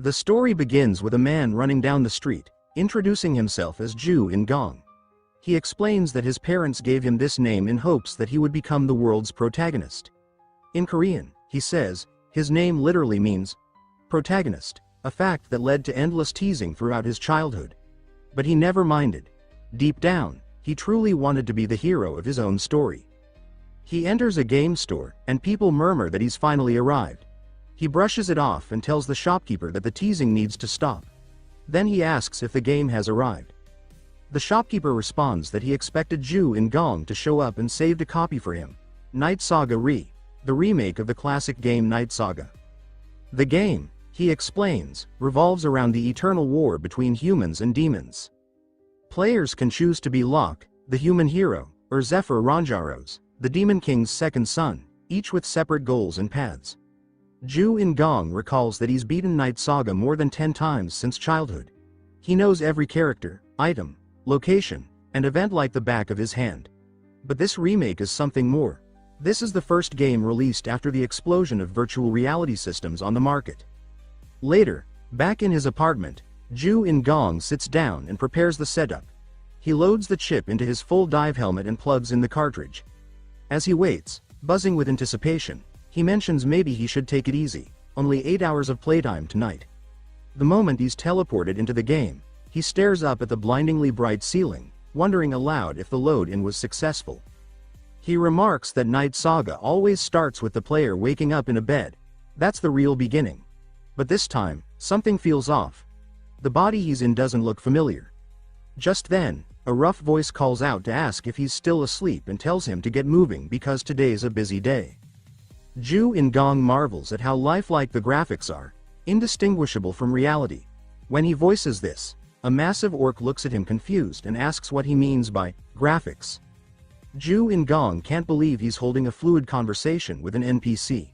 The story begins with a man running down the street, introducing himself as Joo In-gong. He explains that his parents gave him this name in hopes that he would become the world's protagonist. In Korean, he says, his name literally means protagonist, a fact that led to endless teasing throughout his childhood. But he never minded. Deep down, he truly wanted to be the hero of his own story. He enters a game store, and people murmur that he's finally arrived. He brushes it off and tells the shopkeeper that the teasing needs to stop. Then he asks if the game has arrived. The shopkeeper responds that he expected Joo In-gong to show up and saved a copy for him. Night Saga the remake of the classic game Night Saga. The game, he explains, revolves around the eternal war between humans and demons. Players can choose to be Loch, the human hero, or Zephyr, the Demon King's second son, each with separate goals and paths. Joo In-gong recalls that he's beaten Night Saga more than 10 times since childhood. He knows every character, item, location, and event like the back of his hand. But this remake is something more. This is the first game released after the explosion of virtual reality systems on the market. Later, back in his apartment, Joo In-gong sits down and prepares the setup. He loads the chip into his full dive helmet and plugs in the cartridge. As he waits, buzzing with anticipation, he mentions maybe he should take it easy, only 8 hours of playtime tonight. The moment he's teleported into the game, he stares up at the blindingly bright ceiling, wondering aloud if the load-in was successful. He remarks that Night Saga always starts with the player waking up in a bed. That's the real beginning. But this time, something feels off. The body he's in doesn't look familiar. Just then, a rough voice calls out to ask if he's still asleep and tells him to get moving because today's a busy day. Joo In-gong marvels at how lifelike the graphics are, indistinguishable from reality. When he voices this, a massive orc looks at him confused and asks what he means by graphics. Joo In-gong can't believe he's holding a fluid conversation with an NPC.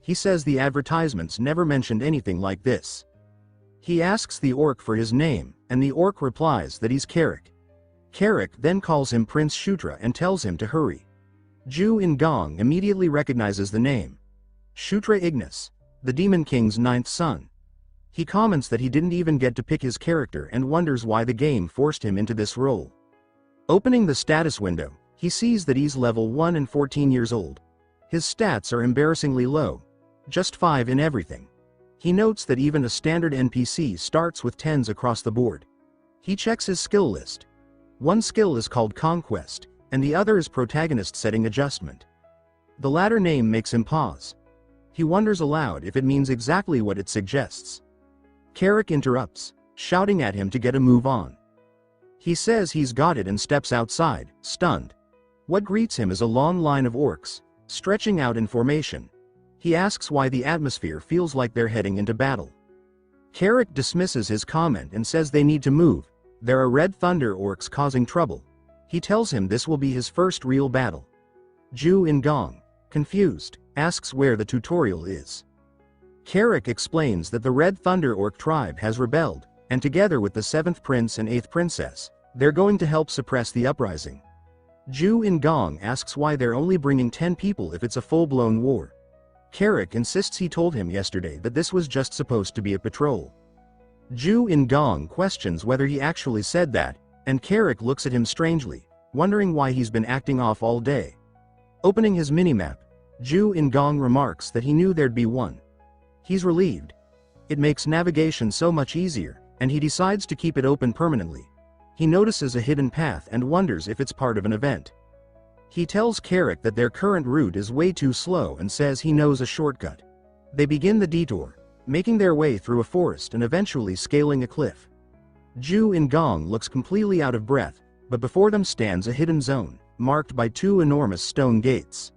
He says the advertisements never mentioned anything like this. He asks the orc for his name, and the orc replies that he's Carrick. Carrick then calls him Prince Shutra and tells him to hurry. Joo In-gong immediately recognizes the name. Shutra Ignis, the Demon King's 9th son. He comments that he didn't even get to pick his character and wonders why the game forced him into this role. Opening the status window, he sees that he's level 1 and 14 years old. His stats are embarrassingly low, just 5 in everything. He notes that even a standard NPC starts with 10s across the board. He checks his skill list. One skill is called Conquest, and the other is Protagonist Setting Adjustment. The latter name makes him pause. He wonders aloud if it means exactly what it suggests. Carrick interrupts, shouting at him to get a move on. He says he's got it and steps outside, stunned. What greets him is a long line of orcs, stretching out in formation. He asks why the atmosphere feels like they're heading into battle. Carrick dismisses his comment and says they need to move. There are Red Thunder orcs causing trouble. He tells him this will be his first real battle. Joo In-gong, confused, asks where the tutorial is. Carrick explains that the Red Thunder orc tribe has rebelled, and together with the 7th prince and 8th princess, they're going to help suppress the uprising. Joo In-gong asks why they're only bringing 10 people if it's a full-blown war. Carrick insists he told him yesterday that this was just supposed to be a patrol. Joo In-gong questions whether he actually said that, and Carrick looks at him strangely, wondering why he's been acting off all day. Opening his minimap, Joo In-gong remarks that he knew there'd be one. He's relieved. It makes navigation so much easier, and he decides to keep it open permanently. He notices a hidden path and wonders if it's part of an event. He tells Carrick that their current route is way too slow and says he knows a shortcut. They begin the detour, making their way through a forest and eventually scaling a cliff. Joo In-gong looks completely out of breath, but before them stands a hidden zone, marked by 2 enormous stone gates.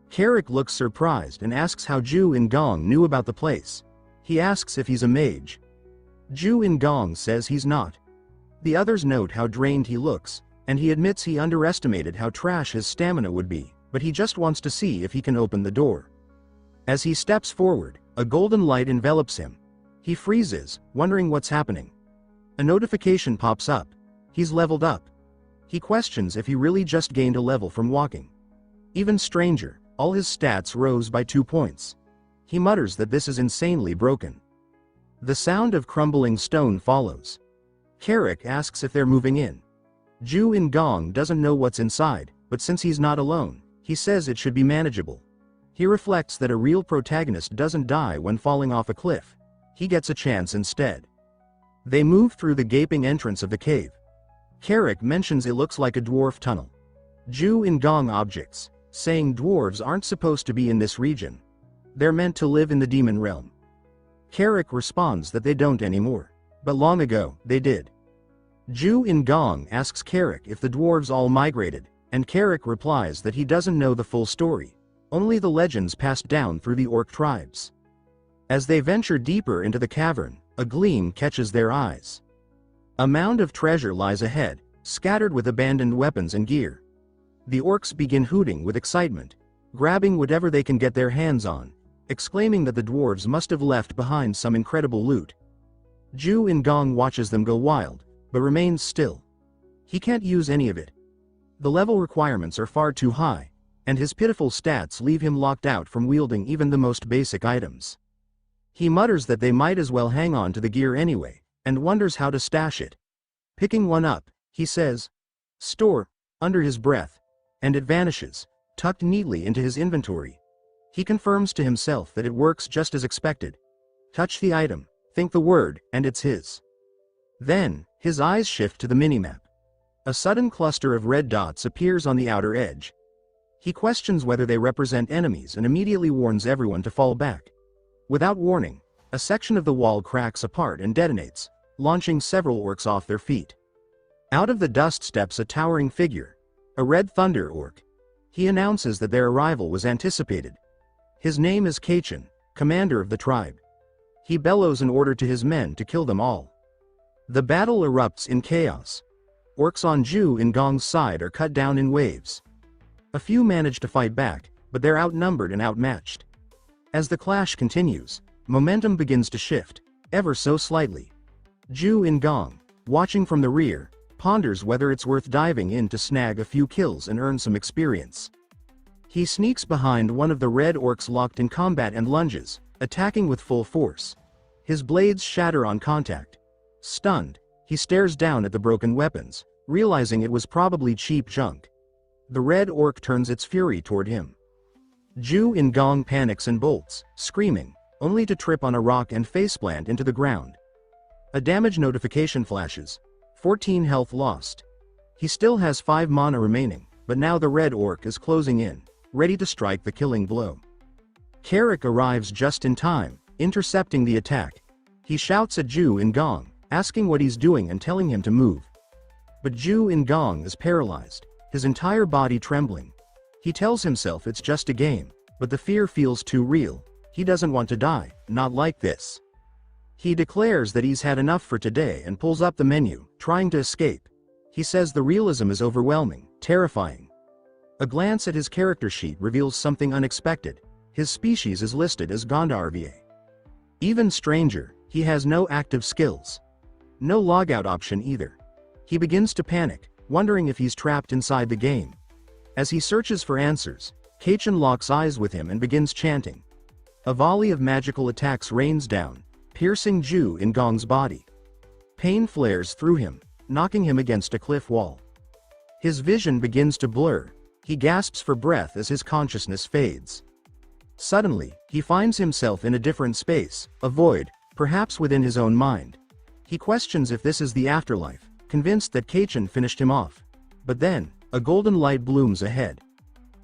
Carrick looks surprised and asks how Joo In-gong knew about the place. He asks if he's a mage. Joo In-gong says he's not. The others note how drained he looks, and he admits he underestimated how trash his stamina would be, but he just wants to see if he can open the door. As he steps forward, a golden light envelops him. He freezes, wondering what's happening. A notification pops up. He's leveled up. He questions if he really just gained a level from walking. Even stranger, all his stats rose by 2 points. He mutters that this is insanely broken. The sound of crumbling stone follows. Carrick asks if they're moving in. Joo In-gong doesn't know what's inside, but since he's not alone, he says it should be manageable. He reflects that a real protagonist doesn't die when falling off a cliff. He gets a chance instead. They move through the gaping entrance of the cave. Carrick mentions it looks like a dwarf tunnel. Joo In-gong objects, saying dwarves aren't supposed to be in this region. They're meant to live in the demon realm. Carrick responds that they don't anymore. But long ago, they did. Joo In-gong asks Carrick if the dwarves all migrated, and Carrick replies that he doesn't know the full story, only the legends passed down through the orc tribes. As they venture deeper into the cavern, a gleam catches their eyes. A mound of treasure lies ahead, scattered with abandoned weapons and gear. The orcs begin hooting with excitement, grabbing whatever they can get their hands on, exclaiming that the dwarves must have left behind some incredible loot. Joo In-gong watches them go wild, but remains still. He can't use any of it. The level requirements are far too high, and his pitiful stats leave him locked out from wielding even the most basic items. He mutters that they might as well hang on to the gear anyway, and wonders how to stash it. Picking one up, he says, "Store," under his breath, and it vanishes, tucked neatly into his inventory. He confirms to himself that it works just as expected. Touch the item, think the word, and it's his. Then, his eyes shift to the minimap. A sudden cluster of red dots appears on the outer edge. He questions whether they represent enemies and immediately warns everyone to fall back. Without warning, a section of the wall cracks apart and detonates, launching several orcs off their feet. Out of the dust steps a towering figure, a red thunder orc. He announces that their arrival was anticipated. His name is Kachin, commander of the tribe. He bellows an order to his men to kill them all. The battle erupts in chaos. Orcs on Joo In-gong's side are cut down in waves. A few manage to fight back, but they're outnumbered and outmatched. As the clash continues, momentum begins to shift, ever so slightly. Joo In-gong, watching from the rear, ponders whether it's worth diving in to snag a few kills and earn some experience. He sneaks behind one of the red orcs locked in combat and lunges, attacking with full force. His blades shatter on contact. Stunned, he stares down at the broken weapons, realizing it was probably cheap junk. The red orc turns its fury toward him. Joo In-gong panics and bolts, screaming, only to trip on a rock and faceplant into the ground. A damage notification flashes. 14 health lost. He still has 5 mana remaining, but now the red orc is closing in, ready to strike the killing blow. Carrick arrives just in time, intercepting the attack. He shouts at Joo In-gong, asking what he's doing and telling him to move. But Joo In-gong is paralyzed, his entire body trembling. He tells himself it's just a game, but the fear feels too real. He doesn't want to die, not like this. He declares that he's had enough for today and pulls up the menu, trying to escape. He says the realism is overwhelming, terrifying. A glance at his character sheet reveals something unexpected. His species is listed as Gondarva. Even stranger, he has no active skills. No logout option either. He begins to panic, wondering if he's trapped inside the game. As he searches for answers, Kachin locks eyes with him and begins chanting. A volley of magical attacks rains down, piercing Joo In-gong's body. Pain flares through him, knocking him against a cliff wall. His vision begins to blur. He gasps for breath as his consciousness fades. Suddenly, he finds himself in a different space, a void, perhaps within his own mind. He questions if this is the afterlife, convinced that Kachin finished him off. But then, a golden light blooms ahead.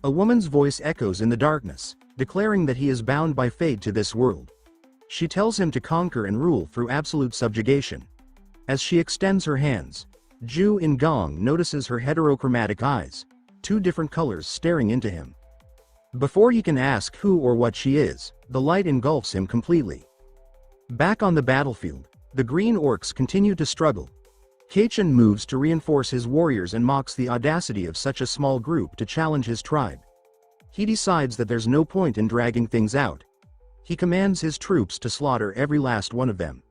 A woman's voice echoes in the darkness, declaring that he is bound by fate to this world. She tells him to conquer and rule through absolute subjugation. As she extends her hands, Joo In-gong notices her heterochromatic eyes, 2 different colors staring into him. Before he can ask who or what she is, the light engulfs him completely. Back on the battlefield, the green orcs continue to struggle. Kachin moves to reinforce his warriors and mocks the audacity of such a small group to challenge his tribe. He decides that there's no point in dragging things out. He commands his troops to slaughter every last one of them.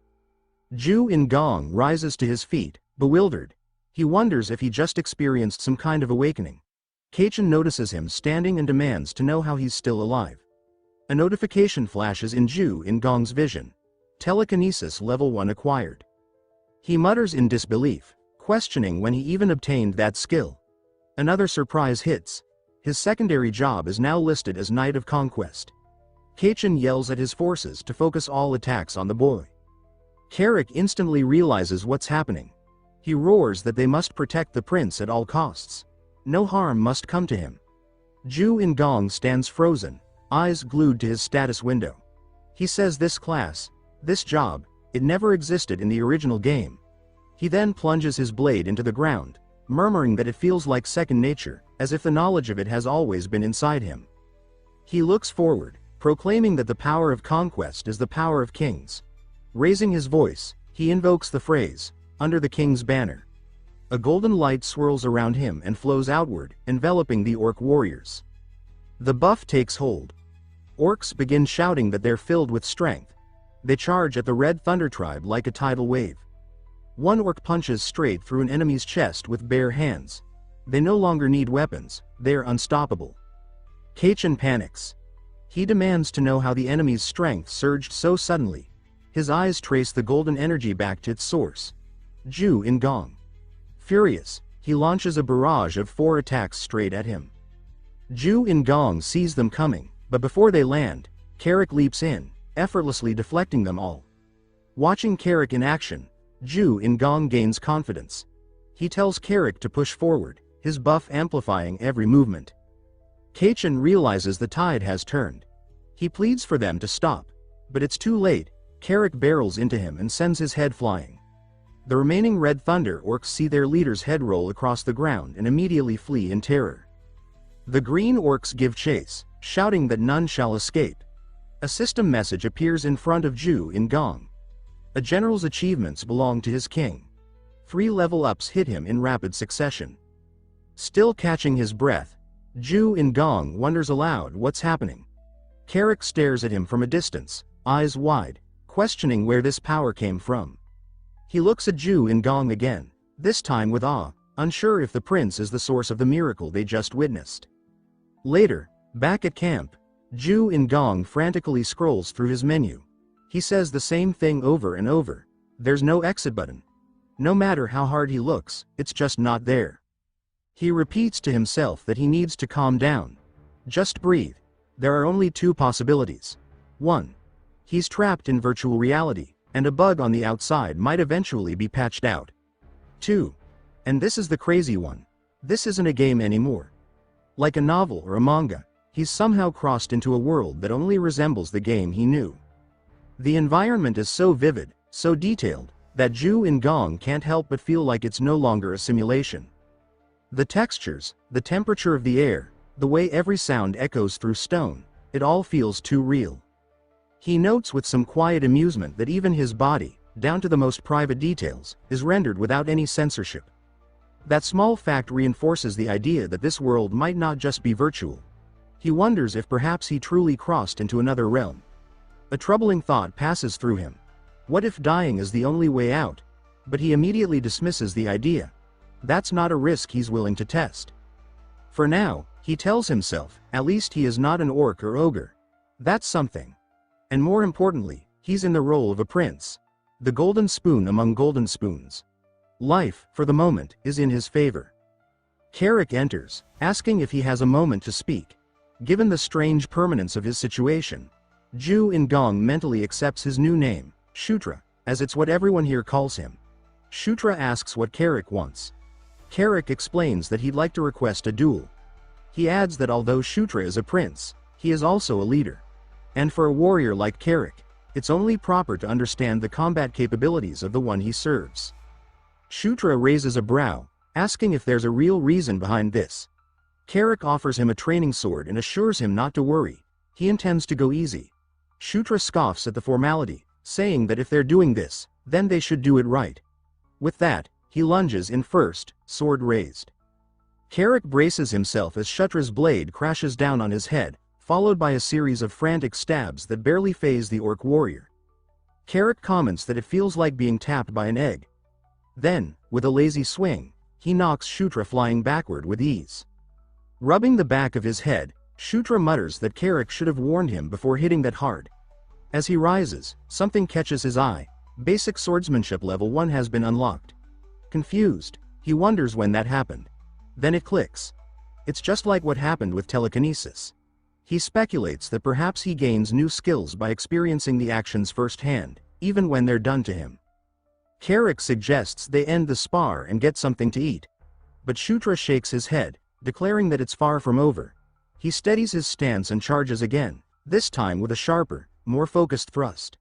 Joo In-gong rises to his feet, bewildered. He wonders if he just experienced some kind of awakening. Kachin notices him standing and demands to know how he's still alive. A notification flashes in Joo In-gong's vision. telekinesis level 1 acquired. He mutters in disbelief, questioning when he even obtained that skill. Another surprise hits. His secondary job is now listed as Knight of Conquest. Kachin yells at his forces to focus all attacks on the boy. Carrick instantly realizes what's happening. He roars that they must protect the prince at all costs. No harm must come to him. Joo In-gong stands frozen, eyes glued to his status window. He says this class, this job, it never existed in the original game. He then plunges his blade into the ground, murmuring that it feels like second nature, as if the knowledge of it has always been inside him. He looks forward, proclaiming that the power of conquest is the power of kings. Raising his voice, he invokes the phrase, "Under the king's banner." A golden light swirls around him and flows outward, enveloping the orc warriors. The buff takes hold. Orcs begin shouting that they're filled with strength. They charge at the Red Thunder tribe like a tidal wave. One orc punches straight through an enemy's chest with bare hands. They no longer need weapons, they're unstoppable. Kachin panics. He demands to know how the enemy's strength surged so suddenly. His eyes trace the golden energy back to its source. Joo In-gong. Furious, he launches a barrage of 4 attacks straight at him. Joo In-gong sees them coming, but before they land, Carrick leaps in, effortlessly deflecting them all. Watching Carrick in action, Joo In-gong gains confidence. He tells Carrick to push forward, his buff amplifying every movement. Kachin realizes the tide has turned. He pleads for them to stop, but it's too late. Carrick barrels into him and sends his head flying. The remaining Red Thunder orcs see their leader's head roll across the ground and immediately flee in terror. The green orcs give chase, shouting that none shall escape. A system message appears in front of Joo In-gong. A general's achievements belong to his king. 3 level-ups hit him in rapid succession. Still catching his breath, Joo In-gong wonders aloud what's happening. Carrick stares at him from a distance, eyes wide, questioning where this power came from. He looks at Joo In-gong again, this time with awe, unsure if the prince is the source of the miracle they just witnessed. Later, back at camp, Joo In-gong frantically scrolls through his menu. He says the same thing over and over. There's no exit button. No matter how hard he looks, it's just not there. He repeats to himself that he needs to calm down. Just breathe. There are only 2 possibilities. 1. He's trapped in virtual reality, and a bug on the outside might eventually be patched out. 2. And this is the crazy one. This isn't a game anymore. Like a novel or a manga, he's somehow crossed into a world that only resembles the game he knew. The environment is so vivid, so detailed, that Joo In-gong can't help but feel like it's no longer a simulation. The textures, the temperature of the air, the way every sound echoes through stone, it all feels too real. He notes with some quiet amusement that even his body, down to the most private details, is rendered without any censorship. That small fact reinforces the idea that this world might not just be virtual. He wonders if perhaps he truly crossed into another realm. A troubling thought passes through him. What if dying is the only way out? But he immediately dismisses the idea. That's not a risk he's willing to test. For now, he tells himself, at least he is not an orc or ogre. That's something. And more importantly, he's in the role of a prince. The golden spoon among golden spoons. Life, for the moment, is in his favor. Carrick enters, asking if he has a moment to speak. Given the strange permanence of his situation, Joo In-gong mentally accepts his new name, Shutra, as it's what everyone here calls him. Shutra asks what Carrick wants. Carrick explains that he'd like to request a duel. He adds that although Shutra is a prince, he is also a leader. And for a warrior like Carrick, it's only proper to understand the combat capabilities of the one he serves. Shutra raises a brow, asking if there's a real reason behind this. Carrick offers him a training sword and assures him not to worry, he intends to go easy. Shutra scoffs at the formality, saying that if they're doing this, then they should do it right. With that, he lunges in first, sword raised. Carrick braces himself as Shutra's blade crashes down on his head, followed by a series of frantic stabs that barely faze the orc warrior. Carrick comments that it feels like being tapped by an egg. Then, with a lazy swing, he knocks Shutra flying backward with ease. Rubbing the back of his head, Shutra mutters that Carrick should have warned him before hitting that hard. As he rises, something catches his eye. Basic swordsmanship level 1 has been unlocked. Confused, he wonders when that happened. Then it clicks. It's just like what happened with telekinesis. He speculates that perhaps he gains new skills by experiencing the actions firsthand, even when they're done to him. Carrick suggests they end the spar and get something to eat. But Shutra shakes his head, declaring that it's far from over. He steadies his stance and charges again, this time with a sharper, more focused thrust.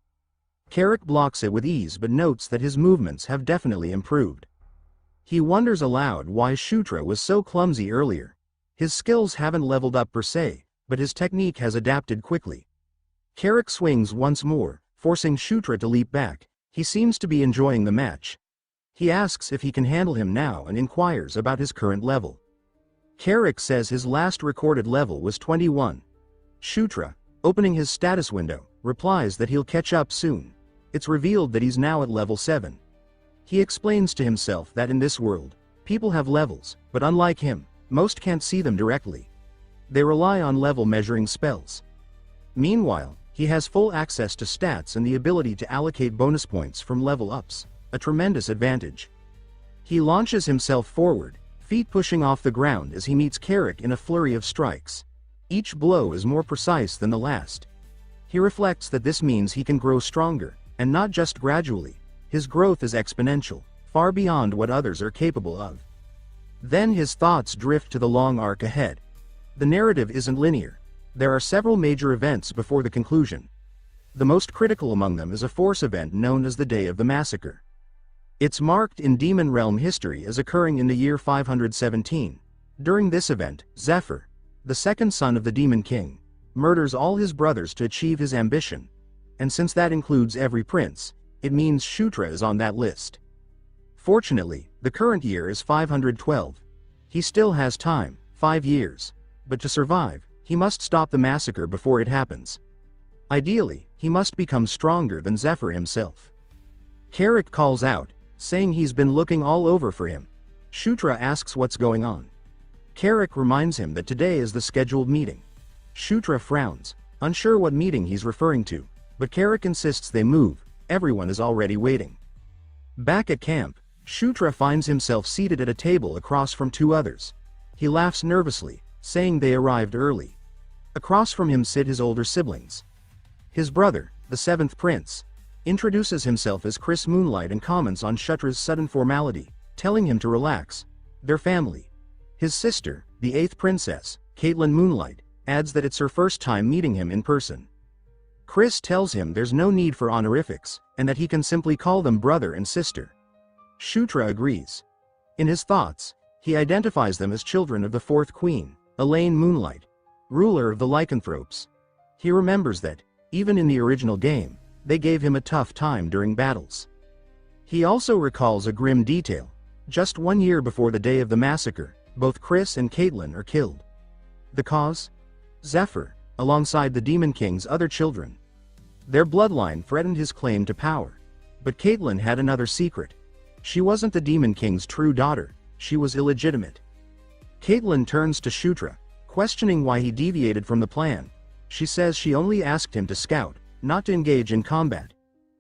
Carrick blocks it with ease but notes that his movements have definitely improved. He wonders aloud why Shutra was so clumsy earlier. His skills haven't leveled up per se, but his technique has adapted quickly. Carrick swings once more, forcing Shutra to leap back. He seems to be enjoying the match. He asks if he can handle him now and inquires about his current level. Carrick says his last recorded level was 21. Shutra, opening his status window, replies that he'll catch up soon. It's revealed that he's now at level 7. He explains to himself that in this world, people have levels, but unlike him, most can't see them directly. They rely on level measuring spells. Meanwhile, he has full access to stats and the ability to allocate bonus points from level ups, a tremendous advantage. He launches himself forward, feet pushing off the ground as he meets Carrick in a flurry of strikes. Each blow is more precise than the last. He reflects that this means he can grow stronger, and not just gradually. His growth is exponential, far beyond what others are capable of. Then his thoughts drift to the long arc ahead. The narrative isn't linear. There are several major events before the conclusion. The most critical among them is a force event known as the Day of the Massacre. It's marked in Demon Realm history as occurring in the year 517. During this event, Zephyr, the second son of the Demon King, murders all his brothers to achieve his ambition. And since that includes every prince, it means Shutra is on that list. Fortunately, the current year is 512. He still has time, 5 years. But to survive, he must stop the massacre before it happens. Ideally, he must become stronger than Zephyr himself. Carrick calls out, saying he's been looking all over for him. Shutra asks what's going on. Carrick reminds him that today is the scheduled meeting. Shutra frowns, unsure what meeting he's referring to, but Carrick insists they move. Everyone is already waiting. Back at camp, Shutra finds himself seated at a table across from 2 others. He laughs nervously, saying they arrived early. Across from him sit his older siblings. His brother, the 7th prince, introduces himself as Chris Moonlight and comments on Shutra's sudden formality, telling him to relax. Their family. His sister, the 8th princess, Caitlin Moonlight, adds that it's her first time meeting him in person. Chris tells him there's no need for honorifics, and that he can simply call them brother and sister. Shutra agrees. In his thoughts, he identifies them as children of the 4th queen, Elaine Moonlight, ruler of the lycanthropes. He remembers that, even in the original game, they gave him a tough time during battles. He also recalls a grim detail. Just 1 year before the day of the massacre, both Chris and Caitlin are killed. The cause? Zephyr, alongside the Demon King's other children. Their bloodline threatened his claim to power. But Caitlin had another secret. She wasn't the Demon King's true daughter, she was illegitimate. Caitlin turns to Shutra, questioning why he deviated from the plan. She says she only asked him to scout, not to engage in combat.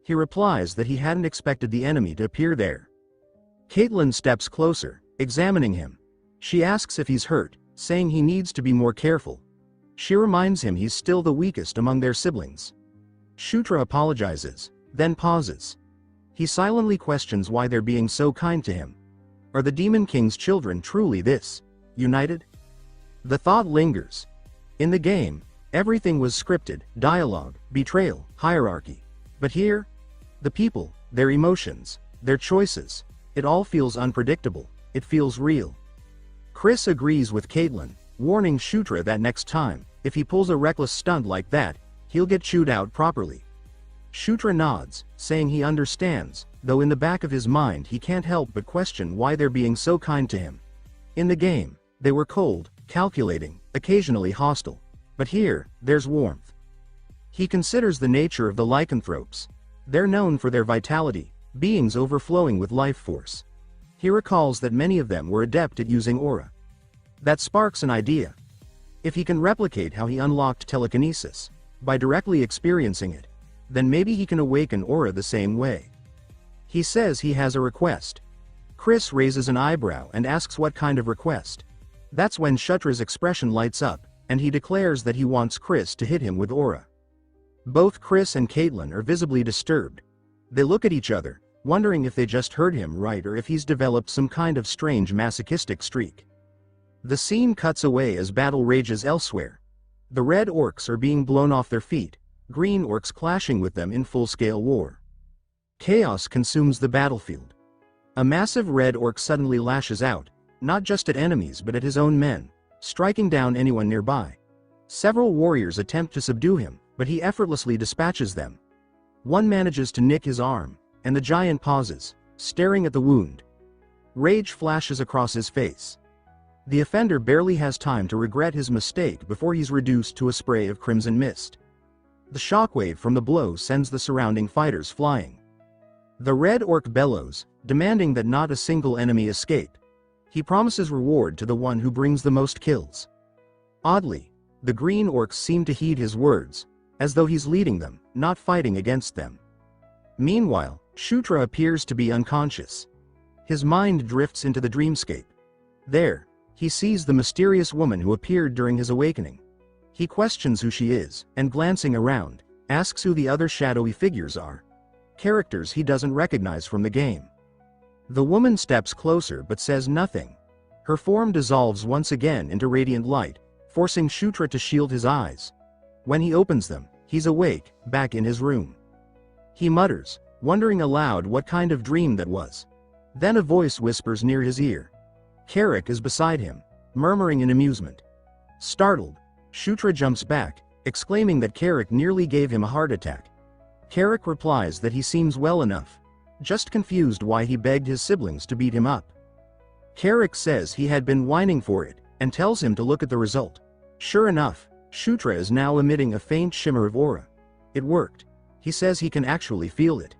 He replies that he hadn't expected the enemy to appear there. Caitlin steps closer, examining him. She asks if he's hurt, saying he needs to be more careful. She reminds him he's still the weakest among their siblings. Shutra apologizes, then pauses. He silently questions why they're being so kind to him. Are the Demon King's children truly this united? The thought lingers. In the game, everything was scripted, dialogue, betrayal, hierarchy. But here, the people, their emotions, their choices, it all feels unpredictable, it feels real. Chris agrees with Caitlin, warning Shutra that next time, if he pulls a reckless stunt like that, he'll get chewed out properly. Shutra nods, saying he understands, though in the back of his mind he can't help but question why they're being so kind to him. In the game, they were cold, calculating, occasionally hostile. But here, there's warmth. He considers the nature of the lycanthropes. They're known for their vitality, beings overflowing with life force. He recalls that many of them were adept at using aura. That sparks an idea. If he can replicate how he unlocked telekinesis, by directly experiencing it, then maybe he can awaken aura the same way. He says he has a request. Chris raises an eyebrow and asks what kind of request. That's when Shutra's expression lights up, and he declares that he wants Chris to hit him with aura. Both Chris and Caitlin are visibly disturbed. They look at each other, wondering if they just heard him right or if he's developed some kind of strange masochistic streak. The scene cuts away as battle rages elsewhere. The red orcs are being blown off their feet, green orcs clashing with them in full-scale war. Chaos consumes the battlefield. A massive red orc suddenly lashes out, not just at enemies but at his own men, striking down anyone nearby. Several warriors attempt to subdue him, but he effortlessly dispatches them. One manages to nick his arm, and the giant pauses, staring at the wound. Rage flashes across his face. The offender barely has time to regret his mistake before he's reduced to a spray of crimson mist. The shockwave from the blow sends the surrounding fighters flying. The red orc bellows, demanding that not a single enemy escape. He promises reward to the one who brings the most kills. Oddly, the green orcs seem to heed his words, as though he's leading them, not fighting against them. Meanwhile, Shutra appears to be unconscious. His mind drifts into the dreamscape. There, he sees the mysterious woman who appeared during his awakening. He questions who she is, and glancing around, asks who the other shadowy figures are. Characters he doesn't recognize from the game. The woman steps closer but says nothing. Her form dissolves once again into radiant light, forcing Shutra to shield his eyes. When he opens them, he's awake, back in his room. He mutters, wondering aloud what kind of dream that was. Then a voice whispers near his ear. Carrick is beside him, murmuring in amusement. Startled, Shutra jumps back, exclaiming that Carrick nearly gave him a heart attack. Carrick replies that he seems well enough, just confused why he begged his siblings to beat him up. Carrick says he had been whining for it, and tells him to look at the result. Sure enough, Shutra is now emitting a faint shimmer of aura. It worked. He says he can actually feel it.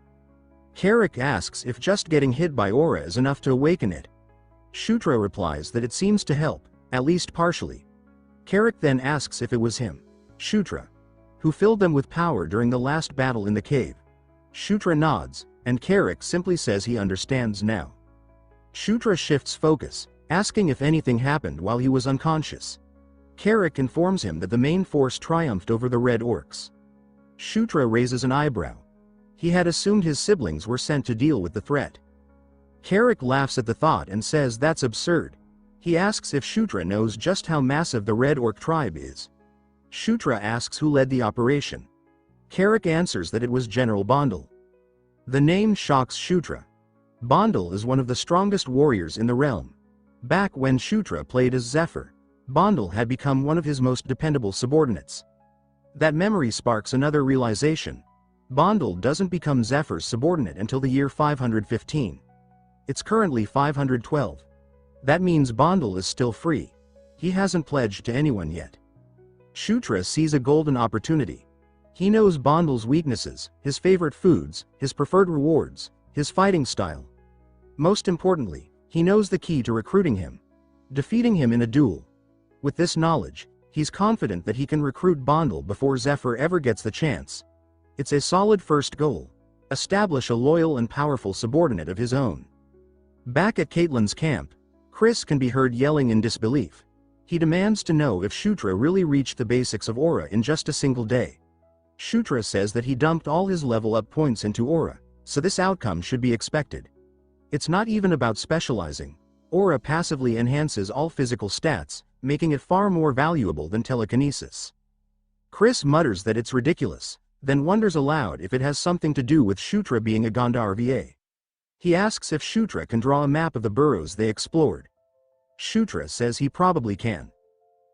Carrick asks if just getting hit by aura is enough to awaken it. Shutra replies that it seems to help, at least partially. Carrick then asks if it was him, Shutra, who filled them with power during the last battle in the cave. Shutra nods, and Carrick simply says he understands now. Shutra shifts focus, asking if anything happened while he was unconscious. Carrick informs him that the main force triumphed over the red orcs. Shutra raises an eyebrow. He had assumed his siblings were sent to deal with the threat. Carrick laughs at the thought and says that's absurd. He asks if Shutra knows just how massive the red orc tribe is. Shutra asks who led the operation. Carrick answers that it was General Bondel. The name shocks Shutra. Bondel is one of the strongest warriors in the realm. Back when Shutra played as Zephyr, Bondel had become one of his most dependable subordinates. That memory sparks another realization. Bondel doesn't become Zephyr's subordinate until the year 515. It's currently 512. That means Bondel is still free. He hasn't pledged to anyone yet. Shutra sees a golden opportunity. He knows Bondel's weaknesses, his favorite foods, his preferred rewards, his fighting style. Most importantly, he knows the key to recruiting him. Defeating him in a duel. With this knowledge, he's confident that he can recruit Bondel before Zephyr ever gets the chance. It's a solid first goal. Establish a loyal and powerful subordinate of his own. Back at Caitlin's camp, Chris can be heard yelling in disbelief. He demands to know if Shutra really reached the basics of aura in just a single day. Shutra says that he dumped all his level up points into aura, so this outcome should be expected. It's not even about specializing. Aura passively enhances all physical stats, making it far more valuable than telekinesis. Chris mutters that it's ridiculous, then wonders aloud if it has something to do with Shutra being a Gandharva. He asks if Shutra can draw a map of the burrows they explored. Shutra says he probably can.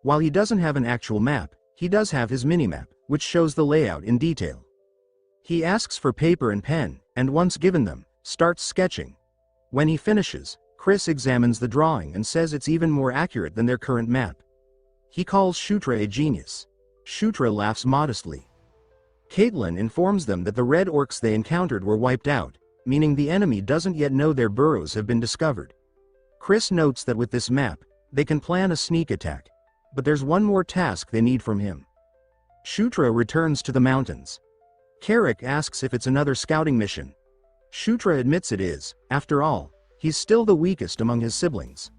While he doesn't have an actual map, he does have his minimap, which shows the layout in detail. He asks for paper and pen, and once given them, starts sketching. When he finishes, Chris examines the drawing and says it's even more accurate than their current map. He calls Shutra a genius. Shutra laughs modestly. Caitlin informs them that the red orcs they encountered were wiped out, meaning the enemy doesn't yet know their burrows have been discovered. Chris notes that with this map, they can plan a sneak attack. But there's one more task they need from him. Shutra returns to the mountains. Carrick asks if it's another scouting mission. Shutra admits it is. After all, he's still the weakest among his siblings.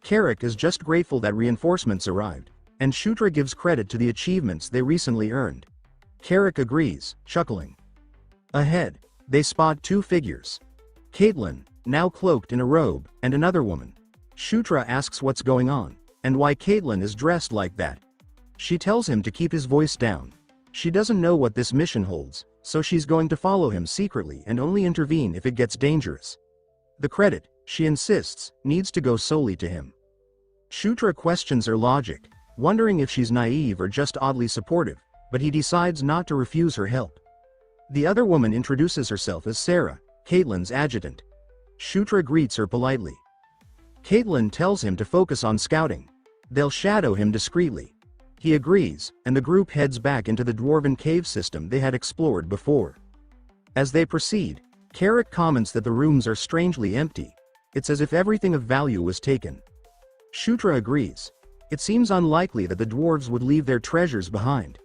Carrick is just grateful that reinforcements arrived, and Shutra gives credit to the achievements they recently earned. Carrick agrees, chuckling. Ahead, they spot two figures. Caitlin, now cloaked in a robe, and another woman. Shutra asks what's going on, and why Caitlin is dressed like that. She tells him to keep his voice down. She doesn't know what this mission holds, so she's going to follow him secretly and only intervene if it gets dangerous. The credit, she insists, needs to go solely to him. Shutra questions her logic, wondering if she's naive or just oddly supportive, but he decides not to refuse her help. The other woman introduces herself as Sarah, Caitlin's adjutant. Shutra greets her politely. Caitlin tells him to focus on scouting. They'll shadow him discreetly. He agrees, and the group heads back into the dwarven cave system they had explored before. As they proceed, Carrick comments that the rooms are strangely empty. It's as if everything of value was taken. Shutra agrees. It seems unlikely that the dwarves would leave their treasures behind.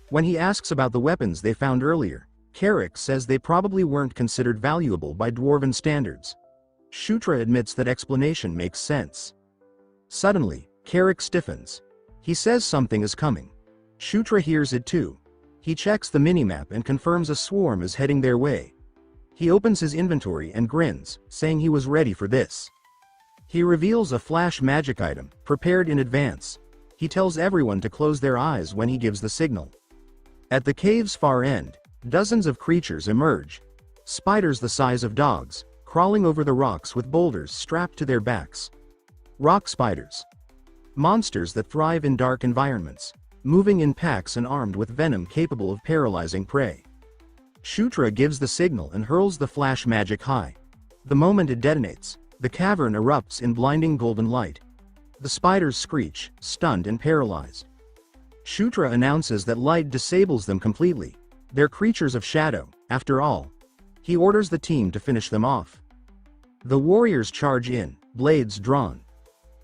When he asks about the weapons they found earlier, Carrick says they probably weren't considered valuable by dwarven standards. Shutra admits that explanation makes sense. Suddenly, Carrick stiffens. He says something is coming. Shutra hears it too. He checks the minimap and confirms a swarm is heading their way. He opens his inventory and grins, saying he was ready for this. He reveals a flash magic item, prepared in advance. He tells everyone to close their eyes when he gives the signal. At the cave's far end, dozens of creatures emerge. Spiders the size of dogs, crawling over the rocks with boulders strapped to their backs. Rock spiders. Monsters that thrive in dark environments, moving in packs and armed with venom capable of paralyzing prey. Shutra gives the signal and hurls the flash magic high. The moment it detonates, the cavern erupts in blinding golden light. The spiders screech, stunned and paralyzed. Shutra announces that light disables them completely. They're creatures of shadow, after all. He orders the team to finish them off. The warriors charge in, blades drawn.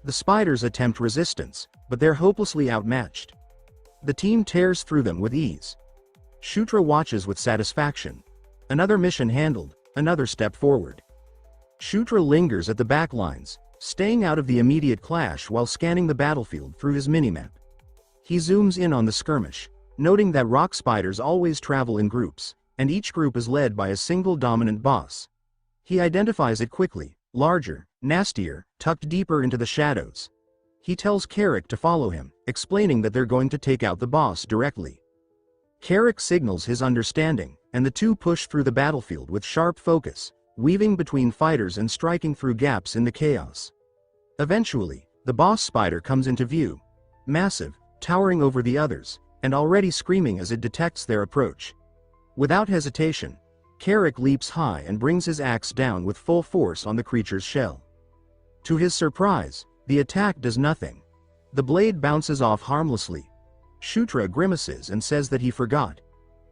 The spiders attempt resistance, but they're hopelessly outmatched. The team tears through them with ease. Shutra watches with satisfaction. Another mission handled, another step forward. Shutra lingers at the back lines, staying out of the immediate clash while scanning the battlefield through his minimap. He zooms in on the skirmish, noting that rock spiders always travel in groups, and each group is led by a single dominant boss. He identifies it quickly, larger, nastier, tucked deeper into the shadows. He tells Carrick to follow him, explaining that they're going to take out the boss directly. Carrick signals his understanding, and the two push through the battlefield with sharp focus, weaving between fighters and striking through gaps in the chaos. Eventually, the boss spider comes into view. Massive, towering over the others, and already screaming as it detects their approach. Without hesitation, Carrick leaps high and brings his axe down with full force on the creature's shell. To his surprise, the attack does nothing. The blade bounces off harmlessly. Shutra grimaces and says that he forgot.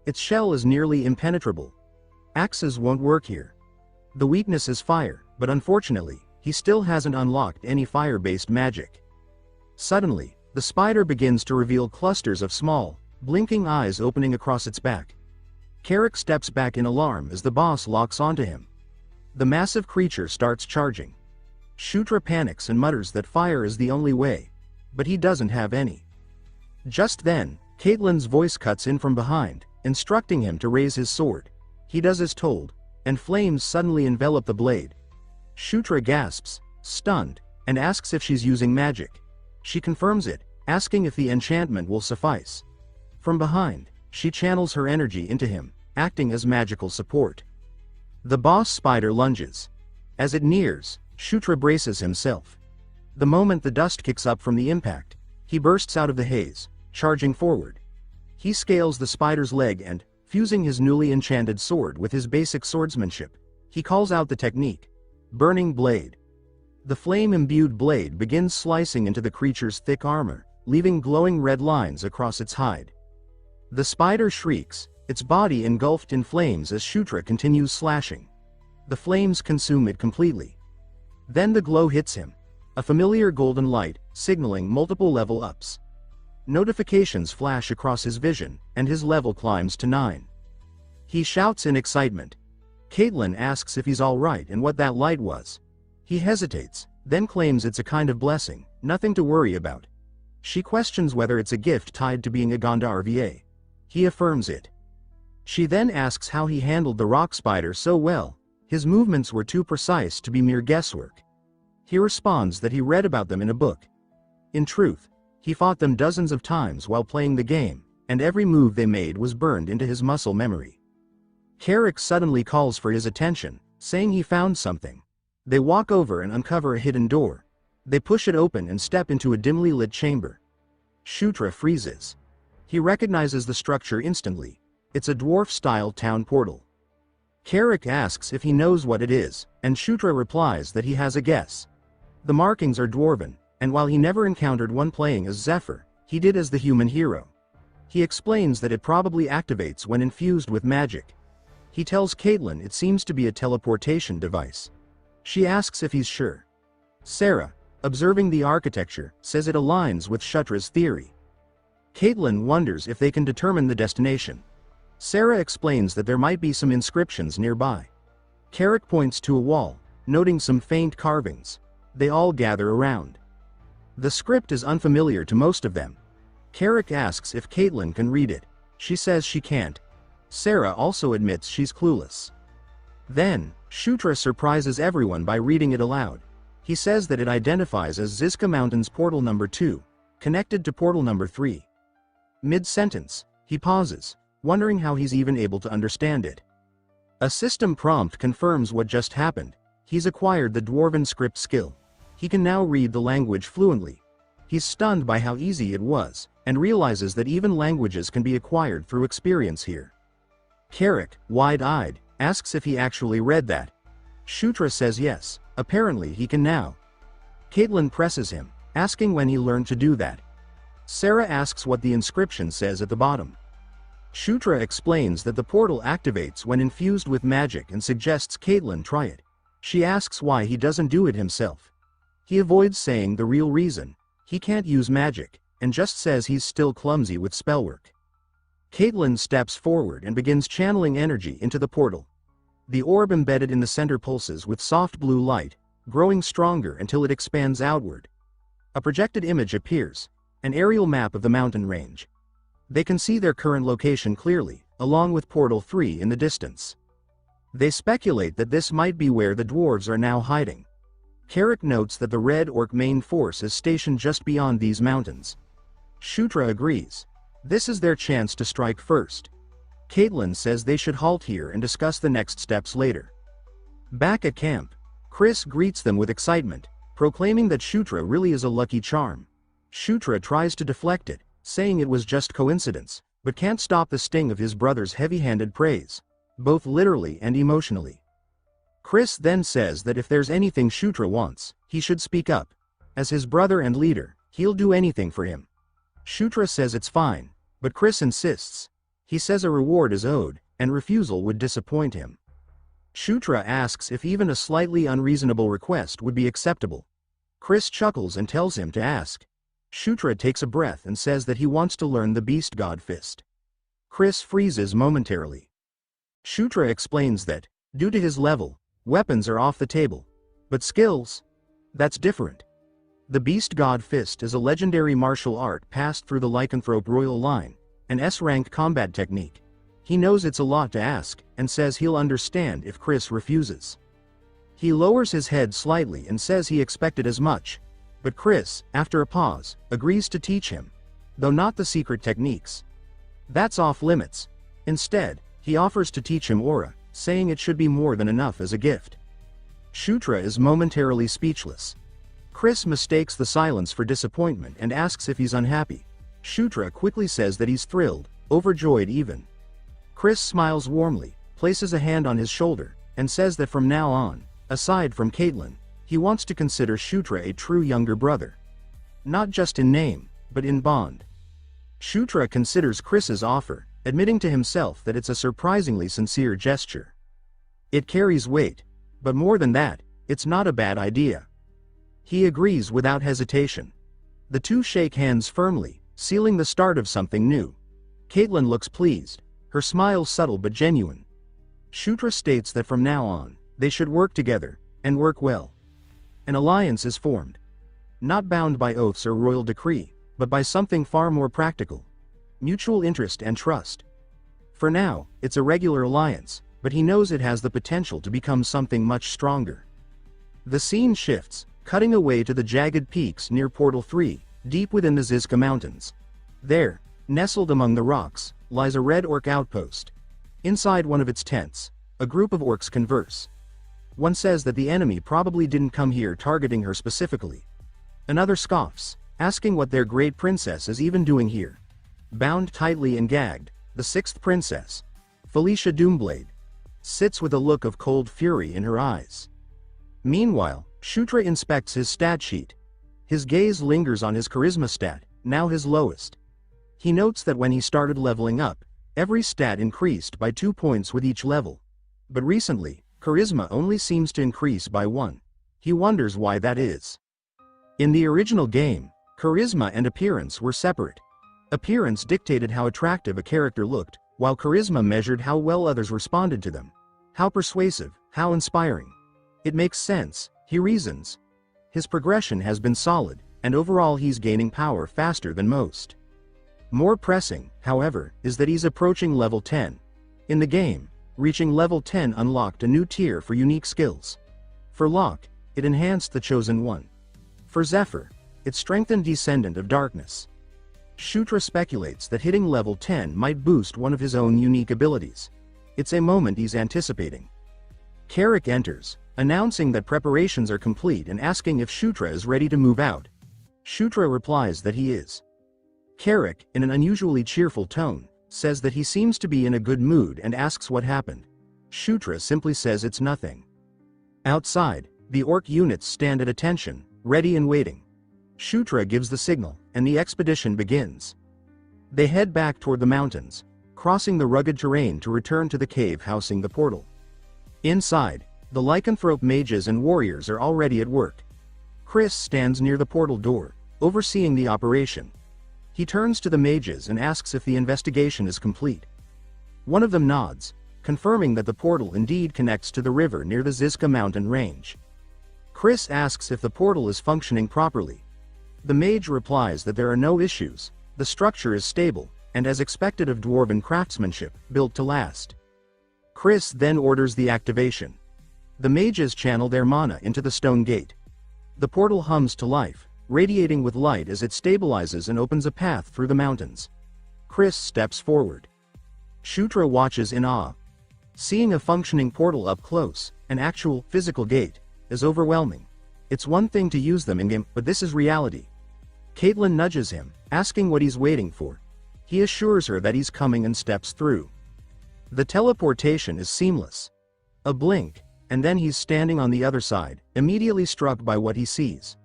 Its shell is nearly impenetrable. Axes won't work here. The weakness is fire, but unfortunately, he still hasn't unlocked any fire-based magic. Suddenly, the spider begins to reveal clusters of small, blinking eyes opening across its back. Carrick steps back in alarm as the boss locks onto him. The massive creature starts charging. Shutra panics and mutters that fire is the only way, but he doesn't have any. Just then, Caitlin's voice cuts in from behind, instructing him to raise his sword. He does as told, and flames suddenly envelop the blade. Shutra gasps, stunned, and asks if she's using magic. She confirms it, asking if the enchantment will suffice. From behind, she channels her energy into him, acting as magical support. The boss spider lunges. As it nears, Shutra braces himself. The moment the dust kicks up from the impact, he bursts out of the haze, charging forward. He scales the spider's leg and, fusing his newly enchanted sword with his basic swordsmanship, he calls out the technique, Burning Blade. The flame-imbued blade begins slicing into the creature's thick armor, leaving glowing red lines across its hide. The spider shrieks, its body engulfed in flames as Shutra continues slashing. The flames consume it completely. Then the glow hits him, a familiar golden light, signaling multiple level ups. Notifications flash across his vision, and his level climbs to 9. He shouts in excitement. Caitlin asks if he's alright and what that light was. He hesitates, then claims it's a kind of blessing, nothing to worry about. She questions whether it's a gift tied to being a Gandharva. He affirms it. She then asks how he handled the rock spider so well. His movements were too precise to be mere guesswork. He responds that he read about them in a book. In truth, he fought them dozens of times while playing the game, and every move they made was burned into his muscle memory. Carrick suddenly calls for his attention, saying he found something. They walk over and uncover a hidden door. They push it open and step into a dimly lit chamber. Shutra freezes. He recognizes the structure instantly. It's a dwarf-style town portal. Carrick asks if he knows what it is, and Shutra replies that he has a guess. The markings are dwarven, and while he never encountered one playing as Zephyr, he did as the human hero. He explains that it probably activates when infused with magic. He tells Caitlin it seems to be a teleportation device. She asks if he's sure. Sarah, observing the architecture, says it aligns with Shutra's theory. Caitlin wonders if they can determine the destination. Sarah explains that there might be some inscriptions nearby. Carrick points to a wall, noting some faint carvings. They all gather around. The script is unfamiliar to most of them. Carrick asks if Caitlin can read it. She says she can't. Sarah also admits she's clueless. Then, Shutra surprises everyone by reading it aloud. He says that it identifies as Zizka Mountain's portal number 2, connected to portal number 3. Mid-sentence, he pauses, wondering how he's even able to understand it. A system prompt confirms what just happened. He's acquired the Dwarven script skill. He can now read the language fluently. He's stunned by how easy it was, and realizes that even languages can be acquired through experience here. Carrick, wide-eyed, asks if he actually read that. Shutra says yes, apparently he can now. Caitlin presses him, asking when he learned to do that. Sarah asks what the inscription says at the bottom. Shutra explains that the portal activates when infused with magic and suggests Caitlin try it. She asks why he doesn't do it himself. He avoids saying the real reason. He can't use magic, and just says he's still clumsy with spellwork. Caitlin steps forward and begins channeling energy into the portal. The orb embedded in the center pulses with soft blue light, growing stronger until it expands outward. A projected image appears, an aerial map of the mountain range. They can see their current location clearly, along with Portal 3 in the distance. They speculate that this might be where the dwarves are now hiding. Carrick notes that the Red Orc main force is stationed just beyond these mountains. Shutra agrees. This is their chance to strike first. Caitlin says they should halt here and discuss the next steps later. Back at camp, Chris greets them with excitement, proclaiming that Shutra really is a lucky charm. Shutra tries to deflect it, saying it was just coincidence, but can't stop the sting of his brother's heavy-handed praise, both literally and emotionally. Chris then says that if there's anything Shutra wants, he should speak up. As his brother and leader, he'll do anything for him. Shutra says it's fine, but Chris insists. He says a reward is owed, and refusal would disappoint him. Shutra asks if even a slightly unreasonable request would be acceptable. Chris chuckles and tells him to ask. Shutra takes a breath and says that he wants to learn the Beast God Fist. Chris freezes momentarily. Shutra explains that, due to his level, weapons are off the table. But skills? That's different. The Beast God Fist is a legendary martial art passed through the lycanthrope royal line, an S-rank combat technique. He knows it's a lot to ask, and says he'll understand if Chris refuses. He lowers his head slightly and says he expected as much, but Chris, after a pause, agrees to teach him, though not the secret techniques. That's off limits. Instead, he offers to teach him aura, saying it should be more than enough as a gift. Shutra is momentarily speechless. Chris mistakes the silence for disappointment and asks if he's unhappy. Shutra quickly says that he's thrilled, overjoyed even. Chris smiles warmly, places a hand on his shoulder, and says that from now on, aside from Caitlin, he wants to consider Shutra a true younger brother. Not just in name, but in bond. Shutra considers Chris's offer, admitting to himself that it's a surprisingly sincere gesture. It carries weight, but more than that, it's not a bad idea. He agrees without hesitation. The two shake hands firmly, sealing the start of something new. Caitlin looks pleased, her smile subtle but genuine. Shutra states that from now on, they should work together, and work well. An alliance is formed. Not bound by oaths or royal decree, but by something far more practical. Mutual interest and trust. For now, it's a regular alliance, but he knows it has the potential to become something much stronger. The scene shifts, cutting away to the jagged peaks near Portal 3, deep within the Zizka Mountains. There, nestled among the rocks, lies a red orc outpost. Inside one of its tents, a group of orcs converse. One says that the enemy probably didn't come here targeting her specifically. Another scoffs, asking what their great princess is even doing here. Bound tightly and gagged, the sixth princess, Felicia Doomblade, sits with a look of cold fury in her eyes. Meanwhile, Shutra inspects his stat sheet. His gaze lingers on his charisma stat, now his lowest. He notes that when he started leveling up, every stat increased by 2 points with each level. But recently, charisma only seems to increase by 1. He wonders why that is. In the original game, charisma and appearance were separate. Appearance dictated how attractive a character looked, while charisma measured how well others responded to them. How persuasive, how inspiring. It makes sense, he reasons. His progression has been solid, and overall he's gaining power faster than most. More pressing, however, is that he's approaching level 10. In the game, reaching level 10 unlocked a new tier for unique skills. For Loch, it enhanced the Chosen One. For Zephyr, it strengthened Descendant of Darkness. Shutra speculates that hitting level 10 might boost one of his own unique abilities. It's a moment he's anticipating. Carrick enters, announcing that preparations are complete and asking if Shutra is ready to move out. Shutra replies that he is. Carrick, in an unusually cheerful tone, says that he seems to be in a good mood and asks what happened. Shutra simply says it's nothing. Outside, the orc units stand at attention, ready and waiting. Shutra gives the signal, and the expedition begins. They head back toward the mountains, crossing the rugged terrain to return to the cave housing the portal. Inside, the lycanthrope mages and warriors are already at work. Chris stands near the portal door, overseeing the operation. He turns to the mages and asks if the investigation is complete. One of them nods, confirming that the portal indeed connects to the river near the Zizka mountain range. Chris asks if the portal is functioning properly. The mage replies that there are no issues, the structure is stable, and as expected of dwarven craftsmanship, built to last. Chris then orders the activation. The mages channel their mana into the stone gate. The portal hums to life, radiating with light as it stabilizes and opens a path through the mountains. Chris steps forward. Shutra watches in awe. Seeing a functioning portal up close, an actual, physical gate, is overwhelming. It's one thing to use them in-game, but this is reality. Caitlin nudges him, asking what he's waiting for. He assures her that he's coming and steps through. The teleportation is seamless. A blink, and then he's standing on the other side, immediately struck by what he sees.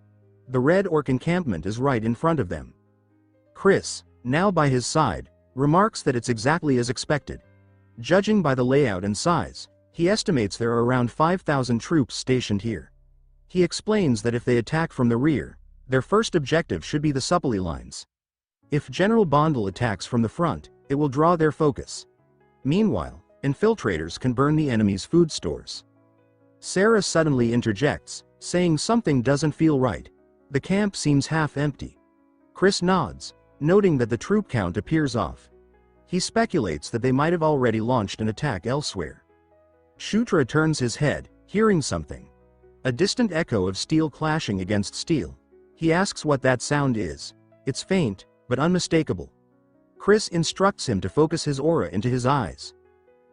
The red orc encampment is right in front of them. Chris, now by his side, remarks that it's exactly as expected. Judging by the layout and size, he estimates there are around 5,000 troops stationed here. He explains that if they attack from the rear, their first objective should be the supply lines. If General Bondel attacks from the front, it will draw their focus. Meanwhile, infiltrators can burn the enemy's food stores. Sarah suddenly interjects, saying something doesn't feel right. The camp seems half empty. Chris nods, noting that the troop count appears off. He speculates that they might have already launched an attack elsewhere. Shutra turns his head, hearing something. A distant echo of steel clashing against steel. He asks what that sound is. It's faint, but unmistakable. Chris instructs him to focus his aura into his eyes.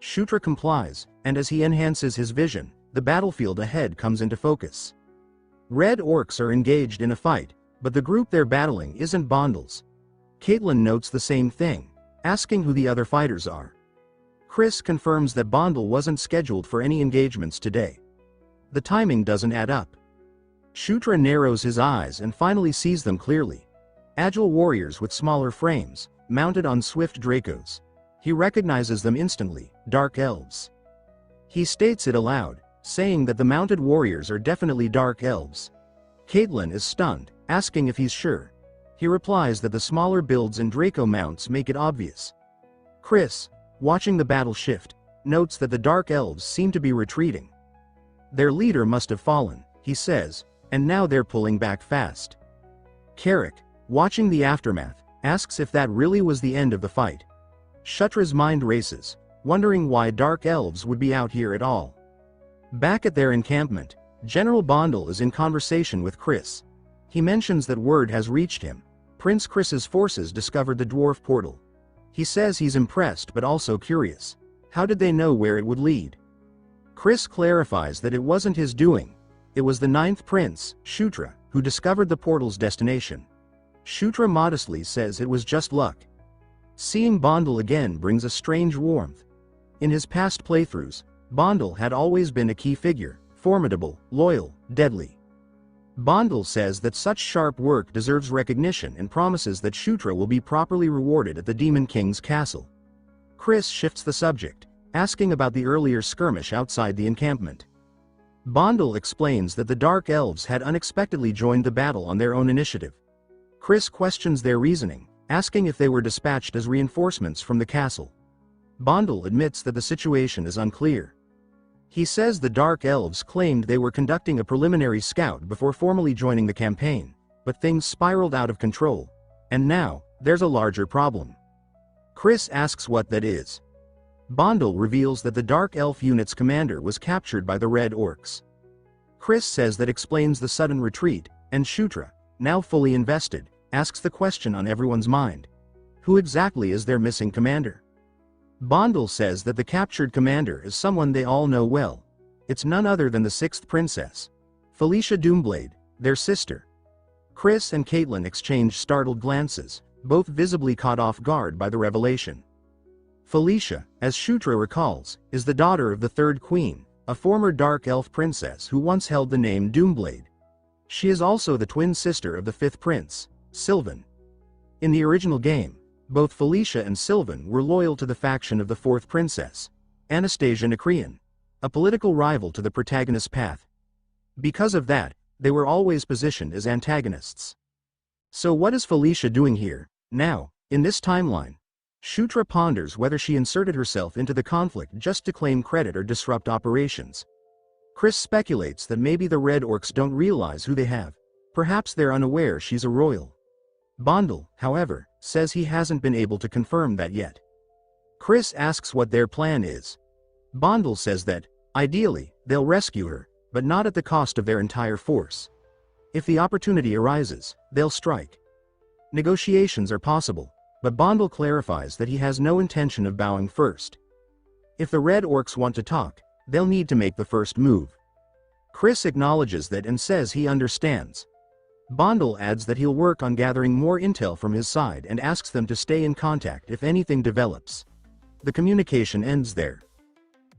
Shutra complies, and as he enhances his vision, the battlefield ahead comes into focus. Red orcs are engaged in a fight, but the group they're battling isn't Bondel's. Caitlin notes the same thing, asking who the other fighters are. Chris confirms that Bondel wasn't scheduled for any engagements today. The timing doesn't add up. Shutra narrows his eyes and finally sees them clearly. Agile warriors with smaller frames, mounted on swift dracos. He recognizes them instantly, dark elves. He states it aloud, saying that the mounted warriors are definitely dark elves. Caitlin is stunned, asking if he's sure. He replies that the smaller builds and Draco mounts make it obvious. Chris, watching the battle shift, notes that the Dark Elves seem to be retreating. Their leader must have fallen, he says, and now they're pulling back fast. Carrick, watching the aftermath, asks if that really was the end of the fight. Shutra's mind races, wondering why Dark Elves would be out here at all. Back at their encampment, General Bondel is in conversation with Chris. He mentions that word has reached him. Prince Chris's forces discovered the dwarf portal. He says he's impressed but also curious. How did they know where it would lead? Chris clarifies that it wasn't his doing. It was the 9th prince, Shutra, who discovered the portal's destination. Shutra modestly says it was just luck. Seeing Bondel again brings a strange warmth. In his past playthroughs, Bondel had always been a key figure, formidable, loyal, deadly. Bondel says that such sharp work deserves recognition and promises that Shutra will be properly rewarded at the Demon King's castle. Chris shifts the subject, asking about the earlier skirmish outside the encampment. Bondel explains that the Dark Elves had unexpectedly joined the battle on their own initiative. Chris questions their reasoning, asking if they were dispatched as reinforcements from the castle. Bondel admits that the situation is unclear. He says the Dark Elves claimed they were conducting a preliminary scout before formally joining the campaign, but things spiraled out of control, and now, there's a larger problem. Chris asks what that is. Bondel reveals that the Dark Elf unit's commander was captured by the Red Orcs. Chris says that explains the sudden retreat, and Shutra, now fully invested, asks the question on everyone's mind. Who exactly is their missing commander? Bondel says that the captured commander is someone they all know well. It's none other than the 6th princess, Felicia Doomblade, their sister. Chris and Caitlin exchange startled glances, both visibly caught off guard by the revelation. Felicia, as Shutra recalls, is the daughter of the 3rd queen, a former Dark Elf princess who once held the name Doomblade. She is also the twin sister of the 5th prince, Sylvan. In the original game, both Felicia and Sylvan were loyal to the faction of the 4th princess, Anastasia Nakrian, a political rival to the protagonist's path. Because of that, they were always positioned as antagonists. So what is Felicia doing here, now, in this timeline? Shutra ponders whether she inserted herself into the conflict just to claim credit or disrupt operations. Chris speculates that maybe the Red Orcs don't realize who they have. Perhaps they're unaware she's a royal. Bondel, however, says he hasn't been able to confirm that yet. Chris asks what their plan is. Bondel says that, ideally, they'll rescue her, but not at the cost of their entire force. If the opportunity arises, they'll strike. Negotiations are possible, but Bondel clarifies that he has no intention of bowing first. If the Red Orcs want to talk, they'll need to make the first move. Chris acknowledges that and says he understands. Bondel adds that he'll work on gathering more intel from his side and asks them to stay in contact if anything develops. The communication ends there.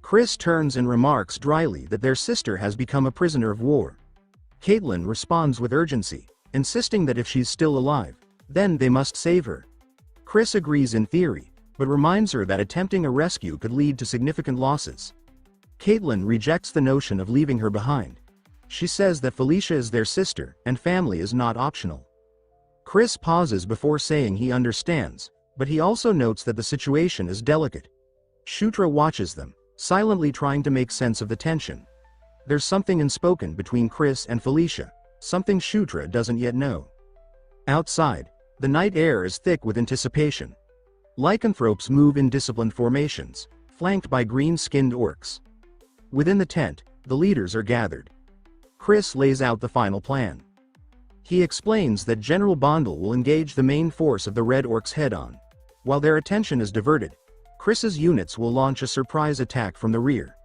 Chris turns and remarks dryly that their sister has become a prisoner of war. Caitlin responds with urgency, insisting that if she's still alive, then they must save her. Chris agrees in theory, but reminds her that attempting a rescue could lead to significant losses. Caitlin rejects the notion of leaving her behind. She says that Felicia is their sister, and family is not optional. Chris pauses before saying he understands, but he also notes that the situation is delicate. Shutra watches them, silently trying to make sense of the tension. There's something unspoken between Chris and Felicia, something Shutra doesn't yet know. Outside, the night air is thick with anticipation. Lycanthropes move in disciplined formations, flanked by green-skinned orcs. Within the tent, the leaders are gathered. Chris lays out the final plan. He explains that General Bondel will engage the main force of the Red Orcs head-on. While their attention is diverted, Chris's units will launch a surprise attack from the rear.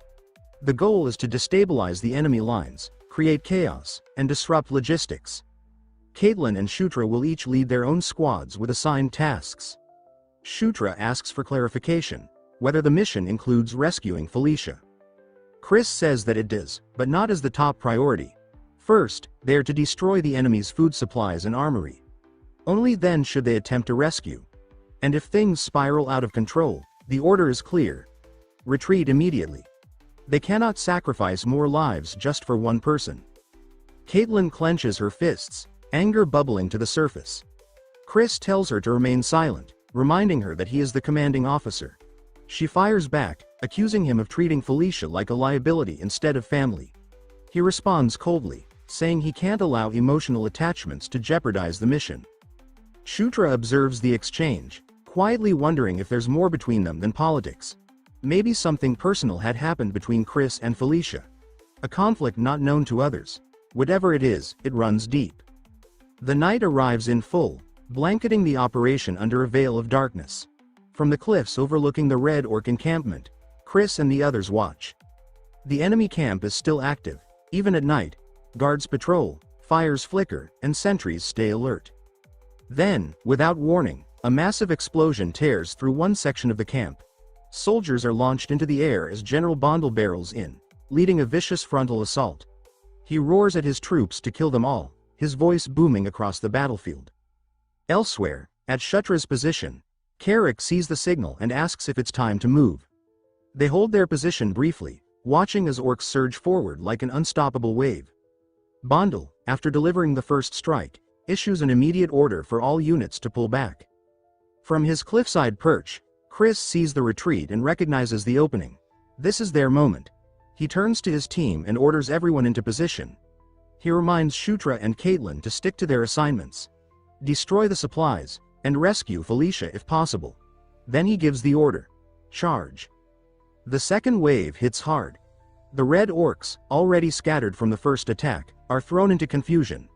The goal is to destabilize the enemy lines, create chaos, and disrupt logistics. Caitlin and Shutra will each lead their own squads with assigned tasks. Shutra asks for clarification, whether the mission includes rescuing Felicia. Chris says that it does, but not as the top priority. First, they are to destroy the enemy's food supplies and armory. Only then should they attempt a rescue. And if things spiral out of control, the order is clear. Retreat immediately. They cannot sacrifice more lives just for one person. Caitlin clenches her fists, anger bubbling to the surface. Chris tells her to remain silent, reminding her that he is the commanding officer. She fires back, accusing him of treating Felicia like a liability instead of family. He responds coldly, saying he can't allow emotional attachments to jeopardize the mission. Shutra observes the exchange, quietly wondering if there's more between them than politics. Maybe something personal had happened between Chris and Felicia. A conflict not known to others. Whatever it is, it runs deep. The night arrives in full, blanketing the operation under a veil of darkness. From the cliffs overlooking the Red Orc encampment, Chris and the others watch. The enemy camp is still active, even at night. Guards patrol, fires flicker, and sentries stay alert. Then, without warning, a massive explosion tears through one section of the camp. Soldiers are launched into the air as General Bondel barrels in, leading a vicious frontal assault. He roars at his troops to kill them all, his voice booming across the battlefield. Elsewhere, at Shutra's position, Carrick sees the signal and asks if it's time to move. They hold their position briefly, watching as orcs surge forward like an unstoppable wave. Bondel, after delivering the first strike, issues an immediate order for all units to pull back. From his cliffside perch, Chris sees the retreat and recognizes the opening. This is their moment. He turns to his team and orders everyone into position. He reminds Shutra and Caitlin to stick to their assignments. Destroy the supplies, and rescue Felicia if possible. Then he gives the order. Charge. The second wave hits hard. The Red Orcs, already scattered from the first attack, are thrown into confusion.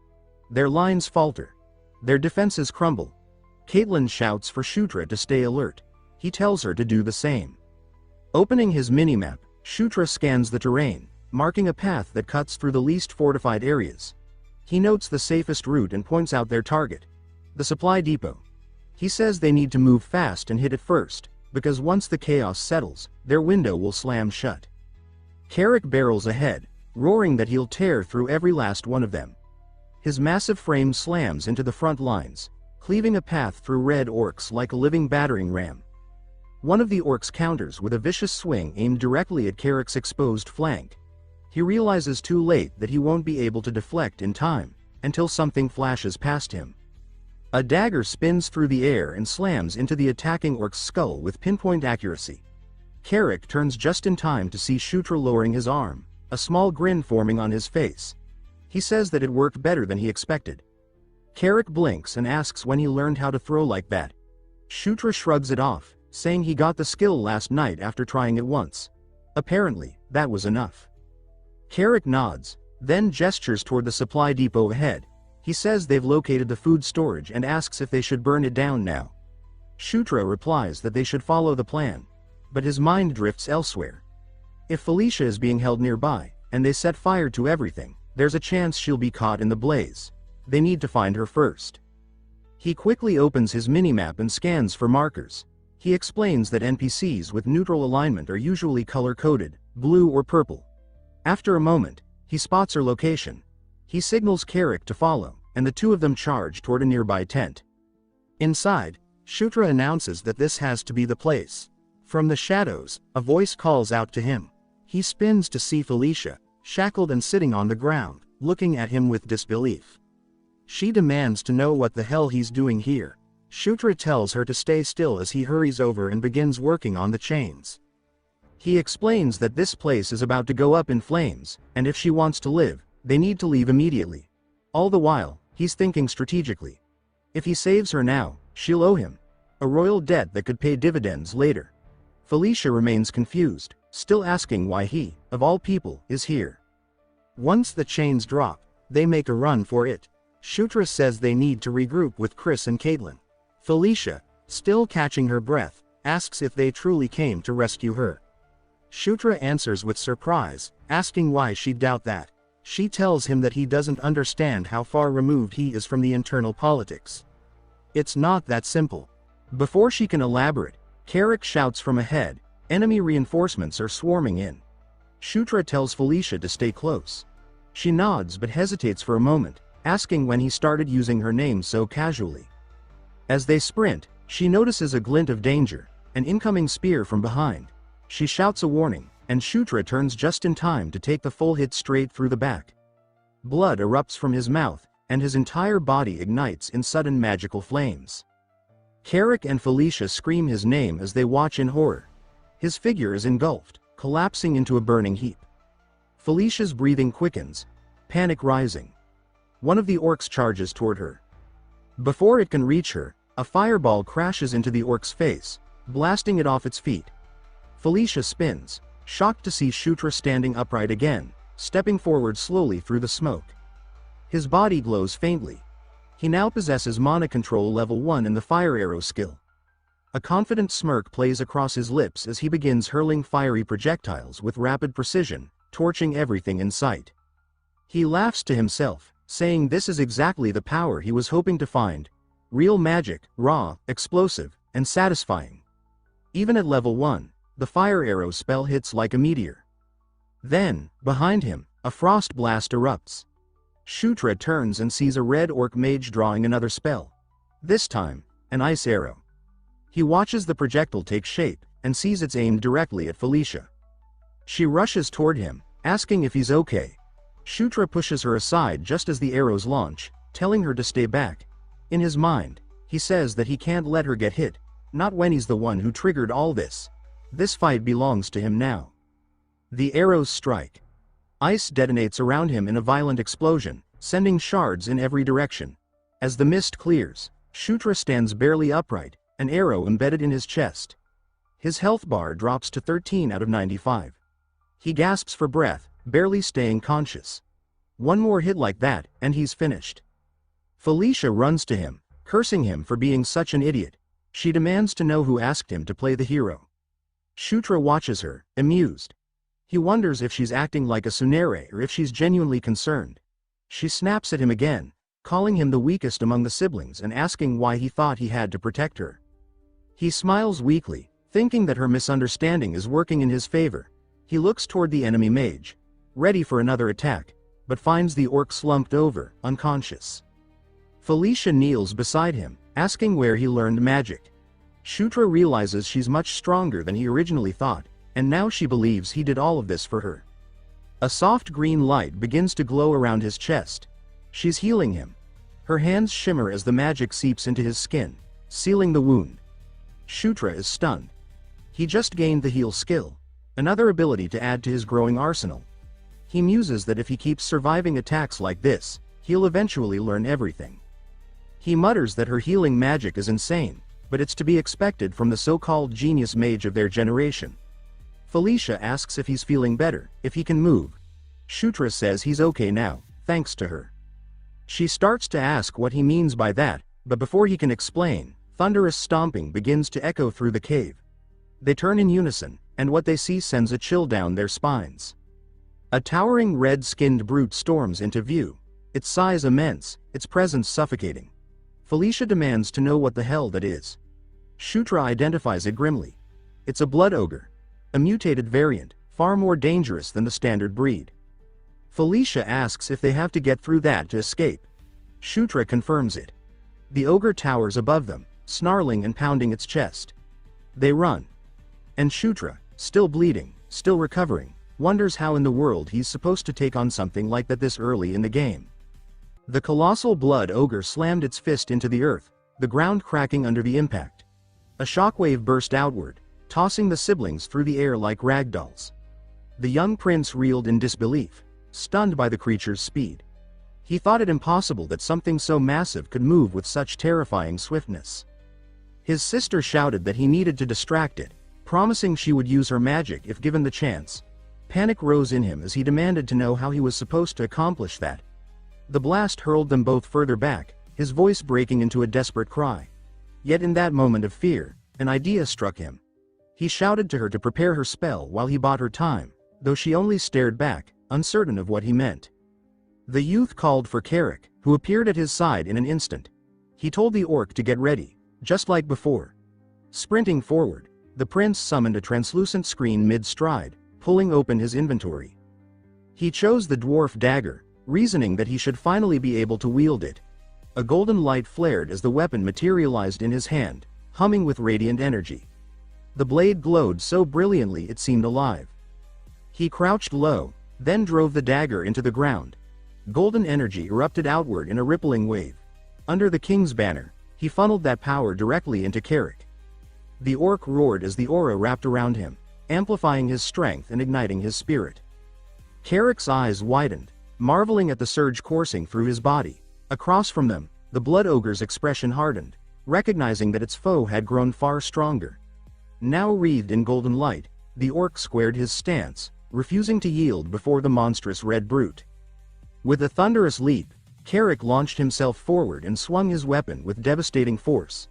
Their lines falter. Their defenses crumble. Caitlin shouts for Shutra to stay alert. He tells her to do the same. Opening his minimap, Shutra scans the terrain, marking a path that cuts through the least fortified areas. He notes the safest route and points out their target. The supply depot. He says they need to move fast and hit it first, because once the chaos settles, their window will slam shut. Carrick barrels ahead, roaring that he'll tear through every last one of them. His massive frame slams into the front lines, cleaving a path through Red Orcs like a living battering ram. One of the orcs counters with a vicious swing aimed directly at Carrick's exposed flank. He realizes too late that he won't be able to deflect in time, until something flashes past him. A dagger spins through the air and slams into the attacking orc's skull with pinpoint accuracy. Carrick turns just in time to see Shutra lowering his arm, a small grin forming on his face. He says that it worked better than he expected. Carrick blinks and asks when he learned how to throw like that. Shutra shrugs it off, saying he got the skill last night after trying it once. Apparently, that was enough. Carrick nods, then gestures toward the supply depot ahead. He says they've located the food storage and asks if they should burn it down now. Shutra replies that they should follow the plan, but his mind drifts elsewhere. If Felicia is being held nearby, and they set fire to everything, there's a chance she'll be caught in the blaze. They need to find her first. He quickly opens his minimap and scans for markers. He explains that NPCs with neutral alignment are usually color-coded, blue or purple. After a moment, he spots her location. He signals Carrick to follow, and the two of them charge toward a nearby tent. Inside, Shutra announces that this has to be the place. From the shadows, a voice calls out to him. He spins to see Felicia, shackled and sitting on the ground, looking at him with disbelief. She demands to know what the hell he's doing here. Shutra tells her to stay still as he hurries over and begins working on the chains. He explains that this place is about to go up in flames, and if she wants to live, they need to leave immediately. All the while, he's thinking strategically. If he saves her now, she'll owe him a royal debt that could pay dividends later. Felicia remains confused, still asking why he, of all people, is here. Once the chains drop, they make a run for it. Shutra says they need to regroup with Chris and Caitlin. Felicia, still catching her breath, asks if they truly came to rescue her. Shutra answers with surprise, asking why she'd doubt that. She tells him that he doesn't understand how far removed he is from the internal politics. It's not that simple. Before she can elaborate, Carrick shouts from ahead, enemy reinforcements are swarming in. Shutra tells Felicia to stay close. She nods but hesitates for a moment, asking when he started using her name so casually. As they sprint, she notices a glint of danger, an incoming spear from behind. She shouts a warning, and Shutra turns just in time to take the full hit straight through the back. Blood erupts from his mouth, and his entire body ignites in sudden magical flames. Carrick and Felicia scream his name as they watch in horror. His figure is engulfed, collapsing into a burning heap. Felicia's breathing quickens, panic rising. One of the orcs charges toward her. Before it can reach her, a fireball crashes into the orc's face, blasting it off its feet. Felicia spins, shocked to see Shutra standing upright again, stepping forward slowly through the smoke. His body glows faintly. He now possesses mana control level 1 in the fire arrow skill. A confident smirk plays across his lips as he begins hurling fiery projectiles with rapid precision, torching everything in sight. He laughs to himself, saying this is exactly the power he was hoping to find. Real magic, raw, explosive, and satisfying. Even at level 1, the fire arrow spell hits like a meteor. Then, behind him, a frost blast erupts. Shutra turns and sees a red orc mage drawing another spell. This time, an ice arrow. He watches the projectile take shape, and sees it's aimed directly at Felicia. She rushes toward him, asking if he's okay. Shutra pushes her aside just as the arrows launch, telling her to stay back. In his mind, he says that he can't let her get hit, not when he's the one who triggered all this. This fight belongs to him now. The arrows strike. Ice detonates around him in a violent explosion, sending shards in every direction. As the mist clears, Shutra stands barely upright, an arrow embedded in his chest. His health bar drops to 13 out of 95. He gasps for breath, barely staying conscious. One more hit like that, and he's finished. Felicia runs to him, cursing him for being such an idiot. She demands to know who asked him to play the hero. Shutra watches her, amused. He wonders if she's acting like a tsundere or if she's genuinely concerned. She snaps at him again, calling him the weakest among the siblings and asking why he thought he had to protect her. He smiles weakly, thinking that her misunderstanding is working in his favor. He looks toward the enemy mage, ready for another attack, but finds the orc slumped over, unconscious. Felicia kneels beside him, asking where he learned magic. Shutra realizes she's much stronger than he originally thought, and now she believes he did all of this for her. A soft green light begins to glow around his chest. She's healing him. Her hands shimmer as the magic seeps into his skin, sealing the wound. Shutra is stunned. He just gained the heal skill, another ability to add to his growing arsenal. He muses that if he keeps surviving attacks like this, he'll eventually learn everything. He mutters that her healing magic is insane, but it's to be expected from the so-called genius mage of their generation. Felicia asks if he's feeling better, if he can move. Shutra says he's okay now, thanks to her. She starts to ask what he means by that, but before he can explain, thunderous stomping begins to echo through the cave. They turn in unison, and what they see sends a chill down their spines. A towering red-skinned brute storms into view, its size immense, its presence suffocating. Felicia demands to know what the hell that is. Shutra identifies it grimly. It's a blood ogre, a mutated variant, far more dangerous than the standard breed. Felicia asks if they have to get through that to escape. Shutra confirms it. The ogre towers above them, snarling and pounding its chest. They run. And Shutra, still bleeding, still recovering, wonders how in the world he's supposed to take on something like that this early in the game. The colossal blood ogre slammed its fist into the earth, the ground cracking under the impact. A shockwave burst outward, tossing the siblings through the air like ragdolls. The young prince reeled in disbelief, stunned by the creature's speed. He thought it impossible that something so massive could move with such terrifying swiftness. His sister shouted that he needed to distract it, promising she would use her magic if given the chance. Panic rose in him as he demanded to know how he was supposed to accomplish that. The blast hurled them both further back, his voice breaking into a desperate cry. Yet in that moment of fear, an idea struck him. He shouted to her to prepare her spell while he bought her time, though she only stared back, uncertain of what he meant. The youth called for Carrick, who appeared at his side in an instant. He told the orc to get ready, just like before. Sprinting forward, the prince summoned a translucent screen mid-stride, pulling open his inventory. He chose the dwarf dagger, reasoning that he should finally be able to wield it. A golden light flared as the weapon materialized in his hand, humming with radiant energy. The blade glowed so brilliantly it seemed alive. He crouched low, then drove the dagger into the ground. Golden energy erupted outward in a rippling wave. Under the king's banner, he funneled that power directly into Carrick. The orc roared as the aura wrapped around him. amplifying his strength and igniting his spirit. Carrick's eyes widened, marveling at the surge coursing through his body. Across from them, the blood ogre's expression hardened, recognizing that its foe had grown far stronger. Now wreathed in golden light, the orc squared his stance, refusing to yield before the monstrous red brute. With a thunderous leap, Carrick launched himself forward and swung his weapon with devastating force.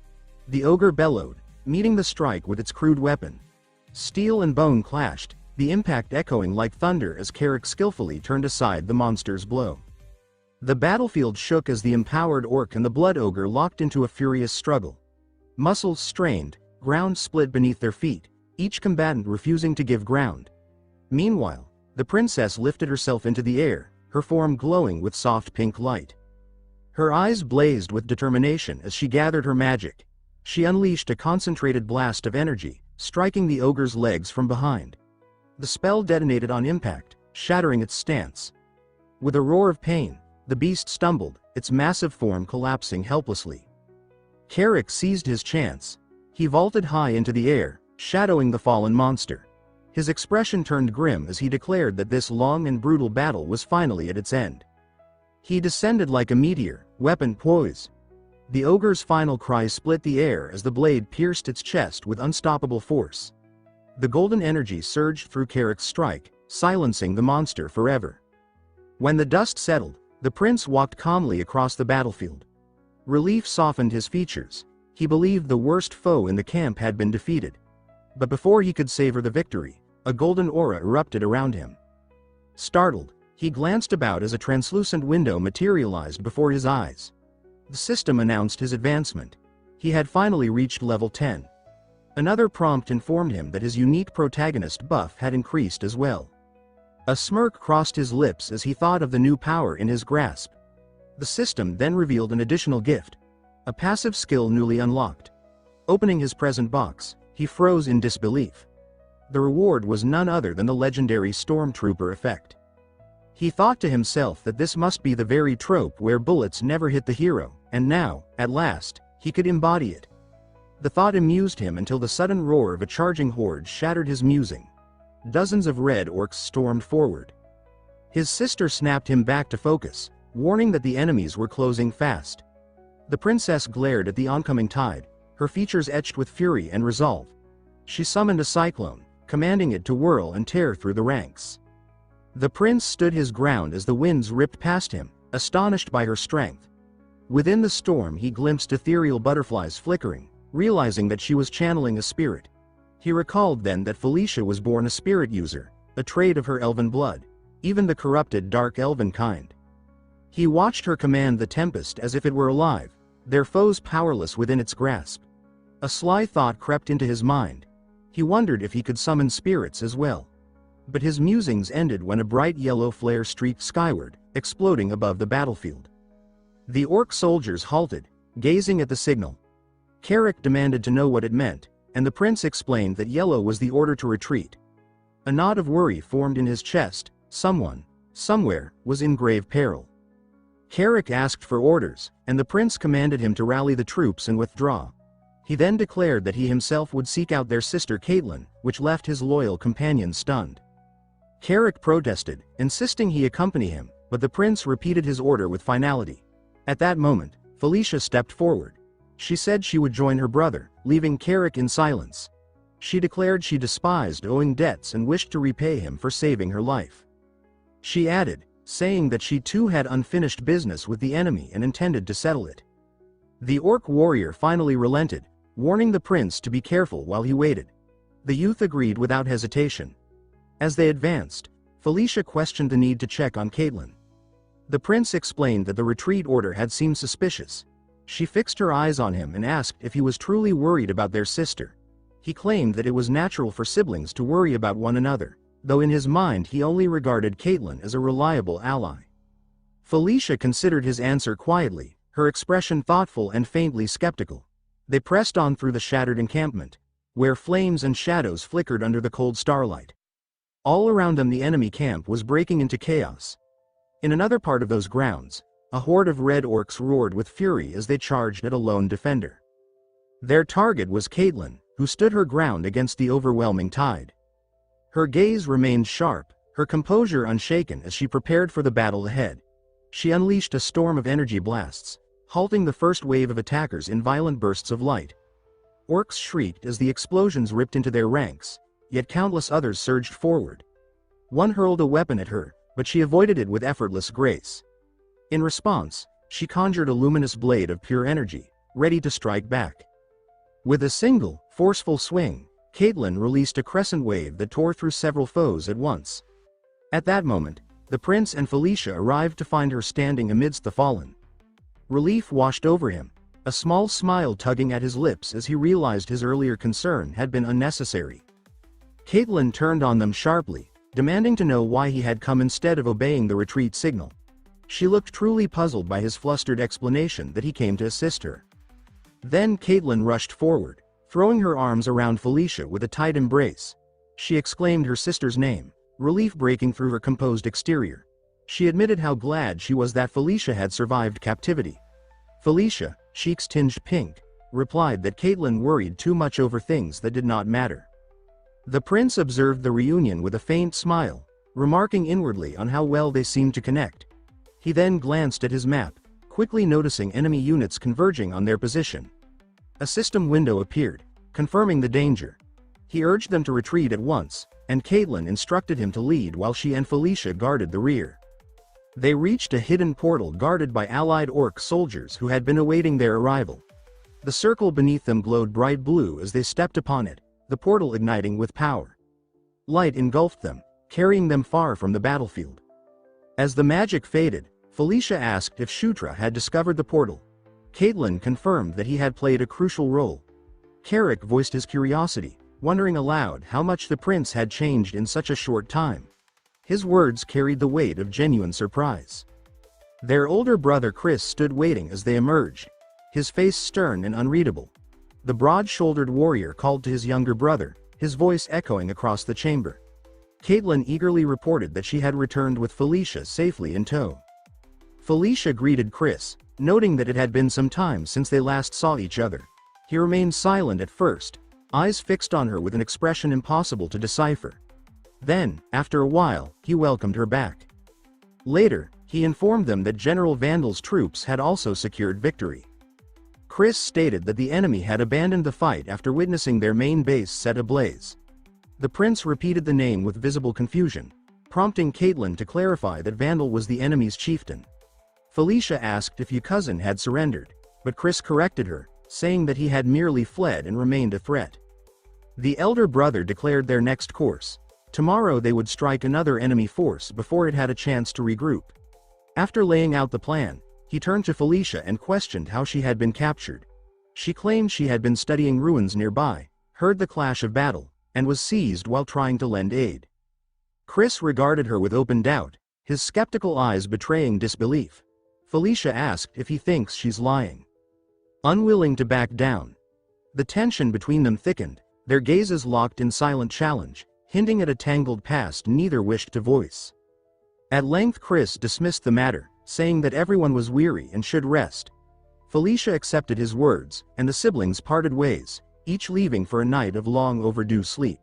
The ogre bellowed, meeting the strike with its crude weapon. Steel and bone clashed, the impact echoing like thunder as Carrick skillfully turned aside the monster's blow. The battlefield shook as the empowered orc and the blood ogre locked into a furious struggle. Muscles strained, ground split beneath their feet, each combatant refusing to give ground. Meanwhile, the princess lifted herself into the air, her form glowing with soft pink light. Her eyes blazed with determination as she gathered her magic. She unleashed a concentrated blast of energy, striking the ogre's legs from behind. The spell detonated on impact, shattering its stance. With a roar of pain, the beast stumbled, its massive form collapsing helplessly. Carrick seized his chance. He vaulted high into the air, shadowing the fallen monster. His expression turned grim as he declared that this long and brutal battle was finally at its end. He descended like a meteor, weapon poised. The ogre's final cry split the air as the blade pierced its chest with unstoppable force. The golden energy surged through Carrick's strike, silencing the monster forever. When the dust settled, the prince walked calmly across the battlefield. Relief softened his features. He believed the worst foe in the camp had been defeated. But before he could savor the victory, a golden aura erupted around him. Startled, he glanced about as a translucent window materialized before his eyes. The system announced his advancement. He had finally reached level 10. Another prompt informed him that his unique protagonist buff had increased as well. A smirk crossed his lips as he thought of the new power in his grasp. The system then revealed an additional gift, a passive skill newly unlocked. Opening his present box, he froze in disbelief. The reward was none other than the legendary Stormtrooper effect. He thought to himself that this must be the very trope where bullets never hit the hero, and now, at last, he could embody it. The thought amused him until the sudden roar of a charging horde shattered his musing. Dozens of red orcs stormed forward. His sister snapped him back to focus, warning that the enemies were closing fast. The princess glared at the oncoming tide, her features etched with fury and resolve. She summoned a cyclone, commanding it to whirl and tear through the ranks. The prince stood his ground as the winds ripped past him, astonished by her strength. Within the storm he glimpsed ethereal butterflies flickering, realizing that she was channeling a spirit. He recalled then that Felicia was born a spirit user, a trait of her elven blood, even the corrupted dark elven kind. He watched her command the tempest as if it were alive, their foes powerless within its grasp. A sly thought crept into his mind. He wondered if he could summon spirits as well. But his musings ended when a bright yellow flare streaked skyward, exploding above the battlefield. The orc soldiers halted, gazing at the signal. Carrick demanded to know what it meant, and the prince explained that yellow was the order to retreat. A knot of worry formed in his chest. Someone, somewhere, was in grave peril. Carrick asked for orders, and the prince commanded him to rally the troops and withdraw. He then declared that he himself would seek out their sister Caitlin, which left his loyal companion stunned. Carrick protested, insisting he accompany him, but the prince repeated his order with finality. At that moment, Felicia stepped forward. She said she would join her brother, leaving Carrick in silence. She declared she despised owing debts and wished to repay him for saving her life. She added, saying that she too had unfinished business with the enemy and intended to settle it. The orc warrior finally relented, warning the prince to be careful while he waited. The youth agreed without hesitation. As they advanced, Felicia questioned the need to check on Caitlin. The prince explained that the retreat order had seemed suspicious. She fixed her eyes on him and asked if he was truly worried about their sister. He claimed that it was natural for siblings to worry about one another, though in his mind he only regarded Caitlin as a reliable ally. Felicia considered his answer quietly, her expression thoughtful and faintly skeptical. They pressed on through the shattered encampment, where flames and shadows flickered under the cold starlight. All around them the enemy camp was breaking into chaos. In another part of those grounds, a horde of red orcs roared with fury as they charged at a lone defender. Their target was Caitlin, who stood her ground against the overwhelming tide. Her gaze remained sharp, her composure unshaken as she prepared for the battle ahead. She unleashed a storm of energy blasts, halting the first wave of attackers in violent bursts of light. Orcs shrieked as the explosions ripped into their ranks, yet countless others surged forward. One hurled a weapon at her, but she avoided it with effortless grace. In response, she conjured a luminous blade of pure energy, ready to strike back. With a single, forceful swing, Caitlin released a crescent wave that tore through several foes at once. At that moment, the prince and Felicia arrived to find her standing amidst the fallen. Relief washed over him, a small smile tugging at his lips as he realized his earlier concern had been unnecessary. Caitlin turned on them sharply, demanding to know why he had come instead of obeying the retreat signal. She looked truly puzzled by his flustered explanation that he came to assist her. Then Caitlin rushed forward, throwing her arms around Felicia with a tight embrace. She exclaimed her sister's name, relief breaking through her composed exterior. She admitted how glad she was that Felicia had survived captivity. Felicia, cheeks tinged pink, replied that Caitlin worried too much over things that did not matter. The prince observed the reunion with a faint smile, remarking inwardly on how well they seemed to connect. He then glanced at his map, quickly noticing enemy units converging on their position. A system window appeared, confirming the danger. He urged them to retreat at once, and Caitlin instructed him to lead while she and Felicia guarded the rear. They reached a hidden portal guarded by allied orc soldiers who had been awaiting their arrival. The circle beneath them glowed bright blue as they stepped upon it, the portal igniting with power. Light engulfed them, carrying them far from the battlefield. As the magic faded, Felicia asked if Shutra had discovered the portal. Caitlin confirmed that he had played a crucial role. Carrick voiced his curiosity, wondering aloud how much the prince had changed in such a short time. His words carried the weight of genuine surprise. Their older brother Chris stood waiting as they emerged, his face stern and unreadable. The broad-shouldered warrior called to his younger brother, his voice echoing across the chamber. Caitlin eagerly reported that she had returned with Felicia safely in tow. Felicia greeted Chris, noting that it had been some time since they last saw each other. He remained silent at first, eyes fixed on her with an expression impossible to decipher. Then, after a while, he welcomed her back. Later, he informed them that General Vandal's troops had also secured victory. Chris stated that the enemy had abandoned the fight after witnessing their main base set ablaze. The prince repeated the name with visible confusion, prompting Caitlin to clarify that Vandal was the enemy's chieftain. Felicia asked if your cousin had surrendered, but Chris corrected her, saying that he had merely fled and remained a threat. The elder brother declared their next course. Tomorrow they would strike another enemy force before it had a chance to regroup. After laying out the plan, he turned to Felicia and questioned how she had been captured. She claimed she had been studying ruins nearby, heard the clash of battle, and was seized while trying to lend aid. Chris regarded her with open doubt, his skeptical eyes betraying disbelief. Felicia asked if he thinks she's lying. Unwilling to back down, the tension between them thickened, their gazes locked in silent challenge, hinting at a tangled past neither wished to voice. At length Chris dismissed the matter, saying that everyone was weary and should rest. Felicia accepted his words, and the siblings parted ways, each leaving for a night of long overdue sleep.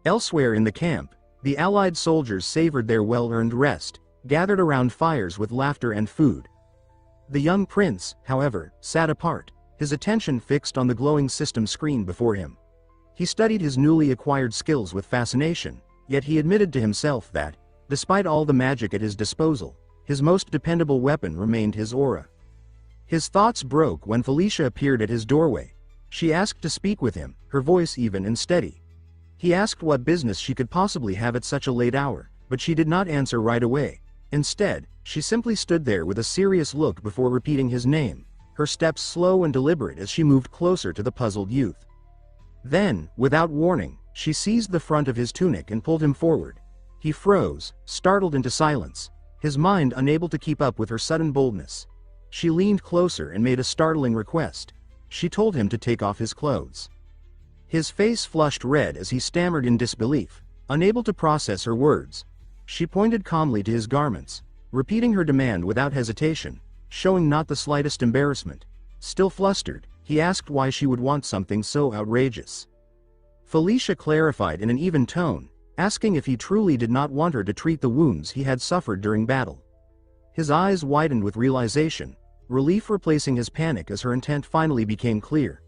Elsewhere in the camp, the allied soldiers savored their well-earned rest, gathered around fires with laughter and food. The young prince, however, sat apart, his attention fixed on the glowing system screen before him. He studied his newly acquired skills with fascination, yet he admitted to himself that, despite all the magic at his disposal, his most dependable weapon remained his aura. His thoughts broke when Felicia appeared at his doorway. She asked to speak with him, her voice even and steady. He asked what business she could possibly have at such a late hour, but she did not answer right away. Instead, she simply stood there with a serious look before repeating his name, her steps slow and deliberate as she moved closer to the puzzled youth. Then, without warning, she seized the front of his tunic and pulled him forward. He froze, startled into silence, his mind unable to keep up with her sudden boldness. She leaned closer and made a startling request. She told him to take off his clothes. His face flushed red as he stammered in disbelief, unable to process her words. She pointed calmly to his garments, repeating her demand without hesitation, showing not the slightest embarrassment. Still flustered, he asked why she would want something so outrageous. Felicia clarified in an even tone, asking if he truly did not want her to treat the wounds he had suffered during battle. His eyes widened with realization, relief replacing his panic as her intent finally became clear.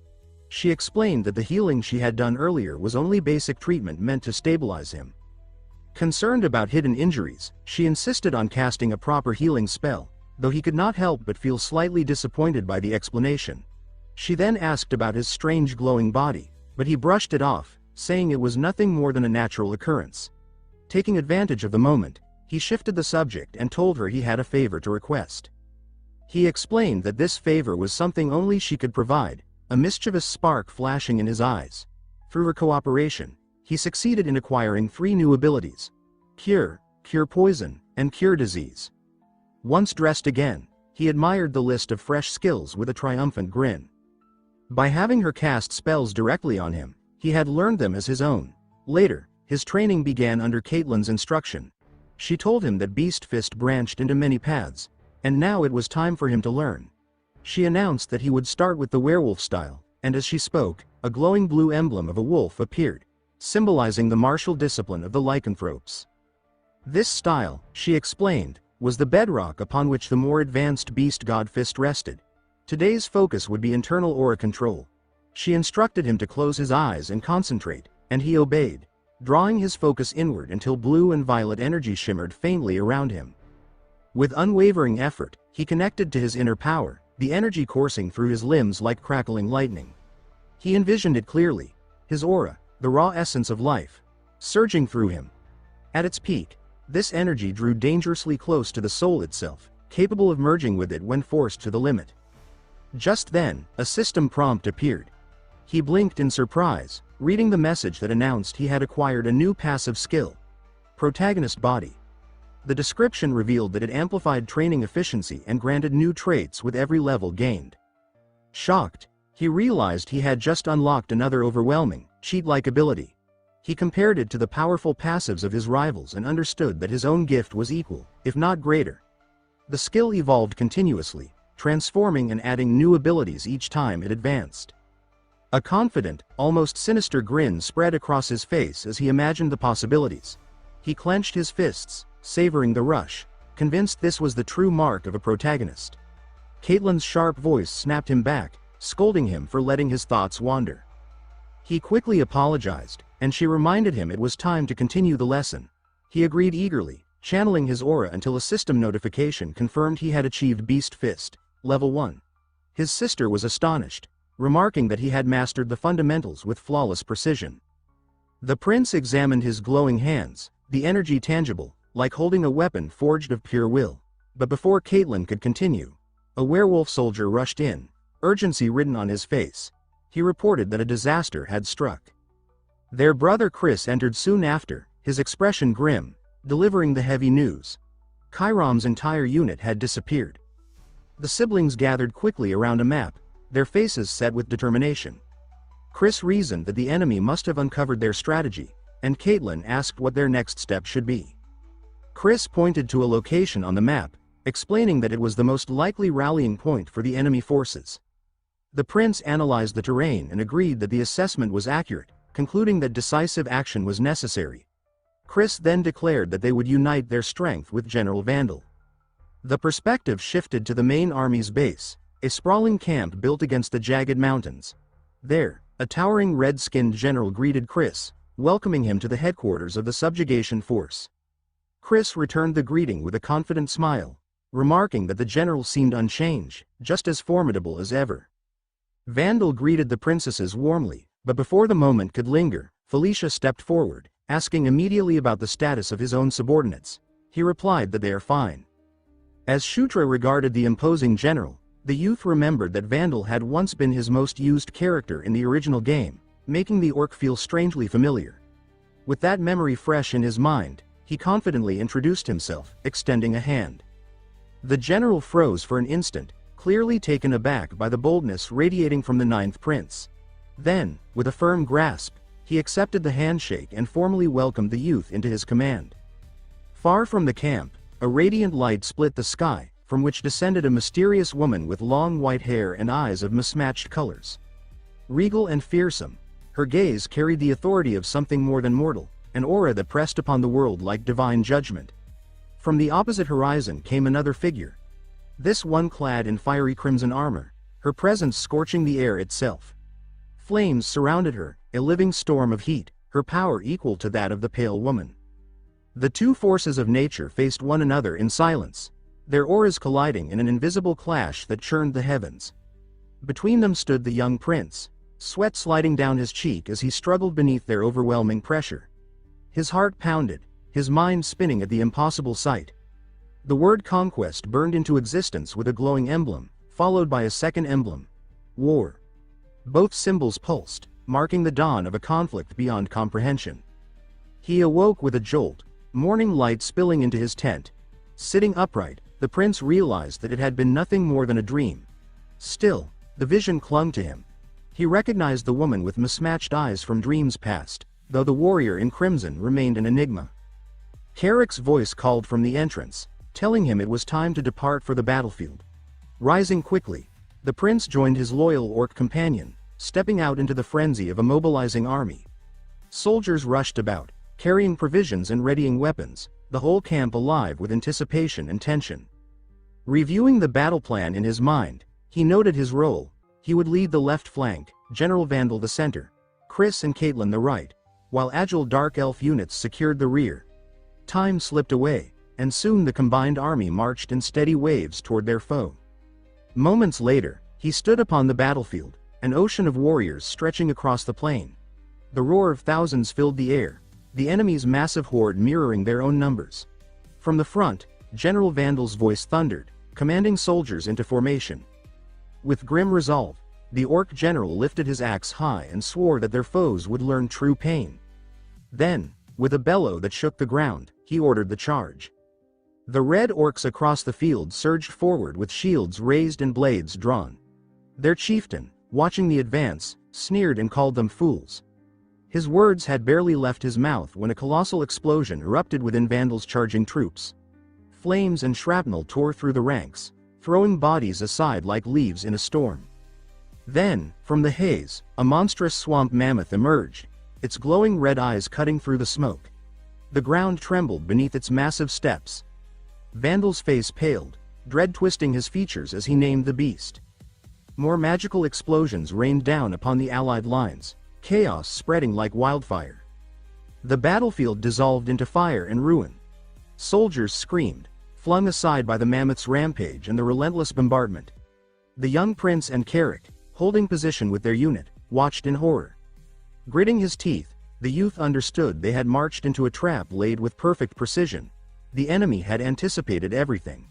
She explained that the healing she had done earlier was only basic treatment meant to stabilize him. Concerned about hidden injuries, she insisted on casting a proper healing spell, though he could not help but feel slightly disappointed by the explanation. She then asked about his strange glowing body, but he brushed it off, saying it was nothing more than a natural occurrence. Taking advantage of the moment, he shifted the subject and told her he had a favor to request. He explained that this favor was something only she could provide, a mischievous spark flashing in his eyes. Through her cooperation, he succeeded in acquiring 3 new abilities: Cure, Cure Poison, and Cure Disease. Once dressed again, he admired the list of fresh skills with a triumphant grin. By having her cast spells directly on him, he had learned them as his own. Later, his training began under Caitlyn's instruction. She told him that Beast Fist branched into many paths, and now it was time for him to learn. She announced that he would start with the werewolf style, and as she spoke, a glowing blue emblem of a wolf appeared, symbolizing the martial discipline of the lycanthropes. This style, she explained, was the bedrock upon which the more advanced beast god fist rested. Today's focus would be internal aura control. She instructed him to close his eyes and concentrate, and he obeyed, drawing his focus inward until blue and violet energy shimmered faintly around him. With unwavering effort, he connected to his inner power, the energy coursing through his limbs like crackling lightning. He envisioned it clearly, his aura, the raw essence of life, surging through him. At its peak, this energy drew dangerously close to the soul itself, capable of merging with it when forced to the limit. Just then, a system prompt appeared. He blinked in surprise, reading the message that announced he had acquired a new passive skill: Protagonist Body. The description revealed that it amplified training efficiency and granted new traits with every level gained. Shocked, he realized he had just unlocked another overwhelming, cheat-like ability. He compared it to the powerful passives of his rivals and understood that his own gift was equal, if not greater. The skill evolved continuously, transforming and adding new abilities each time it advanced. A confident, almost sinister grin spread across his face as he imagined the possibilities. He clenched his fists, savoring the rush, convinced this was the true mark of a protagonist. Caitlyn's sharp voice snapped him back, scolding him for letting his thoughts wander. He quickly apologized, and she reminded him it was time to continue the lesson. He agreed eagerly, channeling his aura until a system notification confirmed he had achieved Beast Fist, Level 1. His sister was astonished, remarking that he had mastered the fundamentals with flawless precision. The prince examined his glowing hands, the energy tangible, like holding a weapon forged of pure will. But before Caitlyn could continue, a werewolf soldier rushed in, urgency written on his face. He reported that a disaster had struck. Their brother Chris entered soon after, his expression grim, delivering the heavy news. Chiron's entire unit had disappeared. The siblings gathered quickly around a map, their faces set with determination. Chris reasoned that the enemy must have uncovered their strategy, and Caitlyn asked what their next step should be. Chris pointed to a location on the map, explaining that it was the most likely rallying point for the enemy forces. The prince analyzed the terrain and agreed that the assessment was accurate, concluding that decisive action was necessary. Chris then declared that they would unite their strength with General Vandal. The perspective shifted to the main army's base, a sprawling camp built against the jagged mountains. There, a towering red-skinned general greeted Chris, welcoming him to the headquarters of the subjugation force. Chris returned the greeting with a confident smile, remarking that the general seemed unchanged, just as formidable as ever. Vandal greeted the princesses warmly, but before the moment could linger, Felicia stepped forward, asking immediately about the status of his own subordinates. He replied that they are fine. As Shutra regarded the imposing general, the youth remembered that Vandal had once been his most used character in the original game, making the orc feel strangely familiar. With that memory fresh in his mind, he confidently introduced himself, extending a hand. The general froze for an instant, clearly taken aback by the boldness radiating from the ninth prince. Then, with a firm grasp, he accepted the handshake and formally welcomed the youth into his command. Far from the camp, a radiant light split the sky, from which descended a mysterious woman with long white hair and eyes of mismatched colors. Regal and fearsome, her gaze carried the authority of something more than mortal, an aura that pressed upon the world like divine judgment. From the opposite horizon came another figure. This one clad in fiery crimson armor, her presence scorching the air itself. Flames surrounded her, a living storm of heat, her power equal to that of the pale woman. The two forces of nature faced one another in silence, their auras colliding in an invisible clash that churned the heavens. Between them stood the young prince, sweat sliding down his cheek as he struggled beneath their overwhelming pressure. His heart pounded, his mind spinning at the impossible sight. The word Conquest burned into existence with a glowing emblem, followed by a second emblem: war. Both symbols pulsed, marking the dawn of a conflict beyond comprehension. He awoke with a jolt, morning light spilling into his tent. Sitting upright, the prince realized that it had been nothing more than a dream. Still, the vision clung to him. He recognized the woman with mismatched eyes from dreams past, though the warrior in crimson remained an enigma. Carrick's voice called from the entrance, telling him it was time to depart for the battlefield. Rising quickly, the prince joined his loyal orc companion, stepping out into the frenzy of a mobilizing army. Soldiers rushed about, carrying provisions and readying weapons, the whole camp alive with anticipation and tension. Reviewing the battle plan in his mind, he noted his role. He would lead the left flank, General Vandal the center, Chris and Caitlin the right, while agile dark elf units secured the rear. Time slipped away, and soon the combined army marched in steady waves toward their foe. Moments later, he stood upon the battlefield, an ocean of warriors stretching across the plain. The roar of thousands filled the air, the enemy's massive horde mirroring their own numbers. From the front, General Vandal's voice thundered, commanding soldiers into formation. With grim resolve, the orc general lifted his axe high and swore that their foes would learn true pain. Then, with a bellow that shook the ground, he ordered the charge. The red orcs across the field surged forward with shields raised and blades drawn. Their chieftain, watching the advance, sneered and called them fools. His words had barely left his mouth when a colossal explosion erupted within Vandal's charging troops. Flames and shrapnel tore through the ranks, throwing bodies aside like leaves in a storm. Then, from the haze, a monstrous swamp mammoth emerged, its glowing red eyes cutting through the smoke. The ground trembled beneath its massive steps. Vandal's face paled, dread twisting his features as he named the beast. More magical explosions rained down upon the allied lines, chaos spreading like wildfire. The battlefield dissolved into fire and ruin. Soldiers screamed, flung aside by the mammoth's rampage and the relentless bombardment. The young prince and Carrick, holding position with their unit, watched in horror. Gritting his teeth, the youth understood they had marched into a trap laid with perfect precision. The enemy had anticipated everything.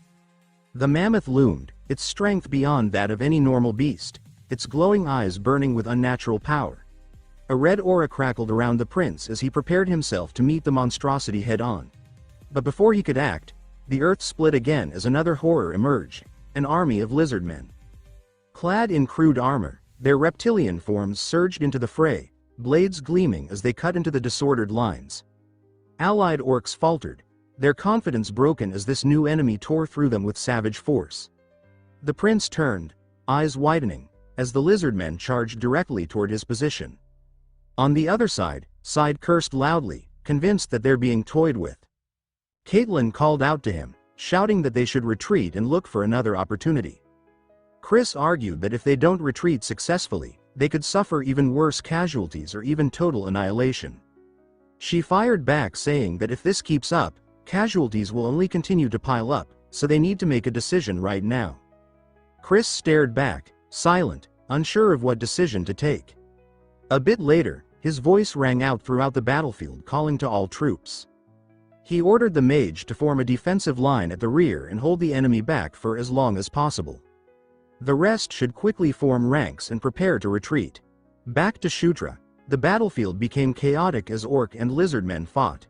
The mammoth loomed, its strength beyond that of any normal beast, its glowing eyes burning with unnatural power. A red aura crackled around the prince as he prepared himself to meet the monstrosity head-on. But before he could act, the earth split again as another horror emerged, an army of lizardmen. Clad in crude armor, their reptilian forms surged into the fray, blades gleaming as they cut into the disordered lines. Allied orcs faltered, their confidence broken as this new enemy tore through them with savage force. The prince turned, eyes widening, as the lizardmen charged directly toward his position. On the other side, cursed loudly, convinced that they're being toyed with. Caitlin called out to him, shouting that they should retreat and look for another opportunity. Chris argued that if they don't retreat successfully, they could suffer even worse casualties or even total annihilation. She fired back saying that if this keeps up, casualties will only continue to pile up, so they need to make a decision right now. Chris stared back, silent, unsure of what decision to take. A bit later, his voice rang out throughout the battlefield calling to all troops. He ordered the mage to form a defensive line at the rear and hold the enemy back for as long as possible. The rest should quickly form ranks and prepare to retreat. Back to Shutra, the battlefield became chaotic as orc and lizardmen fought.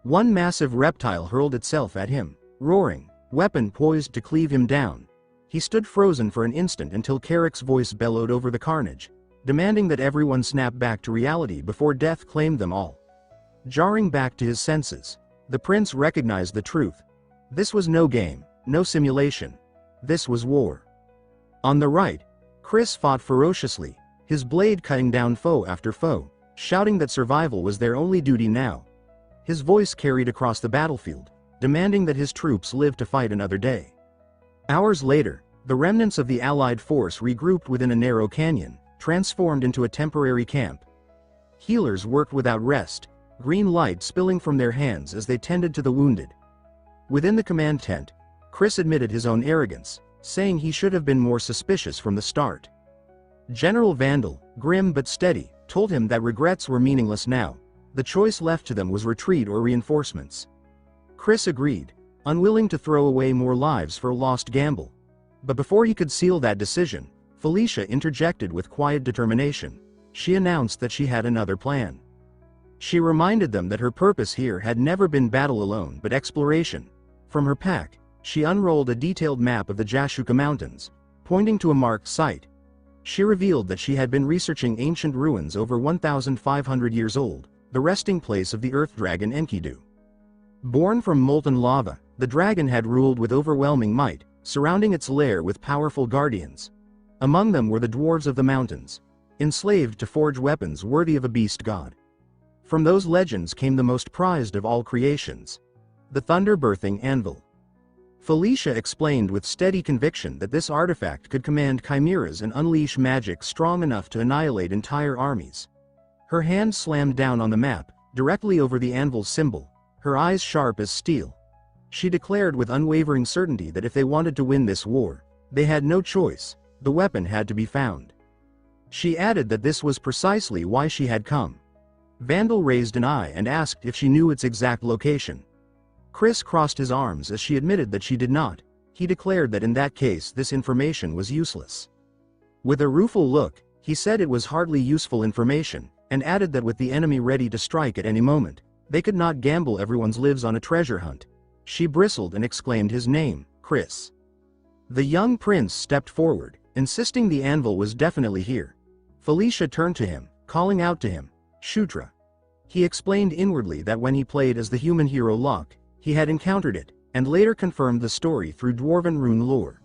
One massive reptile hurled itself at him, roaring, weapon poised to cleave him down. He stood frozen for an instant until Carrick's voice bellowed over the carnage, demanding that everyone snap back to reality before death claimed them all. Jarring back to his senses, the prince recognized the truth. This was no game, no simulation. This was war. On the right, Chris fought ferociously, his blade cutting down foe after foe, shouting that survival was their only duty now, His voice carried across the battlefield, demanding that his troops live to fight another day. Hours later, the remnants of the Allied force regrouped within a narrow canyon, transformed into a temporary camp. Healers worked without rest, green light spilling from their hands as they tended to the wounded. Within the command tent, Chris admitted his own arrogance, saying he should have been more suspicious from the start. General Vandal, grim but steady, told him that regrets were meaningless now. The choice left to them was retreat or reinforcements. Chris agreed, unwilling to throw away more lives for a lost gamble. But before he could seal that decision, Felicia interjected with quiet determination. She announced that she had another plan. She reminded them that her purpose here had never been battle alone but exploration. From her pack, she unrolled a detailed map of the Jashuka Mountains, pointing to a marked site. She revealed that she had been researching ancient ruins over 1,500 years old, the resting place of the earth dragon Enkidu. Born from molten lava, the dragon had ruled with overwhelming might, surrounding its lair with powerful guardians. Among them were the dwarves of the mountains, enslaved to forge weapons worthy of a beast god. From those legends came the most prized of all creations, the thunder-birthing anvil. Felicia explained with steady conviction that this artifact could command chimeras and unleash magic strong enough to annihilate entire armies. Her hand slammed down on the map, directly over the anvil's symbol, her eyes sharp as steel. She declared with unwavering certainty that if they wanted to win this war, they had no choice, the weapon had to be found. She added that this was precisely why she had come. Vandal raised an eye and asked if she knew its exact location. Chris crossed his arms as she admitted that she did not. He declared that in that case this information was useless. With a rueful look, he said it was hardly useful information, and added that with the enemy ready to strike at any moment, they could not gamble everyone's lives on a treasure hunt. She bristled and exclaimed his name, Chris. The young prince stepped forward, insisting the anvil was definitely here. Felicia turned to him, calling out to him, Shutra. He explained inwardly that when he played as the human hero Loch, he had encountered it, and later confirmed the story through dwarven rune lore.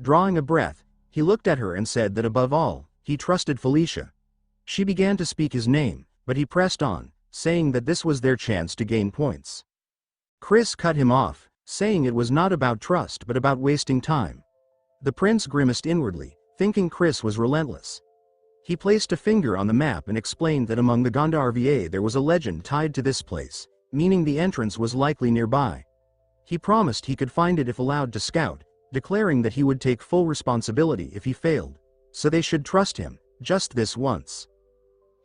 Drawing a breath, he looked at her and said that above all, he trusted Felicia. She began to speak his name, but he pressed on, saying that this was their chance to gain points. Chris cut him off, saying it was not about trust but about wasting time. The prince grimaced inwardly, thinking Chris was relentless. He placed a finger on the map and explained that among the Gandharva there was a legend tied to this place, meaning the entrance was likely nearby. He promised he could find it if allowed to scout, declaring that he would take full responsibility if he failed, so they should trust him, just this once.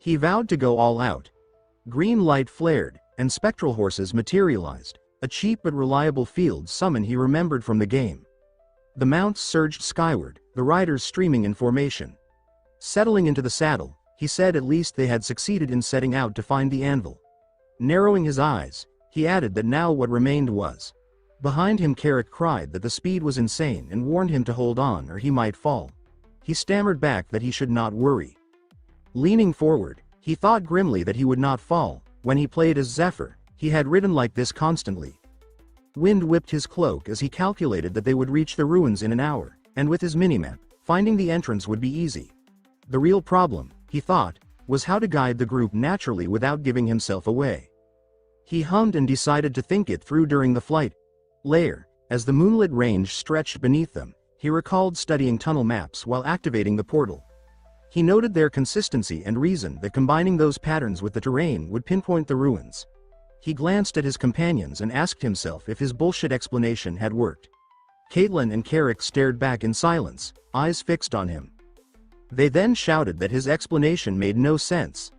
He vowed to go all out. Green light flared, and spectral horses materialized, a cheap but reliable field summon he remembered from the game. The mounts surged skyward, the riders streaming in formation. Settling into the saddle, he said at least they had succeeded in setting out to find the anvil. Narrowing his eyes, he added that now what remained was. Behind him Carrick cried that the speed was insane and warned him to hold on or he might fall. He stammered back that he should not worry. Leaning forward, he thought grimly that he would not fall. When he played as Zephyr, he had ridden like this constantly. Wind whipped his cloak as he calculated that they would reach the ruins in an hour, and with his minimap, finding the entrance would be easy. The real problem, he thought, was how to guide the group naturally without giving himself away. He hummed and decided to think it through during the flight. Later, as the moonlit range stretched beneath them, he recalled studying tunnel maps while activating the portal. He noted their consistency and reasoned that combining those patterns with the terrain would pinpoint the ruins. He glanced at his companions and asked himself if his bullshit explanation had worked. Caitlin and Carrick stared back in silence, eyes fixed on him. They then shouted that his explanation made no sense.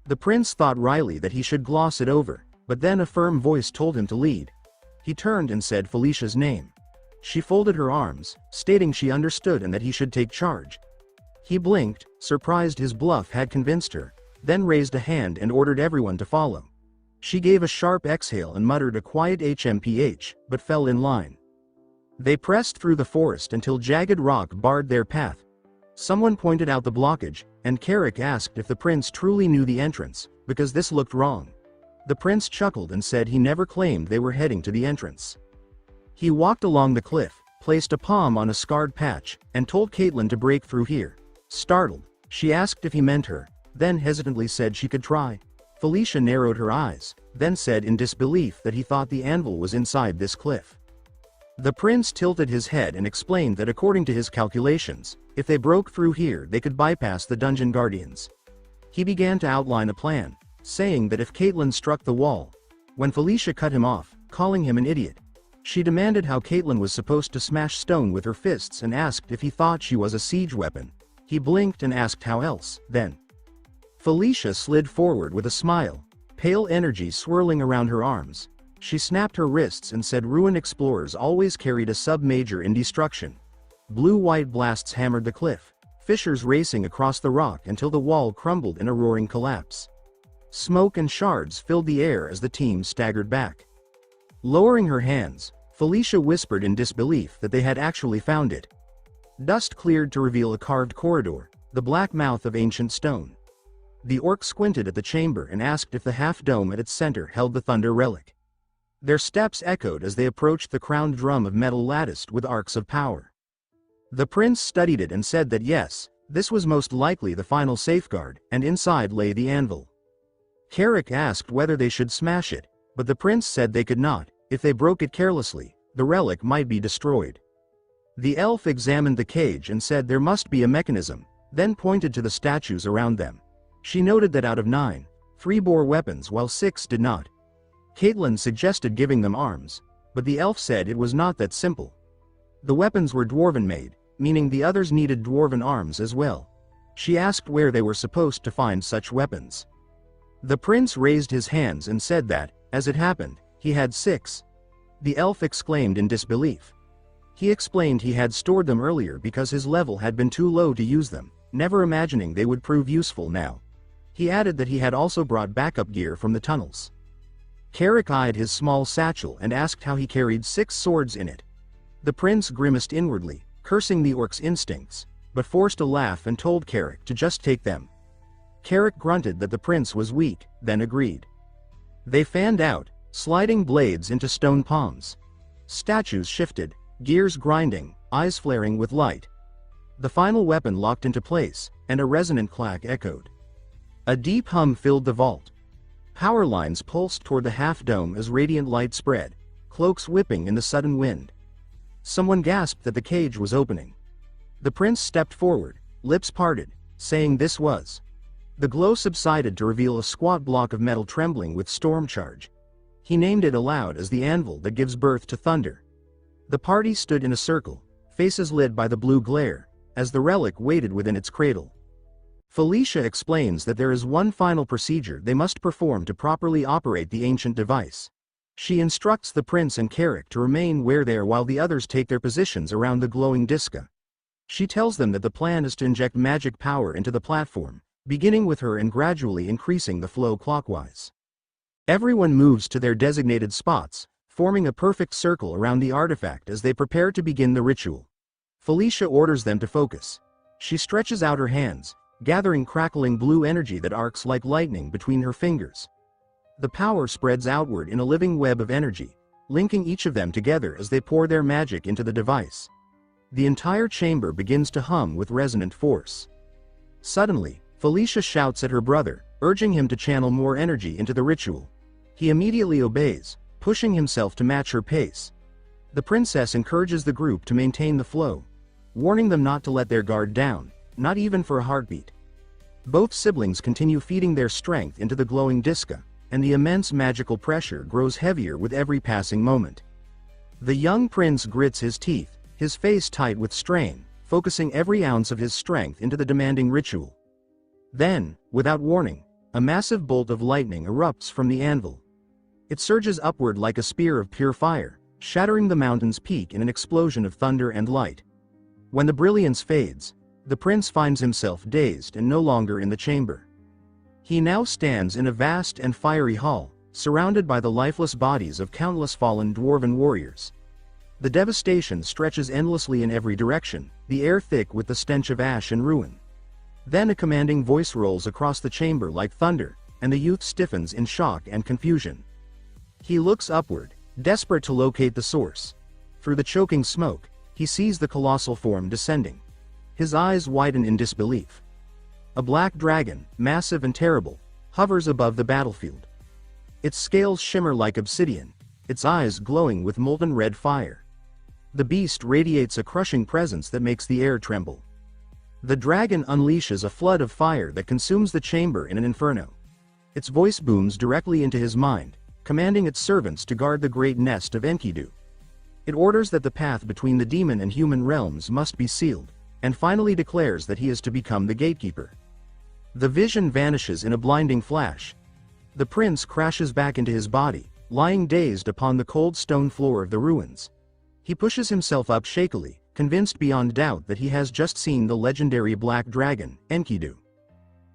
The prince thought wryly that he should gloss it over, but then a firm voice told him to lead. He turned and said Felicia's name. She folded her arms, stating she understood and that he should take charge. He blinked, surprised his bluff had convinced her, then raised a hand and ordered everyone to follow. She gave a sharp exhale and muttered a quiet HMPH, but fell in line. They pressed through the forest until jagged rock barred their path. Someone pointed out the blockage, and Carrick asked if the prince truly knew the entrance, because this looked wrong. The prince chuckled and said he never claimed they were heading to the entrance. He walked along the cliff, placed a palm on a scarred patch, and told Caitlin to break through here. Startled, she asked if he meant her, then hesitantly said she could try. Felicia narrowed her eyes, then said in disbelief that he thought the anvil was inside this cliff. The prince tilted his head and explained that according to his calculations, if they broke through here they could bypass the dungeon guardians. He began to outline a plan, saying that if Caitlin struck the wall, when Felicia cut him off, calling him an idiot, she demanded how Caitlin was supposed to smash stone with her fists and asked if he thought she was a siege weapon. He blinked and asked how else, then. Felicia slid forward with a smile, pale energy swirling around her arms. She snapped her wrists and said ruin explorers always carried a sub-major in destruction. Blue-white blasts hammered the cliff, fissures racing across the rock until the wall crumbled in a roaring collapse. Smoke and shards filled the air as the team staggered back. Lowering her hands, Felicia whispered in disbelief that they had actually found it. Dust cleared to reveal a carved corridor, the black mouth of ancient stone. The orc squinted at the chamber and asked if the half-dome at its center held the thunder relic. Their steps echoed as they approached the crowned drum of metal latticed with arcs of power. The prince studied it and said that yes, this was most likely the final safeguard, and inside lay the anvil. Carrick asked whether they should smash it, but the prince said they could not. If they broke it carelessly, the relic might be destroyed. The elf examined the cage and said there must be a mechanism, then pointed to the statues around them. She noted that out of 9, 3 bore weapons while 6 did not. Caitlin suggested giving them arms, but the elf said it was not that simple. The weapons were dwarven-made, meaning the others needed dwarven arms as well. She asked where they were supposed to find such weapons. The prince raised his hands and said that, as it happened, he had 6. The elf exclaimed in disbelief. He explained he had stored them earlier because his level had been too low to use them, never imagining they would prove useful now. He added that he had also brought backup gear from the tunnels. Carrick eyed his small satchel and asked how he carried 6 swords in it. The prince grimaced inwardly, cursing the orc's instincts, but forced a laugh and told Carrick to just take them. Carrick grunted that the prince was weak, then agreed. They fanned out, sliding blades into stone palms. Statues shifted, gears grinding, eyes flaring with light. The final weapon locked into place, and a resonant clack echoed. A deep hum filled the vault. Power lines pulsed toward the half-dome as radiant light spread, cloaks whipping in the sudden wind. Someone gasped that the cage was opening. The prince stepped forward, lips parted, saying this was. The glow subsided to reveal a squat block of metal trembling with storm charge. He named it aloud as the anvil that gives birth to thunder. The party stood in a circle, faces lit by the blue glare, as the relic waited within its cradle. Felicia explains that there is one final procedure they must perform to properly operate the ancient device. She instructs the prince and Carrick to remain where they are while the others take their positions around the glowing disca. She tells them that the plan is to inject magic power into the platform, beginning with her and gradually increasing the flow clockwise. Everyone moves to their designated spots, forming a perfect circle around the artifact as they prepare to begin the ritual. Felicia orders them to focus. She stretches out her hands, gathering crackling blue energy that arcs like lightning between her fingers. The power spreads outward in a living web of energy, linking each of them together as they pour their magic into the device. The entire chamber begins to hum with resonant force. Suddenly, Felicia shouts at her brother, urging him to channel more energy into the ritual. He immediately obeys, pushing himself to match her pace. The princess encourages the group to maintain the flow, warning them not to let their guard down, not even for a heartbeat. Both siblings continue feeding their strength into the glowing disca, and the immense magical pressure grows heavier with every passing moment. The young prince grits his teeth, his face tight with strain, focusing every ounce of his strength into the demanding ritual. Then, without warning, a massive bolt of lightning erupts from the anvil. It surges upward like a spear of pure fire, shattering the mountain's peak in an explosion of thunder and light. When the brilliance fades, the prince finds himself dazed and no longer in the chamber. He now stands in a vast and fiery hall, surrounded by the lifeless bodies of countless fallen dwarven warriors. The devastation stretches endlessly in every direction, the air thick with the stench of ash and ruin. Then a commanding voice rolls across the chamber like thunder, and the youth stiffens in shock and confusion. He looks upward, desperate to locate the source. Through the choking smoke, he sees the colossal form descending. His eyes widen in disbelief. A black dragon, massive and terrible, hovers above the battlefield. Its scales shimmer like obsidian, its eyes glowing with molten red fire. The beast radiates a crushing presence that makes the air tremble. The dragon unleashes a flood of fire that consumes the chamber in an inferno. Its voice booms directly into his mind, commanding its servants to guard the great nest of Enkidu. It orders that the path between the demon and human realms must be sealed, and finally declares that he is to become the gatekeeper. The vision vanishes in a blinding flash. The prince crashes back into his body, lying dazed upon the cold stone floor of the ruins. He pushes himself up shakily, convinced beyond doubt that he has just seen the legendary black dragon, Enkidu.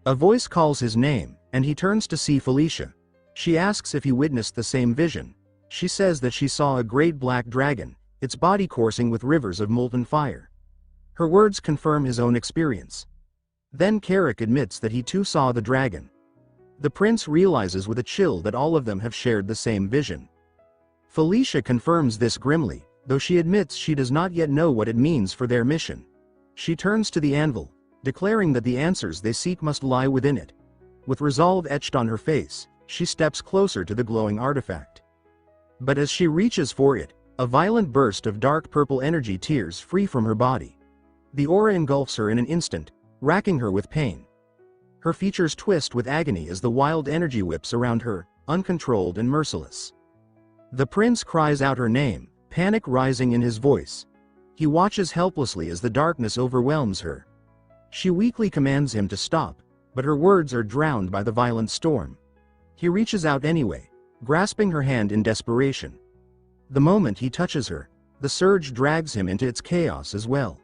A voice calls his name, and he turns to see Felicia. She asks if he witnessed the same vision. She says that she saw a great black dragon, its body coursing with rivers of molten fire. Her words confirm his own experience. Then Carrick admits that he too saw the dragon. The prince realizes with a chill that all of them have shared the same vision. Felicia confirms this grimly, though she admits she does not yet know what it means for their mission. She turns to the anvil, declaring that the answers they seek must lie within it. With resolve etched on her face, she steps closer to the glowing artifact. But as she reaches for it, a violent burst of dark purple energy tears free from her body. The aura engulfs her in an instant, racking her with pain. Her features twist with agony as the wild energy whips around her, uncontrolled and merciless. The prince cries out her name, panic rising in his voice. He watches helplessly as the darkness overwhelms her. She weakly commands him to stop, but her words are drowned by the violent storm. He reaches out anyway, grasping her hand in desperation. The moment he touches her, the surge drags him into its chaos as well.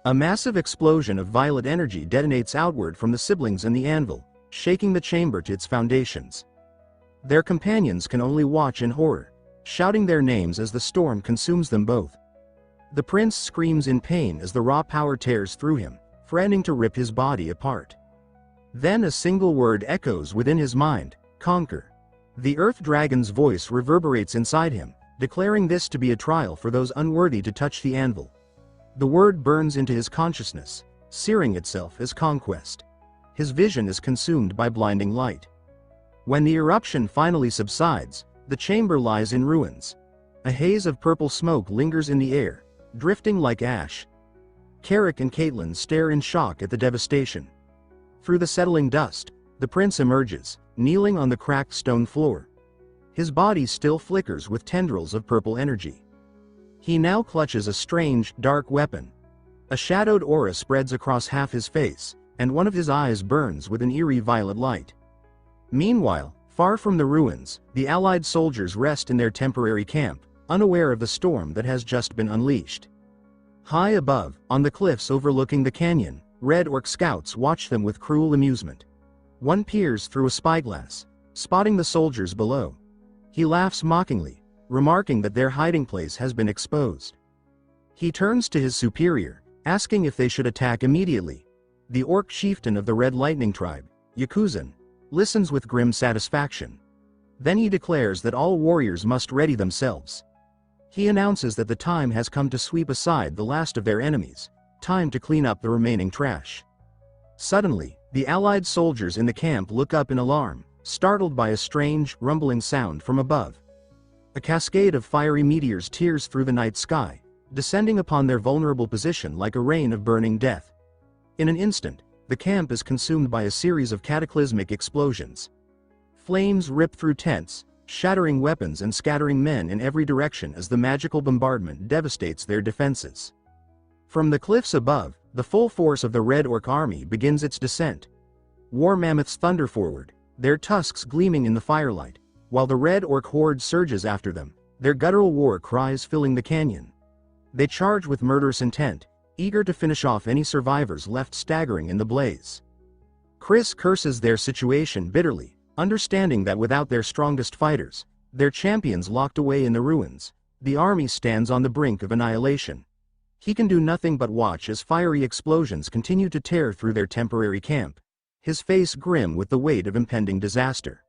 A massive explosion of violet energy detonates outward from the siblings and the anvil, shaking the chamber to its foundations. Their companions can only watch in horror, shouting their names as the storm consumes them both. The prince screams in pain as the raw power tears through him, threatening to rip his body apart. Then a single word echoes within his mind: conquer. The earth dragon's voice reverberates inside him, declaring this to be a trial for those unworthy to touch the anvil. The word burns into his consciousness, searing itself as conquest. His vision is consumed by blinding light. When the eruption finally subsides, the chamber lies in ruins. A haze of purple smoke lingers in the air, drifting like ash. Carrick and Caitlin stare in shock at the devastation. Through the settling dust, the prince emerges, kneeling on the cracked stone floor. His body still flickers with tendrils of purple energy. He now clutches a strange, dark weapon. A shadowed aura spreads across half his face, and one of his eyes burns with an eerie violet light. Meanwhile, far from the ruins, the Allied soldiers rest in their temporary camp, unaware of the storm that has just been unleashed. High above, on the cliffs overlooking the canyon, Red Orc scouts watch them with cruel amusement. One peers through a spyglass, spotting the soldiers below. He laughs mockingly, remarking that their hiding place has been exposed. He turns to his superior, asking if they should attack immediately. The orc chieftain of the Red Lightning tribe, Yakuzan, listens with grim satisfaction. Then he declares that all warriors must ready themselves. He announces that the time has come to sweep aside the last of their enemies, time to clean up the remaining trash. Suddenly, the Allied soldiers in the camp look up in alarm, startled by a strange, rumbling sound from above. A cascade of fiery meteors tears through the night sky, descending upon their vulnerable position like a rain of burning death. In an instant, the camp is consumed by a series of cataclysmic explosions. Flames rip through tents, shattering weapons and scattering men in every direction as the magical bombardment devastates their defenses. From the cliffs above, the full force of the Red Orc army begins its descent. War mammoths thunder forward, their tusks gleaming in the firelight, while the Red Orc horde surges after them, their guttural war cries filling the canyon. They charge with murderous intent, eager to finish off any survivors left staggering in the blaze. Chris curses their situation bitterly, understanding that without their strongest fighters, their champions locked away in the ruins, the army stands on the brink of annihilation. He can do nothing but watch as fiery explosions continue to tear through their temporary camp, his face grim with the weight of impending disaster.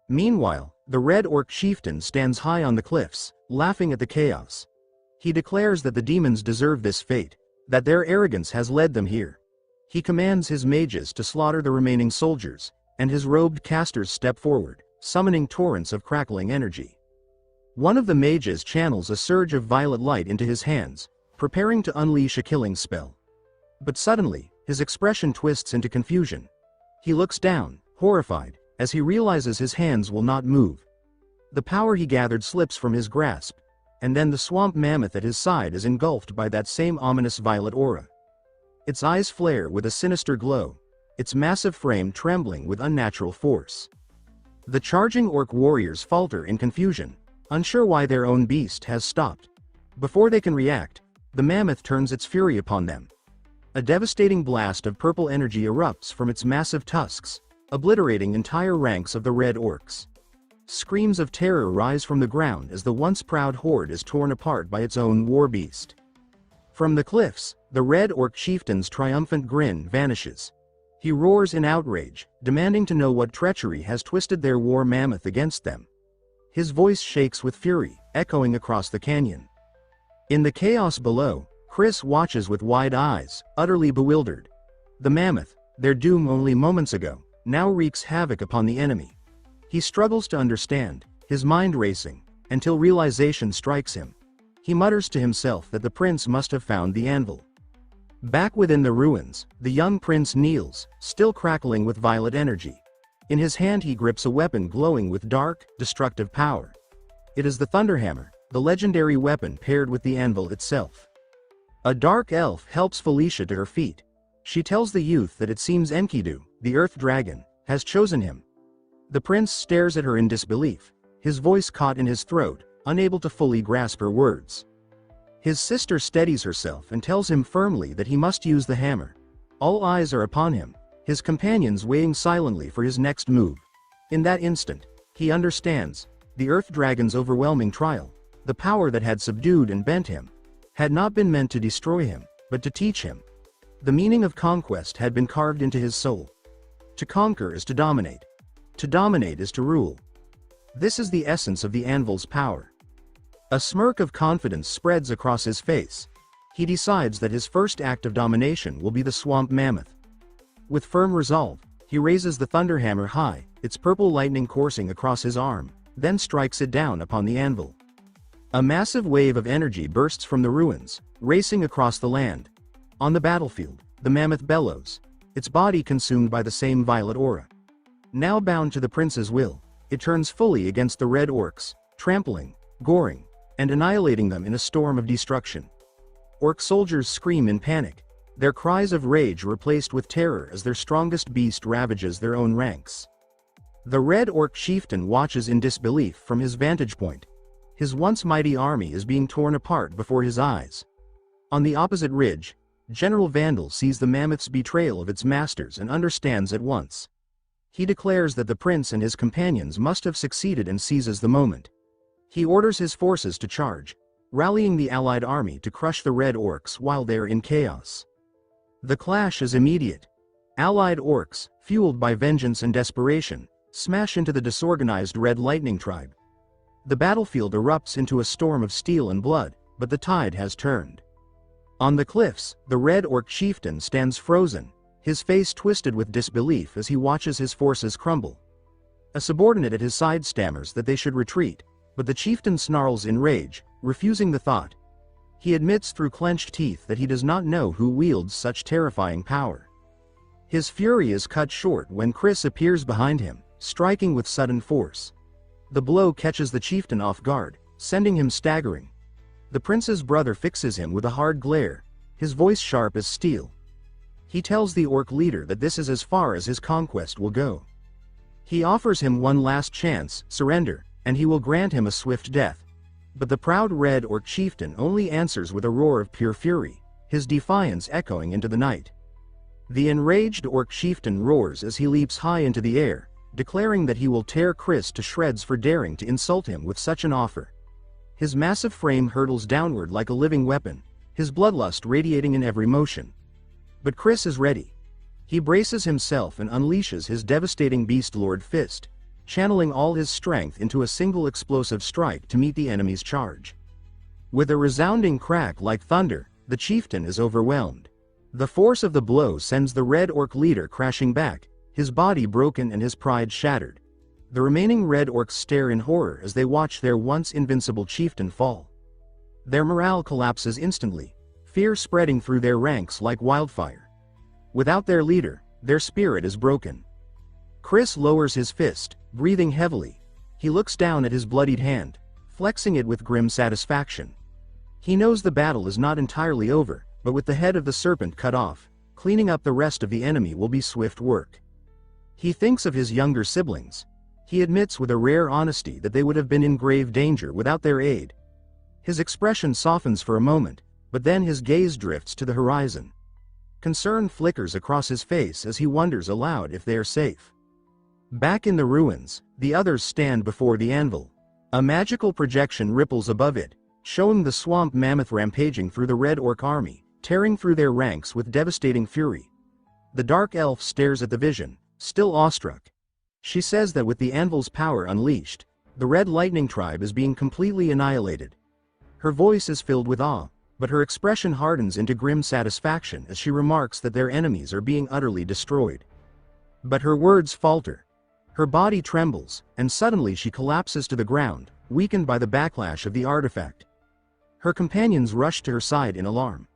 Meanwhile, the Red Orc chieftain stands high on the cliffs, laughing at the chaos. He declares that the demons deserve this fate, that their arrogance has led them here. He commands his mages to slaughter the remaining soldiers, and his robed casters step forward, summoning torrents of crackling energy. One of the mages channels a surge of violet light into his hands, preparing to unleash a killing spell. But suddenly, his expression twists into confusion. He looks down, horrified, as he realizes his hands will not move. The power he gathered slips from his grasp, and then the swamp mammoth at his side is engulfed by that same ominous violet aura. Its eyes flare with a sinister glow, its massive frame trembling with unnatural force. The charging orc warriors falter in confusion, unsure why their own beast has stopped. Before they can react, the mammoth turns its fury upon them. A devastating blast of purple energy erupts from its massive tusks, obliterating entire ranks of the red orcs. Screams of terror rise from the ground as the once proud horde is torn apart by its own war beast. From the cliffs, the red orc chieftain's triumphant grin vanishes. He roars in outrage, demanding to know what treachery has twisted their war mammoth against them. His voice shakes with fury, echoing across the canyon. In the chaos below, Chris watches with wide eyes, utterly bewildered. The mammoth, their doom only moments ago, now wreaks havoc upon the enemy. He struggles to understand, his mind racing, until realization strikes him. He mutters to himself that the prince must have found the anvil. Back within the ruins, the young prince kneels, still crackling with violet energy. In his hand he grips a weapon glowing with dark, destructive power. It is the Thunderhammer, the legendary weapon paired with the anvil itself. A dark elf helps Felicia to her feet. She tells the youth that it seems Enkidu, the earth dragon, has chosen him. The prince stares at her in disbelief, his voice caught in his throat, unable to fully grasp her words. His sister steadies herself and tells him firmly that he must use the hammer. All eyes are upon him, his companions waiting silently for his next move. In that instant, he understands, the earth dragon's overwhelming trial, the power that had subdued and bent him, had not been meant to destroy him, but to teach him. The meaning of conquest had been carved into his soul. To conquer is to dominate. To dominate is to rule. This is the essence of the anvil's power. A smirk of confidence spreads across his face. He decides that his first act of domination will be the swamp mammoth. With firm resolve, he raises the Thunderhammer high, its purple lightning coursing across his arm, then strikes it down upon the anvil. A massive wave of energy bursts from the ruins, racing across the land. On the battlefield, the mammoth bellows, its body consumed by the same violet aura. Now bound to the prince's will, it turns fully against the red orcs, trampling, goring, and annihilating them in a storm of destruction. Orc soldiers scream in panic, their cries of rage replaced with terror as their strongest beast ravages their own ranks. The red orc chieftain watches in disbelief from his vantage point. His once mighty army is being torn apart before his eyes. On the opposite ridge, General Vandal sees the mammoth's betrayal of its masters and understands at once. He declares that the prince and his companions must have succeeded and seizes the moment. He orders his forces to charge, rallying the allied army to crush the red orcs while they're in chaos. The clash is immediate. Allied orcs, fueled by vengeance and desperation, smash into the disorganized Red Lightning tribe. The battlefield erupts into a storm of steel and blood, but the tide has turned. On the cliffs, the red orc chieftain stands frozen, his face twisted with disbelief as he watches his forces crumble. A subordinate at his side stammers that they should retreat, but the chieftain snarls in rage, refusing the thought. He admits through clenched teeth that he does not know who wields such terrifying power. His fury is cut short when Chris appears behind him, striking with sudden force. The blow catches the chieftain off guard, sending him staggering. The prince's brother fixes him with a hard glare, his voice sharp as steel. He tells the orc leader that this is as far as his conquest will go. He offers him one last chance, surrender, and he will grant him a swift death. But the proud red orc chieftain only answers with a roar of pure fury, his defiance echoing into the night. The enraged orc chieftain roars as he leaps high into the air, declaring that he will tear Chris to shreds for daring to insult him with such an offer. His massive frame hurtles downward like a living weapon, his bloodlust radiating in every motion. But Chris is ready. He braces himself and unleashes his devastating Beast Lord fist, channeling all his strength into a single explosive strike to meet the enemy's charge. With a resounding crack like thunder, the chieftain is overwhelmed. The force of the blow sends the red orc leader crashing back, his body broken and his pride shattered. The remaining red orcs stare in horror as they watch their once invincible chieftain fall. Their morale collapses instantly, fear spreading through their ranks like wildfire. Without their leader, their spirit is broken. Chris lowers his fist, breathing heavily. He looks down at his bloodied hand, flexing it with grim satisfaction. He knows the battle is not entirely over, but with the head of the serpent cut off, cleaning up the rest of the enemy will be swift work. He thinks of his younger siblings. He admits with a rare honesty that they would have been in grave danger without their aid. His expression softens for a moment, but then his gaze drifts to the horizon. Concern flickers across his face as he wonders aloud if they are safe. Back in the ruins, the others stand before the anvil. A magical projection ripples above it, showing the swamp mammoth rampaging through the red orc army, tearing through their ranks with devastating fury. The dark elf stares at the vision, still awestruck. She says that with the anvil's power unleashed, the Red Lightning tribe is being completely annihilated. Her voice is filled with awe, but her expression hardens into grim satisfaction as she remarks that their enemies are being utterly destroyed. But her words falter. Her body trembles, and suddenly she collapses to the ground, weakened by the backlash of the artifact. Her companions rush to her side in alarm.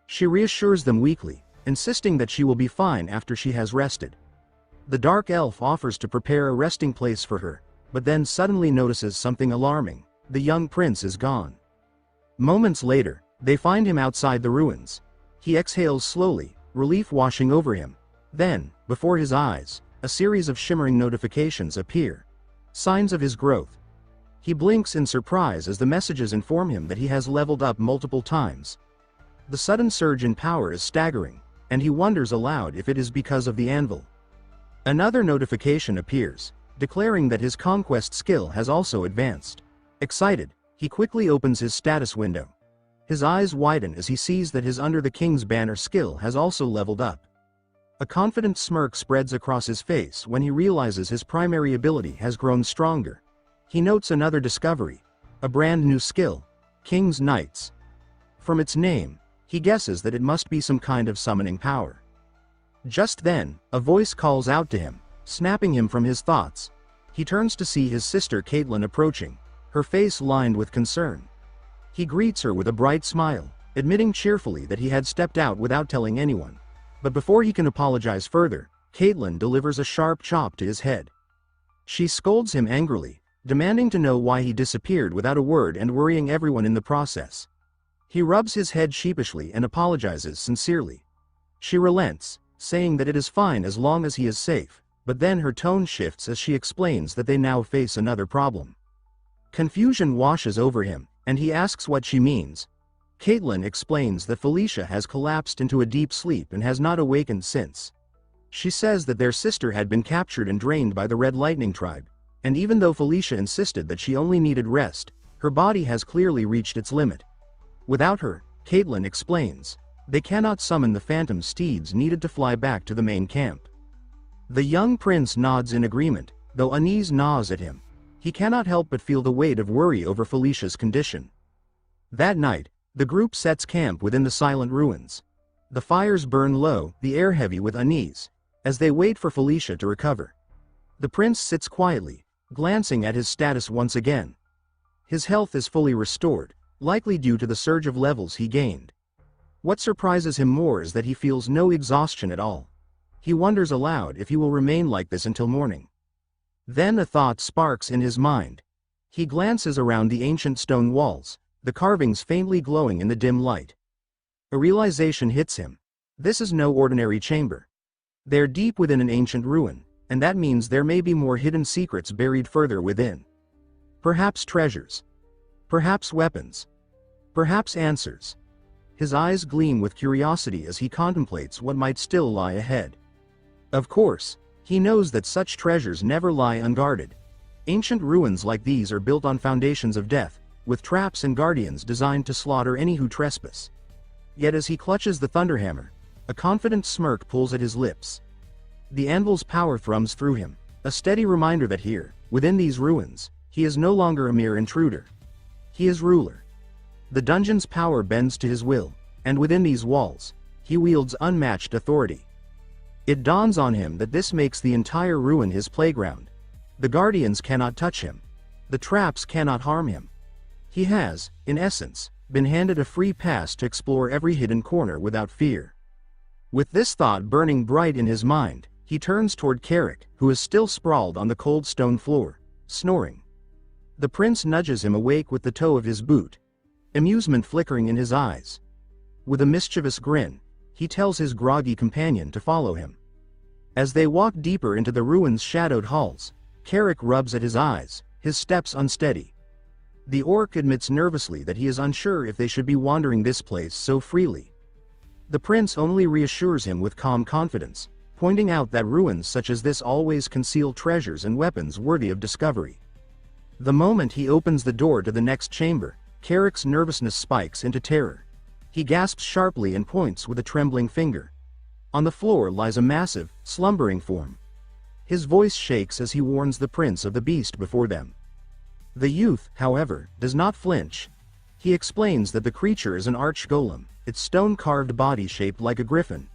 She reassures them weakly, insisting that she will be fine after she has rested. The dark elf offers to prepare a resting place for her, but then suddenly notices something alarming. The young prince is gone. Moments later, they find him outside the ruins. He exhales slowly, relief washing over him. Then, before his eyes, a series of shimmering notifications appear. Signs of his growth. He blinks in surprise as the messages inform him that he has leveled up multiple times. The sudden surge in power is staggering, and he wonders aloud if it is because of the anvil. Another notification appears, declaring that his conquest skill has also advanced. Excited, he quickly opens his status window. His eyes widen as he sees that his Under the King's Banner skill has also leveled up. A confident smirk spreads across his face when he realizes his primary ability has grown stronger. He notes another discovery, a brand new skill, King's Knights. From its name, he guesses that it must be some kind of summoning power. Just then, a voice calls out to him, snapping him from his thoughts. He turns to see his sister Caitlin approaching, her face lined with concern. He greets her with a bright smile, admitting cheerfully that he had stepped out without telling anyone. But before he can apologize further, Caitlin delivers a sharp chop to his head. She scolds him angrily, demanding to know why he disappeared without a word and worrying everyone in the process. He rubs his head sheepishly and apologizes sincerely. She relents, saying that it is fine as long as he is safe, but then her tone shifts as she explains that they now face another problem. Confusion washes over him, and he asks what she means. Caitlin explains that Felicia has collapsed into a deep sleep and has not awakened since. She says that their sister had been captured and drained by the Red Lightning tribe, and even though Felicia insisted that she only needed rest, her body has clearly reached its limit. Without her, Caitlin explains, they cannot summon the phantom steeds needed to fly back to the main camp. The young prince nods in agreement, though unease gnaws at him. He cannot help but feel the weight of worry over Felicia's condition. That night, the group sets camp within the silent ruins. The fires burn low, the air heavy with unease, as they wait for Felicia to recover. The prince sits quietly, glancing at his status once again. His health is fully restored, likely due to the surge of levels he gained. What surprises him more is that he feels no exhaustion at all. He wonders aloud if he will remain like this until morning. Then a thought sparks in his mind. He glances around the ancient stone walls, the carvings faintly glowing in the dim light. A realization hits him. This is no ordinary chamber. They're deep within an ancient ruin, and that means there may be more hidden secrets buried further within. Perhaps treasures. Perhaps weapons. Perhaps answers. His eyes gleam with curiosity as he contemplates what might still lie ahead. Of course, he knows that such treasures never lie unguarded. Ancient ruins like these are built on foundations of death, with traps and guardians designed to slaughter any who trespass. Yet as he clutches the thunderhammer, a confident smirk pulls at his lips. The anvil's power thrums through him, a steady reminder that here, within these ruins, he is no longer a mere intruder. He is ruler. The dungeon's power bends to his will, and within these walls, he wields unmatched authority. It dawns on him that this makes the entire ruin his playground. The guardians cannot touch him. The traps cannot harm him. He has, in essence, been handed a free pass to explore every hidden corner without fear. With this thought burning bright in his mind, he turns toward Carrick, who is still sprawled on the cold stone floor, snoring. The prince nudges him awake with the toe of his boot, amusement flickering in his eyes. With a mischievous grin, he tells his groggy companion to follow him. As they walk deeper into the ruin's shadowed halls, Carrick rubs at his eyes, his steps unsteady. The orc admits nervously that he is unsure if they should be wandering this place so freely. The prince only reassures him with calm confidence, pointing out that ruins such as this always conceal treasures and weapons worthy of discovery. The moment he opens the door to the next chamber, Carrick's nervousness spikes into terror. He gasps sharply and points with a trembling finger. On the floor lies a massive, slumbering form. His voice shakes as he warns the prince of the beast before them. The youth, however, does not flinch. He explains that the creature is an arch-golem, its stone-carved body shaped like a griffin.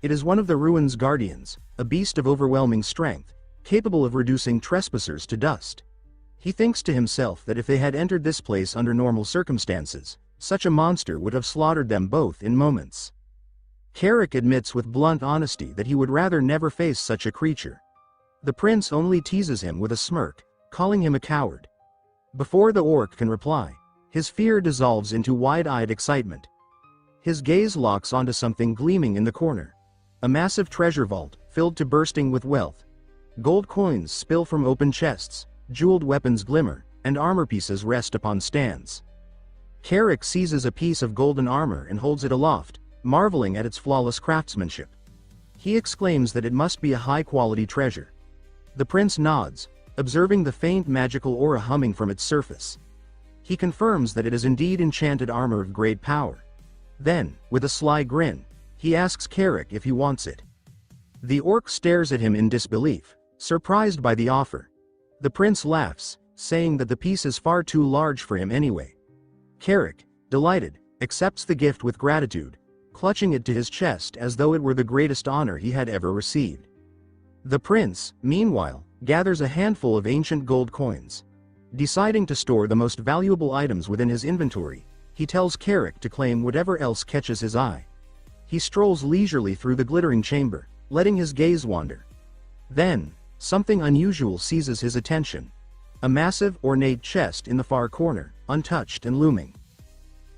It is one of the ruin's guardians, a beast of overwhelming strength, capable of reducing trespassers to dust. He thinks to himself that if they had entered this place under normal circumstances, such a monster would have slaughtered them both in moments. Carrick admits with blunt honesty that he would rather never face such a creature. The prince only teases him with a smirk, calling him a coward. Before the orc can reply, his fear dissolves into wide-eyed excitement. His gaze locks onto something gleaming in the corner. A massive treasure vault, filled to bursting with wealth. Gold coins spill from open chests, jeweled weapons glimmer, and armor pieces rest upon stands. Carrick seizes a piece of golden armor and holds it aloft, marveling at its flawless craftsmanship. He exclaims that it must be a high-quality treasure. The prince nods, observing the faint magical aura humming from its surface. He confirms that it is indeed enchanted armor of great power. Then, with a sly grin, he asks Carrick if he wants it. The orc stares at him in disbelief, surprised by the offer. The prince laughs, saying that the piece is far too large for him anyway. Carrick, delighted, accepts the gift with gratitude, clutching it to his chest as though it were the greatest honor he had ever received. The prince, meanwhile, gathers a handful of ancient gold coins. Deciding to store the most valuable items within his inventory, he tells Carrick to claim whatever else catches his eye. He strolls leisurely through the glittering chamber, letting his gaze wander. Then, something unusual seizes his attention. A massive, ornate chest in the far corner, untouched and looming.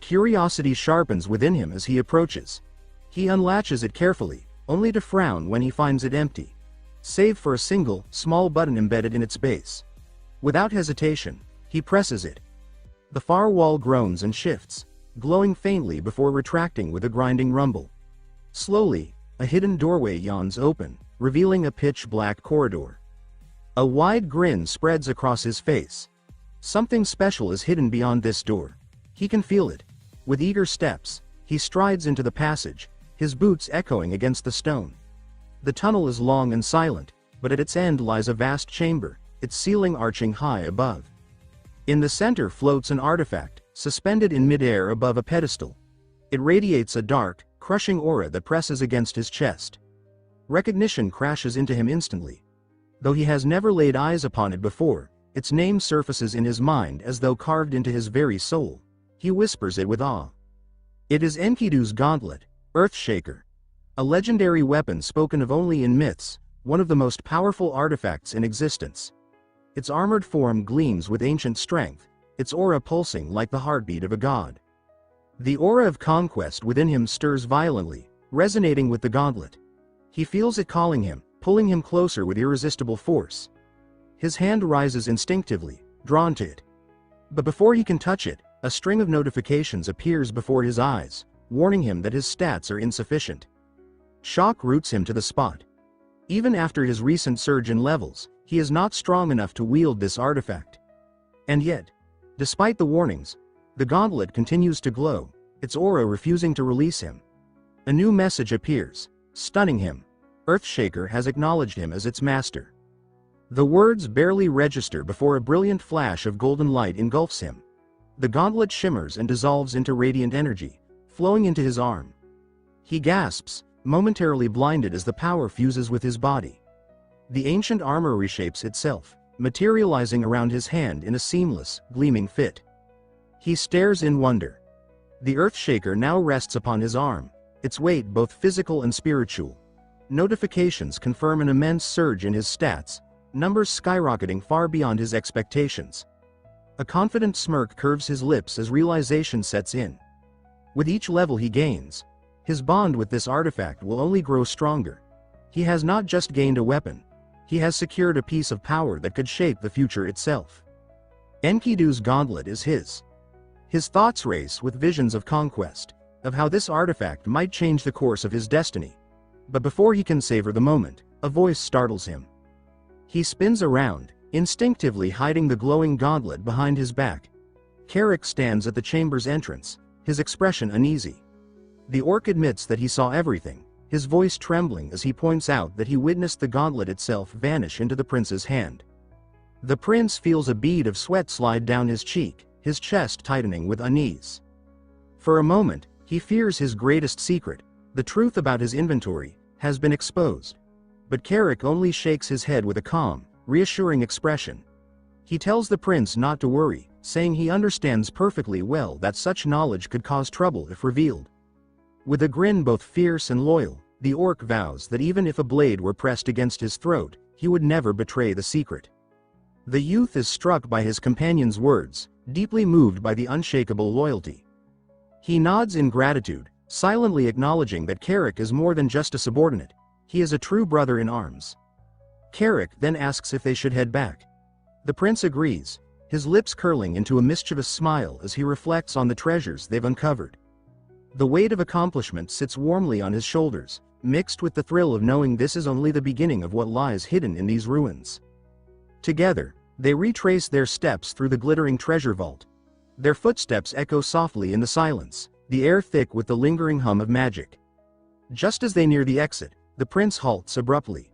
Curiosity sharpens within him as he approaches. He unlatches it carefully, only to frown when he finds it empty, save for a single, small button embedded in its base. Without hesitation, he presses it. The far wall groans and shifts, glowing faintly before retracting with a grinding rumble. Slowly, a hidden doorway yawns open, revealing a pitch-black corridor. A wide grin spreads across his face. Something special is hidden beyond this door. He can feel it. With eager steps, he strides into the passage, his boots echoing against the stone. The tunnel is long and silent, but at its end lies a vast chamber, its ceiling arching high above. In the center floats an artifact, suspended in midair above a pedestal. It radiates a dark, crushing aura that presses against his chest. Recognition crashes into him instantly. Though he has never laid eyes upon it before, its name surfaces in his mind as though carved into his very soul. He whispers it with awe. It is Enkidu's gauntlet, Earthshaker. A legendary weapon spoken of only in myths, one of the most powerful artifacts in existence. Its armored form gleams with ancient strength, its aura pulsing like the heartbeat of a god. The aura of conquest within him stirs violently, resonating with the gauntlet. He feels it calling him, pulling him closer with irresistible force. His hand rises instinctively, drawn to it. But before he can touch it, a string of notifications appears before his eyes, warning him that his stats are insufficient. Shock roots him to the spot. Even after his recent surge in levels, he is not strong enough to wield this artifact. And yet, despite the warnings, the gauntlet continues to glow, its aura refusing to release him. A new message appears, stunning him. Earthshaker has acknowledged him as its master. The words barely register before a brilliant flash of golden light engulfs him. The gauntlet shimmers and dissolves into radiant energy, flowing into his arm. He gasps, momentarily blinded as the power fuses with his body. The ancient armor reshapes itself, materializing around his hand in a seamless, gleaming fit. He stares in wonder. The Earthshaker now rests upon his arm, its weight both physical and spiritual. Notifications confirm an immense surge in his stats, numbers skyrocketing far beyond his expectations. A confident smirk curves his lips as realization sets in. With each level he gains, his bond with this artifact will only grow stronger. He has not just gained a weapon, he has secured a piece of power that could shape the future itself. Enkidu's gauntlet is his. His thoughts race with visions of conquest, of how this artifact might change the course of his destiny. But before he can savor the moment, a voice startles him. He spins around, instinctively hiding the glowing gauntlet behind his back. Carrick stands at the chamber's entrance, his expression uneasy. The orc admits that he saw everything, his voice trembling as he points out that he witnessed the gauntlet itself vanish into the prince's hand. The prince feels a bead of sweat slide down his cheek, his chest tightening with unease. For a moment, he fears his greatest secret, the truth about his inventory, has been exposed. But Carrick only shakes his head with a calm, reassuring expression. He tells the prince not to worry, saying he understands perfectly well that such knowledge could cause trouble if revealed. With a grin both fierce and loyal, the orc vows that even if a blade were pressed against his throat, he would never betray the secret. The youth is struck by his companion's words, deeply moved by the unshakable loyalty. He nods in gratitude, silently acknowledging that Carrick is more than just a subordinate, he is a true brother in arms. Carrick then asks if they should head back. The prince agrees, his lips curling into a mischievous smile as he reflects on the treasures they've uncovered. The weight of accomplishment sits warmly on his shoulders, mixed with the thrill of knowing this is only the beginning of what lies hidden in these ruins. Together, they retrace their steps through the glittering treasure vault. Their footsteps echo softly in the silence, the air thick with the lingering hum of magic. Just as they near the exit, the prince halts abruptly.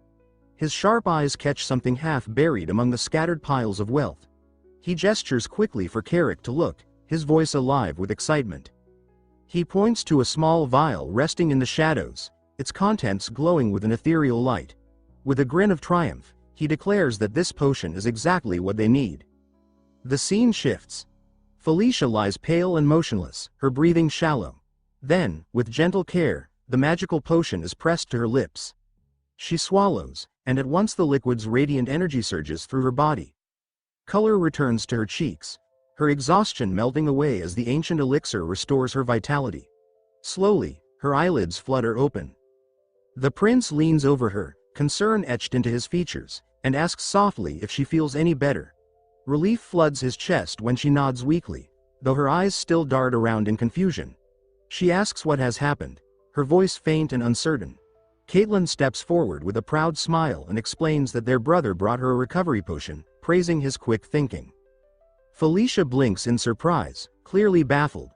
His sharp eyes catch something half buried among the scattered piles of wealth. He gestures quickly for Carrick to look, his voice alive with excitement. He points to a small vial resting in the shadows, its contents glowing with an ethereal light. With a grin of triumph, he declares that this potion is exactly what they need. The scene shifts. Felicia lies pale and motionless, her breathing shallow. Then, with gentle care, the magical potion is pressed to her lips. She swallows, and at once the liquid's radiant energy surges through her body. Color returns to her cheeks, her exhaustion melting away as the ancient elixir restores her vitality. Slowly, her eyelids flutter open. The prince leans over her, concern etched into his features, and asks softly if she feels any better. Relief floods his chest when she nods weakly, though her eyes still dart around in confusion. She asks what has happened, her voice faint and uncertain. Caitlin steps forward with a proud smile and explains that their brother brought her a recovery potion, praising his quick thinking. Felicia blinks in surprise, clearly baffled.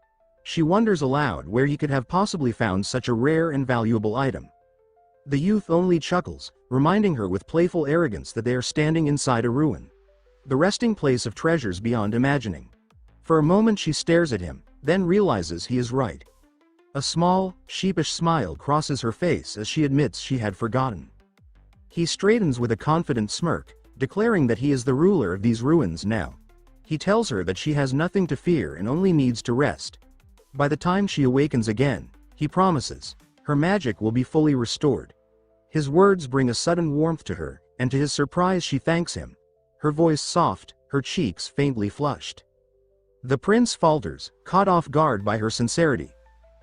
She wonders aloud where he could have possibly found such a rare and valuable item. The youth only chuckles, reminding her with playful arrogance that they are standing inside a ruin, the resting place of treasures beyond imagining. For a moment she stares at him, then realizes he is right. A small, sheepish smile crosses her face as she admits she had forgotten. He straightens with a confident smirk, declaring that he is the ruler of these ruins now. He tells her that she has nothing to fear and only needs to rest. By the time she awakens again, he promises, her magic will be fully restored. His words bring a sudden warmth to her, and to his surprise she thanks him, her voice soft, her cheeks faintly flushed. The prince falters, caught off guard by her sincerity.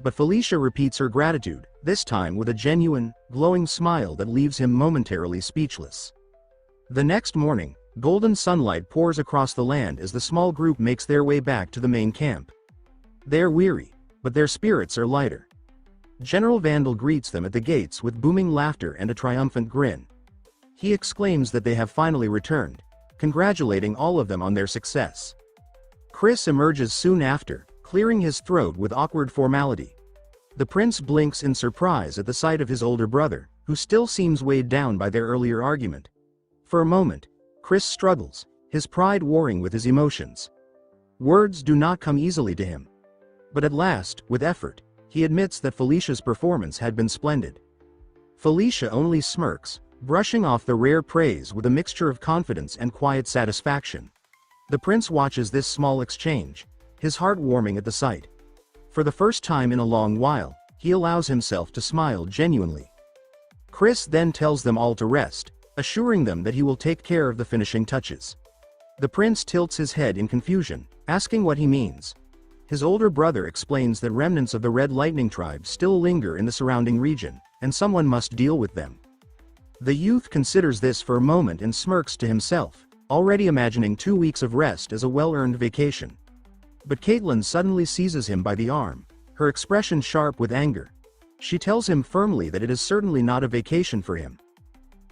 But Felicia repeats her gratitude, this time with a genuine, glowing smile that leaves him momentarily speechless. The next morning, golden sunlight pours across the land as the small group makes their way back to the main camp. They are weary, but their spirits are lighter. General Vandal greets them at the gates with booming laughter and a triumphant grin. He exclaims that they have finally returned, congratulating all of them on their success. Chris emerges soon after, clearing his throat with awkward formality. The prince blinks in surprise at the sight of his older brother, who still seems weighed down by their earlier argument. For a moment, Chris struggles, his pride warring with his emotions. Words do not come easily to him. But at last, with effort, he admits that Felicia's performance had been splendid. Felicia only smirks, brushing off the rare praise with a mixture of confidence and quiet satisfaction. The prince watches this small exchange, his heart warming at the sight. For the first time in a long while, he allows himself to smile genuinely. Chris then tells them all to rest, assuring them that he will take care of the finishing touches. The prince tilts his head in confusion, asking what he means. His older brother explains that remnants of the Red Lightning tribe still linger in the surrounding region, and someone must deal with them. The youth considers this for a moment and smirks to himself, already imagining 2 weeks of rest as a well-earned vacation. But Caitlin suddenly seizes him by the arm, her expression sharp with anger. She tells him firmly that it is certainly not a vacation for him.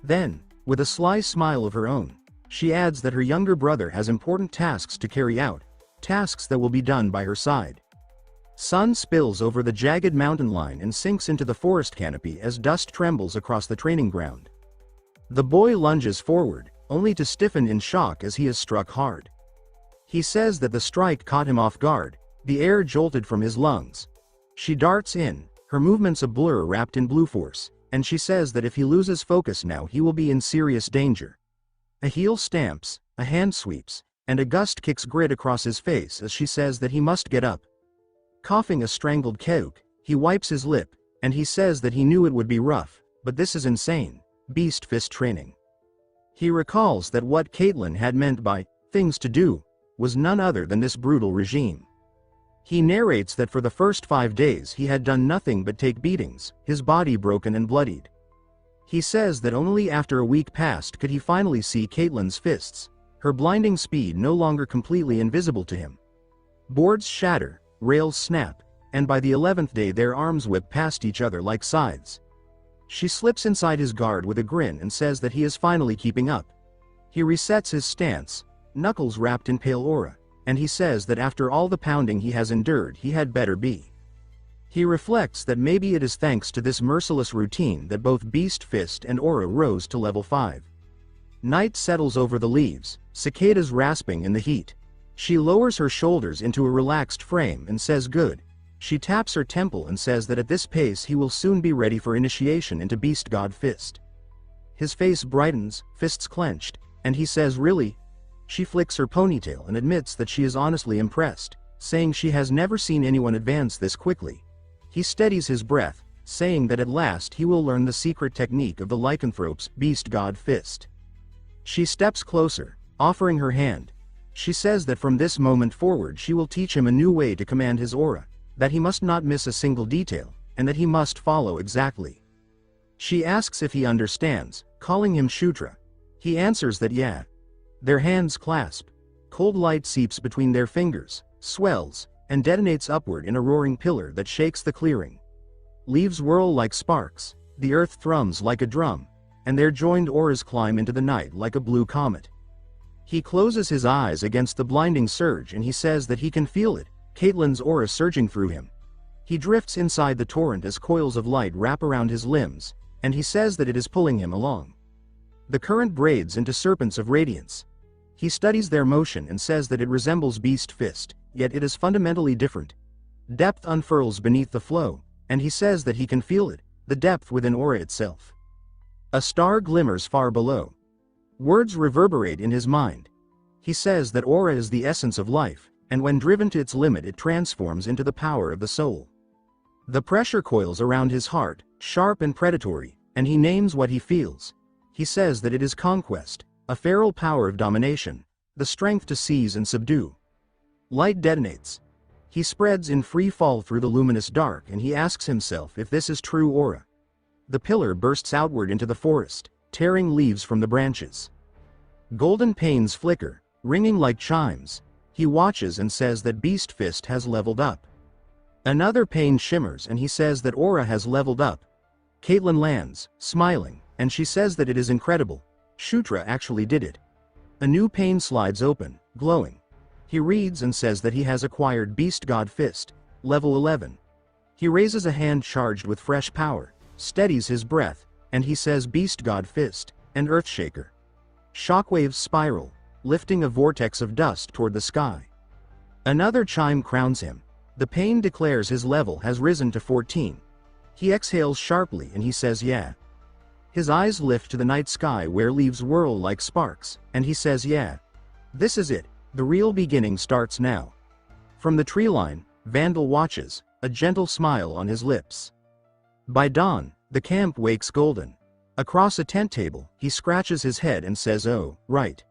Then, with a sly smile of her own, she adds that her younger brother has important tasks to carry out, tasks that will be done by her side. Sun spills over the jagged mountain line and sinks into the forest canopy as dust trembles across the training ground. The boy lunges forward, only to stiffen in shock as he is struck hard. He says that the strike caught him off guard, the air jolted from his lungs. She darts in, her movements a blur wrapped in blue force, and she says that if he loses focus now he will be in serious danger. A heel stamps, a hand sweeps, and a gust kicks grit across his face as she says that he must get up. Coughing a strangled keuk, he wipes his lip, and he says that he knew it would be rough, but this is insane, beast fist training. He recalls that what Caitlin had meant by things to do was none other than this brutal regime. He narrates that for the first 5 days he had done nothing but take beatings, his body broken and bloodied. He says that only after a week passed could he finally see Caitlin's fists, her blinding speed no longer completely invisible to him. Boards shatter, rails snap, and by the 11th day their arms whip past each other like scythes. She slips inside his guard with a grin and says that he is finally keeping up. He resets his stance, knuckles wrapped in pale aura, and he says that after all the pounding he has endured he had better be. He reflects that maybe it is thanks to this merciless routine that both Beast Fist and Aura rose to level 5. Night settles over the leaves, cicadas rasping in the heat. She lowers her shoulders into a relaxed frame and says good. She taps her temple and says that at this pace he will soon be ready for initiation into Beast God Fist. His face brightens, fists clenched, and he says really? She flicks her ponytail and admits that she is honestly impressed, saying she has never seen anyone advance this quickly. He steadies his breath, saying that at last he will learn the secret technique of the lycanthrope's Beast God Fist. She steps closer, offering her hand. She says that from this moment forward she will teach him a new way to command his aura, that he must not miss a single detail, and that he must follow exactly. She asks if he understands, calling him Shutra. He answers that yeah. Their hands clasp. Cold light seeps between their fingers, swells, and detonates upward in a roaring pillar that shakes the clearing. Leaves whirl like sparks, the earth thrums like a drum, and their joined auras climb into the night like a blue comet. He closes his eyes against the blinding surge and he says that he can feel it, Caitlin's aura surging through him. He drifts inside the torrent as coils of light wrap around his limbs, and he says that it is pulling him along. The current braids into serpents of radiance. He studies their motion and says that it resembles Beast Fist, yet it is fundamentally different. Depth unfurls beneath the flow, and he says that he can feel it, the depth within aura itself. A star glimmers far below. Words reverberate in his mind. He says that aura is the essence of life, and when driven to its limit it transforms into the power of the soul. The pressure coils around his heart, sharp and predatory, and he names what he feels. He says that it is conquest, a feral power of domination, the strength to seize and subdue. Light detonates. He spreads in free fall through the luminous dark and he asks himself if this is true aura. The pillar bursts outward into the forest, tearing leaves from the branches. Golden panes flicker, ringing like chimes. He watches and says that Beast Fist has leveled up. Another pane shimmers and he says that aura has leveled up. Caitlin lands, smiling, and she says that it is incredible. Shutra actually did it. A new pane slides open, glowing. He reads and says that he has acquired Beast God Fist, level 11. He raises a hand charged with fresh power, steadies his breath, and he says Beast God Fist, and Earthshaker. Shockwaves spiral, lifting a vortex of dust toward the sky. Another chime crowns him. The pane declares his level has risen to 14. He exhales sharply and he says yeah. His eyes lift to the night sky where leaves whirl like sparks, and he says, "Yeah. This is it, the real beginning starts now." From the tree line, Vandal watches, a gentle smile on his lips. By dawn, the camp wakes golden. Across a tent table, he scratches his head and says, "Oh, right."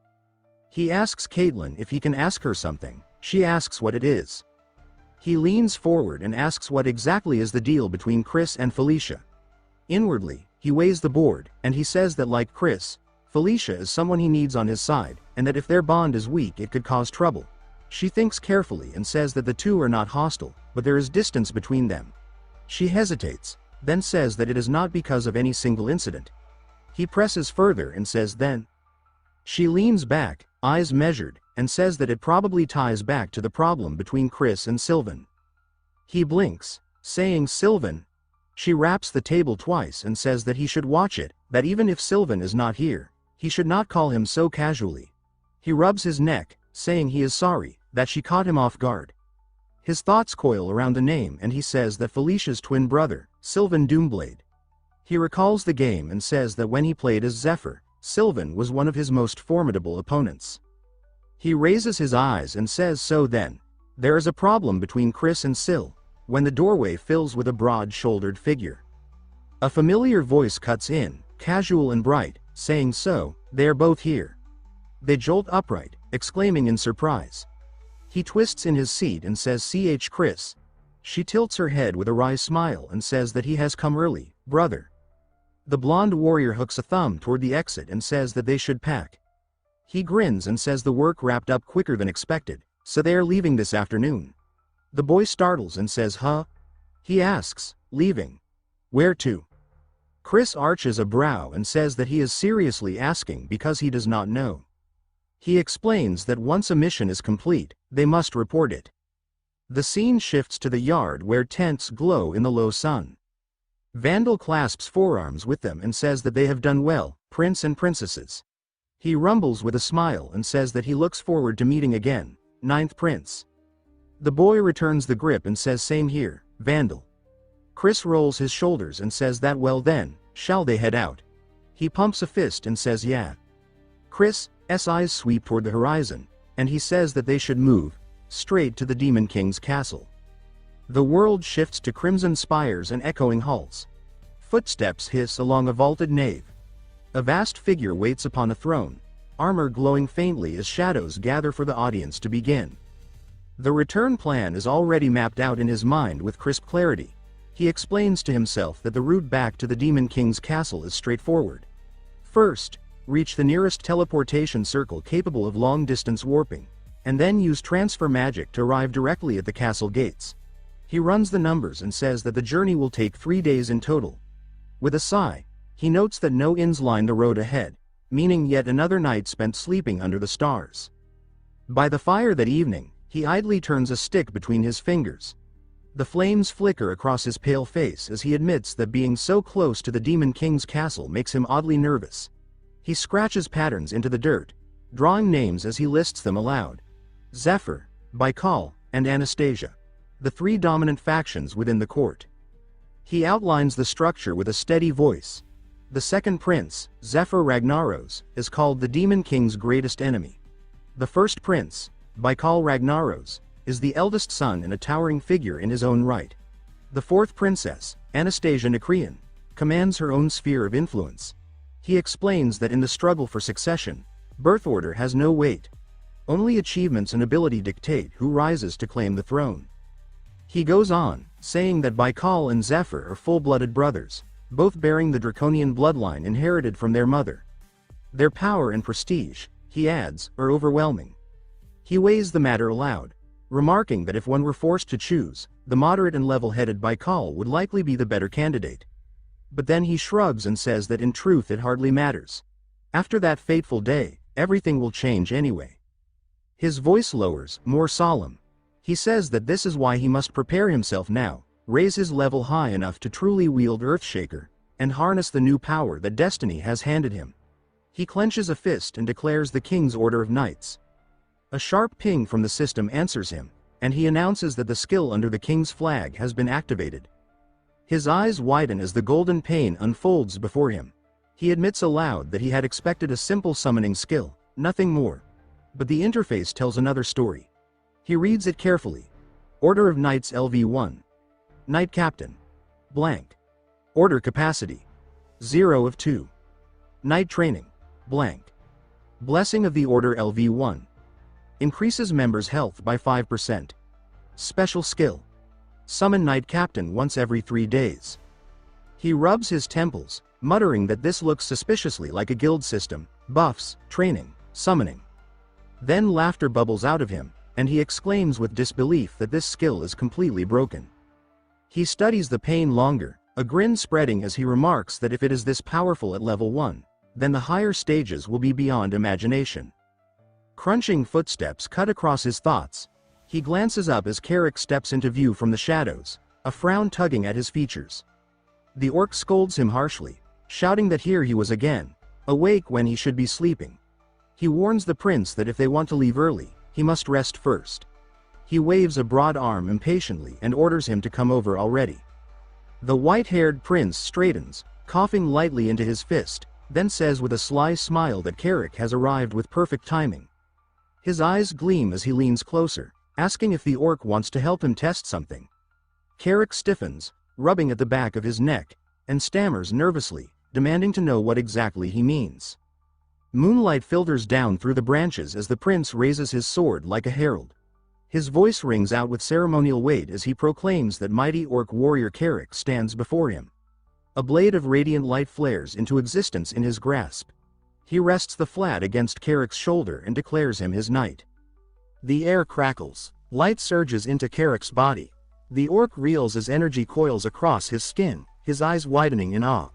He asks Caitlin if he can ask her something. She asks what it is. He leans forward and asks what exactly is the deal between Chris and Felicia. Inwardly, he weighs the board, and he says that like Chris, Felicia is someone he needs on his side, and that if their bond is weak it could cause trouble. She thinks carefully and says that the two are not hostile, but there is distance between them. She hesitates, then says that it is not because of any single incident. He presses further and says then. She leans back, eyes measured, and says that it probably ties back to the problem between Chris and Sylvan. He blinks, saying Sylvan. She raps the table twice and says that he should watch it, that even if Sylvan is not here, he should not call him so casually. He rubs his neck, saying he is sorry, that she caught him off guard. His thoughts coil around the name and he says that Felicia's twin brother, Sylvan Doomblade. He recalls the game and says that when he played as Zephyr, Sylvan was one of his most formidable opponents. He raises his eyes and says, "So then, there is a problem between Chris and Syl," when the doorway fills with a broad-shouldered figure. A familiar voice cuts in, casual and bright, saying, "So, they are both here." They jolt upright, exclaiming in surprise. He twists in his seat and says, "Ch Chris." She tilts her head with a wry smile and says that he has come early, brother. The blonde warrior hooks a thumb toward the exit and says that they should pack. He grins and says the work wrapped up quicker than expected, so they are leaving this afternoon. The boy startles and says, "Huh?" He asks, "Leaving? Where to?" Chris arches a brow and says that he is seriously asking because he does not know. He explains that once a mission is complete, they must report it. The scene shifts to the yard where tents glow in the low sun. Vandal clasps forearms with them and says that they have done well, prince and princesses. He rumbles with a smile and says that he looks forward to meeting again, ninth prince. The boy returns the grip and says, "Same here, Vandal." Chris rolls his shoulders and says that, "Well then, shall they head out?" He pumps a fist and says, "Yeah." Chris' eyes sweep toward the horizon, and he says that they should move straight to the Demon King's castle. The world shifts to crimson spires and echoing halls. Footsteps hiss along a vaulted nave. A vast figure waits upon a throne, armor glowing faintly as shadows gather for the audience to begin. The return plan is already mapped out in his mind with crisp clarity. He explains to himself that the route back to the Demon King's castle is straightforward. First, reach the nearest teleportation circle capable of long-distance warping, and then use transfer magic to arrive directly at the castle gates. He runs the numbers and says that the journey will take 3 days in total. With a sigh, he notes that no inns line the road ahead, meaning yet another night spent sleeping under the stars. By the fire that evening, he idly turns a stick between his fingers. The flames flicker across his pale face as he admits that being so close to the Demon King's castle makes him oddly nervous. He scratches patterns into the dirt, drawing names as he lists them aloud. Zephyr, Baikal, and Anastasia, the 3 dominant factions within the court. He outlines the structure with a steady voice. The second prince, Zephyr Ragnaros, is called the Demon King's greatest enemy. The first prince, Baikal Ragnaros, is the eldest son and a towering figure in his own right. The fourth princess, Anastasia Nikrian, commands her own sphere of influence. He explains that in the struggle for succession, birth order has no weight. Only achievements and ability dictate who rises to claim the throne. He goes on, saying that Baikal and Zephyr are full-blooded brothers, both bearing the draconian bloodline inherited from their mother. Their power and prestige, he adds, are overwhelming. He weighs the matter aloud, remarking that if one were forced to choose, the moderate and level-headed Baikal would likely be the better candidate. But then he shrugs and says that in truth it hardly matters. After that fateful day, everything will change anyway. His voice lowers, more solemn. He says that this is why he must prepare himself now, raise his level high enough to truly wield Earthshaker, and harness the new power that destiny has handed him. He clenches a fist and declares the king's order of knights. A sharp ping from the system answers him, and he announces that the skill under the king's flag has been activated. His eyes widen as the golden pane unfolds before him. He admits aloud that he had expected a simple summoning skill, nothing more. But the interface tells another story. He reads it carefully. Order of Knights LV1. Knight Captain. Blank. Order capacity. 0 of 2. Knight training. Blank. Blessing of the Order LV1. Increases members' health by 5%. Special skill. Summon Knight Captain once every 3 days. He rubs his temples, muttering that this looks suspiciously like a guild system, buffs, training, summoning. Then laughter bubbles out of him, and he exclaims with disbelief that this skill is completely broken. He studies the pain longer, a grin spreading as he remarks that if it is this powerful at level 1, then the higher stages will be beyond imagination. Crunching footsteps cut across his thoughts. He glances up as Carrick steps into view from the shadows, a frown tugging at his features. The orc scolds him harshly, shouting that here he was again, awake when he should be sleeping. He warns the prince that if they want to leave early, he must rest first. He waves a broad arm impatiently and orders him to come over already. The white-haired prince straightens, coughing lightly into his fist, then says with a sly smile that Carrick has arrived with perfect timing. His eyes gleam as he leans closer, asking if the orc wants to help him test something. Carrick stiffens, rubbing at the back of his neck, and stammers nervously, demanding to know what exactly he means. Moonlight filters down through the branches as the prince raises his sword like a herald. His voice rings out with ceremonial weight as he proclaims that mighty orc warrior Carrick stands before him. A blade of radiant light flares into existence in his grasp. He rests the flat against Carrick's shoulder and declares him his knight. The air crackles. Light surges into Carrick's body. The orc reels as energy coils across his skin, his eyes widening in awe.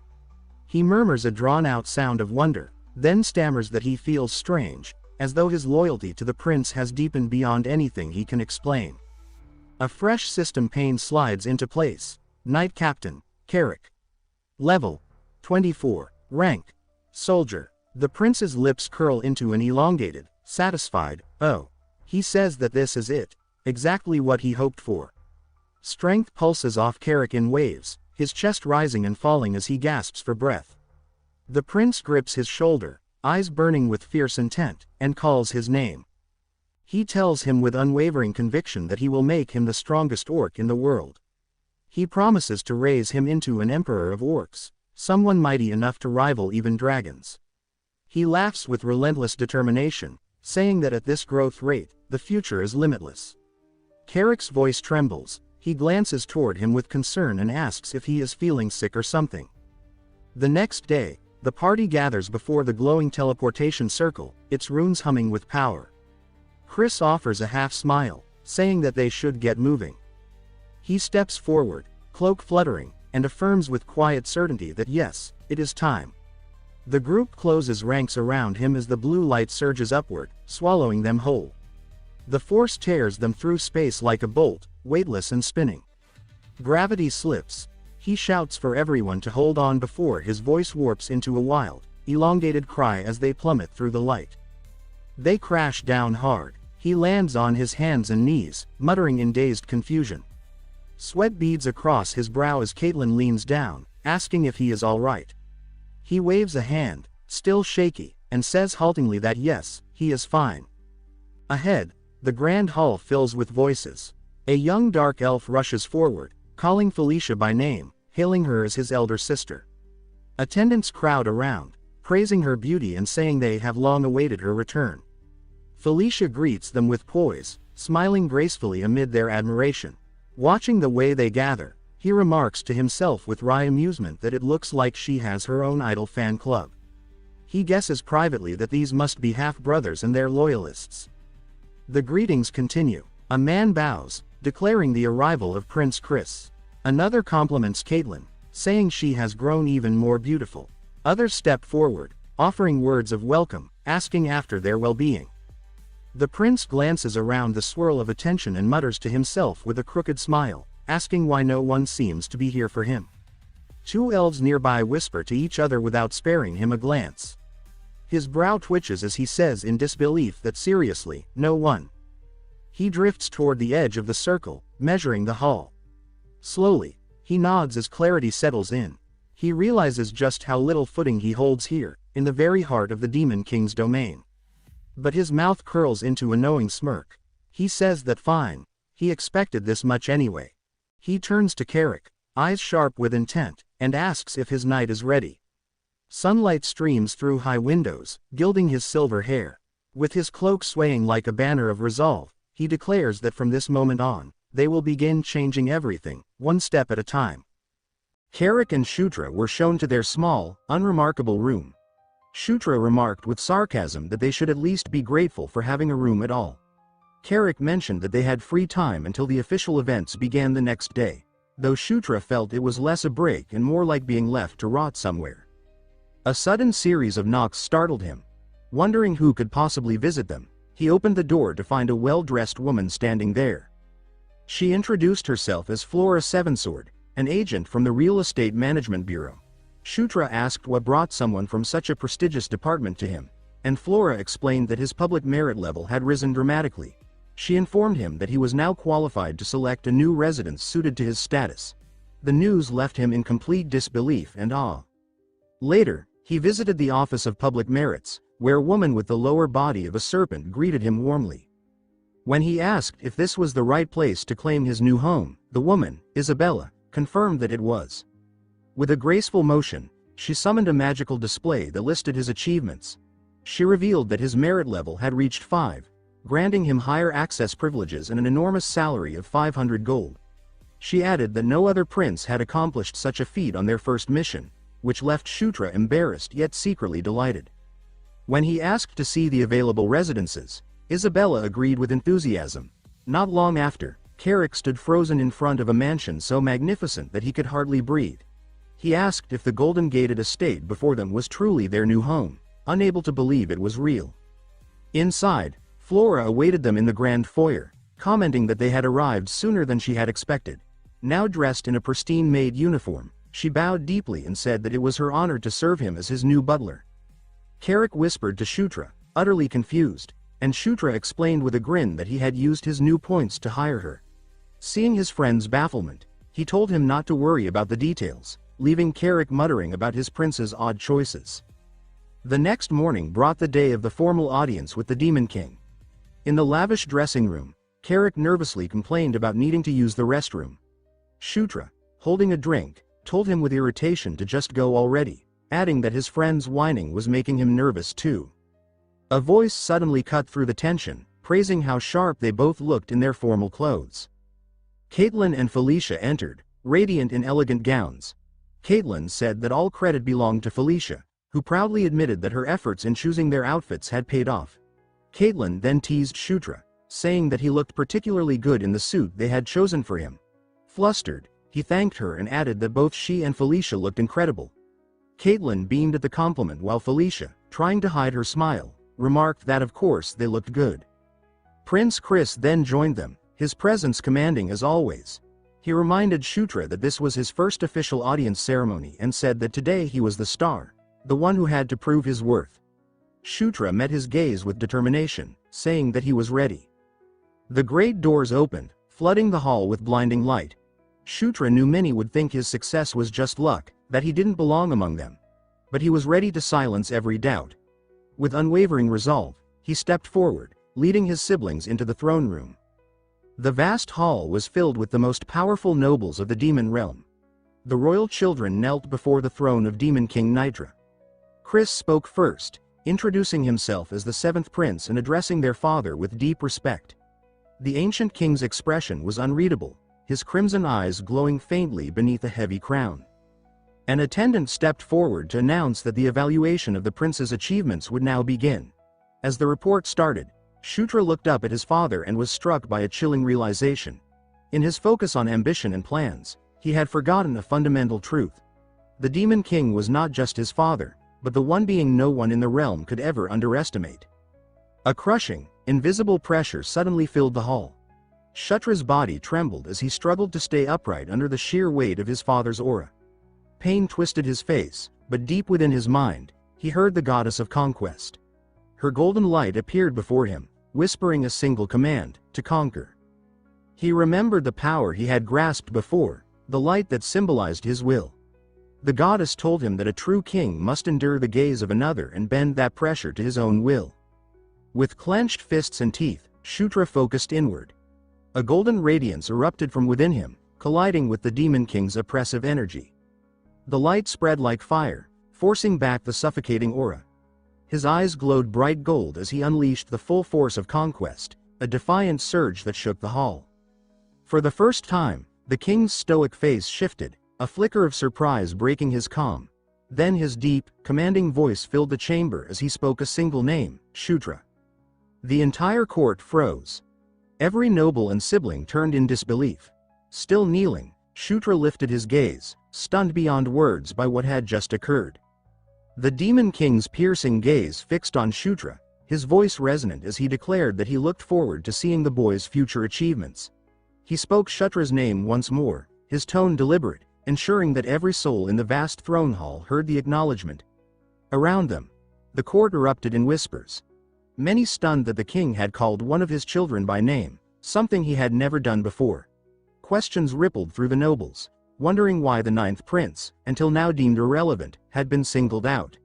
He murmurs a drawn-out sound of wonder, then stammers that he feels strange, as though his loyalty to the prince has deepened beyond anything he can explain. A fresh system pane slides into place. Knight Captain, Carrick. Level 24. Rank Soldier. The prince's lips curl into an elongated, satisfied "oh." He says that this is it, exactly what he hoped for. Strength pulses off Carrick in waves, his chest rising and falling as he gasps for breath. The prince grips his shoulder, eyes burning with fierce intent, and calls his name. He tells him with unwavering conviction that he will make him the strongest orc in the world. He promises to raise him into an emperor of orcs, someone mighty enough to rival even dragons. He laughs with relentless determination, saying that at this growth rate, the future is limitless. Carrick's voice trembles. He glances toward him with concern and asks if he is feeling sick or something. The next day, the party gathers before the glowing teleportation circle, its runes humming with power. Chris offers a half smile, saying that they should get moving. He steps forward, cloak fluttering, and affirms with quiet certainty that yes, it is time. The group closes ranks around him as the blue light surges upward, swallowing them whole. The force tears them through space like a bolt, weightless and spinning. Gravity slips. He shouts for everyone to hold on before his voice warps into a wild, elongated cry as they plummet through the light. They crash down hard. He lands on his hands and knees, muttering in dazed confusion. Sweat beads across his brow as Caitlin leans down, asking if he is all right. He waves a hand, still shaky, and says haltingly that yes, he is fine. Ahead, the grand hall fills with voices. A young dark elf rushes forward, calling Felicia by name, hailing her as his elder sister. Attendants crowd around, praising her beauty and saying they have long awaited her return. Felicia greets them with poise, smiling gracefully amid their admiration. Watching the way they gather, he remarks to himself with wry amusement that it looks like she has her own idol fan club. He guesses privately that these must be half-brothers and their loyalists. The greetings continue. A man bows, declaring the arrival of Prince Chris. Another compliments Caitlin, saying she has grown even more beautiful. Others step forward, offering words of welcome, asking after their well-being. The prince glances around the swirl of attention and mutters to himself with a crooked smile, asking why no one seems to be here for him. Two elves nearby whisper to each other without sparing him a glance. His brow twitches as he says in disbelief that seriously, no one. He drifts toward the edge of the circle, measuring the hall. Slowly, he nods as clarity settles in. He realizes just how little footing he holds here, in the very heart of the Demon King's domain. But his mouth curls into a knowing smirk. He says that fine, he expected this much anyway. He turns to Carrick, eyes sharp with intent, and asks if his knight is ready. Sunlight streams through high windows, gilding his silver hair. With his cloak swaying like a banner of resolve, he declares that from this moment on, they will begin changing everything, one step at a time. Carrick and Shutra were shown to their small, unremarkable room. Shutra remarked with sarcasm that they should at least be grateful for having a room at all. Carrick mentioned that they had free time until the official events began the next day, though Shutra felt it was less a break and more like being left to rot somewhere. A sudden series of knocks startled him. Wondering who could possibly visit them, he opened the door to find a well-dressed woman standing there. She introduced herself as Flora Sevensword, an agent from the Real Estate Management Bureau. Shutra asked what brought someone from such a prestigious department to him, and Flora explained that his public merit level had risen dramatically. She informed him that he was now qualified to select a new residence suited to his status. The news left him in complete disbelief and awe. Later, he visited the Office of Public Merits, where a woman with the lower body of a serpent greeted him warmly. When he asked if this was the right place to claim his new home, the woman, Isabella, confirmed that it was. With a graceful motion, she summoned a magical display that listed his achievements. She revealed that his merit level had reached 5, granting him higher access privileges and an enormous salary of 500 gold. She added that no other prince had accomplished such a feat on their first mission, which left Shutra embarrassed yet secretly delighted. When he asked to see the available residences, Isabella agreed with enthusiasm. Not long after, Carrick stood frozen in front of a mansion so magnificent that he could hardly breathe. He asked if the golden-gated estate before them was truly their new home, unable to believe it was real. Inside, Flora awaited them in the grand foyer, commenting that they had arrived sooner than she had expected. Now dressed in a pristine maid uniform, she bowed deeply and said that it was her honor to serve him as his new butler. Carrick whispered to Shutra, utterly confused, and Shutra explained with a grin that he had used his new points to hire her. Seeing his friend's bafflement, he told him not to worry about the details, leaving Carrick muttering about his prince's odd choices. The next morning brought the day of the formal audience with the Demon King. In the lavish dressing room, Carrick nervously complained about needing to use the restroom. Shutra, holding a drink, told him with irritation to just go already, adding that his friend's whining was making him nervous too. A voice suddenly cut through the tension, praising how sharp they both looked in their formal clothes. Caitlin and Felicia entered, radiant in elegant gowns. Caitlin said that all credit belonged to Felicia, who proudly admitted that her efforts in choosing their outfits had paid off. Caitlin then teased Shutra, saying that he looked particularly good in the suit they had chosen for him. Flustered, he thanked her and added that both she and Felicia looked incredible. Caitlin beamed at the compliment while Felicia, trying to hide her smile, remarked that of course they looked good. Prince Chris then joined them, his presence commanding as always. He reminded Shutra that this was his first official audience ceremony and said that today he was the star, the one who had to prove his worth. Shutra met his gaze with determination, saying that he was ready. The great doors opened, flooding the hall with blinding light. Shutra knew many would think his success was just luck, that he didn't belong among them. But he was ready to silence every doubt. With unwavering resolve, he stepped forward, leading his siblings into the throne room. The vast hall was filled with the most powerful nobles of the demon realm. The royal children knelt before the throne of Demon King Nitra. Chris spoke first, introducing himself as the 7th prince and addressing their father with deep respect. The ancient king's expression was unreadable, his crimson eyes glowing faintly beneath a heavy crown. An attendant stepped forward to announce that the evaluation of the prince's achievements would now begin. As the report started, Shutra looked up at his father and was struck by a chilling realization. In his focus on ambition and plans, he had forgotten a fundamental truth. The Demon King was not just his father, but the one being no one in the realm could ever underestimate. A crushing, invisible pressure suddenly filled the hall. Shutra's body trembled as he struggled to stay upright under the sheer weight of his father's aura. Pain twisted his face, but deep within his mind, he heard the goddess of Conquest. Her golden light appeared before him, whispering a single command, to conquer. He remembered the power he had grasped before, the light that symbolized his will. The goddess told him that a true king must endure the gaze of another and bend that pressure to his own will. With clenched fists and teeth, Shutra focused inward. A golden radiance erupted from within him, colliding with the demon king's oppressive energy. The light spread like fire, forcing back the suffocating aura. His eyes glowed bright gold as he unleashed the full force of Conquest, a defiant surge that shook the hall. For the first time, the king's stoic face shifted, a flicker of surprise breaking his calm. Then his deep, commanding voice filled the chamber as he spoke a single name, Shutra. The entire court froze. Every noble and sibling turned in disbelief. Still kneeling, Shutra lifted his gaze, stunned beyond words by what had just occurred. The demon king's piercing gaze fixed on Shutra, his voice resonant as he declared that he looked forward to seeing the boy's future achievements. He spoke Shutra's name once more, his tone deliberate, ensuring that every soul in the vast throne hall heard the acknowledgement. Around them, the court erupted in whispers. Many stunned that the king had called one of his children by name, something he had never done before. Questions rippled through the nobles, wondering why the ninth prince, until now deemed irrelevant, had been singled out.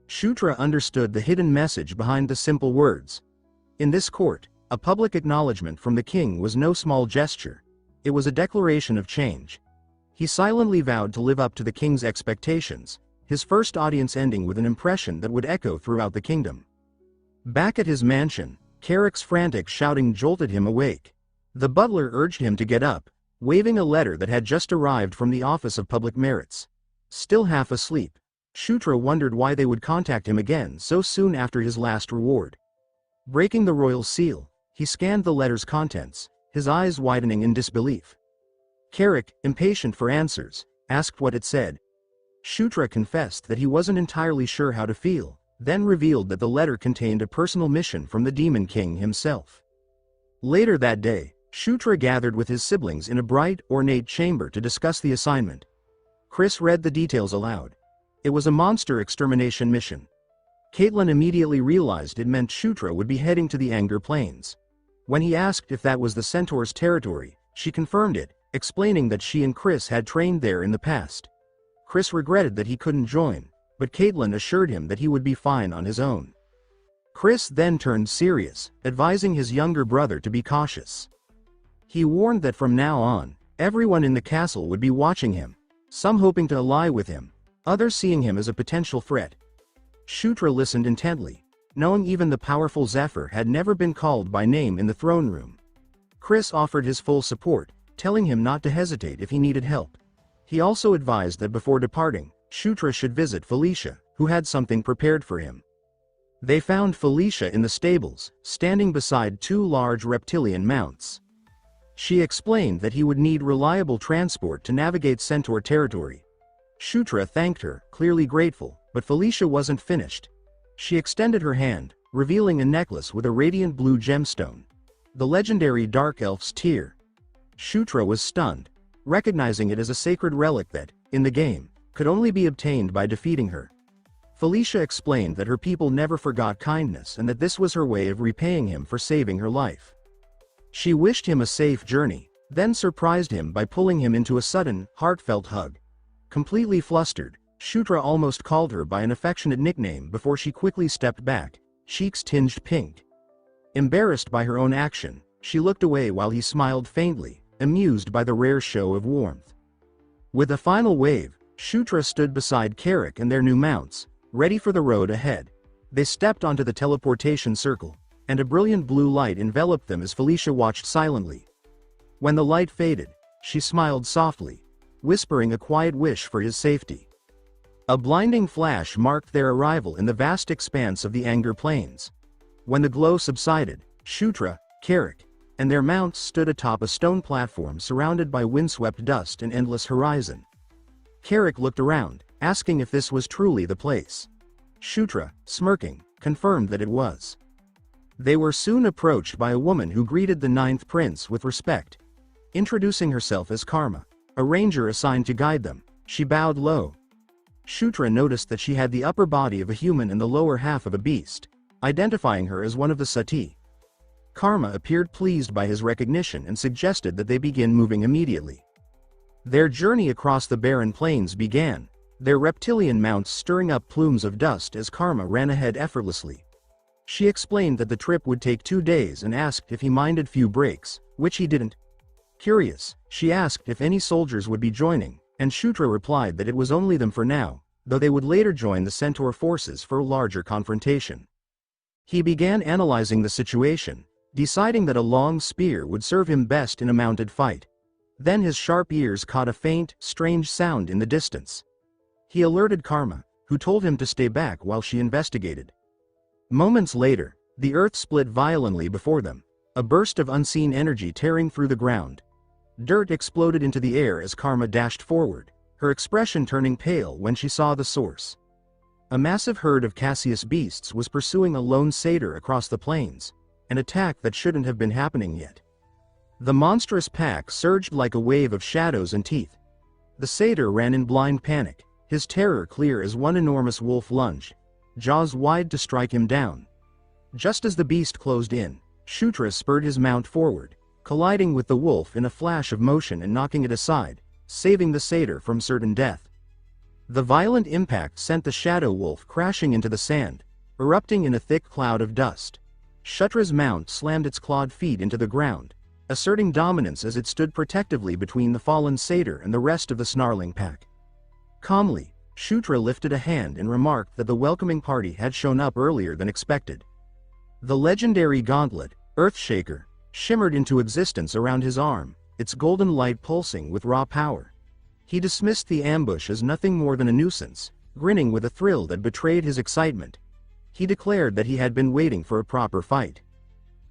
Shutra understood the hidden message behind the simple words. In this court, a public acknowledgement from the king was no small gesture. It was a declaration of change. He silently vowed to live up to the king's expectations, his first audience ending with an impression that would echo throughout the kingdom. Back at his mansion, Carrick's frantic shouting jolted him awake. The butler urged him to get up, waving a letter that had just arrived from the Office of Public Merits. Still half asleep, Shutra wondered why they would contact him again so soon after his last reward. Breaking the royal seal, he scanned the letter's contents, his eyes widening in disbelief. Carrick, impatient for answers, asked what it said. Shutra confessed that he wasn't entirely sure how to feel, then revealed that the letter contained a personal mission from the Demon King himself. Later that day, Shutra gathered with his siblings in a bright, ornate chamber to discuss the assignment. Chris read the details aloud. It was a monster extermination mission. Caitlin immediately realized it meant Shutra would be heading to the Anger Plains. When he asked if that was the Centaur's territory, she confirmed it, explaining that she and Chris had trained there in the past. Chris regretted that he couldn't join, but Caitlin assured him that he would be fine on his own. Chris then turned serious, advising his younger brother to be cautious. He warned that from now on, everyone in the castle would be watching him, some hoping to ally with him, others seeing him as a potential threat. Shutra listened intently, knowing even the powerful Zephyr had never been called by name in the throne room. Chris offered his full support, telling him not to hesitate if he needed help. He also advised that before departing, Shutra should visit Felicia, who had something prepared for him. They found Felicia in the stables, standing beside two large reptilian mounts. She explained that he would need reliable transport to navigate Centaur territory. Shutra thanked her, clearly grateful, but Felicia wasn't finished. She extended her hand, revealing a necklace with a radiant blue gemstone. The legendary Dark Elf's tear. Shutra was stunned, recognizing it as a sacred relic that, in the game, could only be obtained by defeating her. Felicia explained that her people never forgot kindness and that this was her way of repaying him for saving her life. She wished him a safe journey, then surprised him by pulling him into a sudden, heartfelt hug. Completely flustered, Shutra almost called her by an affectionate nickname before she quickly stepped back, cheeks tinged pink. Embarrassed by her own action, she looked away while he smiled faintly, amused by the rare show of warmth. With a final wave, Shutra stood beside Carrick and their new mounts, ready for the road ahead. They stepped onto the teleportation circle, and a brilliant blue light enveloped them as Felicia watched silently. When the light faded, she smiled softly, whispering a quiet wish for his safety. A blinding flash marked their arrival in the vast expanse of the Anger Plains. When the glow subsided, Shutra, Carrick, and their mounts stood atop a stone platform surrounded by windswept dust and endless horizon. Carrick looked around, asking if this was truly the place. Shutra, smirking, confirmed that it was. They were soon approached by a woman who greeted the ninth prince with respect. Introducing herself as Karma, a ranger assigned to guide them, she bowed low. Shutra noticed that she had the upper body of a human and the lower half of a beast, identifying her as one of the Sati. Karma appeared pleased by his recognition and suggested that they begin moving immediately. Their journey across the barren plains began, their reptilian mounts stirring up plumes of dust as Karma ran ahead effortlessly. She explained that the trip would take 2 days and asked if he minded few breaks, which he didn't. Curious, she asked if any soldiers would be joining, and Shutra replied that it was only them for now, though they would later join the Centaur forces for a larger confrontation. He began analyzing the situation, deciding that a long spear would serve him best in a mounted fight. Then his sharp ears caught a faint, strange sound in the distance. He alerted Karma, who told him to stay back while she investigated. Moments later, the earth split violently before them, a burst of unseen energy tearing through the ground. Dirt exploded into the air as Karma dashed forward, her expression turning pale when she saw the source. A massive herd of Cassius beasts was pursuing a lone satyr across the plains, an attack that shouldn't have been happening yet. The monstrous pack surged like a wave of shadows and teeth. The satyr ran in blind panic, his terror clear as one enormous wolf lunged, jaws wide to strike him down. Just as the beast closed in, Shutra spurred his mount forward, colliding with the wolf in a flash of motion and knocking it aside, saving the satyr from certain death. The violent impact sent the shadow wolf crashing into the sand, erupting in a thick cloud of dust. Shutra's mount slammed its clawed feet into the ground, asserting dominance as it stood protectively between the fallen satyr and the rest of the snarling pack. Calmly, Shutra lifted a hand and remarked that the welcoming party had shown up earlier than expected. The legendary gauntlet, Earthshaker, shimmered into existence around his arm, its golden light pulsing with raw power. He dismissed the ambush as nothing more than a nuisance, grinning with a thrill that betrayed his excitement. He declared that he had been waiting for a proper fight.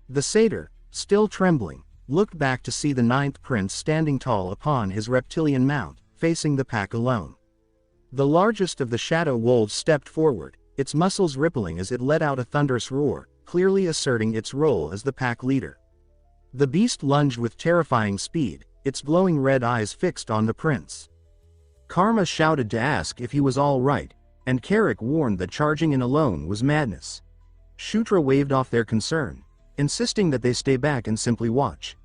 The satyr, still trembling, looked back to see the 9th prince standing tall upon his reptilian mount, facing the pack alone. The largest of the shadow wolves stepped forward, its muscles rippling as it let out a thunderous roar, clearly asserting its role as the pack leader. The beast lunged with terrifying speed, its glowing red eyes fixed on the prince. Karma shouted to ask if he was all right, and Carrick warned that charging in alone was madness. Shutra waved off their concern, insisting that they stay back and simply watch.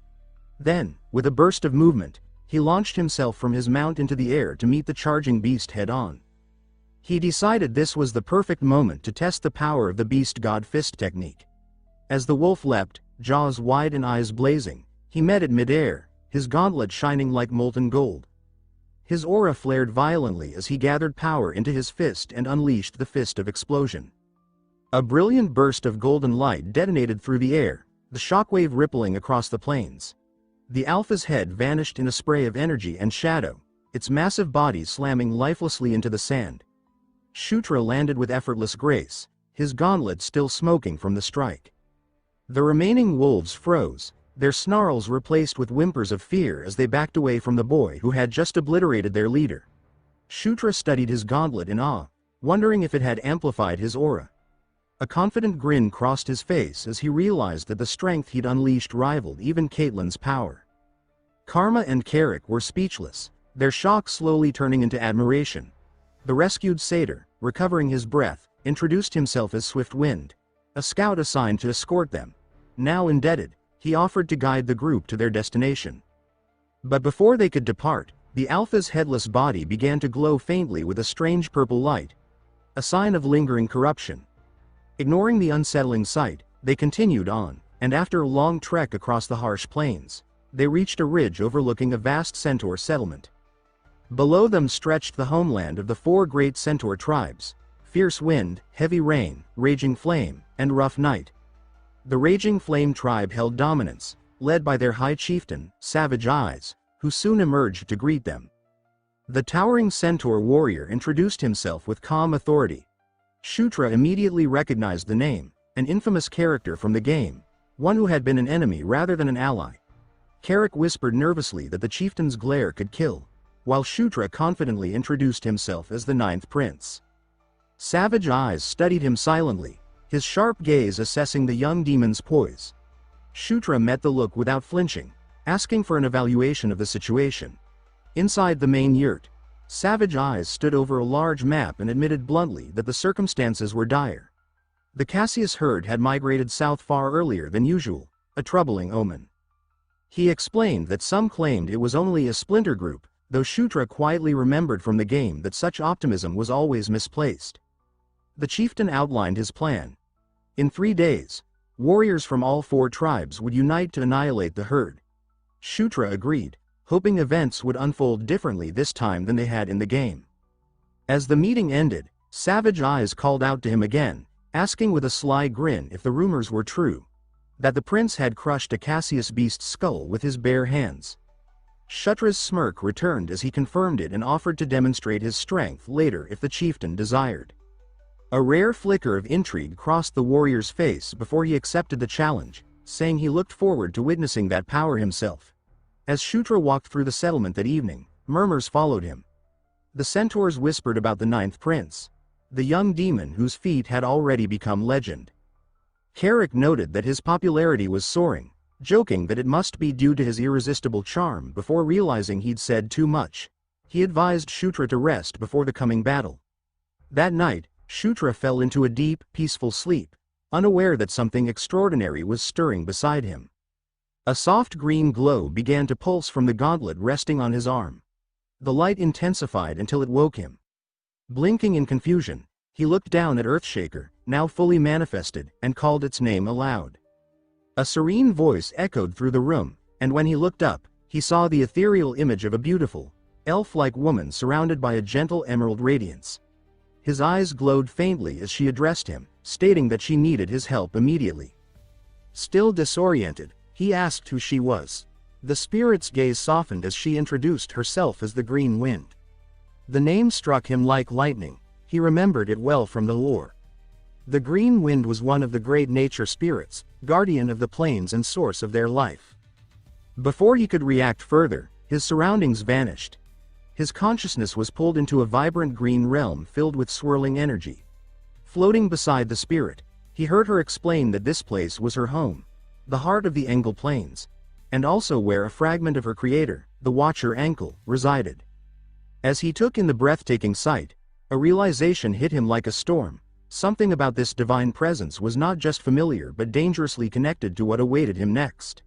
Then, with a burst of movement, he launched himself from his mount into the air to meet the charging beast head-on. He decided this was the perfect moment to test the power of the beast god fist technique. As the wolf leapt, jaws wide and eyes blazing, he met it mid-air, his gauntlet shining like molten gold. His aura flared violently as he gathered power into his fist and unleashed the Fist of Explosion. A brilliant burst of golden light detonated through the air, the shockwave rippling across the plains. The Alpha's head vanished in a spray of energy and shadow, its massive body slamming lifelessly into the sand. Shutra landed with effortless grace, his gauntlet still smoking from the strike. The remaining wolves froze, their snarls replaced with whimpers of fear as they backed away from the boy who had just obliterated their leader. Shutra studied his gauntlet in awe, wondering if it had amplified his aura. A confident grin crossed his face as he realized that the strength he'd unleashed rivaled even Caitlyn's power. Karma and Carrick were speechless, their shock slowly turning into admiration. The rescued satyr, recovering his breath, introduced himself as Swift Wind, a scout assigned to escort them. Now indebted, he offered to guide the group to their destination. But before they could depart, the Alpha's headless body began to glow faintly with a strange purple light, a sign of lingering corruption. Ignoring the unsettling sight, they continued on, and after a long trek across the harsh plains, they reached a ridge overlooking a vast centaur settlement. Below them stretched the homeland of the 4 great centaur tribes: Fierce Wind, Heavy Rain, Raging Flame, and Rough Night. The Raging Flame tribe held dominance, led by their high chieftain, Savage Eyes, who soon emerged to greet them. The towering centaur warrior introduced himself with calm authority. Shutra immediately recognized the name, an infamous character from the game, one who had been an enemy rather than an ally. Carrick whispered nervously that the chieftain's glare could kill, while Shutra confidently introduced himself as the 9th prince. Savage Eyes studied him silently, his sharp gaze assessing the young demon's poise. Shutra met the look without flinching, asking for an evaluation of the situation. Inside the main yurt, Savage Eyes stood over a large map and admitted bluntly that the circumstances were dire. The Cassius herd had migrated south far earlier than usual, a troubling omen. He explained that some claimed it was only a splinter group, though Shutra quietly remembered from the game that such optimism was always misplaced. The chieftain outlined his plan. In 3 days, warriors from all 4 tribes would unite to annihilate the herd. Shutra agreed, hoping events would unfold differently this time than they had in the game. As the meeting ended, Savage Eyes called out to him again, asking with a sly grin if the rumors were true, that the prince had crushed a Cassius beast's skull with his bare hands. Shutra's smirk returned as he confirmed it and offered to demonstrate his strength later if the chieftain desired. A rare flicker of intrigue crossed the warrior's face before he accepted the challenge, saying he looked forward to witnessing that power himself. As Shutra walked through the settlement that evening, murmurs followed him. The centaurs whispered about the 9th prince, the young demon whose feat had already become legend. Carrick noted that his popularity was soaring, joking that it must be due to his irresistible charm before realizing he'd said too much. He advised Shutra to rest before the coming battle. That night, Shutra fell into a deep, peaceful sleep, unaware that something extraordinary was stirring beside him. A soft green glow began to pulse from the gauntlet resting on his arm. The light intensified until it woke him. Blinking in confusion, he looked down at Earthshaker, now fully manifested, and called its name aloud. A serene voice echoed through the room, and when he looked up, he saw the ethereal image of a beautiful, elf-like woman surrounded by a gentle emerald radiance. His eyes glowed faintly as she addressed him, stating that she needed his help immediately. Still disoriented, he asked who she was. The spirit's gaze softened as she introduced herself as the Green Wind. The name struck him like lightning. He remembered it well from the lore. The Green Wind was one of the great nature spirits, guardian of the plains and source of their life. Before he could react further, his surroundings vanished. His consciousness was pulled into a vibrant green realm filled with swirling energy. Floating beside the spirit, he heard her explain that this place was her home, the heart of the Engle Plains, and also where a fragment of her creator, the Watcher Ankle, resided. As he took in the breathtaking sight, a realization hit him like a storm. Something about this divine presence was not just familiar but dangerously connected to what awaited him next.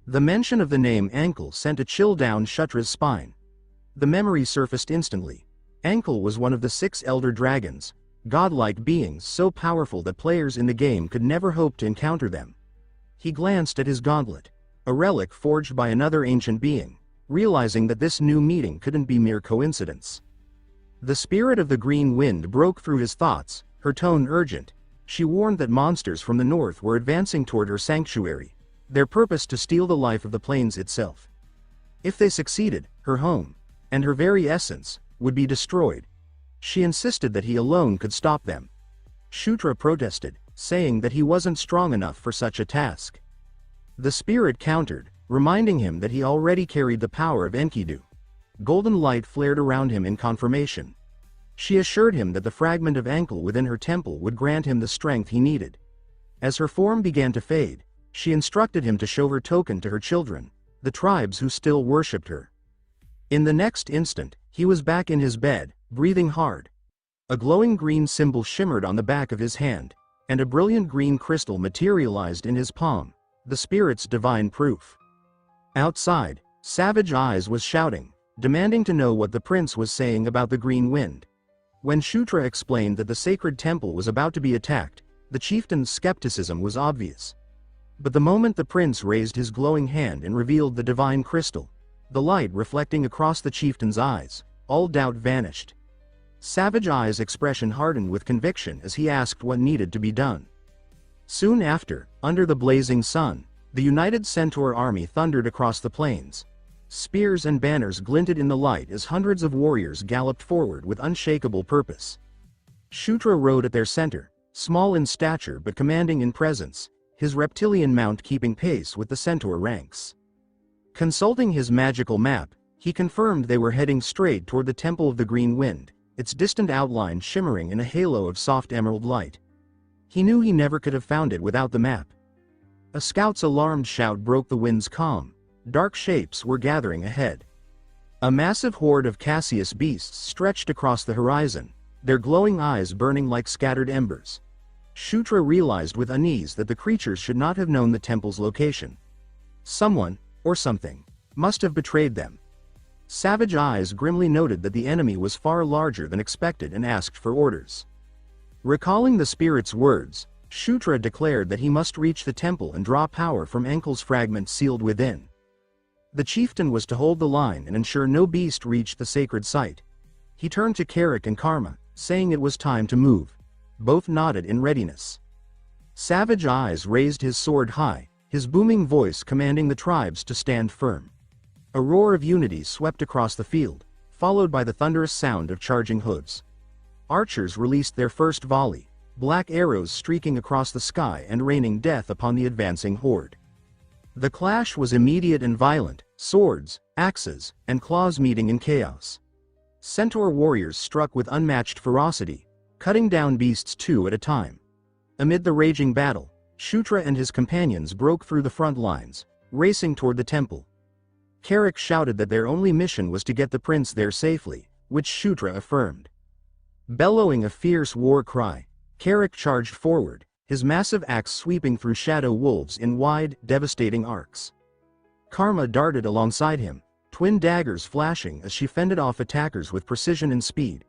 The mention of the name Ankle sent a chill down Shutra's spine. The memory surfaced instantly. Ankle was one of the 6 elder dragons, godlike beings so powerful that players in the game could never hope to encounter them. He glanced at his gauntlet, a relic forged by another ancient being, realizing that this new meeting couldn't be mere coincidence. The spirit of the Green Wind broke through his thoughts, her tone urgent. She warned that monsters from the north were advancing toward her sanctuary, their purpose to steal the life of the plains itself. If they succeeded, her home, and her very essence, would be destroyed. She insisted that he alone could stop them. Shutra protested, saying that he wasn't strong enough for such a task. The spirit countered, reminding him that he already carried the power of Enkidu. Golden light flared around him in confirmation. She assured him that the fragment of ankle within her temple would grant him the strength he needed. As her form began to fade, she instructed him to show her token to her children, the tribes who still worshipped her. In the next instant, he was back in his bed, breathing hard. A glowing green symbol shimmered on the back of his hand, and a brilliant green crystal materialized in his palm, the spirit's divine proof. Outside, Savage Eyes was shouting, demanding to know what the prince was saying about the Green Wind. When Shutra explained that the sacred temple was about to be attacked, the chieftain's skepticism was obvious. But the moment the prince raised his glowing hand and revealed the divine crystal, the light reflecting across the chieftain's eyes, all doubt vanished. Savage Eyes' expression hardened with conviction as he asked what needed to be done. Soon after, under the blazing sun, the united Centaur army thundered across the plains. Spears and banners glinted in the light as hundreds of warriors galloped forward with unshakable purpose. Shutra rode at their center, small in stature but commanding in presence, his reptilian mount keeping pace with the Centaur ranks. Consulting his magical map, he confirmed they were heading straight toward the Temple of the Green Wind, its distant outline shimmering in a halo of soft emerald light. He knew he never could have found it without the map. A scout's alarmed shout broke the wind's calm. Dark shapes were gathering ahead. A massive horde of Cassius beasts stretched across the horizon, their glowing eyes burning like scattered embers. Shutra realized with unease that the creatures should not have known the temple's location. Someone, or something, must have betrayed them. Savage Eyes grimly noted that the enemy was far larger than expected and asked for orders. Recalling the spirit's words, Shutra declared that he must reach the temple and draw power from Enkel's fragment sealed within. The chieftain was to hold the line and ensure no beast reached the sacred site. He turned to Carrick and Karma, saying it was time to move. Both nodded in readiness. Savage Eyes raised his sword high, his booming voice commanding the tribes to stand firm. A roar of unity swept across the field, followed by the thunderous sound of charging hooves. Archers released their first volley, black arrows streaking across the sky and raining death upon the advancing horde. The clash was immediate and violent, swords, axes, and claws meeting in chaos. Centaur warriors struck with unmatched ferocity, cutting down beasts two at a time. Amid the raging battle, Shutra and his companions broke through the front lines, racing toward the temple. Carrick shouted that their only mission was to get the prince there safely, which Shutra affirmed. Bellowing a fierce war cry, Carrick charged forward, his massive axe sweeping through shadow wolves in wide, devastating arcs. Karma darted alongside him, twin daggers flashing as she fended off attackers with precision and speed.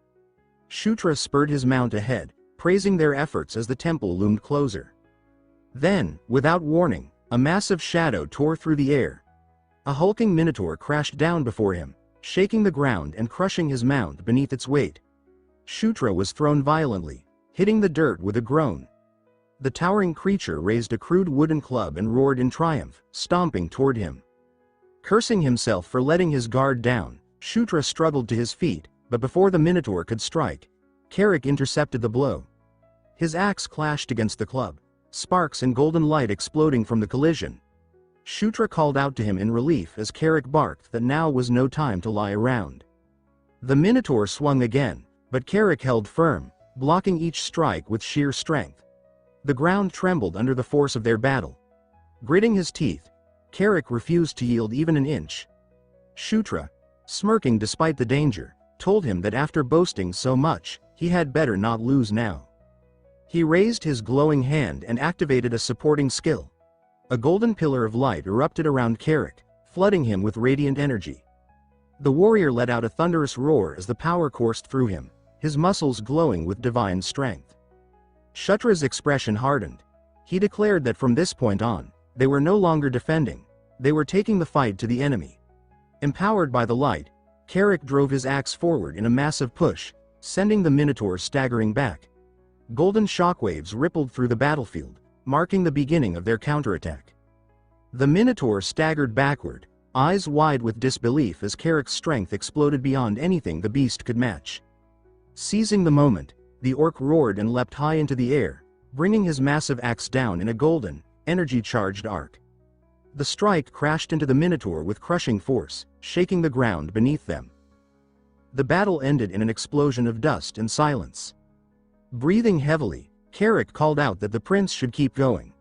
Shutra spurred his mount ahead, praising their efforts as the temple loomed closer. Then, without warning, a massive shadow tore through the air. A hulking minotaur crashed down before him, shaking the ground and crushing his mount beneath its weight. Shutra was thrown violently, hitting the dirt with a groan. The towering creature raised a crude wooden club and roared in triumph, stomping toward him. Cursing himself for letting his guard down, Shutra struggled to his feet, but before the minotaur could strike, Carrick intercepted the blow. His axe clashed against the club, sparks and golden light exploding from the collision. Shutra called out to him in relief as Carrick barked that now was no time to lie around. The minotaur swung again, but Carrick held firm, blocking each strike with sheer strength. The ground trembled under the force of their battle. Gritting his teeth, Carrick refused to yield even an inch. Shutra, smirking despite the danger, told him that after boasting so much, he had better not lose now. He raised his glowing hand and activated a supporting skill. A golden pillar of light erupted around Carrick, flooding him with radiant energy. The warrior let out a thunderous roar as the power coursed through him, his muscles glowing with divine strength. Shutra's expression hardened. He declared that from this point on, they were no longer defending, they were taking the fight to the enemy. Empowered by the light, Carrick drove his axe forward in a massive push, sending the minotaur staggering back. Golden shockwaves rippled through the battlefield, marking the beginning of their counterattack. The minotaur staggered backward, eyes wide with disbelief as Carrick's strength exploded beyond anything the beast could match. Seizing the moment, the orc roared and leapt high into the air, bringing his massive axe down in a golden, energy-charged arc. The strike crashed into the minotaur with crushing force, shaking the ground beneath them. The battle ended in an explosion of dust and silence. Breathing heavily, Carrick called out that the prince should keep going.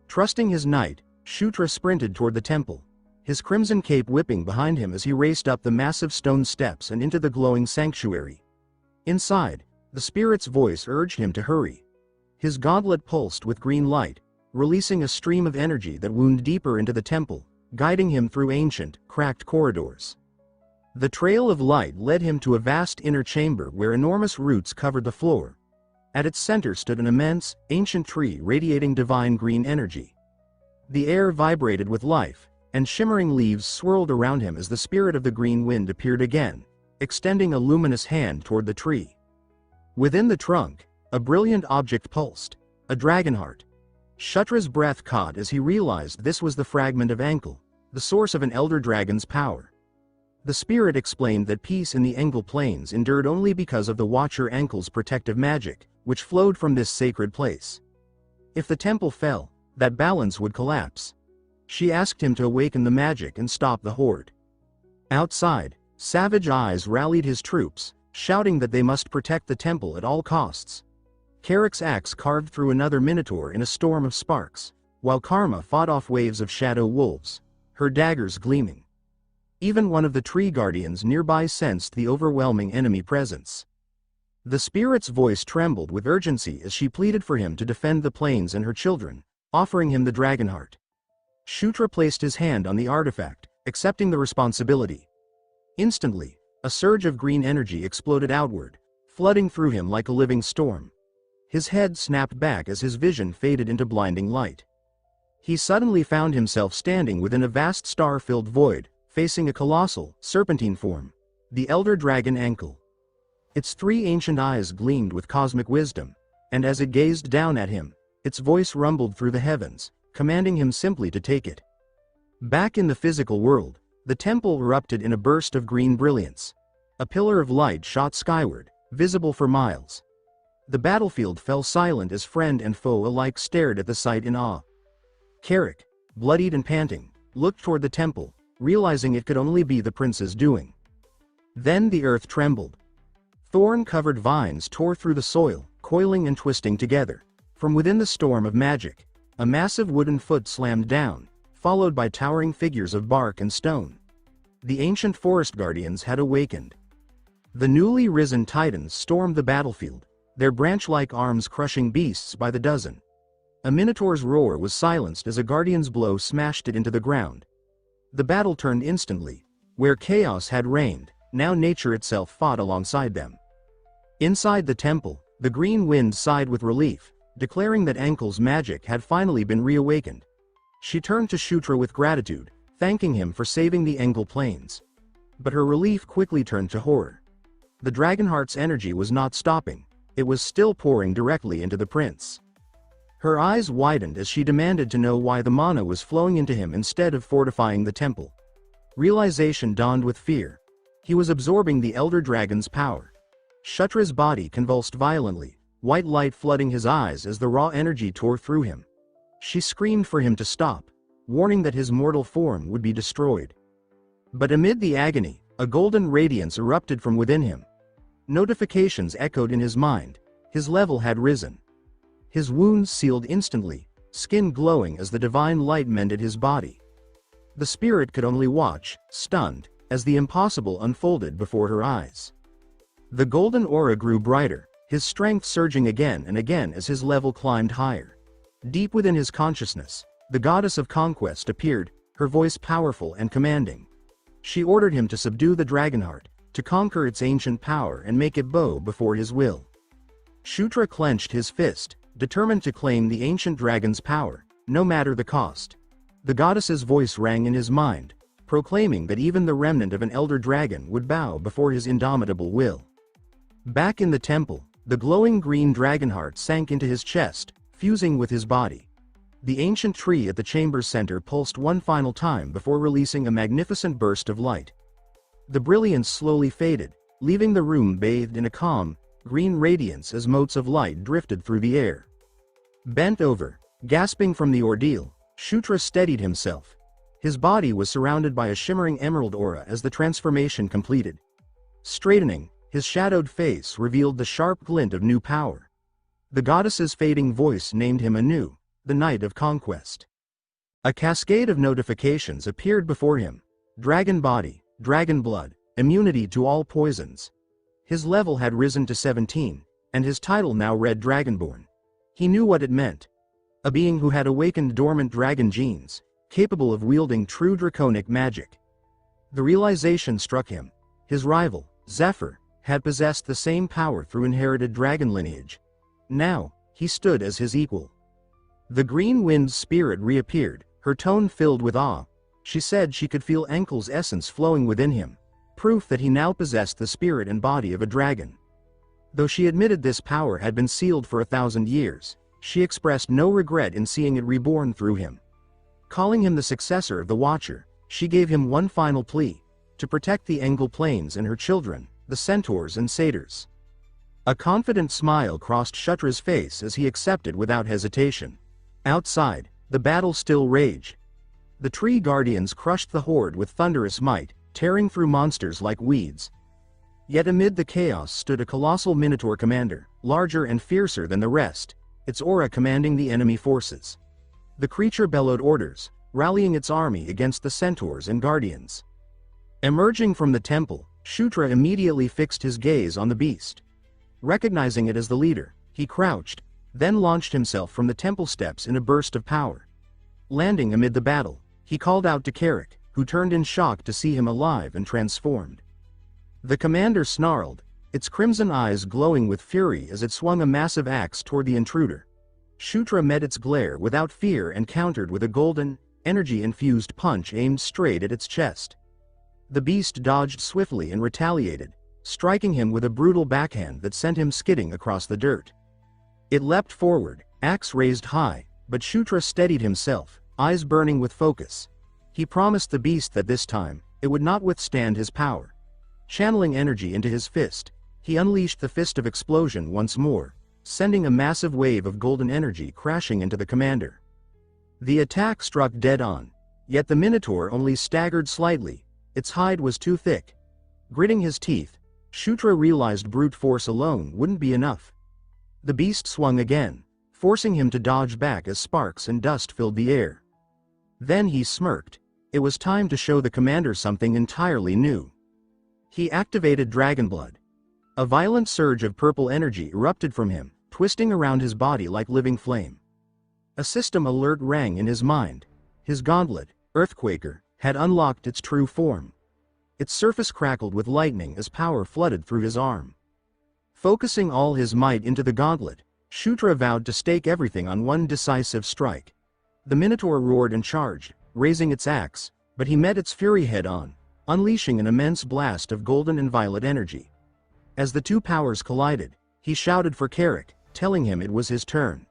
Trusting his knight, Shutra sprinted toward the temple, his crimson cape whipping behind him as he raced up the massive stone steps and into the glowing sanctuary. Inside, the spirit's voice urged him to hurry. His gauntlet pulsed with green light, releasing a stream of energy that wound deeper into the temple, guiding him through ancient, cracked corridors. The trail of light led him to a vast inner chamber where enormous roots covered the floor. At its center stood an immense, ancient tree radiating divine green energy. The air vibrated with life, and shimmering leaves swirled around him as the spirit of the green wind appeared again, extending a luminous hand toward the tree. Within the trunk, a brilliant object pulsed, a dragon heart. Shutra's breath caught as he realized this was the fragment of Enkel, the source of an elder dragon's power. The spirit explained that peace in the Engel plains endured only because of the Watcher Enkel's protective magic, which flowed from this sacred place. If the temple fell, that balance would collapse. She asked him to awaken the magic and stop the horde. Outside, Savage Eyes rallied his troops, shouting that they must protect the temple at all costs. Carrick's axe carved through another minotaur in a storm of sparks, while Karma fought off waves of shadow wolves, her daggers gleaming. Even one of the tree guardians nearby sensed the overwhelming enemy presence. The spirit's voice trembled with urgency as she pleaded for him to defend the plains and her children, offering him the dragon heart. Shutra placed his hand on the artifact, accepting the responsibility. Instantly, a surge of green energy exploded outward, flooding through him like a living storm. His head snapped back as his vision faded into blinding light. He suddenly found himself standing within a vast star-filled void, facing a colossal, serpentine form, the Elder Dragon Ankle. Its 3 ancient eyes gleamed with cosmic wisdom, and as it gazed down at him, its voice rumbled through the heavens, commanding him simply to take it. Back in the physical world, the temple erupted in a burst of green brilliance. A pillar of light shot skyward, visible for miles. The battlefield fell silent as friend and foe alike stared at the sight in awe. Carrick, bloodied and panting, looked toward the temple, realizing it could only be the prince's doing. Then the earth trembled. Thorn-covered vines tore through the soil, coiling and twisting together. From within the storm of magic, a massive wooden foot slammed down, followed by towering figures of bark and stone. The ancient forest guardians had awakened. The newly risen titans stormed the battlefield, their branch-like arms crushing beasts by the dozen. A minotaur's roar was silenced as a guardian's blow smashed it into the ground. The battle turned instantly. Where chaos had reigned, now nature itself fought alongside them. Inside the temple, the green wind sighed with relief, declaring that Ankle's magic had finally been reawakened. She turned to Shutra with gratitude, thanking him for saving the Engle Plains. But her relief quickly turned to horror. The Dragonheart's energy was not stopping, it was still pouring directly into the prince. Her eyes widened as she demanded to know why the mana was flowing into him instead of fortifying the temple. Realization dawned with fear. He was absorbing the Elder Dragon's power. Shutra's body convulsed violently, white light flooding his eyes as the raw energy tore through him. She screamed for him to stop, warning that his mortal form would be destroyed. But amid the agony, a golden radiance erupted from within him. Notifications echoed in his mind. His level had risen. His wounds sealed instantly, skin glowing as the divine light mended his body. The spirit could only watch, stunned, as the impossible unfolded before her eyes. The golden aura grew brighter, his strength surging again and again as his level climbed higher. Deep within his consciousness, the goddess of Conquest appeared, her voice powerful and commanding. She ordered him to subdue the Dragonheart, to conquer its ancient power and make it bow before his will. Shutra clenched his fist, determined to claim the ancient dragon's power, no matter the cost. The goddess's voice rang in his mind, proclaiming that even the remnant of an elder dragon would bow before his indomitable will. Back in the temple, the glowing green Dragonheart sank into his chest, fusing with his body. The ancient tree at the chamber's center pulsed one final time before releasing a magnificent burst of light. The brilliance slowly faded, leaving the room bathed in a calm, green radiance as motes of light drifted through the air. Bent over, gasping from the ordeal, Shutra steadied himself. His body was surrounded by a shimmering emerald aura as the transformation completed. Straightening, his shadowed face revealed the sharp glint of new power. The goddess's fading voice named him anew, the Knight of Conquest. A cascade of notifications appeared before him. Dragon body, dragon blood, immunity to all poisons. His level had risen to 17, and his title now read Dragonborn. He knew what it meant. A being who had awakened dormant dragon genes, capable of wielding true draconic magic. The realization struck him. His rival, Zephyr, had possessed the same power through inherited dragon lineage. Now, he stood as his equal. The green wind's spirit reappeared, her tone filled with awe. She said she could feel Ankle's essence flowing within him, proof that he now possessed the spirit and body of a dragon. Though she admitted this power had been sealed for 1,000 years, she expressed no regret in seeing it reborn through him. Calling him the successor of the Watcher, she gave him one final plea: to protect the Engle Plains and her children, the centaurs and satyrs. A confident smile crossed Shutra's face as he accepted without hesitation. Outside, the battle still raged. The tree guardians crushed the horde with thunderous might, tearing through monsters like weeds. Yet amid the chaos stood a colossal minotaur commander, larger and fiercer than the rest, its aura commanding the enemy forces. The creature bellowed orders, rallying its army against the centaurs and guardians. Emerging from the temple, Shutra immediately fixed his gaze on the beast. Recognizing it as the leader, he crouched, then launched himself from the temple steps in a burst of power. Landing amid the battle, he called out to Carrick, who turned in shock to see him alive and transformed. The commander snarled, its crimson eyes glowing with fury as it swung a massive axe toward the intruder. Shutra met its glare without fear and countered with a golden, energy-infused punch aimed straight at its chest. The beast dodged swiftly and retaliated, striking him with a brutal backhand that sent him skidding across the dirt. It leapt forward, axe raised high, but Shutra steadied himself, eyes burning with focus. He promised the beast that this time, it would not withstand his power. Channeling energy into his fist, he unleashed the Fist of Explosion once more, sending a massive wave of golden energy crashing into the commander. The attack struck dead on, yet the Minotaur only staggered slightly, its hide was too thick. Gritting his teeth, Shutra realized brute force alone wouldn't be enough. The beast swung again, forcing him to dodge back as sparks and dust filled the air. Then he smirked. It was time to show the commander something entirely new. He activated Dragonblood. A violent surge of purple energy erupted from him, twisting around his body like living flame. A system alert rang in his mind. His gauntlet, Earthquaker, had unlocked its true form. Its surface crackled with lightning as power flooded through his arm. Focusing all his might into the gauntlet, Shutra vowed to stake everything on one decisive strike. The Minotaur roared and charged, raising its axe, but he met its fury head-on, unleashing an immense blast of golden and violet energy. As the two powers collided, he shouted for Carrick, telling him it was his turn.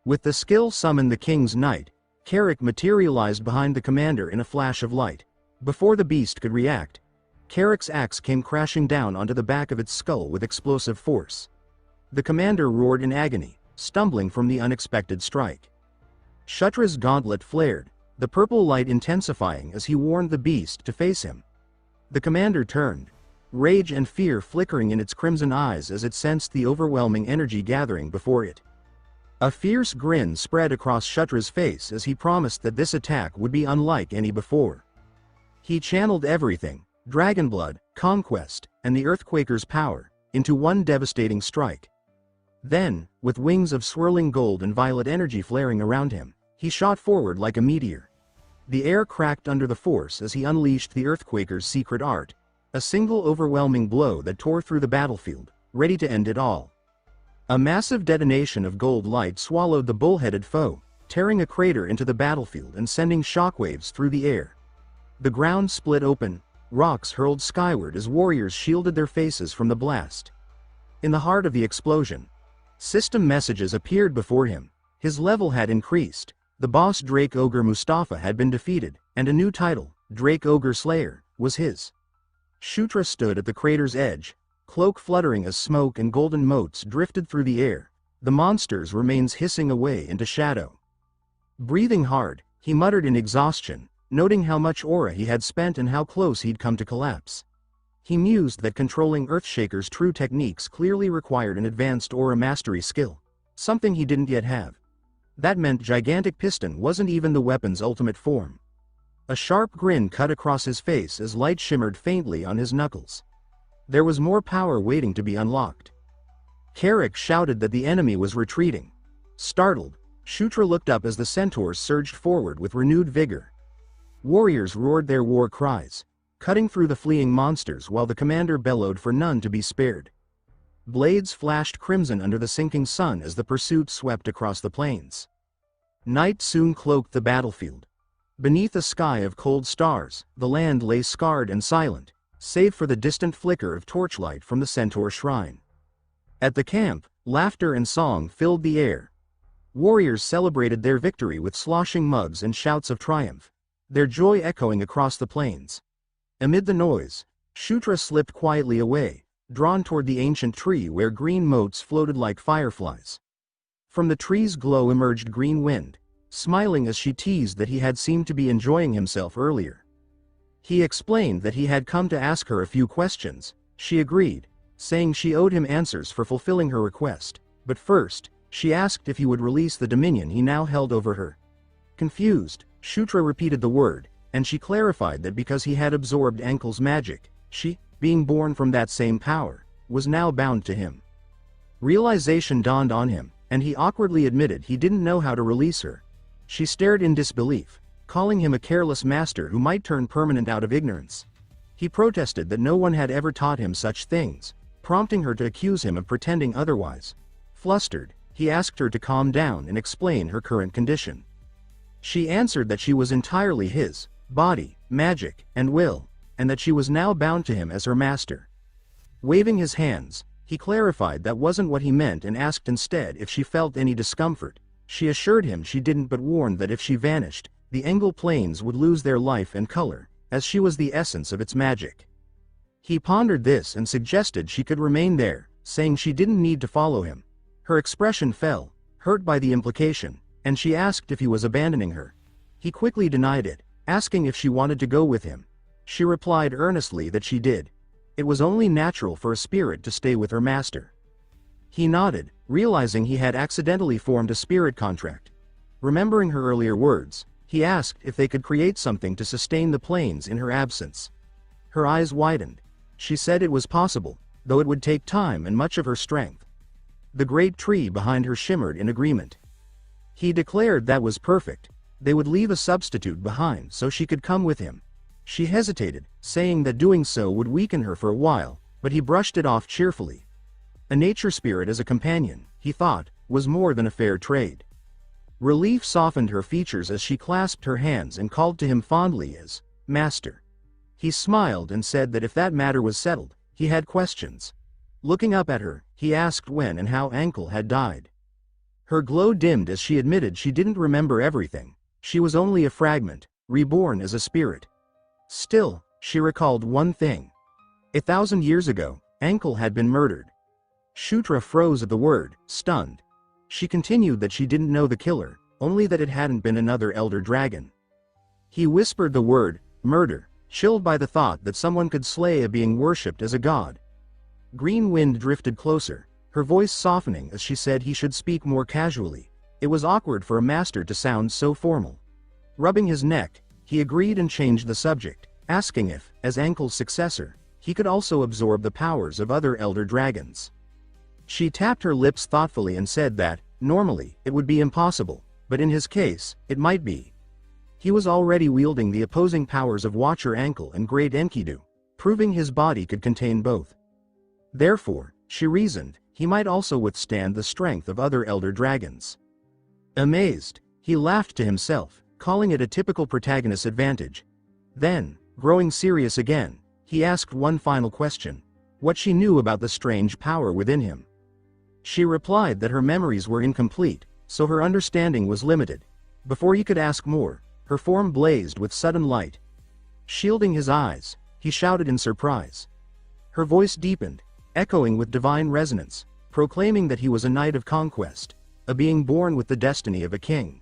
With the skill summoned the King's Knight, Carrick materialized behind the commander in a flash of light. Before the beast could react, Carrick's axe came crashing down onto the back of its skull with explosive force. The commander roared in agony, stumbling from the unexpected strike. Shutra's gauntlet flared, the purple light intensifying as he warned the beast to face him. The commander turned, rage and fear flickering in its crimson eyes as it sensed the overwhelming energy gathering before it. A fierce grin spread across Shutra's face as he promised that this attack would be unlike any before. He channeled everything, Dragonblood, Conquest, and the Earthquaker's power, into one devastating strike. Then, with wings of swirling gold and violet energy flaring around him, he shot forward like a meteor. The air cracked under the force as he unleashed the Earthquaker's secret art, a single overwhelming blow that tore through the battlefield, ready to end it all. A massive detonation of gold light swallowed the bull-headed foe, tearing a crater into the battlefield and sending shockwaves through the air. The ground split open, rocks hurled skyward as warriors shielded their faces from the blast. In the heart of the explosion, system messages appeared before him. His level had increased, the boss Drake Ogre Mustafa had been defeated, and a new title, Drake Ogre Slayer, was his. Shutra stood at the crater's edge, cloak fluttering as smoke and golden motes drifted through the air. The monster's remains hissing away into shadow. Breathing hard, he muttered in exhaustion, noting how much aura he had spent and how close he'd come to collapse. He mused that controlling Earthshaker's true techniques clearly required an advanced aura mastery skill, something he didn't yet have. That meant Gigantic Piston wasn't even the weapon's ultimate form. A sharp grin cut across his face as light shimmered faintly on his knuckles. There was more power waiting to be unlocked. Carrick shouted that the enemy was retreating. Startled, Shutra looked up as the centaurs surged forward with renewed vigor. Warriors roared their war cries, cutting through the fleeing monsters while the commander bellowed for none to be spared. Blades flashed crimson under the sinking sun as the pursuit swept across the plains. Night soon cloaked the battlefield. Beneath a sky of cold stars, the land lay scarred and silent, save for the distant flicker of torchlight from the centaur shrine. At the camp, laughter and song filled the air. Warriors celebrated their victory with sloshing mugs and shouts of triumph, their joy echoing across the plains. Amid the noise, Shutra slipped quietly away, drawn toward the ancient tree where green motes floated like fireflies. From the tree's glow emerged Green Wind, smiling as she teased that he had seemed to be enjoying himself earlier. He explained that he had come to ask her a few questions. She agreed, saying she owed him answers for fulfilling her request, but first, she asked if he would release the dominion he now held over her. Confused, Shutra repeated the word, and she clarified that because he had absorbed Ankle's magic, she, being born from that same power, was now bound to him. Realization dawned on him, and he awkwardly admitted he didn't know how to release her. She stared in disbelief, calling him a careless master who might turn permanent out of ignorance. He protested that no one had ever taught him such things, prompting her to accuse him of pretending otherwise. Flustered, he asked her to calm down and explain her current condition. She answered that she was entirely his body, magic, and will, and that she was now bound to him as her master. Waving his hands, he clarified that wasn't what he meant and asked instead if she felt any discomfort. She assured him she didn't, but warned that if she vanished, the Engel planes would lose their life and color, as she was the essence of its magic. He pondered this and suggested she could remain there, saying she didn't need to follow him. Her expression fell, hurt by the implication, and she asked if he was abandoning her. He quickly denied it, asking if she wanted to go with him. She replied earnestly that she did. It was only natural for a spirit to stay with her master. He nodded, realizing he had accidentally formed a spirit contract. Remembering her earlier words, he asked if they could create something to sustain the planes in her absence. Her eyes widened. She said it was possible, though it would take time and much of her strength. The great tree behind her shimmered in agreement. He declared that was perfect. They would leave a substitute behind so she could come with him. She hesitated, saying that doing so would weaken her for a while, but he brushed it off cheerfully. A nature spirit as a companion, he thought, was more than a fair trade. Relief softened her features as she clasped her hands and called to him fondly as Master. He smiled and said that if that matter was settled, he had questions. Looking up at her, he asked when and how Ankle had died. Her glow dimmed as she admitted she didn't remember everything. She was only a fragment, reborn as a spirit. Still, she recalled one thing. 1,000 years ago, Ankle had been murdered. Shutra froze at the word, stunned. She continued that she didn't know the killer, only that it hadn't been another elder dragon. He whispered the word, murder, chilled by the thought that someone could slay a being worshipped as a god. Green Wind drifted closer, her voice softening as she said he should speak more casually. It was awkward for a master to sound so formal. Rubbing his neck, he agreed and changed the subject, asking if, as Ankle's successor, he could also absorb the powers of other elder dragons. She tapped her lips thoughtfully and said that, normally, it would be impossible, but in his case, it might be. He was already wielding the opposing powers of Watcher Ankle and Great Enkidu, proving his body could contain both. Therefore, she reasoned, he might also withstand the strength of other elder dragons. Amazed, he laughed to himself, calling it a typical protagonist advantage. Then, growing serious again, he asked one final question: what she knew about the strange power within him. She replied that her memories were incomplete, so her understanding was limited. Before he could ask more, her form blazed with sudden light. Shielding his eyes, he shouted in surprise. Her voice deepened, echoing with divine resonance, proclaiming that he was a knight of Conquest, a being born with the destiny of a king.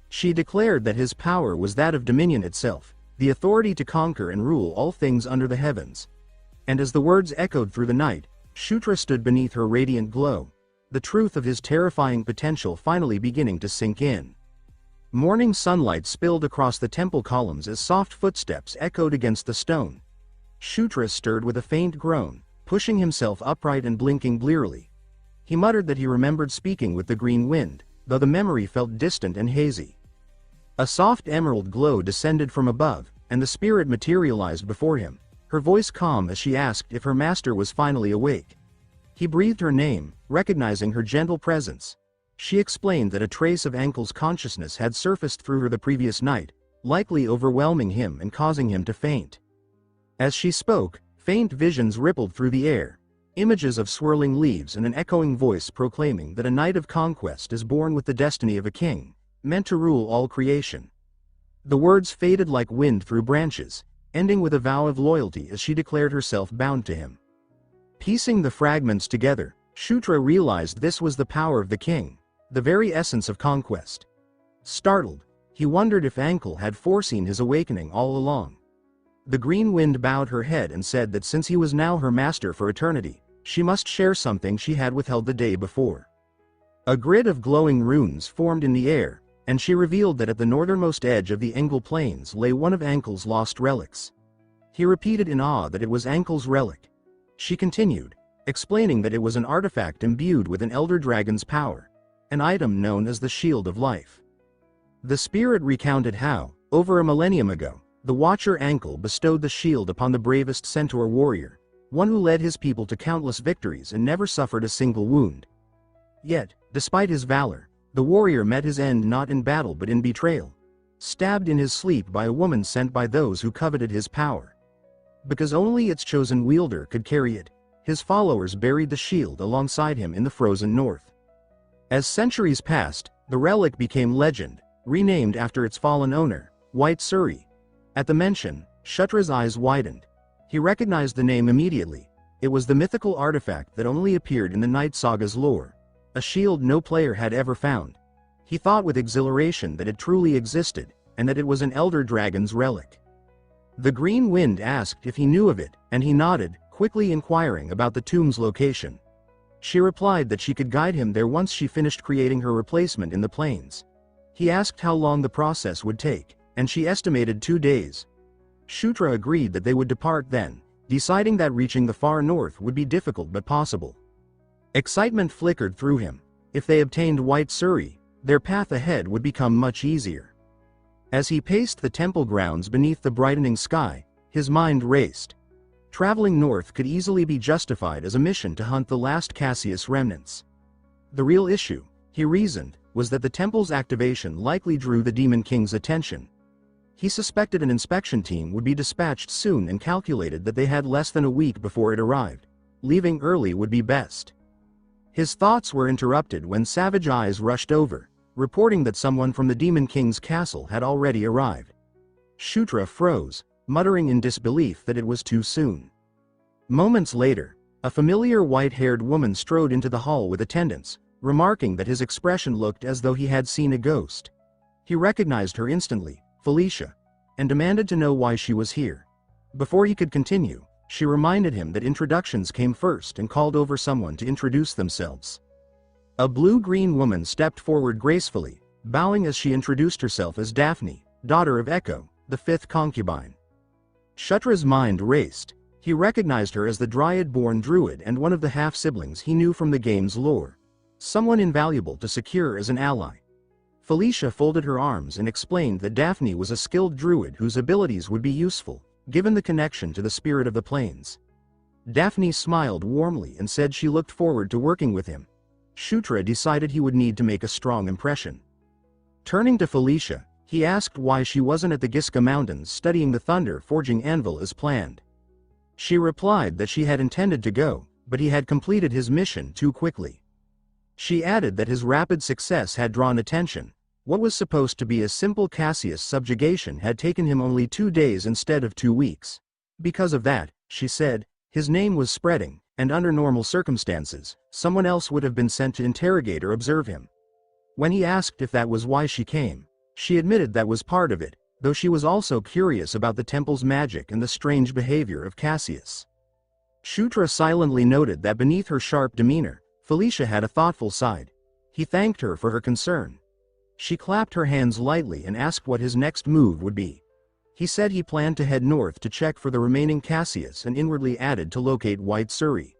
She declared that his power was that of dominion itself, the authority to conquer and rule all things under the heavens. And as the words echoed through the night, Shutra stood beneath her radiant glow, the truth of his terrifying potential finally beginning to sink in. Morning sunlight spilled across the temple columns as soft footsteps echoed against the stone. Shutra stirred with a faint groan, pushing himself upright and blinking blearily. He muttered that he remembered speaking with the Green Wind, though the memory felt distant and hazy. A soft emerald glow descended from above, and the spirit materialized before him, her voice calm as she asked if her master was finally awake. He breathed her name, recognizing her gentle presence. She explained that a trace of Ankle's consciousness had surfaced through her the previous night, likely overwhelming him and causing him to faint. As she spoke, faint visions rippled through the air, images of swirling leaves and an echoing voice proclaiming that a knight of Conquest is born with the destiny of a king, meant to rule all creation. The words faded like wind through branches, ending with a vow of loyalty as she declared herself bound to him. Piecing the fragments together, Shutra realized this was the power of the king, the very essence of Conquest. Startled, he wondered if Ankle had foreseen his awakening all along. The Green Wind bowed her head and said that since he was now her master for eternity, she must share something she had withheld the day before. A grid of glowing runes formed in the air, and she revealed that at the northernmost edge of the Engel Plains lay one of Ankle's lost relics. He repeated in awe that it was Ankle's relic. She continued, explaining that it was an artifact imbued with an elder dragon's power, an item known as the Shield of Life. The spirit recounted how, over a millennium ago, The Watcher Ankle bestowed the shield upon the bravest centaur warrior, one who led his people to countless victories and never suffered a single wound. Yet, despite his valor, the warrior met his end not in battle but in betrayal, stabbed in his sleep by a woman sent by those who coveted his power. Because only its chosen wielder could carry it, his followers buried the shield alongside him in the frozen north. As centuries passed, the relic became legend, renamed after its fallen owner, White Suri. At the mention, Shutra's eyes widened. He recognized the name immediately. It was the mythical artifact that only appeared in the Night Saga's lore, a shield no player had ever found. He thought with exhilaration that it truly existed, and that it was an elder dragon's relic. The Green Wind asked if he knew of it, and he nodded, quickly inquiring about the tomb's location. She replied that she could guide him there once she finished creating her replacement in the plains. He asked how long the process would take, and she estimated 2 days. Shutra agreed that they would depart then, deciding that reaching the far north would be difficult but possible. Excitement flickered through him. If they obtained White Suri, their path ahead would become much easier. As he paced the temple grounds beneath the brightening sky, his mind raced. Traveling north could easily be justified as a mission to hunt the last Cassius remnants. The real issue, he reasoned, was that the temple's activation likely drew the Demon King's attention. He suspected an inspection team would be dispatched soon and calculated that they had less than a week before it arrived. Leaving early would be best. His thoughts were interrupted when Savage Eyes rushed over, reporting that someone from the Demon King's castle had already arrived. Shutra froze, muttering in disbelief that it was too soon. Moments later, a familiar white-haired woman strode into the hall with attendants, remarking that his expression looked as though he had seen a ghost. He recognized her instantly, Felicia, and demanded to know why she was here. Before he could continue, she reminded him that introductions came first and called over someone to introduce themselves. A blue-green woman stepped forward gracefully, bowing as she introduced herself as Daphne, daughter of Echo, the 5th concubine. Shutra's mind raced. He recognized her as the Dryad-born druid and one of the half-siblings he knew from the game's lore. Someone invaluable to secure as an ally. Felicia folded her arms and explained that Daphne was a skilled druid whose abilities would be useful, given the connection to the spirit of the plains. Daphne smiled warmly and said she looked forward to working with him. Shutra decided he would need to make a strong impression. Turning to Felicia, he asked why she wasn't at the Giska Mountains studying the thunder-forging anvil as planned. She replied that she had intended to go, but he had completed his mission too quickly. She added that his rapid success had drawn attention. What was supposed to be a simple Cassius subjugation had taken him only 2 days instead of 2 weeks. Because of that, she said, his name was spreading, and under normal circumstances, someone else would have been sent to interrogate or observe him. When he asked if that was why she came, she admitted that was part of it, though she was also curious about the temple's magic and the strange behavior of Cassius. Shutra silently noted that beneath her sharp demeanor, Felicia had a thoughtful side. He thanked her for her concern. She clapped her hands lightly and asked what his next move would be. He said he planned to head north to check for the remaining Cassius and inwardly added to locate White Suri.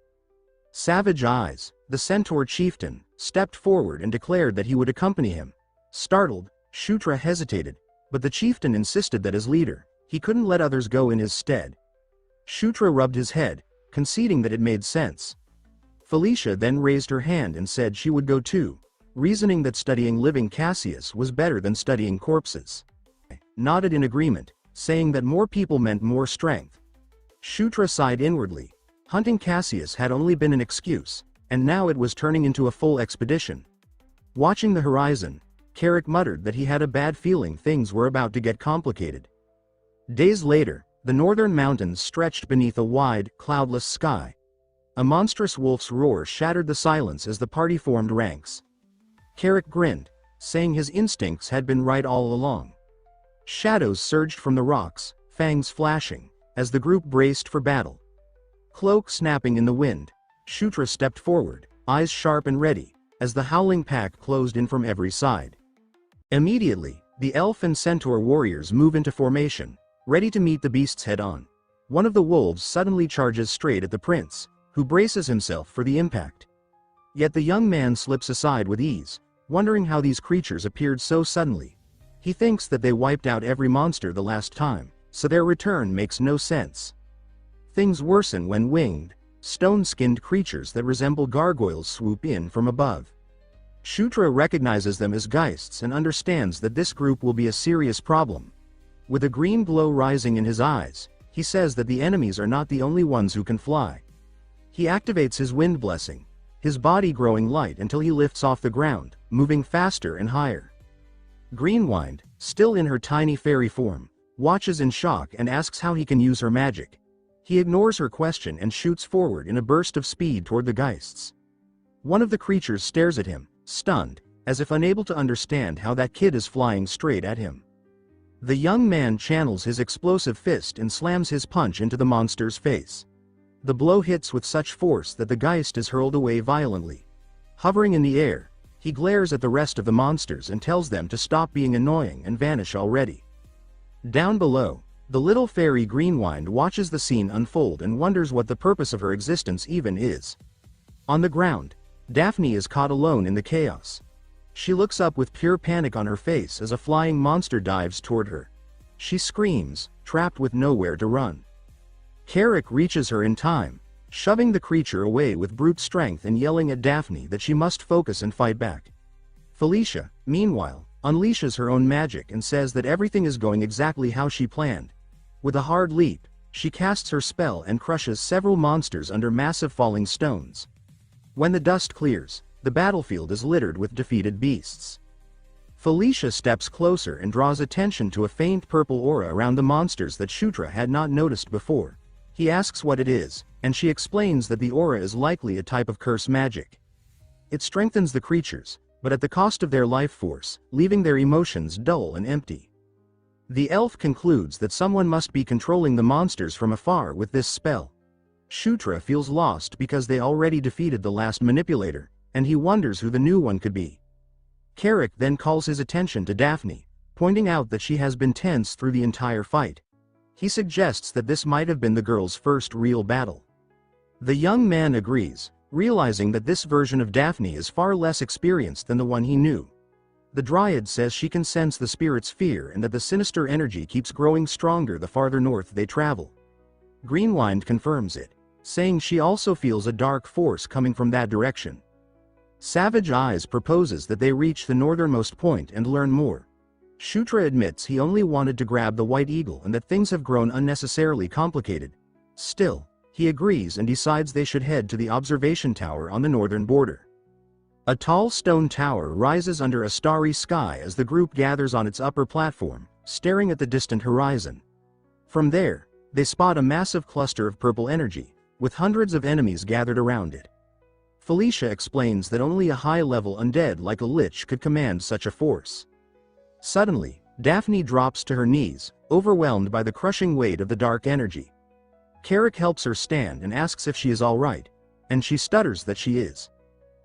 Savage Eyes, the centaur chieftain, stepped forward and declared that he would accompany him. Startled, Shutra hesitated, but the chieftain insisted that as leader, he couldn't let others go in his stead. Shutra rubbed his head, conceding that it made sense. Felicia then raised her hand and said she would go too, reasoning that studying living Cassius was better than studying corpses. Nodded in agreement, saying that more people meant more strength. Shutra sighed inwardly. Hunting Cassius had only been an excuse, and now it was turning into a full expedition. Watching the horizon, Carrick muttered that he had a bad feeling things were about to get complicated. Days later, the northern mountains stretched beneath a wide, cloudless sky. A monstrous wolf's roar shattered the silence as the party formed ranks. Carrick grinned, saying his instincts had been right all along. Shadows surged from the rocks, fangs flashing, as the group braced for battle. Cloak snapping in the wind, Shutra stepped forward, eyes sharp and ready, as the howling pack closed in from every side. Immediately, the elf and centaur warriors move into formation, ready to meet the beasts head-on. One of the wolves suddenly charges straight at the prince, who braces himself for the impact. Yet the young man slips aside with ease, wondering how these creatures appeared so suddenly. He thinks that they wiped out every monster the last time, so their return makes no sense. Things worsen when winged, stone-skinned creatures that resemble gargoyles swoop in from above. Shutra recognizes them as geists and understands that this group will be a serious problem. With a green glow rising in his eyes, he says that the enemies are not the only ones who can fly. He activates his wind blessing, his body growing light until he lifts off the ground, moving faster and higher. Greenwind, still in her tiny fairy form, watches in shock and asks how he can use her magic. He ignores her question and shoots forward in a burst of speed toward the geists. One of the creatures stares at him, stunned, as if unable to understand how that kid is flying straight at him. The young man channels his explosive fist and slams his punch into the monster's face. The blow hits with such force that the geist is hurled away violently. Hovering in the air, he glares at the rest of the monsters and tells them to stop being annoying and vanish already. Down below, the little fairy Greenwind watches the scene unfold and wonders what the purpose of her existence even is. On the ground, Daphne is caught alone in the chaos. She looks up with pure panic on her face as a flying monster dives toward her. She screams, trapped with nowhere to run. Carrick reaches her in time, shoving the creature away with brute strength and yelling at Daphne that she must focus and fight back. Felicia, meanwhile, unleashes her own magic and says that everything is going exactly how she planned. With a hard leap, she casts her spell and crushes several monsters under massive falling stones. When the dust clears, the battlefield is littered with defeated beasts. Felicia steps closer and draws attention to a faint purple aura around the monsters that Shutra had not noticed before. He asks what it is, and she explains that the aura is likely a type of curse magic. It strengthens the creatures, but at the cost of their life force, leaving their emotions dull and empty. The elf concludes that someone must be controlling the monsters from afar with this spell. Shutra feels lost because they already defeated the last manipulator, and he wonders who the new one could be. Carrick then calls his attention to Daphne, pointing out that she has been tense through the entire fight. He suggests that this might have been the girl's first real battle. The young man agrees, realizing that this version of Daphne is far less experienced than the one he knew. The Dryad says she can sense the spirit's fear and that the sinister energy keeps growing stronger the farther north they travel. Greenwind confirms it, saying she also feels a dark force coming from that direction. Savage Eyes proposes that they reach the northernmost point and learn more. Shutra admits he only wanted to grab the White Eagle and that things have grown unnecessarily complicated. Still, he agrees and decides they should head to the observation tower on the northern border. A tall stone tower rises under a starry sky as the group gathers on its upper platform, staring at the distant horizon. From there, they spot a massive cluster of purple energy, with hundreds of enemies gathered around it. Felicia explains that only a high-level undead like a lich could command such a force. Suddenly, Daphne drops to her knees, overwhelmed by the crushing weight of the dark energy. Carrick helps her stand and asks if she is all right, and she stutters that she is.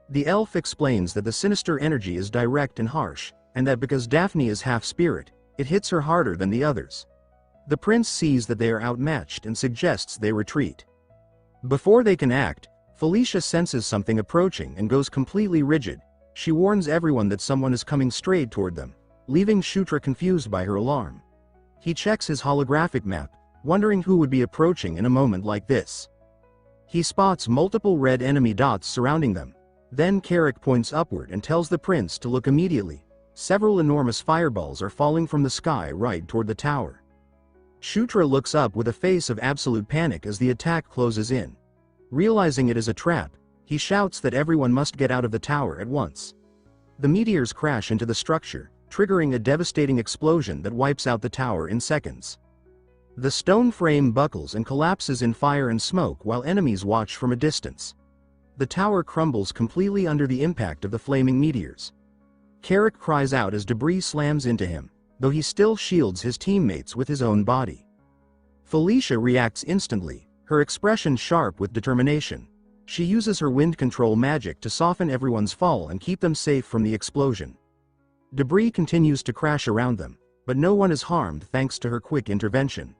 The elf explains that the sinister energy is direct and harsh, and that because Daphne is half-spirit, it hits her harder than the others. The prince sees that they are outmatched and suggests they retreat. Before they can act, Felicia senses something approaching and goes completely rigid. She warns everyone that someone is coming straight toward them, leaving Shutra confused by her alarm. He checks his holographic map, wondering who would be approaching in a moment like this. He spots multiple red enemy dots surrounding them. Then Carrick points upward and tells the prince to look immediately. Several enormous fireballs are falling from the sky right toward the tower. Shutra looks up with a face of absolute panic as the attack closes in. Realizing it is a trap, he shouts that everyone must get out of the tower at once. The meteors crash into the structure, triggering a devastating explosion that wipes out the tower in seconds. The stone frame buckles and collapses in fire and smoke while enemies watch from a distance. The tower crumbles completely under the impact of the flaming meteors. Carrick cries out as debris slams into him, though he still shields his teammates with his own body. Felicia reacts instantly, her expression sharp with determination. She uses her wind control magic to soften everyone's fall and keep them safe from the explosion. Debris continues to crash around them, but no one is harmed thanks to her quick intervention.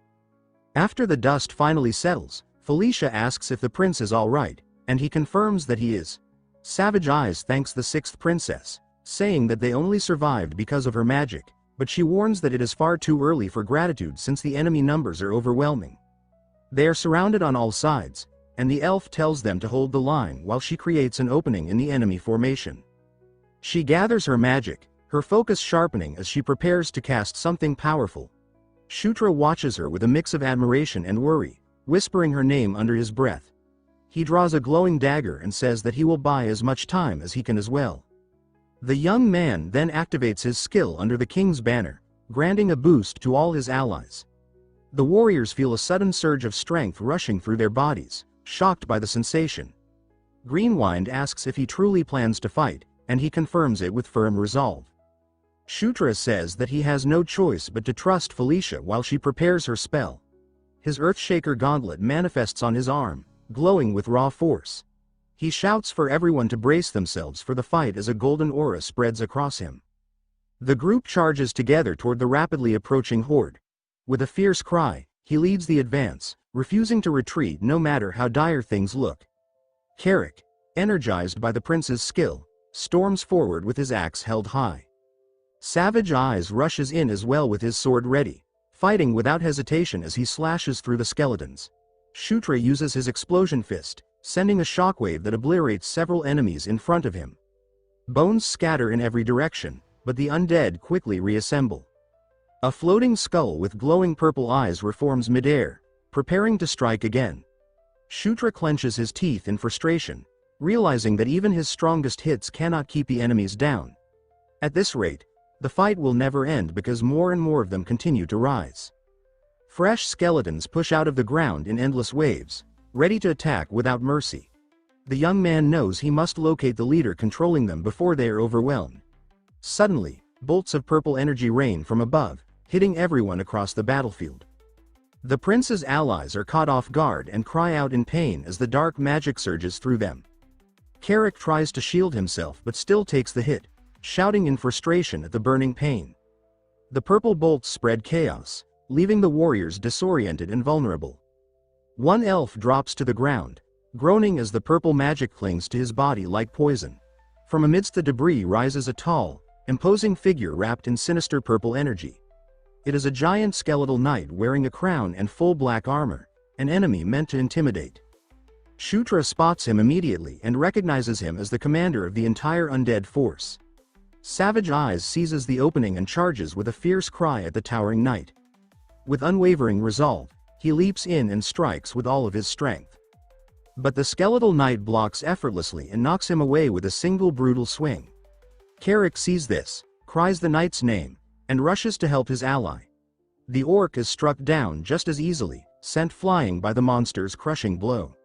After the dust finally settles, Felicia asks if the prince is all right, and he confirms that he is. Savage Eyes thanks the sixth princess, saying that they only survived because of her magic, but she warns that it is far too early for gratitude since the enemy numbers are overwhelming. They are surrounded on all sides, and the elf tells them to hold the line while she creates an opening in the enemy formation. She gathers her magic, her focus sharpening as she prepares to cast something powerful. Shutra watches her with a mix of admiration and worry, whispering her name under his breath. He draws a glowing dagger and says that he will buy as much time as he can as well. The young man then activates his skill under the king's banner, granting a boost to all his allies. The warriors feel a sudden surge of strength rushing through their bodies, shocked by the sensation. Greenwind asks if he truly plans to fight, and he confirms it with firm resolve. Shutra says that he has no choice but to trust Felicia while she prepares her spell. His Earthshaker gauntlet manifests on his arm, glowing with raw force. He shouts for everyone to brace themselves for the fight as a golden aura spreads across him. The group charges together toward the rapidly approaching horde. With a fierce cry, he leads the advance, refusing to retreat no matter how dire things look. Carrick, energized by the prince's skill, storms forward with his axe held high. Savage Eyes rushes in as well with his sword ready, fighting without hesitation as he slashes through the skeletons. Shutra uses his explosion fist, sending a shockwave that obliterates several enemies in front of him. Bones scatter in every direction, but the undead quickly reassemble. A floating skull with glowing purple eyes reforms midair, preparing to strike again. Shutra clenches his teeth in frustration, realizing that even his strongest hits cannot keep the enemies down. At this rate, the fight will never end because more and more of them continue to rise. Fresh skeletons push out of the ground in endless waves, ready to attack without mercy. The young man knows he must locate the leader controlling them before they are overwhelmed. Suddenly, bolts of purple energy rain from above, hitting everyone across the battlefield. The prince's allies are caught off guard and cry out in pain as the dark magic surges through them. Carrick tries to shield himself but still takes the hit, shouting in frustration at the burning pain. The purple bolts spread chaos, leaving the warriors disoriented and vulnerable. One elf drops to the ground, groaning as the purple magic clings to his body like poison. From amidst the debris rises a tall, imposing figure wrapped in sinister purple energy. It is a giant skeletal knight wearing a crown and full black armor, an enemy meant to intimidate. Shutra spots him immediately and recognizes him as the commander of the entire undead force. Savage Eyes seizes the opening and charges with a fierce cry at the towering knight. With unwavering resolve, he leaps in and strikes with all of his strength. But the skeletal knight blocks effortlessly and knocks him away with a single brutal swing. Carrick sees this, cries the knight's name, and rushes to help his ally. The orc is struck down just as easily, sent flying by the monster's crushing blow.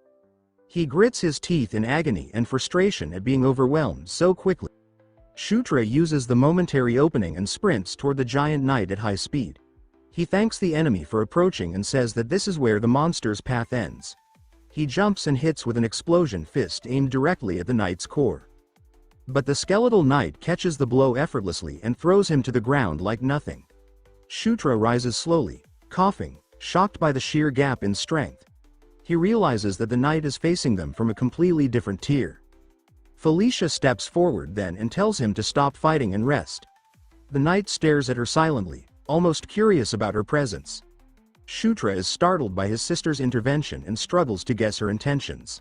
He grits his teeth in agony and frustration at being overwhelmed so quickly. Shutra uses the momentary opening and sprints toward the giant knight at high speed. He thanks the enemy for approaching and says that this is where the monster's path ends. He jumps and hits with an explosion fist aimed directly at the knight's core. But the skeletal knight catches the blow effortlessly and throws him to the ground like nothing. Shutra rises slowly, coughing, shocked by the sheer gap in strength. He realizes that the knight is facing them from a completely different tier. Felicia steps forward then and tells him to stop fighting and rest. The knight stares at her silently, almost curious about her presence. Shutra is startled by his sister's intervention and struggles to guess her intentions.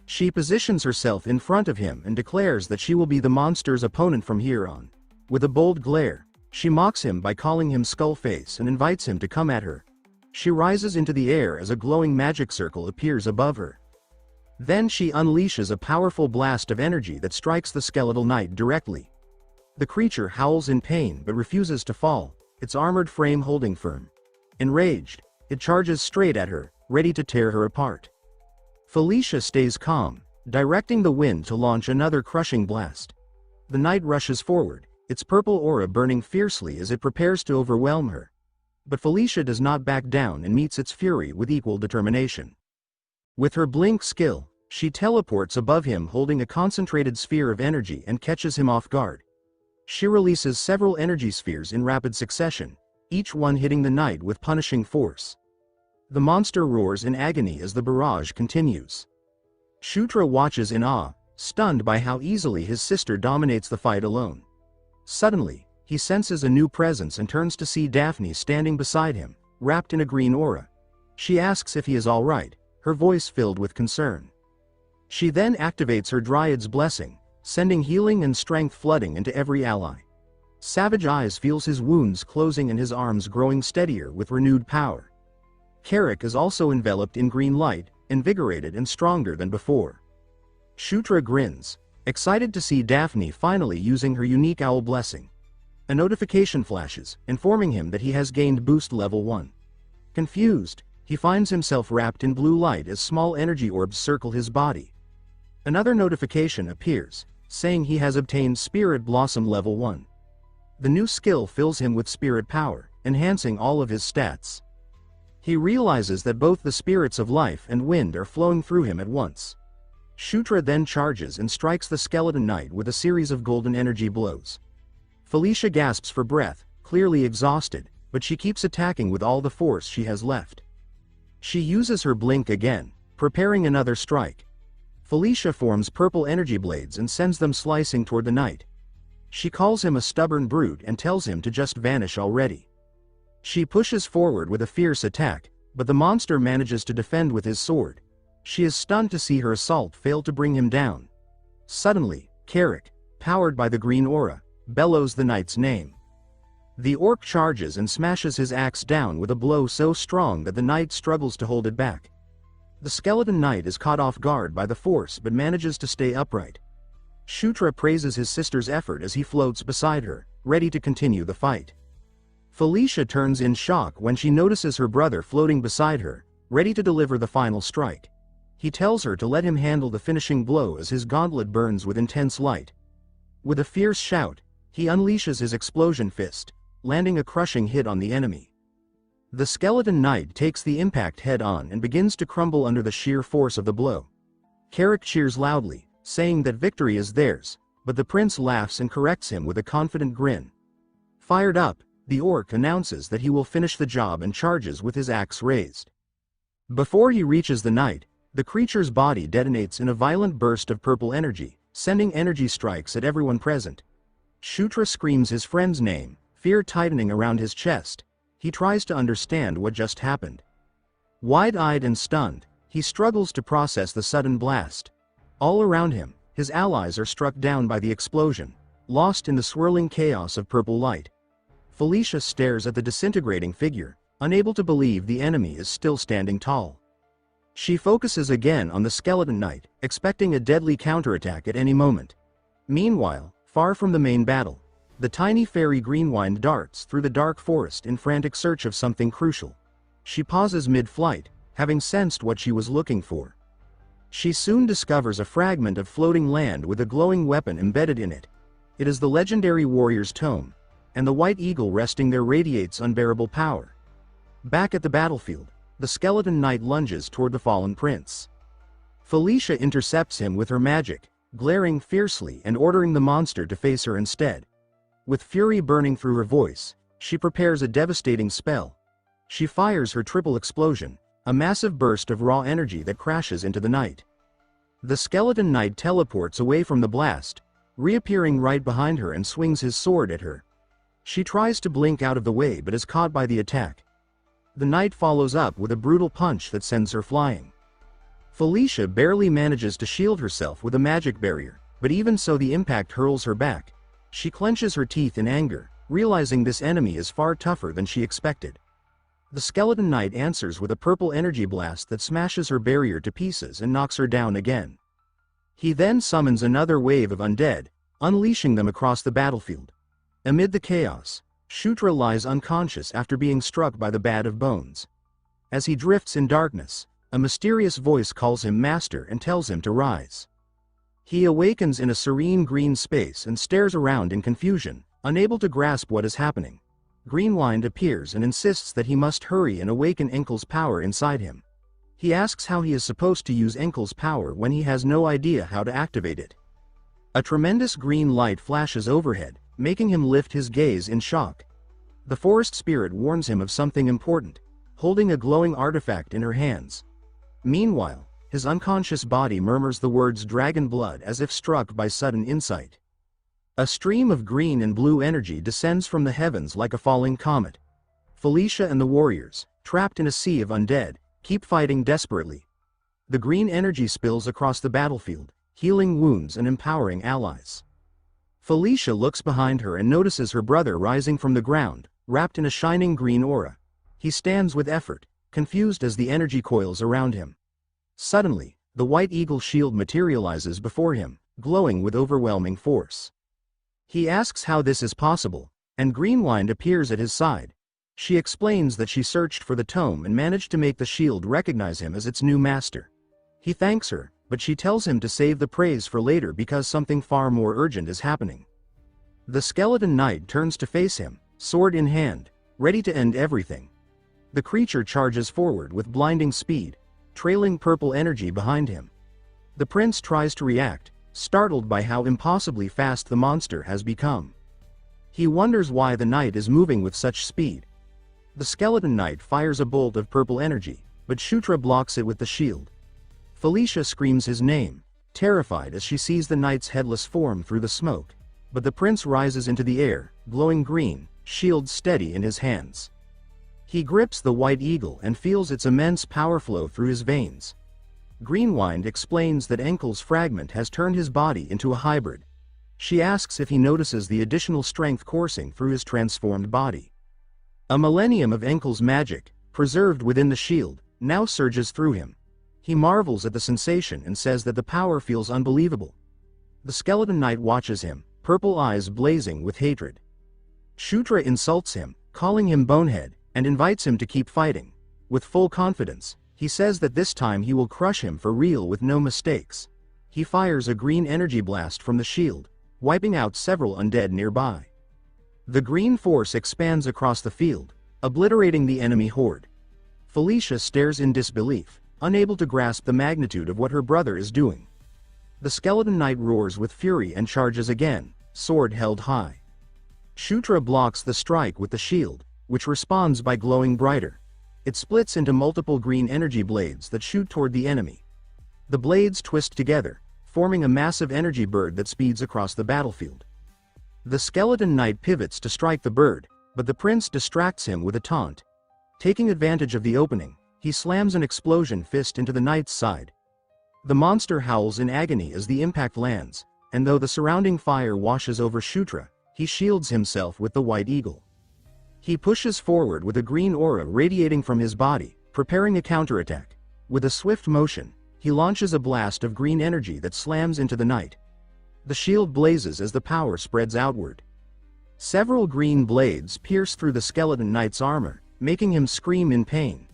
She positions herself in front of him and declares that she will be the monster's opponent from here on. With a bold glare, she mocks him by calling him Skullface and invites him to come at her. She rises into the air as a glowing magic circle appears above her. Then she unleashes a powerful blast of energy that strikes the skeletal knight directly. The creature howls in pain but refuses to fall, its armored frame holding firm. Enraged, it charges straight at her, ready to tear her apart. Felicia stays calm, directing the wind to launch another crushing blast. The knight rushes forward, its purple aura burning fiercely as it prepares to overwhelm her. But Felicia does not back down and meets its fury with equal determination. With her blink skill, she teleports above him holding a concentrated sphere of energy and catches him off guard. She releases several energy spheres in rapid succession, each one hitting the knight with punishing force. The monster roars in agony as the barrage continues. Shutra watches in awe, stunned by how easily his sister dominates the fight alone. Suddenly, He senses a new presence and turns to see Daphne standing beside him, wrapped in a green aura. She asks if he is all right, her voice filled with concern. She then activates her Dryad's blessing, sending healing and strength flooding into every ally. Savage Eyes feels his wounds closing and his arms growing steadier with renewed power. Carrick is also enveloped in green light, invigorated and stronger than before. Shutra grins, excited to see Daphne finally using her unique owl blessing. A notification flashes, informing him that he has gained boost level 1. Confused, he finds himself wrapped in blue light as small energy orbs circle his body. Another notification appears, saying he has obtained Spirit Blossom level 1. The new skill fills him with spirit power, enhancing all of his stats. He realizes that both the spirits of life and wind are flowing through him at once. Shutra then charges and strikes the skeleton knight with a series of golden energy blows. Felicia gasps for breath, clearly exhausted, but she keeps attacking with all the force she has left. She uses her blink again, preparing another strike. Felicia forms purple energy blades and sends them slicing toward the knight. She calls him a stubborn brute and tells him to just vanish already. She pushes forward with a fierce attack, but the monster manages to defend with his sword. She is stunned to see her assault fail to bring him down. Suddenly, Carrick, powered by the green aura, bellows the knight's name. The orc charges and smashes his axe down with a blow so strong that the knight struggles to hold it back. The skeleton knight is caught off guard by the force but manages to stay upright. Shutra praises his sister's effort as he floats beside her, ready to continue the fight. Felicia turns in shock when she notices her brother floating beside her, ready to deliver the final strike. He tells her to let him handle the finishing blow as his gauntlet burns with intense light. With a fierce shout, he unleashes his explosion fist, landing a crushing hit on the enemy. The skeleton knight takes the impact head-on and begins to crumble under the sheer force of the blow. Carrick cheers loudly, saying that victory is theirs, but the prince laughs and corrects him with a confident grin. Fired up, the orc announces that he will finish the job and charges with his axe raised. Before he reaches the knight, the creature's body detonates in a violent burst of purple energy, sending energy strikes at everyone present. Shutra screams his friend's name, fear tightening around his chest. He tries to understand what just happened. Wide-eyed and stunned, he struggles to process the sudden blast. All around him, his allies are struck down by the explosion, lost in the swirling chaos of purple light. Felicia stares at the disintegrating figure, unable to believe the enemy is still standing tall. She focuses again on the skeleton knight, expecting a deadly counterattack at any moment. Meanwhile, far from the main battle, the tiny fairy Greenwind darts through the dark forest in frantic search of something crucial. She pauses mid-flight, having sensed what she was looking for. She soon discovers a fragment of floating land with a glowing weapon embedded in it. It is the legendary warrior's tome, and the white eagle resting there radiates unbearable power. Back at the battlefield, the skeleton knight lunges toward the fallen prince. Felicia intercepts him with her magic, glaring fiercely and ordering the monster to face her instead. With fury burning through her voice, she prepares a devastating spell. She fires her triple explosion, a massive burst of raw energy that crashes into the knight. The skeleton knight teleports away from the blast, reappearing right behind her and swings his sword at her. She tries to blink out of the way but is caught by the attack. The knight follows up with a brutal punch that sends her flying. Felicia barely manages to shield herself with a magic barrier, but even so the impact hurls her back. She clenches her teeth in anger, realizing this enemy is far tougher than she expected. The skeleton knight answers with a purple energy blast that smashes her barrier to pieces and knocks her down again. He then summons another wave of undead, unleashing them across the battlefield. Amid the chaos, Shutra lies unconscious after being struck by the Bat of Bones. As he drifts in darkness, a mysterious voice calls him master and tells him to rise. He awakens in a serene green space and stares around in confusion, unable to grasp what is happening. Greenwind appears and insists that he must hurry and awaken Enkel's power inside him. He asks how he is supposed to use Enkel's power when he has no idea how to activate it. A tremendous green light flashes overhead, making him lift his gaze in shock. The forest spirit warns him of something important, holding a glowing artifact in her hands. Meanwhile, his unconscious body murmurs the words dragon blood as if struck by sudden insight. A stream of green and blue energy descends from the heavens like a falling comet. Felicia and the warriors, trapped in a sea of undead, keep fighting desperately. The green energy spills across the battlefield, healing wounds and empowering allies. Felicia looks behind her and notices her brother rising from the ground, wrapped in a shining green aura. He stands with effort, confused as the energy coils around him. Suddenly, the white eagle shield materializes before him, glowing with overwhelming force. He asks how this is possible, and Greenwind appears at his side. She explains that she searched for the tome and managed to make the shield recognize him as its new master. He thanks her, but she tells him to save the praise for later because something far more urgent is happening. The skeleton knight turns to face him, sword in hand, ready to end everything. The creature charges forward with blinding speed, trailing purple energy behind him. The prince tries to react, startled by how impossibly fast the monster has become. He wonders why the knight is moving with such speed. The skeleton knight fires a bolt of purple energy, but Shutra blocks it with the shield. Felicia screams his name, terrified as she sees the knight's headless form through the smoke, but the prince rises into the air, glowing green, shield steady in his hands. He grips the white eagle and feels its immense power flow through his veins. Greenwind explains that Enkel's fragment has turned his body into a hybrid. She asks if he notices the additional strength coursing through his transformed body. A millennium of Enkel's magic, preserved within the shield, now surges through him. He marvels at the sensation and says that the power feels unbelievable. The skeleton knight watches him, purple eyes blazing with hatred. Shutra insults him, calling him bonehead, and invites him to keep fighting. With full confidence, he says that this time he will crush him for real with no mistakes. He fires a green energy blast from the shield, wiping out several undead nearby. The green force expands across the field, obliterating the enemy horde. Felicia stares in disbelief, unable to grasp the magnitude of what her brother is doing. The skeleton knight roars with fury and charges again, sword held high. Shutra blocks the strike with the shield, which responds by glowing brighter. It splits into multiple green energy blades that shoot toward the enemy. The blades twist together, forming a massive energy bird that speeds across the battlefield. The skeleton knight pivots to strike the bird, but the prince distracts him with a taunt. Taking advantage of the opening, he slams an explosion fist into the knight's side. The monster howls in agony as the impact lands, and though the surrounding fire washes over Shutra, he shields himself with the white eagle. He pushes forward with a green aura radiating from his body, preparing a counterattack. With a swift motion, he launches a blast of green energy that slams into the knight. The shield blazes as the power spreads outward. Several green blades pierce through the skeleton knight's armor, making him scream in pain.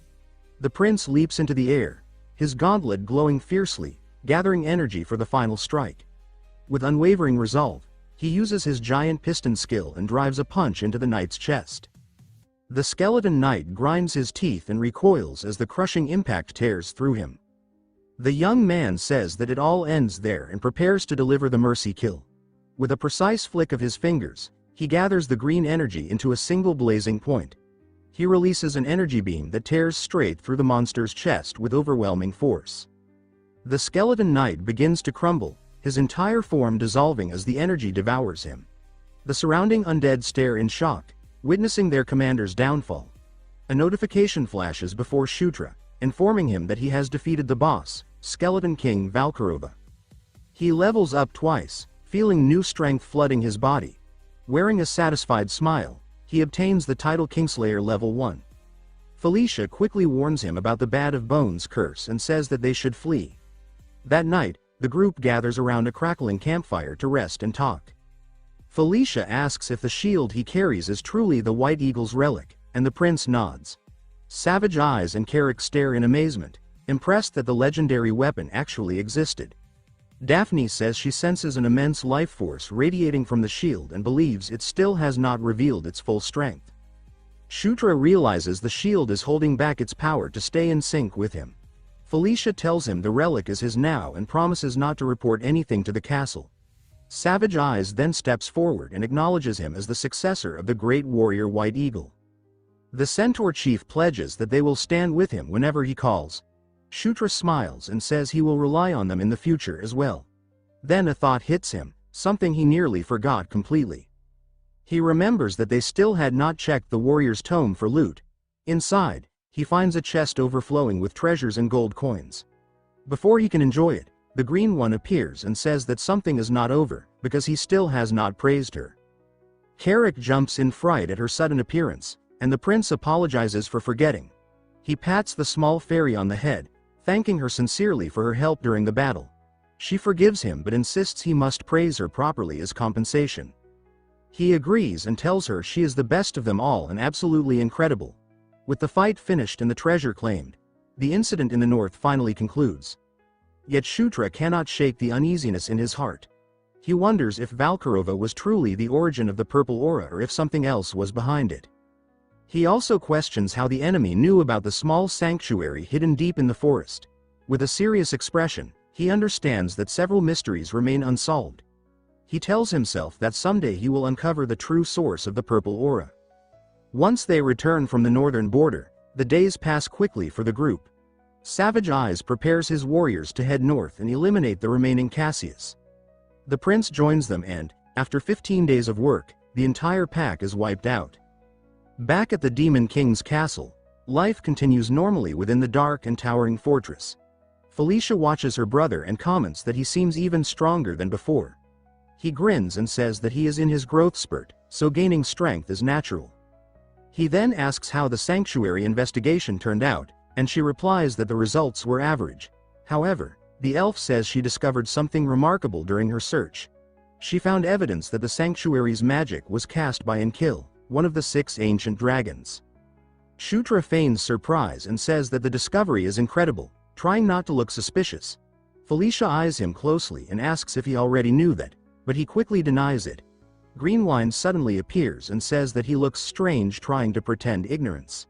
The prince leaps into the air, his gauntlet glowing fiercely, gathering energy for the final strike. With unwavering resolve, he uses his giant piston skill and drives a punch into the knight's chest. The skeleton knight grinds his teeth and recoils as the crushing impact tears through him. The young man says that it all ends there and prepares to deliver the mercy kill. With a precise flick of his fingers, he gathers the green energy into a single blazing point. He releases an energy beam that tears straight through the monster's chest with overwhelming force. The skeleton knight begins to crumble, his entire form dissolving as the energy devours him. The surrounding undead stare in shock, witnessing their commander's downfall. A notification flashes before Shutra, informing him that he has defeated the boss, Skeleton King Valkarova. He levels up twice, feeling new strength flooding his body. Wearing a satisfied smile, he obtains the title Kingslayer level 1. Felicia quickly warns him about the Bad of Bones curse and says that they should flee. That night, the group gathers around a crackling campfire to rest and talk. Felicia asks if the shield he carries is truly the White Eagle's relic, and the prince nods. Savage Eyes and Carrick stare in amazement, impressed that the legendary weapon actually existed. Daphne says she senses an immense life force radiating from the shield and believes it still has not revealed its full strength. Shutra realizes the shield is holding back its power to stay in sync with him. Felicia tells him the relic is his now and promises not to report anything to the castle. Savage Eyes then steps forward and acknowledges him as the successor of the great warrior White Eagle. The Centaur chief pledges that they will stand with him whenever he calls. Shutra smiles and says he will rely on them in the future as well. Then a thought hits him, something he nearly forgot completely. He remembers that they still had not checked the warrior's tome for loot. Inside, he finds a chest overflowing with treasures and gold coins. Before he can enjoy it, the green one appears and says that something is not over, because he still has not praised her. Carrick jumps in fright at her sudden appearance, and the prince apologizes for forgetting. He pats the small fairy on the head, thanking her sincerely for her help during the battle. She forgives him but insists he must praise her properly as compensation. He agrees and tells her she is the best of them all and absolutely incredible. With the fight finished and the treasure claimed, the incident in the north finally concludes. Yet Shutra cannot shake the uneasiness in his heart. He wonders if Valkarova was truly the origin of the purple aura or if something else was behind it. He also questions how the enemy knew about the small sanctuary hidden deep in the forest. With a serious expression, he understands that several mysteries remain unsolved. He tells himself that someday he will uncover the true source of the purple aura. Once they return from the northern border, the days pass quickly for the group. Savage Eyes prepares his warriors to head north and eliminate the remaining Cassius. The prince joins them and, after 15 days of work, the entire pack is wiped out. Back at the Demon King's castle, life continues normally within the dark and towering fortress. Felicia watches her brother and comments that he seems even stronger than before. He grins and says that he is in his growth spurt, so gaining strength is natural. He then asks how the sanctuary investigation turned out, and she replies that the results were average. However, the elf says she discovered something remarkable during her search. She found evidence that the sanctuary's magic was cast by Enkil, one of the 6 ancient dragons. Shutra feigns surprise and says that the discovery is incredible, trying not to look suspicious. Felicia eyes him closely and asks if he already knew that, but he quickly denies it. Greenwine suddenly appears and says that he looks strange trying to pretend ignorance.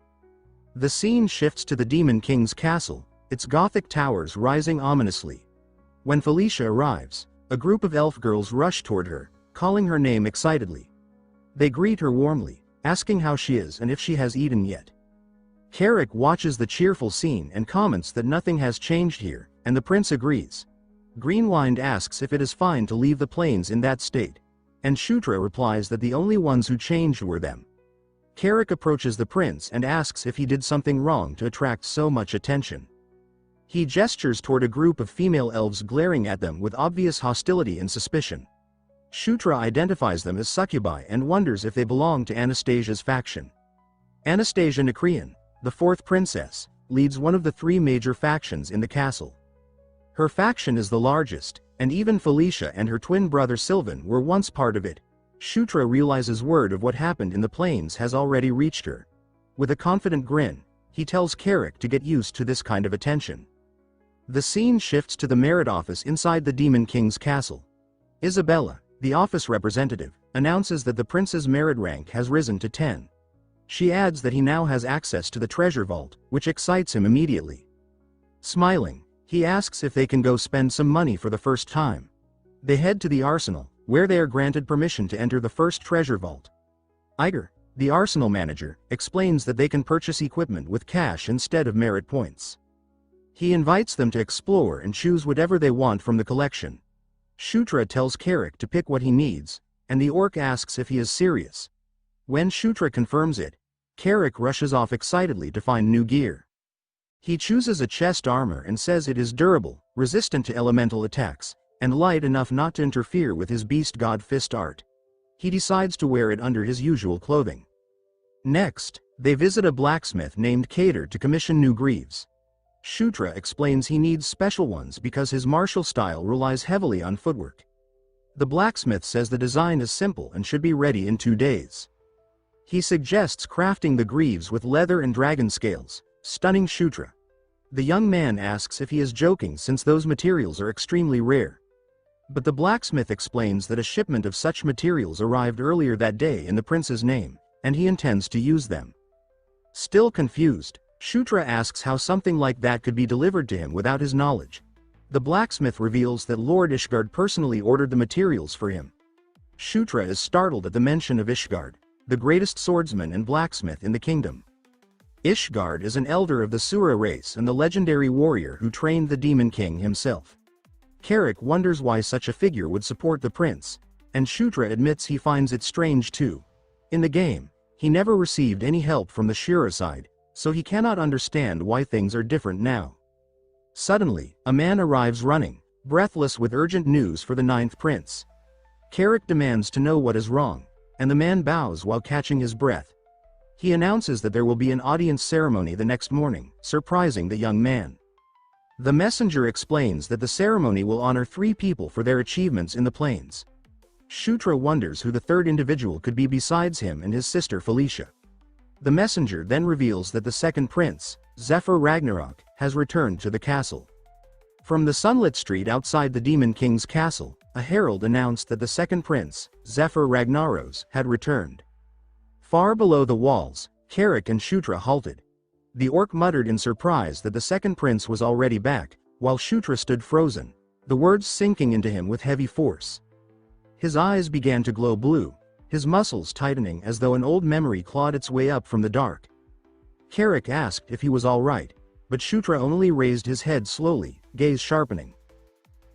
The scene shifts to the Demon King's castle, its Gothic towers rising ominously. When Felicia arrives, a group of elf girls rush toward her, calling her name excitedly. They greet her warmly, asking how she is and if she has eaten yet. Carrick watches the cheerful scene and comments that nothing has changed here, and the prince agrees. Greenwind asks if it is fine to leave the plains in that state, and Shutra replies that the only ones who changed were them. Carrick approaches the prince and asks if he did something wrong to attract so much attention. He gestures toward a group of female elves glaring at them with obvious hostility and suspicion. Shutra identifies them as succubi and wonders if they belong to Anastasia's faction. Anastasia Nekrian, the 4th princess, leads one of the 3 major factions in the castle. Her faction is the largest, and even Felicia and her twin brother Sylvan were once part of it. Shutra realizes word of what happened in the plains has already reached her. With a confident grin, he tells Carrick to get used to this kind of attention. The scene shifts to the merit office inside the Demon King's castle. Isabella, the office representative, announces that the prince's merit rank has risen to 10. She adds that he now has access to the treasure vault, which excites him immediately. Smiling, he asks if they can go spend some money for the first time. They head to the arsenal, where they are granted permission to enter the first treasure vault. Iger, the arsenal manager, explains that they can purchase equipment with cash instead of merit points. He invites them to explore and choose whatever they want from the collection. Shutra tells Carrick to pick what he needs, and the orc asks if he is serious. When Shutra confirms it, Carrick rushes off excitedly to find new gear. He chooses a chest armor and says it is durable, resistant to elemental attacks, and light enough not to interfere with his beast god fist art. He decides to wear it under his usual clothing. Next, they visit a blacksmith named Cater to commission new greaves. Shutra explains he needs special ones because his martial style relies heavily on footwork. The blacksmith says the design is simple and should be ready in 2 days. He suggests crafting the greaves with leather and dragon scales, stunning Shutra. The young man asks if he is joking since those materials are extremely rare. But the blacksmith explains that a shipment of such materials arrived earlier that day in the prince's name, and he intends to use them. Still confused, Shutra asks how something like that could be delivered to him without his knowledge. The blacksmith reveals that Lord Ishgard personally ordered the materials for him. Shutra is startled at the mention of Ishgard, the greatest swordsman and blacksmith in the kingdom. Ishgard is an elder of the Sura race and the legendary warrior who trained the Demon King himself. Carrick wonders why such a figure would support the prince, and Shutra admits he finds it strange too. In the game, he never received any help from the Shura side, so he cannot understand why things are different now. Suddenly, a man arrives running, breathless with urgent news for the ninth prince. Carrick demands to know what is wrong, and the man bows while catching his breath. He announces that there will be an audience ceremony the next morning, surprising the young man. The messenger explains that the ceremony will honor 3 people for their achievements in the plains. Shutra wonders who the third individual could be besides him and his sister Felicia. The messenger then reveals that the second prince, Zephyr Ragnarok, has returned to the castle. From the sunlit street outside the Demon King's castle, a herald announced that the second prince, Zephyr Ragnaros, had returned. Far below the walls, Carrick and Shutra halted. The orc muttered in surprise that the second prince was already back, while Shutra stood frozen, the words sinking into him with heavy force. His eyes began to glow blue, his muscles tightening as though an old memory clawed its way up from the dark. Carrick asked if he was all right, but Shutra only raised his head slowly, gaze sharpening.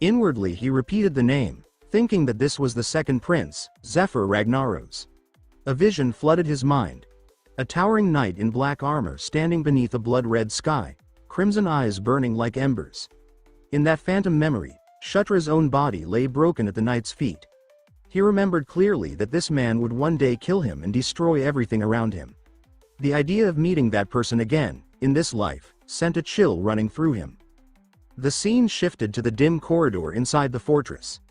Inwardly he repeated the name, thinking that this was the second prince, Zephyr Ragnaros. A vision flooded his mind. A towering knight in black armor standing beneath a blood-red sky, crimson eyes burning like embers. In that phantom memory, Shutra's own body lay broken at the knight's feet. He remembered clearly that this man would one day kill him and destroy everything around him. The idea of meeting that person again, in this life, sent a chill running through him. The scene shifted to the dim corridor inside the fortress.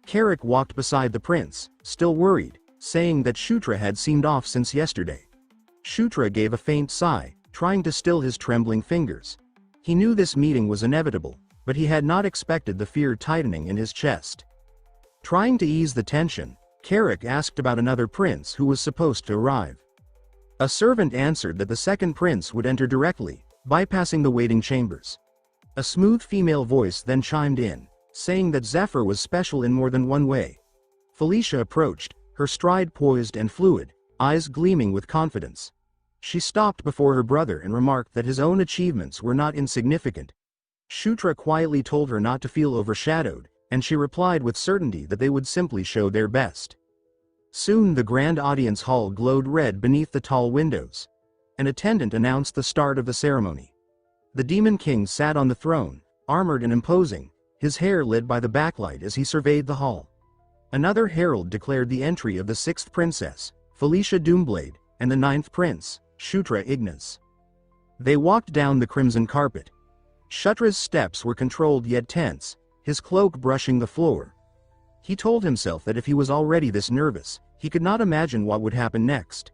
Carrick walked beside the prince, still worried, saying that Shutra had seemed off since yesterday. Shutra gave a faint sigh, trying to still his trembling fingers. He knew this meeting was inevitable, but he had not expected the fear tightening in his chest. Trying to ease the tension, Carrick asked about another prince who was supposed to arrive. A servant answered that the second prince would enter directly, bypassing the waiting chambers. A smooth female voice then chimed in, saying that Zephyr was special in more than one way. Felicia approached, her stride poised and fluid, eyes gleaming with confidence. She stopped before her brother and remarked that his own achievements were not insignificant. Shutra quietly told her not to feel overshadowed, and she replied with certainty that they would simply show their best. Soon the grand audience hall glowed red beneath the tall windows. An attendant announced the start of the ceremony. The Demon King sat on the throne, armored and imposing, his hair lit by the backlight as he surveyed the hall. Another herald declared the entry of the 6th princess, Felicia Doomblade, and the 9th prince, Shutra Ignis. They walked down the crimson carpet. Shutra's steps were controlled yet tense, his cloak brushing the floor. He told himself that if he was already this nervous, he could not imagine what would happen next.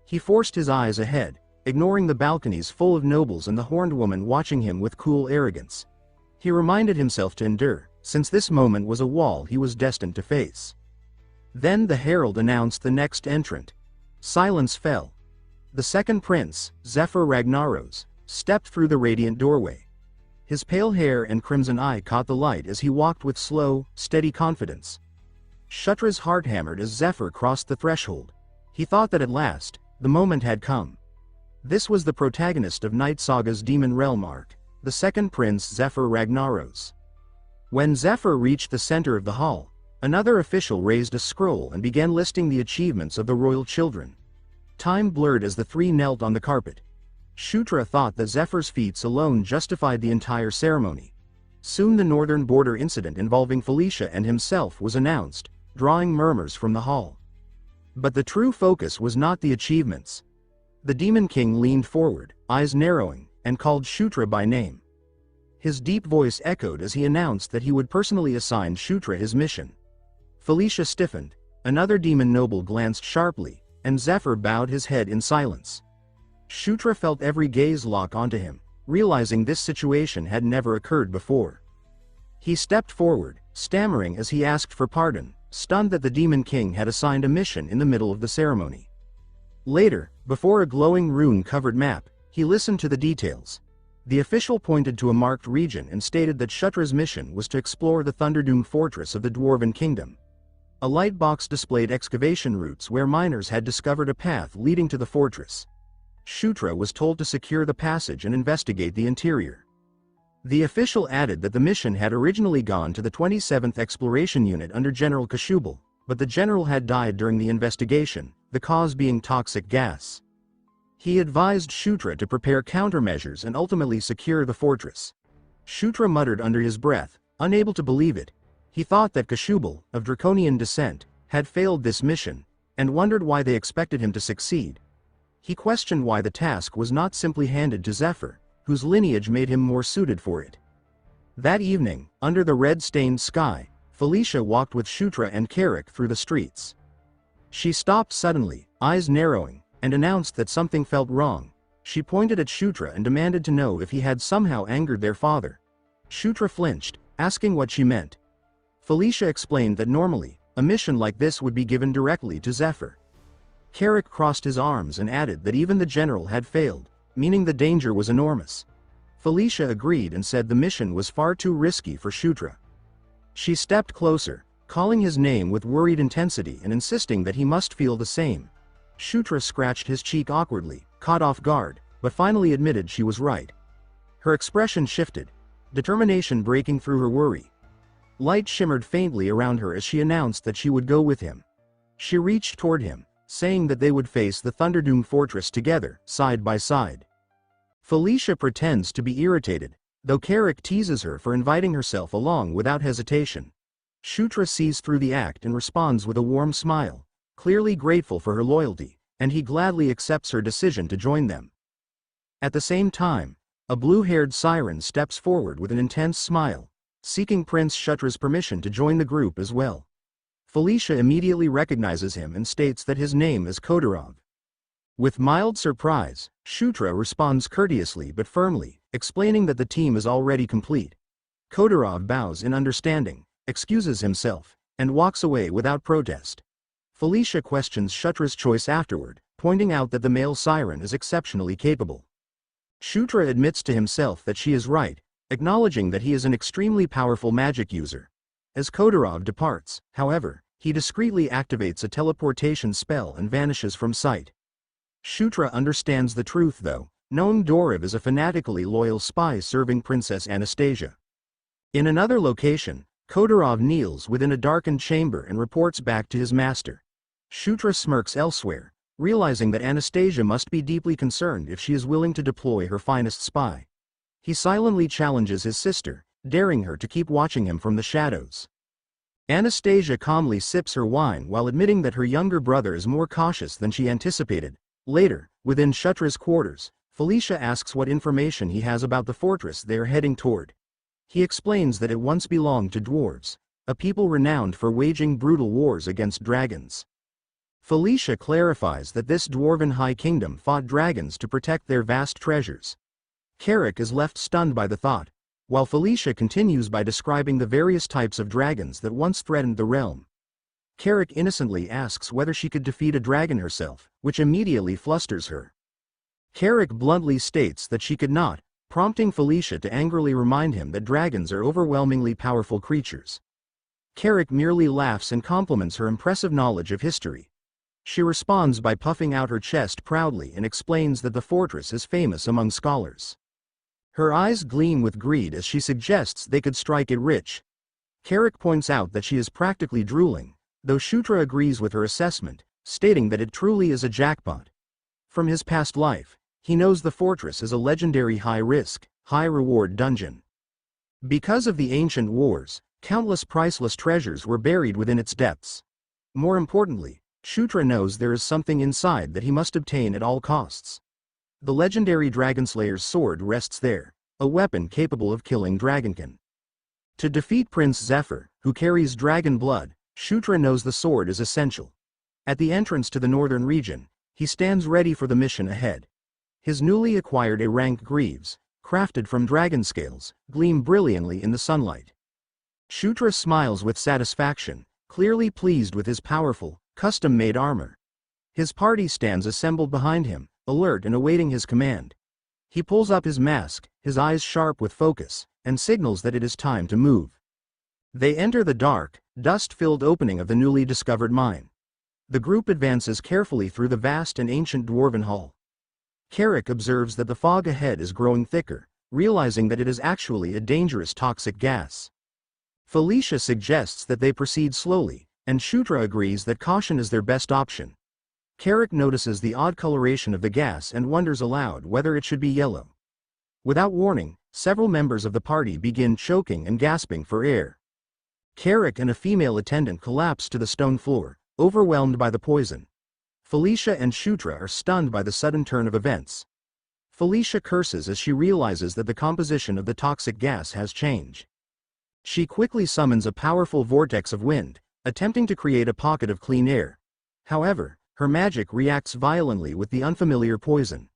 He forced his eyes ahead, ignoring the balconies full of nobles and the horned woman watching him with cool arrogance. He reminded himself to endure, since this moment was a wall he was destined to face. Then the herald announced the next entrant. Silence fell. The second prince, Zephyr Ragnaros, stepped through the radiant doorway. His pale hair and crimson eye caught the light as he walked with slow, steady confidence. Shutra's heart hammered as Zephyr crossed the threshold. He thought that at last, the moment had come. This was the protagonist of Night Saga's Demon Realm arc, the second prince Zephyr Ragnaros. When Zephyr reached the center of the hall, another official raised a scroll and began listing the achievements of the royal children. Time blurred as the 3 knelt on the carpet. Shutra thought that Zephyr's feats alone justified the entire ceremony. Soon the northern border incident involving Felicia and himself was announced, drawing murmurs from the hall. But the true focus was not the achievements. The Demon King leaned forward, eyes narrowing, and called Shutra by name. His deep voice echoed as he announced that he would personally assign Shutra his mission. Felicia stiffened, another demon noble glanced sharply, and Zephyr bowed his head in silence. Shutra felt every gaze lock onto him, realizing this situation had never occurred before. He stepped forward, stammering as he asked for pardon, stunned that the Demon King had assigned a mission in the middle of the ceremony. Later, before a glowing rune-covered map, he listened to the details. The official pointed to a marked region and stated that Shutra's mission was to explore the Thunderdoom fortress of the Dwarven Kingdom. A light box displayed excavation routes where miners had discovered a path leading to the fortress. Shutra was told to secure the passage and investigate the interior. The official added that the mission had originally gone to the 27th Exploration Unit under General Kashubal, but the general had died during the investigation, the cause being toxic gas. He advised Shutra to prepare countermeasures and ultimately secure the fortress. Shutra muttered under his breath, unable to believe it. He thought that Kashubal, of draconian descent, had failed this mission, and wondered why they expected him to succeed. He questioned why the task was not simply handed to Zephyr, whose lineage made him more suited for it. That evening, under the red-stained sky, Felicia walked with Shutra and Carrick through the streets. She stopped suddenly, eyes narrowing, and announced that something felt wrong. She pointed at Shutra and demanded to know if he had somehow angered their father. Shutra flinched, asking what she meant. Felicia explained that normally, a mission like this would be given directly to Zephyr. Carrick crossed his arms and added that even the general had failed, meaning the danger was enormous. Felicia agreed and said the mission was far too risky for Shutra. She stepped closer, calling his name with worried intensity and insisting that he must feel the same. Shutra scratched his cheek awkwardly, caught off guard, but finally admitted she was right. Her expression shifted, determination breaking through her worry. Light shimmered faintly around her as she announced that she would go with him. She reached toward him, saying that they would face the Thunderdoom fortress together, side by side. Felicia pretends to be irritated, though Carrick teases her for inviting herself along without hesitation. Shutra sees through the act and responds with a warm smile, clearly grateful for her loyalty, and he gladly accepts her decision to join them. At the same time, a blue-haired siren steps forward with an intense smile, seeking Prince Shutra's permission to join the group as well. Felicia immediately recognizes him and states that his name is Khodorov. With mild surprise, Shutra responds courteously but firmly, explaining that the team is already complete. Khodorov bows in understanding, excuses himself, and walks away without protest. Felicia questions Shutra's choice afterward, pointing out that the male siren is exceptionally capable. Shutra admits to himself that she is right, acknowledging that he is an extremely powerful magic user. As Khodorov departs, however, he discreetly activates a teleportation spell and vanishes from sight. Shutra understands the truth though, knowing Dorov is a fanatically loyal spy serving Princess Anastasia. In another location, Khodorov kneels within a darkened chamber and reports back to his master. Shutra smirks elsewhere, realizing that Anastasia must be deeply concerned if she is willing to deploy her finest spy. He silently challenges his sister, daring her to keep watching him from the shadows. Anastasia calmly sips her wine while admitting that her younger brother is more cautious than she anticipated. Later, within Shutra's quarters, Felicia asks what information he has about the fortress they are heading toward. He explains that it once belonged to dwarves, a people renowned for waging brutal wars against dragons. Felicia clarifies that this dwarven high kingdom fought dragons to protect their vast treasures. Carrick is left stunned by the thought, while Felicia continues by describing the various types of dragons that once threatened the realm. Carrick innocently asks whether she could defeat a dragon herself, which immediately flusters her. Carrick bluntly states that she could not, prompting Felicia to angrily remind him that dragons are overwhelmingly powerful creatures. Carrick merely laughs and compliments her impressive knowledge of history. She responds by puffing out her chest proudly and explains that the fortress is famous among scholars. Her eyes gleam with greed as she suggests they could strike it rich. Carrick points out that she is practically drooling, though Shutra agrees with her assessment, stating that it truly is a jackpot. From his past life, he knows the fortress is a legendary high-risk, high-reward dungeon. Because of the ancient wars, countless priceless treasures were buried within its depths. More importantly, Shutra knows there is something inside that he must obtain at all costs. The legendary Dragonslayer's sword rests there, a weapon capable of killing Dragonkin. To defeat Prince Zephyr, who carries dragon blood, Shutra knows the sword is essential. At the entrance to the northern region, he stands ready for the mission ahead. His newly acquired A-rank greaves, crafted from dragon scales, gleam brilliantly in the sunlight. Shutra smiles with satisfaction, clearly pleased with his powerful, custom-made armor. His party stands assembled behind him, alert and awaiting his command. He pulls up his mask, his eyes sharp with focus, and signals that it is time to move. They enter the dark, dust-filled opening of the newly discovered mine. The group advances carefully through the vast and ancient dwarven hall. Carrick observes that the fog ahead is growing thicker, realizing that it is actually a dangerous toxic gas. Felicia suggests that they proceed slowly, and Shutra agrees that caution is their best option. Carrick notices the odd coloration of the gas and wonders aloud whether it should be yellow. Without warning, several members of the party begin choking and gasping for air. Carrick and a female attendant collapse to the stone floor, overwhelmed by the poison. Felicia and Shutra are stunned by the sudden turn of events. Felicia curses as she realizes that the composition of the toxic gas has changed. She quickly summons a powerful vortex of wind, attempting to create a pocket of clean air. However, her magic reacts violently with the unfamiliar poison.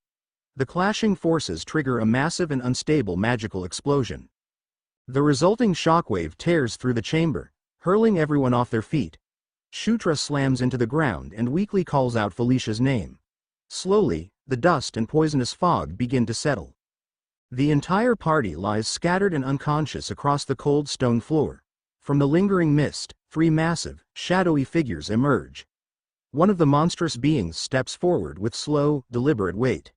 The clashing forces trigger a massive and unstable magical explosion. The resulting shockwave tears through the chamber, hurling everyone off their feet. Shutra slams into the ground and weakly calls out Felicia's name. Slowly, the dust and poisonous fog begin to settle. The entire party lies scattered and unconscious across the cold stone floor. From the lingering mist, 3 massive, shadowy figures emerge. One of the monstrous beings steps forward with slow, deliberate weight.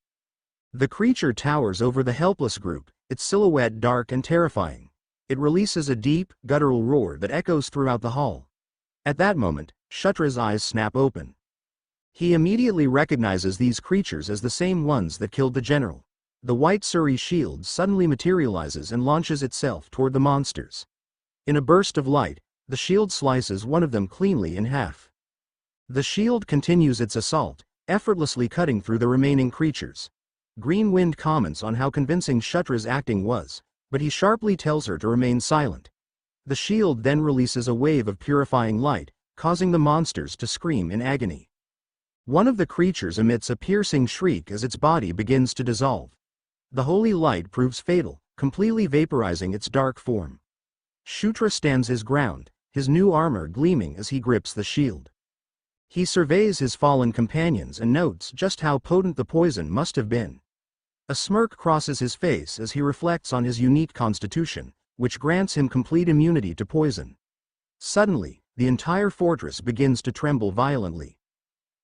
The creature towers over the helpless group, its silhouette dark and terrifying. It releases a deep, guttural roar that echoes throughout the hall. At that moment, Shutra's eyes snap open. He immediately recognizes these creatures as the same ones that killed the general. The white Suri shield suddenly materializes and launches itself toward the monsters. In a burst of light, the shield slices one of them cleanly in half. The shield continues its assault, effortlessly cutting through the remaining creatures. Green Wind comments on how convincing Shutra's acting was, but he sharply tells her to remain silent. The shield then releases a wave of purifying light, causing the monsters to scream in agony. One of the creatures emits a piercing shriek as its body begins to dissolve. The holy light proves fatal, completely vaporizing its dark form. Shutra stands his ground, his new armor gleaming as he grips the shield. He surveys his fallen companions and notes just how potent the poison must have been. A smirk crosses his face as he reflects on his unique constitution, which grants him complete immunity to poison. Suddenly, the entire fortress begins to tremble violently.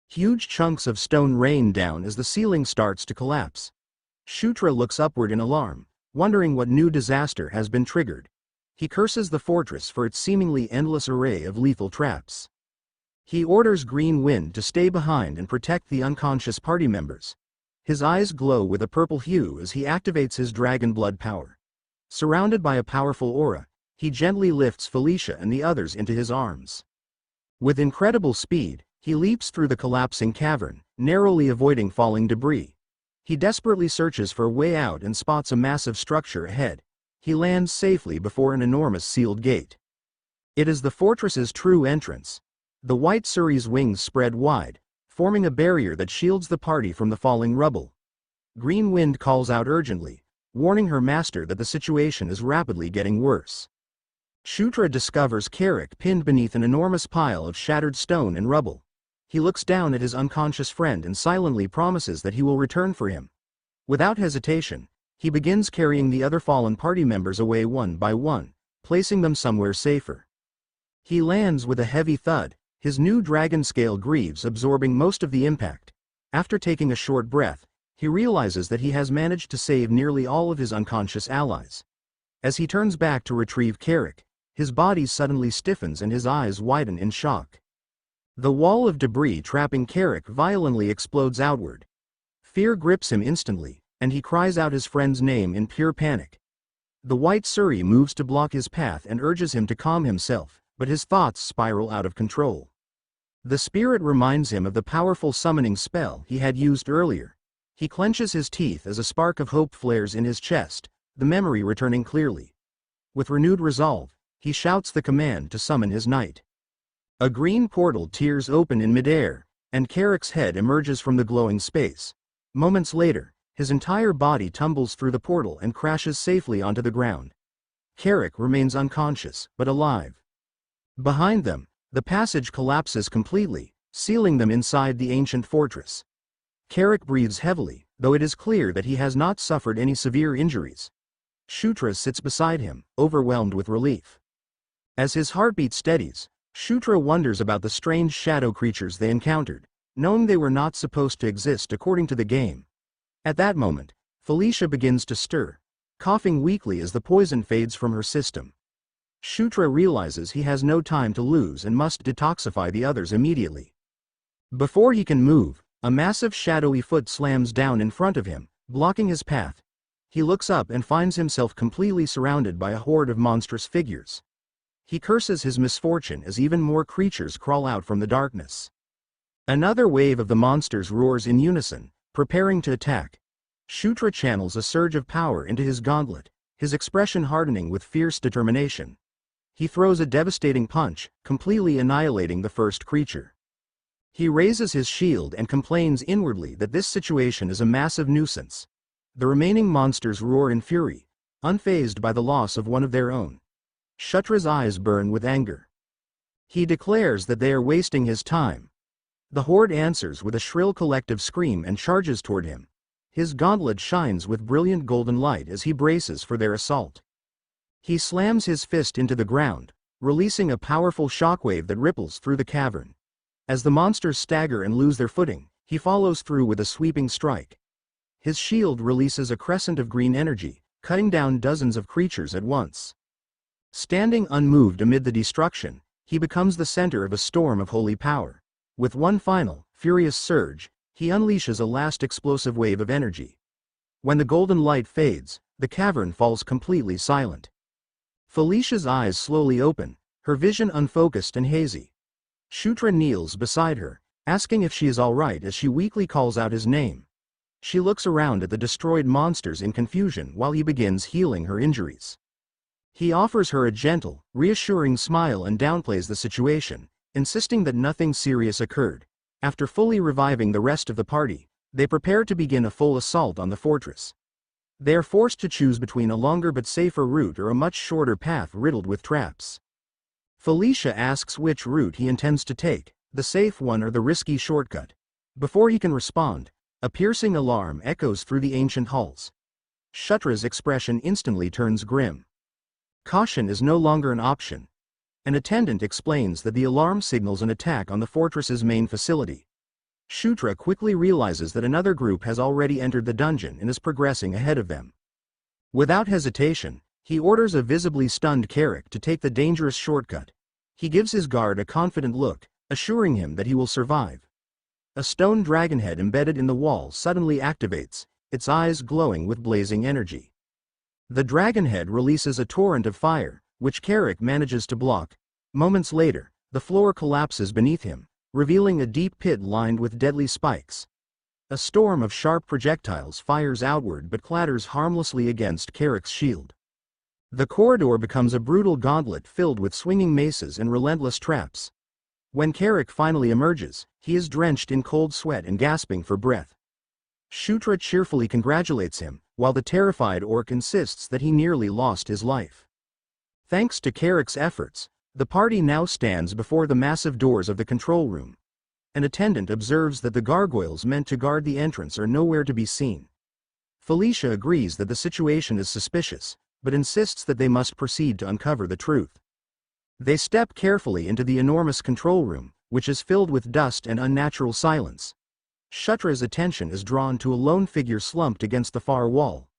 Huge chunks of stone rain down as the ceiling starts to collapse. Shutra looks upward in alarm, wondering what new disaster has been triggered. He curses the fortress for its seemingly endless array of lethal traps. He orders Green Wind to stay behind and protect the unconscious party members. His eyes glow with a purple hue as he activates his dragon blood power. Surrounded by a powerful aura, he gently lifts Felicia and the others into his arms. With incredible speed, he leaps through the collapsing cavern, narrowly avoiding falling debris. He desperately searches for a way out and spots a massive structure ahead. He lands safely before an enormous sealed gate. It is the fortress's true entrance. The white Suri's wings spread wide, forming a barrier that shields the party from the falling rubble. Green Wind calls out urgently, warning her master that the situation is rapidly getting worse. Shutra discovers Carrick pinned beneath an enormous pile of shattered stone and rubble. He looks down at his unconscious friend and silently promises that he will return for him. Without hesitation, he begins carrying the other fallen party members away one by one, placing them somewhere safer. He lands with a heavy thud, his new dragon-scale greaves absorbing most of the impact. After taking a short breath, he realizes that he has managed to save nearly all of his unconscious allies. As he turns back to retrieve Carrick, his body suddenly stiffens and his eyes widen in shock. The wall of debris trapping Carrick violently explodes outward. Fear grips him instantly, and he cries out his friend's name in pure panic. The white Suri moves to block his path and urges him to calm himself, but his thoughts spiral out of control. The spirit reminds him of the powerful summoning spell he had used earlier. He clenches his teeth as a spark of hope flares in his chest, the memory returning clearly. With renewed resolve, he shouts the command to summon his knight. A green portal tears open in midair, and Carrick's head emerges from the glowing space. Moments later, his entire body tumbles through the portal and crashes safely onto the ground. Carrick remains unconscious, but alive. Behind them, the passage collapses completely, sealing them inside the ancient fortress. Carrick breathes heavily, though it is clear that he has not suffered any severe injuries. Shutra sits beside him, overwhelmed with relief. As his heartbeat steadies, Shutra wonders about the strange shadow creatures they encountered, knowing they were not supposed to exist according to the game. At that moment, Felicia begins to stir. coughing weakly as the poison fades from her system. Shutra realizes he has no time to lose and must detoxify the others immediately. Before he can move, a massive shadowy foot slams down in front of him, blocking his path. He looks up and finds himself completely surrounded by a horde of monstrous figures. He curses his misfortune as even more creatures crawl out from the darkness. Another wave of the monsters roars in unison, preparing to attack. Shutra channels a surge of power into his gauntlet, his expression hardening with fierce determination. He throws a devastating punch, completely annihilating the first creature. He raises his shield and complains inwardly that this situation is a massive nuisance. The remaining monsters roar in fury, unfazed by the loss of one of their own. Shutra's eyes burn with anger. He declares that they are wasting his time. The horde answers with a shrill collective scream and charges toward him. His gauntlet shines with brilliant golden light as he braces for their assault. He slams his fist into the ground, releasing a powerful shockwave that ripples through the cavern. As the monsters stagger and lose their footing, he follows through with a sweeping strike. His shield releases a crescent of green energy, cutting down dozens of creatures at once. Standing unmoved amid the destruction, he becomes the center of a storm of holy power. With one final, furious surge, he unleashes a last explosive wave of energy. When the golden light fades, the cavern falls completely silent. Felicia's eyes slowly open, her vision unfocused and hazy. Shutra kneels beside her, asking if she is all right as she weakly calls out his name. She looks around at the destroyed monsters in confusion while he begins healing her injuries. He offers her a gentle, reassuring smile and downplays the situation, insisting that nothing serious occurred. After fully reviving the rest of the party, they prepare to begin a full assault on the fortress. They are forced to choose between a longer but safer route or a much shorter path riddled with traps. Felicia asks which route he intends to take, the safe one or the risky shortcut. Before he can respond, a piercing alarm echoes through the ancient halls. Shutra's expression instantly turns grim. Caution is no longer an option. An attendant explains that the alarm signals an attack on the fortress's main facility. Shutra quickly realizes that another group has already entered the dungeon and is progressing ahead of them. Without hesitation, he orders a visibly stunned Carrick to take the dangerous shortcut. He gives his guard a confident look, assuring him that he will survive. A stone dragonhead embedded in the wall suddenly activates, its eyes glowing with blazing energy. The dragonhead releases a torrent of fire, which Carrick manages to block. Moments later, the floor collapses beneath him, revealing a deep pit lined with deadly spikes. A storm of sharp projectiles fires outward but clatters harmlessly against Carrick's shield. The corridor becomes a brutal gauntlet filled with swinging maces and relentless traps. When Carrick finally emerges, he is drenched in cold sweat and gasping for breath. Shutra cheerfully congratulates him, while the terrified orc insists that he nearly lost his life. Thanks to Carrick's efforts, the party now stands before the massive doors of the control room. An attendant observes that the gargoyles meant to guard the entrance are nowhere to be seen. Felicia agrees that the situation is suspicious, but insists that they must proceed to uncover the truth. They step carefully into the enormous control room, which is filled with dust and unnatural silence. Shutra's attention is drawn to a lone figure slumped against the far wall.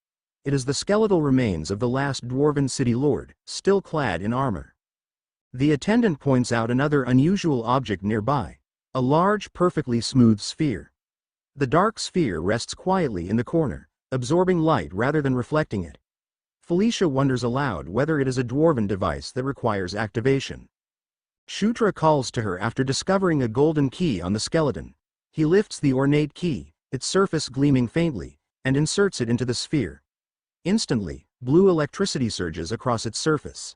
It is the skeletal remains of the last dwarven city lord, still clad in armor. The attendant points out another unusual object nearby, a large, perfectly smooth sphere. The dark sphere rests quietly in the corner, absorbing light rather than reflecting it. Felicia wonders aloud whether it is a dwarven device that requires activation. Shutra calls to her after discovering a golden key on the skeleton. He lifts the ornate key, its surface gleaming faintly, and inserts it into the sphere. Instantly, blue electricity surges across its surface.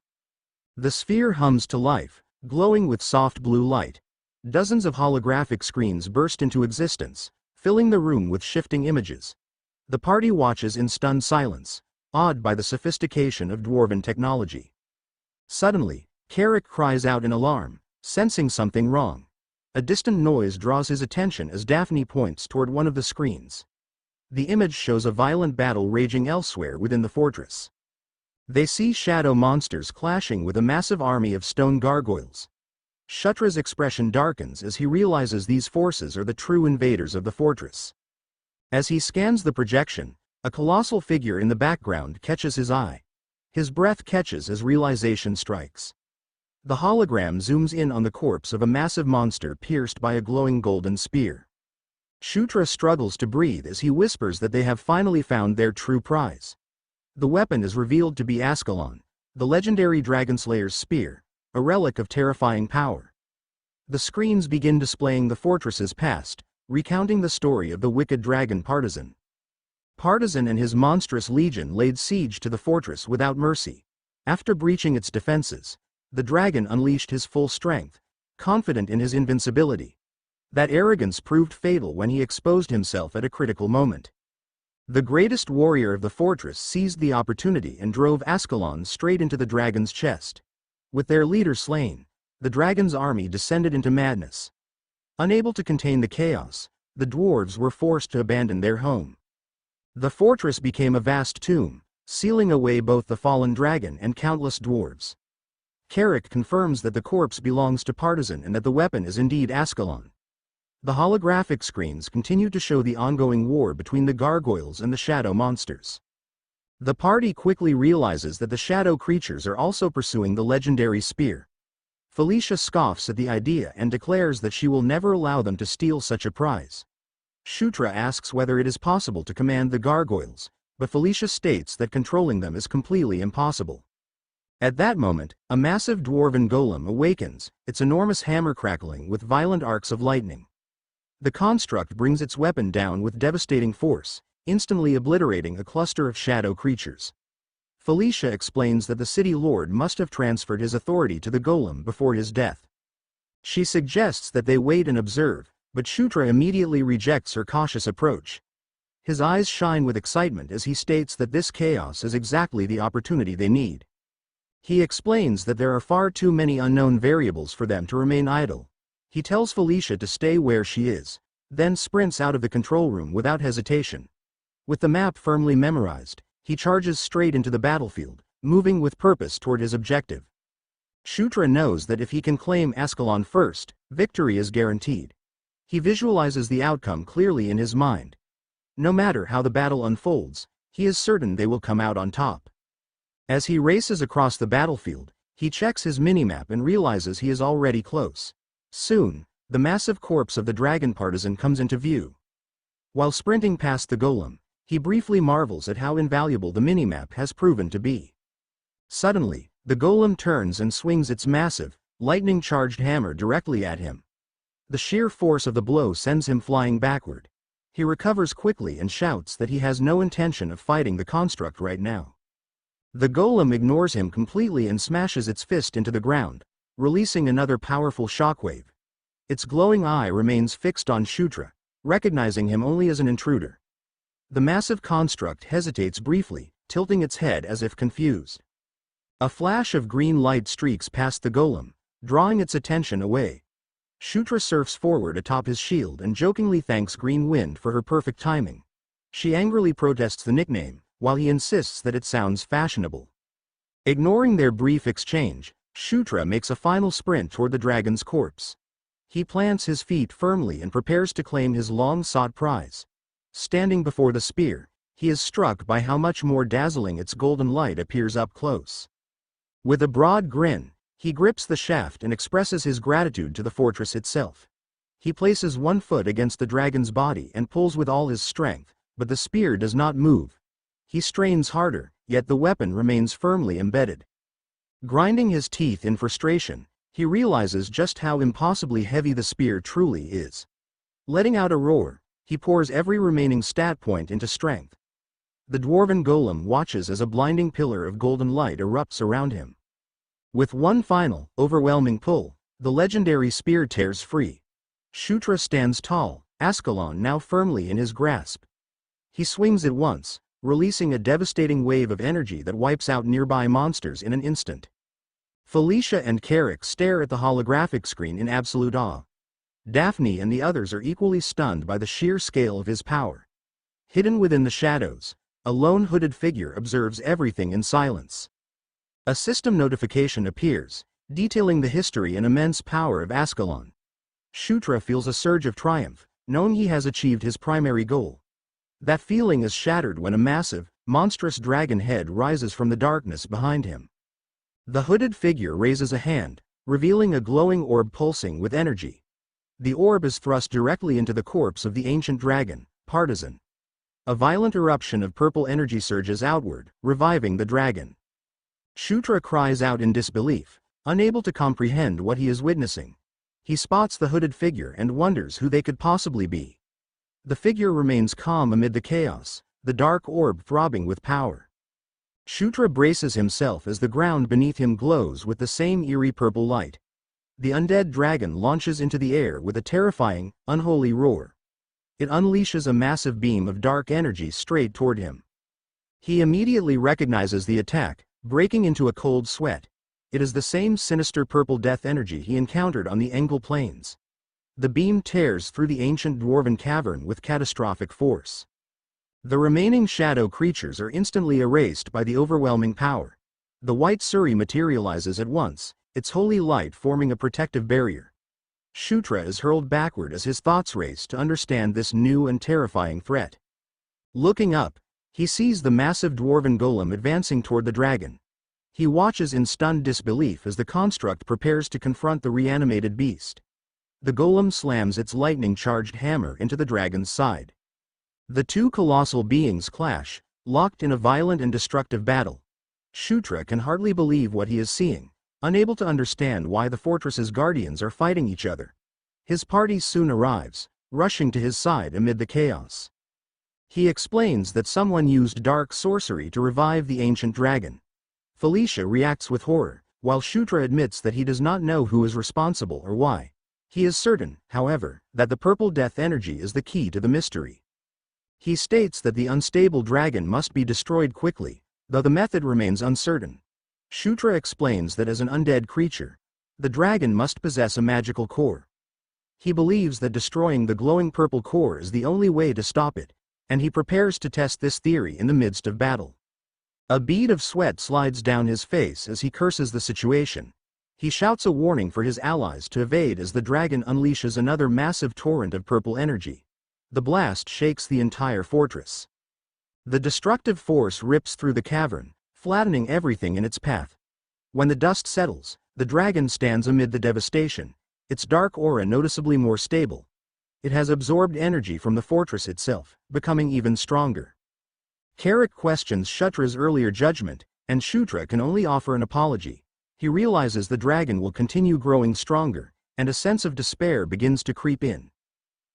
The sphere hums to life, glowing with soft blue light. Dozens of holographic screens burst into existence, filling the room with shifting images. The party watches in stunned silence, awed by the sophistication of dwarven technology. Suddenly, Carrick cries out in alarm, sensing something wrong. A distant noise draws his attention as Daphne points toward one of the screens. The image shows a violent battle raging elsewhere within the fortress. They see shadow monsters clashing with a massive army of stone gargoyles. Shutra's expression darkens as he realizes these forces are the true invaders of the fortress. As he scans the projection, A colossal figure in the background catches his eye. His breath catches as realization strikes. The hologram zooms in on the corpse of a massive monster pierced by a glowing golden spear. Shutra struggles to breathe as he whispers that they have finally found their true prize. The weapon is revealed to be Ascalon, the legendary Dragonslayer's spear, a relic of terrifying power. The screens begin displaying the fortress's past, recounting the story of the wicked dragon Partisan. Partisan and his monstrous legion laid siege to the fortress without mercy. After breaching its defenses, the dragon unleashed his full strength, confident in his invincibility. That arrogance proved fatal when he exposed himself at a critical moment. The greatest warrior of the fortress seized the opportunity and drove Ascalon straight into the dragon's chest. With their leader slain, the dragon's army descended into madness. Unable to contain the chaos, the dwarves were forced to abandon their home. The fortress became a vast tomb, sealing away both the fallen dragon and countless dwarves. Carrick confirms that the corpse belongs to Partisan and that the weapon is indeed Ascalon. The holographic screens continue to show the ongoing war between the gargoyles and the shadow monsters. The party quickly realizes that the shadow creatures are also pursuing the legendary spear. Felicia scoffs at the idea and declares that she will never allow them to steal such a prize. Shutra asks whether it is possible to command the gargoyles, but Felicia states that controlling them is completely impossible. At that moment, a massive dwarven golem awakens, its enormous hammer crackling with violent arcs of lightning. The construct brings its weapon down with devastating force, instantly obliterating a cluster of shadow creatures. Felicia explains that the city lord must have transferred his authority to the golem before his death. She suggests that they wait and observe, but Shutra immediately rejects her cautious approach. His eyes shine with excitement as he states that this chaos is exactly the opportunity they need. He explains that there are far too many unknown variables for them to remain idle. He tells Felicia to stay where she is, then sprints out of the control room without hesitation. With the map firmly memorized, he charges straight into the battlefield, moving with purpose toward his objective. Shutra knows that if he can claim Ascalon first, victory is guaranteed. He visualizes the outcome clearly in his mind. No matter how the battle unfolds, he is certain they will come out on top. As he races across the battlefield, he checks his minimap and realizes he is already close. Soon, the massive corpse of the dragon Partisan comes into view. While sprinting past the golem, he briefly marvels at how invaluable the minimap has proven to be. Suddenly, the golem turns and swings its massive, lightning-charged hammer directly at him. The sheer force of the blow sends him flying backward. He recovers quickly and shouts that he has no intention of fighting the construct right now. The golem ignores him completely and smashes its fist into the ground, releasing another powerful shockwave. Its glowing eye remains fixed on Shutra, recognizing him only as an intruder. The massive construct hesitates briefly, tilting its head as if confused. A flash of green light streaks past the golem, drawing its attention away. Shutra surfs forward atop his shield and jokingly thanks Green Wind for her perfect timing. She angrily protests the nickname, while he insists that it sounds fashionable. Ignoring their brief exchange, Shutra makes a final sprint toward the dragon's corpse. He plants his feet firmly and prepares to claim his long-sought prize. Standing before the spear, he is struck by how much more dazzling its golden light appears up close. With a broad grin, he grips the shaft and expresses his gratitude to the fortress itself. He places one foot against the dragon's body and pulls with all his strength, but the spear does not move. He strains harder, yet the weapon remains firmly embedded. Grinding his teeth in frustration, he realizes just how impossibly heavy the spear truly is. Letting out a roar, he pours every remaining stat point into strength. The dwarven golem watches as a blinding pillar of golden light erupts around him. With one final, overwhelming pull, the legendary spear tears free. Shutra stands tall, Ascalon now firmly in his grasp. He swings it once, releasing a devastating wave of energy that wipes out nearby monsters in an instant. Felicia and Carrick stare at the holographic screen in absolute awe. Daphne and the others are equally stunned by the sheer scale of his power. Hidden within the shadows, a lone hooded figure observes everything in silence. A system notification appears, detailing the history and immense power of Ascalon. Shutra feels a surge of triumph, knowing he has achieved his primary goal. That feeling is shattered when a massive, monstrous dragon head rises from the darkness behind him. The hooded figure raises a hand, revealing a glowing orb pulsing with energy. The orb is thrust directly into the corpse of the ancient dragon, Partisan. A violent eruption of purple energy surges outward, reviving the dragon. Shutra cries out in disbelief, unable to comprehend what he is witnessing. He spots the hooded figure and wonders who they could possibly be. The figure remains calm amid the chaos, the dark orb throbbing with power. Shutra braces himself as the ground beneath him glows with the same eerie purple light. The undead dragon launches into the air with a terrifying, unholy roar. It unleashes a massive beam of dark energy straight toward him. He immediately recognizes the attack, breaking into a cold sweat. It is the same sinister purple death energy he encountered on the Engel Plains. The beam tears through the ancient dwarven cavern with catastrophic force. The remaining shadow creatures are instantly erased by the overwhelming power. The white Suri materializes at once, its holy light forming a protective barrier. Shutra is hurled backward as his thoughts race to understand this new and terrifying threat. Looking up, he sees the massive dwarven golem advancing toward the dragon. He watches in stunned disbelief as the construct prepares to confront the reanimated beast. The golem slams its lightning-charged hammer into the dragon's side. The two colossal beings clash, locked in a violent and destructive battle. Shutra can hardly believe what he is seeing, unable to understand why the fortress's guardians are fighting each other. His party soon arrives, rushing to his side amid the chaos. He explains that someone used dark sorcery to revive the ancient dragon. Felicia reacts with horror, while Shutra admits that he does not know who is responsible or why. He is certain, however, that the purple death energy is the key to the mystery. He states that the unstable dragon must be destroyed quickly, though the method remains uncertain. Shutra explains that as an undead creature, the dragon must possess a magical core. He believes that destroying the glowing purple core is the only way to stop it, and he prepares to test this theory in the midst of battle. A bead of sweat slides down his face as he curses the situation. He shouts a warning for his allies to evade as the dragon unleashes another massive torrent of purple energy. The blast shakes the entire fortress. The destructive force rips through the cavern, flattening everything in its path. When the dust settles, the dragon stands amid the devastation, its dark aura noticeably more stable. It has absorbed energy from the fortress itself, becoming even stronger. Carrick questions Shutra's earlier judgment, and Shutra can only offer an apology. He realizes the dragon will continue growing stronger, and a sense of despair begins to creep in.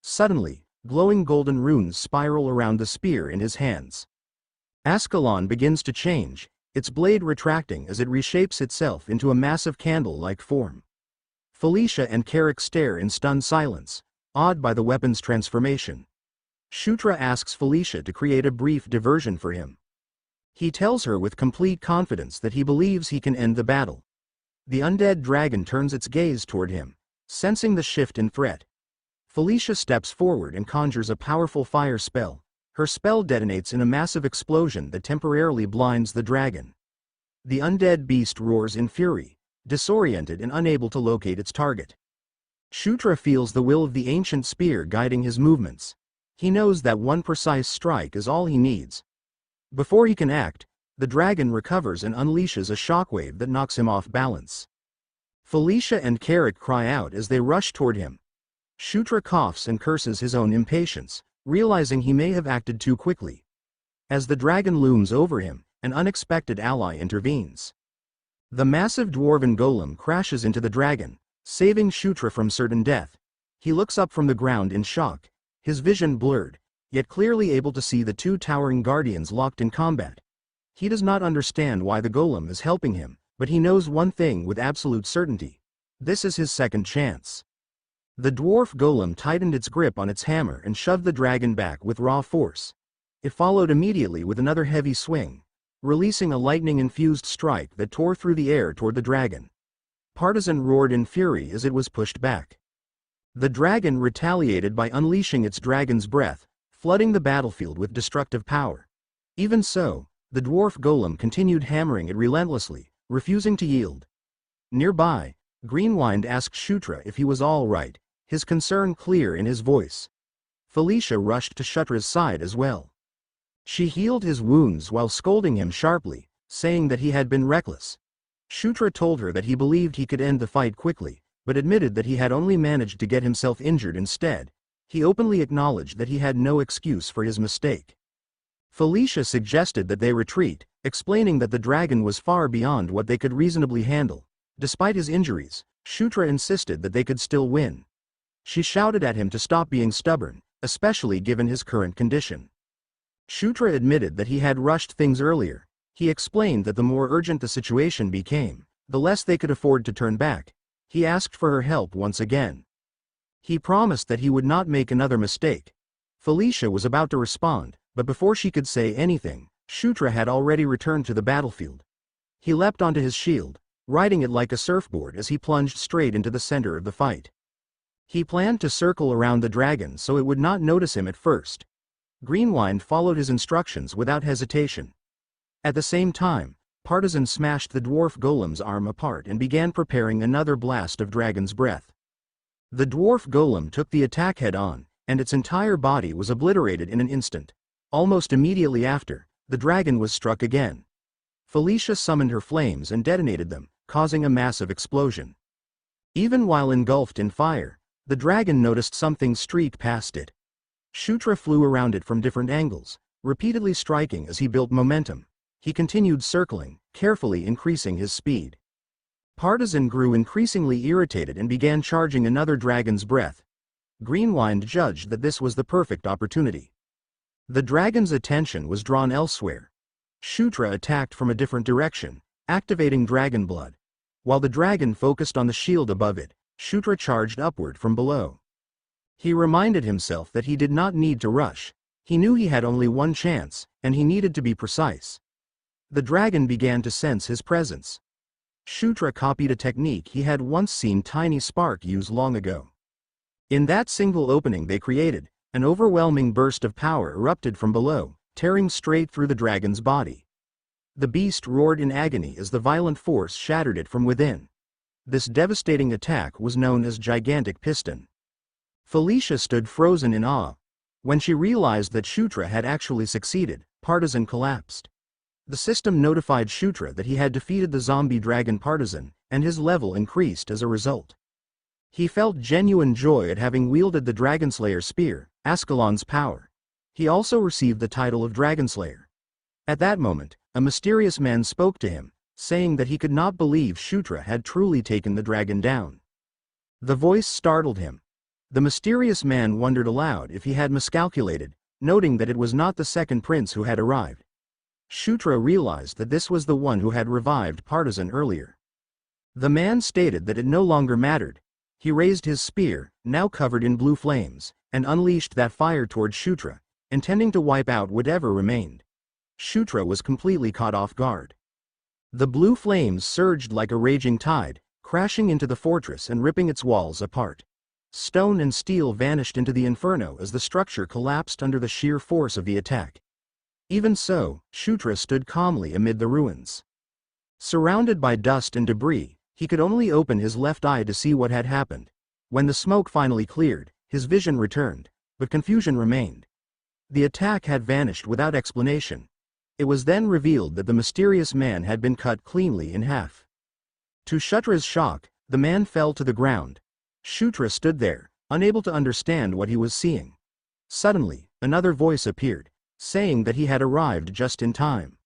Suddenly, glowing golden runes spiral around the spear in his hands. Ascalon begins to change, its blade retracting as it reshapes itself into a massive candle-like form. Felicia and Carrick stare in stunned silence, awed by the weapon's transformation. Shutra asks Felicia to create a brief diversion for him. He tells her with complete confidence that he believes he can end the battle. The undead dragon turns its gaze toward him, sensing the shift in threat. Felicia steps forward and conjures a powerful fire spell. Her spell detonates in a massive explosion that temporarily blinds the dragon. The undead beast roars in fury, disoriented and unable to locate its target. Shutra feels the will of the ancient spear guiding his movements. He knows that one precise strike is all he needs. Before he can act, the dragon recovers and unleashes a shockwave that knocks him off balance. Felicia and Carrick cry out as they rush toward him. Shutra coughs and curses his own impatience, realizing he may have acted too quickly. As the dragon looms over him, an unexpected ally intervenes. The massive dwarven golem crashes into the dragon, saving Shutra from certain death. He looks up from the ground in shock, his vision blurred, yet clearly able to see the two towering guardians locked in combat. He does not understand why the golem is helping him, but he knows one thing with absolute certainty. This is his second chance. The dwarf golem tightened its grip on its hammer and shoved the dragon back with raw force. It followed immediately with another heavy swing, releasing a lightning-infused strike that tore through the air toward the dragon. Partisan roared in fury as it was pushed back. The dragon retaliated by unleashing its dragon's breath, flooding the battlefield with destructive power. Even so, the dwarf golem continued hammering it relentlessly, refusing to yield. Nearby, Greenwind asked Shutra if he was all right, his concern clear in his voice. Felicia rushed to Shutra's side as well. She healed his wounds while scolding him sharply, saying that he had been reckless. Shutra told her that he believed he could end the fight quickly, but admitted that he had only managed to get himself injured instead. He openly acknowledged that he had no excuse for his mistake. Felicia suggested that they retreat, explaining that the dragon was far beyond what they could reasonably handle. Despite his injuries, Shutra insisted that they could still win. She shouted at him to stop being stubborn, especially given his current condition. Shutra admitted that he had rushed things earlier. He explained that the more urgent the situation became, the less they could afford to turn back. He asked for her help once again. He promised that he would not make another mistake. Felicia was about to respond, but before she could say anything, Shutra had already returned to the battlefield. He leapt onto his shield, riding it like a surfboard as he plunged straight into the center of the fight. He planned to circle around the dragon so it would not notice him at first. Greenwind followed his instructions without hesitation. At the same time, Partisan smashed the dwarf golem's arm apart and began preparing another blast of dragon's breath. The dwarf golem took the attack head-on, and its entire body was obliterated in an instant. Almost immediately after, the dragon was struck again. Felicia summoned her flames and detonated them, causing a massive explosion. Even while engulfed in fire, the dragon noticed something streak past it. Shutra flew around it from different angles, repeatedly striking as he built momentum. He continued circling, carefully increasing his speed. Partisan grew increasingly irritated and began charging another dragon's breath. Greenwind judged that this was the perfect opportunity. The dragon's attention was drawn elsewhere. Shutra attacked from a different direction, activating dragon blood. While the dragon focused on the shield above it, Shutra charged upward from below. He reminded himself that he did not need to rush. He knew he had only one chance, and he needed to be precise. The dragon began to sense his presence. Shutra copied a technique he had once seen Tiny Spark use long ago. In that single opening they created, an overwhelming burst of power erupted from below, tearing straight through the dragon's body. The beast roared in agony as the violent force shattered it from within. This devastating attack was known as Gigantic Piston. Felicia stood frozen in awe. When she realized that Shutra had actually succeeded, Partisan collapsed. The system notified Shutra that he had defeated the zombie dragon Partisan, and his level increased as a result. He felt genuine joy at having wielded the Dragonslayer spear, Ascalon's power. He also received the title of Dragonslayer. At that moment, a mysterious man spoke to him, saying that he could not believe Shutra had truly taken the dragon down. The voice startled him. The mysterious man wondered aloud if he had miscalculated, noting that it was not the second prince who had arrived. Shutra realized that this was the one who had revived Partisan earlier. The man stated that it no longer mattered. He raised his spear, now covered in blue flames, and unleashed that fire toward Shutra, intending to wipe out whatever remained. Shutra was completely caught off guard. The blue flames surged like a raging tide, crashing into the fortress and ripping its walls apart. Stone and steel vanished into the inferno as the structure collapsed under the sheer force of the attack. Even so, Shutra stood calmly amid the ruins. Surrounded by dust and debris, he could only open his left eye to see what had happened. When the smoke finally cleared, his vision returned, but confusion remained. The attack had vanished without explanation. It was then revealed that the mysterious man had been cut cleanly in half. To Shutra's shock, the man fell to the ground. Shutra stood there, unable to understand what he was seeing. Suddenly, another voice appeared, saying that he had arrived just in time.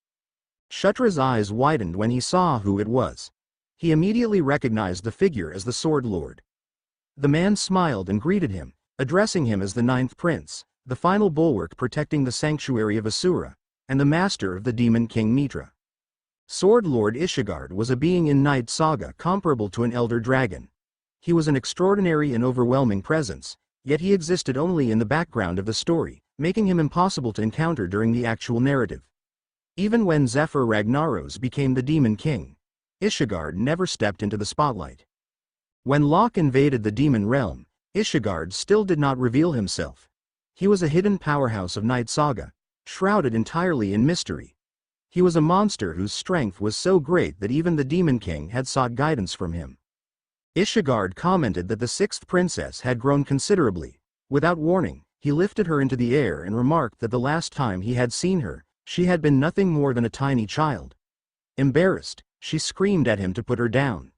Shutra's eyes widened when he saw who it was. He immediately recognized the figure as the Sword Lord. The man smiled and greeted him, addressing him as the Ninth Prince, the final bulwark protecting the sanctuary of Asura, and the master of the Demon King Mitra. Sword Lord Ishigard was a being in Night Saga comparable to an elder dragon. He was an extraordinary and overwhelming presence, yet he existed only in the background of the story, making him impossible to encounter during the actual narrative. Even when Zephyr Ragnaros became the Demon King, Ishigard never stepped into the spotlight. When Loch invaded the demon realm, Ishigard still did not reveal himself. He was a hidden powerhouse of Night Saga, shrouded entirely in mystery. He was a monster whose strength was so great that even the Demon King had sought guidance from him. Ishigard commented that the sixth princess had grown considerably. Without warning, he lifted her into the air and remarked that the last time he had seen her, she had been nothing more than a tiny child. Embarrassed, she screamed at him to put her down.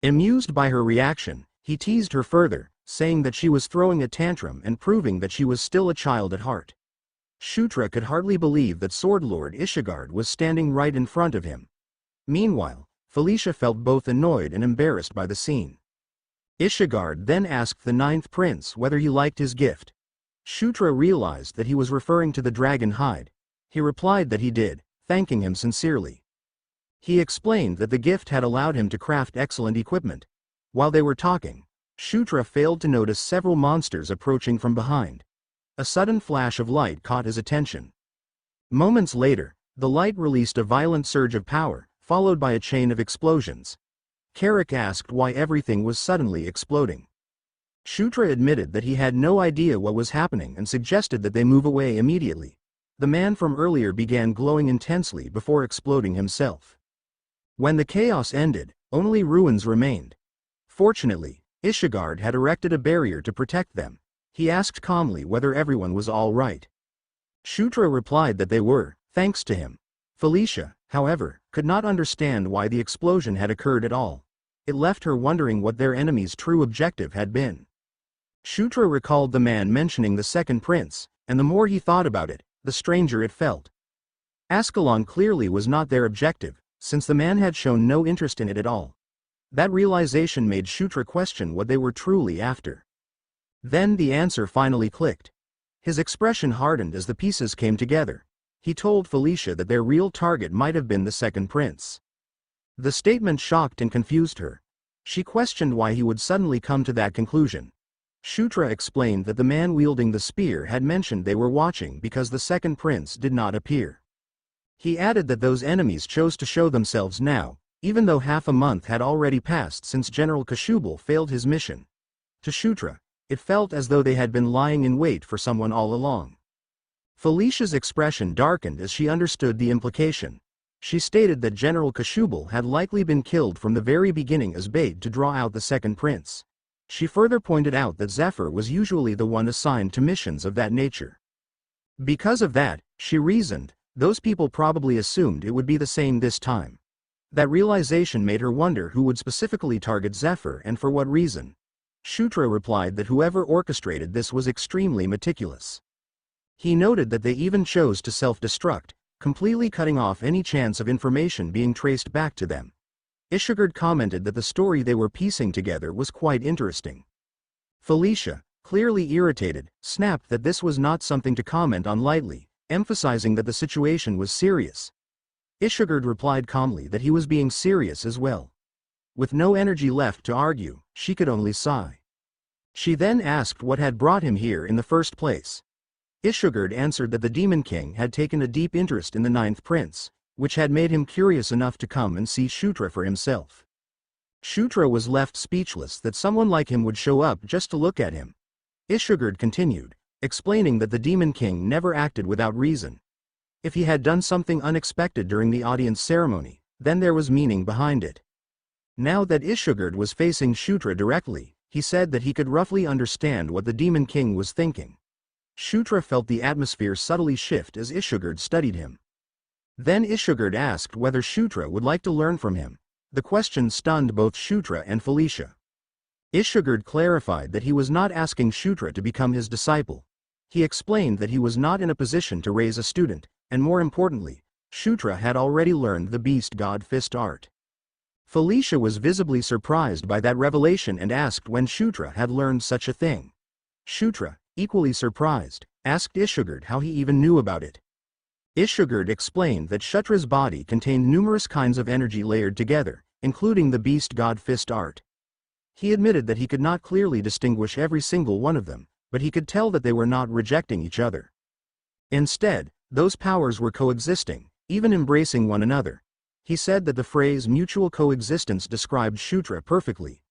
Amused by her reaction, he teased her further, saying that she was throwing a tantrum and proving that she was still a child at heart. Shutra could hardly believe that Sword Lord Ishigard was standing right in front of him. Meanwhile, Felicia felt both annoyed and embarrassed by the scene. Ishigard then asked the 9th prince whether he liked his gift. Shutra realized that he was referring to the dragon hide. He replied that he did, thanking him sincerely. He explained that the gift had allowed him to craft excellent equipment. While they were talking, Shutra failed to notice several monsters approaching from behind. A sudden flash of light caught his attention. Moments later, the light released a violent surge of power, followed by a chain of explosions. Carrick asked why everything was suddenly exploding. Shutra admitted that he had no idea what was happening and suggested that they move away immediately. The man from earlier began glowing intensely before exploding himself. When the chaos ended, only ruins remained. Fortunately, Ishigard had erected a barrier to protect them. He asked calmly whether everyone was all right. Shutra replied that they were, thanks to him. Felicia, however, could not understand why the explosion had occurred at all. It left her wondering what their enemy's true objective had been. Shutra recalled the man mentioning the 2nd prince, and the more he thought about it, the stranger it felt. Ascalon clearly was not their objective, since the man had shown no interest in it at all. That realization made Shutra question what they were truly after. Then the answer finally clicked. His expression hardened as the pieces came together. He told Felicia that their real target might have been the 2nd prince. The statement shocked and confused her. She questioned why he would suddenly come to that conclusion. Shutra explained that the man wielding the spear had mentioned they were watching because the 2nd prince did not appear. He added that those enemies chose to show themselves now, even though half a month had already passed since General Kashubal failed his mission. To Shutra, it felt as though they had been lying in wait for someone all along. Felicia's expression darkened as she understood the implication. She stated that General Kashubal had likely been killed from the very beginning as bait to draw out the 2nd prince. She further pointed out that Zephyr was usually the one assigned to missions of that nature. Because of that, she reasoned, those people probably assumed it would be the same this time. That realization made her wonder who would specifically target Zephyr and for what reason. Shutra replied that whoever orchestrated this was extremely meticulous. He noted that they even chose to self-destruct, completely cutting off any chance of information being traced back to them. Ishigard commented that the story they were piecing together was quite interesting. Felicia, clearly irritated, snapped that this was not something to comment on lightly, emphasizing that the situation was serious. Ishigard replied calmly that he was being serious as well. With no energy left to argue, she could only sigh. She then asked what had brought him here in the first place. Ishigard answered that the Demon King had taken a deep interest in the 9th prince, which had made him curious enough to come and see Shutra for himself. Shutra was left speechless that someone like him would show up just to look at him. Ishigard continued, explaining that the Demon King never acted without reason. If he had done something unexpected during the audience ceremony, then there was meaning behind it. Now that Ishigard was facing Shutra directly, he said that he could roughly understand what the Demon King was thinking. Shutra felt the atmosphere subtly shift as Ishigard studied him. Then Ishigard asked whether Shutra would like to learn from him. The question stunned both Shutra and Felicia. Ishigard clarified that he was not asking Shutra to become his disciple. He explained that he was not in a position to raise a student, and more importantly, Shutra had already learned the beast god fist art. Felicia was visibly surprised by that revelation and asked when Shutra had learned such a thing. Shutra, equally surprised, asked Ishigard how he even knew about it. Ishigard explained that Shutra's body contained numerous kinds of energy layered together, including the beast god fist art. He admitted that he could not clearly distinguish every single one of them, but he could tell that they were not rejecting each other. Instead, those powers were coexisting, even embracing one another. He said that the phrase mutual coexistence described Shutra perfectly.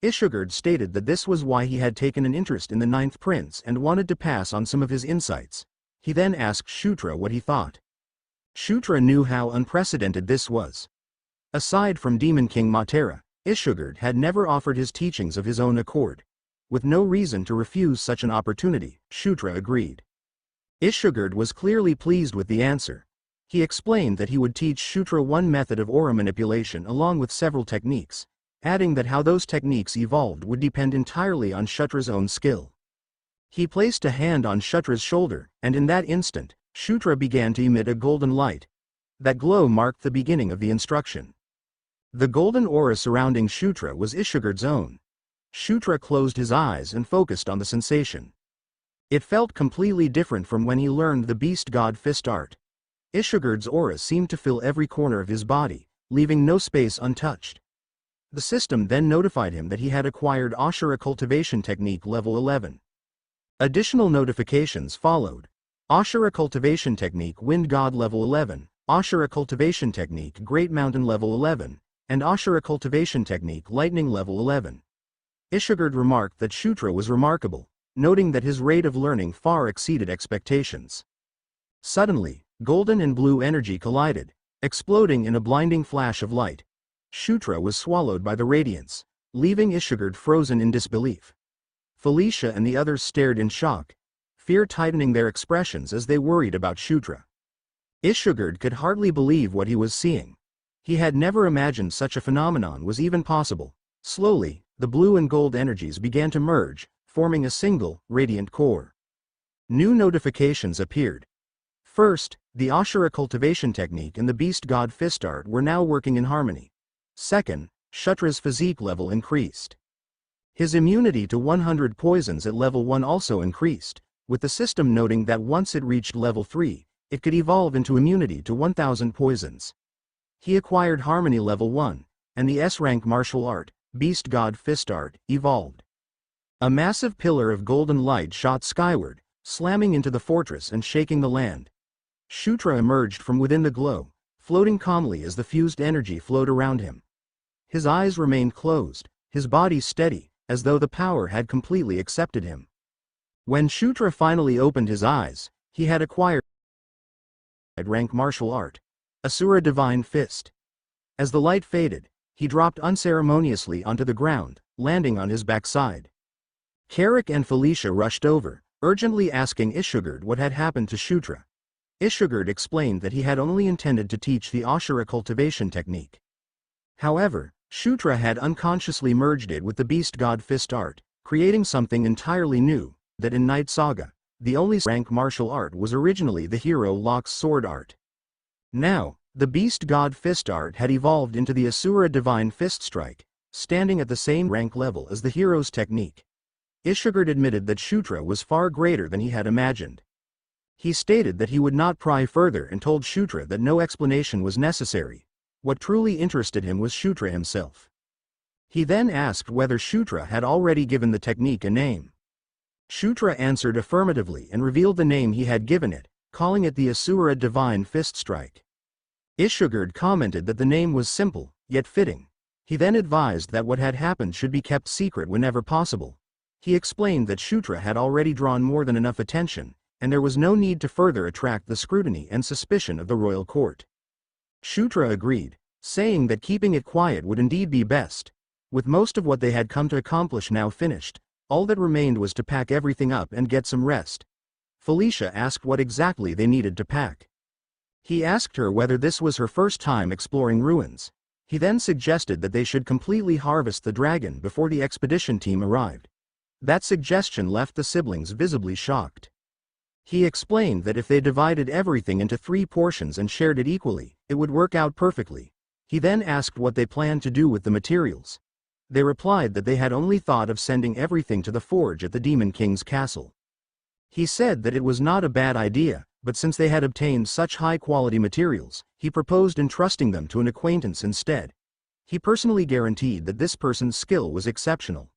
Ishigard stated that this was why he had taken an interest in the 9th prince and wanted to pass on some of his insights. He then asked Shutra what he thought. Shutra knew how unprecedented this was. Aside from Demon King Matera, Ishigard had never offered his teachings of his own accord. With no reason to refuse such an opportunity, Shutra agreed. Ishigurd was clearly pleased with the answer. He explained that he would teach Shutra one method of aura manipulation along with several techniques, adding that how those techniques evolved would depend entirely on Shutra's own skill. He placed a hand on Shutra's shoulder, and in that instant, Shutra began to emit a golden light. That glow marked the beginning of the instruction. The golden aura surrounding Shutra was Ishigurd's own. Shutra closed his eyes and focused on the sensation. It felt completely different from when he learned the beast god fist art. Ishigurd's aura seemed to fill every corner of his body, leaving no space untouched. The system then notified him that he had acquired Ashura cultivation technique level 11. Additional notifications followed. Ashura cultivation technique Wind God level 11, Ashura cultivation technique Great Mountain level 11, and Ashura cultivation technique Lightning level 11. Ishigurd remarked that Shutra was remarkable, noting that his rate of learning far exceeded expectations. Suddenly, golden and blue energy collided, exploding in a blinding flash of light. Shutra was swallowed by the radiance, leaving Ishigurd frozen in disbelief. Felicia and the others stared in shock, fear tightening their expressions as they worried about Shutra. Ishigurd could hardly believe what he was seeing. He had never imagined such a phenomenon was even possible. Slowly, the blue and gold energies began to merge, forming a single, radiant core. New notifications appeared. First, the Ashura cultivation technique and the beast god fist art were now working in harmony. Second, Shutra's physique level increased. His immunity to 100 poisons at level 1 also increased, with the system noting that once it reached level 3, it could evolve into immunity to 1000 poisons. He acquired harmony level 1, and the S-rank martial art, beast god fist art, evolved. A massive pillar of golden light shot skyward, slamming into the fortress and shaking the land. Shutra emerged from within the glow, floating calmly as the fused energy flowed around him. His eyes remained closed, his body steady, as though the power had completely accepted him. When Shutra finally opened his eyes, he had acquired rank martial art, Asura Divine Fist. As the light faded, he dropped unceremoniously onto the ground, landing on his backside. Carrick and Felicia rushed over, urgently asking Ishigurd what had happened to Shutra. Ishigurd explained that he had only intended to teach the Ashura cultivation technique. However, Shutra had unconsciously merged it with the beast god fist art, creating something entirely new, that in Night Saga, the only rank martial art was originally the hero Loch's sword art. Now, the beast god fist art had evolved into the Asura Divine Fist Strike, standing at the same rank level as the hero's technique. Ishigurd admitted that Shutra was far greater than he had imagined. He stated that he would not pry further and told Shutra that no explanation was necessary. What truly interested him was Shutra himself. He then asked whether Shutra had already given the technique a name. Shutra answered affirmatively and revealed the name he had given it, calling it the Asura Divine Fist Strike. Ishigurd commented that the name was simple, yet fitting. He then advised that what had happened should be kept secret whenever possible. He explained that Shutra had already drawn more than enough attention, and there was no need to further attract the scrutiny and suspicion of the royal court. Shutra agreed, saying that keeping it quiet would indeed be best. With most of what they had come to accomplish now finished, all that remained was to pack everything up and get some rest. Felicia asked what exactly they needed to pack. He asked her whether this was her first time exploring ruins. He then suggested that they should completely harvest the dragon before the expedition team arrived. That suggestion left the siblings visibly shocked. He explained that if they divided everything into 3 portions and shared it equally, it would work out perfectly. He then asked what they planned to do with the materials. They replied that they had only thought of sending everything to the forge at the Demon King's castle. He said that it was not a bad idea, but since they had obtained such high-quality materials, he proposed entrusting them to an acquaintance instead. He personally guaranteed that this person's skill was exceptional.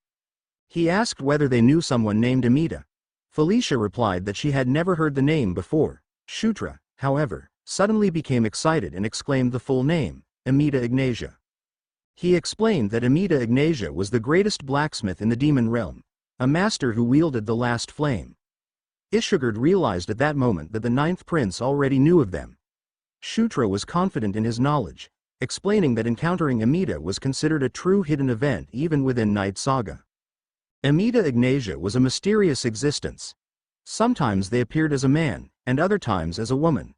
He asked whether they knew someone named Amita. Felicia replied that she had never heard the name before. Shutra, however, suddenly became excited and exclaimed the full name, Amita Ignatia. He explained that Amita Ignatia was the greatest blacksmith in the demon realm, a master who wielded the last flame. Ishigurd realized at that moment that the 9th prince already knew of them. Shutra was confident in his knowledge, explaining that encountering Amita was considered a true hidden event even within Night Saga. Amida Ignatia was a mysterious existence. Sometimes they appeared as a man, and other times as a woman.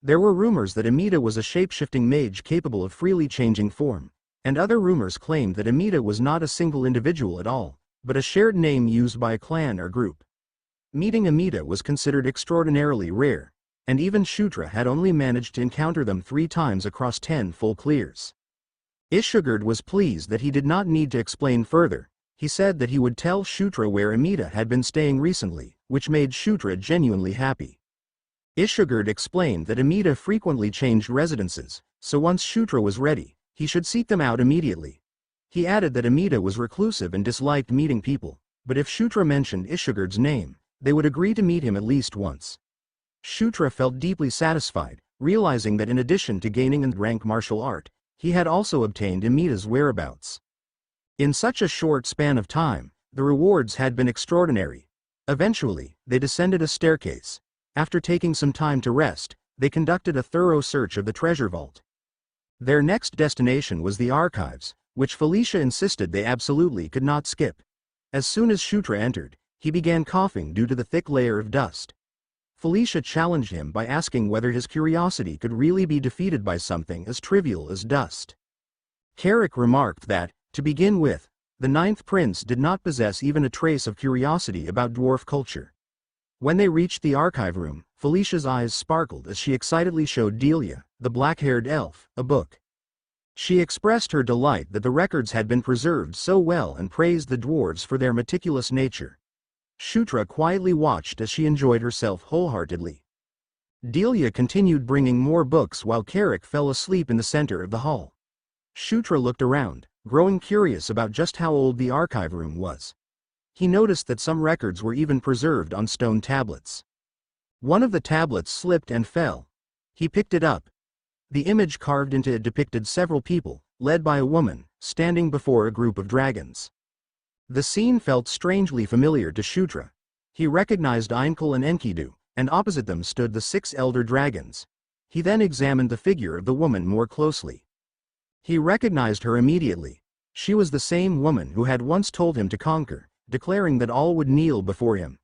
There were rumors that Amida was a shape-shifting mage capable of freely changing form, and other rumors claimed that Amida was not a single individual at all, but a shared name used by a clan or group. Meeting Amida was considered extraordinarily rare, and even Shutra had only managed to encounter them 3 times across 10 full clears. Ishigurd was pleased that he did not need to explain further. He said that he would tell Shutra where Amida had been staying recently, which made Shutra genuinely happy. Ishigurd explained that Amida frequently changed residences, so once Shutra was ready, he should seek them out immediately. He added that Amida was reclusive and disliked meeting people, but if Shutra mentioned Ishigurd's name, they would agree to meet him at least once. Shutra felt deeply satisfied, realizing that in addition to gaining an rank martial art, he had also obtained Amida's whereabouts. In such a short span of time, the rewards had been extraordinary. Eventually, they descended a staircase. After taking some time to rest, they conducted a thorough search of the treasure vault. Their next destination was the archives, which Felicia insisted they absolutely could not skip. As soon as Shutra entered, he began coughing due to the thick layer of dust. Felicia challenged him by asking whether his curiosity could really be defeated by something as trivial as dust. Carrick remarked that, to begin with, the 9th prince did not possess even a trace of curiosity about dwarf culture. When they reached the archive room, Felicia's eyes sparkled as she excitedly showed Delia, the black-haired elf, a book. She expressed her delight that the records had been preserved so well and praised the dwarves for their meticulous nature. Shutra quietly watched as she enjoyed herself wholeheartedly. Delia continued bringing more books while Carrick fell asleep in the center of the hall. Shutra looked around, growing curious about just how old the archive room was. He noticed that some records were even preserved on stone tablets. One of the tablets slipped and fell. He picked it up. The image carved into it depicted several people, led by a woman, standing before a group of dragons. The scene felt strangely familiar to Shutra. He recognized Einkel and Enkidu, and opposite them stood the 6 elder dragons. He then examined the figure of the woman more closely. He recognized her immediately. She was the same woman who had once told him to conquer, declaring that all would kneel before him.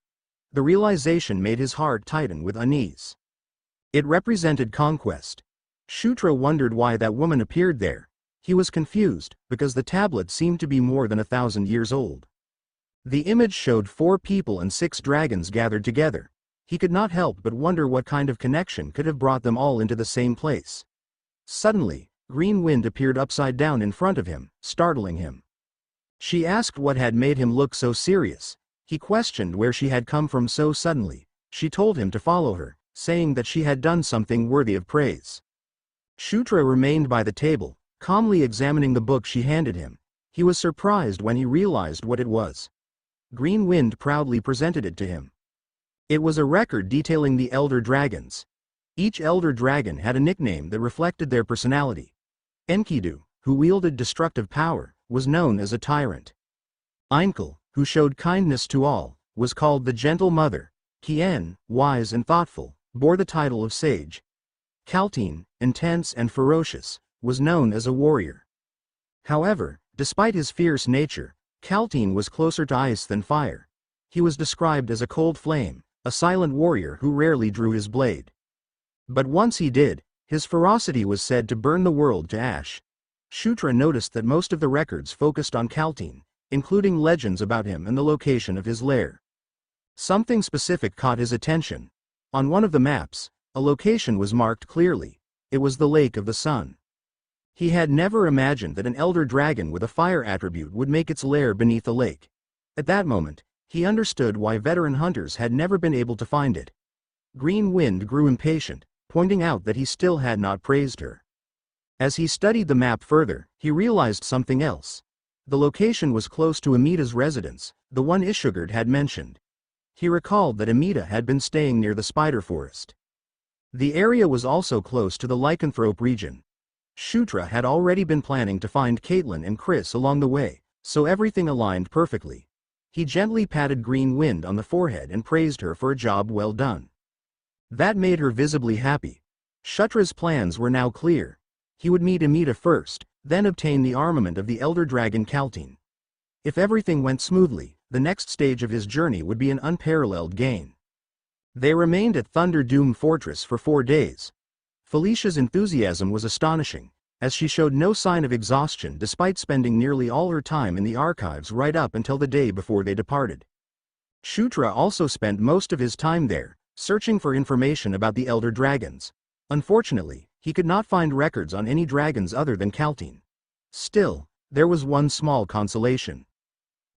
The realization made his heart tighten with unease. It represented Conquest. Shutra wondered why that woman appeared there. He was confused, because the tablet seemed to be more than 1,000 years old. The image showed 4 people and 6 dragons gathered together. He could not help but wonder what kind of connection could have brought them all into the same place. Suddenly, Green Wind appeared upside down in front of him, startling him. She asked what had made him look so serious. He questioned where she had come from so suddenly. She told him to follow her, saying that she had done something worthy of praise. Shutra remained by the table, calmly examining the book she handed him. He was surprised when he realized what it was. Green Wind proudly presented it to him. It was a record detailing the elder dragons. Each elder dragon had a nickname that reflected their personality. Enkidu, who wielded destructive power, was known as a tyrant. Einkel, who showed kindness to all, was called the Gentle Mother. Kien, wise and thoughtful, bore the title of Sage. Kaltine, intense and ferocious, was known as a warrior. However, despite his fierce nature, Kaltine was closer to ice than fire. He was described as a cold flame, a silent warrior who rarely drew his blade. But once he did, his ferocity was said to burn the world to ash. Shutra noticed that most of the records focused on Kaltine, including legends about him and the location of his lair. Something specific caught his attention. On one of the maps, a location was marked clearly. It was the Lake of the Sun. He had never imagined that an elder dragon with a fire attribute would make its lair beneath a lake. At that moment, he understood why veteran hunters had never been able to find it. Green Wind grew impatient, pointing out that he still had not praised her. As he studied the map further, he realized something else. The location was close to Amida's residence, the one Ishigurd had mentioned. He recalled that Amida had been staying near the spider forest. The area was also close to the lycanthrope region. Shutra had already been planning to find Caitlin and Chris along the way, so everything aligned perfectly. He gently patted Green Wind on the forehead and praised her for a job well done. That made her visibly happy. Shutra's plans were now clear. He would meet Amida first, then obtain the armament of the elder dragon Kaltine. If everything went smoothly, the next stage of his journey would be an unparalleled gain. They remained at Thunder Doom Fortress for 4 days. Felicia's enthusiasm was astonishing, as she showed no sign of exhaustion despite spending nearly all her time in the archives right up until the day before they departed. Shutra also spent most of his time there, searching for information about the Elder Dragons. Unfortunately, he could not find records on any dragons other than Kaltine. Still, there was one small consolation.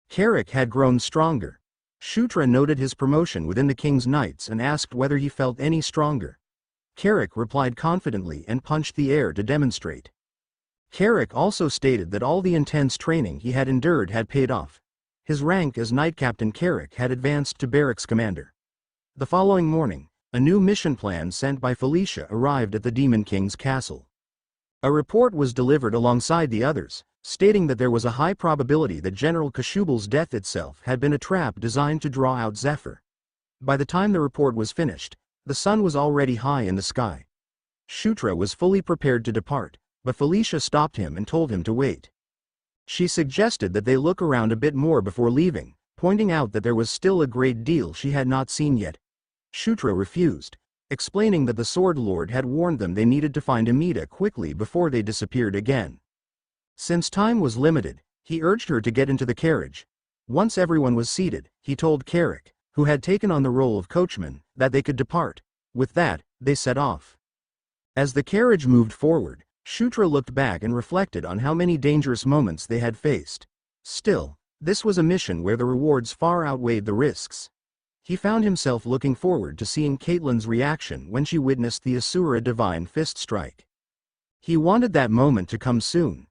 Carrick had grown stronger. Shutra noted his promotion within the King's Knights and asked whether he felt any stronger. Carrick replied confidently and punched the air to demonstrate. Carrick also stated that all the intense training he had endured had paid off. His rank as Knight Captain Carrick had advanced to Barracks Commander. The following morning, a new mission plan sent by Felicia arrived at the Demon King's castle. A report was delivered alongside the others, stating that there was a high probability that General Kashubal's death itself had been a trap designed to draw out Zephyr. By the time the report was finished, the sun was already high in the sky. Shutra was fully prepared to depart, but Felicia stopped him and told him to wait. She suggested that they look around a bit more before leaving, pointing out that there was still a great deal she had not seen yet. Shutra refused, explaining that the Sword Lord had warned them they needed to find Amida quickly before they disappeared again. Since time was limited, he urged her to get into the carriage. Once everyone was seated, he told Carrick, who had taken on the role of coachman, that they could depart. With that, they set off. As the carriage moved forward, Shutra looked back and reflected on how many dangerous moments they had faced. Still, this was a mission where the rewards far outweighed the risks. He found himself looking forward to seeing Caitlyn's reaction when she witnessed the Asura Divine Fist strike. He wanted that moment to come soon.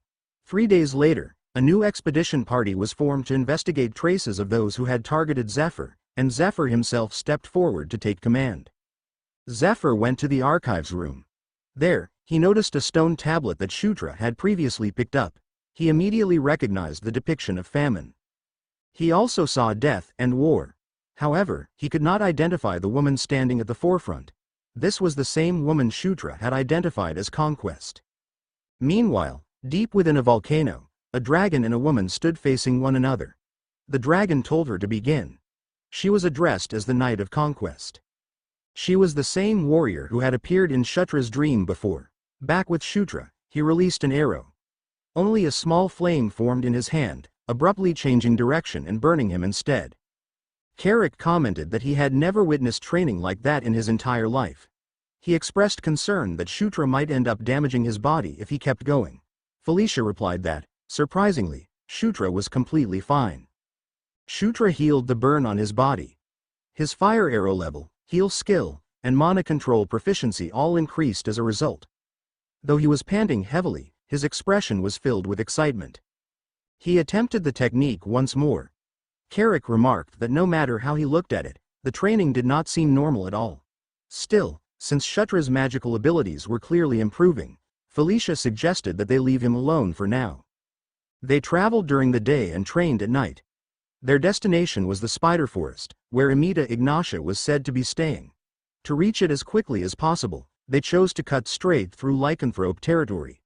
3 days later, a new expedition party was formed to investigate traces of those who had targeted Zephyr, and Zephyr himself stepped forward to take command. Zephyr went to the archives room. There, he noticed a stone tablet that Shutra had previously picked up. He immediately recognized the depiction of famine. He also saw death and war. However, he could not identify the woman standing at the forefront. This was the same woman Shutra had identified as Conquest. Meanwhile, deep within a volcano, a dragon and a woman stood facing one another. The dragon told her to begin. She was addressed as the Knight of Conquest. She was the same warrior who had appeared in Shutra's dream before. Back with Shutra, he released an arrow. Only a small flame formed in his hand, abruptly changing direction and burning him instead. Carrick commented that he had never witnessed training like that in his entire life. He expressed concern that Shutra might end up damaging his body if he kept going. Felicia replied that, surprisingly, Shutra was completely fine. Shutra healed the burn on his body. His fire arrow level, heal skill, and mana control proficiency all increased as a result. Though he was panting heavily, his expression was filled with excitement. He attempted the technique once more. Carrick remarked that no matter how he looked at it, the training did not seem normal at all. Still, since Shutra's magical abilities were clearly improving, Felicia suggested that they leave him alone for now. They traveled during the day and trained at night. Their destination was the Spider Forest, where Amida Ignatia was said to be staying. To reach it as quickly as possible, they chose to cut straight through lycanthrope territory.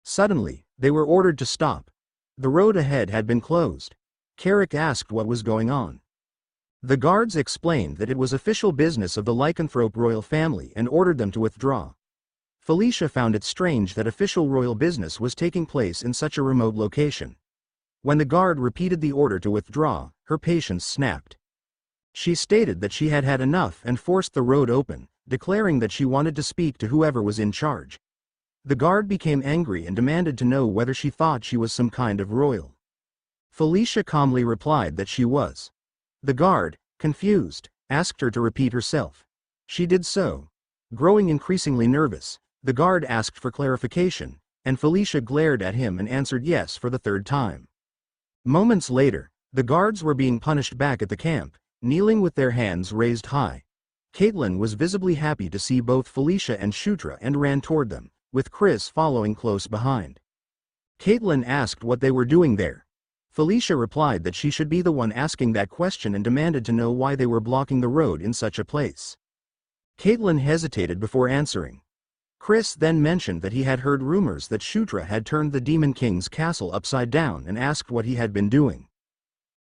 Suddenly, they were ordered to stop. The road ahead had been closed. Carrick asked what was going on. The guards explained that it was official business of the lycanthrope royal family and ordered them to withdraw. Felicia found it strange that official royal business was taking place in such a remote location. When the guard repeated the order to withdraw, her patience snapped. She stated that she had had enough and forced the road open, declaring that she wanted to speak to whoever was in charge. The guard became angry and demanded to know whether she thought she was some kind of royal. Felicia calmly replied that she was. The guard, confused, asked her to repeat herself. She did so. Growing increasingly nervous, the guard asked for clarification, and Felicia glared at him and answered yes for the 3rd time. Moments later, the guards were being punished back at the camp, kneeling with their hands raised high. Caitlyn was visibly happy to see both Felicia and Shutra and ran toward them, with Chris following close behind. Caitlyn asked what they were doing there. Felicia replied that she should be the one asking that question and demanded to know why they were blocking the road in such a place. Caitlyn hesitated before answering. Chris then mentioned that he had heard rumors that Shutra had turned the Demon King's castle upside down and asked what he had been doing.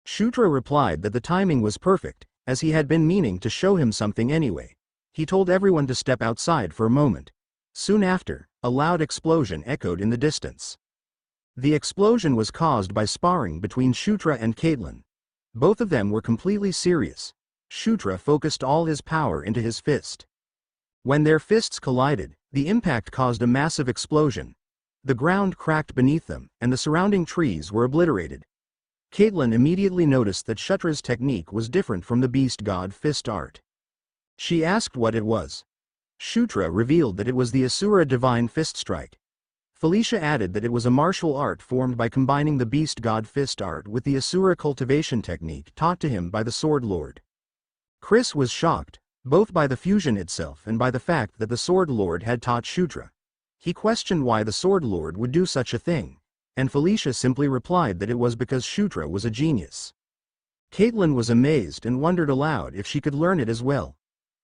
Shutra replied that the timing was perfect, as he had been meaning to show him something anyway. He told everyone to step outside for a moment. Soon after, a loud explosion echoed in the distance. The explosion was caused by sparring between Shutra and Caitlin. Both of them were completely serious. Shutra focused all his power into his fist. When their fists collided, the impact caused a massive explosion. The ground cracked beneath them, and the surrounding trees were obliterated. Caitlin immediately noticed that Shutra's technique was different from the beast god fist art. She asked what it was. Shutra revealed that it was the Asura divine fist strike. Felicia added that it was a martial art formed by combining the beast god fist art with the Asura cultivation technique taught to him by the Sword Lord. Chris was shocked, both by the fusion itself and by the fact that the Sword Lord had taught Shutra. He questioned why the Sword Lord would do such a thing, and Felicia simply replied that it was because Shutra was a genius. Caitlin was amazed and wondered aloud if she could learn it as well.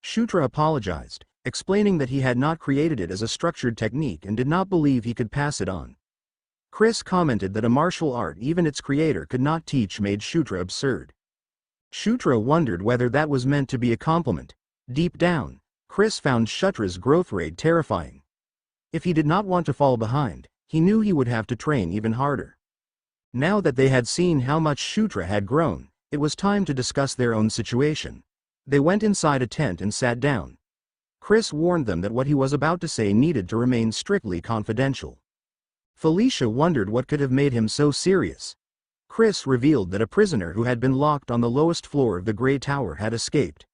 Shutra apologized, explaining that he had not created it as a structured technique and did not believe he could pass it on. Chris commented that a martial art even its creator could not teach made Shutra absurd. Shutra wondered whether that was meant to be a compliment. Deep down, Chris found Shutra's growth rate terrifying. If he did not want to fall behind, he knew he would have to train even harder. Now that they had seen how much Shutra had grown, it was time to discuss their own situation. They went inside a tent and sat down. Chris warned them that what he was about to say needed to remain strictly confidential. Felicia wondered what could have made him so serious. Chris revealed that a prisoner who had been locked on the lowest floor of the Grey Tower had escaped.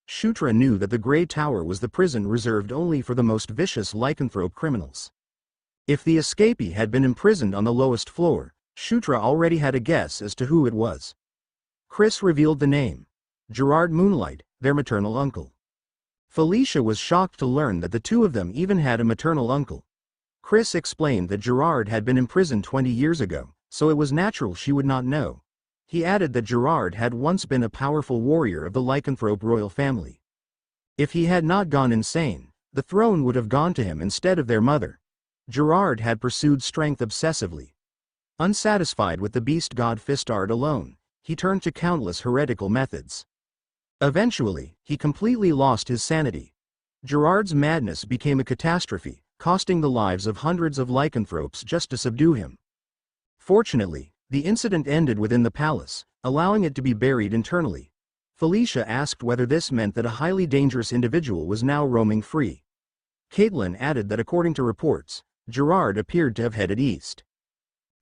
Shutra knew that the Grey Tower was the prison reserved only for the most vicious lycanthrope criminals. If the escapee had been imprisoned on the lowest floor, Shutra already had a guess as to who it was. Chris revealed the name. Gerard Moonlight, their maternal uncle. Felicia was shocked to learn that the two of them even had a maternal uncle. Chris explained that Gerard had been imprisoned 20 years ago, so it was natural she would not know. He added that Gerard had once been a powerful warrior of the lycanthrope royal family. If he had not gone insane, the throne would have gone to him instead of their mother. Gerard had pursued strength obsessively. Unsatisfied with the beast god fist art alone, he turned to countless heretical methods. Eventually, he completely lost his sanity. Gerard's madness became a catastrophe, costing the lives of hundreds of lycanthropes just to subdue him. Fortunately, the incident ended within the palace, allowing it to be buried internally. Felicia asked whether this meant that a highly dangerous individual was now roaming free. Caitlin added that according to reports, Gerard appeared to have headed east.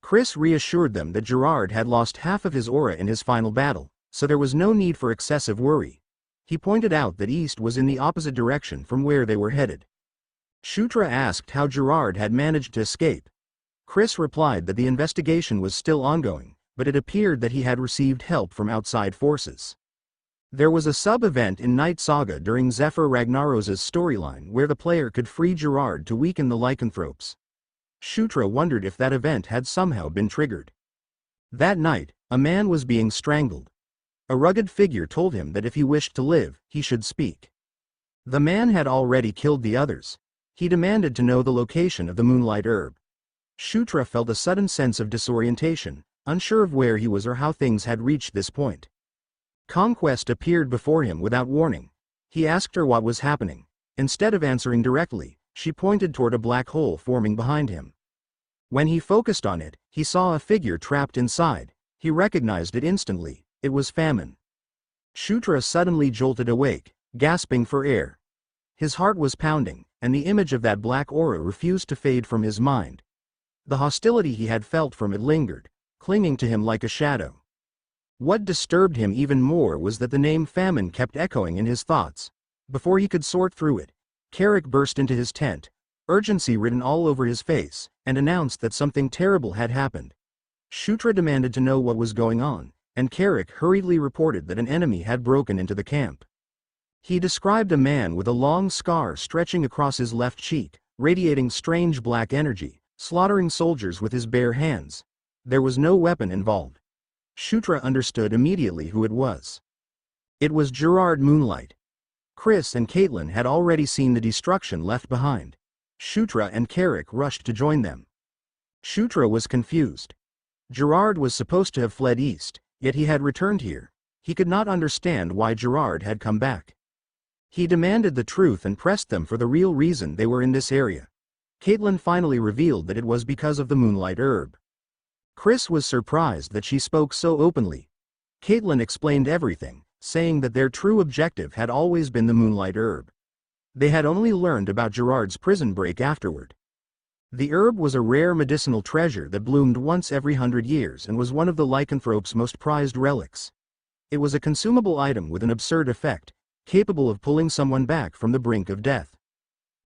Chris reassured them that Gerard had lost half of his aura in his final battle, so there was no need for excessive worry. He pointed out that east was in the opposite direction from where they were headed. Shutra asked how Gerard had managed to escape. Chris replied that the investigation was still ongoing, but it appeared that he had received help from outside forces. There was a sub-event in Night Saga during Zephyr Ragnaros's storyline where the player could free Gerard to weaken the lycanthropes. Shutra wondered if that event had somehow been triggered. That night, a man was being strangled. A rugged figure told him that if he wished to live, he should speak. The man had already killed the others. He demanded to know the location of the moonlight herb. Shutra felt a sudden sense of disorientation, unsure of where he was or how things had reached this point. Conquest appeared before him without warning. He asked her what was happening. Instead of answering directly, she pointed toward a black hole forming behind him. When he focused on it, he saw a figure trapped inside. He recognized it instantly. It was Famine. Shutra suddenly jolted awake, gasping for air. His heart was pounding, and the image of that black aura refused to fade from his mind. The hostility he had felt from it lingered, clinging to him like a shadow. What disturbed him even more was that the name Famine kept echoing in his thoughts. Before he could sort through it, Carrick burst into his tent, urgency written all over his face, and announced that something terrible had happened. Shutra demanded to know what was going on, and Carrick hurriedly reported that an enemy had broken into the camp. He described a man with a long scar stretching across his left cheek, radiating strange black energy, slaughtering soldiers with his bare hands. There was no weapon involved. Shutra understood immediately who it was. It was Gerard Moonlight. Chris and Caitlin had already seen the destruction left behind. Shutra and Carrick rushed to join them. Shutra was confused. Gerard was supposed to have fled east. Yet he had returned here. He could not understand why Gerard had come back. He demanded the truth and pressed them for the real reason they were in this area. Caitlin finally revealed that it was because of the moonlight herb. Chris was surprised that she spoke so openly. Caitlin explained everything, saying that their true objective had always been the moonlight herb. They had only learned about Gerard's prison break afterward. The herb was a rare medicinal treasure that bloomed once every 100 years and was one of the lycanthrope's most prized relics. It was a consumable item with an absurd effect, capable of pulling someone back from the brink of death.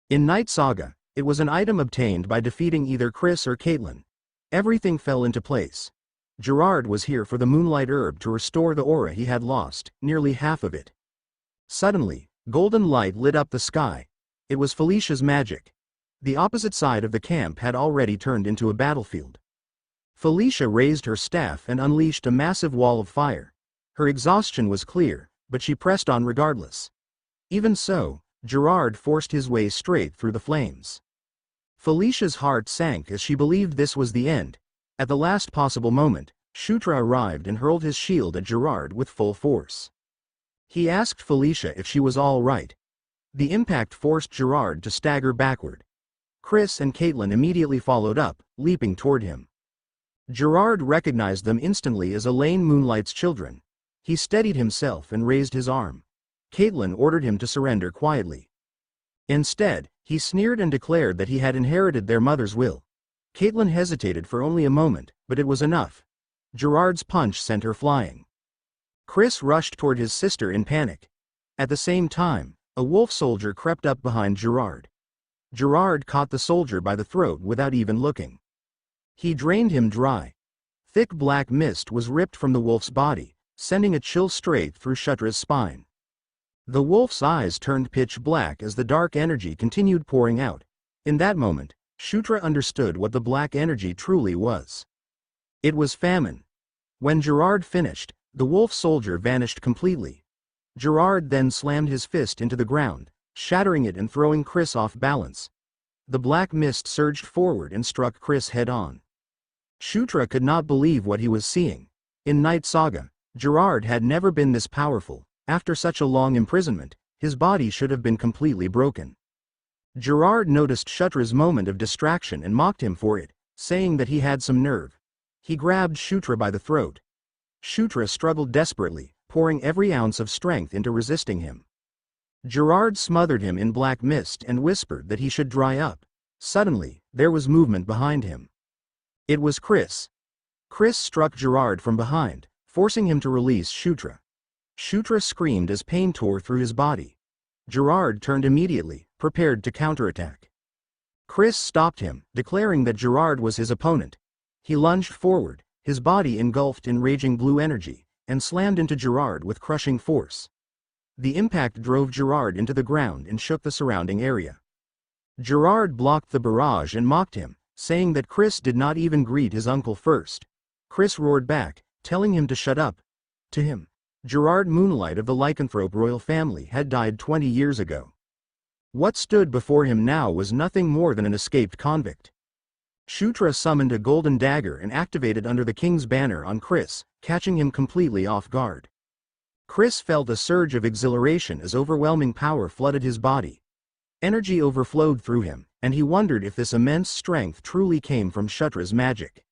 In Night Saga, it was an item obtained by defeating either Chris or Caitlin. Everything fell into place. Gerard was here for the moonlight herb to restore the aura he had lost, nearly half of it. Suddenly, golden light lit up the sky. It was Felicia's magic. The opposite side of the camp had already turned into a battlefield. Felicia raised her staff and unleashed a massive wall of fire. Her exhaustion was clear, but she pressed on regardless. Even so, Gerard forced his way straight through the flames. Felicia's heart sank as she believed this was the end. At the last possible moment, Shutra arrived and hurled his shield at Gerard with full force. He asked Felicia if she was all right. The impact forced Gerard to stagger backward. Chris and Caitlin immediately followed up, leaping toward him. Gerard recognized them instantly as Elaine Moonlight's children. He steadied himself and raised his arm. Caitlin ordered him to surrender quietly. Instead, he sneered and declared that he had inherited their mother's will. Caitlin hesitated for only a moment, but it was enough. Gerard's punch sent her flying. Chris rushed toward his sister in panic. At the same time, a wolf soldier crept up behind Gerard. Gerard caught the soldier by the throat without even looking. He drained him dry. Thick black mist was ripped from the wolf's body, sending a chill straight through Shutra's spine. The wolf's eyes turned pitch black as the dark energy continued pouring out. In that moment, Shutra understood what the black energy truly was. It was famine. When Gerard finished, the wolf soldier vanished completely. Gerard then slammed his fist into the ground, shattering it and throwing Chris off balance. The black mist surged forward and struck Chris head-on. Shutra could not believe what he was seeing. In Night Saga, Gerard had never been this powerful. After such a long imprisonment, his body should have been completely broken. Gerard noticed Shutra's moment of distraction and mocked him for it, saying that he had some nerve. He grabbed Shutra by the throat. Shutra struggled desperately, pouring every ounce of strength into resisting him. Gerard smothered him in black mist and whispered that he should dry up. Suddenly, there was movement behind him. It was Chris. Chris struck Gerard from behind, forcing him to release Shutra. Shutra screamed as pain tore through his body. Gerard turned immediately, prepared to counterattack. Chris stopped him, declaring that Gerard was his opponent. He lunged forward, his body engulfed in raging blue energy, and slammed into Gerard with crushing force. The impact drove Gerard into the ground and shook the surrounding area. Gerard blocked the barrage and mocked him, saying that Chris did not even greet his uncle first. Chris roared back, telling him to shut up. To him, Gerard Moonlight of the lycanthrope royal family had died 20 years ago. What stood before him now was nothing more than an escaped convict. Shutra summoned a golden dagger and activated under the king's banner on Chris, catching him completely off guard. Chris felt a surge of exhilaration as overwhelming power flooded his body. Energy overflowed through him, and he wondered if this immense strength truly came from Shutra's magic.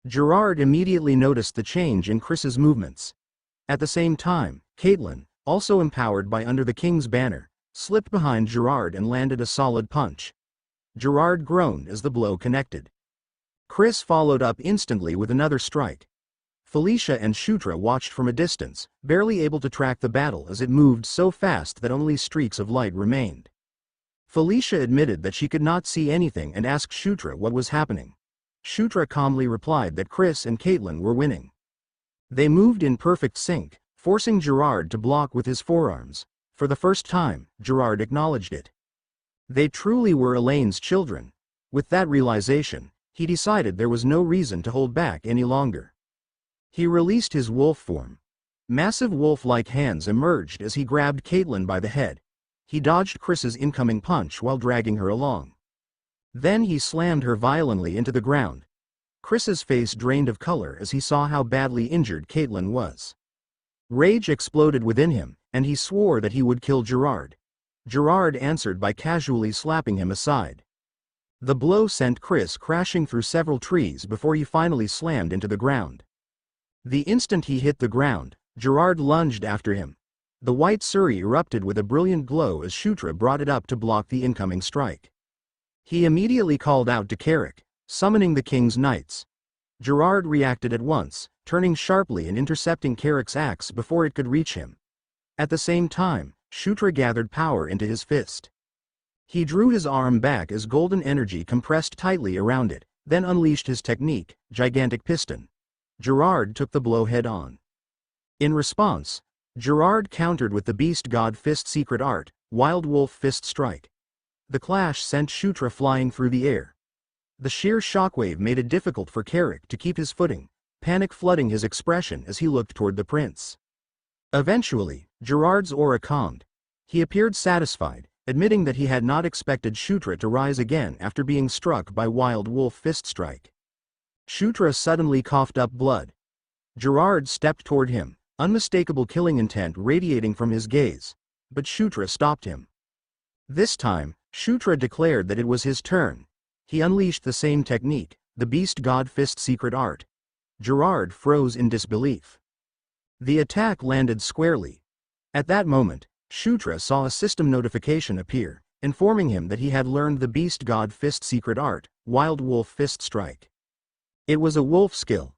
Gerard immediately noticed the change in Chris's movements. At the same time, Caitlin, also empowered by Under the King's banner, slipped behind Gerard and landed a solid punch. Gerard groaned as the blow connected. Chris followed up instantly with another strike. Felicia and Shutra watched from a distance, barely able to track the battle as it moved so fast that only streaks of light remained. Felicia admitted that she could not see anything and asked Shutra what was happening. Shutra calmly replied that Chris and Caitlin were winning. They moved in perfect sync, forcing Gerard to block with his forearms. For the first time, Gerard acknowledged it. They truly were Elaine's children. With that realization, he decided there was no reason to hold back any longer. He released his wolf form. Massive wolf-like hands emerged as he grabbed Caitlin by the head. He dodged Chris's incoming punch while dragging her along. Then he slammed her violently into the ground. Chris's face drained of color as he saw how badly injured Caitlin was. Rage exploded within him, and he swore that he would kill Gerard. Gerard answered by casually slapping him aside. The blow sent Chris crashing through several trees before he finally slammed into the ground. The instant he hit the ground, Gerard lunged after him. The white Suri erupted with a brilliant glow as Shutra brought it up to block the incoming strike. He immediately called out to Carrick, summoning the king's knights. Gerard reacted at once, turning sharply and intercepting Carrick's axe before it could reach him. At the same time, Shutra gathered power into his fist. He drew his arm back as golden energy compressed tightly around it, then unleashed his technique, Gigantic Piston. Gerard took the blow head-on. In response, Gerard countered with the Beast God Fist secret art, Wild Wolf Fist Strike. The clash sent Shutra flying through the air. The sheer shockwave made it difficult for Carrick to keep his footing, panic flooding his expression as he looked toward the prince. Eventually, Gerard's aura calmed. He appeared satisfied, admitting that he had not expected Shutra to rise again after being struck by Wild Wolf Fist Strike. Shutra suddenly coughed up blood. Gerard stepped toward him, unmistakable killing intent radiating from his gaze, but Shutra stopped him. This time, Shutra declared that it was his turn. He unleashed the same technique, the Beast God Fist secret art. Gerard froze in disbelief. The attack landed squarely. At that moment, Shutra saw a system notification appear, informing him that he had learned the Beast God Fist secret art, Wild Wolf Fist Strike. It was a wolf skill.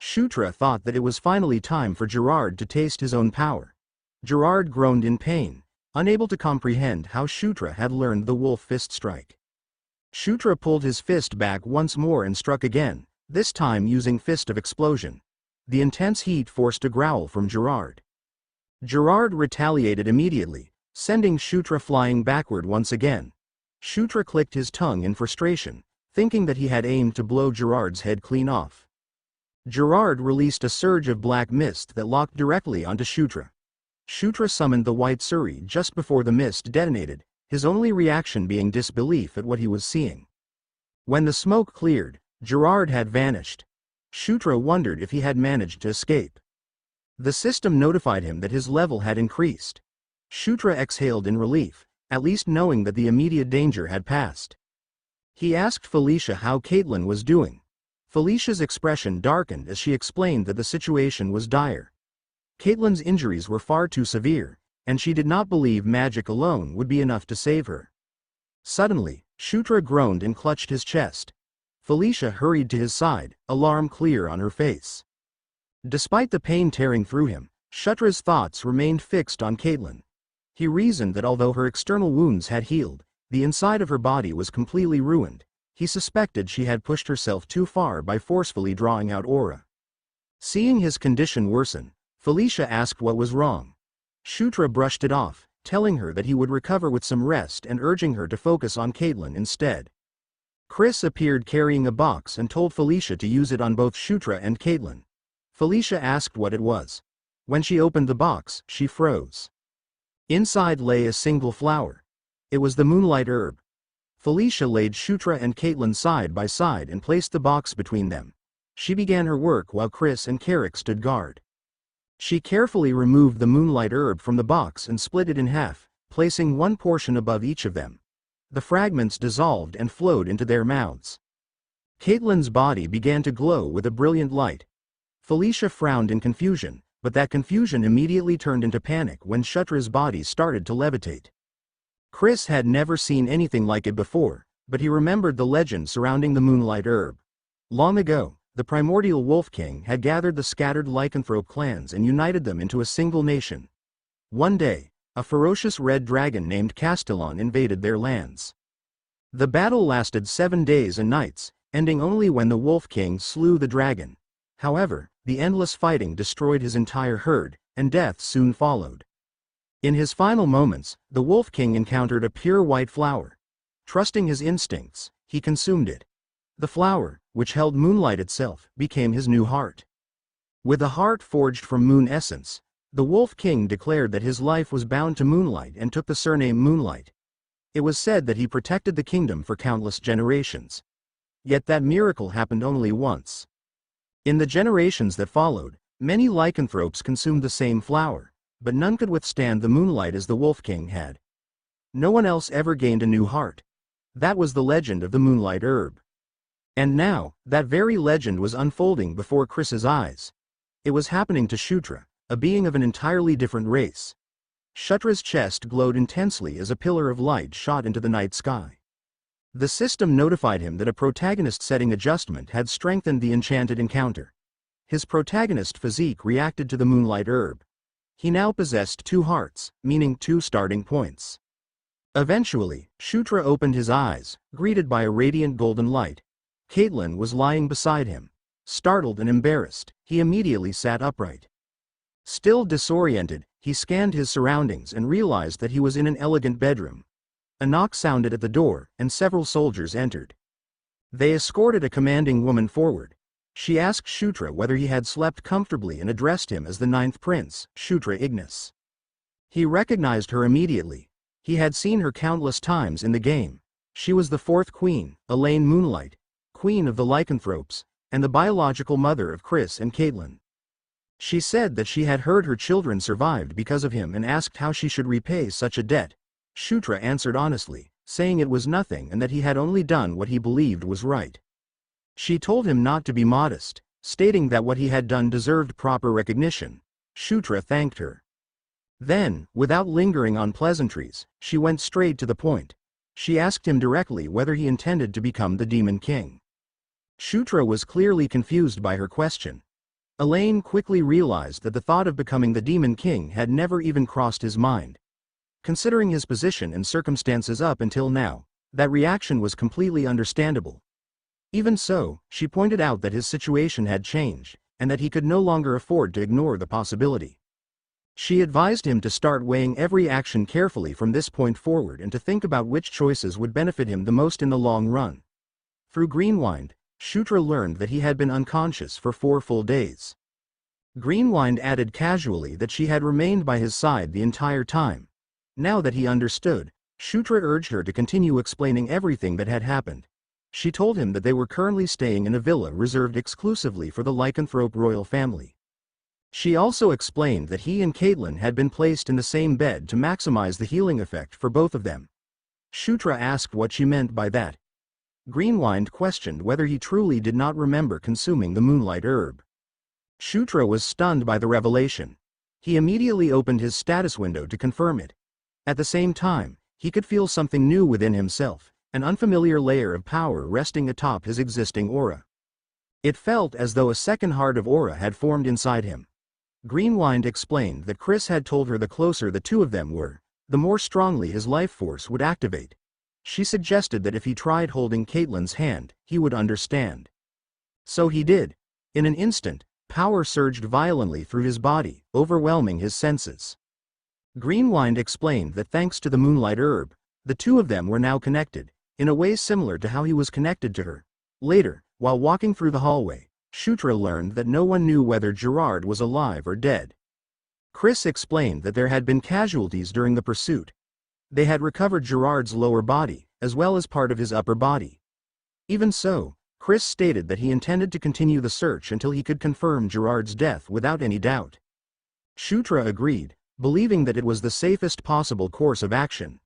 Shutra thought that it was finally time for Gerard to taste his own power. Gerard groaned in pain, unable to comprehend how Shutra had learned the Wolf Fist Strike. Shutra pulled his fist back once more and struck again, this time using Fist of Explosion. The intense heat forced a growl from Gerard. Gerard retaliated immediately, sending Shutra flying backward once again. Shutra clicked his tongue in frustration, thinking that he had aimed to blow Gerard's head clean off. Gerard released a surge of black mist that locked directly onto Shutra. Shutra summoned the white Suri just before the mist detonated, his only reaction being disbelief at what he was seeing. When the smoke cleared, Gerard had vanished. Shutra wondered if he had managed to escape. The system notified him that his level had increased. Shutra exhaled in relief, at least knowing that the immediate danger had passed. He asked Felicia how Caitlin was doing. Felicia's expression darkened as she explained that the situation was dire. Caitlin's injuries were far too severe, and she did not believe magic alone would be enough to save her. Suddenly, Shutra groaned and clutched his chest. Felicia hurried to his side, alarm clear on her face. Despite the pain tearing through him, Shutra's thoughts remained fixed on Caitlin. He reasoned that although her external wounds had healed, the inside of her body was completely ruined. He suspected she had pushed herself too far by forcefully drawing out aura. Seeing his condition worsen, Felicia asked what was wrong. Shutra brushed it off, telling her that he would recover with some rest and urging her to focus on Caitlin instead. Chris appeared carrying a box and told Felicia to use it on both Shutra and Caitlin. Felicia asked what it was. When she opened the box, she froze. Inside lay a single flower. It was the moonlight herb. Felicia laid Shutra and Caitlin side by side and placed the box between them. She began her work while Chris and Carrick stood guard. She carefully removed the moonlight herb from the box and split it in half, placing one portion above each of them. The fragments dissolved and flowed into their mouths. Caitlin's body began to glow with a brilliant light. Felicia frowned in confusion, but that confusion immediately turned into panic when Shutra's body started to levitate. Chris had never seen anything like it before, but he remembered the legend surrounding the moonlight herb. Long ago, the primordial Wolf King had gathered the scattered lycanthrope clans and united them into a single nation. One day, a ferocious red dragon named Castellon invaded their lands. The battle lasted 7 days and nights, ending only when the Wolf King slew the dragon. However, the endless fighting destroyed his entire herd, and death soon followed. In his final moments, the Wolf King encountered a pure white flower. Trusting his instincts, he consumed it. The flower, which held moonlight itself, became his new heart. With a heart forged from moon essence, the Wolf King declared that his life was bound to moonlight and took the surname Moonlight. It was said that he protected the kingdom for countless generations. Yet that miracle happened only once. In the generations that followed, many lycanthropes consumed the same flower, but none could withstand the moonlight as the Wolf King had. No one else ever gained a new heart. That was the legend of the moonlight herb. And now, that very legend was unfolding before Chris's eyes. It was happening to Shutra, a being of an entirely different race. Shutra's chest glowed intensely as a pillar of light shot into the night sky. The system notified him that a protagonist setting adjustment had strengthened the enchanted encounter. His protagonist physique reacted to the moonlight herb. He now possessed 2 hearts, meaning 2 starting points. Eventually, Shutra opened his eyes, greeted by a radiant golden light. Caitlin was lying beside him. Startled and embarrassed, he immediately sat upright. Still disoriented, he scanned his surroundings and realized that he was in an elegant bedroom. A knock sounded at the door, and several soldiers entered. They escorted a commanding woman forward. She asked Shutra whether he had slept comfortably and addressed him as the 9th prince, Shutra Ignis. He recognized her immediately. He had seen her countless times in the game. She was the 4th queen, Elaine Moonlight, queen of the lycanthropes, and the biological mother of Chris and Caitlin. She said that she had heard her children survived because of him and asked how she should repay such a debt. Shutra answered honestly, saying it was nothing and that he had only done what he believed was right. She told him not to be modest, stating that what he had done deserved proper recognition. Shutra thanked her. Then, without lingering on pleasantries, she went straight to the point. She asked him directly whether he intended to become the Demon King. Shutra was clearly confused by her question. Elaine quickly realized that the thought of becoming the Demon King had never even crossed his mind. Considering his position and circumstances up until now, that reaction was completely understandable. Even so, she pointed out that his situation had changed, and that he could no longer afford to ignore the possibility. She advised him to start weighing every action carefully from this point forward and to think about which choices would benefit him the most in the long run. Through Greenwind, Shutra learned that he had been unconscious for 4 full days. Greenwind added casually that she had remained by his side the entire time. Now that he understood, Shutra urged her to continue explaining everything that had happened. She told him that they were currently staying in a villa reserved exclusively for the lycanthrope royal family. She also explained that he and Caitlin had been placed in the same bed to maximize the healing effect for both of them. Shutra asked what she meant by that. Greenwind questioned whether he truly did not remember consuming the moonlight herb. Shutra was stunned by the revelation. He immediately opened his status window to confirm it. At the same time, he could feel something new within himself, an unfamiliar layer of power resting atop his existing aura. It felt as though a second heart of aura had formed inside him. Greenwind explained that Chris had told her the closer the two of them were, the more strongly his life force would activate. She suggested that if he tried holding Caitlin's hand, he would understand. So he did. In an instant, power surged violently through his body, overwhelming his senses. Greenwind explained that thanks to the moonlight herb, the two of them were now connected, in a way similar to how he was connected to her. Later, while walking through the hallway, Shutra learned that no one knew whether Gerard was alive or dead. Chris explained that there had been casualties during the pursuit. They had recovered Gerard's lower body, as well as part of his upper body. Even so, Chris stated that he intended to continue the search until he could confirm Gerard's death without any doubt. Shutra agreed, believing that it was the safest possible course of action.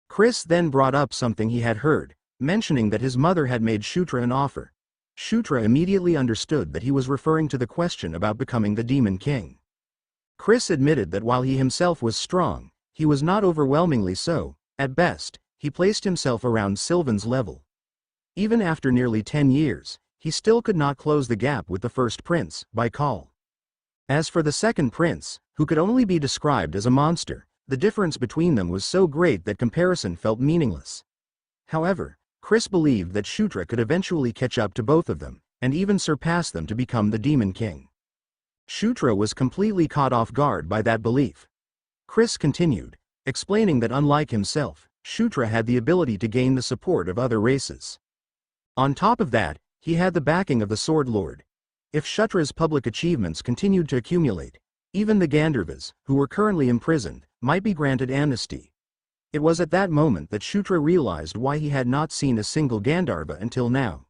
Chris then brought up something he had heard, mentioning that his mother had made Shutra an offer. Shutra immediately understood that he was referring to the question about becoming the Demon King. Chris admitted that while he himself was strong, he was not overwhelmingly so. At best, he placed himself around Sylvan's level. Even after nearly 10 years, he still could not close the gap with the first prince, by call. As for the second prince, who could only be described as a monster, the difference between them was so great that comparison felt meaningless. However, Chris believed that Shutra could eventually catch up to both of them, and even surpass them to become the Demon King. Shutra was completely caught off guard by that belief. Chris continued, explaining that unlike himself, Shutra had the ability to gain the support of other races. On top of that, he had the backing of the Sword Lord. If Shutra's public achievements continued to accumulate, even the Gandharvas, who were currently imprisoned, might be granted amnesty. It was at that moment that Shutra realized why he had not seen a single Gandharva until now.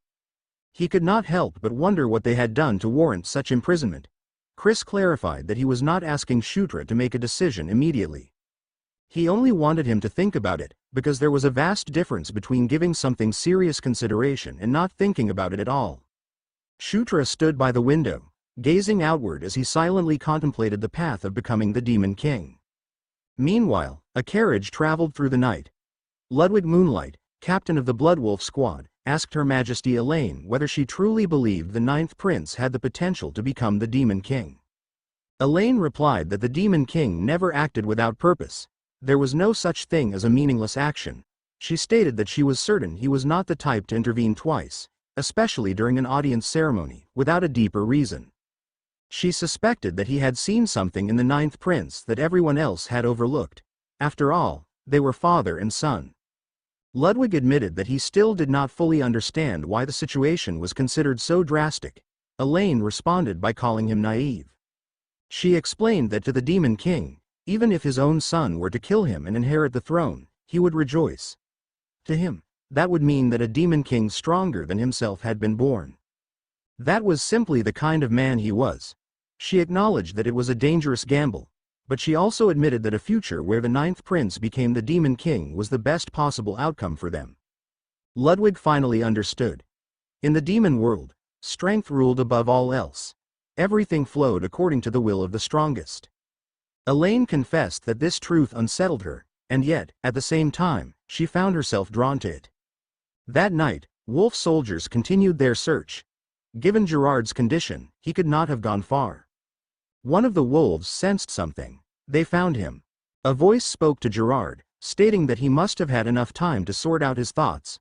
He could not help but wonder what they had done to warrant such imprisonment. Chris clarified that he was not asking Shutra to make a decision immediately. He only wanted him to think about it, because there was a vast difference between giving something serious consideration and not thinking about it at all. Shutra stood by the window, gazing outward as he silently contemplated the path of becoming the Demon King. Meanwhile, a carriage traveled through the night. Ludwig Moonlight, captain of the Bloodwolf squad, asked Her Majesty Elaine whether she truly believed the ninth prince had the potential to become the Demon King. Elaine replied that the Demon King never acted without purpose. There was no such thing as a meaningless action. She stated that she was certain he was not the type to intervene twice, especially during an audience ceremony, without a deeper reason. She suspected that he had seen something in the ninth prince that everyone else had overlooked. After all, they were father and son. Ludwig admitted that he still did not fully understand why the situation was considered so drastic. Elaine responded by calling him naive. She explained that to the Demon King, even if his own son were to kill him and inherit the throne, he would rejoice. To him, that would mean that a Demon King stronger than himself had been born. That was simply the kind of man he was. She acknowledged that it was a dangerous gamble, but she also admitted that a future where the ninth prince became the Demon King was the best possible outcome for them. Ludwig finally understood. In the demon world, strength ruled above all else. Everything flowed according to the will of the strongest. Elaine confessed that this truth unsettled her, and yet, at the same time, she found herself drawn to it. That night, wolf soldiers continued their search. Given Gerard's condition, he could not have gone far. One of the wolves sensed something. They found him. A voice spoke to Gerard, stating that he must have had enough time to sort out his thoughts.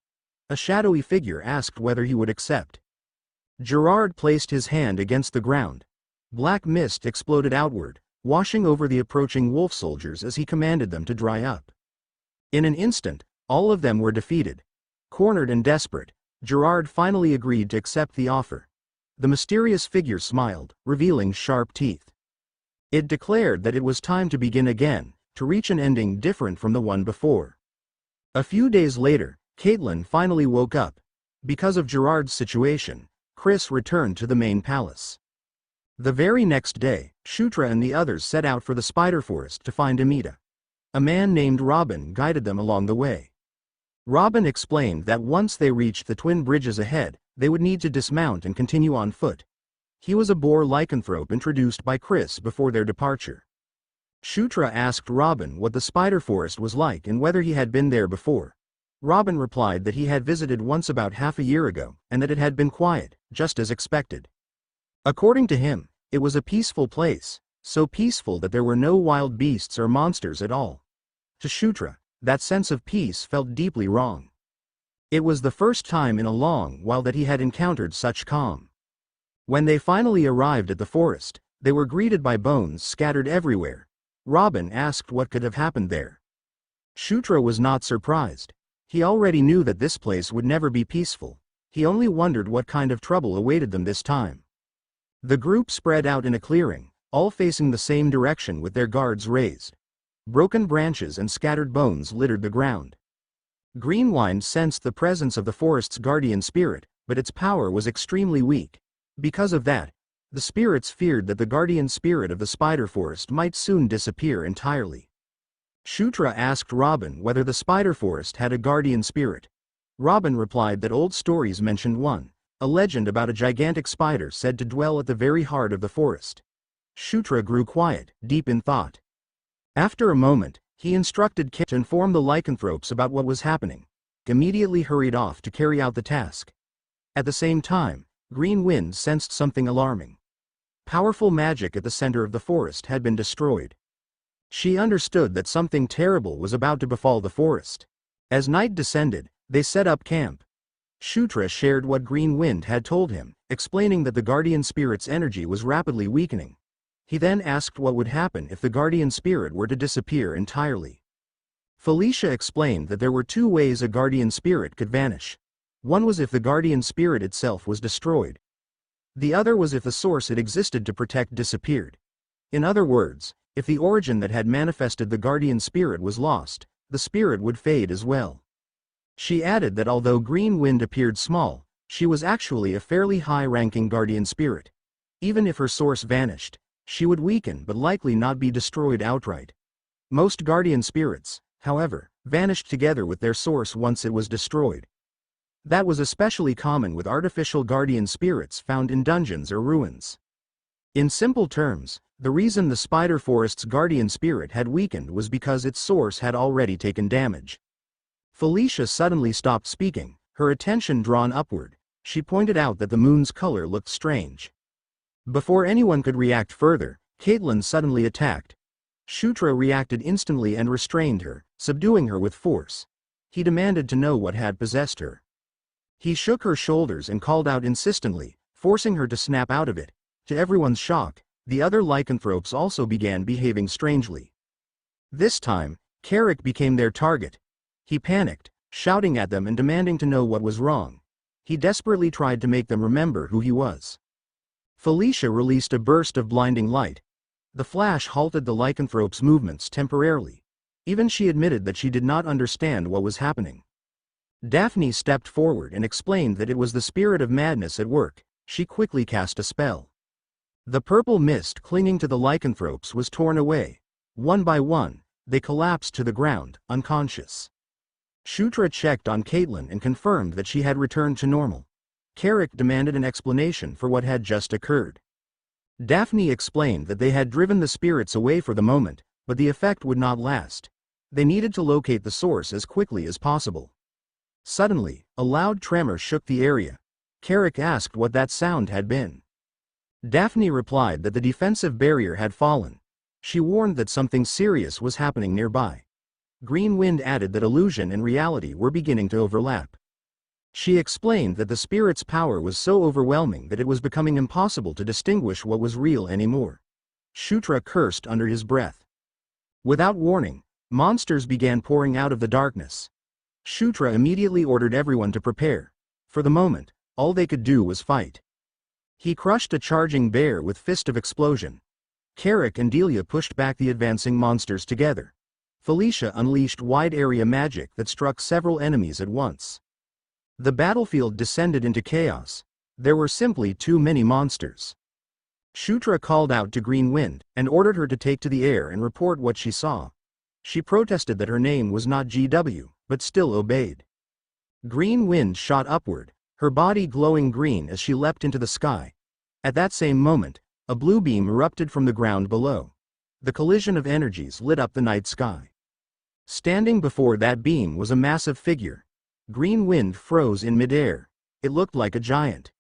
A shadowy figure asked whether he would accept. Gerard placed his hand against the ground. Black mist exploded outward, washing over the approaching wolf soldiers as he commanded them to dry up. In an instant, all of them were defeated. Cornered and desperate, Gerard finally agreed to accept the offer. The mysterious figure smiled, revealing sharp teeth. It declared that it was time to begin again, to reach an ending different from the one before. A few days later, Caitlin finally woke up. Because of Gerard's situation, Chris returned to the main palace. The very next day, Shutra and the others set out for the spider forest to find Amita. A man named Robin guided them along the way. Robin explained that once they reached the twin bridges ahead, they would need to dismount and continue on foot. He was a boar lycanthrope introduced by Chris before their departure. Shutra asked Robin what the spider forest was like and whether he had been there before. Robin replied that he had visited once about half a year ago, and that it had been quiet, just as expected. According to him, it was a peaceful place, so peaceful that there were no wild beasts or monsters at all. To Shutra, that sense of peace felt deeply wrong. It was the first time in a long while that he had encountered such calm. When they finally arrived at the forest, they were greeted by bones scattered everywhere. Robin asked what could have happened there. Shutra was not surprised. He already knew that this place would never be peaceful. He only wondered what kind of trouble awaited them this time. The group spread out in a clearing, all facing the same direction with their guards raised. Broken branches and scattered bones littered the ground. Greenwine sensed the presence of the forest's guardian spirit, but its power was extremely weak. Because of that, the spirits feared that the guardian spirit of the spider forest might soon disappear entirely. Shutra asked Robin whether the spider forest had a guardian spirit. Robin replied that old stories mentioned one, a legend about a gigantic spider said to dwell at the very heart of the forest. Shutra grew quiet, deep in thought. After a moment, he instructed Kit to inform the lycanthropes about what was happening. Immediately hurried off to carry out the task. At the same time, Green Wind sensed something alarming. Powerful magic at the center of the forest had been destroyed. She understood that something terrible was about to befall the forest. As night descended, they set up camp. Shutra shared what Green Wind had told him, explaining that the guardian spirit's energy was rapidly weakening. He then asked what would happen if the guardian spirit were to disappear entirely. Felicia explained that there were two ways a guardian spirit could vanish. One was if the guardian spirit itself was destroyed. The other was if the source it existed to protect disappeared. In other words, if the origin that had manifested the guardian spirit was lost, the spirit would fade as well. She added that although Green Wind appeared small, She was actually a fairly high-ranking guardian spirit. Even if her source vanished, she would weaken but likely not be destroyed outright. Most guardian spirits, however, vanished together with their source once it was destroyed. That was especially common with artificial guardian spirits found in dungeons or ruins. In simple terms, the reason the spider forest's guardian spirit had weakened was because its source had already taken damage. Felicia suddenly stopped speaking, her attention drawn upward. She pointed out that the moon's color looked strange. Before anyone could react further, Caitlin suddenly attacked. Shutra reacted instantly and restrained her, subduing her with force. He demanded to know what had possessed her. He shook her shoulders and called out insistently, forcing her to snap out of it. To everyone's shock, the other lycanthropes also began behaving strangely. This time, Carrick became their target. He panicked, shouting at them and demanding to know what was wrong. He desperately tried to make them remember who he was. Felicia released a burst of blinding light. The flash halted the lycanthrope's movements temporarily. Even she admitted that she did not understand what was happening. Daphne stepped forward and explained that it was the spirit of madness at work. She quickly cast a spell. The purple mist clinging to the lycanthropes was torn away. One by one, they collapsed to the ground, unconscious. Shutra checked on Caitlin and confirmed that she had returned to normal. Carrick demanded an explanation for what had just occurred. Daphne explained that they had driven the spirits away for the moment, but the effect would not last. They needed to locate the source as quickly as possible. Suddenly, a loud tremor shook the area. Carrick asked what that sound had been. Daphne replied that the defensive barrier had fallen. She warned that something serious was happening nearby. Green Wind added that illusion and reality were beginning to overlap. She explained that the spirit's power was so overwhelming that it was becoming impossible to distinguish what was real anymore. Shutra cursed under his breath. Without warning, monsters began pouring out of the darkness. Shutra immediately ordered everyone to prepare. For the moment, all they could do was fight. He crushed a charging bear with Fist of Explosion. Carrick and Delia pushed back the advancing monsters together. Felicia unleashed wide-area magic that struck several enemies at once. The battlefield descended into chaos. There were simply too many monsters. Shutra called out to Green Wind and ordered her to take to the air and report what she saw. She protested that her name was not GW, but still obeyed. Green Wind shot upward, her body glowing green as she leapt into the sky. At that same moment, a blue beam erupted from the ground below. The collision of energies lit up the night sky. Standing before that beam was a massive figure. Green Wind froze in midair. It looked like a giant.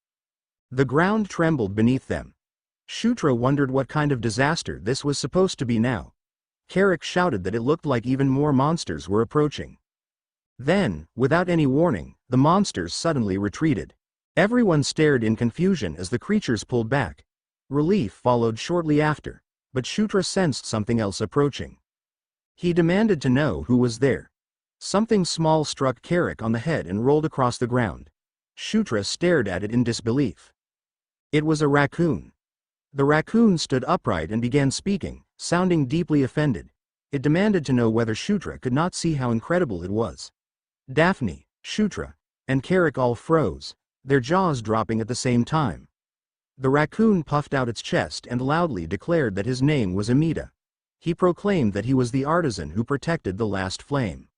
The ground trembled beneath them. Shutra wondered what kind of disaster this was supposed to be now. Carrick shouted that it looked like even more monsters were approaching. Then, without any warning, the monsters suddenly retreated. Everyone stared in confusion as the creatures pulled back. Relief followed shortly after, but Shutra sensed something else approaching. He demanded to know who was there. Something small struck Carrick on the head and rolled across the ground. Shutra stared at it in disbelief. It was a raccoon. The raccoon stood upright and began speaking, sounding deeply offended. It demanded to know whether Shutra could not see how incredible it was. Daphne, Shutra, and Carrick all froze, their jaws dropping at the same time. The raccoon puffed out its chest and loudly declared that his name was Amida. He proclaimed that he was the artisan who protected the last flame.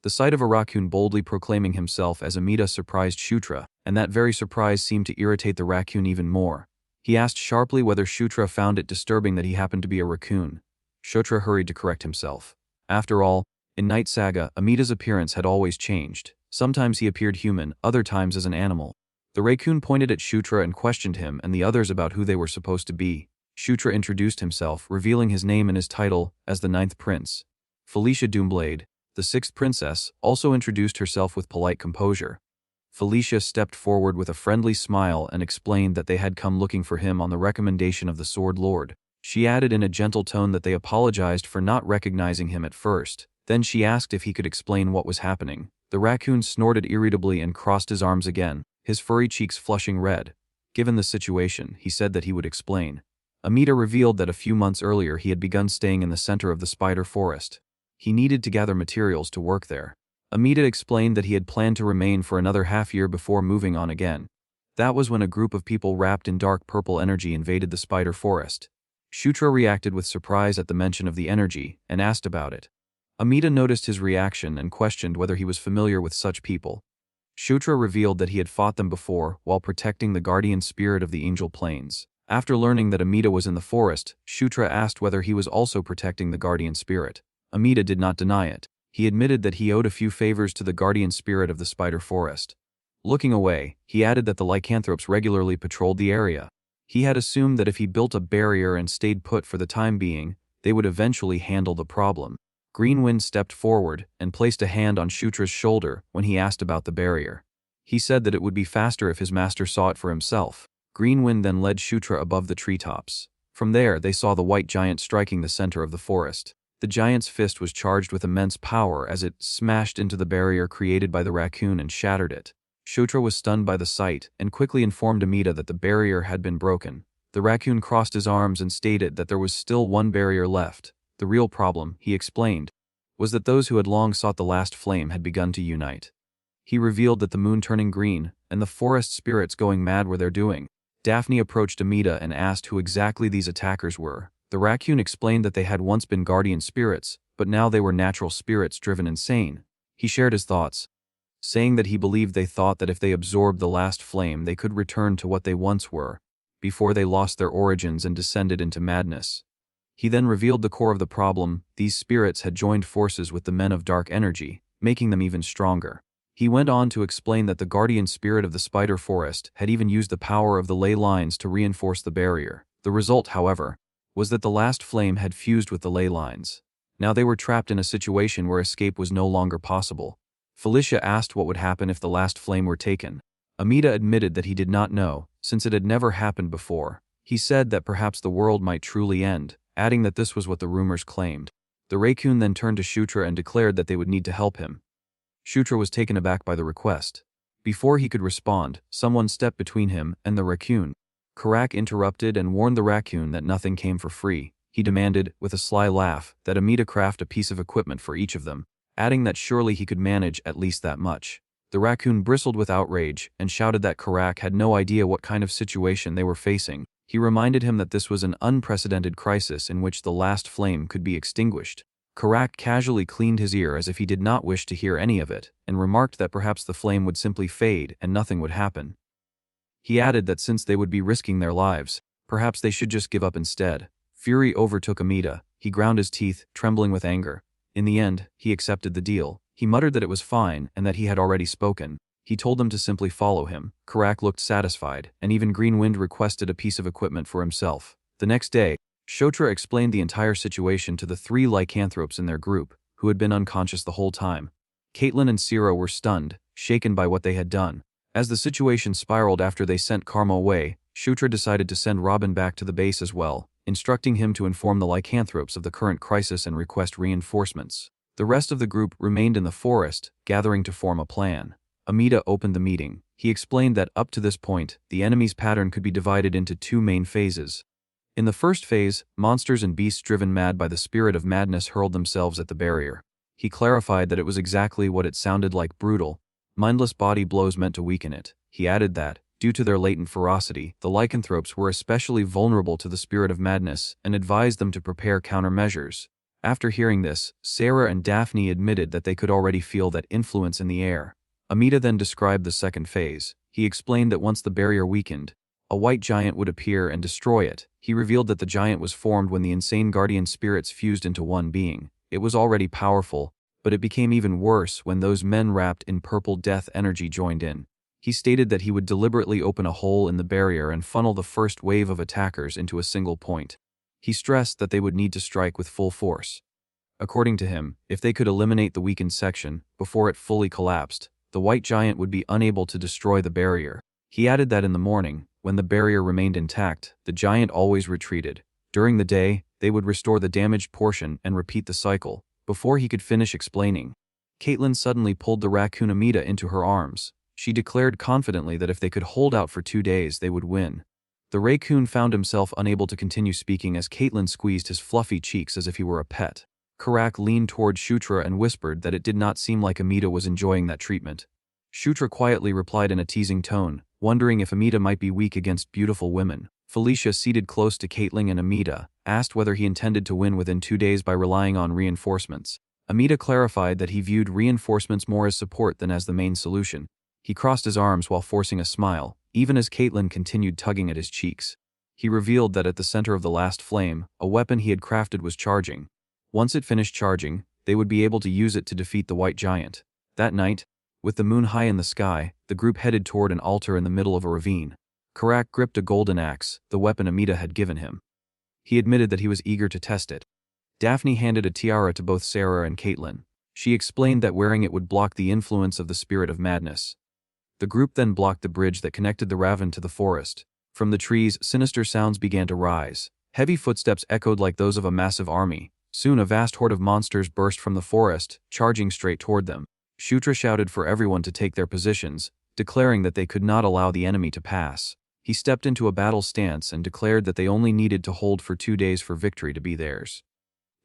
The sight of a raccoon boldly proclaiming himself as Amida surprised Shutra, and that very surprise seemed to irritate the raccoon even more. He asked sharply whether Shutra found it disturbing that he happened to be a raccoon. Shutra hurried to correct himself. After all, in Night Saga, Amida's appearance had always changed. Sometimes he appeared human, other times as an animal. The raccoon pointed at Shutra and questioned him and the others about who they were supposed to be. Shutra introduced himself, revealing his name and his title as the 9th Prince. Felicia Doomblade, the 6th Princess, also introduced herself with polite composure. Felicia stepped forward with a friendly smile and explained that they had come looking for him on the recommendation of the Sword Lord. She added in a gentle tone that they apologized for not recognizing him at first. Then she asked if he could explain what was happening. The raccoon snorted irritably and crossed his arms again, his furry cheeks flushing red. Given the situation, he said that he would explain. Amida revealed that a few months earlier he had begun staying in the center of the spider forest. He needed to gather materials to work there. Amida explained that he had planned to remain for another half-year before moving on again. That was when a group of people wrapped in dark purple energy invaded the spider forest. Shutra reacted with surprise at the mention of the energy and asked about it. Amida noticed his reaction and questioned whether he was familiar with such people. Shutra revealed that he had fought them before while protecting the guardian spirit of the angel planes. After learning that Amida was in the forest, Shutra asked whether he was also protecting the guardian spirit. Amida did not deny it. He admitted that he owed a few favors to the guardian spirit of the spider forest. Looking away, he added that the lycanthropes regularly patrolled the area. He had assumed that if he built a barrier and stayed put for the time being, they would eventually handle the problem. Greenwind stepped forward and placed a hand on Shutra's shoulder when he asked about the barrier. He said that it would be faster if his master saw it for himself. Greenwind then led Shutra above the treetops. From there, they saw the white giant striking the center of the forest. The giant's fist was charged with immense power as it smashed into the barrier created by the raccoon and shattered it. Shutra was stunned by the sight and quickly informed Amida that the barrier had been broken. The raccoon crossed his arms and stated that there was still one barrier left. The real problem, he explained, was that those who had long sought the last flame had begun to unite. He revealed that the moon turning green and the forest spirits going mad were their doing. Daphne approached Amida and asked who exactly these attackers were. The raccoon explained that they had once been guardian spirits, but now they were natural spirits driven insane. He shared his thoughts, saying that he believed they thought that if they absorbed the last flame they could return to what they once were, before they lost their origins and descended into madness. He then revealed the core of the problem: these spirits had joined forces with the men of dark energy, making them even stronger. He went on to explain that the guardian spirit of the spider forest had even used the power of the ley lines to reinforce the barrier. The result, however, was that the last flame had fused with the ley lines. Now they were trapped in a situation where escape was no longer possible. Felicia asked what would happen if the last flame were taken. Amida admitted that he did not know, since it had never happened before. He said that perhaps the world might truly end, adding that this was what the rumors claimed. The raccoon then turned to Shutra and declared that they would need to help him. Shutra was taken aback by the request. Before he could respond, someone stepped between him and the raccoon. Karak interrupted and warned the raccoon that nothing came for free. He demanded, with a sly laugh, that Amida craft a piece of equipment for each of them, adding that surely he could manage at least that much. The raccoon bristled with outrage and shouted that Karak had no idea what kind of situation they were facing. He reminded him that this was an unprecedented crisis in which the last flame could be extinguished. Karak casually cleaned his ear as if he did not wish to hear any of it, and remarked that perhaps the flame would simply fade and nothing would happen. He added that since they would be risking their lives, perhaps they should just give up instead. Fury overtook Amida. He ground his teeth, trembling with anger. In the end, he accepted the deal. He muttered that it was fine and that he had already spoken. He told them to simply follow him. Karak looked satisfied, and even Greenwind requested a piece of equipment for himself. The next day, Shutra explained the entire situation to the 3 lycanthropes in their group, who had been unconscious the whole time. Caitlin and Sierra were stunned, shaken by what they had done. As the situation spiraled after they sent Karma away, Shutra decided to send Robin back to the base as well, instructing him to inform the lycanthropes of the current crisis and request reinforcements. The rest of the group remained in the forest, gathering to form a plan. Amida opened the meeting. He explained that up to this point, the enemy's pattern could be divided into 2 main phases. In the first phase, monsters and beasts driven mad by the spirit of madness hurled themselves at the barrier. He clarified that it was exactly what it sounded like: brutal, mindless body blows meant to weaken it. He added that, due to their latent ferocity, the lycanthropes were especially vulnerable to the spirit of madness and advised them to prepare countermeasures. After hearing this, Sarah and Daphne admitted that they could already feel that influence in the air. Amida then described the second phase. He explained that once the barrier weakened, a white giant would appear and destroy it. He revealed that the giant was formed when the insane guardian spirits fused into one being. It was already powerful, but it became even worse when those men wrapped in purple death energy joined in. He stated that he would deliberately open a hole in the barrier and funnel the first wave of attackers into a single point. He stressed that they would need to strike with full force. According to him, if they could eliminate the weakened section before it fully collapsed, the white giant would be unable to destroy the barrier. He added that in the morning, when the barrier remained intact, the giant always retreated. During the day, they would restore the damaged portion and repeat the cycle. Before he could finish explaining, Caitlin suddenly pulled the raccoon Amida into her arms. She declared confidently that if they could hold out for 2 days, they would win. The raccoon found himself unable to continue speaking as Caitlin squeezed his fluffy cheeks as if he were a pet. Karak leaned toward Shutra and whispered that it did not seem like Amita was enjoying that treatment. Shutra quietly replied in a teasing tone, wondering if Amita might be weak against beautiful women. Felicia, seated close to Caitlin and Amita, asked whether he intended to win within 2 days by relying on reinforcements. Amita clarified that he viewed reinforcements more as support than as the main solution. He crossed his arms while forcing a smile, even as Caitlin continued tugging at his cheeks. He revealed that at the center of the last flame, a weapon he had crafted was charging. Once it finished charging, they would be able to use it to defeat the white giant. That night, with the moon high in the sky, the group headed toward an altar in the middle of a ravine. Karak gripped a golden axe, the weapon Amita had given him. He admitted that he was eager to test it. Daphne handed a tiara to both Sarah and Caitlin. She explained that wearing it would block the influence of the spirit of madness. The group then blocked the bridge that connected the ravine to the forest. From the trees, sinister sounds began to rise. Heavy footsteps echoed like those of a massive army. Soon a vast horde of monsters burst from the forest, charging straight toward them. Shutra shouted for everyone to take their positions, declaring that they could not allow the enemy to pass. He stepped into a battle stance and declared that they only needed to hold for 2 days for victory to be theirs.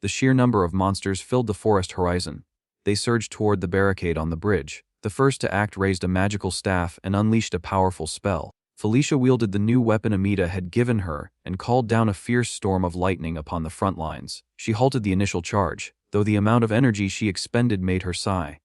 The sheer number of monsters filled the forest horizon. They surged toward the barricade on the bridge. The first to act raised a magical staff and unleashed a powerful spell. Felicia wielded the new weapon Amita had given her and called down a fierce storm of lightning upon the front lines. She halted the initial charge, though the amount of energy she expended made her sigh.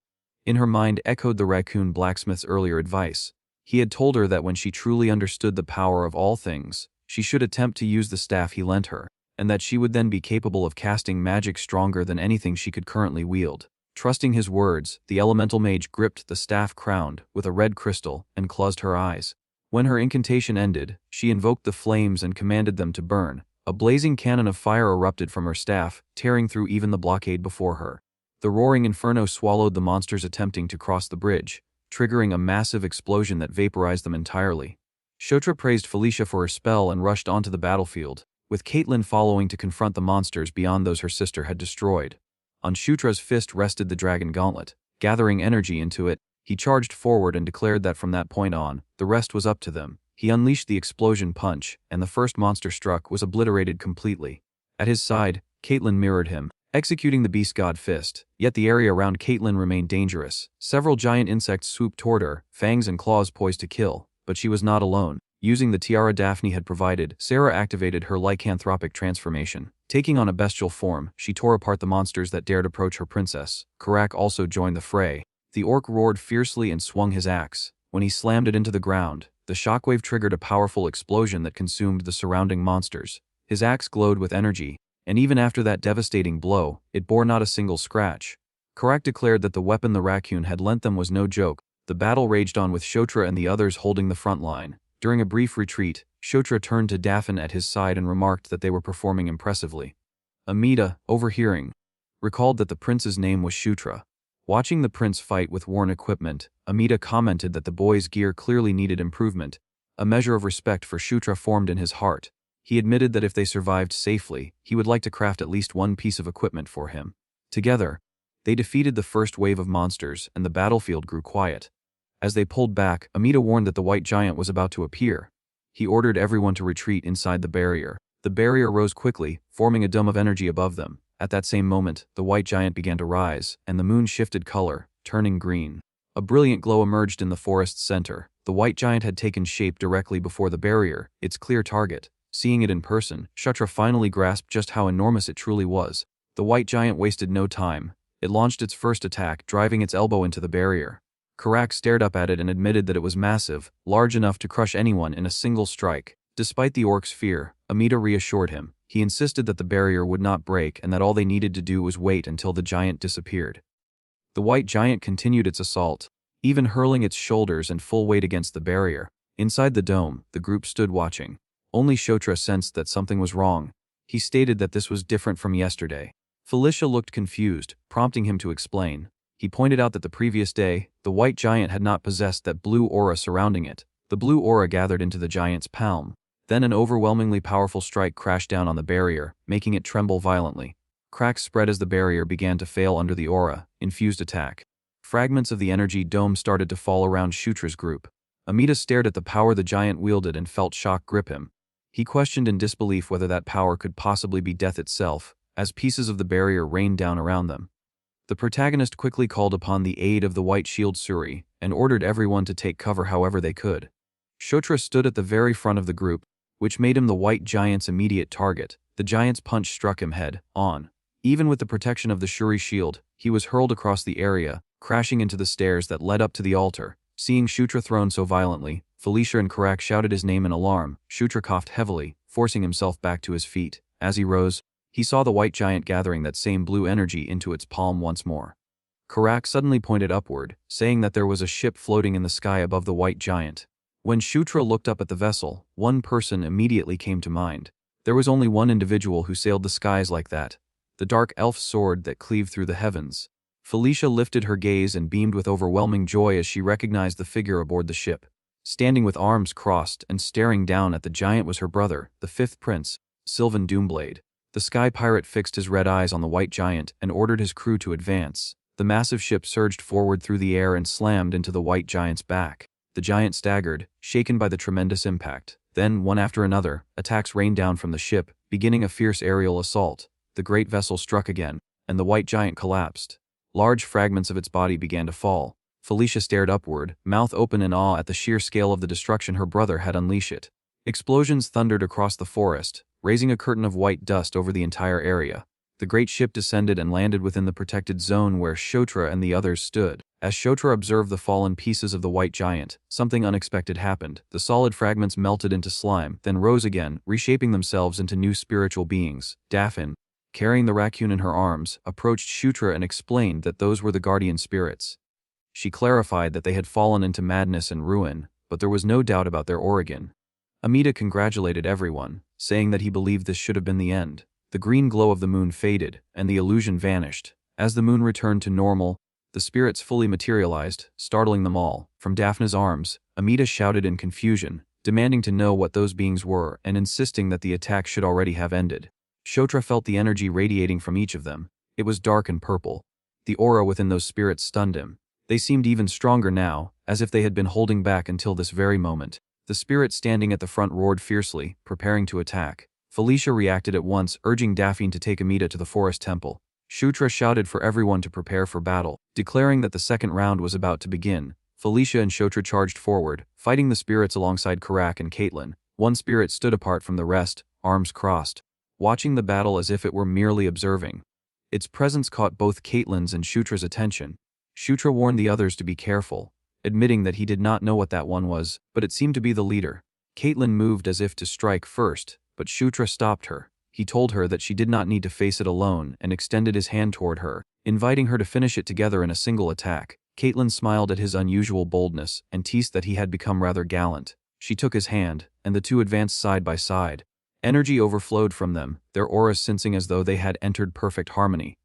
In her mind echoed the raccoon blacksmith's earlier advice. He had told her that when she truly understood the power of all things, she should attempt to use the staff he lent her, and that she would then be capable of casting magic stronger than anything she could currently wield. Trusting his words, the elemental mage gripped the staff crowned with a red crystal and closed her eyes. When her incantation ended, she invoked the flames and commanded them to burn. A blazing cannon of fire erupted from her staff, tearing through even the blockade before her. The roaring inferno swallowed the monsters attempting to cross the bridge, triggering a massive explosion that vaporized them entirely. Shutra praised Felicia for her spell and rushed onto the battlefield, with Caitlin following to confront the monsters beyond those her sister had destroyed. On Shutra's fist rested the dragon gauntlet. Gathering energy into it, he charged forward and declared that from that point on, the rest was up to them. He unleashed the explosion punch, and the first monster struck was obliterated completely. At his side, Caitlin mirrored him, executing the beast god fist, yet the area around Caitlin remained dangerous. Several giant insects swooped toward her, fangs and claws poised to kill, but she was not alone. Using the tiara Daphne had provided, Sarah activated her lycanthropic transformation. Taking on a bestial form, she tore apart the monsters that dared approach her princess. Karak also joined the fray. The orc roared fiercely and swung his axe. When he slammed it into the ground, the shockwave triggered a powerful explosion that consumed the surrounding monsters. His axe glowed with energy, and even after that devastating blow, it bore not a single scratch. Karak declared that the weapon the raccoon had lent them was no joke. The battle raged on with Shutra and the others holding the front line. During a brief retreat, Shutra turned to Daphne at his side and remarked that they were performing impressively. Amita, overhearing, recalled that the prince's name was Shutra. Watching the prince fight with worn equipment, Amita commented that the boy's gear clearly needed improvement. A measure of respect for Shutra formed in his heart. He admitted that if they survived safely, he would like to craft at least one piece of equipment for him. Together, they defeated the first wave of monsters and the battlefield grew quiet. As they pulled back, Amita warned that the white giant was about to appear. He ordered everyone to retreat inside the barrier. The barrier rose quickly, forming a dome of energy above them. At that same moment, the white giant began to rise, and the moon shifted color, turning green. A brilliant glow emerged in the forest's center. The white giant had taken shape directly before the barrier, its clear target. Seeing it in person, Shutra finally grasped just how enormous it truly was. The white giant wasted no time. It launched its first attack, driving its elbow into the barrier. Karak stared up at it and admitted that it was massive, large enough to crush anyone in a single strike. Despite the orc's fear, Amita reassured him. He insisted that the barrier would not break and that all they needed to do was wait until the giant disappeared. The white giant continued its assault, even hurling its shoulders and full weight against the barrier. Inside the dome, the group stood watching. Only Shutra sensed that something was wrong. He stated that this was different from yesterday. Felicia looked confused, prompting him to explain. He pointed out that the previous day, the white giant had not possessed that blue aura surrounding it. The blue aura gathered into the giant's palm. Then an overwhelmingly powerful strike crashed down on the barrier, making it tremble violently. Cracks spread as the barrier began to fail under the aura, infused attack. Fragments of the energy dome started to fall around Shutra's group. Amita stared at the power the giant wielded and felt shock grip him. He questioned in disbelief whether that power could possibly be death itself. as pieces of the barrier rained down around them. The protagonist quickly called upon the aid of the White Shield Suri and ordered everyone to take cover however they could. Shutra stood at the very front of the group, which made him the White Giant's immediate target. The giant's punch struck him head on. Even with the protection of the Shuri shield, he was hurled across the area, crashing into the stairs that led up to the altar. Seeing Shutra thrown so violently, Felicia and Karak shouted his name in alarm. Shutra coughed heavily, forcing himself back to his feet. As he rose, he saw the White Giant gathering that same blue energy into its palm once more. Karak suddenly pointed upward, saying that there was a ship floating in the sky above the White Giant. When Shutra looked up at the vessel, one person immediately came to mind. There was only one individual who sailed the skies like that, the dark elf sword that cleaved through the heavens. Felicia lifted her gaze and beamed with overwhelming joy as she recognized the figure aboard the ship. Standing with arms crossed and staring down at the giant was her brother, the fifth prince, Sylvan Doomblade. The sky pirate fixed his red eyes on the White Giant and ordered his crew to advance. The massive ship surged forward through the air and slammed into the White Giant's back. The giant staggered, shaken by the tremendous impact. Then, one after another, attacks rained down from the ship, beginning a fierce aerial assault. The great vessel struck again, and the White Giant collapsed. Large fragments of its body began to fall. Felicia stared upward, mouth open in awe at the sheer scale of the destruction her brother had unleashed. Explosions thundered across the forest, raising a curtain of white dust over the entire area. The great ship descended and landed within the protected zone where Shutra and the others stood. As Shutra observed the fallen pieces of the White Giant, something unexpected happened. The solid fragments melted into slime, then rose again, reshaping themselves into new spiritual beings. Daphne, carrying the raccoon in her arms, approached Shutra and explained that those were the guardian spirits. She clarified that they had fallen into madness and ruin, but there was no doubt about their origin. Amida congratulated everyone, saying that he believed this should have been the end. The green glow of the moon faded, and the illusion vanished. As the moon returned to normal, the spirits fully materialized, startling them all. From Daphne's arms, Amida shouted in confusion, demanding to know what those beings were and insisting that the attack should already have ended. Shutra felt the energy radiating from each of them. It was dark and purple. The aura within those spirits stunned him. They seemed even stronger now, as if they had been holding back until this very moment. The spirit standing at the front roared fiercely, preparing to attack. Felicia reacted at once, urging Daphne to take Amida to the forest temple. Shutra shouted for everyone to prepare for battle, declaring that the second round was about to begin. Felicia and Shutra charged forward, fighting the spirits alongside Karak and Caitlin. One spirit stood apart from the rest, arms crossed, watching the battle as if it were merely observing. Its presence caught both Caitlin's and Shutra's attention. Shutra warned the others to be careful, admitting that he did not know what that one was, but it seemed to be the leader. Caitlin moved as if to strike first, but Shutra stopped her. He told her that she did not need to face it alone and extended his hand toward her, inviting her to finish it together in a single attack. Caitlin smiled at his unusual boldness and teased that he had become rather gallant. She took his hand, and the two advanced side by side. Energy overflowed from them, their auras sensing as though they had entered perfect harmony.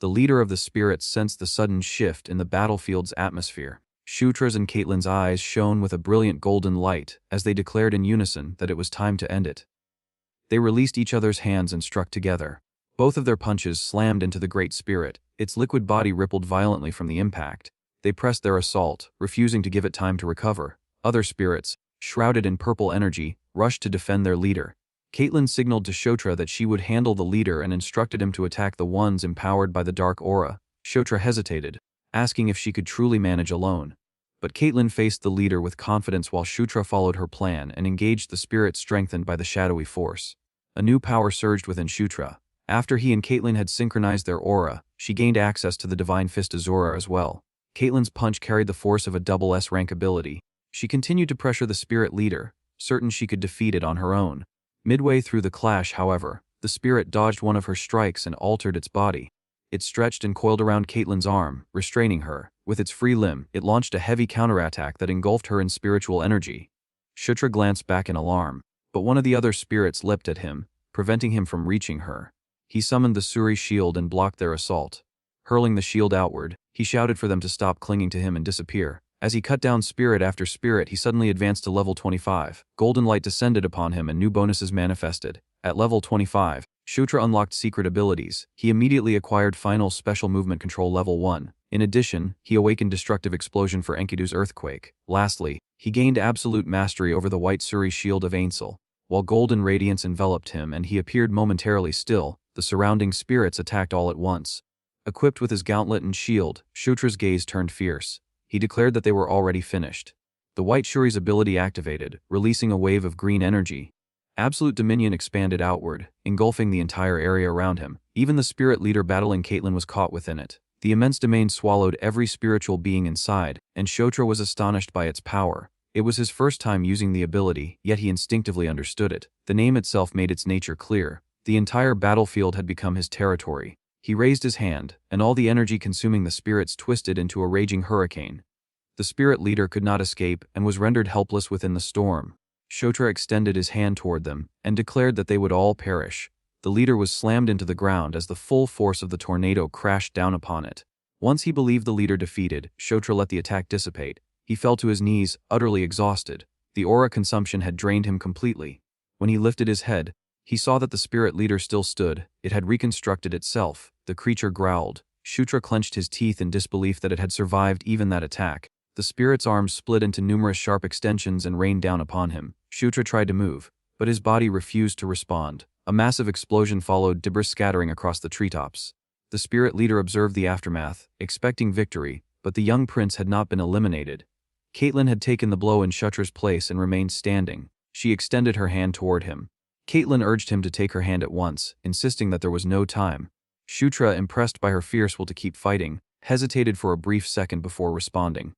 The leader of the spirits sensed the sudden shift in the battlefield's atmosphere. Shutra's and Caitlin's eyes shone with a brilliant golden light as they declared in unison that it was time to end it. They released each other's hands and struck together. Both of their punches slammed into the great spirit. Its liquid body rippled violently from the impact. They pressed their assault, refusing to give it time to recover. Other spirits, shrouded in purple energy, rushed to defend their leader. Caitlin signaled to Shutra that she would handle the leader and instructed him to attack the ones empowered by the dark aura. Shutra hesitated, asking if she could truly manage alone. But Caitlin faced the leader with confidence while Shutra followed her plan and engaged the spirit strengthened by the shadowy force. A new power surged within Shutra. After he and Caitlin had synchronized their aura, she gained access to the Divine Fist Azura as well. Caitlin's punch carried the force of a double S rank ability. She continued to pressure the spirit leader, certain she could defeat it on her own. Midway through the clash, however, the spirit dodged one of her strikes and altered its body. It stretched and coiled around Caitlin's arm, restraining her. With its free limb, it launched a heavy counterattack that engulfed her in spiritual energy. Shutra glanced back in alarm, but one of the other spirits leapt at him, preventing him from reaching her. He summoned the Suri shield and blocked their assault. Hurling the shield outward, he shouted for them to stop clinging to him and disappear. As he cut down spirit after spirit, he suddenly advanced to level 25. Golden light descended upon him and new bonuses manifested. At level 25, Shutra unlocked secret abilities. He immediately acquired final special movement control level 1. In addition, he awakened destructive explosion for Enkidu's earthquake. Lastly, he gained absolute mastery over the white Suri shield of Ainsel. While golden radiance enveloped him and he appeared momentarily still, The surrounding spirits attacked all at once. Equipped with his gauntlet and shield, Shutra's gaze turned fierce. He declared that they were already finished. The White Shuri's ability activated, releasing a wave of green energy. Absolute dominion expanded outward, engulfing the entire area around him. Even the spirit leader battling Caitlyn was caught within it. The immense domain swallowed every spiritual being inside, and Shutra was astonished by its power. It was his first time using the ability, yet he instinctively understood it. The name itself made its nature clear. The entire battlefield had become his territory. He raised his hand, and all the energy consuming the spirits twisted into a raging hurricane. The spirit leader could not escape and was rendered helpless within the storm. Shutra extended his hand toward them and declared that they would all perish. The leader was slammed into the ground as the full force of the tornado crashed down upon it. Once he believed the leader defeated, Shutra let the attack dissipate. He fell to his knees, utterly exhausted. The aura consumption had drained him completely. When he lifted his head, he saw that the spirit leader still stood. It had reconstructed itself. The creature growled. Shutra clenched his teeth in disbelief that it had survived even that attack. The spirit's arms split into numerous sharp extensions and rained down upon him. Shutra tried to move, but his body refused to respond. A massive explosion followed, debris scattering across the treetops. The spirit leader observed the aftermath, expecting victory, but the young prince had not been eliminated. Caitlyn had taken the blow in Shutra's place and remained standing. She extended her hand toward him. Caitlyn urged him to take her hand at once, insisting that there was no time. Shutra, impressed by her fierce will to keep fighting, hesitated for a brief second before responding.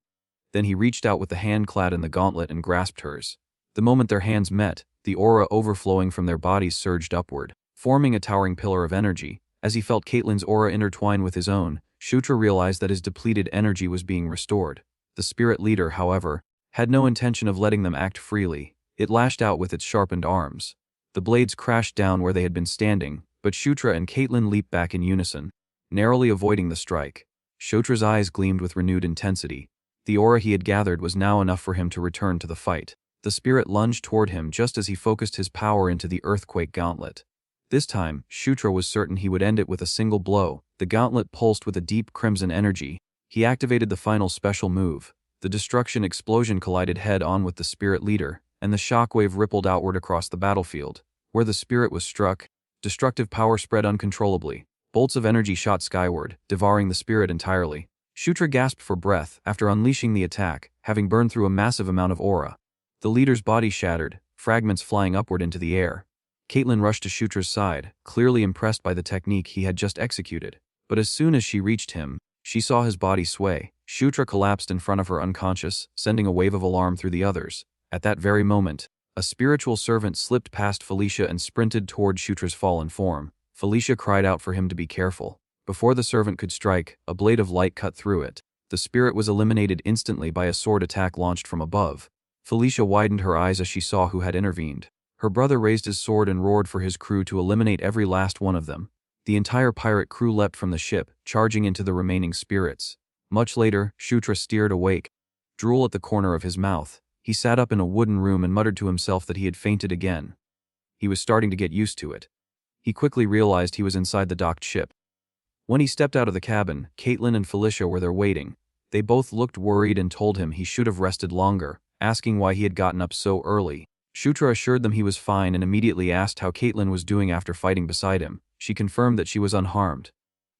Then he reached out with the hand clad in the gauntlet and grasped hers. The moment their hands met, the aura overflowing from their bodies surged upward, forming a towering pillar of energy. As he felt Caitlyn's aura intertwine with his own, Shutra realized that his depleted energy was being restored. The spirit leader, however, had no intention of letting them act freely. It lashed out with its sharpened arms. The blades crashed down where they had been standing, but Shutra and Caitlyn leaped back in unison, narrowly avoiding the strike. Shutra's eyes gleamed with renewed intensity. The aura he had gathered was now enough for him to return to the fight. The spirit lunged toward him just as he focused his power into the earthquake gauntlet. This time, Shutra was certain he would end it with a single blow. The gauntlet pulsed with a deep crimson energy. He activated the final special move. The destruction explosion collided head-on with the spirit leader, and the shockwave rippled outward across the battlefield. Where the spirit was struck, destructive power spread uncontrollably. Bolts of energy shot skyward, devouring the spirit entirely. Shutra gasped for breath after unleashing the attack, having burned through a massive amount of aura. The leader's body shattered, fragments flying upward into the air. Caitlyn rushed to Shutra's side, clearly impressed by the technique he had just executed. But as soon as she reached him, she saw his body sway. Shutra collapsed in front of her unconscious, sending a wave of alarm through the others. At that very moment, a spiritual servant slipped past Felicia and sprinted toward Shutra's fallen form. Felicia cried out for him to be careful. Before the servant could strike, a blade of light cut through it. The spirit was eliminated instantly by a sword attack launched from above. Felicia widened her eyes as she saw who had intervened. Her brother raised his sword and roared for his crew to eliminate every last one of them. The entire pirate crew leapt from the ship, charging into the remaining spirits. Much later, Shutra steered awake, drool at the corner of his mouth. He sat up in a wooden room and muttered to himself that he had fainted again. He was starting to get used to it. He quickly realized he was inside the docked ship. When he stepped out of the cabin, Caitlyn and Felicia were there waiting. They both looked worried and told him he should have rested longer, asking why he had gotten up so early. Shutra assured them he was fine and immediately asked how Caitlyn was doing after fighting beside him. She confirmed that she was unharmed.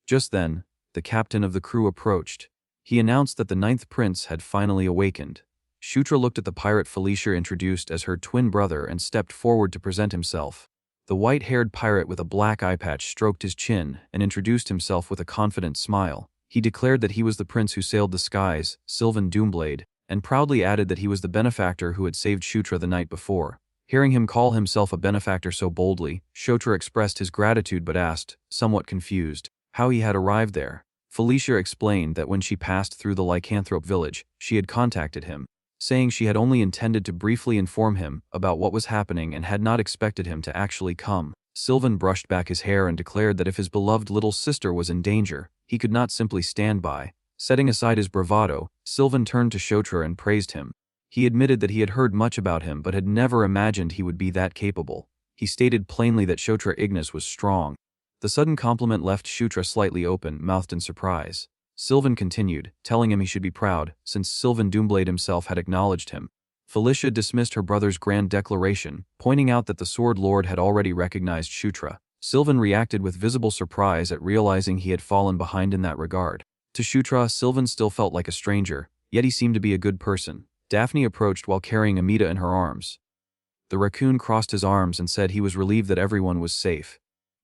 Just then, the captain of the crew approached. He announced that the 9th prince had finally awakened. Shutra looked at the pirate Felicia introduced as her twin brother and stepped forward to present himself. The white-haired pirate with a black eye patch stroked his chin and introduced himself with a confident smile. He declared that he was the prince who sailed the skies, Sylvan Doomblade, and proudly added that he was the benefactor who had saved Shutra the night before. Hearing him call himself a benefactor so boldly, Shutra expressed his gratitude but asked, somewhat confused, how he had arrived there. Felicia explained that when she passed through the lycanthrope village, she had contacted him, saying she had only intended to briefly inform him about what was happening and had not expected him to actually come. Sylvan brushed back his hair and declared that if his beloved little sister was in danger, he could not simply stand by. Setting aside his bravado, Sylvan turned to Shutra and praised him. He admitted that he had heard much about him but had never imagined he would be that capable. He stated plainly that Shutra Ignis was strong. The sudden compliment left Shutra slightly open-mouthed in surprise. Sylvan continued, telling him he should be proud, since Sylvan Doomblade himself had acknowledged him. Felicia dismissed her brother's grand declaration, pointing out that the Sword Lord had already recognized Shutra. Sylvan reacted with visible surprise at realizing he had fallen behind in that regard. To Shutra, Sylvan still felt like a stranger, yet he seemed to be a good person. Daphne approached while carrying Amita in her arms. The raccoon crossed his arms and said he was relieved that everyone was safe.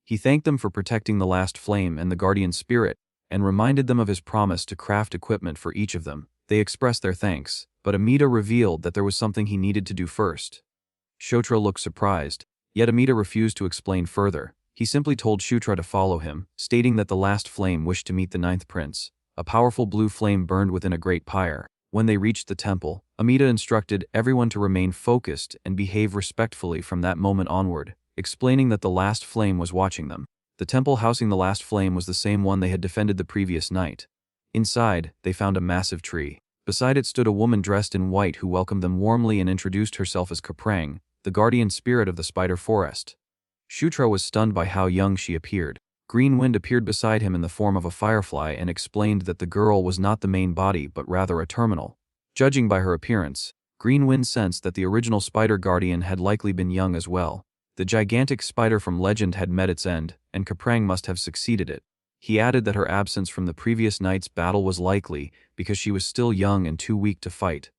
He thanked them for protecting the last flame and the guardian spirit, and reminded them of his promise to craft equipment for each of them. They expressed their thanks, but Amita revealed that there was something he needed to do first. Shutra looked surprised, yet Amita refused to explain further. He simply told Shutra to follow him, stating that the last flame wished to meet the ninth prince. A powerful blue flame burned within a great pyre. When they reached the temple, Amita instructed everyone to remain focused and behave respectfully from that moment onward, explaining that the last flame was watching them. The temple housing the last flame was the same one they had defended the previous night. Inside, they found a massive tree. Beside it stood a woman dressed in white who welcomed them warmly and introduced herself as Kaprang, the guardian spirit of the spider forest. Shutra was stunned by how young she appeared. Green Wind appeared beside him in the form of a firefly and explained that the girl was not the main body but rather a terminal. Judging by her appearance, Green Wind sensed that the original spider guardian had likely been young as well. The gigantic spider from legend had met its end, and Kaprang must have succeeded it. He added that her absence from the previous night's battle was likely because she was still young and too weak to fight.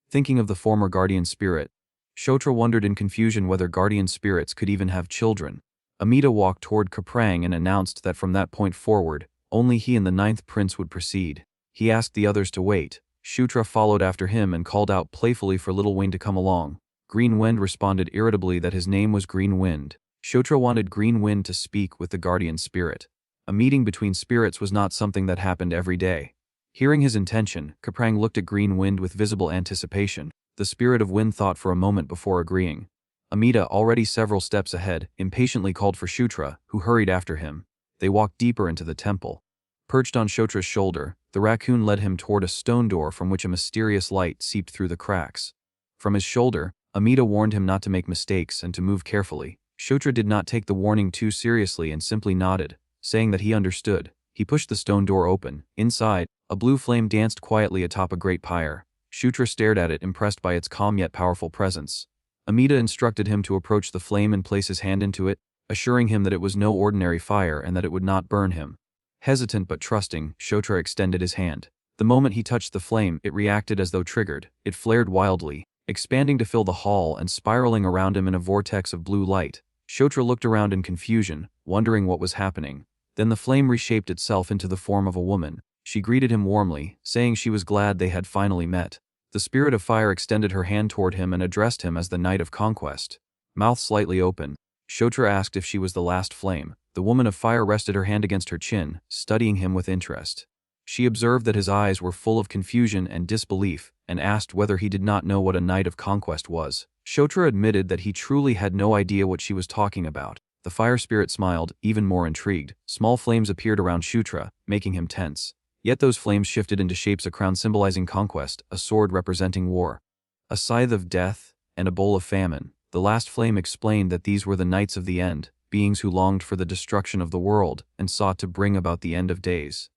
Thinking of the former guardian spirit, Shutra wondered in confusion whether guardian spirits could even have children. Amita walked toward Kaprang and announced that from that point forward, only he and the ninth prince would proceed. He asked the others to wait. Shutra followed after him and called out playfully for Little Wayne to come along. Green Wind responded irritably that his name was Green Wind. Shutra wanted Green Wind to speak with the guardian spirit. A meeting between spirits was not something that happened every day. Hearing his intention, Kaprang looked at Green Wind with visible anticipation. The spirit of wind thought for a moment before agreeing. Amita, already several steps ahead, impatiently called for Shutra, who hurried after him. They walked deeper into the temple. Perched on Shutra's shoulder, the raccoon led him toward a stone door from which a mysterious light seeped through the cracks. From his shoulder, Amita warned him not to make mistakes and to move carefully. Shutra did not take the warning too seriously and simply nodded, saying that he understood. He pushed the stone door open. Inside, a blue flame danced quietly atop a great pyre. Shutra stared at it, impressed by its calm yet powerful presence. Amita instructed him to approach the flame and place his hand into it, assuring him that it was no ordinary fire and that it would not burn him. Hesitant but trusting, Shutra extended his hand. The moment he touched the flame, it reacted as though triggered. It flared wildly, expanding to fill the hall and spiraling around him in a vortex of blue light. Shutra looked around in confusion, wondering what was happening. Then the flame reshaped itself into the form of a woman. She greeted him warmly, saying she was glad they had finally met. The spirit of fire extended her hand toward him and addressed him as the Knight of Conquest. Mouth slightly open, Shutra asked if she was the last flame. The woman of fire rested her hand against her chin, studying him with interest. She observed that his eyes were full of confusion and disbelief, and asked whether he did not know what a Knight of Conquest was. Shutra admitted that he truly had no idea what she was talking about. The fire spirit smiled, even more intrigued. Small flames appeared around Shutra, making him tense. Yet those flames shifted into shapes: a crown symbolizing conquest, a sword representing war, a scythe of death, and a bowl of famine. The last flame explained that these were the Knights of the End, beings who longed for the destruction of the world and sought to bring about the end of days.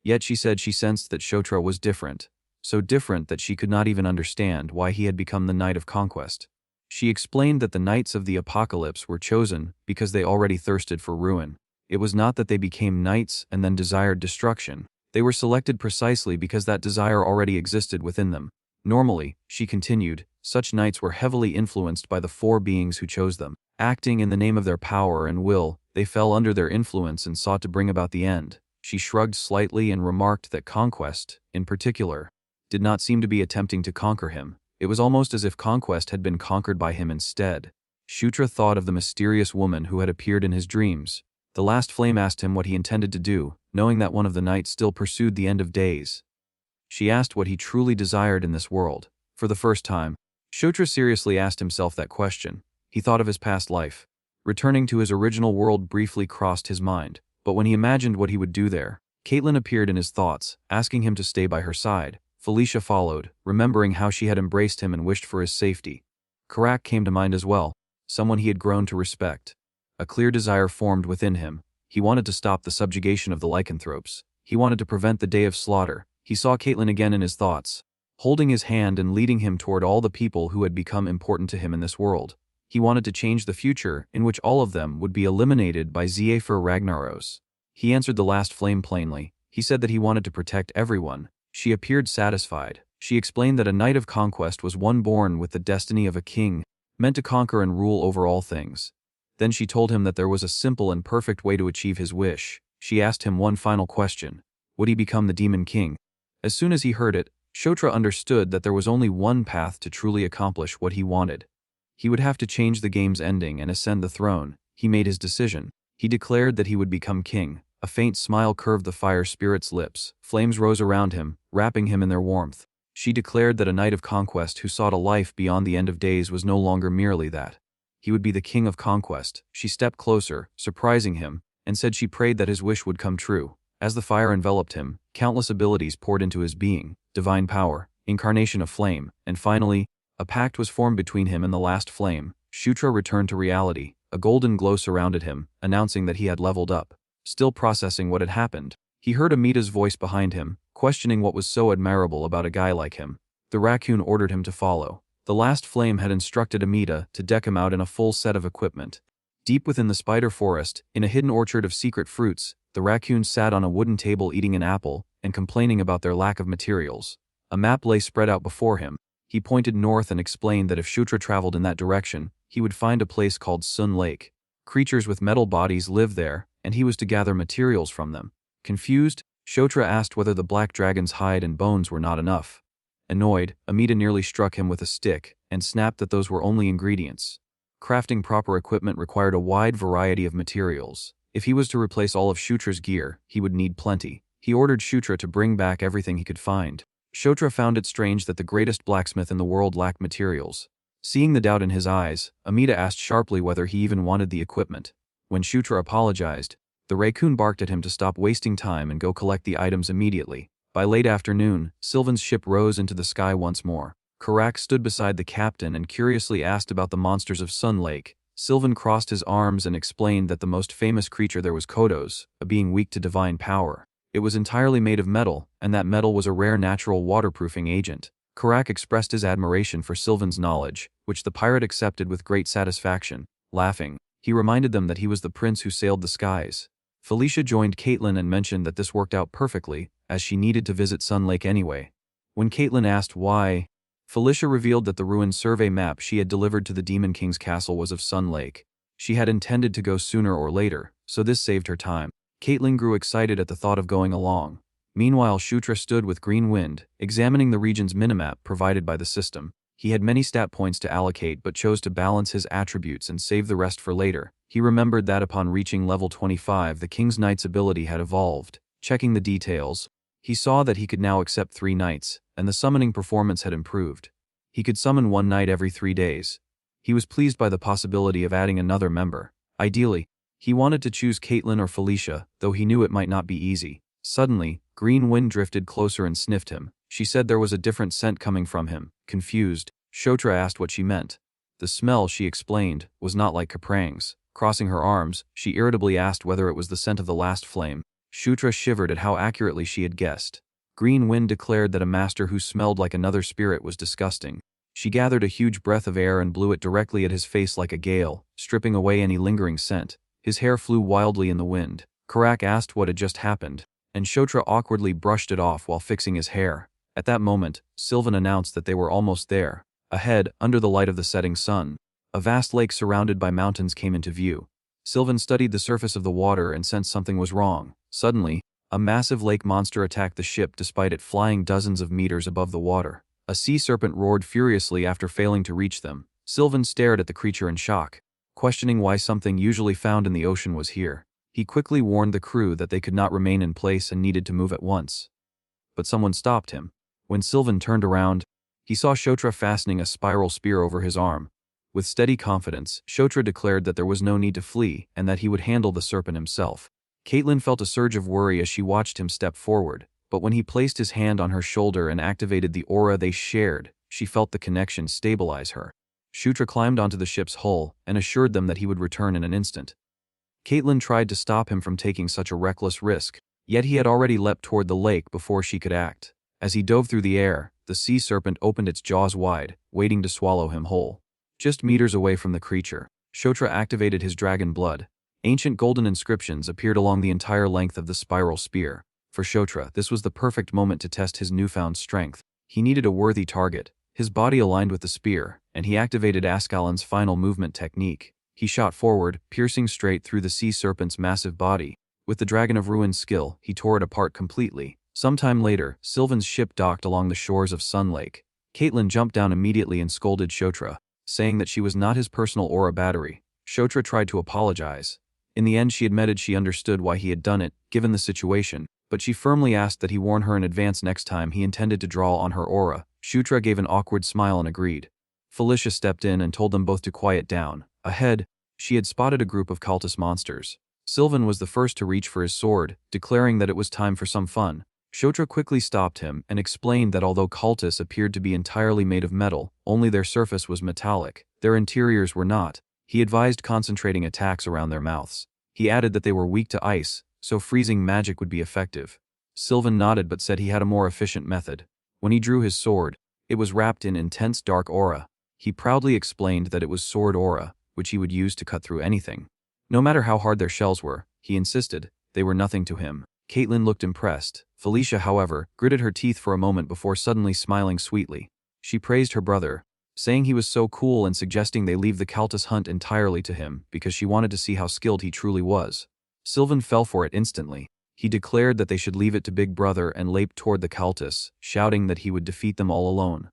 Yet she said she sensed that Shutra was different, so different that she could not even understand why he had become the Knight of Conquest. She explained that the Knights of the Apocalypse were chosen because they already thirsted for ruin. It was not that they became knights and then desired destruction. They were selected precisely because that desire already existed within them. Normally, she continued, such knights were heavily influenced by the four beings who chose them. Acting in the name of their power and will, they fell under their influence and sought to bring about the end. She shrugged slightly and remarked that Conquest, in particular, did not seem to be attempting to conquer him. It was almost as if Conquest had been conquered by him instead. Shutra thought of the mysterious woman who had appeared in his dreams. The last flame asked him what he intended to do, knowing that one of the knights still pursued the end of days. She asked what he truly desired in this world. For the first time, Shutra seriously asked himself that question. He thought of his past life. Returning to his original world briefly crossed his mind, but when he imagined what he would do there, Caitlin appeared in his thoughts, asking him to stay by her side. Felicia followed, remembering how she had embraced him and wished for his safety. Karak came to mind as well, someone he had grown to respect. A clear desire formed within him. He wanted to stop the subjugation of the lycanthropes. He wanted to prevent the day of slaughter. He saw Caitlin again in his thoughts, holding his hand and leading him toward all the people who had become important to him in this world. He wanted to change the future, in which all of them would be eliminated by Zephyr Ragnaros. He answered the last flame plainly. He said that he wanted to protect everyone. She appeared satisfied. She explained that a knight of conquest was one born with the destiny of a king, meant to conquer and rule over all things. Then she told him that there was a simple and perfect way to achieve his wish. She asked him one final question. Would he become the demon king? As soon as he heard it, Shutra understood that there was only one path to truly accomplish what he wanted. He would have to change the game's ending and ascend the throne. He made his decision. He declared that he would become king. A faint smile curved the fire spirit's lips. Flames rose around him, wrapping him in their warmth. She declared that a knight of conquest who sought a life beyond the end of days was no longer merely that. He would be the king of conquest. She stepped closer, surprising him, and said she prayed that his wish would come true. As the fire enveloped him, countless abilities poured into his being: divine power, incarnation of flame, and finally, a pact was formed between him and the last flame. Shutra returned to reality. A golden glow surrounded him, announcing that he had leveled up. Still processing what had happened, he heard Amita's voice behind him, questioning what was so admirable about a guy like him. The raccoon ordered him to follow. The last flame had instructed Amita to deck him out in a full set of equipment. Deep within the spider forest, in a hidden orchard of secret fruits, the raccoon sat on a wooden table eating an apple and complaining about their lack of materials. A map lay spread out before him. He pointed north and explained that if Shutra traveled in that direction, he would find a place called Sun Lake. Creatures with metal bodies lived there, and he was to gather materials from them. Confused, Shutra asked whether the black dragon's hide and bones were not enough. Annoyed, Amita nearly struck him with a stick and snapped that those were only ingredients. Crafting proper equipment required a wide variety of materials. If he was to replace all of Shutra's gear, he would need plenty. He ordered Shutra to bring back everything he could find. Shutra found it strange that the greatest blacksmith in the world lacked materials. Seeing the doubt in his eyes, Amita asked sharply whether he even wanted the equipment. When Shutra apologized, the raccoon barked at him to stop wasting time and go collect the items immediately. By late afternoon, Sylvan's ship rose into the sky once more. Karak stood beside the captain and curiously asked about the monsters of Sun Lake. Sylvan crossed his arms and explained that the most famous creature there was Kodos, a being weak to divine power. It was entirely made of metal, and that metal was a rare natural waterproofing agent. Karak expressed his admiration for Sylvan's knowledge, which the pirate accepted with great satisfaction. Laughing, he reminded them that he was the prince who sailed the skies. Felicia joined Caitlin and mentioned that this worked out perfectly, as she needed to visit Sun Lake anyway. When Caitlin asked why, Felicia revealed that the ruined survey map she had delivered to the Demon King's castle was of Sun Lake. She had intended to go sooner or later, so this saved her time. Caitlin grew excited at the thought of going along. Meanwhile, Shutra stood with Green Wind, examining the region's minimap provided by the system. He had many stat points to allocate but chose to balance his attributes and save the rest for later. He remembered that upon reaching level 25, the King's Knight's ability had evolved. Checking the details, he saw that he could now accept 3 knights, and the summoning performance had improved. He could summon 1 knight every 3 days. He was pleased by the possibility of adding another member. Ideally, he wanted to choose Caitlin or Felicia, though he knew it might not be easy. Suddenly, Green Wind drifted closer and sniffed him. She said there was a different scent coming from him. Confused, Shutra asked what she meant. The smell, she explained, was not like Kaprang's. Crossing her arms, she irritably asked whether it was the scent of the last flame. Shutra shivered at how accurately she had guessed. Green Wind declared that a master who smelled like another spirit was disgusting. She gathered a huge breath of air and blew it directly at his face like a gale, stripping away any lingering scent. His hair flew wildly in the wind. Karak asked what had just happened, and Shutra awkwardly brushed it off while fixing his hair. At that moment, Sylvan announced that they were almost there. Ahead, under the light of the setting sun, a vast lake surrounded by mountains came into view. Sylvan studied the surface of the water and sensed something was wrong. Suddenly, a massive lake monster attacked the ship despite it flying dozens of meters above the water. A sea serpent roared furiously after failing to reach them. Sylvan stared at the creature in shock, questioning why something usually found in the ocean was here. He quickly warned the crew that they could not remain in place and needed to move at once. But someone stopped him. When Sylvan turned around, he saw Shutra fastening a spiral spear over his arm. With steady confidence, Shutra declared that there was no need to flee and that he would handle the serpent himself. Caitlin felt a surge of worry as she watched him step forward, but when he placed his hand on her shoulder and activated the aura they shared, she felt the connection stabilize her. Shutra climbed onto the ship's hull and assured them that he would return in an instant. Caitlin tried to stop him from taking such a reckless risk, yet he had already leapt toward the lake before she could act. As he dove through the air, the sea serpent opened its jaws wide, waiting to swallow him whole. Just meters away from the creature, Shutra activated his dragon blood. Ancient golden inscriptions appeared along the entire length of the spiral spear. For Shutra, this was the perfect moment to test his newfound strength. He needed a worthy target. His body aligned with the spear, and he activated Ascalon's final movement technique. He shot forward, piercing straight through the sea serpent's massive body. With the Dragon of Ruin's skill, he tore it apart completely. Sometime later, Sylvan's ship docked along the shores of Sun Lake. Caitlin jumped down immediately and scolded Shutra, saying that she was not his personal aura battery. Shutra tried to apologize. In the end, she admitted she understood why he had done it, given the situation, but she firmly asked that he warn her in advance next time he intended to draw on her aura. Shutra gave an awkward smile and agreed. Felicia stepped in and told them both to quiet down. Ahead, she had spotted a group of cultist monsters. Sylvan was the first to reach for his sword, declaring that it was time for some fun. Shutra quickly stopped him and explained that although cultists appeared to be entirely made of metal, only their surface was metallic. Their interiors were not. He advised concentrating attacks around their mouths. He added that they were weak to ice, so freezing magic would be effective. Sylvan nodded but said he had a more efficient method. When he drew his sword, it was wrapped in intense dark aura. He proudly explained that it was sword aura, which he would use to cut through anything. No matter how hard their shells were, he insisted, they were nothing to him. Caitlin looked impressed. Felicia, however, gritted her teeth for a moment before suddenly smiling sweetly. She praised her brother, saying he was so cool and suggesting they leave the cultist hunt entirely to him because she wanted to see how skilled he truly was. Sylvan fell for it instantly. He declared that they should leave it to Big Brother and leaped toward the cultists, shouting that he would defeat them all alone.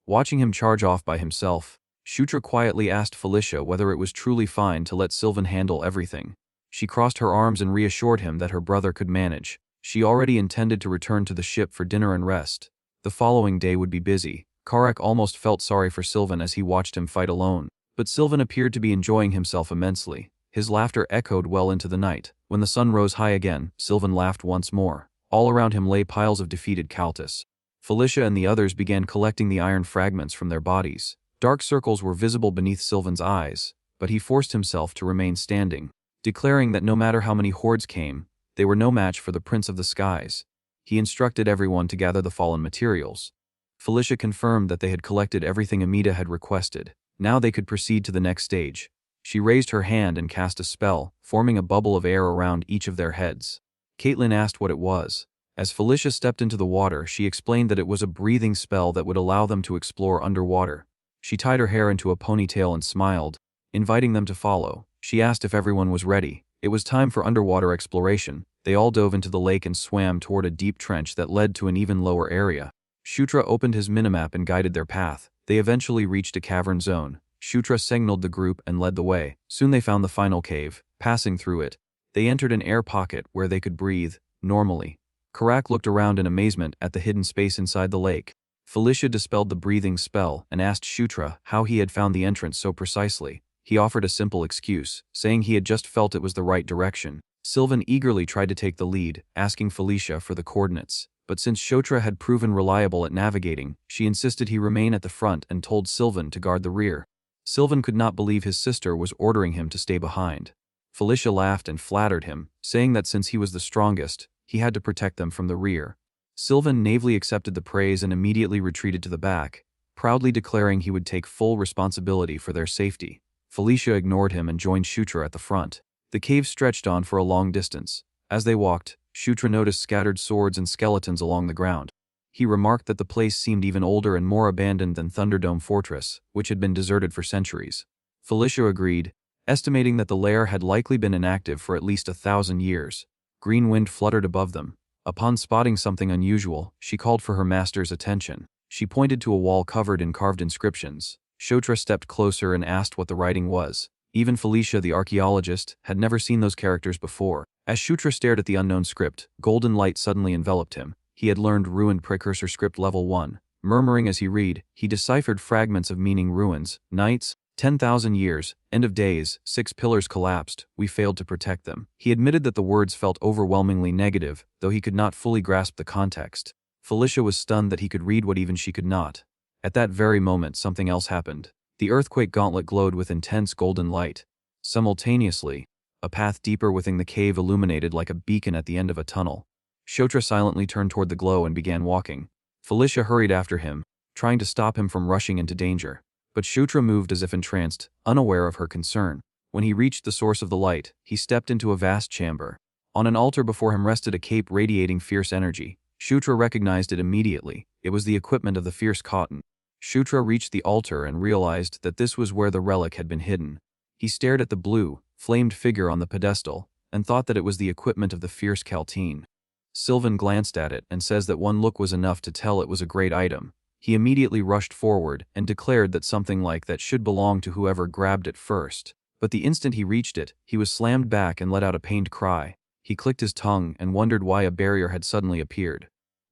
Watching him charge off by himself, Shutra quietly asked Felicia whether it was truly fine to let Sylvan handle everything. She crossed her arms and reassured him that her brother could manage. She already intended to return to the ship for dinner and rest. The following day would be busy. Karak almost felt sorry for Sylvan as he watched him fight alone, but Sylvan appeared to be enjoying himself immensely. His laughter echoed well into the night. When the sun rose high again, Sylvan laughed once more. All around him lay piles of defeated cultists. Felicia and the others began collecting the iron fragments from their bodies. Dark circles were visible beneath Sylvan's eyes, but he forced himself to remain standing, declaring that no matter how many hordes came, they were no match for the Prince of the Skies. He instructed everyone to gather the fallen materials. Felicia confirmed that they had collected everything Amita had requested. Now they could proceed to the next stage. She raised her hand and cast a spell, forming a bubble of air around each of their heads. Caitlin asked what it was. As Felicia stepped into the water, she explained that it was a breathing spell that would allow them to explore underwater. She tied her hair into a ponytail and smiled, inviting them to follow. She asked if everyone was ready. It was time for underwater exploration. They all dove into the lake and swam toward a deep trench that led to an even lower area. Shutra opened his minimap and guided their path. They eventually reached a cavern zone. Shutra signaled the group and led the way. Soon they found the final cave. Passing through it, they entered an air pocket where they could breathe normally. Karak looked around in amazement at the hidden space inside the lake. Felicia dispelled the breathing spell and asked Shutra how he had found the entrance so precisely. He offered a simple excuse, saying he had just felt it was the right direction. Sylvan eagerly tried to take the lead, asking Felicia for the coordinates. But since Shutra had proven reliable at navigating, she insisted he remain at the front and told Sylvan to guard the rear. Sylvan could not believe his sister was ordering him to stay behind. Felicia laughed and flattered him, saying that since he was the strongest, he had to protect them from the rear. Sylvan naively accepted the praise and immediately retreated to the back, proudly declaring he would take full responsibility for their safety. Felicia ignored him and joined Shutra at the front. The cave stretched on for a long distance. As they walked, Shutra noticed scattered swords and skeletons along the ground. He remarked that the place seemed even older and more abandoned than Thunderdome Fortress, which had been deserted for centuries. Felicia agreed, estimating that the lair had likely been inactive for at least 1,000 years. Green wind fluttered above them. Upon spotting something unusual, she called for her master's attention. She pointed to a wall covered in carved inscriptions. Shutra stepped closer and asked what the writing was. Even Felicia, the archaeologist, had never seen those characters before. As Shutra stared at the unknown script, golden light suddenly enveloped him. He had learned Ruined Precursor Script Level 1. Murmuring as he read, he deciphered fragments of meaning ruins, nights, 10,000 years, end of days, 6 pillars collapsed, we failed to protect them. He admitted that the words felt overwhelmingly negative, though he could not fully grasp the context. Felicia was stunned that he could read what even she could not. At that very moment, something else happened. The earthquake gauntlet glowed with intense golden light. Simultaneously, a path deeper within the cave illuminated like a beacon at the end of a tunnel. Shutra silently turned toward the glow and began walking. Felicia hurried after him, trying to stop him from rushing into danger. But Shutra moved as if entranced, unaware of her concern. When he reached the source of the light, he stepped into a vast chamber. On an altar before him rested a cape radiating fierce energy. Shutra recognized it immediately. It was the equipment of the fierce cotton. Shutra reached the altar and realized that this was where the relic had been hidden. He stared at the blue, flamed figure on the pedestal, and thought that it was the equipment of the fierce Kalteen. Sylvan glanced at it and says that one look was enough to tell it was a great item. He immediately rushed forward and declared that something like that should belong to whoever grabbed it first. But the instant he reached it, he was slammed back and let out a pained cry. He clicked his tongue and wondered why a barrier had suddenly appeared.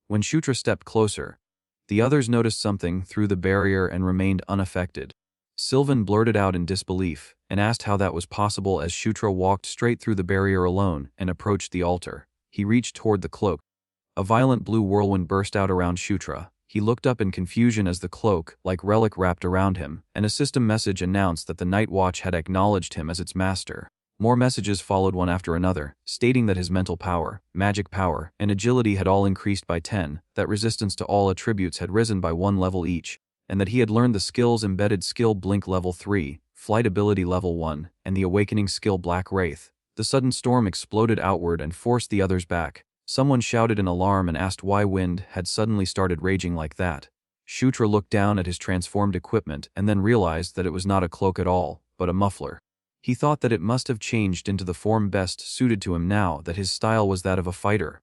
When Shutra stepped closer, the others noticed something through the barrier and remained unaffected. Sylvan blurted out in disbelief and asked how that was possible as Shutra walked straight through the barrier alone and approached the altar. He reached toward the cloak. A violent blue whirlwind burst out around Shutra. He looked up in confusion as the cloak, like relic, wrapped around him, and a system message announced that the Night Watch had acknowledged him as its master. More messages followed one after another, stating that his mental power, magic power, and agility had all increased by 10, that resistance to all attributes had risen by 1 level each, and that he had learned the skills embedded skill Blink level 3, flight ability level 1, and the awakening skill Black Wraith. The sudden storm exploded outward and forced the others back. Someone shouted in alarm and asked why wind had suddenly started raging like that. Shutra looked down at his transformed equipment and then realized that it was not a cloak at all, but a muffler. He thought that it must have changed into the form best suited to him now that his style was that of a fighter.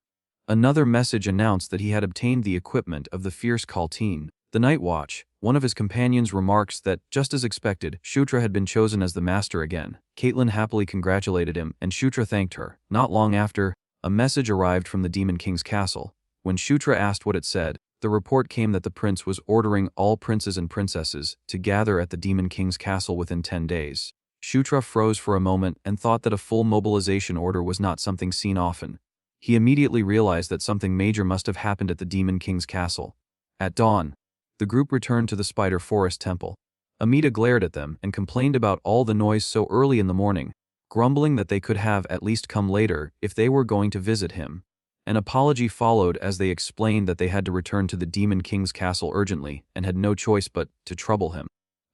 Another message announced that he had obtained the equipment of the fierce Kalteen, the Night Watch. One of his companions remarks that, just as expected, Shutra had been chosen as the master again. Caitlin happily congratulated him, and Shutra thanked her. Not long after, a message arrived from the Demon King's castle. When Shutra asked what it said, the report came that the prince was ordering all princes and princesses to gather at the Demon King's castle within 10 days. Shutra froze for a moment and thought that a full mobilization order was not something seen often. He immediately realized that something major must have happened at the Demon King's castle. At dawn, the group returned to the Spider Forest Temple. Amida glared at them and complained about all the noise so early in the morning, grumbling that they could have at least come later if they were going to visit him. An apology followed as they explained that they had to return to the Demon King's castle urgently and had no choice but to trouble him.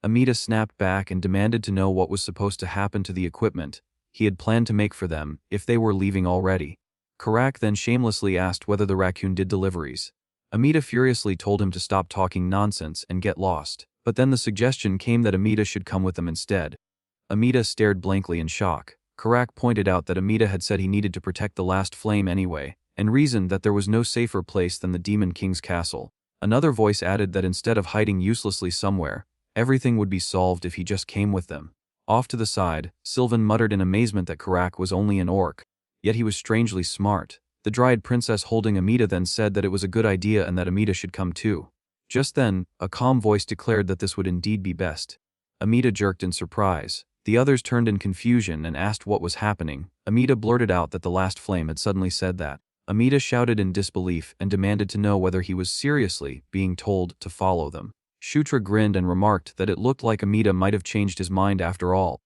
Amida snapped back and demanded to know what was supposed to happen to the equipment he had planned to make for them if they were leaving already. Karak then shamelessly asked whether the raccoon did deliveries. Amida furiously told him to stop talking nonsense and get lost, but then the suggestion came that Amida should come with them instead. Amida stared blankly in shock. Karak pointed out that Amida had said he needed to protect the last flame anyway, and reasoned that there was no safer place than the Demon King's castle. Another voice added that instead of hiding uselessly somewhere, everything would be solved if he just came with them. Off to the side, Sylvan muttered in amazement that Karak was only an orc, yet he was strangely smart. The Dryad Princess holding Amida then said that it was a good idea and that Amida should come too. Just then, a calm voice declared that this would indeed be best. Amida jerked in surprise. The others turned in confusion and asked what was happening. Amida blurted out that the last flame had suddenly said that. Amida shouted in disbelief and demanded to know whether he was seriously being told to follow them. Shutra grinned and remarked that it looked like Amida might have changed his mind after all.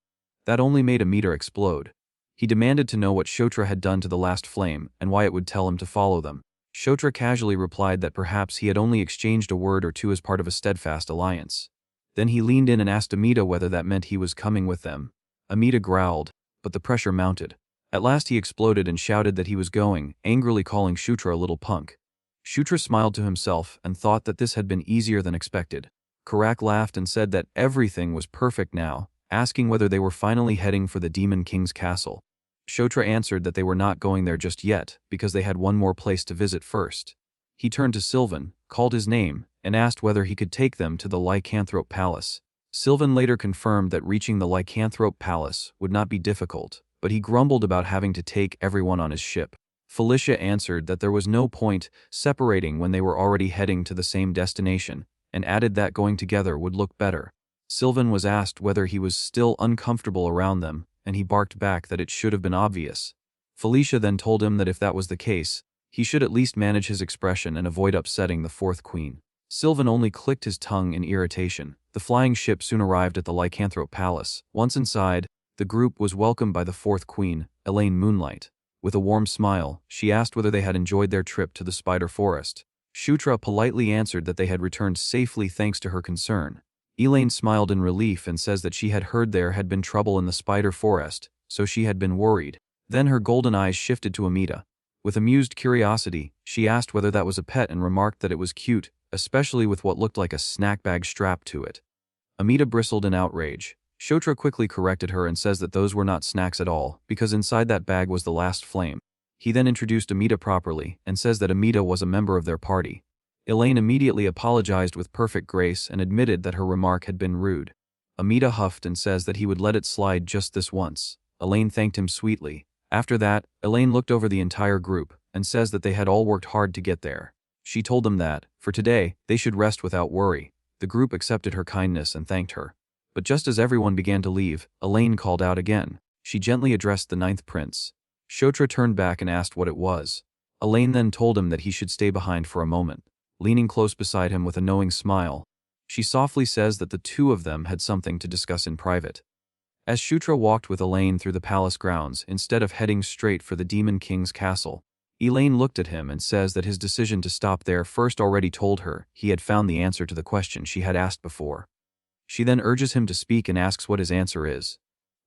That only made Amida explode. He demanded to know what Shutra had done to the last flame and why it would tell him to follow them. Shutra casually replied that perhaps he had only exchanged a word or two as part of a steadfast alliance. Then he leaned in and asked Amida whether that meant he was coming with them. Amida growled, but the pressure mounted. At last he exploded and shouted that he was going, angrily calling Shutra a little punk. Shutra smiled to himself and thought that this had been easier than expected. Karak laughed and said that everything was perfect now, asking whether they were finally heading for the Demon King's castle. Shutra answered that they were not going there just yet because they had one more place to visit first. He turned to Sylvan, called his name, and asked whether he could take them to the Lycanthrope Palace. Sylvan later confirmed that reaching the Lycanthrope Palace would not be difficult, but he grumbled about having to take everyone on his ship. Felicia answered that there was no point separating when they were already heading to the same destination, and added that going together would look better. Sylvan was asked whether he was still uncomfortable around them, and he barked back that it should have been obvious. Felicia then told him that if that was the case, he should at least manage his expression and avoid upsetting the fourth queen. Sylvan only clicked his tongue in irritation. The flying ship soon arrived at the Lycanthrope Palace. Once inside, the group was welcomed by the fourth queen, Elaine Moonlight. With a warm smile, she asked whether they had enjoyed their trip to the Spider Forest. Shutra politely answered that they had returned safely thanks to her concern. Elaine smiled in relief and says that she had heard there had been trouble in the spider forest, so she had been worried. Then her golden eyes shifted to Amita. With amused curiosity, she asked whether that was a pet and remarked that it was cute, especially with what looked like a snack bag strapped to it. Amita bristled in outrage. Shutra quickly corrected her and says that those were not snacks at all, because inside that bag was the last flame. He then introduced Amita properly and says that Amita was a member of their party. Elaine immediately apologized with perfect grace and admitted that her remark had been rude. Amita huffed and says that he would let it slide just this once. Elaine thanked him sweetly. After that, Elaine looked over the entire group and says that they had all worked hard to get there. She told them that, for today, they should rest without worry. The group accepted her kindness and thanked her. But just as everyone began to leave, Elaine called out again. She gently addressed the ninth prince. Shutra turned back and asked what it was. Elaine then told him that he should stay behind for a moment. Leaning close beside him with a knowing smile, she softly says that the two of them had something to discuss in private. As Shutra walked with Elaine through the palace grounds instead of heading straight for the Demon King's castle, Elaine looked at him and says that his decision to stop there first already told her he had found the answer to the question she had asked before. She then urges him to speak and asks what his answer is.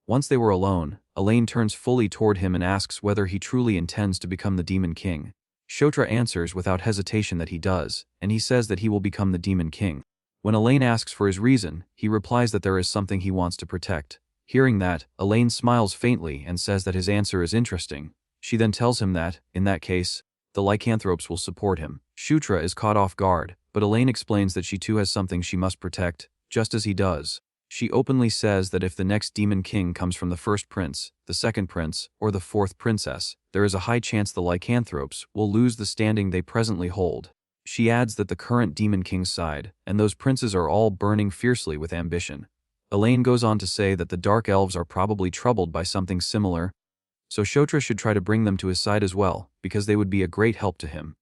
Once they were alone, Elaine turns fully toward him and asks whether he truly intends to become the Demon King. Shutra answers without hesitation that he does, and he says that he will become the Demon King. When Elaine asks for his reason, he replies that there is something he wants to protect. Hearing that, Elaine smiles faintly and says that his answer is interesting. She then tells him that, in that case, the lycanthropes will support him. Shutra is caught off guard, but Elaine explains that she too has something she must protect, just as he does. She openly says that if the next Demon King comes from the first prince, the second prince, or the fourth princess, there is a high chance the lycanthropes will lose the standing they presently hold. She adds that the current Demon King's side, and those princes are all burning fiercely with ambition. Elaine goes on to say that the Dark Elves are probably troubled by something similar, so Shutra should try to bring them to his side as well, because they would be a great help to him.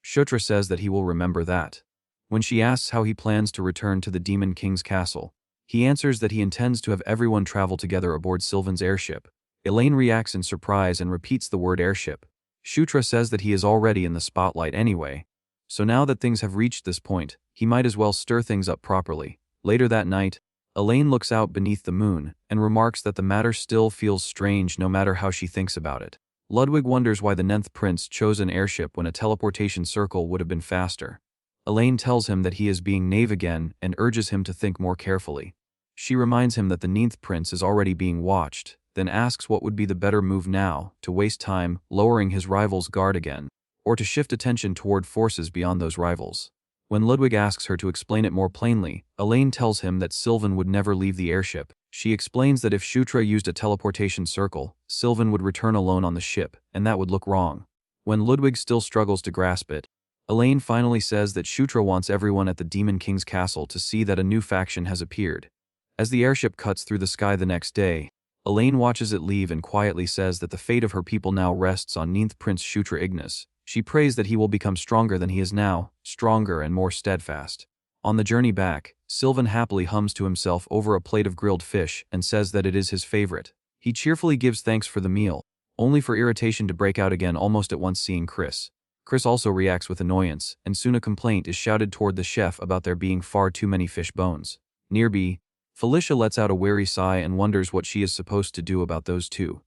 Shutra says that he will remember that. When she asks how he plans to return to the Demon King's castle, he answers that he intends to have everyone travel together aboard Sylvan's airship. Elaine reacts in surprise and repeats the word airship. Shutra says that he is already in the spotlight anyway, so now that things have reached this point, he might as well stir things up properly. Later that night, Elaine looks out beneath the moon and remarks that the matter still feels strange no matter how she thinks about it. Ludwig wonders why the 9th prince chose an airship when a teleportation circle would have been faster. Elaine tells him that he is being naive again and urges him to think more carefully. She reminds him that the 9th prince is already being watched, then asks what would be the better move now, to waste time lowering his rival's guard again, or to shift attention toward forces beyond those rivals. When Ludwig asks her to explain it more plainly, Elaine tells him that Sylvan would never leave the airship. She explains that if Shutra used a teleportation circle, Sylvan would return alone on the ship, and that would look wrong. When Ludwig still struggles to grasp it, Elaine finally says that Shutra wants everyone at the Demon King's castle to see that a new faction has appeared. As the airship cuts through the sky the next day, Elaine watches it leave and quietly says that the fate of her people now rests on 9th Prince Shutra Ignis. She prays that he will become stronger than he is now, stronger and more steadfast. On the journey back, Sylvan happily hums to himself over a plate of grilled fish and says that it is his favorite. He cheerfully gives thanks for the meal, only for irritation to break out again almost at once seeing Chris. Chris also reacts with annoyance, and soon a complaint is shouted toward the chef about there being far too many fish bones. Nearby, Felicia lets out a weary sigh and wonders what she is supposed to do about those two.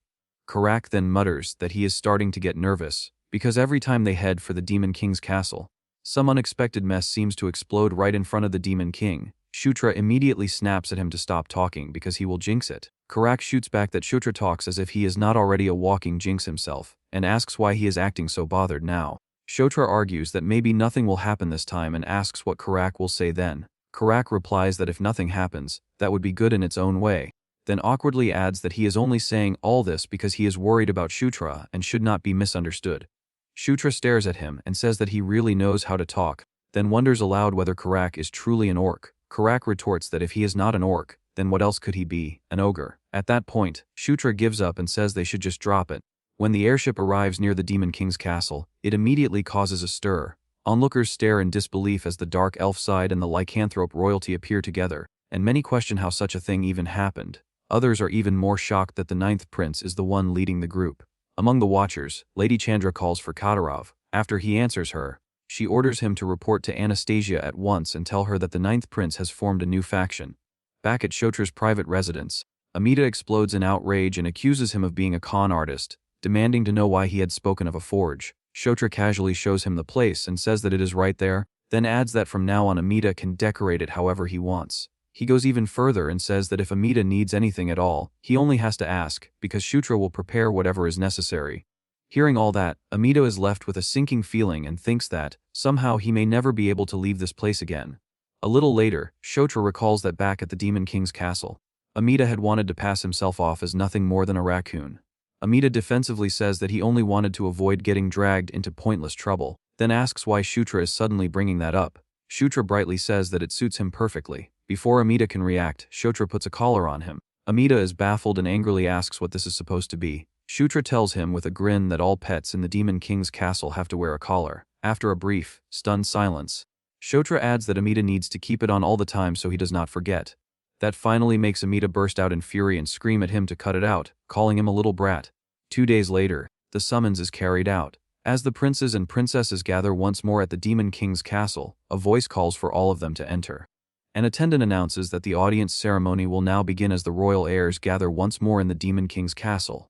Karak then mutters that he is starting to get nervous, because every time they head for the Demon King's castle, some unexpected mess seems to explode right in front of the Demon King. Shutra immediately snaps at him to stop talking because he will jinx it. Karak shoots back that Shutra talks as if he is not already a walking jinx himself, and asks why he is acting so bothered now. Shutra argues that maybe nothing will happen this time and asks what Karak will say then. Karak replies that if nothing happens, that would be good in its own way, then awkwardly adds that he is only saying all this because he is worried about Shutra and should not be misunderstood. Shutra stares at him and says that he really knows how to talk, then wonders aloud whether Karak is truly an orc. Karak retorts that if he is not an orc, then what else could he be? An ogre. At that point, Shutra gives up and says they should just drop it. When the airship arrives near the Demon King's castle, it immediately causes a stir. Onlookers stare in disbelief as the Dark Elf side and the lycanthrope royalty appear together, and many question how such a thing even happened. Others are even more shocked that the 9th prince is the one leading the group. Among the watchers, Lady Chandra calls for Katarov. After he answers her, She orders him to report to Anastasia at once and tell her that the ninth prince has formed a new faction. Back at Shutra's private residence, Amita explodes in outrage and accuses him of being a con artist, demanding to know why he had spoken of a forge. Shutra casually shows him the place and says that it is right there, then adds that from now on Amita can decorate it however he wants. He goes even further and says that if Amita needs anything at all, he only has to ask, because Shutra will prepare whatever is necessary. Hearing all that, Amita is left with a sinking feeling and thinks that, somehow he may never be able to leave this place again. A little later, Shutra recalls that back at the Demon King's castle, Amita had wanted to pass himself off as nothing more than a raccoon. Amita defensively says that he only wanted to avoid getting dragged into pointless trouble, then asks why Shutra is suddenly bringing that up. Shutra brightly says that it suits him perfectly. Before Amita can react, Shutra puts a collar on him. Amita is baffled and angrily asks what this is supposed to be. Shutra tells him with a grin that all pets in the Demon King's castle have to wear a collar. After a brief, stunned silence, Shutra adds that Amita needs to keep it on all the time so he does not forget. That finally makes Amita burst out in fury and scream at him to cut it out, calling him a little brat. 2 days later, the summons is carried out. As the princes and princesses gather once more at the Demon King's castle, a voice calls for all of them to enter. An attendant announces that the audience ceremony will now begin as the royal heirs gather once more in the Demon King's castle.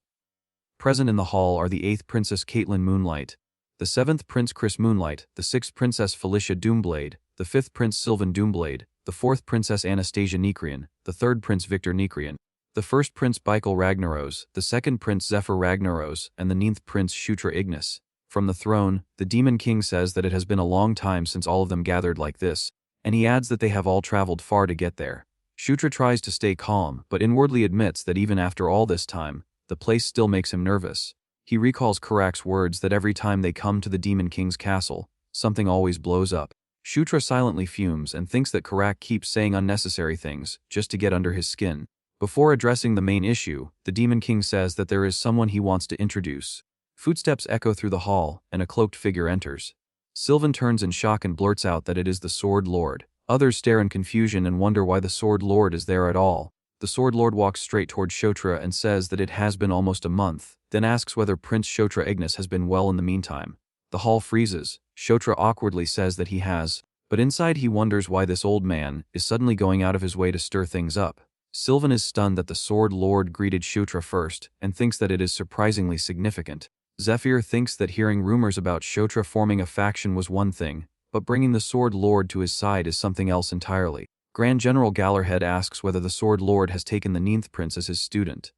Present in the hall are the 8th Princess Caitlin Moonlight, the 7th Prince Chris Moonlight, the 6th Princess Felicia Doomblade, the 5th Prince Sylvan Doomblade, the 4th Princess Anastasia Nikrian, the 3rd Prince Victor Nikrian, the 1st Prince Baikel Ragnaros, the 2nd Prince Zephyr Ragnaros, and the 9th Prince Shutra Ignis. From the throne, the Demon King says that it has been a long time since all of them gathered like this, and he adds that they have all traveled far to get there. Shutra tries to stay calm, but inwardly admits that even after all this time, the place still makes him nervous. He recalls Karak's words that every time they come to the Demon King's castle, something always blows up. Shutra silently fumes and thinks that Karak keeps saying unnecessary things, just to get under his skin. Before addressing the main issue, the Demon King says that there is someone he wants to introduce. Footsteps echo through the hall, and a cloaked figure enters. Sylvan turns in shock and blurts out that it is the Sword Lord. Others stare in confusion and wonder why the Sword Lord is there at all. The Sword Lord walks straight toward Shutra and says that it has been almost a month, then asks whether Prince Shutra Ignis has been well in the meantime. The hall freezes. Shutra awkwardly says that he has, but inside he wonders why this old man is suddenly going out of his way to stir things up. Sylvan is stunned that the Sword Lord greeted Shutra first and thinks that it is surprisingly significant. Zephyr thinks that hearing rumors about Shutra forming a faction was one thing, but bringing the Sword Lord to his side is something else entirely. Grand General Gallerhead asks whether the Sword Lord has taken the 9th Prince as his student.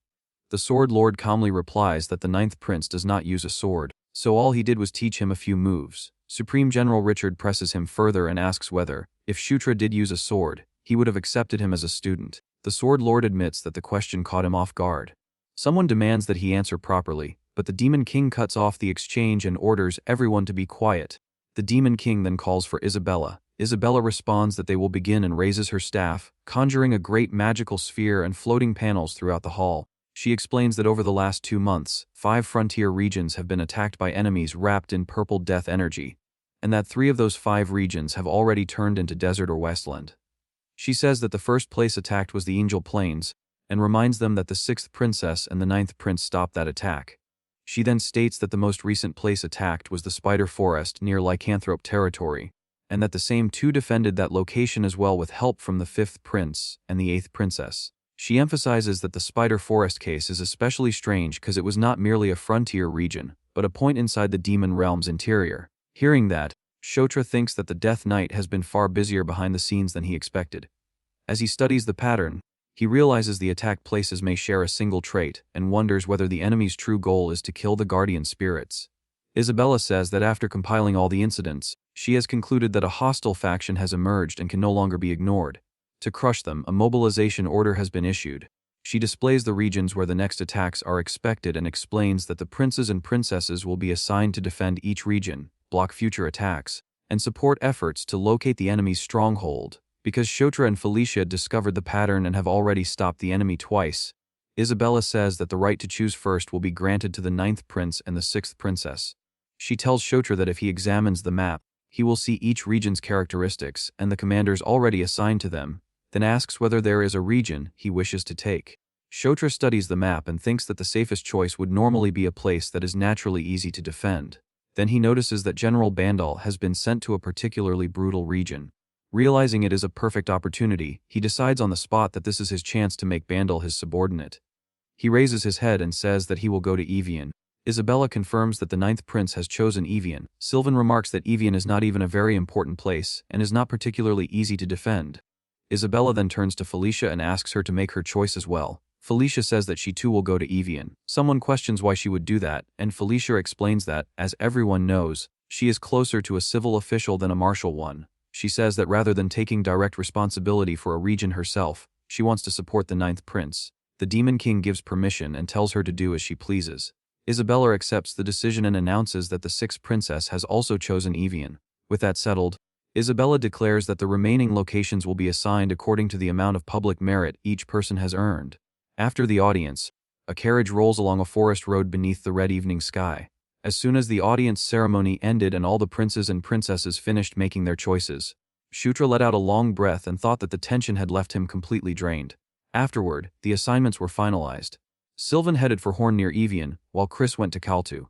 The Sword Lord calmly replies that the 9th Prince does not use a sword, so all he did was teach him a few moves. Supreme General Richard presses him further and asks whether, if Shutra did use a sword, he would have accepted him as a student. The Sword Lord admits that the question caught him off guard. Someone demands that he answer properly, but the Demon King cuts off the exchange and orders everyone to be quiet. The Demon King then calls for Isabella. Isabella responds that they will begin and raises her staff, conjuring a great magical sphere and floating panels throughout the hall. She explains that over the last 2 months, 5 frontier regions have been attacked by enemies wrapped in purple death energy, and that 3 of those 5 regions have already turned into desert or wasteland. She says that the first place attacked was the Angel Plains, and reminds them that the 6th Princess and the 9th Prince stopped that attack. She then states that the most recent place attacked was the Spider Forest near Lycanthrope territory, and that the same 2 defended that location as well with help from the 5th Prince and the 8th Princess. She emphasizes that the Spider Forest case is especially strange because it was not merely a frontier region, but a point inside the demon realm's interior. Hearing that, Shutra thinks that the Death Knight has been far busier behind the scenes than he expected. As he studies the pattern, he realizes the attacked places may share a single trait and wonders whether the enemy's true goal is to kill the guardian spirits. Isabella says that after compiling all the incidents, she has concluded that a hostile faction has emerged and can no longer be ignored. To crush them, a mobilization order has been issued. She displays the regions where the next attacks are expected and explains that the princes and princesses will be assigned to defend each region, block future attacks, and support efforts to locate the enemy's stronghold. Because Shutra and Felicia discovered the pattern and have already stopped the enemy twice, Isabella says that the right to choose first will be granted to the 9th Prince and the 6th Princess. She tells Shutra that if he examines the map, he will see each region's characteristics and the commanders already assigned to them, then asks whether there is a region he wishes to take. Shutra studies the map and thinks that the safest choice would normally be a place that is naturally easy to defend. Then he notices that General Bandal has been sent to a particularly brutal region. Realizing it is a perfect opportunity, he decides on the spot that this is his chance to make Bandal his subordinate. He raises his head and says that he will go to Evian. Isabella confirms that the ninth prince has chosen Evian. Sylvan remarks that Evian is not even a very important place and is not particularly easy to defend. Isabella then turns to Felicia and asks her to make her choice as well. Felicia says that she too will go to Evian. Someone questions why she would do that, and Felicia explains that, as everyone knows, she is closer to a civil official than a martial one. She says that rather than taking direct responsibility for a region herself, she wants to support the ninth prince. The Demon King gives permission and tells her to do as she pleases. Isabella accepts the decision and announces that the sixth princess has also chosen Evian. With that settled, Isabella declares that the remaining locations will be assigned according to the amount of public merit each person has earned. After the audience, a carriage rolls along a forest road beneath the red evening sky. As soon as the audience ceremony ended and all the princes and princesses finished making their choices, Shutra let out a long breath and thought that the tension had left him completely drained. Afterward, the assignments were finalized. Sylvan headed for Horn near Evian, while Chris went to Kaltu.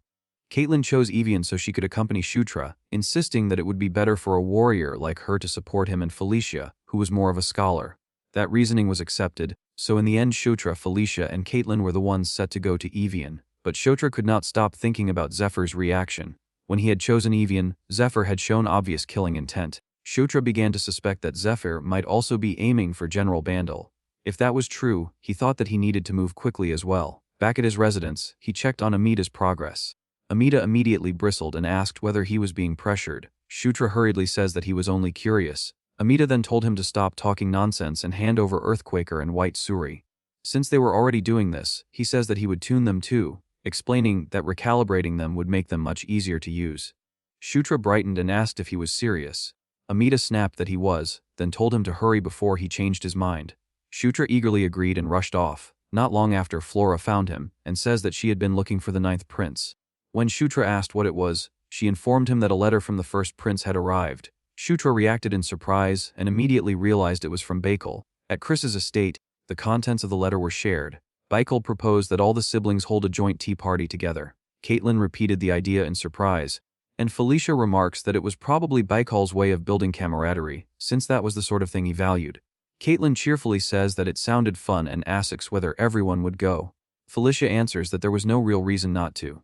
Caitlin chose Evian so she could accompany Shutra, insisting that it would be better for a warrior like her to support him and Felicia, who was more of a scholar. That reasoning was accepted, so in the end Shutra, Felicia and Caitlin were the ones set to go to Evian, but Shutra could not stop thinking about Zephyr's reaction. When he had chosen Evian, Zephyr had shown obvious killing intent. Shutra began to suspect that Zephyr might also be aiming for General Bandal. If that was true, he thought that he needed to move quickly as well. Back at his residence, he checked on Amida's progress. Amida immediately bristled and asked whether he was being pressured. Shutra hurriedly says that he was only curious. Amida then told him to stop talking nonsense and hand over Earthquaker and White Suri. Since they were already doing this, he says that he would tune them too, explaining that recalibrating them would make them much easier to use. Shutra brightened and asked if he was serious. Amida snapped that he was, then told him to hurry before he changed his mind. Shutra eagerly agreed and rushed off. Not long after, Flora found him, and says that she had been looking for the ninth prince. When Shutra asked what it was, she informed him that a letter from the first prince had arrived. Shutra reacted in surprise and immediately realized it was from Baikal. At Chris's estate, the contents of the letter were shared. Baikal proposed that all the siblings hold a joint tea party together. Caitlin repeated the idea in surprise, and Felicia remarks that it was probably Baikal's way of building camaraderie, since that was the sort of thing he valued. Caitlin cheerfully says that it sounded fun and asks whether everyone would go. Felicia answers that there was no real reason not to.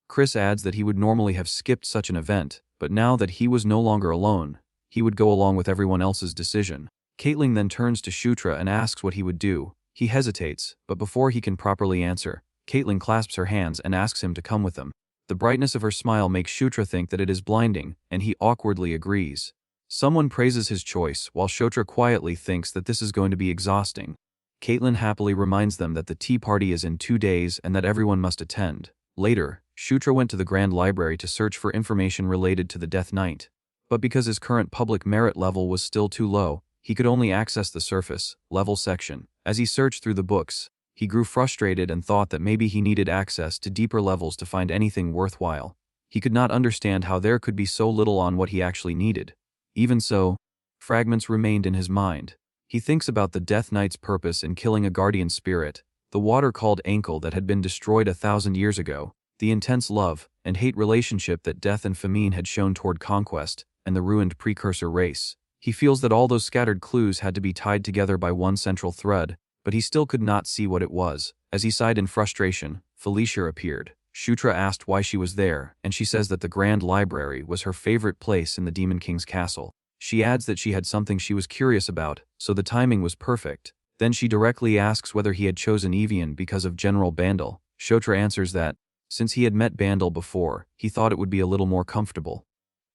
Chris adds that he would normally have skipped such an event, but now that he was no longer alone, he would go along with everyone else's decision. Caitlin then turns to Shutra and asks what he would do. He hesitates, but before he can properly answer, Caitlin clasps her hands and asks him to come with them. The brightness of her smile makes Shutra think that it is blinding, and he awkwardly agrees. Someone praises his choice, while Shutra quietly thinks that this is going to be exhausting. Caitlin happily reminds them that the tea party is in 2 days and that everyone must attend. Later, Shutra went to the Grand Library to search for information related to the Death Knight. But because his current public merit level was still too low, he could only access the surface level section. As he searched through the books, he grew frustrated and thought that maybe he needed access to deeper levels to find anything worthwhile. He could not understand how there could be so little on what he actually needed. Even so, fragments remained in his mind. He thinks about the Death Knight's purpose in killing a guardian spirit, the water called Ankle that had been destroyed 1,000 years ago, the intense love and hate relationship that Death and Famine had shown toward Conquest, and the ruined precursor race. He feels that all those scattered clues had to be tied together by one central thread, but he still could not see what it was. As he sighed in frustration, Felicia appeared. Shutra asked why she was there, and she says that the Grand Library was her favorite place in the Demon King's castle. She adds that she had something she was curious about, so the timing was perfect. Then she directly asks whether he had chosen Evian because of General Bandal. Shutra answers that, since he had met Bandal before, he thought it would be a little more comfortable.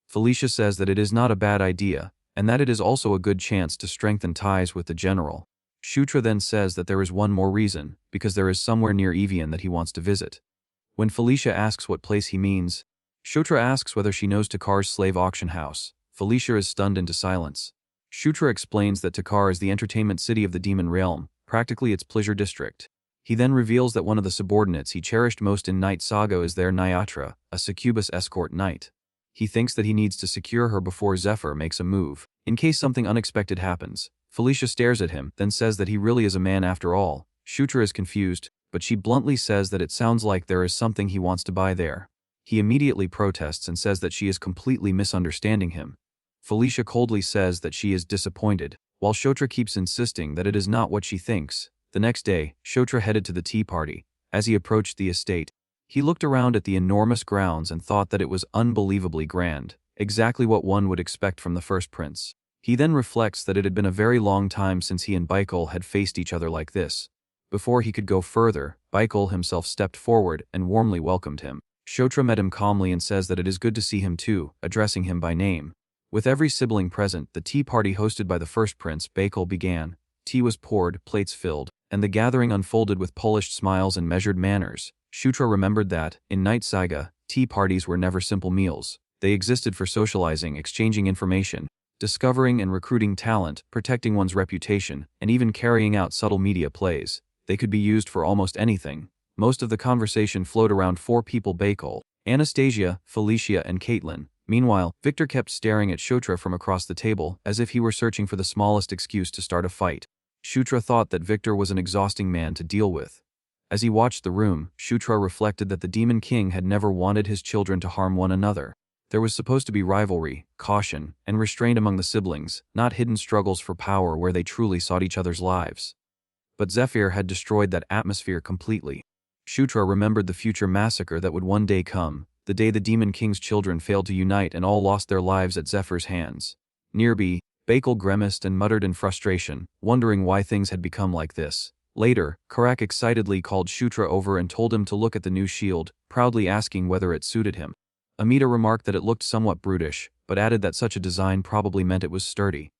Felicia says that it is not a bad idea, and that it is also a good chance to strengthen ties with the general. Shutra then says that there is one more reason, because there is somewhere near Evian that he wants to visit. When Felicia asks what place he means, Shutra asks whether she knows Takar's slave auction house. Felicia is stunned into silence. Shutra explains that Takar is the entertainment city of the demon realm, practically its pleasure district. He then reveals that one of the subordinates he cherished most in Night Saga is their Nyatra, a succubus escort knight. He thinks that he needs to secure her before Zephyr makes a move, in case something unexpected happens. Felicia stares at him, then says that he really is a man after all. Shutra is confused, but she bluntly says that it sounds like there is something he wants to buy there. He immediately protests and says that she is completely misunderstanding him. Felicia coldly says that she is disappointed, while Shutra keeps insisting that it is not what she thinks. The next day, Shutra headed to the tea party. As he approached the estate, he looked around at the enormous grounds and thought that it was unbelievably grand, exactly what one would expect from the first prince. He then reflects that it had been a very long time since he and Baikal had faced each other like this. Before he could go further, Baikal himself stepped forward and warmly welcomed him. Shutra met him calmly and says that it is good to see him too, addressing him by name. With every sibling present, the tea party hosted by the first prince, Baikal, began. Tea was poured, plates filled, and the gathering unfolded with polished smiles and measured manners. Shutra remembered that, in Night Saiga, tea parties were never simple meals. They existed for socializing, exchanging information, discovering and recruiting talent, protecting one's reputation, and even carrying out subtle media plays. They could be used for almost anything. Most of the conversation flowed around 4 people: Baikal, Anastasia, Felicia, and Caitlin. Meanwhile, Victor kept staring at Shutra from across the table, as if he were searching for the smallest excuse to start a fight. Shutra thought that Victor was an exhausting man to deal with. As he watched the room, Shutra reflected that the Demon King had never wanted his children to harm one another. There was supposed to be rivalry, caution, and restraint among the siblings, not hidden struggles for power where they truly sought each other's lives. But Zephyr had destroyed that atmosphere completely. Shutra remembered the future massacre that would one day come, the day the Demon King's children failed to unite and all lost their lives at Zephyr's hands. Nearby, Baikal grimaced and muttered in frustration, wondering why things had become like this. Later, Karak excitedly called Shutra over and told him to look at the new shield, proudly asking whether it suited him. Amita remarked that it looked somewhat brutish, but added that such a design probably meant it was sturdy.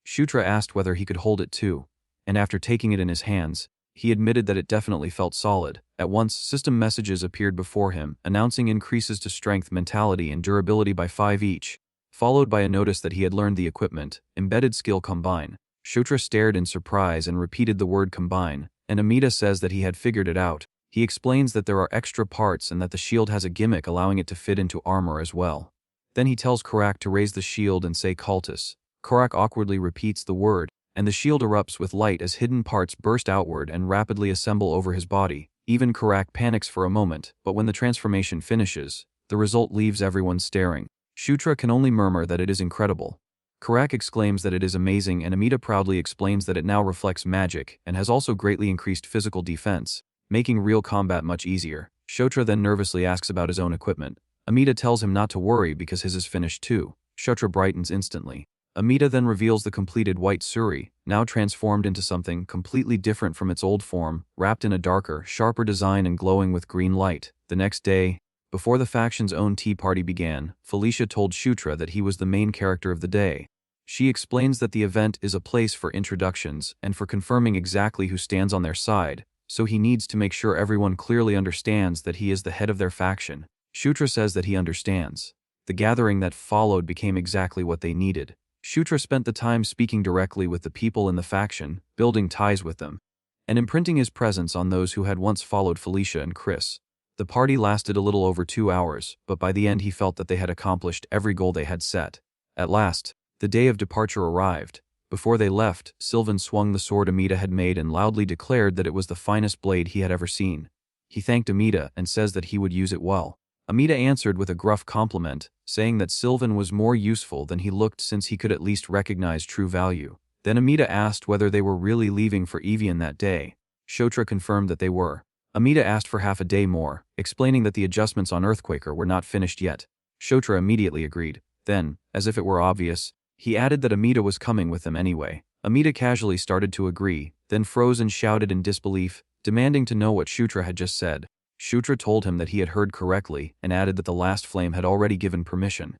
Shutra asked whether he could hold it too, and after taking it in his hands, he admitted that it definitely felt solid. At once, system messages appeared before him, announcing increases to strength, mentality, and durability by 5 each, followed by a notice that he had learned the equipment, embedded skill combine. Shutra stared in surprise and repeated the word combine, and Amita says that he had figured it out. He explains that there are extra parts and that the shield has a gimmick allowing it to fit into armor as well. Then he tells Karak to raise the shield and say cultus. Karak awkwardly repeats the word, and the shield erupts with light as hidden parts burst outward and rapidly assemble over his body. Even Karak panics for a moment, but when the transformation finishes, the result leaves everyone staring. Shutra can only murmur that it is incredible. Karak exclaims that it is amazing, and Amita proudly explains that it now reflects magic and has also greatly increased physical defense, making real combat much easier. Shutra then nervously asks about his own equipment. Amita tells him not to worry because his is finished too. Shutra brightens instantly. Amita then reveals the completed white suri, now transformed into something completely different from its old form, wrapped in a darker, sharper design and glowing with green light. The next day, before the faction's own tea party began, Felicia told Shutra that he was the main character of the day. She explains that the event is a place for introductions and for confirming exactly who stands on their side, so he needs to make sure everyone clearly understands that he is the head of their faction. Shutra says that he understands. The gathering that followed became exactly what they needed. Shutra spent the time speaking directly with the people in the faction, building ties with them, and imprinting his presence on those who had once followed Felicia and Chris. The party lasted a little over 2 hours, but by the end he felt that they had accomplished every goal they had set. At last, the day of departure arrived. Before they left, Sylvan swung the sword Amita had made and loudly declared that it was the finest blade he had ever seen. He thanked Amita and says that he would use it well. Amita answered with a gruff compliment, saying that Sylvan was more useful than he looked since he could at least recognize true value. Then Amita asked whether they were really leaving for Evian that day. Shutra confirmed that they were. Amita asked for half a day more, explaining that the adjustments on Earthquaker were not finished yet. Shutra immediately agreed. Then, as if it were obvious, he added that Amita was coming with them anyway. Amita casually started to agree, then froze and shouted in disbelief, demanding to know what Shutra had just said. Shutra told him that he had heard correctly and added that the last flame had already given permission.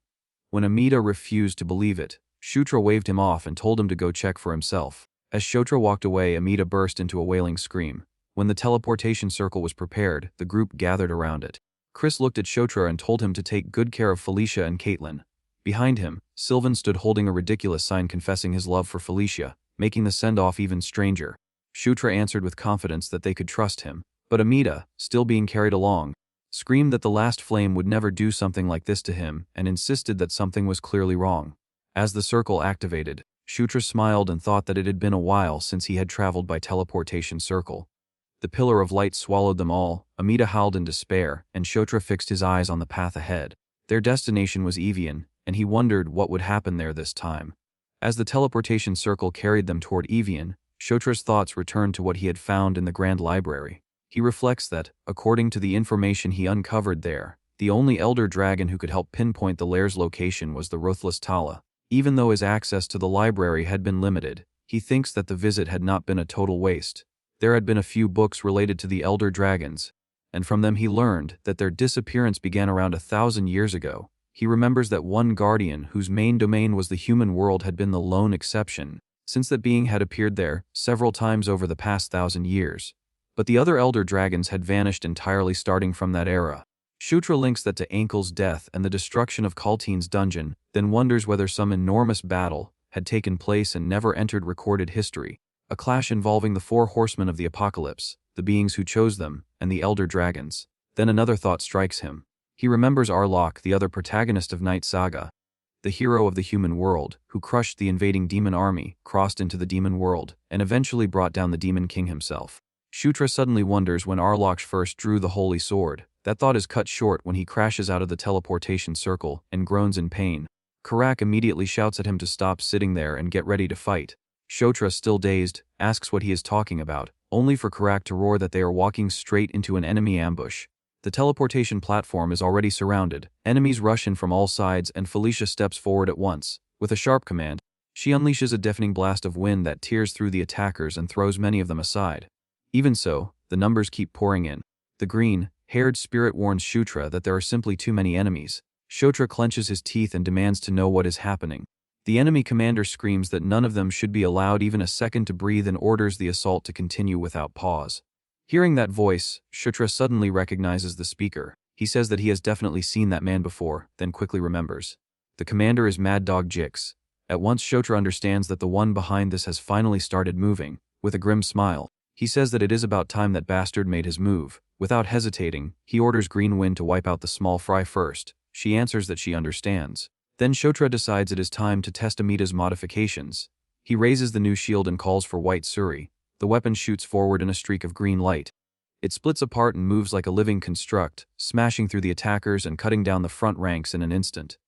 When Amita refused to believe it, Shutra waved him off and told him to go check for himself. As Shutra walked away, Amita burst into a wailing scream. When the teleportation circle was prepared, the group gathered around it. Chris looked at Shutra and told him to take good care of Felicia and Caitlin. Behind him, Sylvan stood holding a ridiculous sign confessing his love for Felicia, making the send-off even stranger. Shutra answered with confidence that they could trust him. But Amita, still being carried along, screamed that the last flame would never do something like this to him and insisted that something was clearly wrong. As the circle activated, Shutra smiled and thought that it had been a while since he had traveled by teleportation circle. The pillar of light swallowed them all. Amida howled in despair, and Shutra fixed his eyes on the path ahead. Their destination was Evian, and he wondered what would happen there this time. As the teleportation circle carried them toward Evian, Shutra's thoughts returned to what he had found in the Grand Library. He reflects that, according to the information he uncovered there, the only elder dragon who could help pinpoint the lair's location was the ruthless Tala. Even though his access to the library had been limited, he thinks that the visit had not been a total waste. There had been a few books related to the elder dragons, and from them he learned that their disappearance began around 1,000 years ago. He remembers that one guardian whose main domain was the human world had been the lone exception, since that being had appeared there several times over the past 1,000 years. But the other elder dragons had vanished entirely starting from that era. Shutra links that to Ankel's death and the destruction of Kalteen's dungeon, then wonders whether some enormous battle had taken place and never entered recorded history, a clash involving the 4 horsemen of the apocalypse, the beings who chose them, and the elder dragons. Then another thought strikes him. He remembers Loch, the other protagonist of Night Saga, the hero of the human world, who crushed the invading demon army, crossed into the demon world, and eventually brought down the demon king himself. Shutra suddenly wonders when Loch first drew the holy sword. That thought is cut short when he crashes out of the teleportation circle and groans in pain. Karak immediately shouts at him to stop sitting there and get ready to fight. Shutra, still dazed, asks what he is talking about, only for Karak to roar that they are walking straight into an enemy ambush. The teleportation platform is already surrounded. Enemies rush in from all sides and Felicia steps forward at once. With a sharp command, she unleashes a deafening blast of wind that tears through the attackers and throws many of them aside. Even so, the numbers keep pouring in. The green-haired spirit warns Shutra that there are simply too many enemies. Shutra clenches his teeth and demands to know what is happening. The enemy commander screams that none of them should be allowed even a second to breathe and orders the assault to continue without pause. Hearing that voice, Shutra suddenly recognizes the speaker. He says that he has definitely seen that man before, then quickly remembers. The commander is Mad Dog Jix. At once Shutra understands that the one behind this has finally started moving. With a grim smile, he says that it is about time that bastard made his move. Without hesitating, he orders Green Wind to wipe out the small fry first. She answers that she understands. Then Shutra decides it is time to test Amida's modifications. He raises the new shield and calls for White Suri. The weapon shoots forward in a streak of green light. It splits apart and moves like a living construct, smashing through the attackers and cutting down the front ranks in an instant.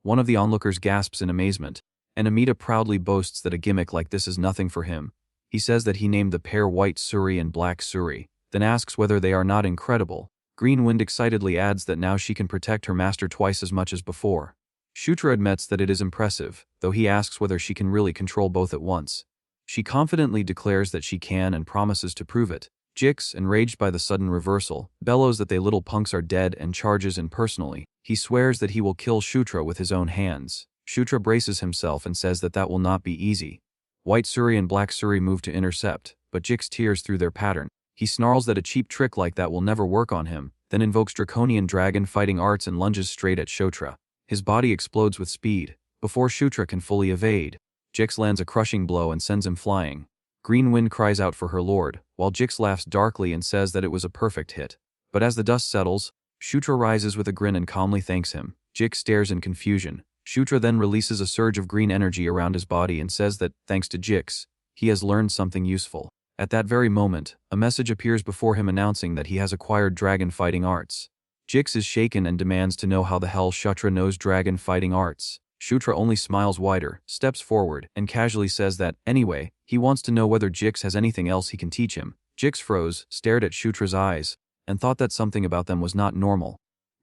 One of the onlookers gasps in amazement, and Amida proudly boasts that a gimmick like this is nothing for him. He says that he named the pair White Suri and Black Suri, then asks whether they are not incredible. Green Wind excitedly adds that now she can protect her master twice as much as before. Shutra admits that it is impressive, though he asks whether she can really control both at once. She confidently declares that she can and promises to prove it. Jix, enraged by the sudden reversal, bellows that they little punks are dead and charges in personally. He swears that he will kill Shutra with his own hands. Shutra braces himself and says that will not be easy. White Suri and Black Suri move to intercept, but Jix tears through their pattern. He snarls that a cheap trick like that will never work on him, then invokes Draconian Dragon fighting arts and lunges straight at Shutra. His body explodes with speed. Before Shutra can fully evade, Jix lands a crushing blow and sends him flying. Green Wind cries out for her lord, while Jix laughs darkly and says that it was a perfect hit. But as the dust settles, Shutra rises with a grin and calmly thanks him. Jix stares in confusion. Shutra then releases a surge of green energy around his body and says that, thanks to Jix, he has learned something useful. At that very moment, a message appears before him announcing that he has acquired dragon fighting arts. Jix is shaken and demands to know how the hell Shutra knows dragon fighting arts. Shutra only smiles wider, steps forward, and casually says that, anyway, he wants to know whether Jix has anything else he can teach him. Jix froze, stared at Shutra's eyes, and thought that something about them was not normal.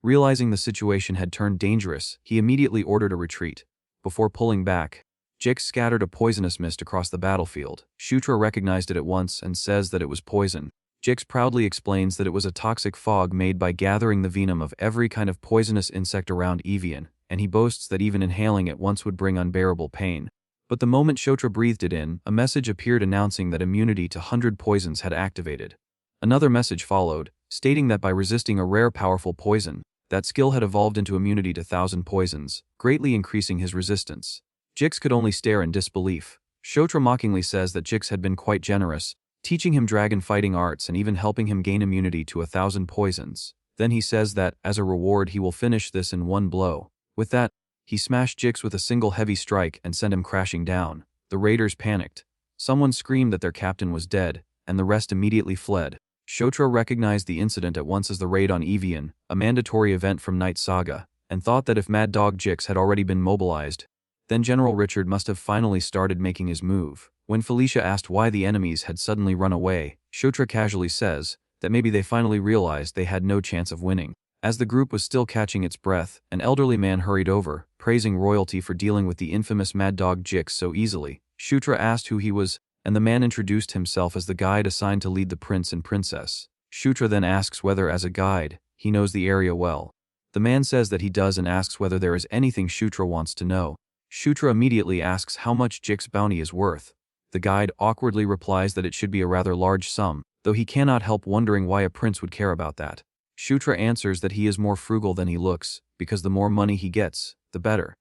Realizing the situation had turned dangerous, he immediately ordered a retreat. Before pulling back, Jix scattered a poisonous mist across the battlefield. Shutra recognized it at once and says that it was poison. Jix proudly explains that it was a toxic fog made by gathering the venom of every kind of poisonous insect around Evian, and he boasts that even inhaling it once would bring unbearable pain. But the moment Shutra breathed it in, a message appeared announcing that immunity to 100 poisons had activated. Another message followed, stating that by resisting a rare powerful poison, that skill had evolved into immunity to 1,000 poisons, greatly increasing his resistance. Jix could only stare in disbelief. Shutra mockingly says that Jix had been quite generous, teaching him dragon fighting arts and even helping him gain immunity to 1,000 poisons. Then he says that, as a reward, he will finish this in one blow. With that, he smashed Jix with a single heavy strike and sent him crashing down. The raiders panicked. Someone screamed that their captain was dead, and the rest immediately fled. Shutra recognized the incident at once as the raid on Evian, a mandatory event from Night Saga, and thought that if Mad Dog Jix had already been mobilized, then General Richard must have finally started making his move. When Felicia asked why the enemies had suddenly run away, Shutra casually says that maybe they finally realized they had no chance of winning. As the group was still catching its breath, an elderly man hurried over, praising royalty for dealing with the infamous Mad Dog Jix so easily. Shutra asked who he was, and the man introduced himself as the guide assigned to lead the prince and princess. Shutra then asks whether, as a guide, he knows the area well. The man says that he does and asks whether there is anything Shutra wants to know. Shutra immediately asks how much Jix's bounty is worth. The guide awkwardly replies that it should be a rather large sum, though he cannot help wondering why a prince would care about that. Shutra answers that he is more frugal than he looks, because the more money he gets, the better.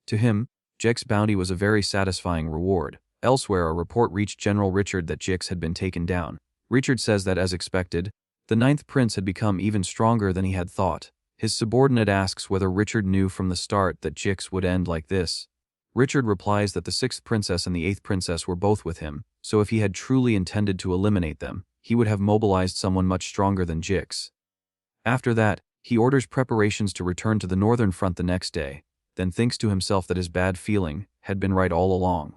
To him, Jix's bounty was a very satisfying reward. Elsewhere, a report reached General Richard that Jix had been taken down. Richard says that, as expected, the ninth prince had become even stronger than he had thought. His subordinate asks whether Richard knew from the start that Jix would end like this. Richard replies that the sixth princess and the eighth princess were both with him, so if he had truly intended to eliminate them, he would have mobilized someone much stronger than Jix. After that, he orders preparations to return to the northern front the next day, then thinks to himself that his bad feeling had been right all along.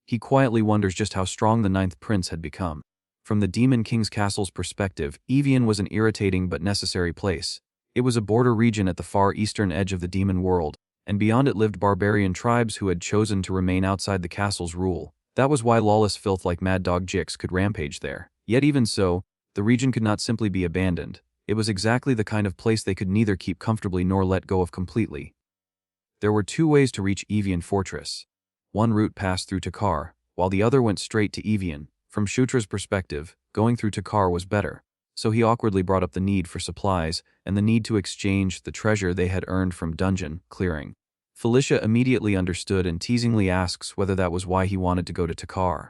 He quietly wonders just how strong the ninth prince had become. From the Demon King's castle's perspective, Evian was an irritating but necessary place. It was a border region at the far eastern edge of the demon world, and beyond it lived barbarian tribes who had chosen to remain outside the castle's rule. That was why lawless filth like Mad Dog Jix could rampage there. Yet even so, the region could not simply be abandoned. It was exactly the kind of place they could neither keep comfortably nor let go of completely. There were two ways to reach Evian Fortress. One route passed through Takar, while the other went straight to Evian. From Shutra's perspective, going through Takar was better, so he awkwardly brought up the need for supplies and the need to exchange the treasure they had earned from dungeon clearing. Felicia immediately understood and teasingly asks whether that was why he wanted to go to Takar.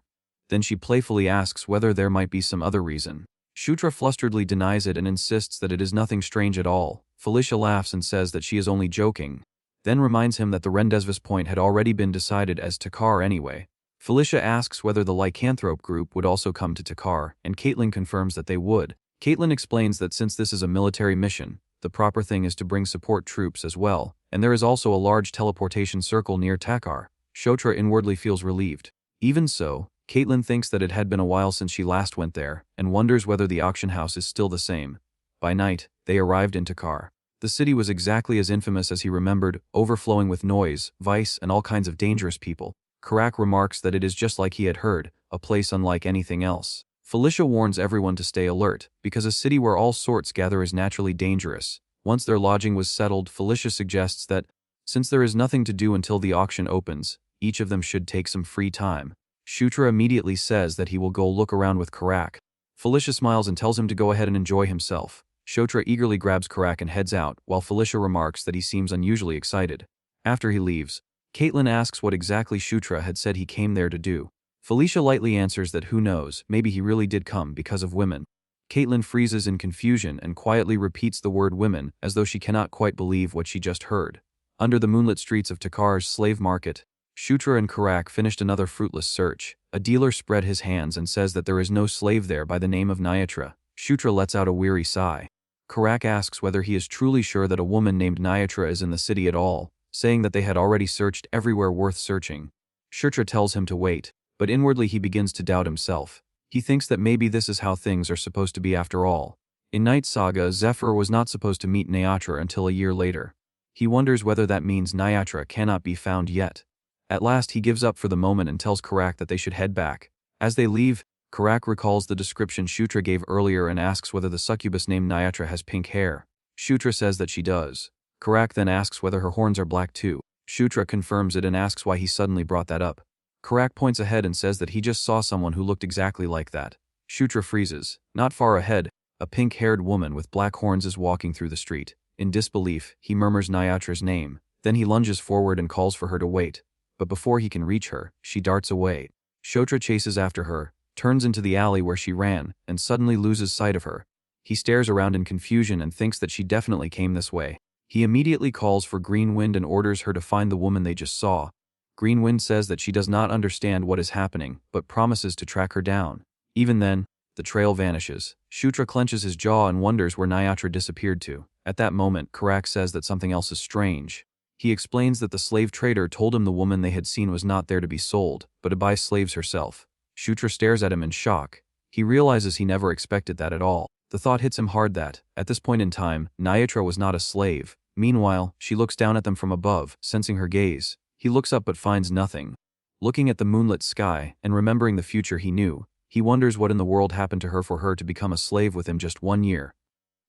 Then she playfully asks whether there might be some other reason. Shutra flusteredly denies it and insists that it is nothing strange at all. Felicia laughs and says that she is only joking, then reminds him that the Rendezvous point had already been decided as Takar anyway. Felicia asks whether the lycanthrope group would also come to Takar, and Caitlin confirms that they would. Caitlin explains that since this is a military mission, the proper thing is to bring support troops as well, and there is also a large teleportation circle near Takar. Shutra inwardly feels relieved. Even so, Caitlin thinks that it had been a while since she last went there, and wonders whether the auction house is still the same. By night, they arrived in Takar. The city was exactly as infamous as he remembered, overflowing with noise, vice, and all kinds of dangerous people. Karak remarks that it is just like he had heard, a place unlike anything else. Felicia warns everyone to stay alert, because a city where all sorts gather is naturally dangerous. Once their lodging was settled, Felicia suggests that, since there is nothing to do until the auction opens, each of them should take some free time. Shutra immediately says that he will go look around with Karak. Felicia smiles and tells him to go ahead and enjoy himself. Shutra eagerly grabs Karak and heads out, while Felicia remarks that he seems unusually excited. After he leaves, Caitlin asks what exactly Shutra had said he came there to do. Felicia lightly answers that who knows, maybe he really did come because of women. Caitlin freezes in confusion and quietly repeats the word women as though she cannot quite believe what she just heard. Under the moonlit streets of Takar's slave market, Shutra and Karak finished another fruitless search. A dealer spread his hands and says that there is no slave there by the name of Nyatra. Shutra lets out a weary sigh. Karak asks whether he is truly sure that a woman named Nyatra is in the city at all, saying that they had already searched everywhere worth searching. Shutra tells him to wait, but inwardly he begins to doubt himself. He thinks that maybe this is how things are supposed to be after all. In Night Saga, Zephyr was not supposed to meet Nyatra until a year later. He wonders whether that means Nyatra cannot be found yet. At last he gives up for the moment and tells Karak that they should head back. As they leave, Karak recalls the description Shutra gave earlier and asks whether the succubus named Nyatra has pink hair. Shutra says that she does. Karak then asks whether her horns are black too. Shutra confirms it and asks why he suddenly brought that up. Karak points ahead and says that he just saw someone who looked exactly like that. Shutra freezes. Not far ahead, a pink-haired woman with black horns is walking through the street. In disbelief, he murmurs Nyatra's name. Then he lunges forward and calls for her to wait. But before he can reach her, she darts away. Shutra chases after her, turns into the alley where she ran, and suddenly loses sight of her. He stares around in confusion and thinks that she definitely came this way. He immediately calls for Green Wind and orders her to find the woman they just saw. Green Wind says that she does not understand what is happening, but promises to track her down. Even then, the trail vanishes. Shutra clenches his jaw and wonders where Nyatra disappeared to. At that moment, Karak says that something else is strange. He explains that the slave trader told him the woman they had seen was not there to be sold, but to buy slaves herself. Shutra stares at him in shock. He realizes he never expected that at all. The thought hits him hard that, at this point in time, Nyatra was not a slave. Meanwhile, she looks down at them from above, sensing her gaze. He looks up but finds nothing. Looking at the moonlit sky, and remembering the future he knew, he wonders what in the world happened to her for her to become a slave with him just 1 year.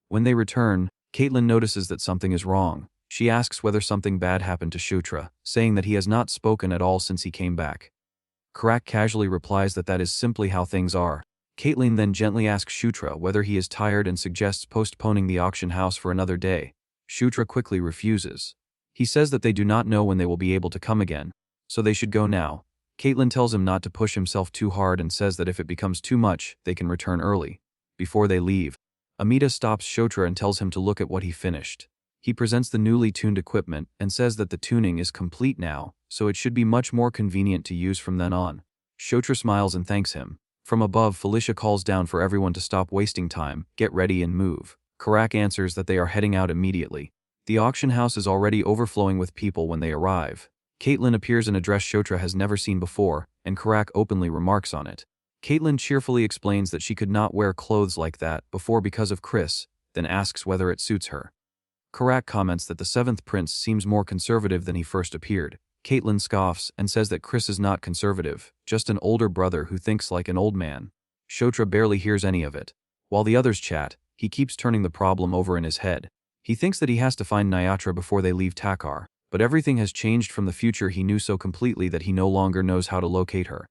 When they return, Caitlin notices that something is wrong. She asks whether something bad happened to Shutra, saying that he has not spoken at all since he came back. Karak casually replies that is simply how things are. Caitlin then gently asks Shutra whether he is tired and suggests postponing the auction house for another day. Shutra quickly refuses. He says that they do not know when they will be able to come again, so they should go now. Caitlin tells him not to push himself too hard and says that if it becomes too much, they can return early. Before they leave, Amita stops Shutra and tells him to look at what he finished. He presents the newly tuned equipment and says that the tuning is complete now, so it should be much more convenient to use from then on. Shutra smiles and thanks him. From above, Felicia calls down for everyone to stop wasting time, get ready and move. Karak answers that they are heading out immediately. The auction house is already overflowing with people when they arrive. Caitlin appears in a dress Shutra has never seen before, and Karak openly remarks on it. Caitlin cheerfully explains that she could not wear clothes like that before because of Chris, then asks whether it suits her. Karak comments that the 7th prince seems more conservative than he first appeared. Caitlin scoffs and says that Chris is not conservative, just an older brother who thinks like an old man. Shutra barely hears any of it. While the others chat, he keeps turning the problem over in his head. He thinks that he has to find Nyatra before they leave Takar, but everything has changed from the future he knew so completely that he no longer knows how to locate her.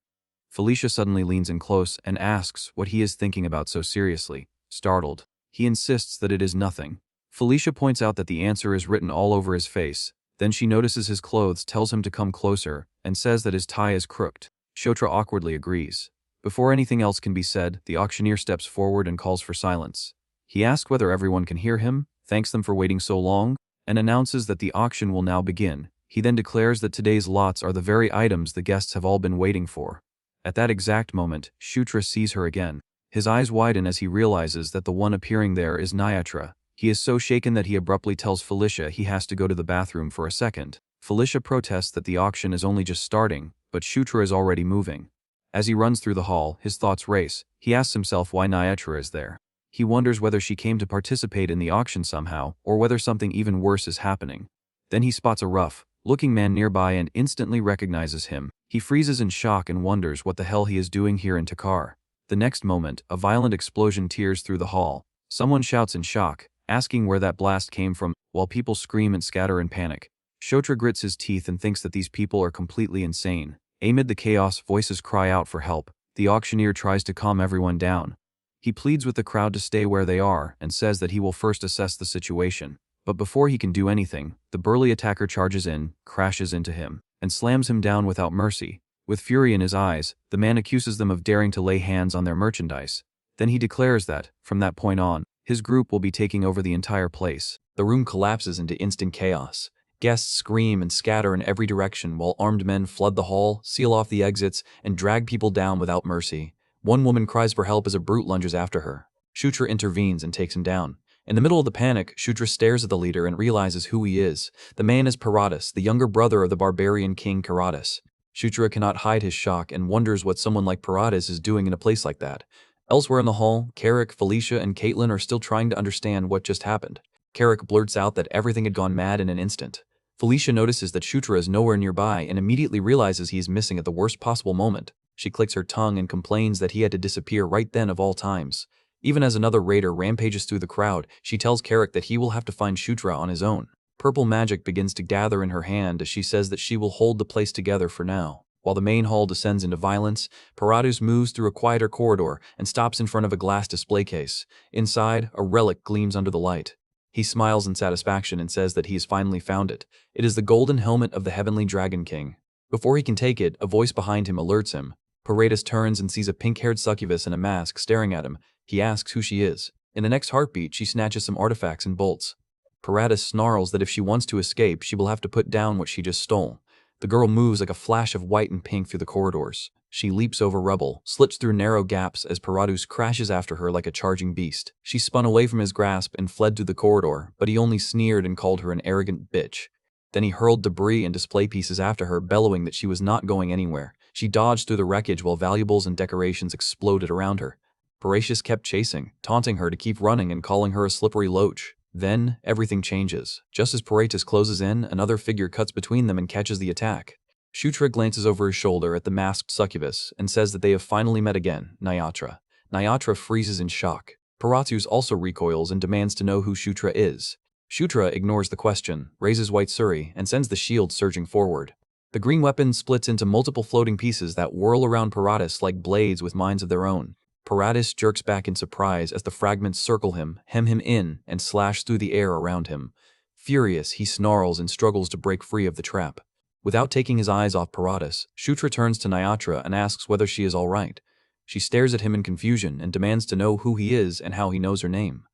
Felicia suddenly leans in close and asks what he is thinking about so seriously. Startled, he insists that it is nothing. Felicia points out that the answer is written all over his face. Then she notices his clothes, tells him to come closer, and says that his tie is crooked. Shutra awkwardly agrees. Before anything else can be said, the auctioneer steps forward and calls for silence. He asks whether everyone can hear him, thanks them for waiting so long, and announces that the auction will now begin. He then declares that today's lots are the very items the guests have all been waiting for. At that exact moment, Shutra sees her again. His eyes widen as he realizes that the one appearing there is Nyatra. He is so shaken that he abruptly tells Felicia he has to go to the bathroom for a second. Felicia protests that the auction is only just starting, but Shutra is already moving. As he runs through the hall, his thoughts race. He asks himself why Nyatra is there. He wonders whether she came to participate in the auction somehow, or whether something even worse is happening. Then he spots a rough-looking man nearby and instantly recognizes him. He freezes in shock and wonders what the hell he is doing here in Takar. The next moment, a violent explosion tears through the hall. Someone shouts in shock, asking where that blast came from, while people scream and scatter in panic. Shutra grits his teeth and thinks that these people are completely insane. Amid the chaos, voices cry out for help. The auctioneer tries to calm everyone down. He pleads with the crowd to stay where they are and says that he will first assess the situation. But before he can do anything, the burly attacker charges in, crashes into him, and slams him down without mercy. With fury in his eyes, the man accuses them of daring to lay hands on their merchandise. Then he declares that, from that point on, his group will be taking over the entire place. The room collapses into instant chaos. Guests scream and scatter in every direction while armed men flood the hall, seal off the exits, and drag people down without mercy. One woman cries for help as a brute lunges after her. Shutra intervenes and takes him down. In the middle of the panic, Shutra stares at the leader and realizes who he is. The man is Paratus, the younger brother of the barbarian king Karatus. Shutra cannot hide his shock and wonders what someone like Paratus is doing in a place like that. Elsewhere in the hall, Carrick, Felicia, and Caitlin are still trying to understand what just happened. Carrick blurts out that everything had gone mad in an instant. Felicia notices that Shutra is nowhere nearby and immediately realizes he is missing at the worst possible moment. She clicks her tongue and complains that he had to disappear right then of all times. Even as another raider rampages through the crowd, she tells Carrick that he will have to find Shutra on his own. Purple magic begins to gather in her hand as she says that she will hold the place together for now. While the main hall descends into violence, Paratus moves through a quieter corridor and stops in front of a glass display case. Inside, a relic gleams under the light. He smiles in satisfaction and says that he has finally found it. It is the golden helmet of the Heavenly Dragon King. Before he can take it, a voice behind him alerts him. Paratus turns and sees a pink-haired succubus in a mask staring at him. He asks who she is. In the next heartbeat, she snatches some artifacts and bolts. Paratus snarls that if she wants to escape, she will have to put down what she just stole. The girl moves like a flash of white and pink through the corridors. She leaps over rubble, slips through narrow gaps as Paratus crashes after her like a charging beast. She spun away from his grasp and fled through the corridor, but he only sneered and called her an arrogant bitch. Then he hurled debris and display pieces after her, bellowing that she was not going anywhere. She dodged through the wreckage while valuables and decorations exploded around her. Paratus kept chasing, taunting her to keep running and calling her a slippery loach. Then, everything changes. Just as Paratus closes in, another figure cuts between them and catches the attack. Shutra glances over his shoulder at the masked succubus and says that they have finally met again, Nyatra. Nyatra freezes in shock. Paratus also recoils and demands to know who Shutra is. Shutra ignores the question, raises White Suri, and sends the shield surging forward. The green weapon splits into multiple floating pieces that whirl around Paratus like blades with minds of their own. Paratus jerks back in surprise as the fragments circle him, hem him in, and slash through the air around him. Furious, he snarls and struggles to break free of the trap. Without taking his eyes off Paratus, Shutra turns to Nyatra and asks whether she is all right. She stares at him in confusion and demands to know who he is and how he knows her name.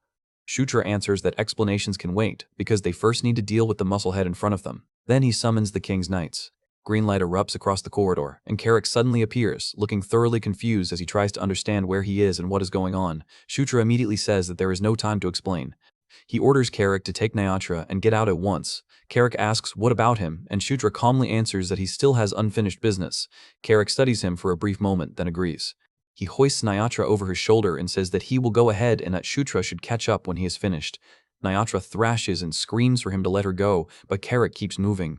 Shutra answers that explanations can wait because they first need to deal with the musclehead in front of them. Then he summons the king's knights. Green light erupts across the corridor, and Carrick suddenly appears, looking thoroughly confused as he tries to understand where he is and what is going on. Shutra immediately says that there is no time to explain. He orders Carrick to take Nyatra and get out at once. Carrick asks what about him, and Shutra calmly answers that he still has unfinished business. Carrick studies him for a brief moment, then agrees. He hoists Nyatra over his shoulder and says that he will go ahead and that Shutra should catch up when he is finished. Nyatra thrashes and screams for him to let her go, but Carrick keeps moving.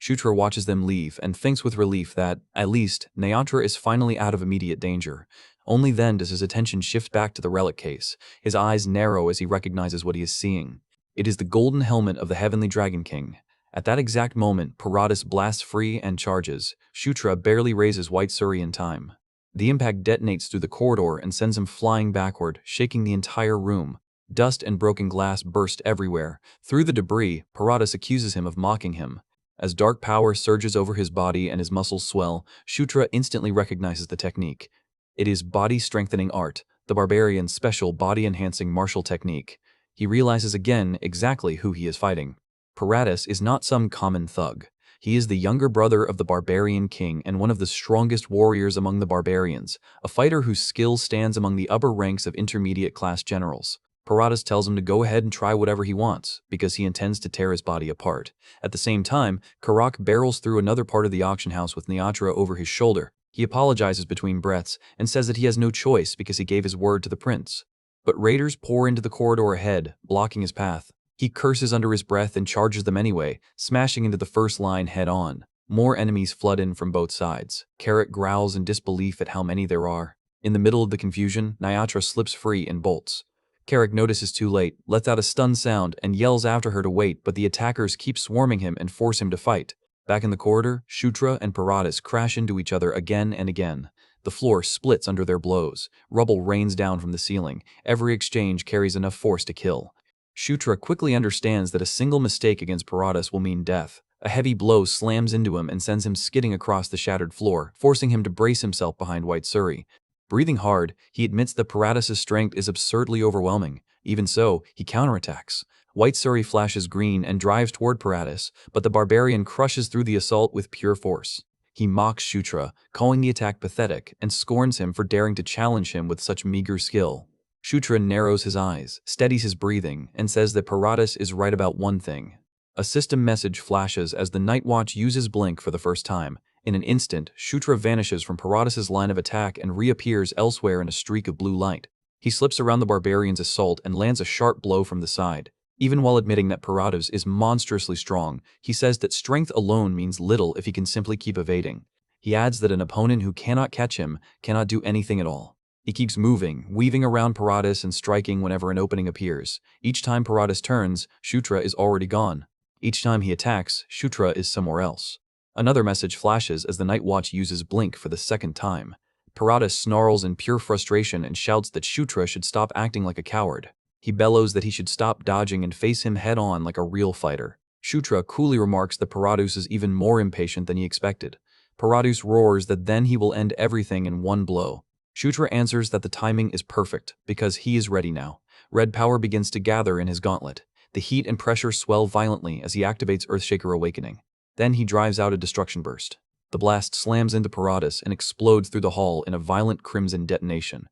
Shutra watches them leave and thinks with relief that, at least, Nyatra is finally out of immediate danger. Only then does his attention shift back to the relic case. His eyes narrow as he recognizes what he is seeing. It is the golden helmet of the Heavenly Dragon King. At that exact moment, Paratus blasts free and charges. Shutra barely raises White Suri in time. The impact detonates through the corridor and sends him flying backward, shaking the entire room. Dust and broken glass burst everywhere. Through the debris, Paratus accuses him of mocking him. As dark power surges over his body and his muscles swell, Shutra instantly recognizes the technique. It is body-strengthening art, the barbarian's special body-enhancing martial technique. He realizes again exactly who he is fighting. Paratus is not some common thug. He is the younger brother of the barbarian king and one of the strongest warriors among the barbarians, a fighter whose skill stands among the upper ranks of intermediate-class generals. Paratus tells him to go ahead and try whatever he wants, because he intends to tear his body apart. At the same time, Karak barrels through another part of the auction house with Nyatra over his shoulder. He apologizes between breaths and says that he has no choice because he gave his word to the prince. But raiders pour into the corridor ahead, blocking his path. He curses under his breath and charges them anyway, smashing into the first line head-on. More enemies flood in from both sides. Carrot growls in disbelief at how many there are. In the middle of the confusion, Nyatra slips free and bolts. Carrick notices too late, lets out a stunned sound, and yells after her to wait, but the attackers keep swarming him and force him to fight. Back in the corridor, Shutra and Paratus crash into each other again and again. The floor splits under their blows. Rubble rains down from the ceiling. Every exchange carries enough force to kill. Shutra quickly understands that a single mistake against Paratus will mean death. A heavy blow slams into him and sends him skidding across the shattered floor, forcing him to brace himself behind White Suri. Breathing hard, he admits that Paratus' strength is absurdly overwhelming. Even so, he counterattacks. White Suri flashes green and drives toward Paratus, but the barbarian crushes through the assault with pure force. He mocks Shutra, calling the attack pathetic, and scorns him for daring to challenge him with such meager skill. Shutra narrows his eyes, steadies his breathing, and says that Paratus is right about one thing. A system message flashes as the Night Watch uses Blink for the first time. In an instant, Shutra vanishes from Paratus' line of attack and reappears elsewhere in a streak of blue light. He slips around the barbarian's assault and lands a sharp blow from the side. Even while admitting that Paratus is monstrously strong, he says that strength alone means little if he can simply keep evading. He adds that an opponent who cannot catch him cannot do anything at all. He keeps moving, weaving around Paratus and striking whenever an opening appears. Each time Paratus turns, Shutra is already gone. Each time he attacks, Shutra is somewhere else. Another message flashes as the Night Watch uses Blink for the second time. Paratus snarls in pure frustration and shouts that Shutra should stop acting like a coward. He bellows that he should stop dodging and face him head-on like a real fighter. Shutra coolly remarks that Paratus is even more impatient than he expected. Paratus roars that then he will end everything in one blow. Shutra answers that the timing is perfect, because he is ready now. Red power begins to gather in his gauntlet. The heat and pressure swell violently as he activates Earthshaker Awakening. Then he drives out a destruction burst. The blast slams into Paratus and explodes through the hall in a violent crimson detonation.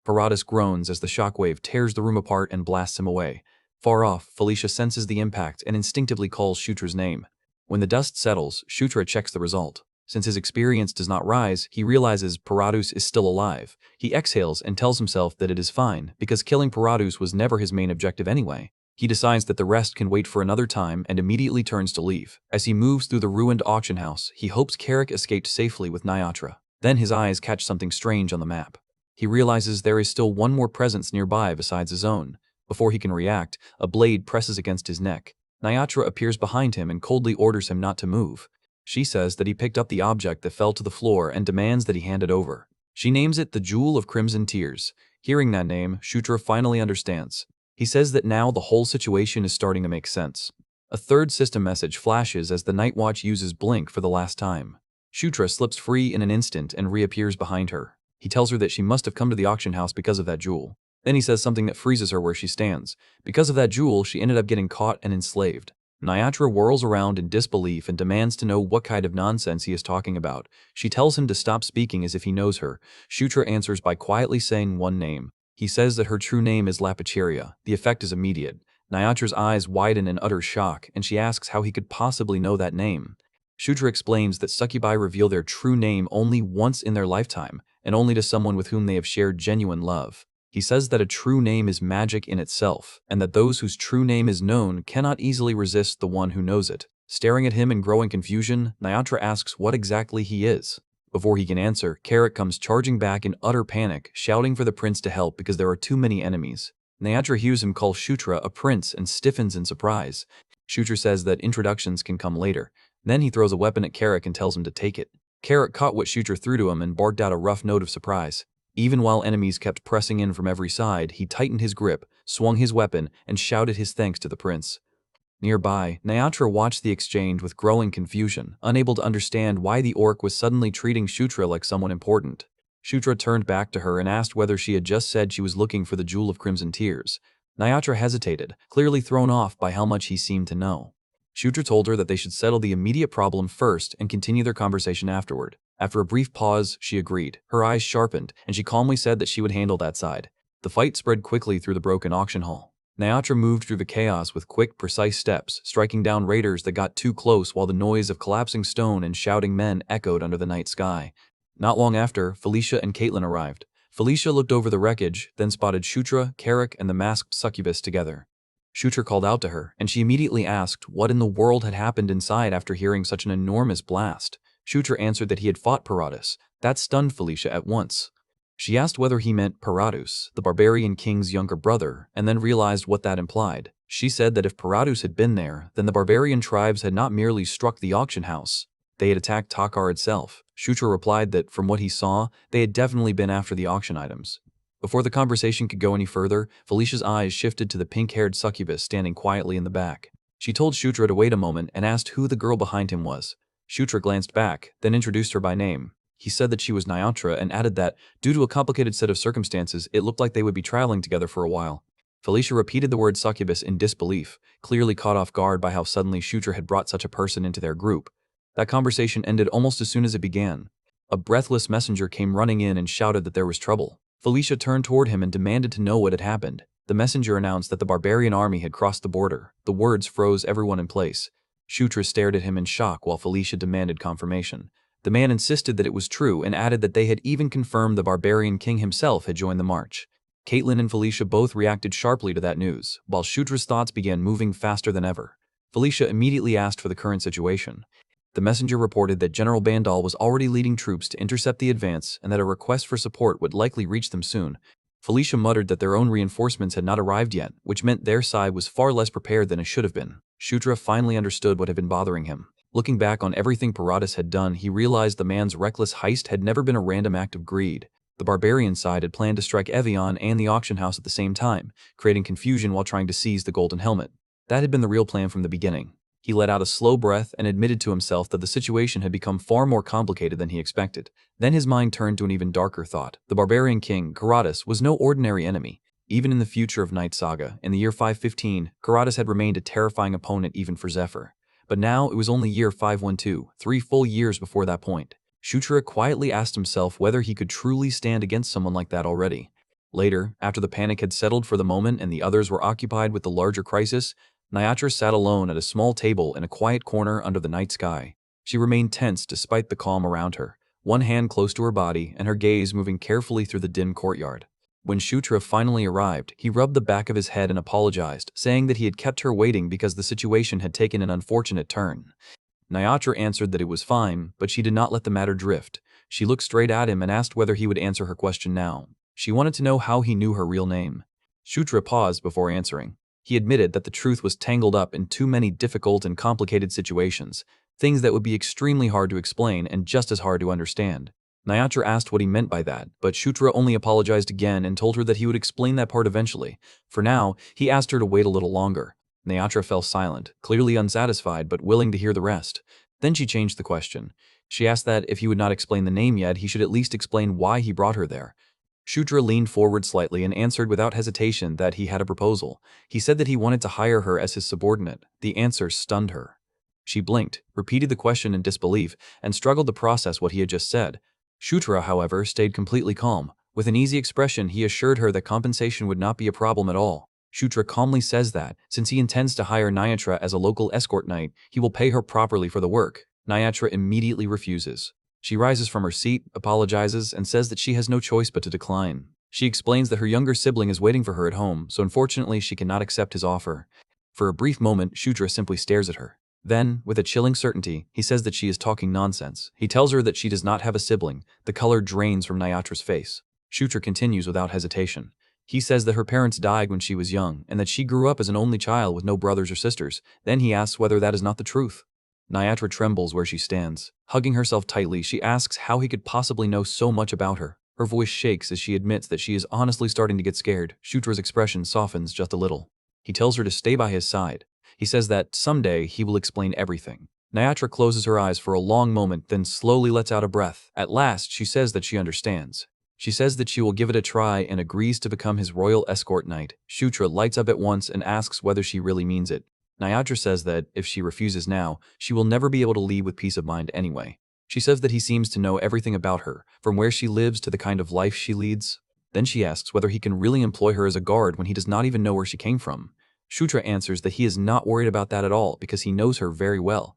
Paratus groans as the shockwave tears the room apart and blasts him away. Far off, Felicia senses the impact and instinctively calls Shutra's name. When the dust settles, Shutra checks the result. Since his experience does not rise, he realizes Paratus is still alive. He exhales and tells himself that it is fine, because killing Paratus was never his main objective anyway. He decides that the rest can wait for another time and immediately turns to leave. As he moves through the ruined auction house, he hopes Carrick escaped safely with Nyatra. Then his eyes catch something strange on the map. He realizes there is still one more presence nearby besides his own. Before he can react, a blade presses against his neck. Nyatra appears behind him and coldly orders him not to move. She says that he picked up the object that fell to the floor and demands that he hand it over. She names it the Jewel of Crimson Tears. Hearing that name, Shutra finally understands. He says that now the whole situation is starting to make sense. A third system message flashes as the Night Watch uses Blink for the last time. Shutra slips free in an instant and reappears behind her. He tells her that she must have come to the auction house because of that jewel. Then he says something that freezes her where she stands. Because of that jewel, she ended up getting caught and enslaved. Nyatra whirls around in disbelief and demands to know what kind of nonsense he is talking about. She tells him to stop speaking as if he knows her. Shutra answers by quietly saying one name. He says that her true name is Lapicheria. The effect is immediate. Nyatra's eyes widen in utter shock, and she asks how he could possibly know that name. Shutra explains that succubi reveal their true name only once in their lifetime, and only to someone with whom they have shared genuine love. He says that a true name is magic in itself, and that those whose true name is known cannot easily resist the one who knows it. Staring at him in growing confusion, Nyatra asks what exactly he is. Before he can answer, Carrick comes charging back in utter panic, shouting for the prince to help because there are too many enemies. Nyatra hears him call Shutra a prince and stiffens in surprise. Shutra says that introductions can come later. Then he throws a weapon at Carrick and tells him to take it. Carrick caught what Shutra threw to him and barked out a rough note of surprise. Even while enemies kept pressing in from every side, he tightened his grip, swung his weapon, and shouted his thanks to the prince. Nearby, Nyatra watched the exchange with growing confusion, unable to understand why the orc was suddenly treating Shutra like someone important. Shutra turned back to her and asked whether she had just said she was looking for the Jewel of Crimson Tears. Nyatra hesitated, clearly thrown off by how much he seemed to know. Shutra told her that they should settle the immediate problem first and continue their conversation afterward. After a brief pause, she agreed. Her eyes sharpened, and she calmly said that she would handle that side. The fight spread quickly through the broken auction hall. Nyatra moved through the chaos with quick, precise steps, striking down raiders that got too close while the noise of collapsing stone and shouting men echoed under the night sky. Not long after, Felicia and Caitlin arrived. Felicia looked over the wreckage, then spotted Shutra, Carrick, and the masked succubus together. Shutra called out to her, and she immediately asked what in the world had happened inside after hearing such an enormous blast. Shutra answered that he had fought Paratus. That stunned Felicia at once. She asked whether he meant Paratus, the barbarian king's younger brother, and then realized what that implied. She said that if Paratus had been there, then the barbarian tribes had not merely struck the auction house. They had attacked Takar itself. Shutra replied that, from what he saw, they had definitely been after the auction items. Before the conversation could go any further, Felicia's eyes shifted to the pink-haired succubus standing quietly in the back. She told Shutra to wait a moment and asked who the girl behind him was. Shutra glanced back, then introduced her by name. He said that she was Nyatra and added that, due to a complicated set of circumstances, it looked like they would be traveling together for a while. Felicia repeated the word succubus in disbelief, clearly caught off guard by how suddenly Shutra had brought such a person into their group. That conversation ended almost as soon as it began. A breathless messenger came running in and shouted that there was trouble. Felicia turned toward him and demanded to know what had happened. The messenger announced that the barbarian army had crossed the border. The words froze everyone in place. Shutra stared at him in shock while Felicia demanded confirmation. The man insisted that it was true and added that they had even confirmed the barbarian king himself had joined the march. Caitlin and Felicia both reacted sharply to that news, while Shutra's thoughts began moving faster than ever. Felicia immediately asked for the current situation. The messenger reported that General Bandal was already leading troops to intercept the advance and that a request for support would likely reach them soon. Felicia muttered that their own reinforcements had not arrived yet, which meant their side was far less prepared than it should have been. Shutra finally understood what had been bothering him. Looking back on everything Paratus had done, he realized the man's reckless heist had never been a random act of greed. The barbarian side had planned to strike Evian and the auction house at the same time, creating confusion while trying to seize the golden helmet. That had been the real plan from the beginning. He let out a slow breath and admitted to himself that the situation had become far more complicated than he expected. Then his mind turned to an even darker thought. The barbarian king, Karatus, was no ordinary enemy. Even in the future of Night Saga, in the year 515, Karatus had remained a terrifying opponent even for Zephyr. but now it was only year 512, 3 full years before that point. Shutra quietly asked himself whether he could truly stand against someone like that already. Later, after the panic had settled for the moment and the others were occupied with the larger crisis, Nyatra sat alone at a small table in a quiet corner under the night sky. She remained tense despite the calm around her, one hand close to her body and her gaze moving carefully through the dim courtyard. When Shutra finally arrived, he rubbed the back of his head and apologized, saying that he had kept her waiting because the situation had taken an unfortunate turn. Nyatra answered that it was fine, but she did not let the matter drift. She looked straight at him and asked whether he would answer her question now. She wanted to know how he knew her real name. Shutra paused before answering. He admitted that the truth was tangled up in too many difficult and complicated situations, things that would be extremely hard to explain and just as hard to understand. Nyatra asked what he meant by that, but Shutra only apologized again and told her that he would explain that part eventually. For now, he asked her to wait a little longer. Nyatra fell silent, clearly unsatisfied but willing to hear the rest. Then she changed the question. She asked that if he would not explain the name yet, he should at least explain why he brought her there. Shutra leaned forward slightly and answered without hesitation that he had a proposal. He said that he wanted to hire her as his subordinate. The answer stunned her. She blinked, repeated the question in disbelief, and struggled to process what he had just said. Shutra, however, stayed completely calm. With an easy expression, he assured her that compensation would not be a problem at all. Shutra calmly says that, since he intends to hire Nyatra as a local escort knight, he will pay her properly for the work. Nyatra immediately refuses. She rises from her seat, apologizes, and says that she has no choice but to decline. She explains that her younger sibling is waiting for her at home, so unfortunately she cannot accept his offer. For a brief moment, Shutra simply stares at her. Then, with a chilling certainty, he says that she is talking nonsense. He tells her that she does not have a sibling. The color drains from Nyatra's face. Shutra continues without hesitation. He says that her parents died when she was young, and that she grew up as an only child with no brothers or sisters. Then he asks whether that is not the truth. Nyatra trembles where she stands. Hugging herself tightly, she asks how he could possibly know so much about her. Her voice shakes as she admits that she is honestly starting to get scared. Shutra's expression softens just a little. He tells her to stay by his side. He says that someday he will explain everything. Nyatra closes her eyes for a long moment, then slowly lets out a breath. At last, she says that she understands. She says that she will give it a try and agrees to become his royal escort knight. Shutra lights up at once and asks whether she really means it. Nyatra says that, if she refuses now, she will never be able to leave with peace of mind anyway. She says that he seems to know everything about her, from where she lives to the kind of life she leads. Then she asks whether he can really employ her as a guard when he does not even know where she came from. Shutra answers that he is not worried about that at all because he knows her very well.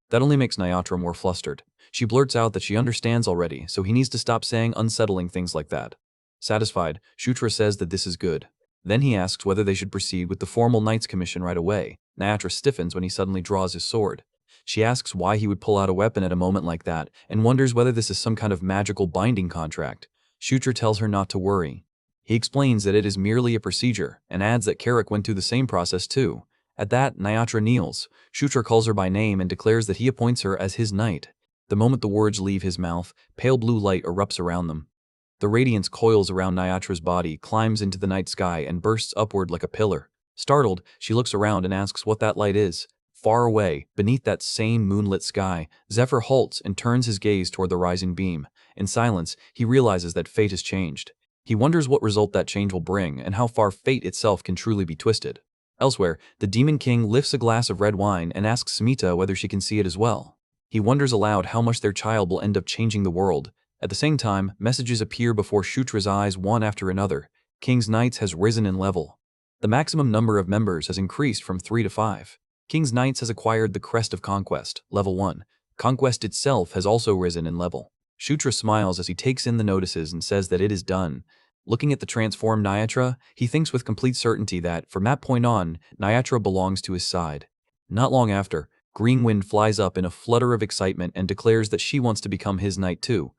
That only makes Nyatra more flustered. She blurts out that she understands already, so he needs to stop saying unsettling things like that. Satisfied, Shutra says that this is good. Then he asks whether they should proceed with the formal knight's commission right away. Nyatra stiffens when he suddenly draws his sword. She asks why he would pull out a weapon at a moment like that, and wonders whether this is some kind of magical binding contract. Shutra tells her not to worry. He explains that it is merely a procedure, and adds that Carrick went through the same process too. At that, Nyatra kneels. Shutra calls her by name and declares that he appoints her as his knight. The moment the words leave his mouth, pale blue light erupts around them. The radiance coils around Nyatra's body, climbs into the night sky, and bursts upward like a pillar. Startled, she looks around and asks what that light is. Far away, beneath that same moonlit sky, Zephyr halts and turns his gaze toward the rising beam. In silence, he realizes that fate has changed. He wonders what result that change will bring and how far fate itself can truly be twisted. Elsewhere, the Demon King lifts a glass of red wine and asks Smita whether she can see it as well. He wonders aloud how much their child will end up changing the world. At the same time, messages appear before Shutra's eyes one after another. King's Knights has risen in level. The maximum number of members has increased from 3 to 5. King's Knights has acquired the Crest of Conquest, level 1. Conquest itself has also risen in level. Shutra smiles as he takes in the notices and says that it is done. Looking at the transformed Nyatra, he thinks with complete certainty that, from that point on, Nyatra belongs to his side. Not long after, Green Wind flies up in a flutter of excitement and declares that she wants to become his knight too.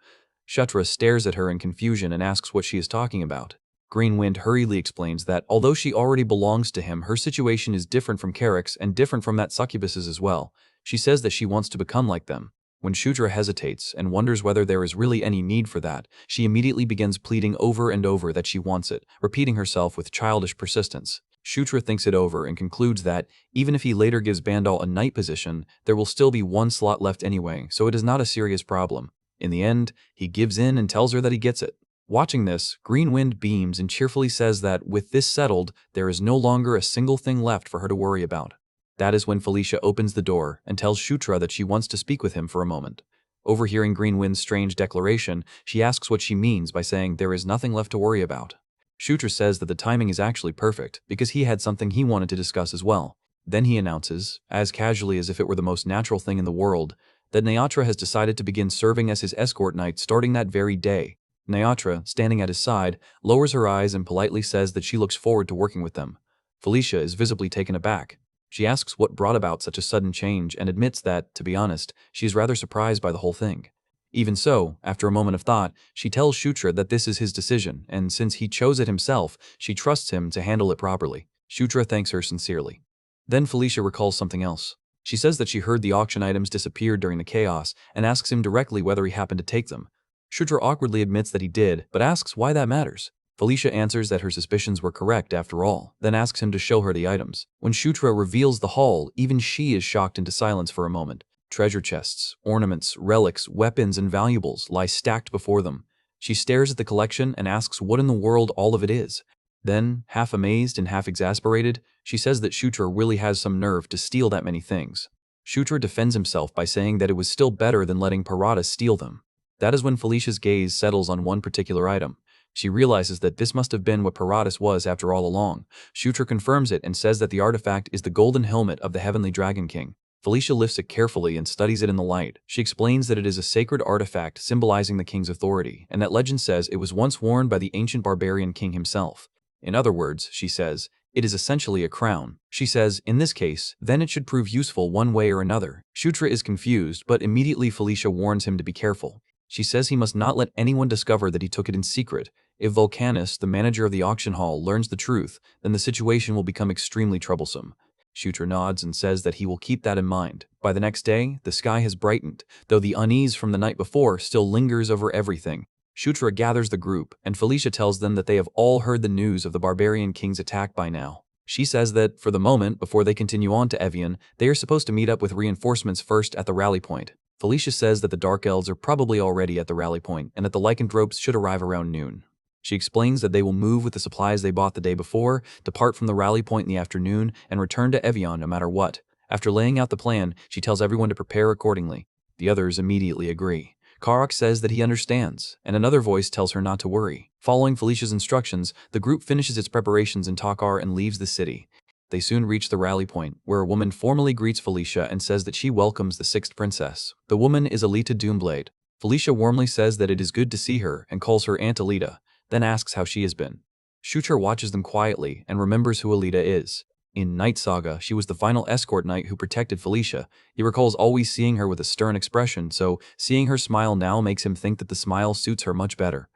Shutra stares at her in confusion and asks what she is talking about. Green Wind hurriedly explains that, although she already belongs to him, her situation is different from Carrick's and different from that succubus's as well. She says that she wants to become like them. When Shutra hesitates and wonders whether there is really any need for that, she immediately begins pleading over and over that she wants it, repeating herself with childish persistence. Shutra thinks it over and concludes that, even if he later gives Bandal a knight position, there will still be one slot left anyway, so it is not a serious problem. In the end, he gives in and tells her that he gets it. Watching this, Green Wind beams and cheerfully says that, with this settled, there is no longer a single thing left for her to worry about. That is when Felicia opens the door and tells Shutra that she wants to speak with him for a moment. Overhearing Green Wind's strange declaration, she asks what she means by saying there is nothing left to worry about. Shutra says that the timing is actually perfect because he had something he wanted to discuss as well. Then he announces, as casually as if it were the most natural thing in the world, that Nyatra has decided to begin serving as his escort knight starting that very day. Nyatra, standing at his side, lowers her eyes and politely says that she looks forward to working with them. Felicia is visibly taken aback. She asks what brought about such a sudden change and admits that, to be honest, she is rather surprised by the whole thing. Even so, after a moment of thought, she tells Shutra that this is his decision, and since he chose it himself, she trusts him to handle it properly. Shutra thanks her sincerely. Then Felicia recalls something else. She says that she heard the auction items disappeared during the chaos and asks him directly whether he happened to take them. Shutra awkwardly admits that he did, but asks why that matters. Felicia answers that her suspicions were correct after all, then asks him to show her the items. When Shutra reveals the haul, even she is shocked into silence for a moment. Treasure chests, ornaments, relics, weapons, and valuables lie stacked before them. She stares at the collection and asks what in the world all of it is. Then, half amazed and half exasperated, she says that Shutra really has some nerve to steal that many things. Shutra defends himself by saying that it was still better than letting Parada steal them. That is when Felicia's gaze settles on one particular item. She realizes that this must have been what Paratus was after all along. Shutra confirms it and says that the artifact is the golden helmet of the Heavenly Dragon King. Felicia lifts it carefully and studies it in the light. She explains that it is a sacred artifact symbolizing the king's authority, and that legend says it was once worn by the ancient barbarian king himself. In other words, she says, it is essentially a crown. She says, in this case, then it should prove useful one way or another. Shutra is confused, but immediately Felicia warns him to be careful. She says he must not let anyone discover that he took it in secret. If Vulcanus, the manager of the auction hall, learns the truth, then the situation will become extremely troublesome. Shutra nods and says that he will keep that in mind. By the next day, the sky has brightened, though the unease from the night before still lingers over everything. Shutra gathers the group, and Felicia tells them that they have all heard the news of the barbarian king's attack by now. She says that, for the moment, before they continue on to Evian, they are supposed to meet up with reinforcements first at the rally point. Felicia says that the Dark Elves are probably already at the rally point, and that the lycanthropes should arrive around noon. She explains that they will move with the supplies they bought the day before, depart from the rally point in the afternoon, and return to Evian no matter what. After laying out the plan, she tells everyone to prepare accordingly. The others immediately agree. Karok says that he understands, and another voice tells her not to worry. Following Felicia's instructions, the group finishes its preparations in Takar and leaves the city. They soon reach the rally point, where a woman formally greets Felicia and says that she welcomes the sixth princess. The woman is Alita Doomblade. Felicia warmly says that it is good to see her and calls her Aunt Alita, then asks how she has been. Shutra watches them quietly and remembers who Alita is. In Night Saga, she was the final escort knight who protected Felicia. He recalls always seeing her with a stern expression, so seeing her smile now makes him think that the smile suits her much better.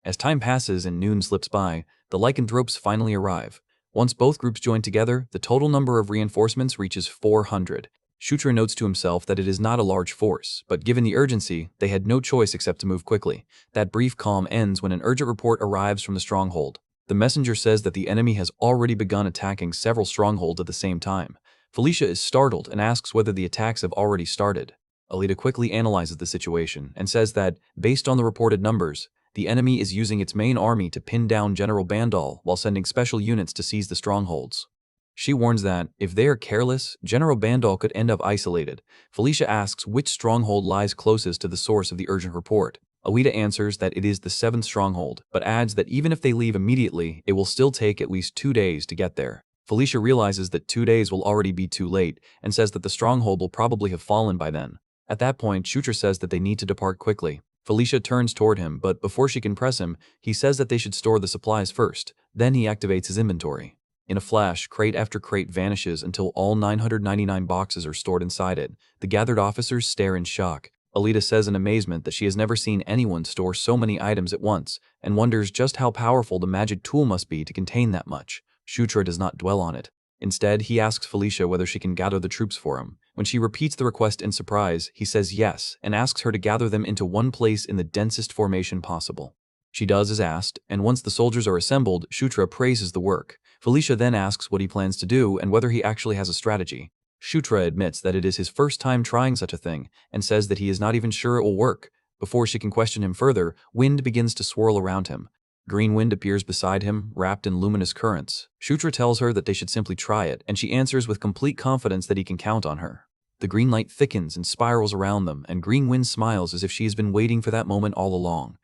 As time passes and noon slips by, the lycanthropes finally arrive. Once both groups join together, the total number of reinforcements reaches 400. Shutra notes to himself that it is not a large force, but given the urgency, they had no choice except to move quickly. That brief calm ends when an urgent report arrives from the stronghold. The messenger says that the enemy has already begun attacking several strongholds at the same time. Felicia is startled and asks whether the attacks have already started. Alita quickly analyzes the situation and says that, based on the reported numbers, the enemy is using its main army to pin down General Bandal while sending special units to seize the strongholds. She warns that, if they are careless, General Bandal could end up isolated. Felicia asks which stronghold lies closest to the source of the urgent report. Alita answers that it is the 7th stronghold, but adds that even if they leave immediately, it will still take at least 2 days to get there. Felicia realizes that 2 days will already be too late, and says that the stronghold will probably have fallen by then. At that point, Shutra says that they need to depart quickly. Felicia turns toward him, but before she can press him, he says that they should store the supplies first. Then he activates his inventory. In a flash, crate after crate vanishes until all 999 boxes are stored inside it. The gathered officers stare in shock. Alita says in amazement that she has never seen anyone store so many items at once, and wonders just how powerful the magic tool must be to contain that much. Shutra does not dwell on it. Instead, he asks Felicia whether she can gather the troops for him. When she repeats the request in surprise, he says yes, and asks her to gather them into one place in the densest formation possible. She does as asked, and once the soldiers are assembled, Shutra praises the work. Felicia then asks what he plans to do and whether he actually has a strategy. Shutra admits that it is his first time trying such a thing, and says that he is not even sure it will work. Before she can question him further, wind begins to swirl around him. Green wind appears beside him, wrapped in luminous currents. Shutra tells her that they should simply try it, and she answers with complete confidence that he can count on her. The green light thickens and spirals around them, and Green Wind smiles as if she has been waiting for that moment all along.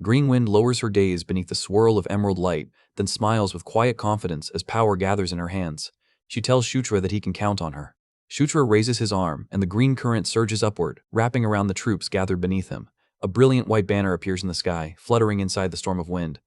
Green Wind lowers her gaze beneath the swirl of emerald light, then smiles with quiet confidence as power gathers in her hands. She tells Shutra that he can count on her. Shutra raises his arm, and the green current surges upward, wrapping around the troops gathered beneath him. A brilliant white banner appears in the sky, fluttering inside the storm of wind.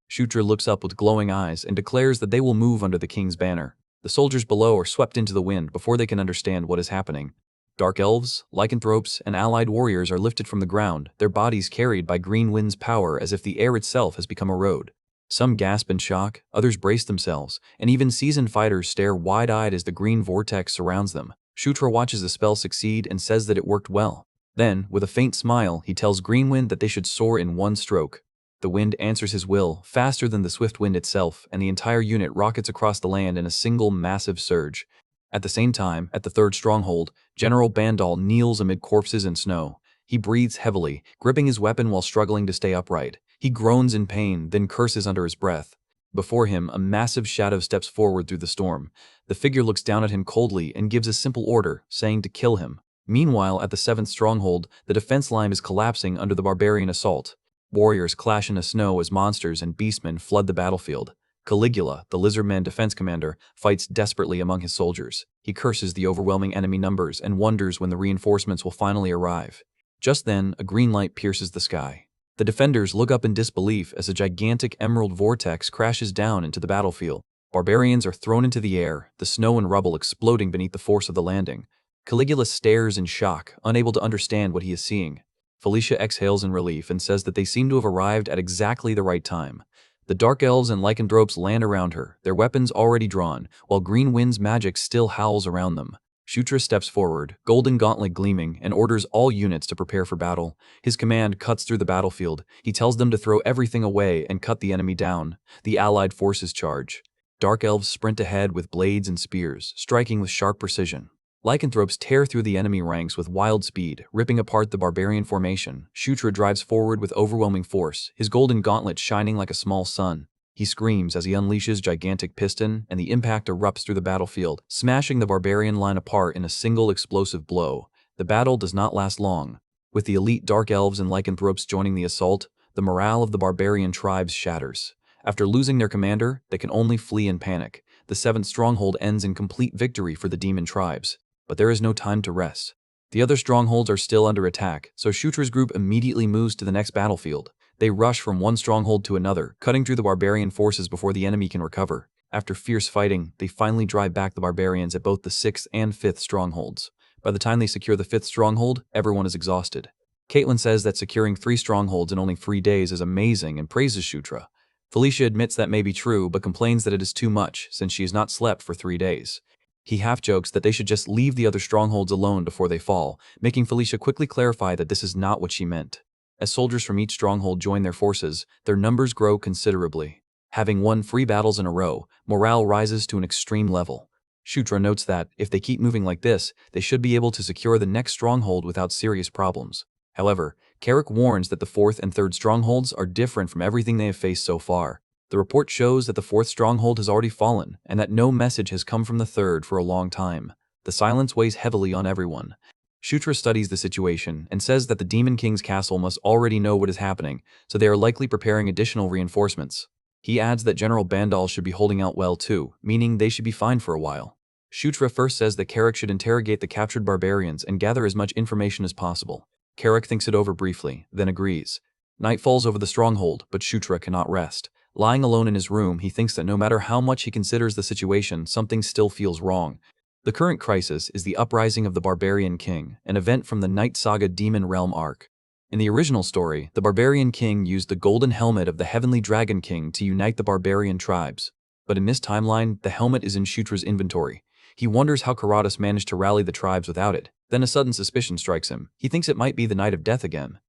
Shutra looks up with glowing eyes and declares that they will move under the king's banner. The soldiers below are swept into the wind before they can understand what is happening. Dark elves, lycanthropes, and allied warriors are lifted from the ground, their bodies carried by Green Wind's power as if the air itself has become a road. Some gasp in shock, others brace themselves, and even seasoned fighters stare wide-eyed as the green vortex surrounds them. Shutra watches the spell succeed and says that it worked well. Then, with a faint smile, he tells Green Wind that they should soar in one stroke. The wind answers his will, faster than the swift wind itself, and the entire unit rockets across the land in a single massive surge. At the same time, at the third stronghold, General Bandal kneels amid corpses and snow. He breathes heavily, gripping his weapon while struggling to stay upright. He groans in pain, then curses under his breath. Before him, a massive shadow steps forward through the storm. The figure looks down at him coldly and gives a simple order, saying to kill him. Meanwhile, at the seventh stronghold, the defense line is collapsing under the barbarian assault. Warriors clash in the snow as monsters and beastmen flood the battlefield. Caligula, the Lizardman defense commander, fights desperately among his soldiers. He curses the overwhelming enemy numbers and wonders when the reinforcements will finally arrive. Just then, a green light pierces the sky. The defenders look up in disbelief as a gigantic emerald vortex crashes down into the battlefield. Barbarians are thrown into the air, the snow and rubble exploding beneath the force of the landing. Caligula stares in shock, unable to understand what he is seeing. Felicia exhales in relief and says that they seem to have arrived at exactly the right time. The dark elves and lycanthropes land around her, their weapons already drawn, while Green Wind's magic still howls around them. Shutra steps forward, golden gauntlet gleaming, and orders all units to prepare for battle. His command cuts through the battlefield. He tells them to throw everything away and cut the enemy down. The allied forces charge. Dark elves sprint ahead with blades and spears, striking with sharp precision. Lycanthropes tear through the enemy ranks with wild speed, ripping apart the barbarian formation. Shutra drives forward with overwhelming force, his golden gauntlet shining like a small sun. He screams as he unleashes gigantic piston, and the impact erupts through the battlefield, smashing the barbarian line apart in a single explosive blow. The battle does not last long. With the elite dark elves and lycanthropes joining the assault, the morale of the barbarian tribes shatters. After losing their commander, they can only flee in panic. The seventh stronghold ends in complete victory for the demon tribes. But there is no time to rest. The other strongholds are still under attack, so Shutra's group immediately moves to the next battlefield. They rush from one stronghold to another, cutting through the barbarian forces before the enemy can recover. After fierce fighting, they finally drive back the barbarians at both the 6th and 5th strongholds. By the time they secure the 5th stronghold, everyone is exhausted. Caitlin says that securing 3 strongholds in only 3 days is amazing and praises Shutra. Felicia admits that may be true, but complains that it is too much, since she has not slept for 3 days. He half-jokes that they should just leave the other strongholds alone before they fall, making Felicia quickly clarify that this is not what she meant. As soldiers from each stronghold join their forces, their numbers grow considerably. Having won 3 battles in a row, morale rises to an extreme level. Shutra notes that, if they keep moving like this, they should be able to secure the next stronghold without serious problems. However, Carrick warns that the 4th and 3rd strongholds are different from everything they have faced so far. The report shows that the 4th stronghold has already fallen, and that no message has come from the 3rd for a long time. The silence weighs heavily on everyone. Shutra studies the situation and says that the Demon King's castle must already know what is happening, so they are likely preparing additional reinforcements. He adds that General Bandal should be holding out well too, meaning they should be fine for a while. Shutra first says that Carrick should interrogate the captured barbarians and gather as much information as possible. Carrick thinks it over briefly, then agrees. Night falls over the stronghold, but Shutra cannot rest. Lying alone in his room, he thinks that no matter how much he considers the situation, something still feels wrong. The current crisis is the uprising of the Barbarian King, an event from the Night Saga Demon Realm arc. In the original story, the Barbarian King used the golden helmet of the Heavenly Dragon King to unite the barbarian tribes. But in this timeline, the helmet is in Shutra's inventory. He wonders how Karatas managed to rally the tribes without it. Then a sudden suspicion strikes him. He thinks it might be the Night of Death again.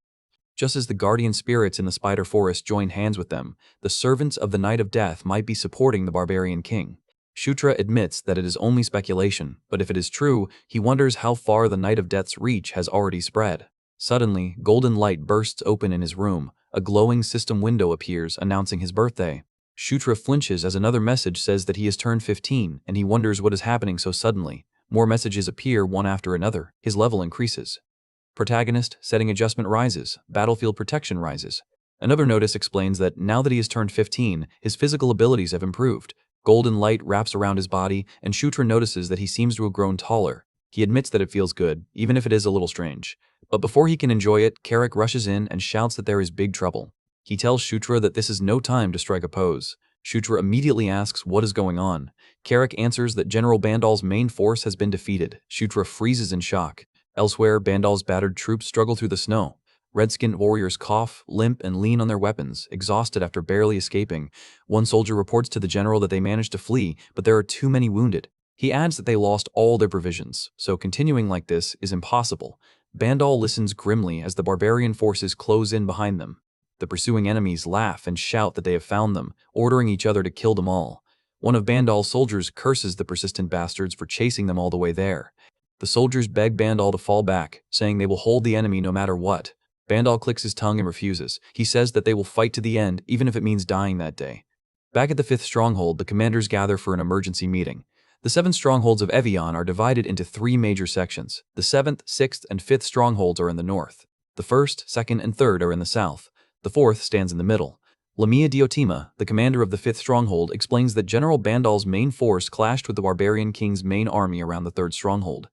Just as the guardian spirits in the Spider Forest join hands with them, the servants of the Night of Death might be supporting the Barbarian King. Shutra admits that it is only speculation, but if it is true, he wonders how far the Night of Death's reach has already spread. Suddenly, golden light bursts open in his room. A glowing system window appears, announcing his birthday. Shutra flinches as another message says that he has turned 15, and he wonders what is happening so suddenly. More messages appear one after another. His level increases. Protagonist Setting Adjustment rises. Battlefield Protection rises. Another notice explains that now that he has turned 15, his physical abilities have improved. Golden light wraps around his body, and Shutra notices that he seems to have grown taller. He admits that it feels good, even if it is a little strange. But before he can enjoy it, Carrick rushes in and shouts that there is big trouble. He tells Shutra that this is no time to strike a pose. Shutra immediately asks what is going on. Carrick answers that General Bandal's main force has been defeated. Shutra freezes in shock. Elsewhere, Bandal's battered troops struggle through the snow. Red-skinned warriors cough, limp, and lean on their weapons, exhausted after barely escaping. One soldier reports to the general that they managed to flee, but there are too many wounded. He adds that they lost all their provisions, so continuing like this is impossible. Bandal listens grimly as the barbarian forces close in behind them. The pursuing enemies laugh and shout that they have found them, ordering each other to kill them all. One of Bandal's soldiers curses the persistent bastards for chasing them all the way there. The soldiers beg Bandal to fall back, saying they will hold the enemy no matter what. Bandal clicks his tongue and refuses. He says that they will fight to the end, even if it means dying that day. Back at the 5th stronghold, the commanders gather for an emergency meeting. The 7 strongholds of Evian are divided into 3 major sections. The 7th, 6th, and 5th strongholds are in the north. The 1st, 2nd, and 3rd are in the south. The 4th stands in the middle. Lamia Diotima, the commander of the 5th stronghold, explains that General Bandal's main force clashed with the barbarian king's main army around the 3rd stronghold.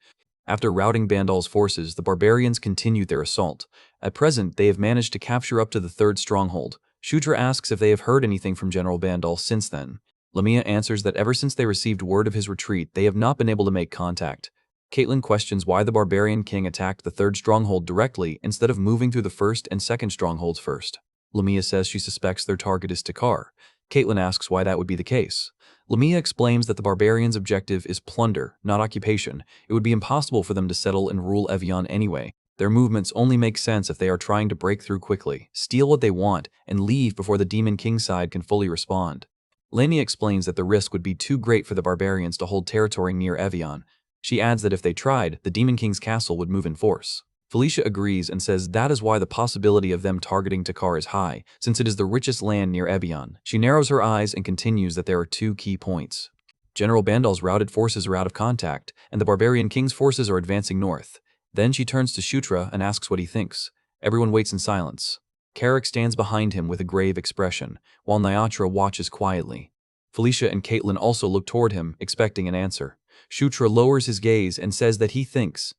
After routing Bandal's forces, the barbarians continued their assault. At present, they have managed to capture up to the 3rd stronghold. Shutra asks if they have heard anything from General Bandal since then. Lamia answers that ever since they received word of his retreat, they have not been able to make contact. Caitlin questions why the barbarian king attacked the 3rd stronghold directly instead of moving through the 1st and 2nd strongholds first. Lamia says she suspects their target is Takar. Caitlin asks why that would be the case. Lamia explains that the barbarians' objective is plunder, not occupation. It would be impossible for them to settle and rule Evian anyway. Their movements only make sense if they are trying to break through quickly, steal what they want, and leave before the Demon King side can fully respond. Lamia explains that the risk would be too great for the barbarians to hold territory near Evian. She adds that if they tried, the Demon King's castle would move in force. Felicia agrees and says that is why the possibility of them targeting Takar is high, since it is the richest land near Evian. She narrows her eyes and continues that there are 2 key points. General Bandal's routed forces are out of contact, and the barbarian king's forces are advancing north. Then she turns to Shutra and asks what he thinks. Everyone waits in silence. Carrick stands behind him with a grave expression, while Nyatra watches quietly. Felicia and Caitlin also look toward him, expecting an answer. Shutra lowers his gaze and says that he thinks.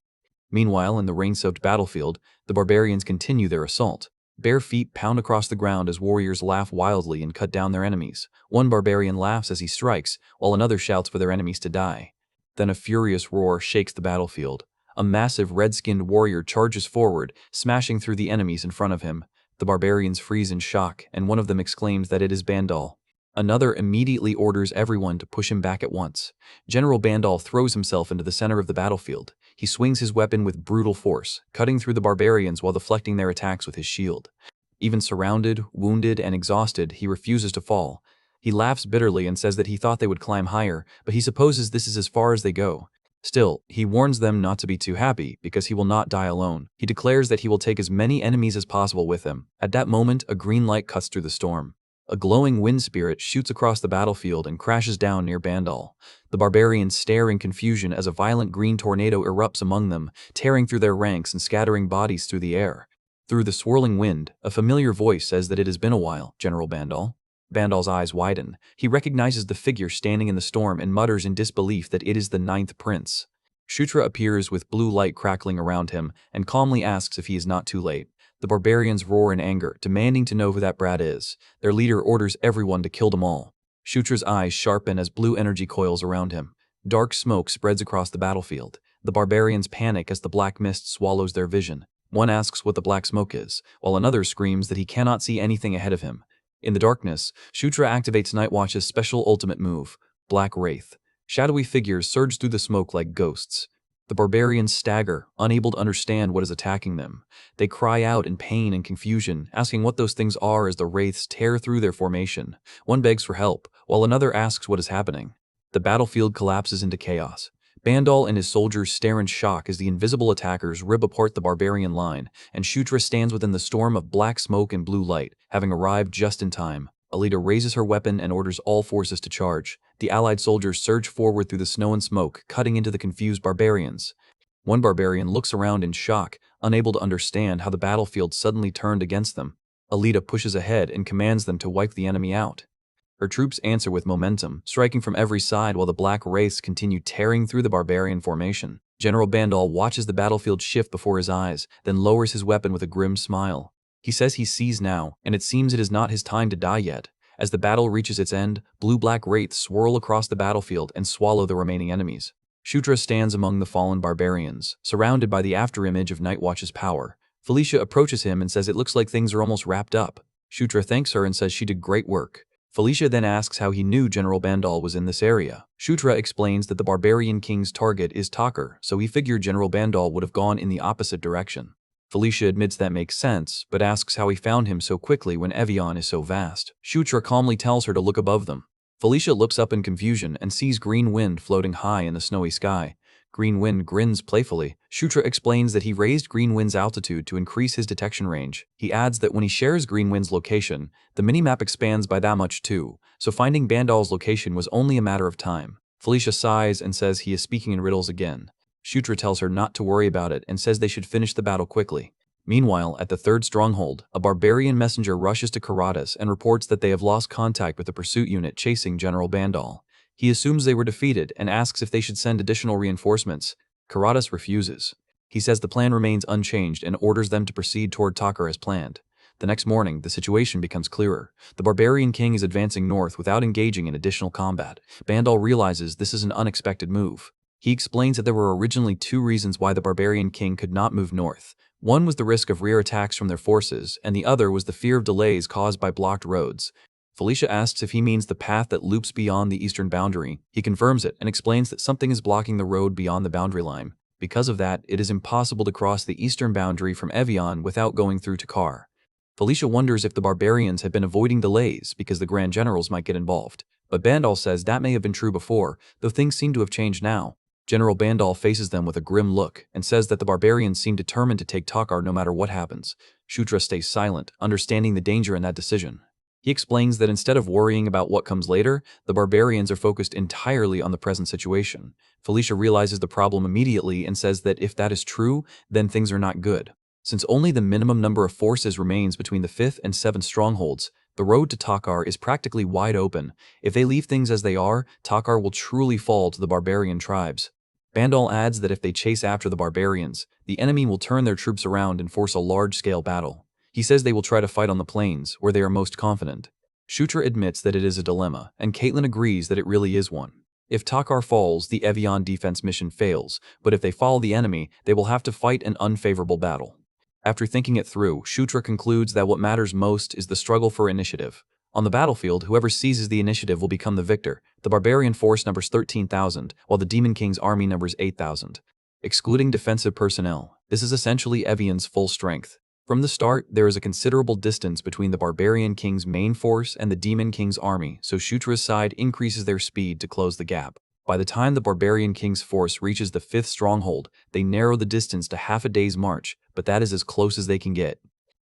Meanwhile, in the rain-soaked battlefield, the barbarians continue their assault. Bare feet pound across the ground as warriors laugh wildly and cut down their enemies. One barbarian laughs as he strikes, while another shouts for their enemies to die. Then a furious roar shakes the battlefield. A massive red-skinned warrior charges forward, smashing through the enemies in front of him. The barbarians freeze in shock, and one of them exclaims that it is Bandal. Another immediately orders everyone to push him back at once. General Bandal throws himself into the center of the battlefield. He swings his weapon with brutal force, cutting through the barbarians while deflecting their attacks with his shield. Even surrounded, wounded, and exhausted, he refuses to fall. He laughs bitterly and says that he thought they would climb higher, but he supposes this is as far as they go. Still, he warns them not to be too happy, because he will not die alone. He declares that he will take as many enemies as possible with him. At that moment, a green light cuts through the storm. A glowing wind spirit shoots across the battlefield and crashes down near Bandal. The barbarians stare in confusion as a violent green tornado erupts among them, tearing through their ranks and scattering bodies through the air. Through the swirling wind, a familiar voice says that it has been a while, General Bandal. Bandal's eyes widen. He recognizes the figure standing in the storm and mutters in disbelief that it is the 9th prince. Shutra appears with blue light crackling around him and calmly asks if he is not too late. The barbarians roar in anger, demanding to know who that brat is. Their leader orders everyone to kill them all. Shutra's eyes sharpen as blue energy coils around him. Dark smoke spreads across the battlefield. The barbarians panic as the black mist swallows their vision. One asks what the black smoke is, while another screams that he cannot see anything ahead of him. In the darkness, Shutra activates Nightwatch's special ultimate move, Black Wraith. Shadowy figures surge through the smoke like ghosts. The barbarians stagger, unable to understand what is attacking them. They cry out in pain and confusion, asking what those things are as the wraiths tear through their formation. One begs for help, while another asks what is happening. The battlefield collapses into chaos. Bandal and his soldiers stare in shock as the invisible attackers rip apart the barbarian line, and Shutra stands within the storm of black smoke and blue light, having arrived just in time. Alita raises her weapon and orders all forces to charge. The allied soldiers surge forward through the snow and smoke, cutting into the confused barbarians. One barbarian looks around in shock, unable to understand how the battlefield suddenly turned against them. Alita pushes ahead and commands them to wipe the enemy out. Her troops answer with momentum, striking from every side while the black wraiths continue tearing through the barbarian formation. General Bandal watches the battlefield shift before his eyes, then lowers his weapon with a grim smile. He says he sees now, and it seems it is not his time to die yet. As the battle reaches its end, blue-black wraiths swirl across the battlefield and swallow the remaining enemies. Shutra stands among the fallen barbarians, surrounded by the afterimage of Nightwatch's power. Felicia approaches him and says it looks like things are almost wrapped up. Shutra thanks her and says she did great work. Felicia then asks how he knew General Bandal was in this area. Shutra explains that the barbarian king's target is Takar, so he figured General Bandal would have gone in the opposite direction. Felicia admits that makes sense, but asks how he found him so quickly when Evian is so vast. Shutra calmly tells her to look above them. Felicia looks up in confusion and sees Green Wind floating high in the snowy sky. Green Wind grins playfully. Shutra explains that he raised Green Wind's altitude to increase his detection range. He adds that when he shares Green Wind's location, the minimap expands by that much too, so finding Bandal's location was only a matter of time. Felicia sighs and says he is speaking in riddles again. Shutra tells her not to worry about it and says they should finish the battle quickly. Meanwhile, at the third stronghold, a barbarian messenger rushes to Karatas and reports that they have lost contact with the pursuit unit chasing General Bandal. He assumes they were defeated and asks if they should send additional reinforcements. Karatas refuses. He says the plan remains unchanged and orders them to proceed toward Takar as planned. The next morning, the situation becomes clearer. The barbarian king is advancing north without engaging in additional combat. Bandal realizes this is an unexpected move. He explains that there were originally two reasons why the barbarian king could not move north. One was the risk of rear attacks from their forces, and the other was the fear of delays caused by blocked roads. Felicia asks if he means the path that loops beyond the eastern boundary. He confirms it and explains that something is blocking the road beyond the boundary line. Because of that, it is impossible to cross the eastern boundary from Evian without going through Takar. Felicia wonders if the barbarians have been avoiding delays because the Grand Generals might get involved. But Bandal says that may have been true before, though things seem to have changed now. General Bandal faces them with a grim look and says that the barbarians seem determined to take Takar no matter what happens. Shutra stays silent, understanding the danger in that decision. He explains that instead of worrying about what comes later, the barbarians are focused entirely on the present situation. Felicia realizes the problem immediately and says that if that is true, then things are not good. Since only the minimum number of forces remains between the 5th and 7th strongholds, the road to Takar is practically wide open. If they leave things as they are, Takar will truly fall to the barbarian tribes. Bandal adds that if they chase after the barbarians, the enemy will turn their troops around and force a large-scale battle. He says they will try to fight on the plains, where they are most confident. Shutra admits that it is a dilemma, and Caitlin agrees that it really is one. If Takar falls, the Evian defense mission fails, but if they follow the enemy, they will have to fight an unfavorable battle. After thinking it through, Shutra concludes that what matters most is the struggle for initiative. On the battlefield, whoever seizes the initiative will become the victor. The barbarian force numbers 13,000, while the Demon King's army numbers 8,000. Excluding defensive personnel, this is essentially Evian's full strength. From the start, there is a considerable distance between the Barbarian King's main force and the Demon King's army, so Shutra's side increases their speed to close the gap. By the time the Barbarian King's force reaches the 5th stronghold, they narrow the distance to half a day's march, but that is as close as they can get.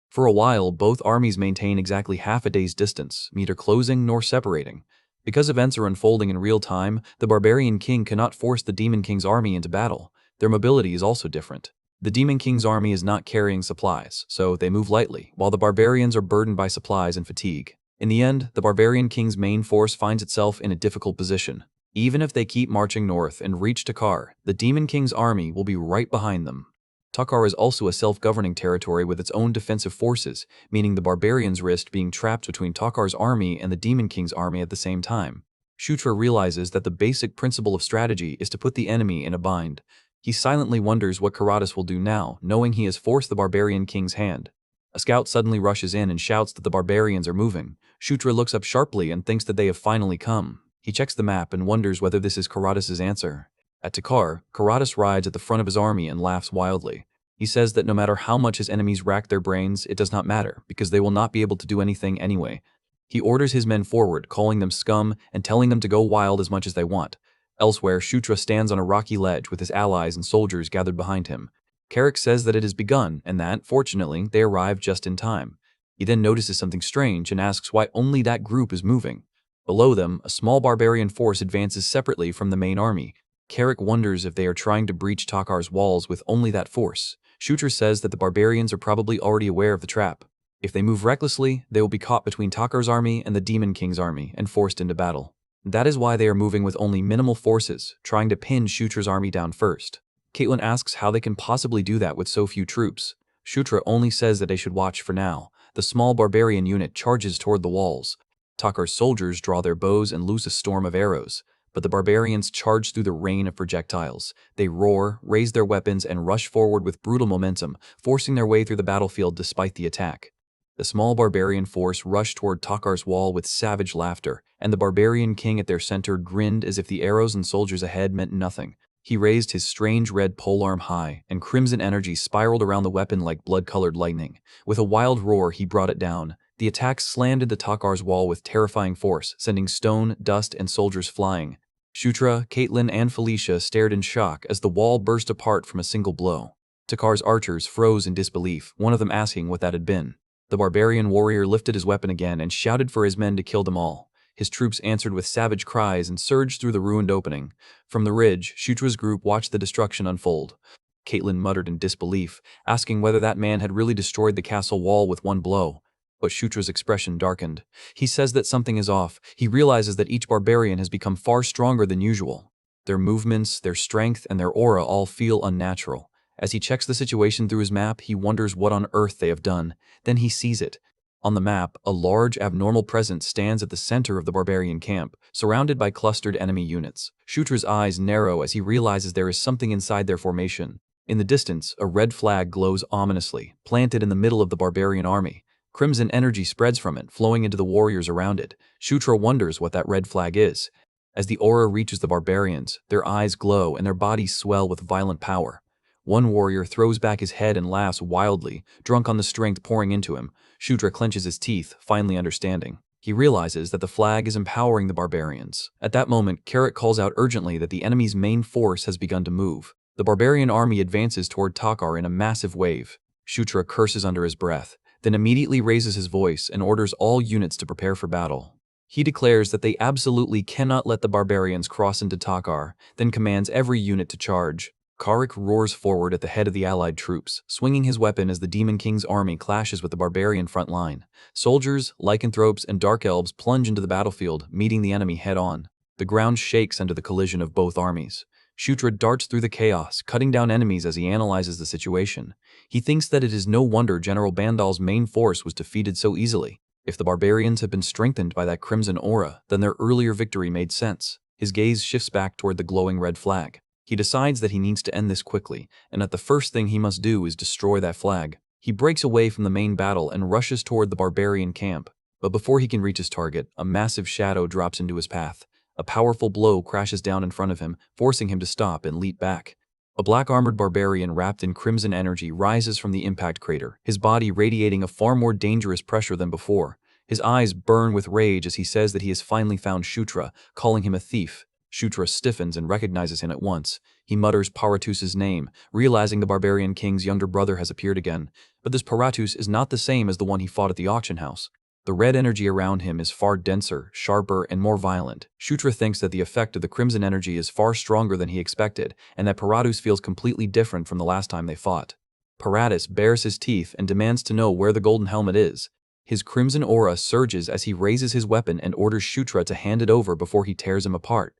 For a while, both armies maintain exactly half a day's distance, neither closing nor separating. Because events are unfolding in real time, the Barbarian King cannot force the Demon King's army into battle. Their mobility is also different. The Demon King's army is not carrying supplies, so they move lightly, while the barbarians are burdened by supplies and fatigue. In the end, the Barbarian King's main force finds itself in a difficult position. Even if they keep marching north and reach Takar, the Demon King's army will be right behind them. Takar is also a self-governing territory with its own defensive forces, meaning the barbarians risk being trapped between Takar's army and the Demon King's army at the same time. Shutra realizes that the basic principle of strategy is to put the enemy in a bind. He silently wonders what Karatas will do now, knowing he has forced the Barbarian King's hand. A scout suddenly rushes in and shouts that the barbarians are moving. Shutra looks up sharply and thinks that they have finally come. He checks the map and wonders whether this is Karatas' answer. At Takar, Karatas rides at the front of his army and laughs wildly. He says that no matter how much his enemies rack their brains, it does not matter, because they will not be able to do anything anyway. He orders his men forward, calling them scum and telling them to go wild as much as they want. Elsewhere, Shutra stands on a rocky ledge with his allies and soldiers gathered behind him. Carrick says that it has begun, and that, fortunately, they arrive just in time. He then notices something strange and asks why only that group is moving. Below them, a small barbarian force advances separately from the main army. Carrick wonders if they are trying to breach Takar's walls with only that force. Shutra says that the barbarians are probably already aware of the trap. If they move recklessly, they will be caught between Takar's army and the Demon King's army and forced into battle. That is why they are moving with only minimal forces, trying to pin Shutra's army down first. Caitlin asks how they can possibly do that with so few troops. Shutra only says that they should watch for now. The small barbarian unit charges toward the walls. Takar's soldiers draw their bows and loose a storm of arrows, but the barbarians charge through the rain of projectiles. They roar, raise their weapons, and rush forward with brutal momentum, forcing their way through the battlefield despite the attack. The small barbarian force rushed toward Takar's wall with savage laughter, and the barbarian king at their center grinned as if the arrows and soldiers ahead meant nothing. He raised his strange red polearm high, and crimson energy spiraled around the weapon like blood-colored lightning. With a wild roar, he brought it down. The attack slammed into Takar's wall with terrifying force, sending stone, dust, and soldiers flying. Shutra, Caitlin, and Felicia stared in shock as the wall burst apart from a single blow. Takar's archers froze in disbelief, one of them asking what that had been. The barbarian warrior lifted his weapon again and shouted for his men to kill them all. His troops answered with savage cries and surged through the ruined opening. From the ridge, Shutra's group watched the destruction unfold. Caitlin muttered in disbelief, asking whether that man had really destroyed the castle wall with one blow. But Shutra's expression darkened. He says that something is off. He realizes that each barbarian has become far stronger than usual. Their movements, their strength, and their aura all feel unnatural. As he checks the situation through his map, he wonders what on earth they have done. Then he sees it. On the map, a large, abnormal presence stands at the center of the barbarian camp, surrounded by clustered enemy units. Shutra's eyes narrow as he realizes there is something inside their formation. In the distance, a red flag glows ominously, planted in the middle of the barbarian army. Crimson energy spreads from it, flowing into the warriors around it. Shutra wonders what that red flag is. As the aura reaches the barbarians, their eyes glow and their bodies swell with violent power. One warrior throws back his head and laughs wildly, drunk on the strength pouring into him. Shutra clenches his teeth, finally understanding. He realizes that the flag is empowering the barbarians. At that moment, Carrick calls out urgently that the enemy's main force has begun to move. The barbarian army advances toward Takar in a massive wave. Shutra curses under his breath, then immediately raises his voice and orders all units to prepare for battle. He declares that they absolutely cannot let the barbarians cross into Takar, then commands every unit to charge. Carrick roars forward at the head of the allied troops, swinging his weapon as the Demon King's army clashes with the barbarian front line. Soldiers, lycanthropes, and dark elves plunge into the battlefield, meeting the enemy head-on. The ground shakes under the collision of both armies. Shutra darts through the chaos, cutting down enemies as he analyzes the situation. He thinks that it is no wonder General Bandal's main force was defeated so easily. If the barbarians had been strengthened by that crimson aura, then their earlier victory made sense. His gaze shifts back toward the glowing red flag. He decides that he needs to end this quickly, and that the first thing he must do is destroy that flag. He breaks away from the main battle and rushes toward the barbarian camp. But before he can reach his target, a massive shadow drops into his path. A powerful blow crashes down in front of him, forcing him to stop and leap back. A black-armored barbarian wrapped in crimson energy rises from the impact crater, his body radiating a far more dangerous pressure than before. His eyes burn with rage as he says that he has finally found Shutra, calling him a thief. Shutra stiffens and recognizes him at once. He mutters Paratus's name, realizing the barbarian king's younger brother has appeared again. But this Paratus is not the same as the one he fought at the auction house. The red energy around him is far denser, sharper, and more violent. Shutra thinks that the effect of the crimson energy is far stronger than he expected, and that Paratus feels completely different from the last time they fought. Paratus bares his teeth and demands to know where the golden helmet is. His crimson aura surges as he raises his weapon and orders Shutra to hand it over before he tears him apart.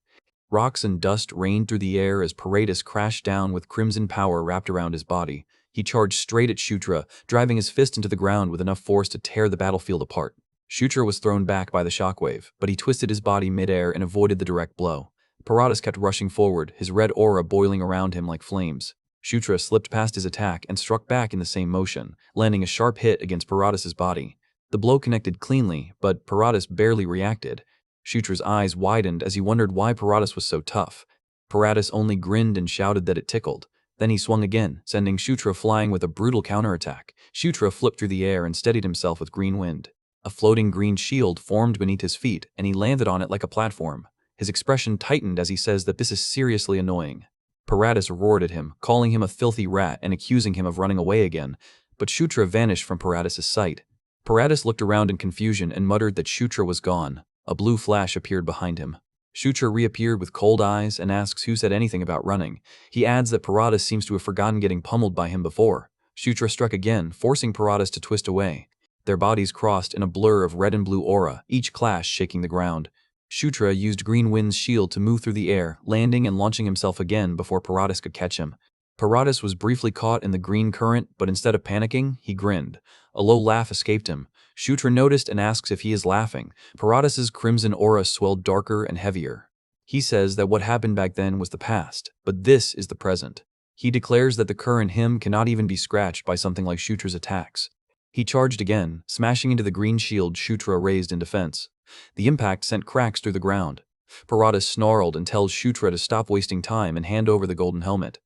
Rocks and dust rained through the air as Paratus crashed down with crimson power wrapped around his body. He charged straight at Shutra, driving his fist into the ground with enough force to tear the battlefield apart. Shutra was thrown back by the shockwave, but he twisted his body midair and avoided the direct blow. Paratus kept rushing forward, his red aura boiling around him like flames. Shutra slipped past his attack and struck back in the same motion, landing a sharp hit against Paratus's body. The blow connected cleanly, but Paratus barely reacted. Shutra's eyes widened as he wondered why Paratus was so tough. Paratus only grinned and shouted that it tickled. Then he swung again, sending Shutra flying with a brutal counterattack. Shutra flipped through the air and steadied himself with green wind. A floating green shield formed beneath his feet, and he landed on it like a platform. His expression tightened as he says that this is seriously annoying. Paratus roared at him, calling him a filthy rat and accusing him of running away again, but Shutra vanished from Paratus' sight. Paratus looked around in confusion and muttered that Shutra was gone. A blue flash appeared behind him. Shutra reappeared with cold eyes and asks who said anything about running. He adds that Paratus seems to have forgotten getting pummeled by him before. Shutra struck again, forcing Paratus to twist away. Their bodies crossed in a blur of red and blue aura, each clash shaking the ground. Shutra used Green Wind's shield to move through the air, landing and launching himself again before Paratus could catch him. Paratus was briefly caught in the green current, but instead of panicking, he grinned. A low laugh escaped him. Shutra noticed and asks if he is laughing. Paratus's crimson aura swelled darker and heavier. He says that what happened back then was the past, but this is the present. He declares that the current him cannot even be scratched by something like Shutra's attacks. He charged again, smashing into the green shield Shutra raised in defense. The impact sent cracks through the ground. Paratus snarled and tells Shutra to stop wasting time and hand over the golden helmet.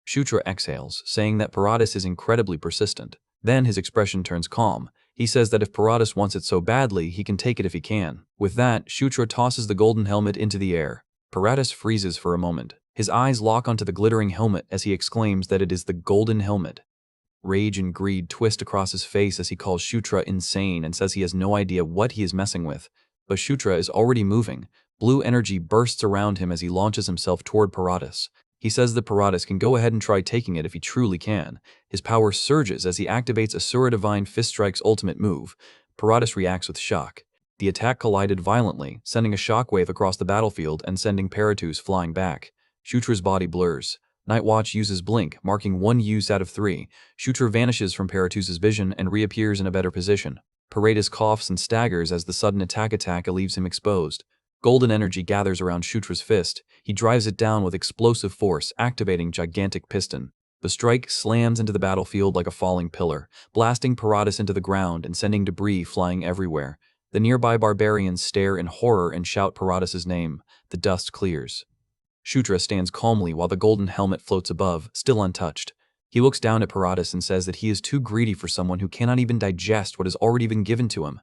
Shutra exhales, saying that Paratus is incredibly persistent. Then his expression turns calm. He says that if Paratus wants it so badly, he can take it if he can. With that, Shutra tosses the golden helmet into the air. Paratus freezes for a moment. His eyes lock onto the glittering helmet as he exclaims that it is the golden helmet. Rage and greed twist across his face as he calls Shutra insane and says he has no idea what he is messing with. But Shutra is already moving. Blue energy bursts around him as he launches himself toward Paratus. He says that Paratus can go ahead and try taking it if he truly can. His power surges as he activates Asura Divine Fist Strike's ultimate move. Paratus reacts with shock. The attack collided violently, sending a shockwave across the battlefield and sending Paratus flying back. Shutra's body blurs. Nightwatch uses Blink, marking 1 use out of 3. Shutra vanishes from Paratus's vision and reappears in a better position. Paratus coughs and staggers as the sudden attack leaves him exposed. Golden energy gathers around Shutra's fist. He drives it down with explosive force, activating Gigantic Piston. The strike slams into the battlefield like a falling pillar, blasting Paratus into the ground and sending debris flying everywhere. The nearby barbarians stare in horror and shout Paratus' name. The dust clears. Shutra stands calmly while the golden helmet floats above, still untouched. He looks down at Paratus and says that he is too greedy for someone who cannot even digest what has already been given to him.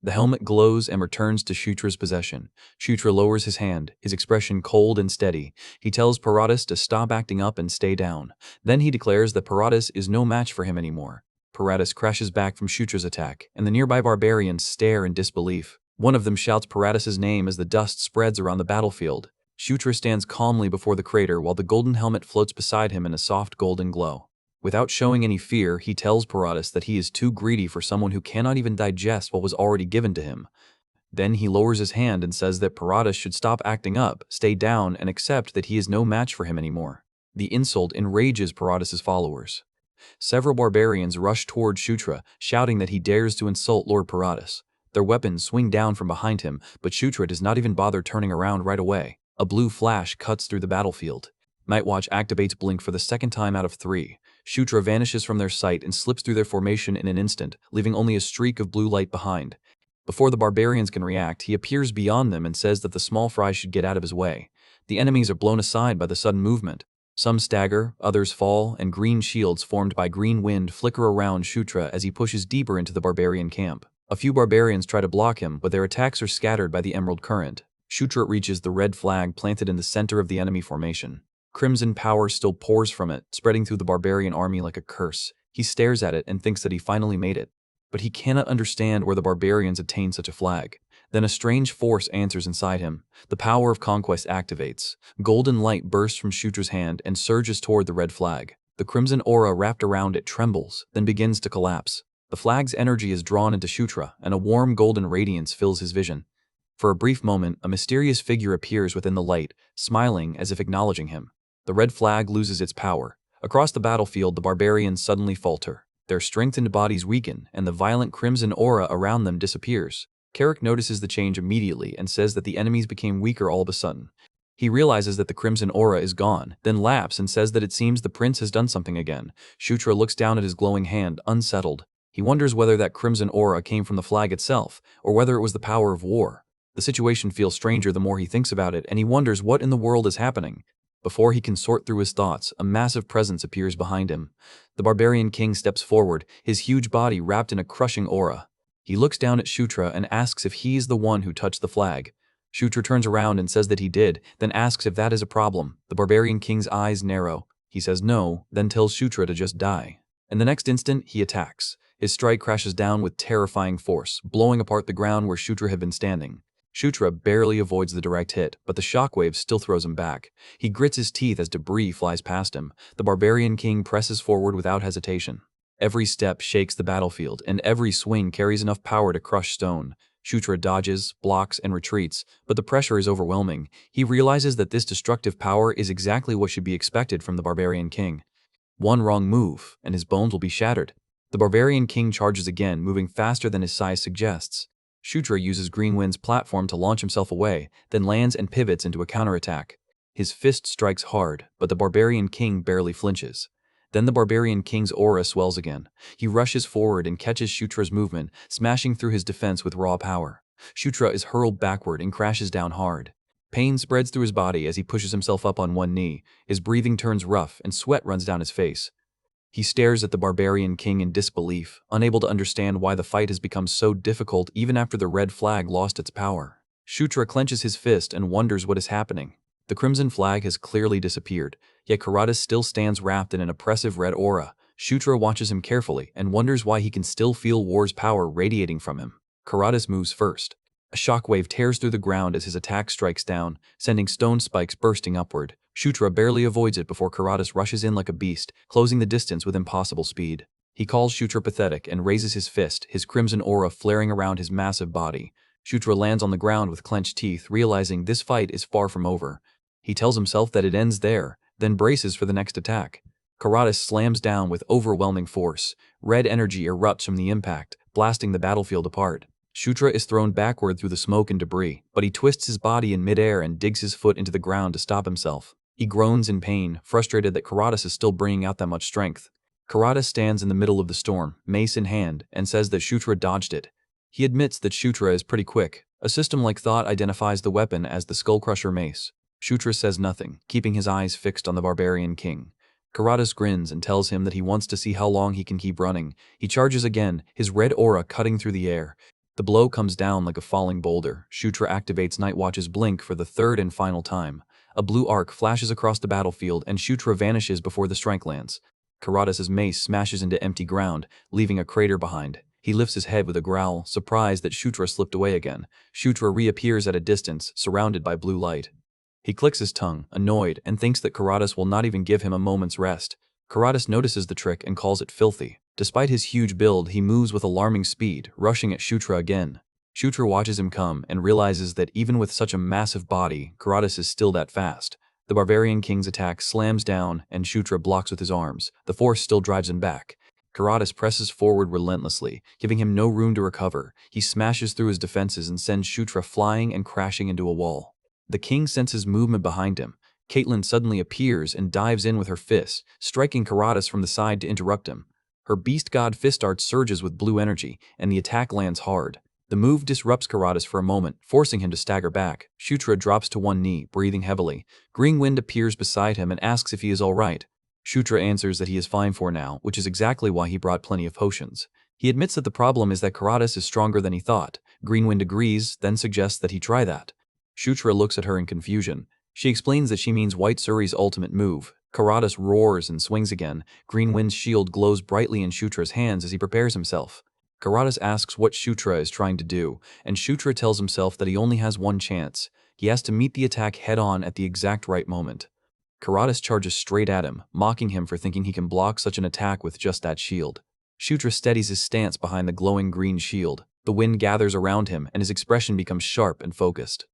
The helmet glows and returns to Shutra's possession. Shutra lowers his hand, his expression cold and steady. He tells Paratus to stop acting up and stay down. Then he declares that Paratus is no match for him anymore. Paratus crashes back from Shutra's attack, and the nearby barbarians stare in disbelief. One of them shouts Paratus' name as the dust spreads around the battlefield. Shutra stands calmly before the crater while the golden helmet floats beside him in a soft golden glow. Without showing any fear, he tells Paratus that he is too greedy for someone who cannot even digest what was already given to him. Then he lowers his hand and says that Paratus should stop acting up, stay down, and accept that he is no match for him anymore. The insult enrages Paratus' followers. Several barbarians rush toward Shutra, shouting that he dares to insult Lord Paratus. Their weapons swing down from behind him, but Shutra does not even bother turning around right away. A blue flash cuts through the battlefield. Nightwatch activates Blink for the second time out of 3. Shutra vanishes from their sight and slips through their formation in an instant, leaving only a streak of blue light behind. Before the barbarians can react, he appears beyond them and says that the small fry should get out of his way. The enemies are blown aside by the sudden movement. Some stagger, others fall, and green shields formed by Green Wind flicker around Shutra as he pushes deeper into the barbarian camp. A few barbarians try to block him, but their attacks are scattered by the emerald current. Shutra reaches the red flag planted in the center of the enemy formation. Crimson power still pours from it, spreading through the barbarian army like a curse. He stares at it and thinks that he finally made it. But he cannot understand where the barbarians obtained such a flag. Then a strange force answers inside him. The power of Conquest activates. Golden light bursts from Shutra's hand and surges toward the red flag. The crimson aura wrapped around it trembles, then begins to collapse. The flag's energy is drawn into Shutra, and a warm golden radiance fills his vision. For a brief moment, a mysterious figure appears within the light, smiling as if acknowledging him. The red flag loses its power. Across the battlefield, the barbarians suddenly falter. Their strengthened bodies weaken, and the violent crimson aura around them disappears. Carrick notices the change immediately and says that the enemies became weaker all of a sudden. He realizes that the crimson aura is gone, then laughs and says that it seems the prince has done something again. Shutra looks down at his glowing hand, unsettled. He wonders whether that crimson aura came from the flag itself, or whether it was the power of war. The situation feels stranger the more he thinks about it, and he wonders what in the world is happening. Before he can sort through his thoughts, a massive presence appears behind him. The barbarian king steps forward, his huge body wrapped in a crushing aura. He looks down at Shutra and asks if he is the one who touched the flag. Shutra turns around and says that he did, then asks if that is a problem. The barbarian king's eyes narrow. He says no, then tells Shutra to just die. In the next instant, he attacks. His strike crashes down with terrifying force, blowing apart the ground where Shutra had been standing. Shutra barely avoids the direct hit, but the shockwave still throws him back. He grits his teeth as debris flies past him. The barbarian king presses forward without hesitation. Every step shakes the battlefield, and every swing carries enough power to crush stone. Shutra dodges, blocks, and retreats, but the pressure is overwhelming. He realizes that this destructive power is exactly what should be expected from the barbarian king. One wrong move, and his bones will be shattered. The barbarian king charges again, moving faster than his size suggests. Shutra uses Green Wind's platform to launch himself away, then lands and pivots into a counterattack. His fist strikes hard, but the barbarian king barely flinches. Then the barbarian king's aura swells again. He rushes forward and catches Shutra's movement, smashing through his defense with raw power. Shutra is hurled backward and crashes down hard. Pain spreads through his body as he pushes himself up on one knee. His breathing turns rough and sweat runs down his face. He stares at the barbarian king in disbelief, unable to understand why the fight has become so difficult even after the red flag lost its power. Shutra clenches his fist and wonders what is happening. The crimson flag has clearly disappeared, yet Karatas still stands wrapped in an oppressive red aura. Shutra watches him carefully and wonders why he can still feel war's power radiating from him. Karatas moves first. A shockwave tears through the ground as his attack strikes down, sending stone spikes bursting upward. Shutra barely avoids it before Karatas rushes in like a beast, closing the distance with impossible speed. He calls Shutra pathetic and raises his fist, his crimson aura flaring around his massive body. Shutra lands on the ground with clenched teeth, realizing this fight is far from over. He tells himself that it ends there, then braces for the next attack. Karatas slams down with overwhelming force. Red energy erupts from the impact, blasting the battlefield apart. Shutra is thrown backward through the smoke and debris, but he twists his body in midair and digs his foot into the ground to stop himself. He groans in pain, frustrated that Karatas is still bringing out that much strength. Karatas stands in the middle of the storm, mace in hand, and says that Shutra dodged it. He admits that Shutra is pretty quick. A system like thought identifies the weapon as the Skullcrusher mace. Shutra says nothing, keeping his eyes fixed on the barbarian king. Karatas grins and tells him that he wants to see how long he can keep running. He charges again, his red aura cutting through the air. The blow comes down like a falling boulder. Shutra activates Nightwatch's blink for the third and final time. A blue arc flashes across the battlefield and Shutra vanishes before the strike lands. Karatas' mace smashes into empty ground, leaving a crater behind. He lifts his head with a growl, surprised that Shutra slipped away again. Shutra reappears at a distance, surrounded by blue light. He clicks his tongue, annoyed, and thinks that Karatas will not even give him a moment's rest. Karatas notices the trick and calls it filthy. Despite his huge build, he moves with alarming speed, rushing at Shutra again. Shutra watches him come and realizes that even with such a massive body, Karatas is still that fast. The barbarian king's attack slams down, and Shutra blocks with his arms. The force still drives him back. Karatas presses forward relentlessly, giving him no room to recover. He smashes through his defenses and sends Shutra flying and crashing into a wall. The king senses movement behind him. Caitlin suddenly appears and dives in with her fist, striking Karatas from the side to interrupt him. Her beast god fist art surges with blue energy, and the attack lands hard. The move disrupts Karatas for a moment, forcing him to stagger back. Shutra drops to one knee, breathing heavily. Green Wind appears beside him and asks if he is all right. Shutra answers that he is fine for now, which is exactly why he brought plenty of potions. He admits that the problem is that Karatas is stronger than he thought. Green Wind agrees, then suggests that he try that. Shutra looks at her in confusion. She explains that she means White Suri's ultimate move. Karatas roars and swings again. Green Wind's shield glows brightly in Shutra's hands as he prepares himself. Karatas asks what Shutra is trying to do, and Shutra tells himself that he only has one chance. He has to meet the attack head-on at the exact right moment. Karatas charges straight at him, mocking him for thinking he can block such an attack with just that shield. Shutra steadies his stance behind the glowing green shield. The wind gathers around him, and his expression becomes sharp and focused.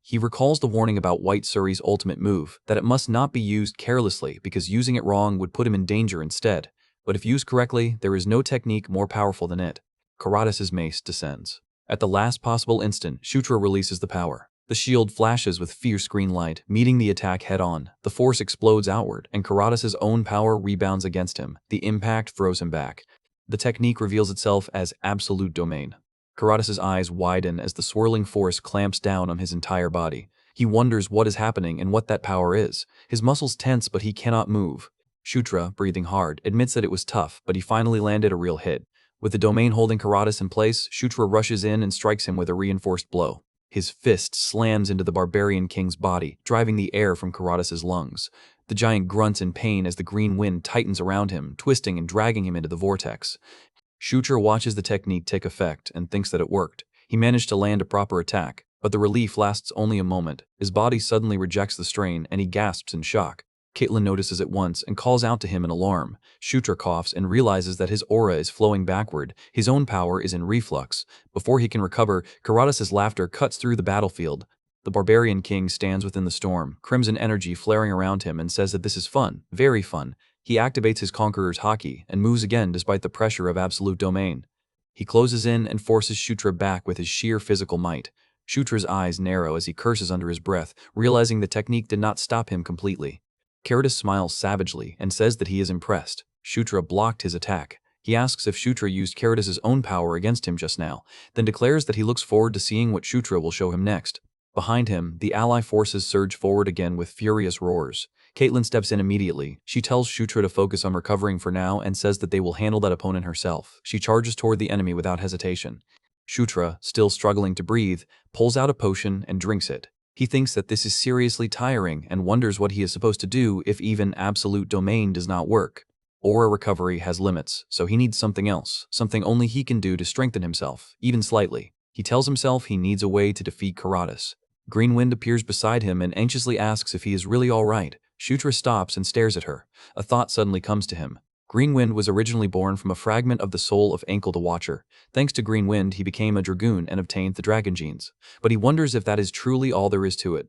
He recalls the warning about White Suri's ultimate move, that it must not be used carelessly because using it wrong would put him in danger instead. But if used correctly, there is no technique more powerful than it. Karatas' mace descends. At the last possible instant, Shutra releases the power. The shield flashes with fierce green light, meeting the attack head-on. The force explodes outward, and Karatas' own power rebounds against him. The impact throws him back. The technique reveals itself as absolute domain. Karatas' eyes widen as the swirling force clamps down on his entire body. He wonders what is happening and what that power is. His muscles tense, but he cannot move. Shutra, breathing hard, admits that it was tough, but he finally landed a real hit. With the domain holding Karatas in place, Shutra rushes in and strikes him with a reinforced blow. His fist slams into the barbarian king's body, driving the air from Karatas' lungs. The giant grunts in pain as the green wind tightens around him, twisting and dragging him into the vortex. Shutra watches the technique take effect and thinks that it worked. He managed to land a proper attack, but the relief lasts only a moment. His body suddenly rejects the strain and he gasps in shock. Caitlin notices at once and calls out to him in alarm. Shutra coughs and realizes that his aura is flowing backward. His own power is in reflux. Before he can recover, Karatas' laughter cuts through the battlefield. The barbarian king stands within the storm, crimson energy flaring around him, and says that this is fun, very fun. He activates his conqueror's haki and moves again despite the pressure of absolute domain. He closes in and forces Shutra back with his sheer physical might. Shutra's eyes narrow as he curses under his breath, realizing the technique did not stop him completely. Karatas smiles savagely and says that he is impressed. Shutra blocked his attack. He asks if Shutra used Karatas' own power against him just now, then declares that he looks forward to seeing what Shutra will show him next. Behind him, the ally forces surge forward again with furious roars. Caitlin steps in immediately. She tells Shutra to focus on recovering for now and says that they will handle that opponent herself. She charges toward the enemy without hesitation. Shutra, still struggling to breathe, pulls out a potion and drinks it. He thinks that this is seriously tiring and wonders what he is supposed to do if even absolute domain does not work. Aura recovery has limits, so he needs something else, something only he can do to strengthen himself, even slightly. He tells himself he needs a way to defeat Karatas. Green Wind appears beside him and anxiously asks if he is really all right. Shutra stops and stares at her. A thought suddenly comes to him. Green Wind was originally born from a fragment of the soul of Ankle the Watcher. Thanks to Green Wind, he became a dragoon and obtained the dragon genes. But he wonders if that is truly all there is to it.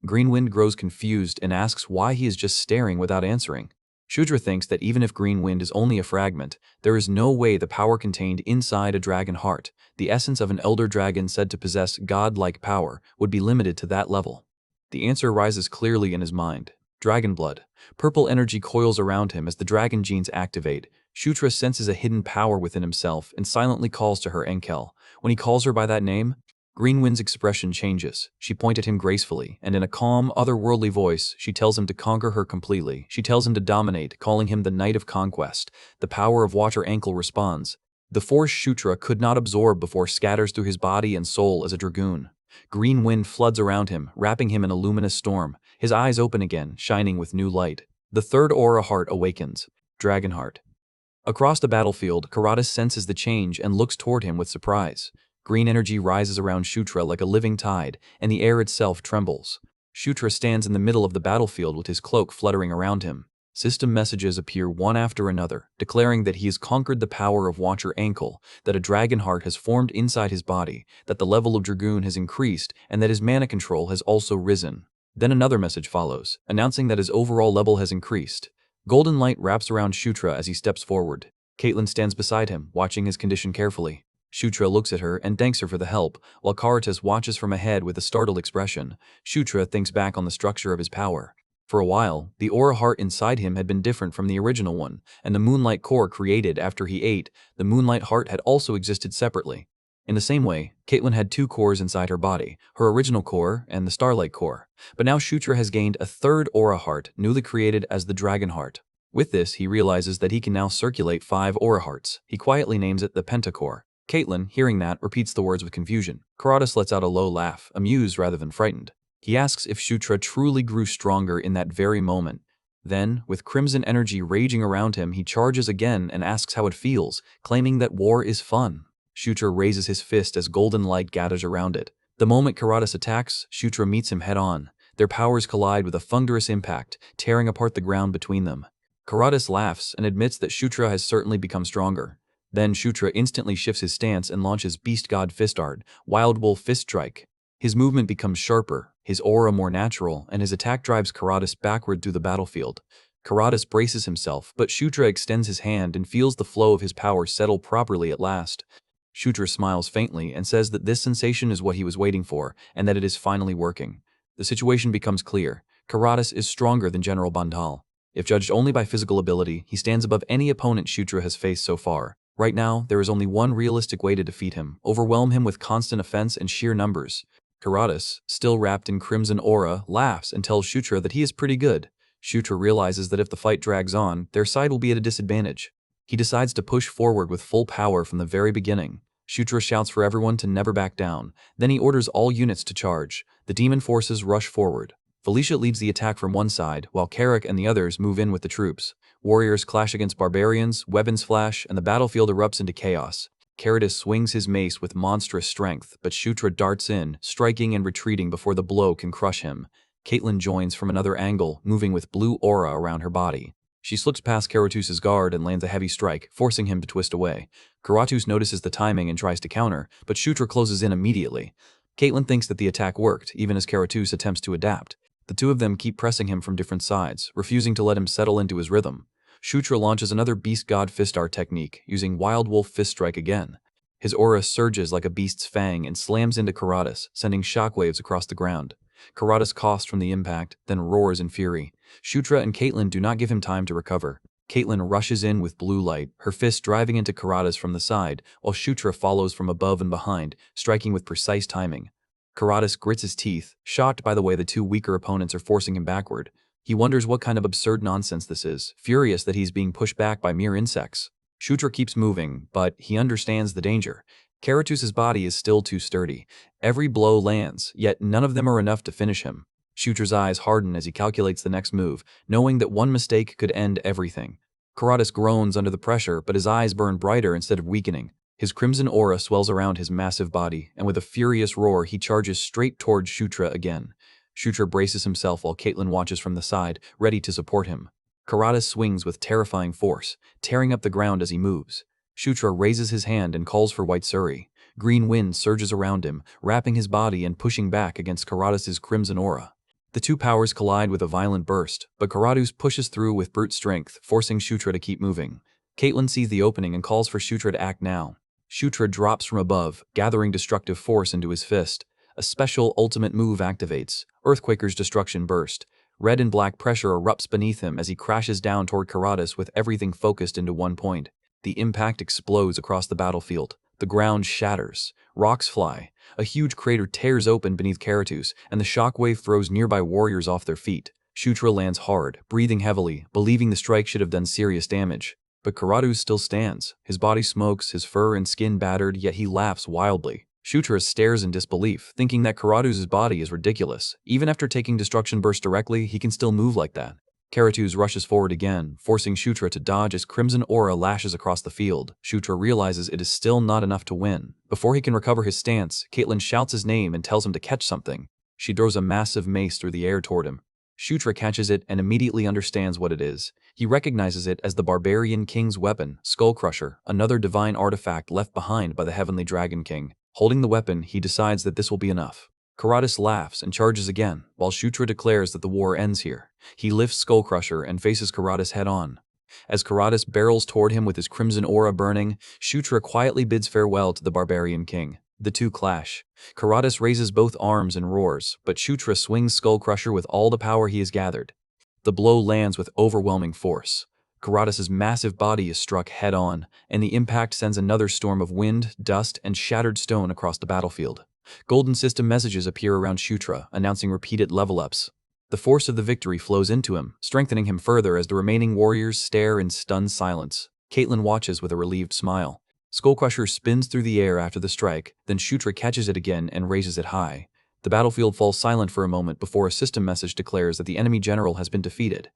Green Wind grows confused and asks why he is just staring without answering. Shutra thinks that even if Green Wind is only a fragment, there is no way the power contained inside a dragon heart, the essence of an elder dragon said to possess god-like power, would be limited to that level. The answer rises clearly in his mind. Dragon blood. Purple energy coils around him as the dragon genes activate. Shutra senses a hidden power within himself and silently calls to her Enkel. When he calls her by that name, Green Wind's expression changes. She points at him gracefully, and in a calm, otherworldly voice, she tells him to conquer her completely. She tells him to dominate, calling him the Knight of Conquest. The power of Watcher Ankle responds. The force Shutra could not absorb before scatters through his body and soul as a dragoon. Green Wind floods around him, wrapping him in a luminous storm. His eyes open again, shining with new light. The third aura heart awakens. Dragon Heart. Across the battlefield, Karatas senses the change and looks toward him with surprise. Green energy rises around Shutra like a living tide, and the air itself trembles. Shutra stands in the middle of the battlefield with his cloak fluttering around him. System messages appear one after another, declaring that he has conquered the power of Watcher Ankle, that a dragon heart has formed inside his body, that the level of dragoon has increased, and that his mana control has also risen. Then another message follows, announcing that his overall level has increased. Golden light wraps around Shutra as he steps forward. Caitlin stands beside him, watching his condition carefully. Shutra looks at her and thanks her for the help, while Karatas watches from ahead with a startled expression. Shutra thinks back on the structure of his power. For a while, the aura heart inside him had been different from the original one, and the moonlight core created after he ate, the moonlight heart had also existed separately. In the same way, Caitlin had two cores inside her body, her original core and the starlight core. But now Shutra has gained a third aura heart, newly created as the dragon heart. With this, he realizes that he can now circulate 5 aura hearts. He quietly names it the pentacore. Caitlin, hearing that, repeats the words with confusion. Karatas lets out a low laugh, amused rather than frightened. He asks if Shutra truly grew stronger in that very moment. Then, with crimson energy raging around him, he charges again and asks how it feels, claiming that war is fun. Shutra raises his fist as golden light gathers around it. The moment Karatas attacks, Shutra meets him head-on. Their powers collide with a thunderous impact, tearing apart the ground between them. Karatas laughs and admits that Shutra has certainly become stronger. Then Shutra instantly shifts his stance and launches Beast God Fist Art, Wild Wolf Fist Strike. His movement becomes sharper, his aura more natural, and his attack drives Karatas backward through the battlefield. Karatas braces himself, but Shutra extends his hand and feels the flow of his power settle properly at last. Shutra smiles faintly and says that this sensation is what he was waiting for, and that it is finally working. The situation becomes clear. Karatas is stronger than General Bandal. If judged only by physical ability, he stands above any opponent Shutra has faced so far. Right now, there is only one realistic way to defeat him: overwhelm him with constant offense and sheer numbers. Karatas, still wrapped in crimson aura, laughs and tells Shutra that he is pretty good. Shutra realizes that if the fight drags on, their side will be at a disadvantage. He decides to push forward with full power from the very beginning. Shutra shouts for everyone to never back down. Then he orders all units to charge. The demon forces rush forward. Felicia leads the attack from one side, while Carrick and the others move in with the troops. Warriors clash against barbarians, weapons flash, and the battlefield erupts into chaos. Caratus swings his mace with monstrous strength, but Shutra darts in, striking and retreating before the blow can crush him. Caitlin joins from another angle, moving with blue aura around her body. She slips past Karatus's guard and lands a heavy strike, forcing him to twist away. Karatus notices the timing and tries to counter, but Shutra closes in immediately. Caitlin thinks that the attack worked, even as Karatus attempts to adapt. The two of them keep pressing him from different sides, refusing to let him settle into his rhythm. Shutra launches another Beast God Fist Art technique, using Wild Wolf Fist Strike again. His aura surges like a beast's fang and slams into Karatus, sending shockwaves across the ground. Karatus coughs from the impact, then roars in fury. Shutra and Caitlin do not give him time to recover. Caitlin rushes in with blue light, her fist driving into Karatus from the side, while Shutra follows from above and behind, striking with precise timing. Karatus grits his teeth, shocked by the way the two weaker opponents are forcing him backward. He wonders what kind of absurd nonsense this is, furious that he's being pushed back by mere insects. Shutra keeps moving, but he understands the danger. Karatus's body is still too sturdy. Every blow lands, yet none of them are enough to finish him. Shutra's eyes harden as he calculates the next move, knowing that one mistake could end everything. Karatus groans under the pressure, but his eyes burn brighter instead of weakening. His crimson aura swells around his massive body, and with a furious roar, he charges straight towards Shutra again. Shutra braces himself while Caitlin watches from the side, ready to support him. Karatus swings with terrifying force, tearing up the ground as he moves. Shutra raises his hand and calls for White Suri. Green wind surges around him, wrapping his body and pushing back against Karatus's crimson aura. The two powers collide with a violent burst, but Karatus pushes through with brute strength, forcing Shutra to keep moving. Caitlin sees the opening and calls for Shutra to act now. Shutra drops from above, gathering destructive force into his fist. A special ultimate move activates. Earthquaker's destruction burst. Red and black pressure erupts beneath him as he crashes down toward Karatus with everything focused into one point. The impact explodes across the battlefield. The ground shatters. Rocks fly. A huge crater tears open beneath Karatus, and the shockwave throws nearby warriors off their feet. Shutra lands hard, breathing heavily, believing the strike should have done serious damage. But Karatus still stands. His body smokes, his fur and skin battered, yet he laughs wildly. Shutra stares in disbelief, thinking that Karatus's body is ridiculous. Even after taking Destruction Burst directly, he can still move like that. Karatus rushes forward again, forcing Shutra to dodge as crimson aura lashes across the field. Shutra realizes it is still not enough to win. Before he can recover his stance, Caitlin shouts his name and tells him to catch something. She throws a massive mace through the air toward him. Shutra catches it and immediately understands what it is. He recognizes it as the Barbarian King's weapon, Skull Crusher, another divine artifact left behind by the Heavenly Dragon King. Holding the weapon, he decides that this will be enough. Karatus laughs and charges again, while Shutra declares that the war ends here. He lifts Skull Crusher and faces Karatus head-on. As Karatus barrels toward him with his crimson aura burning, Shutra quietly bids farewell to the Barbarian King. The two clash. Karatus raises both arms and roars, but Shutra swings Skull Crusher with all the power he has gathered. The blow lands with overwhelming force. Karatus's massive body is struck head-on, and the impact sends another storm of wind, dust, and shattered stone across the battlefield. Golden system messages appear around Shutra, announcing repeated level-ups. The force of the victory flows into him, strengthening him further as the remaining warriors stare in stunned silence. Caitlin watches with a relieved smile. Skullcrusher spins through the air after the strike, then Shutra catches it again and raises it high. The battlefield falls silent for a moment before a system message declares that the enemy general has been defeated.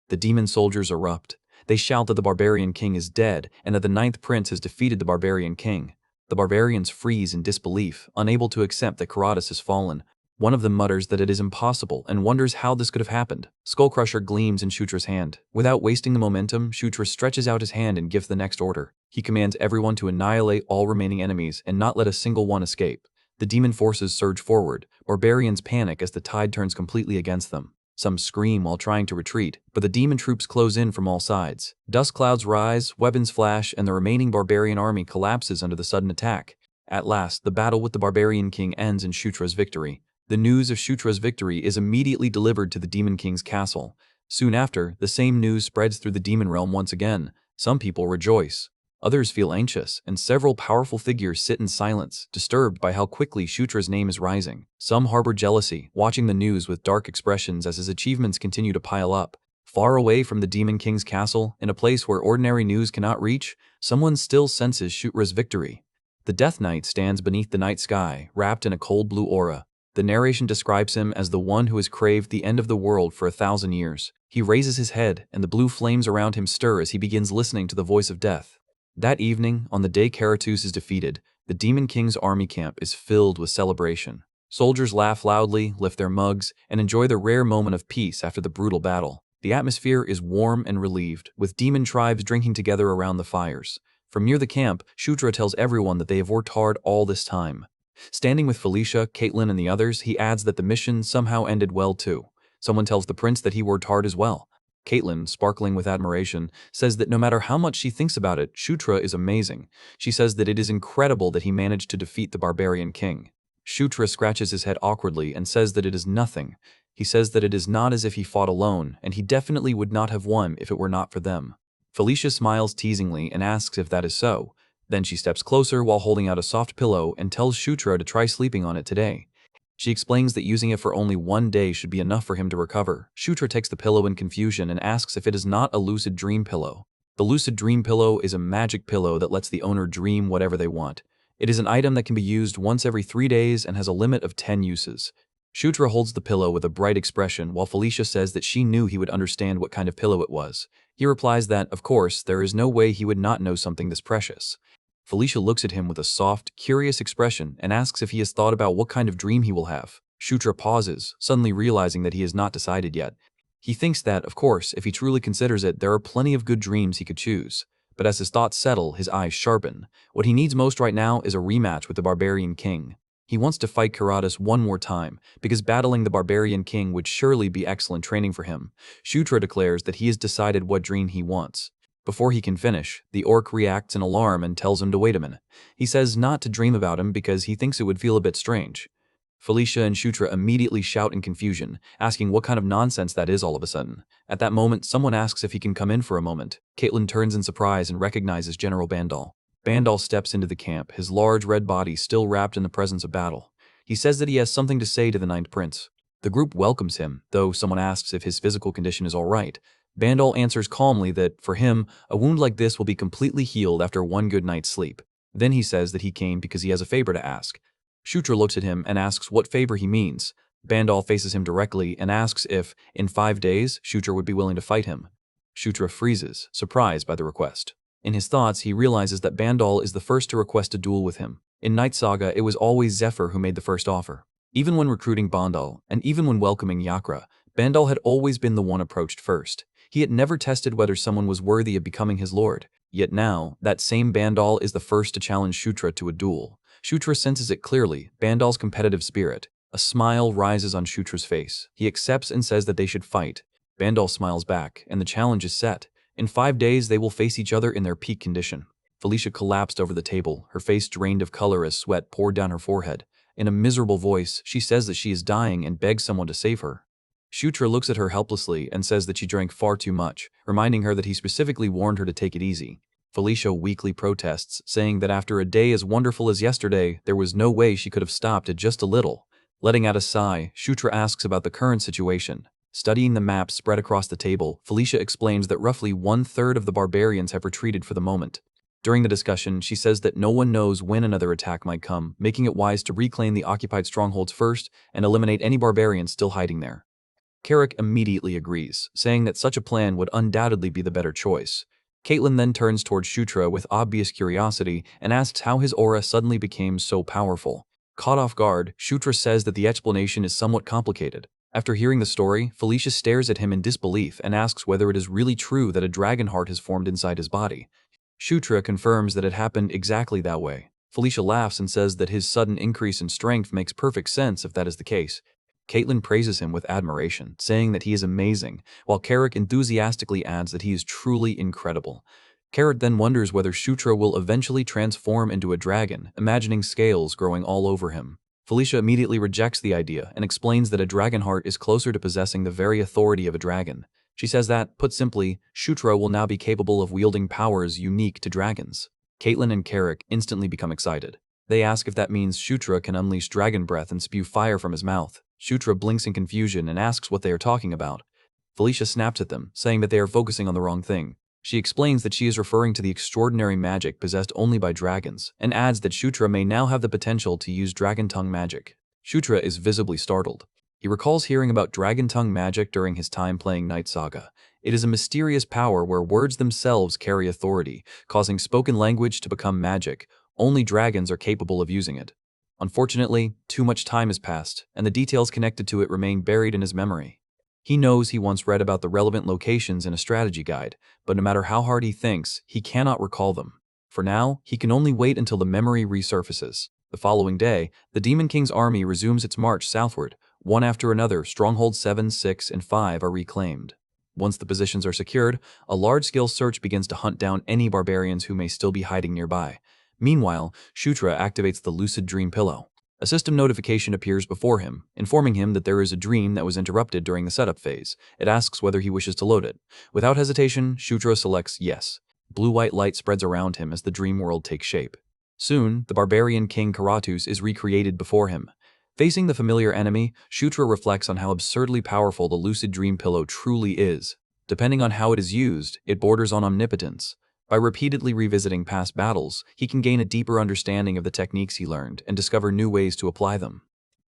The demon soldiers erupt. They shout that the Barbarian King is dead and that the Ninth Prince has defeated the Barbarian King. The barbarians freeze in disbelief, unable to accept that Karatus has fallen. One of them mutters that it is impossible and wonders how this could have happened. Skullcrusher gleams in Shutra's hand. Without wasting the momentum, Shutra stretches out his hand and gives the next order. He commands everyone to annihilate all remaining enemies and not let a single one escape. The demon forces surge forward. Barbarians panic as the tide turns completely against them. Some scream while trying to retreat, but the demon troops close in from all sides. Dust clouds rise, weapons flash, and the remaining barbarian army collapses under the sudden attack. At last, the battle with the Barbarian King ends in Shutra's victory. The news of Shutra's victory is immediately delivered to the Demon King's castle. Soon after, the same news spreads through the demon realm once again. Some people rejoice. Others feel anxious, and several powerful figures sit in silence, disturbed by how quickly Shutra's name is rising. Some harbor jealousy, watching the news with dark expressions as his achievements continue to pile up. Far away from the Demon King's castle, in a place where ordinary news cannot reach, someone still senses Shutra's victory. The Death Knight stands beneath the night sky, wrapped in a cold blue aura. The narration describes him as the one who has craved the end of the world for 1,000 years. He raises his head, and the blue flames around him stir as he begins listening to the voice of death. That evening, on the day Karatus is defeated, the Demon King's army camp is filled with celebration. Soldiers laugh loudly, lift their mugs, and enjoy the rare moment of peace after the brutal battle. The atmosphere is warm and relieved, with demon tribes drinking together around the fires. From near the camp, Shutra tells everyone that they have worked hard all this time. Standing with Felicia, Caitlin, and the others, he adds that the mission somehow ended well too. Someone tells the prince that he worked hard as well. Caitlin, sparkling with admiration, says that no matter how much she thinks about it, Shutra is amazing. She says that it is incredible that he managed to defeat the barbarian king. Shutra scratches his head awkwardly and says that it is nothing. He says that it is not as if he fought alone, and he definitely would not have won if it were not for them. Felicia smiles teasingly and asks if that is so. Then she steps closer while holding out a soft pillow and tells Shutra to try sleeping on it today. She explains that using it for only 1 day should be enough for him to recover. Shutra takes the pillow in confusion and asks if it is not a lucid dream pillow. The lucid dream pillow is a magic pillow that lets the owner dream whatever they want. It is an item that can be used once every 3 days and has a limit of 10 uses. Shutra holds the pillow with a bright expression while Felicia says that she knew he would understand what kind of pillow it was. He replies that, of course, there is no way he would not know something this precious. Felicia looks at him with a soft, curious expression and asks if he has thought about what kind of dream he will have. Shutra pauses, suddenly realizing that he has not decided yet. He thinks that, of course, if he truly considers it, there are plenty of good dreams he could choose. But as his thoughts settle, his eyes sharpen. What he needs most right now is a rematch with the barbarian king. He wants to fight Karatus one more time, because battling the barbarian king would surely be excellent training for him. Shutra declares that he has decided what dream he wants. Before he can finish, the orc reacts in alarm and tells him to wait a minute. He says not to dream about him because he thinks it would feel a bit strange. Felicia and Shutra immediately shout in confusion, asking what kind of nonsense that is all of a sudden. At that moment, someone asks if he can come in for a moment. Caitlin turns in surprise and recognizes General Bandal. Bandal steps into the camp, his large red body still wrapped in the presence of battle. He says that he has something to say to the Ninth Prince. The group welcomes him, though someone asks if his physical condition is all right. Bandal answers calmly that, for him, a wound like this will be completely healed after 1 good night's sleep. Then he says that he came because he has a favor to ask. Shutra looks at him and asks what favor he means. Bandal faces him directly and asks if, in 5 days, Shutra would be willing to fight him. Shutra freezes, surprised by the request. In his thoughts, he realizes that Bandal is the first to request a duel with him. In Night Saga, it was always Zephyr who made the first offer. Even when recruiting Bandal, and even when welcoming Yakra, Bandal had always been the one approached first. He had never tested whether someone was worthy of becoming his lord. Yet now, that same Bandal is the first to challenge Shutra to a duel. Shutra senses it clearly, Bandal's competitive spirit. A smile rises on Shutra's face. He accepts and says that they should fight. Bandal smiles back, and the challenge is set. In 5 days, they will face each other in their peak condition. Felicia collapsed over the table, her face drained of color as sweat poured down her forehead. In a miserable voice, she says that she is dying and begs someone to save her. Shutra looks at her helplessly and says that she drank far too much, reminding her that he specifically warned her to take it easy. Felicia weakly protests, saying that after a day as wonderful as yesterday, there was no way she could have stopped it just a little. Letting out a sigh, Shutra asks about the current situation. Studying the map spread across the table, Felicia explains that roughly 1/3 of the barbarians have retreated for the moment. During the discussion, she says that no one knows when another attack might come, making it wise to reclaim the occupied strongholds first and eliminate any barbarians still hiding there. Carrick immediately agrees, saying that such a plan would undoubtedly be the better choice. Caitlin then turns towards Shutra with obvious curiosity and asks how his aura suddenly became so powerful. Caught off guard, Shutra says that the explanation is somewhat complicated. After hearing the story, Felicia stares at him in disbelief and asks whether it is really true that a dragon heart has formed inside his body. Shutra confirms that it happened exactly that way. Felicia laughs and says that his sudden increase in strength makes perfect sense if that is the case. Caitlin praises him with admiration, saying that he is amazing, while Carrick enthusiastically adds that he is truly incredible. Carrick then wonders whether Shutra will eventually transform into a dragon, imagining scales growing all over him. Felicia immediately rejects the idea and explains that a dragon heart is closer to possessing the very authority of a dragon. She says that, put simply, Shutra will now be capable of wielding powers unique to dragons. Caitlin and Carrick instantly become excited. They ask if that means Shutra can unleash dragon breath and spew fire from his mouth. Shutra blinks in confusion and asks what they are talking about. Felicia snaps at them, saying that they are focusing on the wrong thing. She explains that she is referring to the extraordinary magic possessed only by dragons, and adds that Shutra may now have the potential to use dragon tongue magic. Shutra is visibly startled. He recalls hearing about dragon tongue magic during his time playing Night Saga. It is a mysterious power where words themselves carry authority, causing spoken language to become magic. Only dragons are capable of using it. Unfortunately, too much time has passed, and the details connected to it remain buried in his memory. He knows he once read about the relevant locations in a strategy guide, but no matter how hard he thinks, he cannot recall them. For now, he can only wait until the memory resurfaces. The following day, the Demon King's army resumes its march southward. One after another, strongholds 7, 6, and 5 are reclaimed. Once the positions are secured, a large-scale search begins to hunt down any barbarians who may still be hiding nearby. Meanwhile, Shutra activates the lucid dream pillow. A system notification appears before him, informing him that there is a dream that was interrupted during the setup phase. It asks whether he wishes to load it. Without hesitation, Shutra selects yes. Blue-white light spreads around him as the dream world takes shape. Soon, the barbarian king Karatus is recreated before him. Facing the familiar enemy, Shutra reflects on how absurdly powerful the lucid dream pillow truly is. Depending on how it is used, it borders on omnipotence. By repeatedly revisiting past battles, he can gain a deeper understanding of the techniques he learned and discover new ways to apply them.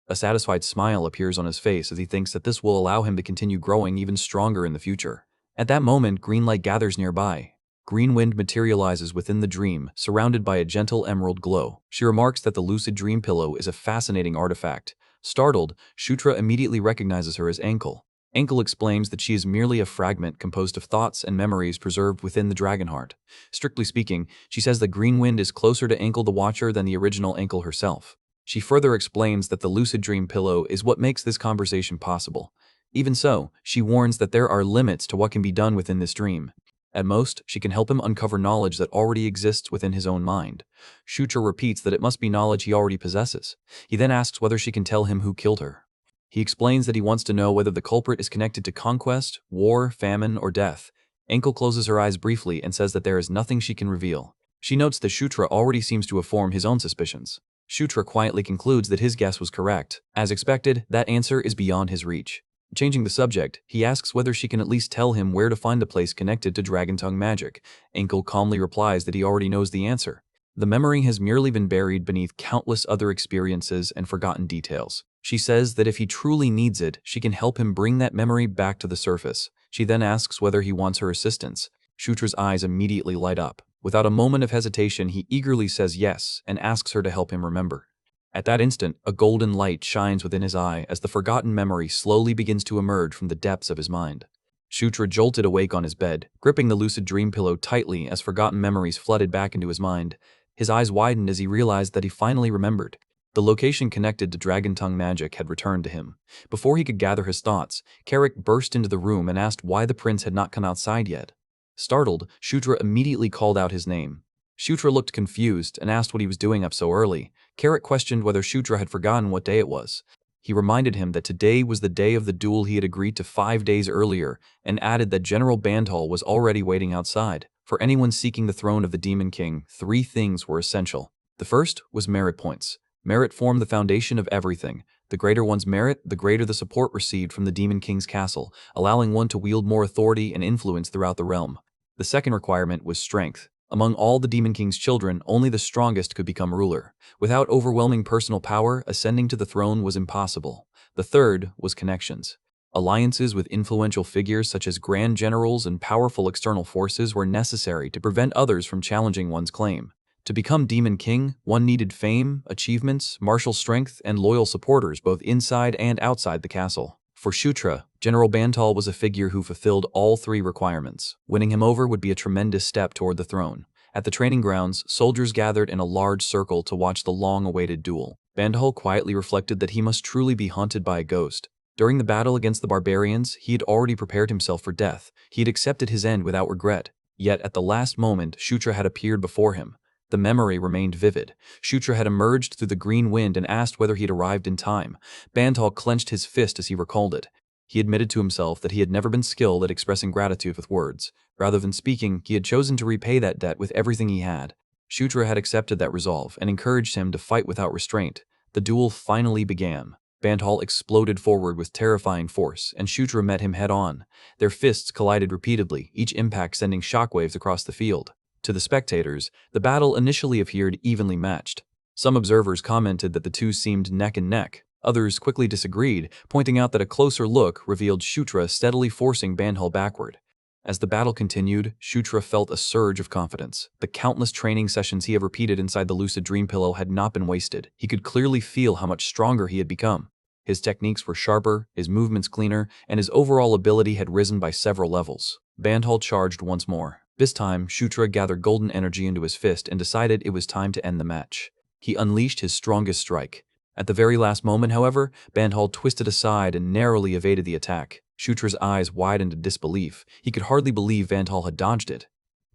A satisfied smile appears on his face as he thinks that this will allow him to continue growing even stronger in the future. At that moment, green light gathers nearby. Green wind materializes within the dream, surrounded by a gentle emerald glow. She remarks that the lucid dream pillow is a fascinating artifact. Startled, Shutra immediately recognizes her as Ankle. Ankle explains that she is merely a fragment composed of thoughts and memories preserved within the dragon heart. Strictly speaking, she says that Green Wind is closer to Ankle the Watcher than the original Ankle herself. She further explains that the lucid dream pillow is what makes this conversation possible. Even so, she warns that there are limits to what can be done within this dream. At most, she can help him uncover knowledge that already exists within his own mind. Shutra repeats that it must be knowledge he already possesses. He then asks whether she can tell him who killed her. He explains that he wants to know whether the culprit is connected to conquest, war, famine, or death. Ankle closes her eyes briefly and says that there is nothing she can reveal. She notes that Shutra already seems to have formed his own suspicions. Shutra quietly concludes that his guess was correct. As expected, that answer is beyond his reach. Changing the subject, he asks whether she can at least tell him where to find the place connected to dragon tongue magic. Ankle calmly replies that he already knows the answer. The memory has merely been buried beneath countless other experiences and forgotten details. She says that if he truly needs it, she can help him bring that memory back to the surface. She then asks whether he wants her assistance. Shutra's eyes immediately light up. Without a moment of hesitation, he eagerly says yes and asks her to help him remember. At that instant, a golden light shines within his eye as the forgotten memory slowly begins to emerge from the depths of his mind. Shutra jolted awake on his bed, gripping the lucid dream pillow tightly as forgotten memories flooded back into his mind. His eyes widened as he realized that he finally remembered. The location connected to dragon tongue magic had returned to him. Before he could gather his thoughts, Carrick burst into the room and asked why the prince had not come outside yet. Startled, Shutra immediately called out his name. Shutra looked confused and asked what he was doing up so early. Carrick questioned whether Shutra had forgotten what day it was. He reminded him that today was the day of the duel he had agreed to 5 days earlier, and added that General Bandhal was already waiting outside. For anyone seeking the throne of the Demon King, 3 things were essential. The first was merit points. Merit formed the foundation of everything. The greater one's merit, the greater the support received from the Demon King's castle, allowing one to wield more authority and influence throughout the realm. The second requirement was strength. Among all the Demon King's children, only the strongest could become ruler. Without overwhelming personal power, ascending to the throne was impossible. The third was connections. Alliances with influential figures such as grand generals and powerful external forces were necessary to prevent others from challenging one's claim. To become Demon King, one needed fame, achievements, martial strength, and loyal supporters both inside and outside the castle. For Shutra, General Bandhal was a figure who fulfilled all 3 requirements. Winning him over would be a tremendous step toward the throne. At the training grounds, soldiers gathered in a large circle to watch the long-awaited duel. Bandhal quietly reflected that he must truly be haunted by a ghost. During the battle against the barbarians, he had already prepared himself for death. He had accepted his end without regret. Yet at the last moment, Shutra had appeared before him. The memory remained vivid. Shutra had emerged through the green wind and asked whether he had arrived in time. Bandhal clenched his fist as he recalled it. He admitted to himself that he had never been skilled at expressing gratitude with words. Rather than speaking, he had chosen to repay that debt with everything he had. Shutra had accepted that resolve and encouraged him to fight without restraint. The duel finally began. Bandhal exploded forward with terrifying force, and Shutra met him head-on. Their fists collided repeatedly, each impact sending shockwaves across the field. To the spectators, the battle initially appeared evenly matched. Some observers commented that the two seemed neck and neck. Others quickly disagreed, pointing out that a closer look revealed Shutra steadily forcing Bandhal backward. As the battle continued, Shutra felt a surge of confidence. The countless training sessions he had repeated inside the lucid dream pillow had not been wasted. He could clearly feel how much stronger he had become. His techniques were sharper, his movements cleaner, and his overall ability had risen by several levels. Bandhal charged once more. This time, Shutra gathered golden energy into his fist and decided it was time to end the match. He unleashed his strongest strike. At the very last moment, however, Bandhal twisted aside and narrowly evaded the attack. Shutra's eyes widened in disbelief. He could hardly believe Bandhal had dodged it.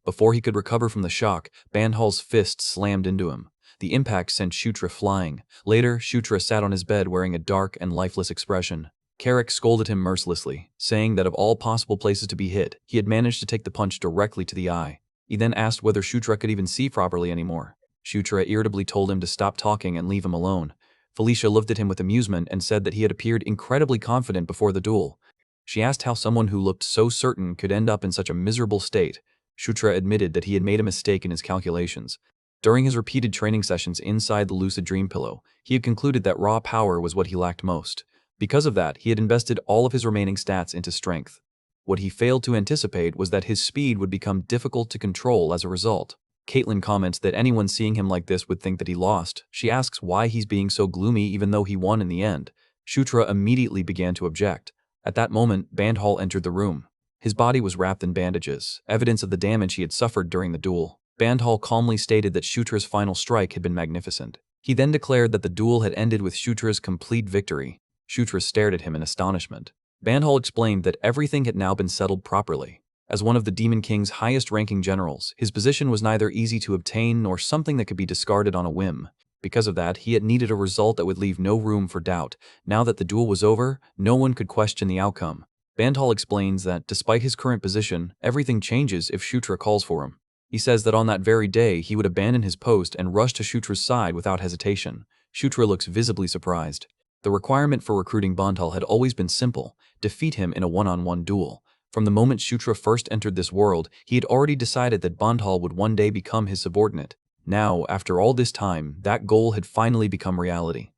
Before he could recover from the shock, Bandhal's fist slammed into him. The impact sent Shutra flying. Later, Shutra sat on his bed wearing a dark and lifeless expression. Carrick scolded him mercilessly, saying that of all possible places to be hit, he had managed to take the punch directly to the eye. He then asked whether Shutra could even see properly anymore. Shutra irritably told him to stop talking and leave him alone. Felicia looked at him with amusement and said that he had appeared incredibly confident before the duel. She asked how someone who looked so certain could end up in such a miserable state. Shutra admitted that he had made a mistake in his calculations. During his repeated training sessions inside the lucid dream pillow, he had concluded that raw power was what he lacked most. Because of that, he had invested all of his remaining stats into strength. What he failed to anticipate was that his speed would become difficult to control as a result. Caitlin comments that anyone seeing him like this would think that he lost. She asks why he's being so gloomy even though he won in the end. Shutra immediately began to object. At that moment, Bandhal entered the room. His body was wrapped in bandages, evidence of the damage he had suffered during the duel. Bandhal calmly stated that Shutra's final strike had been magnificent. He then declared that the duel had ended with Shutra's complete victory. Shutra stared at him in astonishment. Bandhal explained that everything had now been settled properly. As one of the Demon King's highest-ranking generals, his position was neither easy to obtain nor something that could be discarded on a whim. Because of that, he had needed a result that would leave no room for doubt. Now that the duel was over, no one could question the outcome. Bandhal explains that, despite his current position, everything changes if Shutra calls for him. He says that on that very day, he would abandon his post and rush to Shutra's side without hesitation. Shutra looks visibly surprised. The requirement for recruiting Bandhal had always been simple: defeat him in a one-on-one duel. From the moment Shutra first entered this world, he had already decided that Bandhal would one day become his subordinate. Now, after all this time, that goal had finally become reality.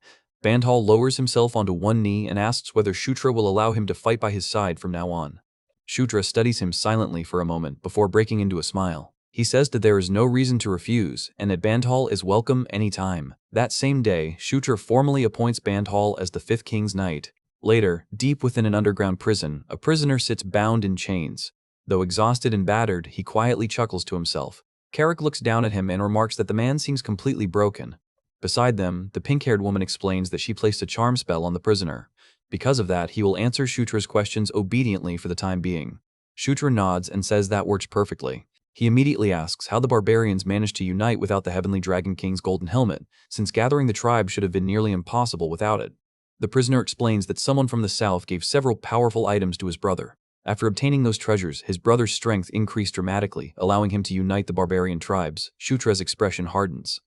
Bandhal lowers himself onto one knee and asks whether Shutra will allow him to fight by his side from now on. Shutra studies him silently for a moment before breaking into a smile. He says that there is no reason to refuse and that Bandhal is welcome anytime. That same day, Shutra formally appoints Bandhal as the Fifth King's Knight. Later, deep within an underground prison, a prisoner sits bound in chains. Though exhausted and battered, he quietly chuckles to himself. Carrick looks down at him and remarks that the man seems completely broken. Beside them, the pink-haired woman explains that she placed a charm spell on the prisoner. Because of that, he will answer Shutra's questions obediently for the time being. Shutra nods and says that works perfectly. He immediately asks how the barbarians managed to unite without the Heavenly Dragon King's golden helmet, since gathering the tribe should have been nearly impossible without it. The prisoner explains that someone from the south gave several powerful items to his brother. After obtaining those treasures, his brother's strength increased dramatically, allowing him to unite the barbarian tribes. Shutra's expression hardens.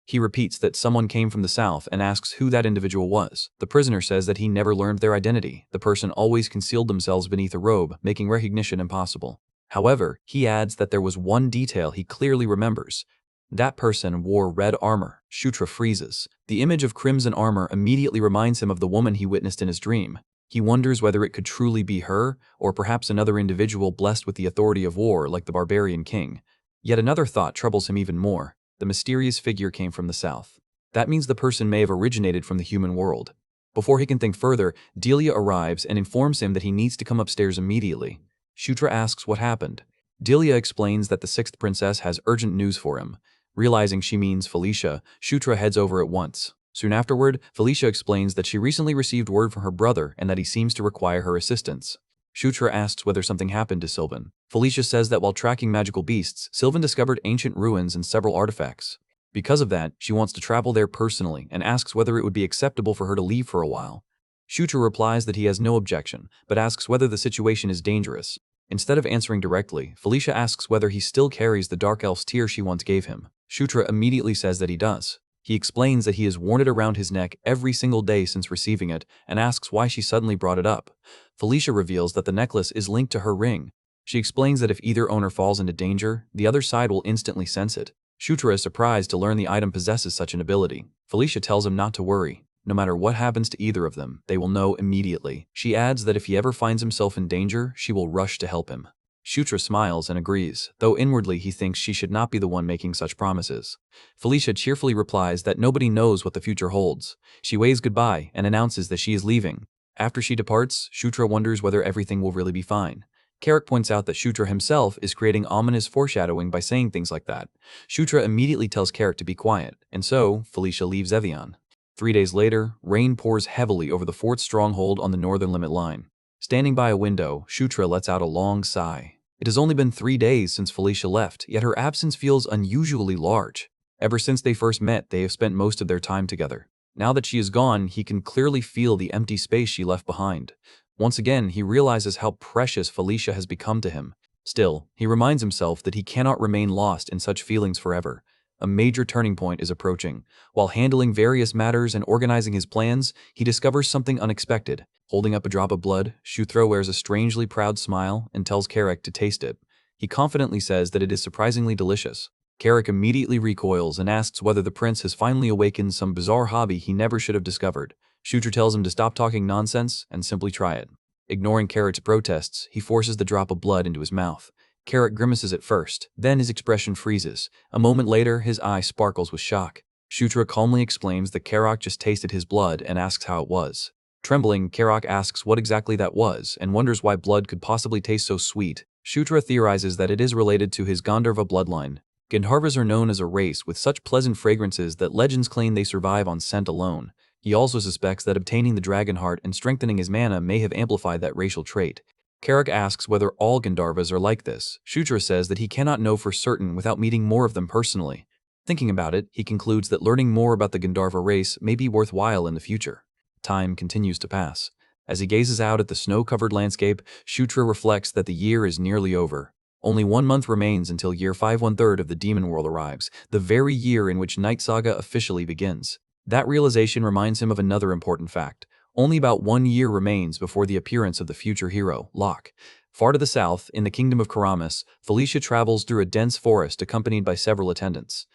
He repeats that someone came from the south and asks who that individual was. The prisoner says that he never learned their identity. The person always concealed themselves beneath a robe, making recognition impossible. However, he adds that there was one detail he clearly remembers. That person wore red armor. Shutra freezes. The image of crimson armor immediately reminds him of the woman he witnessed in his dream. He wonders whether it could truly be her, or perhaps another individual blessed with the authority of war like the barbarian king. Yet another thought troubles him even more. The mysterious figure came from the south. That means the person may have originated from the human world. Before he can think further, Delia arrives and informs him that he needs to come upstairs immediately. Shutra asks what happened. Delia explains that the sixth princess has urgent news for him. Realizing she means Felicia, Shutra heads over at once. Soon afterward, Felicia explains that she recently received word from her brother and that he seems to require her assistance. Shutra asks whether something happened to Sylvan. Felicia says that while tracking magical beasts, Sylvan discovered ancient ruins and several artifacts. Because of that, she wants to travel there personally and asks whether it would be acceptable for her to leave for a while. Shutra replies that he has no objection, but asks whether the situation is dangerous. Instead of answering directly, Felicia asks whether he still carries the Dark Elf's tear she once gave him. Shutra immediately says that he does. He explains that he has worn it around his neck every single day since receiving it and asks why she suddenly brought it up. Felicia reveals that the necklace is linked to her ring. She explains that if either owner falls into danger, the other side will instantly sense it. Shutra is surprised to learn the item possesses such an ability. Felicia tells him not to worry. No matter what happens to either of them, they will know immediately. She adds that if he ever finds himself in danger, she will rush to help him. Shutra smiles and agrees, though inwardly he thinks she should not be the one making such promises. Felicia cheerfully replies that nobody knows what the future holds. She waves goodbye and announces that she is leaving. After she departs, Shutra wonders whether everything will really be fine. Carrick points out that Shutra himself is creating ominous foreshadowing by saying things like that. Shutra immediately tells Carrick to be quiet, and so Felicia leaves Evian. 3 days later, rain pours heavily over the fort's stronghold on the northern limit line. Standing by a window, Shutra lets out a long sigh. It has only been 3 days since Felicia left, yet her absence feels unusually large. Ever since they first met, they have spent most of their time together. Now that she is gone, he can clearly feel the empty space she left behind. Once again, he realizes how precious Felicia has become to him. Still, he reminds himself that he cannot remain lost in such feelings forever. A major turning point is approaching. While handling various matters and organizing his plans, he discovers something unexpected. Holding up a drop of blood, Shutra wears a strangely proud smile and tells Carrick to taste it. He confidently says that it is surprisingly delicious. Carrick immediately recoils and asks whether the prince has finally awakened some bizarre hobby he never should have discovered. Shutra tells him to stop talking nonsense and simply try it. Ignoring Carrick's protests, he forces the drop of blood into his mouth. Carrick grimaces at first, then his expression freezes. A moment later, his eye sparkles with shock. Shutra calmly explains that Carrick just tasted his blood and asks how it was. Trembling, Carrick asks what exactly that was and wonders why blood could possibly taste so sweet. Shutra theorizes that it is related to his Gandharva bloodline. Gandharvas are known as a race with such pleasant fragrances that legends claim they survive on scent alone. He also suspects that obtaining the dragon heart and strengthening his mana may have amplified that racial trait. Carrick asks whether all Gandharvas are like this. Shutra says that he cannot know for certain without meeting more of them personally. Thinking about it, he concludes that learning more about the Gandharva race may be worthwhile in the future. Time continues to pass. As he gazes out at the snow-covered landscape, Shutra reflects that the year is nearly over. Only 1 month remains until year 5/1/3 of the Demon World arrives, the very year in which Night Saga officially begins. That realization reminds him of another important fact. Only about 1 year remains before the appearance of the future hero, Loch. Far to the south, in the kingdom of Karamis, Felicia travels through a dense forest accompanied by several attendants.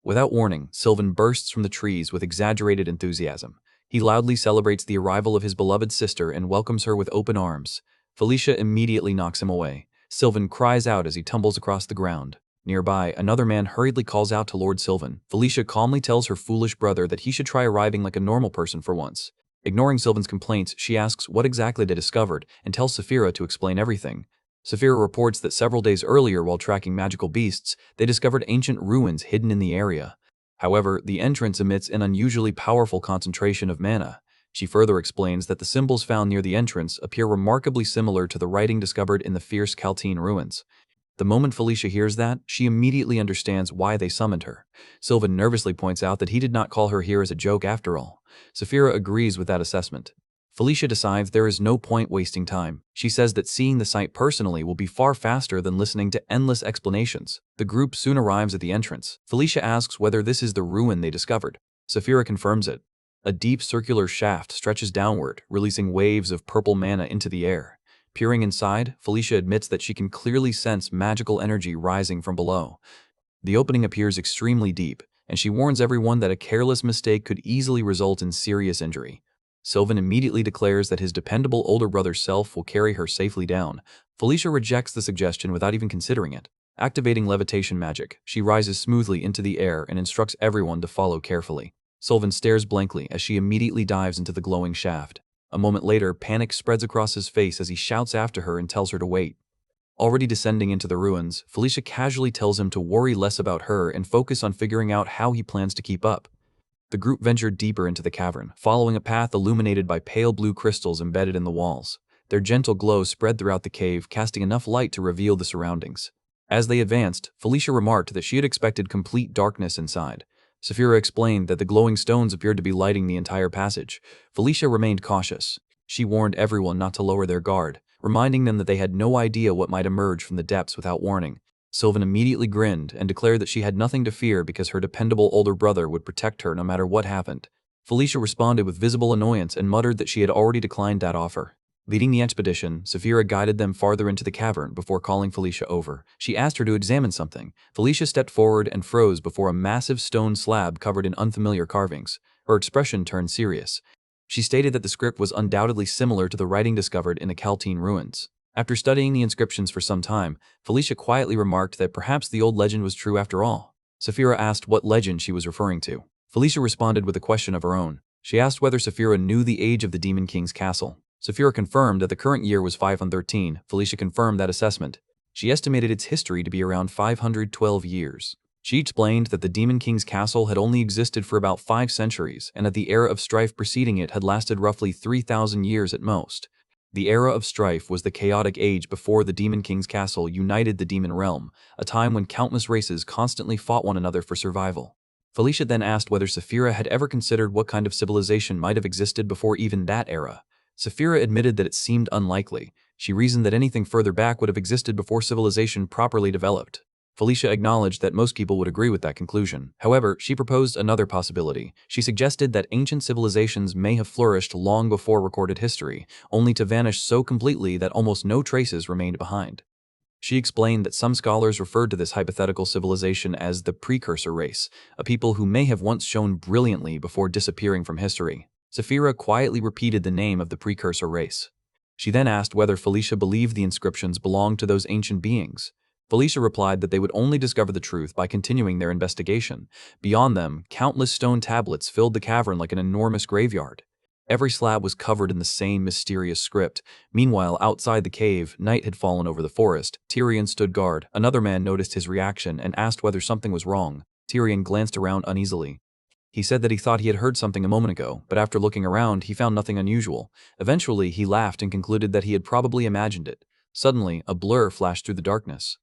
Without warning, Sylvan bursts from the trees with exaggerated enthusiasm. He loudly celebrates the arrival of his beloved sister and welcomes her with open arms. Felicia immediately knocks him away. Sylvan cries out as he tumbles across the ground. Nearby, another man hurriedly calls out to Lord Sylvan. Felicia calmly tells her foolish brother that he should try arriving like a normal person for once. Ignoring Sylvan's complaints, she asks what exactly they discovered and tells Zephyr to explain everything. Zephyr reports that several days earlier, while tracking magical beasts, they discovered ancient ruins hidden in the area. However, the entrance emits an unusually powerful concentration of mana. She further explains that the symbols found near the entrance appear remarkably similar to the writing discovered in the fierce Kaltine ruins. The moment Felicia hears that, she immediately understands why they summoned her. Sylvan nervously points out that he did not call her here as a joke after all. Zephyr agrees with that assessment. Felicia decides there is no point wasting time. She says that seeing the site personally will be far faster than listening to endless explanations. The group soon arrives at the entrance. Felicia asks whether this is the ruin they discovered. Zephyr confirms it. A deep circular shaft stretches downward, releasing waves of purple mana into the air. Peering inside, Felicia admits that she can clearly sense magical energy rising from below. The opening appears extremely deep, and she warns everyone that a careless mistake could easily result in serious injury. Sylvan immediately declares that his dependable older brother's self will carry her safely down. Felicia rejects the suggestion without even considering it. Activating levitation magic, she rises smoothly into the air and instructs everyone to follow carefully. Sylvan stares blankly as she immediately dives into the glowing shaft. A moment later, panic spreads across his face as he shouts after her and tells her to wait. Already descending into the ruins, Felicia casually tells him to worry less about her and focus on figuring out how he plans to keep up. The group ventured deeper into the cavern, following a path illuminated by pale blue crystals embedded in the walls. Their gentle glow spread throughout the cave, casting enough light to reveal the surroundings. As they advanced, Felicia remarked that she had expected complete darkness inside. Zephyr explained that the glowing stones appeared to be lighting the entire passage. Felicia remained cautious. She warned everyone not to lower their guard, reminding them that they had no idea what might emerge from the depths without warning. Sylvan immediately grinned and declared that she had nothing to fear because her dependable older brother would protect her no matter what happened. Felicia responded with visible annoyance and muttered that she had already declined that offer. Leading the expedition, Zephyr guided them farther into the cavern before calling Felicia over. She asked her to examine something. Felicia stepped forward and froze before a massive stone slab covered in unfamiliar carvings. Her expression turned serious. She stated that the script was undoubtedly similar to the writing discovered in the Kaltine ruins. After studying the inscriptions for some time, Felicia quietly remarked that perhaps the old legend was true after all. Zephyr asked what legend she was referring to. Felicia responded with a question of her own. She asked whether Zephyr knew the age of the Demon King's castle. Zephyr confirmed that the current year was 513. Felicia confirmed that assessment. She estimated its history to be around 512 years. She explained that the Demon King's castle had only existed for about 5 centuries, and that the era of strife preceding it had lasted roughly 3,000 years at most. The era of strife was the chaotic age before the Demon King's castle united the demon realm, a time when countless races constantly fought one another for survival. Felicia then asked whether Zephyr had ever considered what kind of civilization might have existed before even that era. Zephyr admitted that it seemed unlikely. She reasoned that anything further back would have existed before civilization properly developed. Felicia acknowledged that most people would agree with that conclusion. However, she proposed another possibility. She suggested that ancient civilizations may have flourished long before recorded history, only to vanish so completely that almost no traces remained behind. She explained that some scholars referred to this hypothetical civilization as the precursor race, a people who may have once shone brilliantly before disappearing from history. Zephyr quietly repeated the name of the precursor race. She then asked whether Felicia believed the inscriptions belonged to those ancient beings. Felicia replied that they would only discover the truth by continuing their investigation. Beyond them, countless stone tablets filled the cavern like an enormous graveyard. Every slab was covered in the same mysterious script. Meanwhile, outside the cave, night had fallen over the forest. Tyrion stood guard. Another man noticed his reaction and asked whether something was wrong. Tyrion glanced around uneasily. He said that he thought he had heard something a moment ago, but after looking around, he found nothing unusual. Eventually, he laughed and concluded that he had probably imagined it. Suddenly, a blur flashed through the darkness.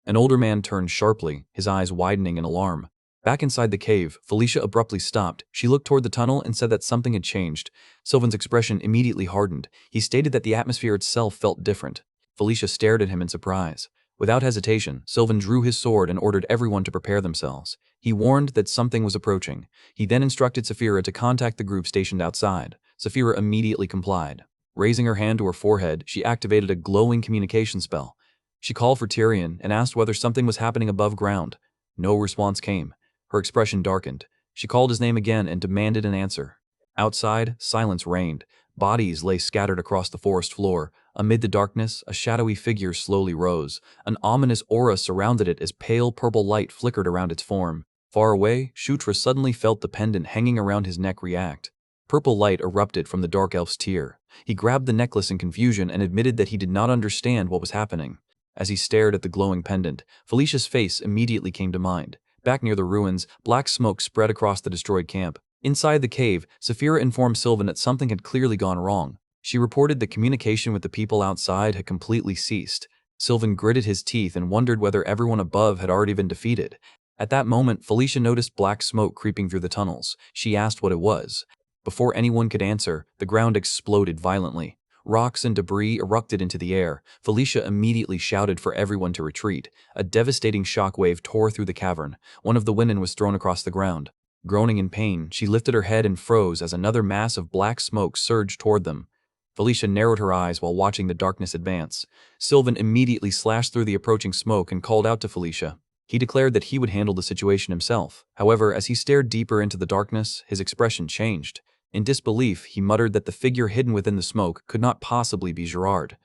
An older man turned sharply, his eyes widening in alarm. Back inside the cave, Felicia abruptly stopped. She looked toward the tunnel and said that something had changed. Sylvan's expression immediately hardened. He stated that the atmosphere itself felt different. Felicia stared at him in surprise. Without hesitation, Sylvan drew his sword and ordered everyone to prepare themselves. He warned that something was approaching. He then instructed Zephyr to contact the group stationed outside. Zephyr immediately complied. Raising her hand to her forehead, she activated a glowing communication spell. She called for Tyrion and asked whether something was happening above ground. No response came. Her expression darkened. She called his name again and demanded an answer. Outside, silence reigned. Bodies lay scattered across the forest floor. Amid the darkness, a shadowy figure slowly rose. An ominous aura surrounded it as pale purple light flickered around its form. Far away, Shutra suddenly felt the pendant hanging around his neck react. Purple light erupted from the dark elf's tear. He grabbed the necklace in confusion and admitted that he did not understand what was happening. As he stared at the glowing pendant, Felicia's face immediately came to mind. Back near the ruins, black smoke spread across the destroyed camp. Inside the cave, Zephyr informed Sylvan that something had clearly gone wrong. She reported that communication with the people outside had completely ceased. Sylvan gritted his teeth and wondered whether everyone above had already been defeated. At that moment, Felicia noticed black smoke creeping through the tunnels. She asked what it was. Before anyone could answer, the ground exploded violently. Rocks and debris erupted into the air. Felicia immediately shouted for everyone to retreat. A devastating shockwave tore through the cavern. One of the women was thrown across the ground. Groaning in pain, she lifted her head and froze as another mass of black smoke surged toward them. Felicia narrowed her eyes while watching the darkness advance. Sylvan immediately slashed through the approaching smoke and called out to Felicia. He declared that he would handle the situation himself. However, as he stared deeper into the darkness, his expression changed. In disbelief, he muttered that the figure hidden within the smoke could not possibly be Gerard.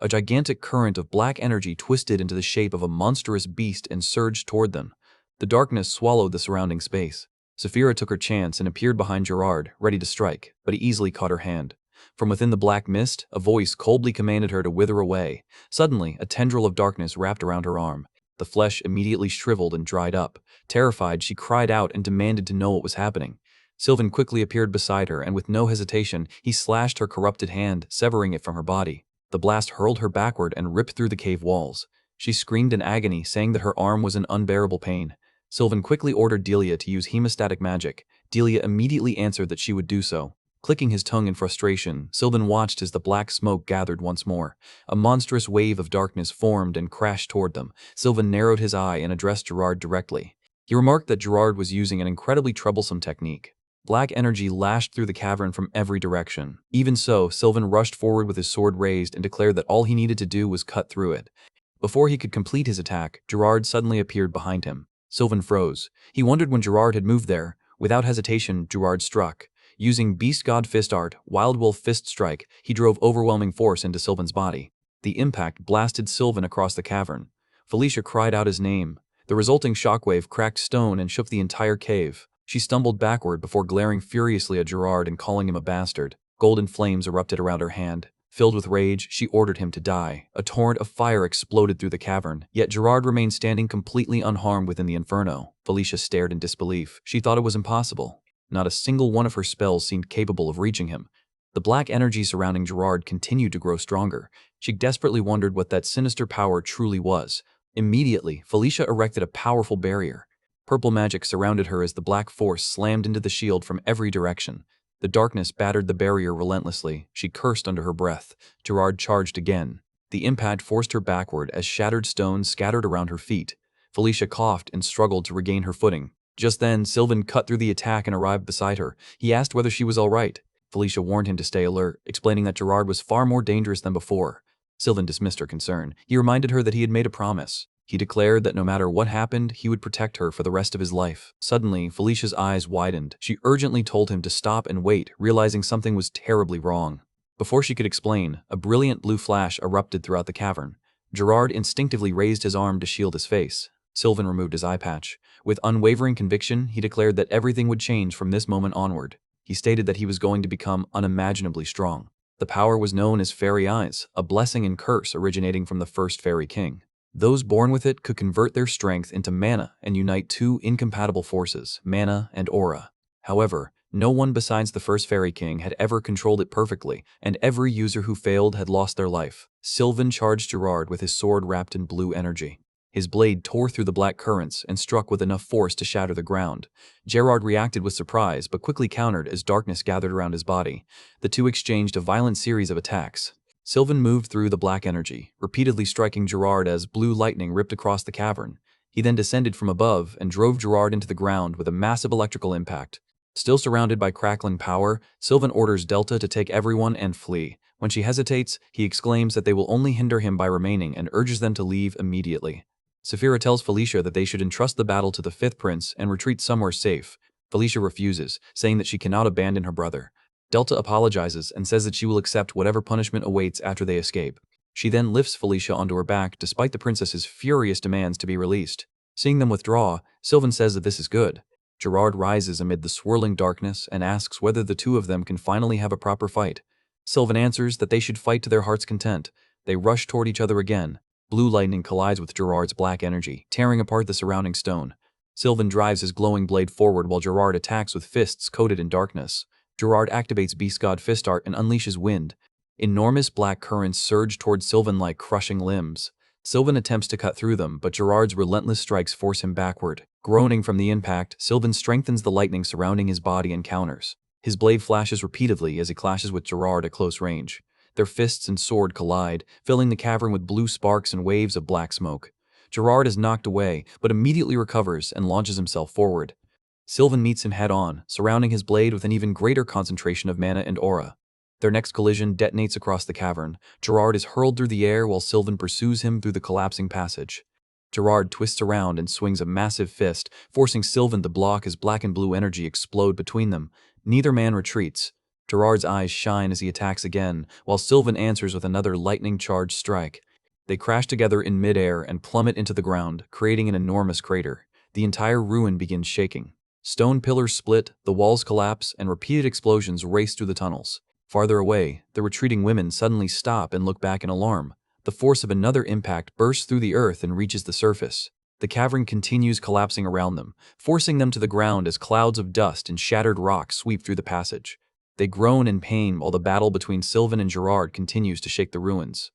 A gigantic current of black energy twisted into the shape of a monstrous beast and surged toward them. The darkness swallowed the surrounding space. Zephyr took her chance and appeared behind Gerard, ready to strike, but he easily caught her hand. From within the black mist, a voice coldly commanded her to wither away. Suddenly, a tendril of darkness wrapped around her arm. The flesh immediately shriveled and dried up. Terrified, she cried out and demanded to know what was happening. Sylvan quickly appeared beside her, and with no hesitation, he slashed her corrupted hand, severing it from her body. The blast hurled her backward and ripped through the cave walls. She screamed in agony, saying that her arm was in unbearable pain. Sylvan quickly ordered Delia to use hemostatic magic. Delia immediately answered that she would do so. Clicking his tongue in frustration, Sylvan watched as the black smoke gathered once more. A monstrous wave of darkness formed and crashed toward them. Sylvan narrowed his eye and addressed Gerard directly. He remarked that Gerard was using an incredibly troublesome technique. Black energy lashed through the cavern from every direction. Even so, Sylvan rushed forward with his sword raised and declared that all he needed to do was cut through it. Before he could complete his attack, Gerard suddenly appeared behind him. Sylvan froze. He wondered when Gerard had moved there. Without hesitation, Gerard struck. Using Beast God Fist Art, Wild Wolf Fist Strike, he drove overwhelming force into Sylvan's body. The impact blasted Sylvan across the cavern. Felicia cried out his name. The resulting shockwave cracked stone and shook the entire cave. She stumbled backward before glaring furiously at Gerard and calling him a bastard. Golden flames erupted around her hand. Filled with rage, she ordered him to die. A torrent of fire exploded through the cavern, yet Gerard remained standing completely unharmed within the inferno. Felicia stared in disbelief. She thought it was impossible. Not a single one of her spells seemed capable of reaching him. The black energy surrounding Gerard continued to grow stronger. She desperately wondered what that sinister power truly was. Immediately, Felicia erected a powerful barrier. Purple magic surrounded her as the black force slammed into the shield from every direction. The darkness battered the barrier relentlessly. She cursed under her breath. Gerard charged again. The impact forced her backward as shattered stones scattered around her feet. Felicia coughed and struggled to regain her footing. Just then, Sylvan cut through the attack and arrived beside her. He asked whether she was all right. Felicia warned him to stay alert, explaining that Gerard was far more dangerous than before. Sylvan dismissed her concern. He reminded her that he had made a promise. He declared that no matter what happened, he would protect her for the rest of his life. Suddenly, Felicia's eyes widened. She urgently told him to stop and wait, realizing something was terribly wrong. Before she could explain, a brilliant blue flash erupted throughout the cavern. Gerard instinctively raised his arm to shield his face. Sylvan removed his eye patch. With unwavering conviction, he declared that everything would change from this moment onward. He stated that he was going to become unimaginably strong. The power was known as Fairy Eyes, a blessing and curse originating from the first Fairy King. Those born with it could convert their strength into mana and unite two incompatible forces, mana and aura. However, no one besides the first Fairy King had ever controlled it perfectly, and every user who failed had lost their life. Sylvan charged Gerard with his sword wrapped in blue energy. His blade tore through the black currents and struck with enough force to shatter the ground. Gerard reacted with surprise, but quickly countered as darkness gathered around his body. The two exchanged a violent series of attacks. Sylvan moved through the black energy, repeatedly striking Gerard as blue lightning ripped across the cavern. He then descended from above and drove Gerard into the ground with a massive electrical impact. Still surrounded by crackling power, Sylvan orders Delta to take everyone and flee. When she hesitates, he exclaims that they will only hinder him by remaining and urges them to leave immediately. Zephyr tells Felicia that they should entrust the battle to the fifth prince and retreat somewhere safe. Felicia refuses, saying that she cannot abandon her brother. Delta apologizes and says that she will accept whatever punishment awaits after they escape. She then lifts Felicia onto her back despite the princess's furious demands to be released. Seeing them withdraw, Sylvan says that this is good. Gerard rises amid the swirling darkness and asks whether the two of them can finally have a proper fight. Sylvan answers that they should fight to their heart's content. They rush toward each other again. Blue lightning collides with Gerard's black energy, tearing apart the surrounding stone. Sylvan drives his glowing blade forward while Gerard attacks with fists coated in darkness. Gerard activates Beast God Fist Art and unleashes wind. Enormous black currents surge toward Sylvan like crushing limbs. Sylvan attempts to cut through them, but Gerard's relentless strikes force him backward. Groaning from the impact, Sylvan strengthens the lightning surrounding his body and counters. His blade flashes repeatedly as he clashes with Gerard at close range. Their fists and sword collide, filling the cavern with blue sparks and waves of black smoke. Gerard is knocked away, but immediately recovers and launches himself forward. Sylvan meets him head-on, surrounding his blade with an even greater concentration of mana and aura. Their next collision detonates across the cavern. Gerard is hurled through the air while Sylvan pursues him through the collapsing passage. Gerard twists around and swings a massive fist, forcing Sylvan to block as black and blue energy explode between them. Neither man retreats. Gerard's eyes shine as he attacks again, while Sylvan answers with another lightning-charged strike. They crash together in mid-air and plummet into the ground, creating an enormous crater. The entire ruin begins shaking. Stone pillars split, the walls collapse, and repeated explosions race through the tunnels. Farther away, the retreating women suddenly stop and look back in alarm. The force of another impact bursts through the earth and reaches the surface. The cavern continues collapsing around them, forcing them to the ground as clouds of dust and shattered rock sweep through the passage. They groan in pain while the battle between Sylvan and Gerard continues to shake the ruins.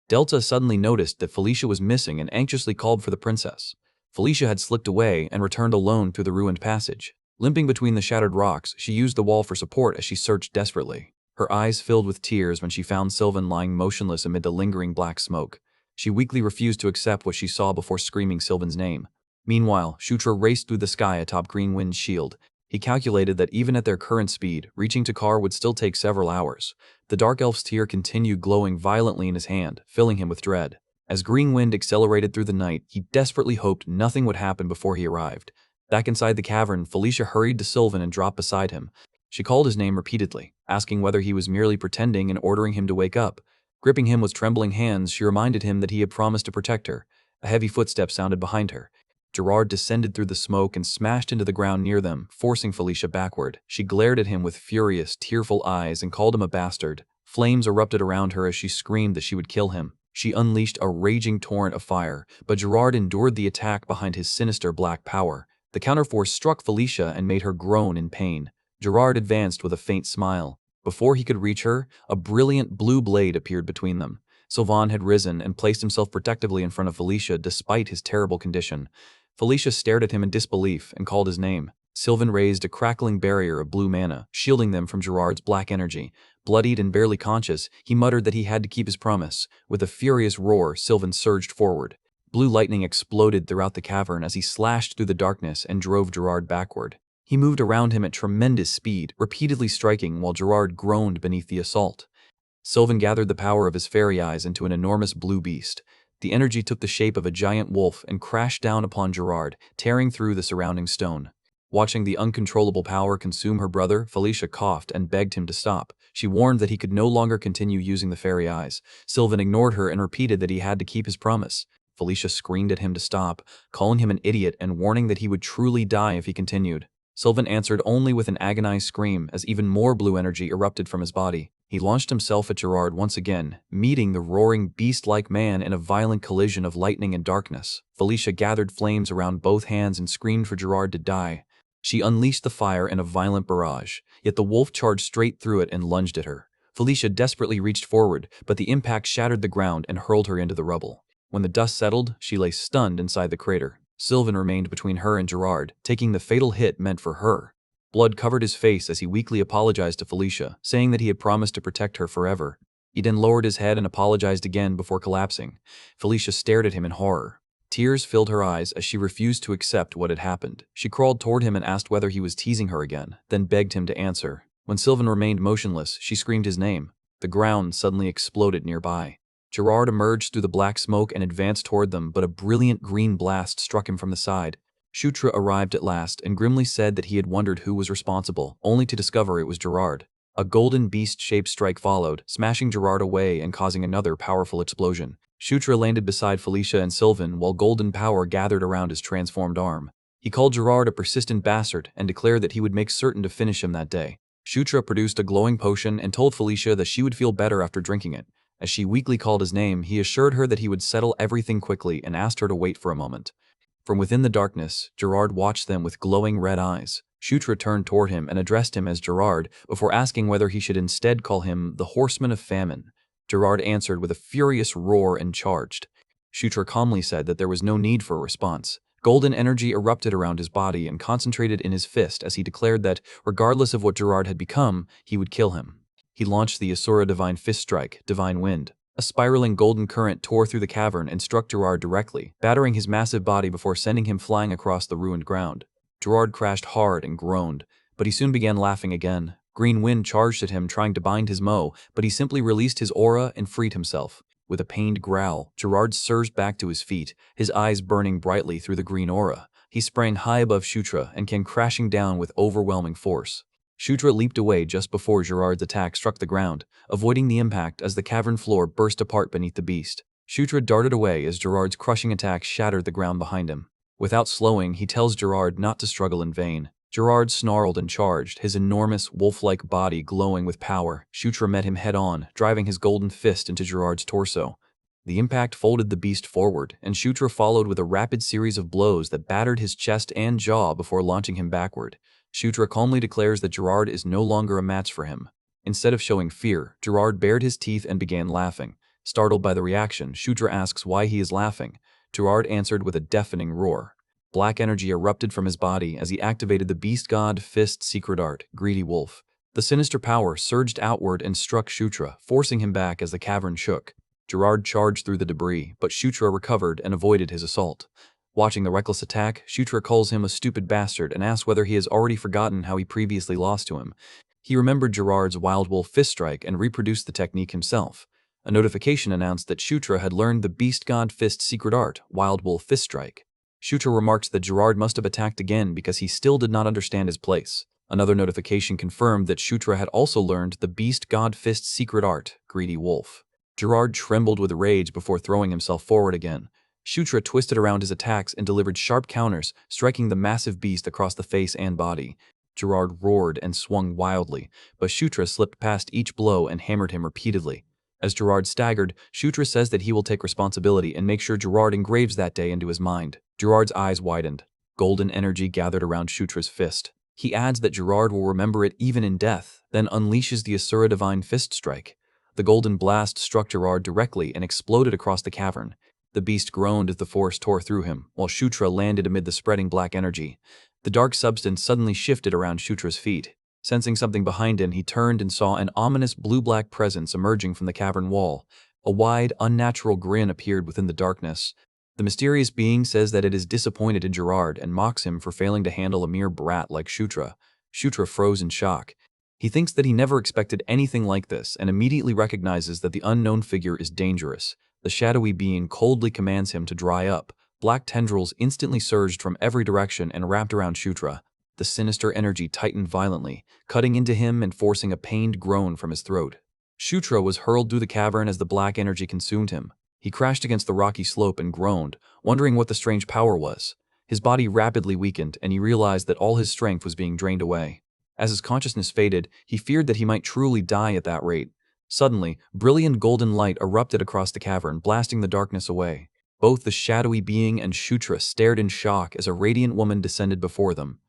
Delta suddenly noticed that Felicia was missing and anxiously called for the princess. Felicia had slipped away and returned alone through the ruined passage. Limping between the shattered rocks, she used the wall for support as she searched desperately. Her eyes filled with tears when she found Sylvan lying motionless amid the lingering black smoke. She weakly refused to accept what she saw before screaming Sylvan's name. Meanwhile, Shutra raced through the sky atop Green Wind's shield. He calculated that even at their current speed, reaching Takar would still take several hours. The Dark Elf's tear continued glowing violently in his hand, filling him with dread. As Green Wind accelerated through the night, he desperately hoped nothing would happen before he arrived. Back inside the cavern, Felicia hurried to Sylvan and dropped beside him. She called his name repeatedly, asking whether he was merely pretending and ordering him to wake up. Gripping him with trembling hands, she reminded him that he had promised to protect her. A heavy footstep sounded behind her. Gerard descended through the smoke and smashed into the ground near them, forcing Felicia backward. She glared at him with furious, tearful eyes and called him a bastard. Flames erupted around her as she screamed that she would kill him. She unleashed a raging torrent of fire, but Gerard endured the attack behind his sinister black power. The counterforce struck Felicia and made her groan in pain. Gerard advanced with a faint smile. Before he could reach her, a brilliant blue blade appeared between them. Sylvan had risen and placed himself protectively in front of Felicia despite his terrible condition. Felicia stared at him in disbelief and called his name. Sylvan raised a crackling barrier of blue mana, shielding them from Gerard's black energy. Bloodied and barely conscious, he muttered that he had to keep his promise. With a furious roar, Sylvan surged forward. Blue lightning exploded throughout the cavern as he slashed through the darkness and drove Gerard backward. He moved around him at tremendous speed, repeatedly striking while Gerard groaned beneath the assault. Sylvan gathered the power of his fairy eyes into an enormous blue beast. The energy took the shape of a giant wolf and crashed down upon Gerard, tearing through the surrounding stone. Watching the uncontrollable power consume her brother, Felicia coughed and begged him to stop. She warned that he could no longer continue using the fairy eyes. Sylvan ignored her and repeated that he had to keep his promise. Felicia screamed at him to stop, calling him an idiot and warning that he would truly die if he continued. Sylvan answered only with an agonized scream as even more blue energy erupted from his body. He launched himself at Gerard once again, meeting the roaring beast-like man in a violent collision of lightning and darkness. Felicia gathered flames around both hands and screamed for Gerard to die. She unleashed the fire in a violent barrage, yet the wolf charged straight through it and lunged at her. Felicia desperately reached forward, but the impact shattered the ground and hurled her into the rubble. When the dust settled, she lay stunned inside the crater. Sylvan remained between her and Gerard, taking the fatal hit meant for her. Blood covered his face as he weakly apologized to Felicia, saying that he had promised to protect her forever. He then lowered his head and apologized again before collapsing. Felicia stared at him in horror. Tears filled her eyes as she refused to accept what had happened. She crawled toward him and asked whether he was teasing her again, then begged him to answer. When Sylvan remained motionless, she screamed his name. The ground suddenly exploded nearby. Gerard emerged through the black smoke and advanced toward them, but a brilliant green blast struck him from the side. Shutra arrived at last and grimly said that he had wondered who was responsible, only to discover it was Gerard. A golden beast-shaped strike followed, smashing Gerard away and causing another powerful explosion. Shutra landed beside Felicia and Sylvan while golden power gathered around his transformed arm. He called Gerard a persistent bastard and declared that he would make certain to finish him that day. Shutra produced a glowing potion and told Felicia that she would feel better after drinking it. As she weakly called his name, he assured her that he would settle everything quickly and asked her to wait for a moment. From within the darkness, Gerard watched them with glowing red eyes. Shutra turned toward him and addressed him as Gerard, before asking whether he should instead call him the Horseman of Famine. Gerard answered with a furious roar and charged. Shutra calmly said that there was no need for a response. Golden energy erupted around his body and concentrated in his fist as he declared that, regardless of what Gerard had become, he would kill him. He launched the Asura Divine Fist Strike, Divine Wind. A spiraling golden current tore through the cavern and struck Gerard directly, battering his massive body before sending him flying across the ruined ground. Gerard crashed hard and groaned, but he soon began laughing again. Green Wind charged at him trying to bind his Mo, but he simply released his aura and freed himself. With a pained growl, Gerard surged back to his feet, his eyes burning brightly through the green aura. He sprang high above Shutra and came crashing down with overwhelming force. Shutra leaped away just before Gerard's attack struck the ground, avoiding the impact as the cavern floor burst apart beneath the beast. Shutra darted away as Gerard's crushing attack shattered the ground behind him. Without slowing, he tells Gerard not to struggle in vain. Gerard snarled and charged, his enormous, wolf-like body glowing with power. Shutra met him head-on, driving his golden fist into Gerard's torso. The impact folded the beast forward, and Shutra followed with a rapid series of blows that battered his chest and jaw before launching him backward. Shutra calmly declares that Gerard is no longer a match for him. Instead of showing fear, Gerard bared his teeth and began laughing. Startled by the reaction, Shutra asks why he is laughing. Gerard answered with a deafening roar. Black energy erupted from his body as he activated the beast god fist secret art, Greedy Wolf. The sinister power surged outward and struck Shutra, forcing him back as the cavern shook. Gerard charged through the debris, but Shutra recovered and avoided his assault. Watching the reckless attack, Shutra calls him a stupid bastard and asks whether he has already forgotten how he previously lost to him. He remembered Gerard's Wild Wolf fist strike and reproduced the technique himself. A notification announced that Shutra had learned the beast god fist secret art, Wild Wolf fist strike. Shutra remarked that Gerard must have attacked again because he still did not understand his place. Another notification confirmed that Shutra had also learned the beast god fist secret art, Greedy Wolf. Gerard trembled with rage before throwing himself forward again. Shutra twisted around his attacks and delivered sharp counters, striking the massive beast across the face and body. Gerard roared and swung wildly, but Shutra slipped past each blow and hammered him repeatedly. As Gerard staggered, Shutra says that he will take responsibility and make sure Gerard engraves that day into his mind. Gerard's eyes widened. Golden energy gathered around Shutra's fist. He adds that Gerard will remember it even in death, then unleashes the Asura Divine Fist Strike. The golden blast struck Gerard directly and exploded across the cavern. The beast groaned as the force tore through him, while Shutra landed amid the spreading black energy. The dark substance suddenly shifted around Shutra's feet. Sensing something behind him, he turned and saw an ominous blue-black presence emerging from the cavern wall. A wide, unnatural grin appeared within the darkness. The mysterious being says that it is disappointed in Gerard and mocks him for failing to handle a mere brat like Shutra. Shutra froze in shock. He thinks that he never expected anything like this and immediately recognizes that the unknown figure is dangerous. The shadowy being coldly commands him to dry up. Black tendrils instantly surged from every direction and wrapped around Shutra. The sinister energy tightened violently, cutting into him and forcing a pained groan from his throat. Shutra was hurled through the cavern as the black energy consumed him. He crashed against the rocky slope and groaned, wondering what the strange power was. His body rapidly weakened, and he realized that all his strength was being drained away. As his consciousness faded, he feared that he might truly die at that rate. Suddenly, brilliant golden light erupted across the cavern, blasting the darkness away. Both the shadowy being and Shutra stared in shock as a radiant woman descended before them.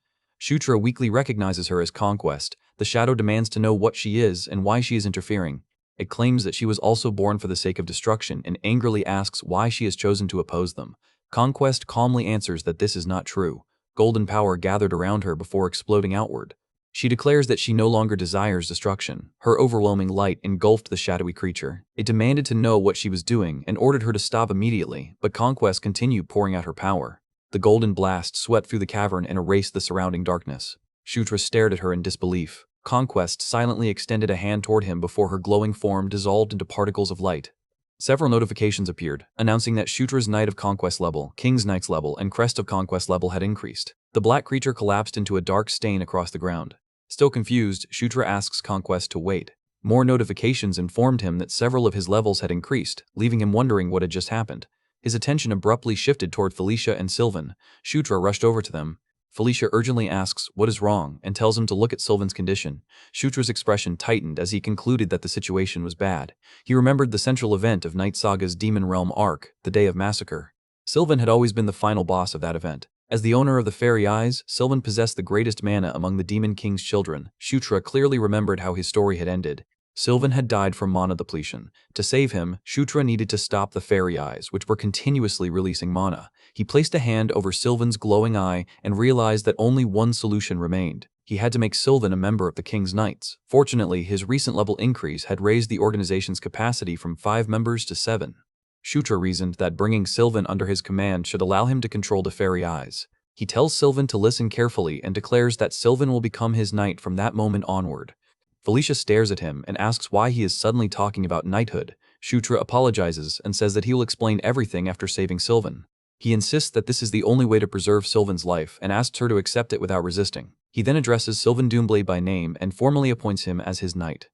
Shutra weakly recognizes her as Conquest. The shadow demands to know what she is and why she is interfering. It claims that she was also born for the sake of destruction and angrily asks why she has chosen to oppose them. Conquest calmly answers that this is not true. Golden power gathered around her before exploding outward. She declares that she no longer desires destruction. Her overwhelming light engulfed the shadowy creature. It demanded to know what she was doing and ordered her to stop immediately, but Conquest continued pouring out her power. The golden blast swept through the cavern and erased the surrounding darkness. Shutra stared at her in disbelief. Conquest silently extended a hand toward him before her glowing form dissolved into particles of light. Several notifications appeared, announcing that Shutra's Knight of Conquest level, King's Knight's level, and Crest of Conquest level had increased. The black creature collapsed into a dark stain across the ground. Still confused, Shutra asks Conquest to wait. More notifications informed him that several of his levels had increased, leaving him wondering what had just happened. His attention abruptly shifted toward Felicia and Sylvan. Shutra rushed over to them. Felicia urgently asks what is wrong and tells him to look at Sylvan's condition. Shutra's expression tightened as he concluded that the situation was bad. He remembered the central event of Night Saga's Demon Realm arc, the Day of Massacre. Sylvan had always been the final boss of that event. As the owner of the Fairy Eyes, Sylvan possessed the greatest mana among the Demon King's children. Shutra clearly remembered how his story had ended. Sylvan had died from mana depletion. To save him, Shutra needed to stop the Fairy Eyes, which were continuously releasing mana. He placed a hand over Sylvan's glowing eye and realized that only one solution remained. He had to make Sylvan a member of the King's Knights. Fortunately, his recent level increase had raised the organization's capacity from 5 members to 7. Shutra reasoned that bringing Sylvan under his command should allow him to control the Fairy Eyes. He tells Sylvan to listen carefully and declares that Sylvan will become his knight from that moment onward. Felicia stares at him and asks why he is suddenly talking about knighthood. Shutra apologizes and says that he will explain everything after saving Sylvan. He insists that this is the only way to preserve Sylvan's life and asks her to accept it without resisting. He then addresses Sylvan Doomblade by name and formally appoints him as his knight.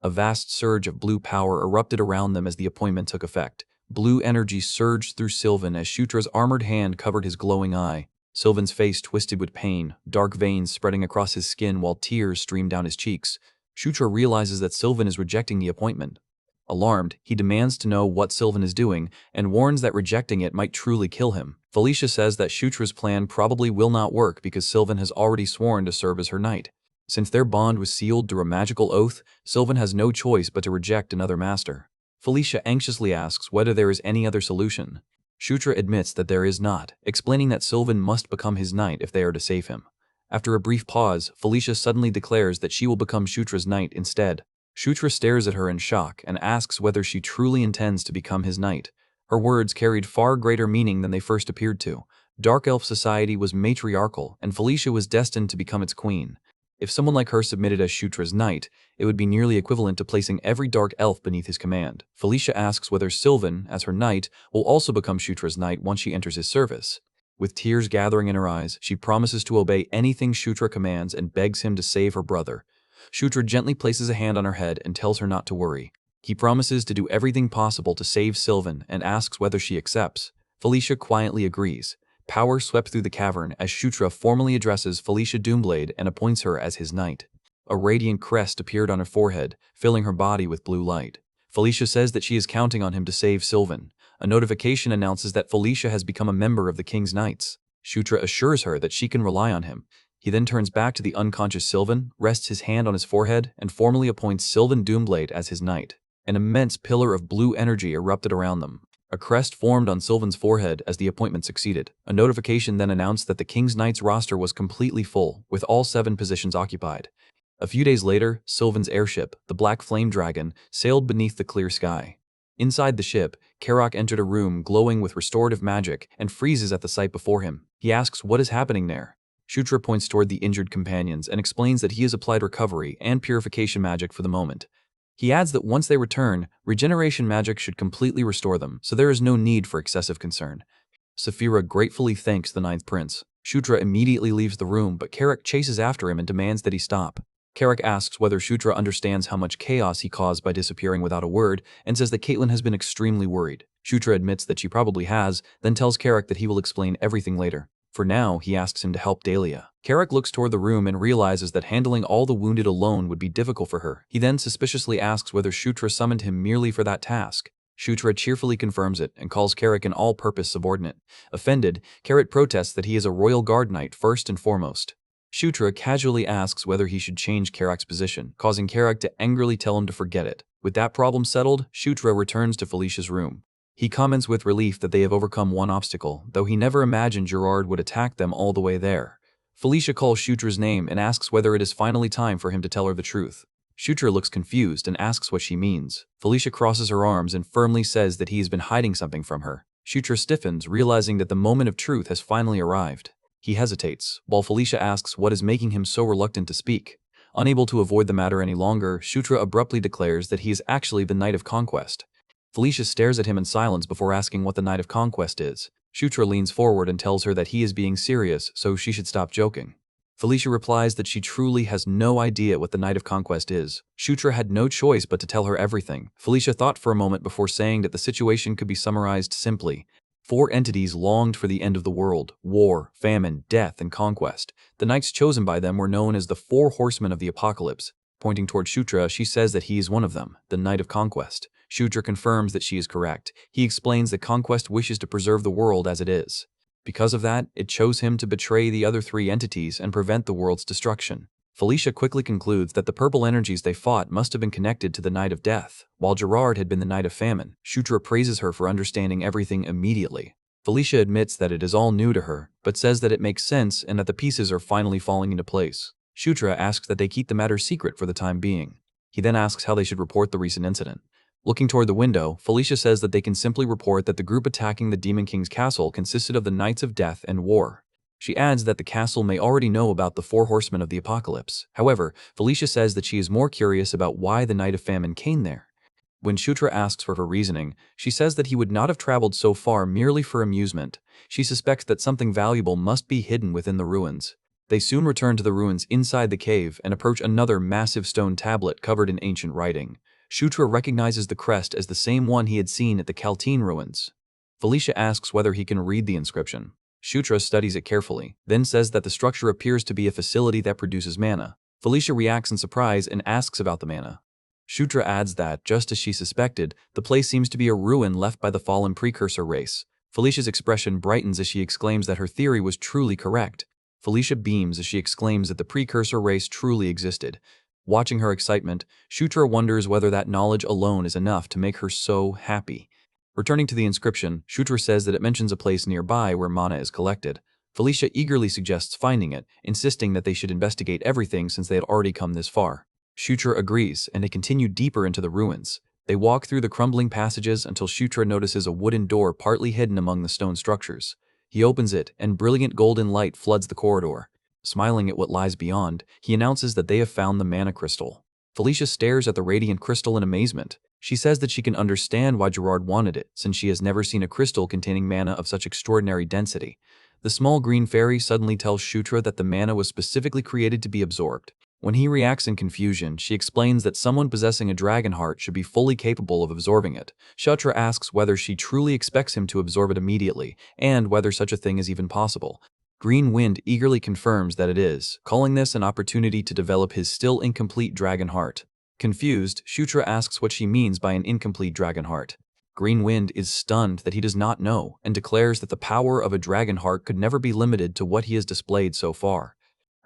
A vast surge of blue power erupted around them as the appointment took effect. Blue energy surged through Sylvan as Shutra's armored hand covered his glowing eye. Sylvan's face twisted with pain, dark veins spreading across his skin while tears streamed down his cheeks. Shutra realizes that Sylvan is rejecting the appointment. Alarmed, he demands to know what Sylvan is doing and warns that rejecting it might truly kill him. Felicia says that Shutra's plan probably will not work because Sylvan has already sworn to serve as her knight. Since their bond was sealed through a magical oath, Sylvan has no choice but to reject another master. Felicia anxiously asks whether there is any other solution. Shutra admits that there is not, explaining that Sylvan must become his knight if they are to save him. After a brief pause, Felicia suddenly declares that she will become Shutra's knight instead. Shutra stares at her in shock and asks whether she truly intends to become his knight. Her words carried far greater meaning than they first appeared to. Dark Elf society was matriarchal, and Felicia was destined to become its queen. If someone like her submitted as Shutra's knight, it would be nearly equivalent to placing every Dark Elf beneath his command. Felicia asks whether Sylvan, as her knight, will also become Shutra's knight once she enters his service. With tears gathering in her eyes, she promises to obey anything Shutra commands and begs him to save her brother. Shutra gently places a hand on her head and tells her not to worry. He promises to do everything possible to save Sylvan and asks whether she accepts. Felicia quietly agrees. Power swept through the cavern as Shutra formally addresses Felicia Doomblade and appoints her as his knight. A radiant crest appeared on her forehead, filling her body with blue light. Felicia says that she is counting on him to save Sylvan. A notification announces that Felicia has become a member of the King's Knights. Shutra assures her that she can rely on him. He then turns back to the unconscious Sylvan, rests his hand on his forehead, and formally appoints Sylvan Doomblade as his knight. An immense pillar of blue energy erupted around them. A crest formed on Sylvan's forehead as the appointment succeeded. A notification then announced that the King's Knights roster was completely full, with all 7 positions occupied. A few days later, Sylvan's airship, the Black Flame Dragon, sailed beneath the clear sky. Inside the ship, Karok entered a room glowing with restorative magic and freezes at the sight before him. He asks what is happening there. Shutra points toward the injured companions and explains that he has applied recovery and purification magic for the moment. He adds that once they return, regeneration magic should completely restore them, so there is no need for excessive concern. Zephyr gratefully thanks the Ninth Prince. Shutra immediately leaves the room, but Karok chases after him and demands that he stop. Karok asks whether Shutra understands how much chaos he caused by disappearing without a word, and says that Caitlin has been extremely worried. Shutra admits that she probably has, then tells Karok that he will explain everything later. For now, he asks him to help Dahlia. Karok looks toward the room and realizes that handling all the wounded alone would be difficult for her. He then suspiciously asks whether Shutra summoned him merely for that task. Shutra cheerfully confirms it and calls Karok an all-purpose subordinate. Offended, Karok protests that he is a royal guard knight first and foremost. Shutra casually asks whether he should change Karok's position, causing Karok to angrily tell him to forget it. With that problem settled, Shutra returns to Felicia's room. He comments with relief that they have overcome one obstacle, though he never imagined Gerard would attack them all the way there. Felicia calls Shutra's name and asks whether it is finally time for him to tell her the truth. Shutra looks confused and asks what she means. Felicia crosses her arms and firmly says that he has been hiding something from her. Shutra stiffens, realizing that the moment of truth has finally arrived. He hesitates, while Felicia asks what is making him so reluctant to speak. Unable to avoid the matter any longer, Shutra abruptly declares that he is actually the Knight of Conquest. Felicia stares at him in silence before asking what the Knight of Conquest is. Shutra leans forward and tells her that he is being serious, so she should stop joking. Felicia replies that she truly has no idea what the Knight of Conquest is. Shutra had no choice but to tell her everything. Felicia thought for a moment before saying that the situation could be summarized simply. 4 entities longed for the end of the world: war, famine, death, and conquest. The knights chosen by them were known as the 4 horsemen of the apocalypse. Pointing toward Shutra, she says that he is one of them, the Knight of Conquest. Shutra confirms that she is correct. He explains that Conquest wishes to preserve the world as it is. Because of that, it chose him to betray the other 3 entities and prevent the world's destruction. Felicia quickly concludes that the purple energies they fought must have been connected to the Knight of Death, while Gerard had been the Knight of Famine. Shutra praises her for understanding everything immediately. Felicia admits that it is all new to her, but says that it makes sense and that the pieces are finally falling into place. Shutra asks that they keep the matter secret for the time being. He then asks how they should report the recent incident. Looking toward the window, Felicia says that they can simply report that the group attacking the Demon King's castle consisted of the Knights of Death and War. She adds that the castle may already know about the 4 horsemen of the apocalypse. However, Felicia says that she is more curious about why the Knight of Famine came there. When Shutra asks for her reasoning, she says that he would not have traveled so far merely for amusement. She suspects that something valuable must be hidden within the ruins. They soon return to the ruins inside the cave and approach another massive stone tablet covered in ancient writing. Shutra recognizes the crest as the same one he had seen at the Kaltine ruins. Felicia asks whether he can read the inscription. Shutra studies it carefully, then says that the structure appears to be a facility that produces mana. Felicia reacts in surprise and asks about the mana. Shutra adds that, just as she suspected, the place seems to be a ruin left by the fallen precursor race. Felicia's expression brightens as she exclaims that her theory was truly correct. Felicia beams as she exclaims that the precursor race truly existed. Watching her excitement, Shutra wonders whether that knowledge alone is enough to make her so happy. Returning to the inscription, Shutra says that it mentions a place nearby where mana is collected. Felicia eagerly suggests finding it, insisting that they should investigate everything since they had already come this far. Shutra agrees, and they continue deeper into the ruins. They walk through the crumbling passages until Shutra notices a wooden door partly hidden among the stone structures. He opens it, and brilliant golden light floods the corridor. Smiling at what lies beyond, he announces that they have found the mana crystal. Felicia stares at the radiant crystal in amazement. She says that she can understand why Gerard wanted it, since she has never seen a crystal containing mana of such extraordinary density. The small green fairy suddenly tells Shutra that the mana was specifically created to be absorbed. When he reacts in confusion, she explains that someone possessing a dragon heart should be fully capable of absorbing it. Shutra asks whether she truly expects him to absorb it immediately, and whether such a thing is even possible. Green Wind eagerly confirms that it is, calling this an opportunity to develop his still incomplete dragon heart. Confused, Shutra asks what she means by an incomplete dragon heart. Green Wind is stunned that he does not know, and declares that the power of a dragon heart could never be limited to what he has displayed so far.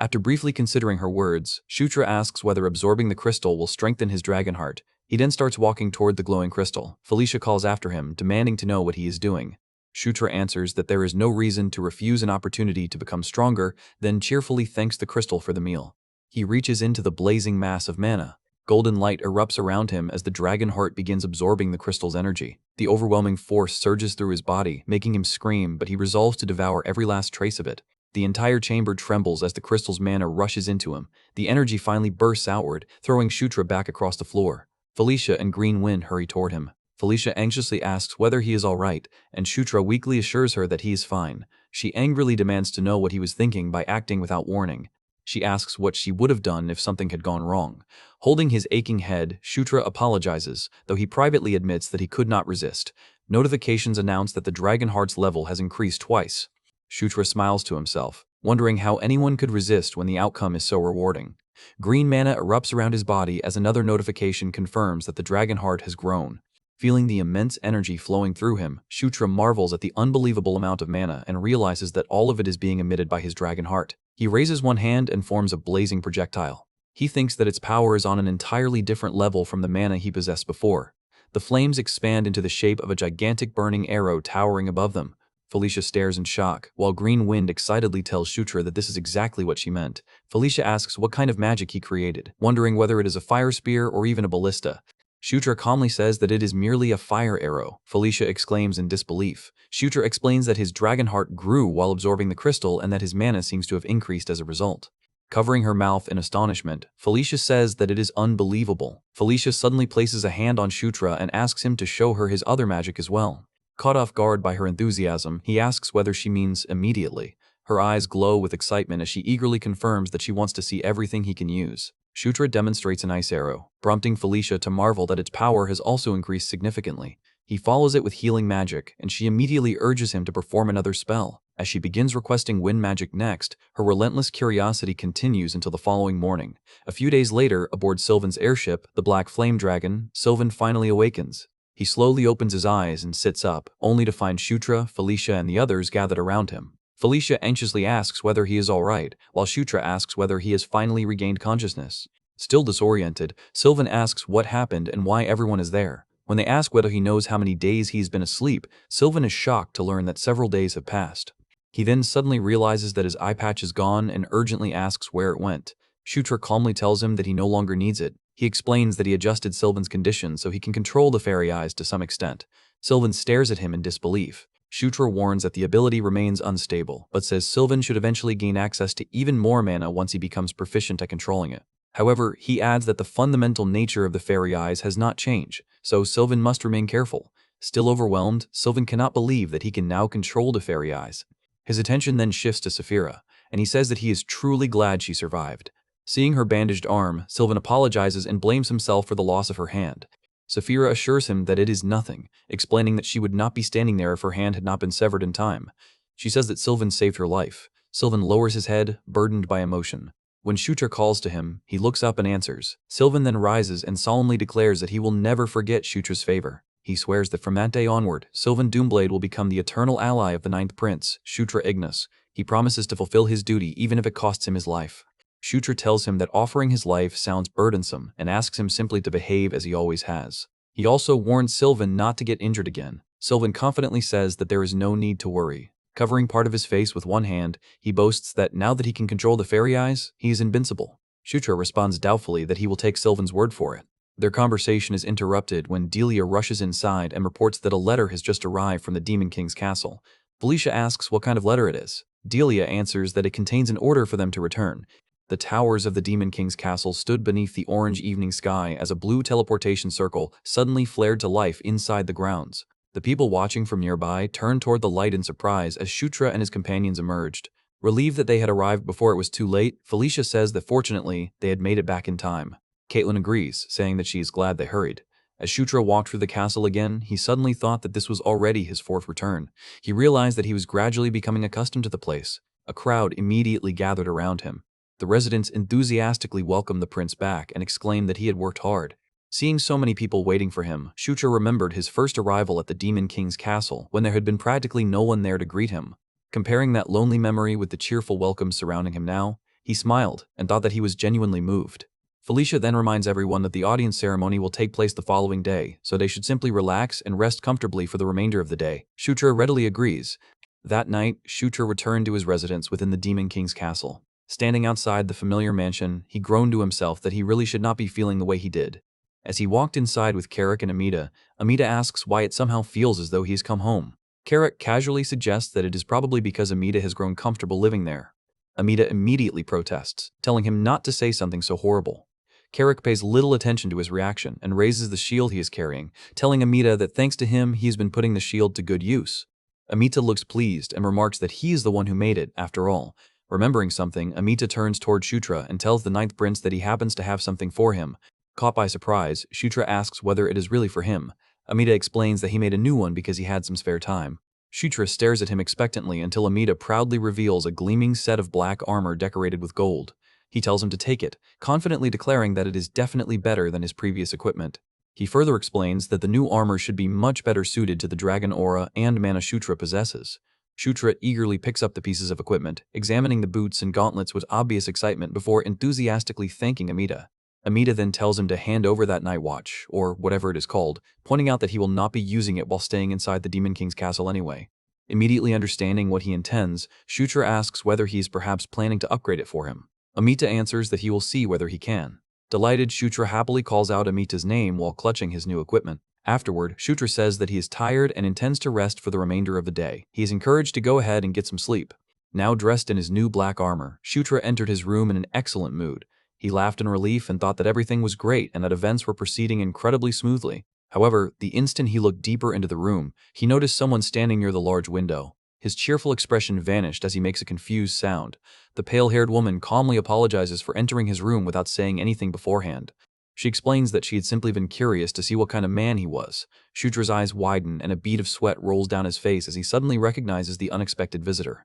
After briefly considering her words, Shutra asks whether absorbing the crystal will strengthen his dragon heart. He then starts walking toward the glowing crystal. Felicia calls after him, demanding to know what he is doing. Shutra answers that there is no reason to refuse an opportunity to become stronger, then cheerfully thanks the crystal for the meal. He reaches into the blazing mass of mana. Golden light erupts around him as the dragon heart begins absorbing the crystal's energy. The overwhelming force surges through his body, making him scream, but he resolves to devour every last trace of it. The entire chamber trembles as the crystal's mana rushes into him. The energy finally bursts outward, throwing Shutra back across the floor. Felicia and Green Wind hurry toward him. Felicia anxiously asks whether he is all right, and Shutra weakly assures her that he is fine. She angrily demands to know what he was thinking by acting without warning. She asks what she would have done if something had gone wrong. Holding his aching head, Shutra apologizes, though he privately admits that he could not resist. Notifications announce that the dragon heart's level has increased twice. Shutra smiles to himself, wondering how anyone could resist when the outcome is so rewarding. Green mana erupts around his body as another notification confirms that the dragon heart has grown. Feeling the immense energy flowing through him, Shutra marvels at the unbelievable amount of mana and realizes that all of it is being emitted by his dragon heart. He raises one hand and forms a blazing projectile. He thinks that its power is on an entirely different level from the mana he possessed before. The flames expand into the shape of a gigantic burning arrow towering above them. Felicia stares in shock, while Green Wind excitedly tells Shutra that this is exactly what she meant. Felicia asks what kind of magic he created, wondering whether it is a fire spear or even a ballista. Shutra calmly says that it is merely a fire arrow. Felicia exclaims in disbelief. Shutra explains that his dragon heart grew while absorbing the crystal and that his mana seems to have increased as a result. Covering her mouth in astonishment, Felicia says that it is unbelievable. Felicia suddenly places a hand on Shutra and asks him to show her his other magic as well. Caught off guard by her enthusiasm, he asks whether she means immediately. Her eyes glow with excitement as she eagerly confirms that she wants to see everything he can use. Shutra demonstrates an ice arrow, prompting Felicia to marvel that its power has also increased significantly. He follows it with healing magic, and she immediately urges him to perform another spell. As she begins requesting wind magic next, her relentless curiosity continues until the following morning. A few days later, aboard Sylvan's airship, the Black Flame Dragon, Sylvan finally awakens. He slowly opens his eyes and sits up, only to find Shutra, Felicia, and the others gathered around him. Felicia anxiously asks whether he is all right, while Shutra asks whether he has finally regained consciousness. Still disoriented, Sylvan asks what happened and why everyone is there. When they ask whether he knows how many days he's been asleep, Sylvan is shocked to learn that several days have passed. He then suddenly realizes that his eye patch is gone and urgently asks where it went. Shutra calmly tells him that he no longer needs it. He explains that he adjusted Sylvan's condition so he can control the fairy eyes to some extent. Sylvan stares at him in disbelief. Shutra warns that the ability remains unstable, but says Sylvan should eventually gain access to even more mana once he becomes proficient at controlling it. However, he adds that the fundamental nature of the fairy eyes has not changed, so Sylvan must remain careful. Still overwhelmed, Sylvan cannot believe that he can now control the fairy eyes. His attention then shifts to Zephyr, and he says that he is truly glad she survived. Seeing her bandaged arm, Sylvan apologizes and blames himself for the loss of her hand. Zephyr assures him that it is nothing, explaining that she would not be standing there if her hand had not been severed in time. She says that Sylvan saved her life. Sylvan lowers his head, burdened by emotion. When Shutra calls to him, he looks up and answers. Sylvan then rises and solemnly declares that he will never forget Shutra's favor. He swears that from that day onward, Sylvan Doomblade will become the eternal ally of the Ninth Prince, Shutra Ignis. He promises to fulfill his duty even if it costs him his life. Shutra tells him that offering his life sounds burdensome and asks him simply to behave as he always has. He also warns Sylvan not to get injured again. Sylvan confidently says that there is no need to worry. Covering part of his face with one hand, he boasts that now that he can control the fairy eyes, he is invincible. Shutra responds doubtfully that he will take Sylvan's word for it. Their conversation is interrupted when Delia rushes inside and reports that a letter has just arrived from the Demon King's castle. Felicia asks what kind of letter it is. Delia answers that it contains an order for them to return. The towers of the Demon King's castle stood beneath the orange evening sky as a blue teleportation circle suddenly flared to life inside the grounds. The people watching from nearby turned toward the light in surprise as Shutra and his companions emerged. Relieved that they had arrived before it was too late, Felicia says that fortunately, they had made it back in time. Caitlin agrees, saying that she is glad they hurried. As Shutra walked through the castle again, he suddenly thought that this was already his fourth return. He realized that he was gradually becoming accustomed to the place. A crowd immediately gathered around him. The residents enthusiastically welcomed the prince back and exclaimed that he had worked hard. Seeing so many people waiting for him, Shutra remembered his first arrival at the Demon King's castle when there had been practically no one there to greet him. Comparing that lonely memory with the cheerful welcome surrounding him now, he smiled and thought that he was genuinely moved. Felicia then reminds everyone that the audience ceremony will take place the following day, so they should simply relax and rest comfortably for the remainder of the day. Shutra readily agrees. That night, Shutra returned to his residence within the Demon King's castle. Standing outside the familiar mansion, he groaned to himself that he really should not be feeling the way he did. As he walked inside with Carrick and Amita, Amita asks why it somehow feels as though he has come home. Carrick casually suggests that it is probably because Amita has grown comfortable living there. Amita immediately protests, telling him not to say something so horrible. Carrick pays little attention to his reaction and raises the shield he is carrying, telling Amita that thanks to him he has been putting the shield to good use. Amita looks pleased and remarks that he is the one who made it, after all. Remembering something, Amita turns toward Shutra and tells the ninth prince that he happens to have something for him. Caught by surprise, Shutra asks whether it is really for him. Amita explains that he made a new one because he had some spare time. Shutra stares at him expectantly until Amita proudly reveals a gleaming set of black armor decorated with gold. He tells him to take it, confidently declaring that it is definitely better than his previous equipment. He further explains that the new armor should be much better suited to the dragon aura and mana Shutra possesses. Shutra eagerly picks up the pieces of equipment, examining the boots and gauntlets with obvious excitement before enthusiastically thanking Amita. Amita then tells him to hand over that night watch, or whatever it is called, pointing out that he will not be using it while staying inside the Demon King's castle anyway. Immediately understanding what he intends, Shutra asks whether he is perhaps planning to upgrade it for him. Amita answers that he will see whether he can. Delighted, Shutra happily calls out Amita's name while clutching his new equipment. Afterward, Shutra says that he is tired and intends to rest for the remainder of the day. He is encouraged to go ahead and get some sleep. Now dressed in his new black armor, Shutra entered his room in an excellent mood. He laughed in relief and thought that everything was great and that events were proceeding incredibly smoothly. However, the instant he looked deeper into the room, he noticed someone standing near the large window. His cheerful expression vanished as he makes a confused sound. The pale-haired woman calmly apologizes for entering his room without saying anything beforehand. She explains that she had simply been curious to see what kind of man he was. Shutra's eyes widen and a bead of sweat rolls down his face as he suddenly recognizes the unexpected visitor.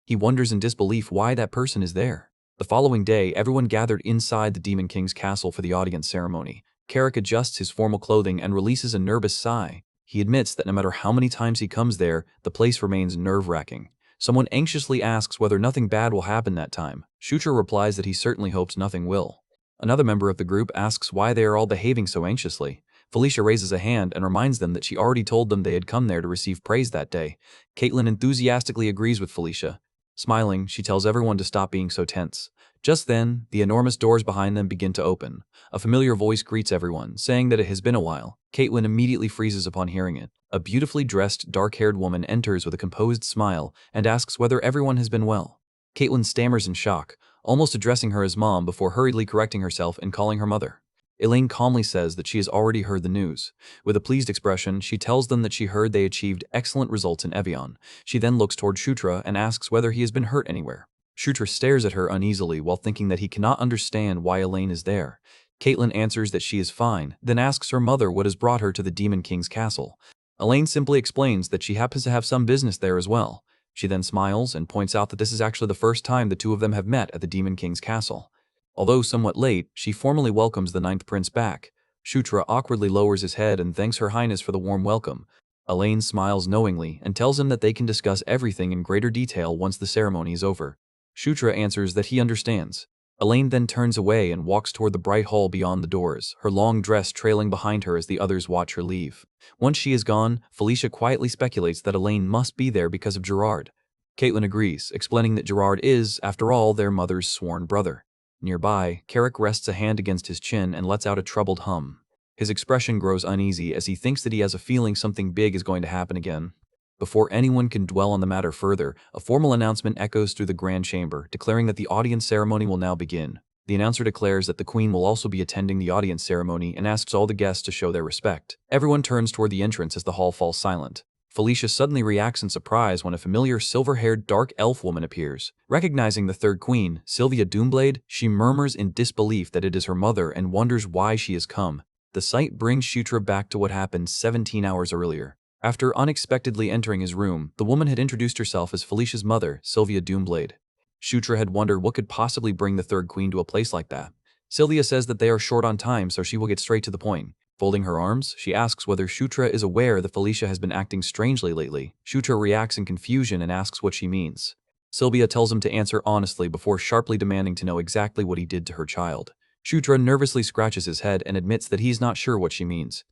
He wonders in disbelief why that person is there. The following day, everyone gathered inside the Demon King's castle for the audience ceremony. Carrick adjusts his formal clothing and releases a nervous sigh. He admits that no matter how many times he comes there, the place remains nerve-wracking. Someone anxiously asks whether nothing bad will happen that time. Shutra replies that he certainly hopes nothing will. Another member of the group asks why they are all behaving so anxiously. Felicia raises a hand and reminds them that she already told them they had come there to receive praise that day. Caitlin enthusiastically agrees with Felicia. Smiling, she tells everyone to stop being so tense. Just then, the enormous doors behind them begin to open. A familiar voice greets everyone, saying that it has been a while. Caitlin immediately freezes upon hearing it. A beautifully dressed, dark-haired woman enters with a composed smile and asks whether everyone has been well. Caitlin stammers in shock, almost addressing her as mom before hurriedly correcting herself and calling her mother. Elaine calmly says that she has already heard the news. With a pleased expression, she tells them that she heard they achieved excellent results in Evian. She then looks toward Shutra and asks whether he has been hurt anywhere. Shutra stares at her uneasily while thinking that he cannot understand why Elaine is there. Caitlin answers that she is fine, then asks her mother what has brought her to the Demon King's castle. Elaine simply explains that she happens to have some business there as well. She then smiles and points out that this is actually the first time the two of them have met at the Demon King's castle. Although somewhat late, she formally welcomes the ninth prince back. Shutra awkwardly lowers his head and thanks Her Highness for the warm welcome. Elaine smiles knowingly and tells him that they can discuss everything in greater detail once the ceremony is over. Shutra answers that he understands. Elaine then turns away and walks toward the bright hall beyond the doors, her long dress trailing behind her as the others watch her leave. Once she is gone, Felicia quietly speculates that Elaine must be there because of Gerard. Caitlin agrees, explaining that Gerard is, after all, their mother's sworn brother. Nearby, Carrick rests a hand against his chin and lets out a troubled hum. His expression grows uneasy as he thinks that he has a feeling something big is going to happen again. Before anyone can dwell on the matter further, a formal announcement echoes through the grand chamber, declaring that the audience ceremony will now begin. The announcer declares that the Queen will also be attending the audience ceremony and asks all the guests to show their respect. Everyone turns toward the entrance as the hall falls silent. Felicia suddenly reacts in surprise when a familiar silver-haired dark elf woman appears. Recognizing the third queen, Sylvia Doomblade, she murmurs in disbelief that it is her mother and wonders why she has come. The sight brings Shutra back to what happened 17 hours earlier. After unexpectedly entering his room, the woman had introduced herself as Felicia's mother, Sylvia Doomblade. Shutra had wondered what could possibly bring the third queen to a place like that. Sylvia says that they are short on time, so she will get straight to the point. Folding her arms, she asks whether Shutra is aware that Felicia has been acting strangely lately. Shutra reacts in confusion and asks what she means. Sylvia tells him to answer honestly before sharply demanding to know exactly what he did to her child. Shutra nervously scratches his head and admits that he's not sure what she means.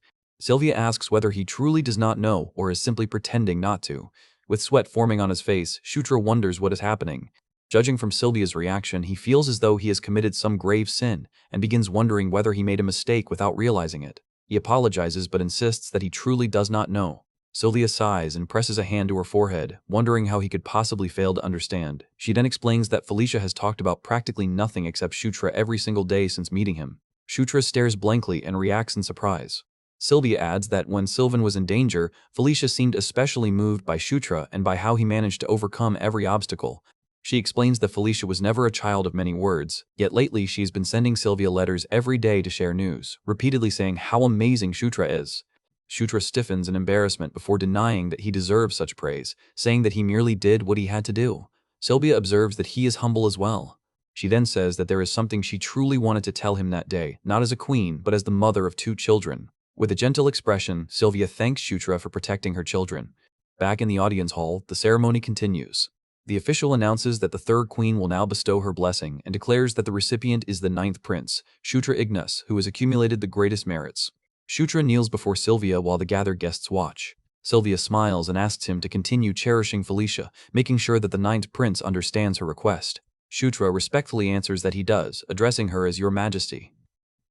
Sylvia asks whether he truly does not know or is simply pretending not to. With sweat forming on his face, Shutra wonders what is happening. Judging from Sylvia's reaction, he feels as though he has committed some grave sin and begins wondering whether he made a mistake without realizing it. He apologizes but insists that he truly does not know. Sylvia sighs and presses a hand to her forehead, wondering how he could possibly fail to understand. She then explains that Felicia has talked about practically nothing except Shutra every single day since meeting him. Shutra stares blankly and reacts in surprise. Sylvia adds that when Sylvan was in danger, Felicia seemed especially moved by Shutra and by how he managed to overcome every obstacle. She explains that Felicia was never a child of many words, yet lately she's been sending Sylvia letters every day to share news, repeatedly saying how amazing Shutra is. Shutra stiffens in embarrassment before denying that he deserves such praise, saying that he merely did what he had to do. Sylvia observes that he is humble as well. She then says that there is something she truly wanted to tell him that day, not as a queen, but as the mother of 2 children. With a gentle expression, Sylvia thanks Shutra for protecting her children. Back in the audience hall, the ceremony continues. The official announces that the third queen will now bestow her blessing and declares that the recipient is the 9th prince, Shutra Ignas, who has accumulated the greatest merits. Shutra kneels before Sylvia while the gathered guests watch. Sylvia smiles and asks him to continue cherishing Felicia, making sure that the 9th prince understands her request. Shutra respectfully answers that he does, addressing her as Your Majesty.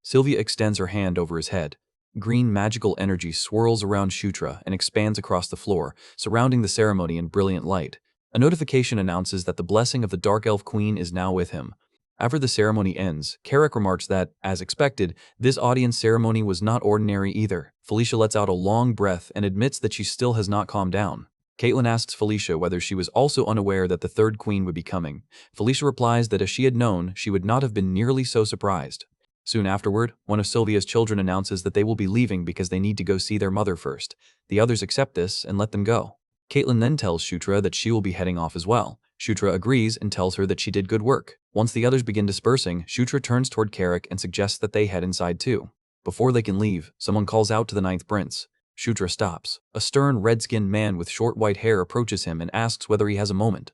Sylvia extends her hand over his head. Green magical energy swirls around Shutra and expands across the floor, surrounding the ceremony in brilliant light. A notification announces that the blessing of the Dark Elf Queen is now with him. After the ceremony ends, Carrick remarks that, as expected, this audience ceremony was not ordinary either. Felicia lets out a long breath and admits that she still has not calmed down. Caitlin asks Felicia whether she was also unaware that the third queen would be coming. Felicia replies that if she had known, she would not have been nearly so surprised. Soon afterward, one of Sylvia's children announces that they will be leaving because they need to go see their mother first. The others accept this and let them go. Caitlin then tells Shutra that she will be heading off as well. Shutra agrees and tells her that she did good work. Once the others begin dispersing, Shutra turns toward Carrick and suggests that they head inside too. Before they can leave, someone calls out to the 9th prince. Shutra stops. A stern, red-skinned man with short white hair approaches him and asks whether he has a moment.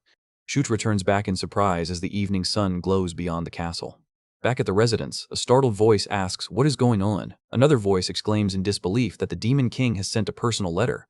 Shutra turns back in surprise as the evening sun glows beyond the castle. Back at the residence, a startled voice asks what is going on. Another voice exclaims in disbelief that the Demon King has sent a personal letter.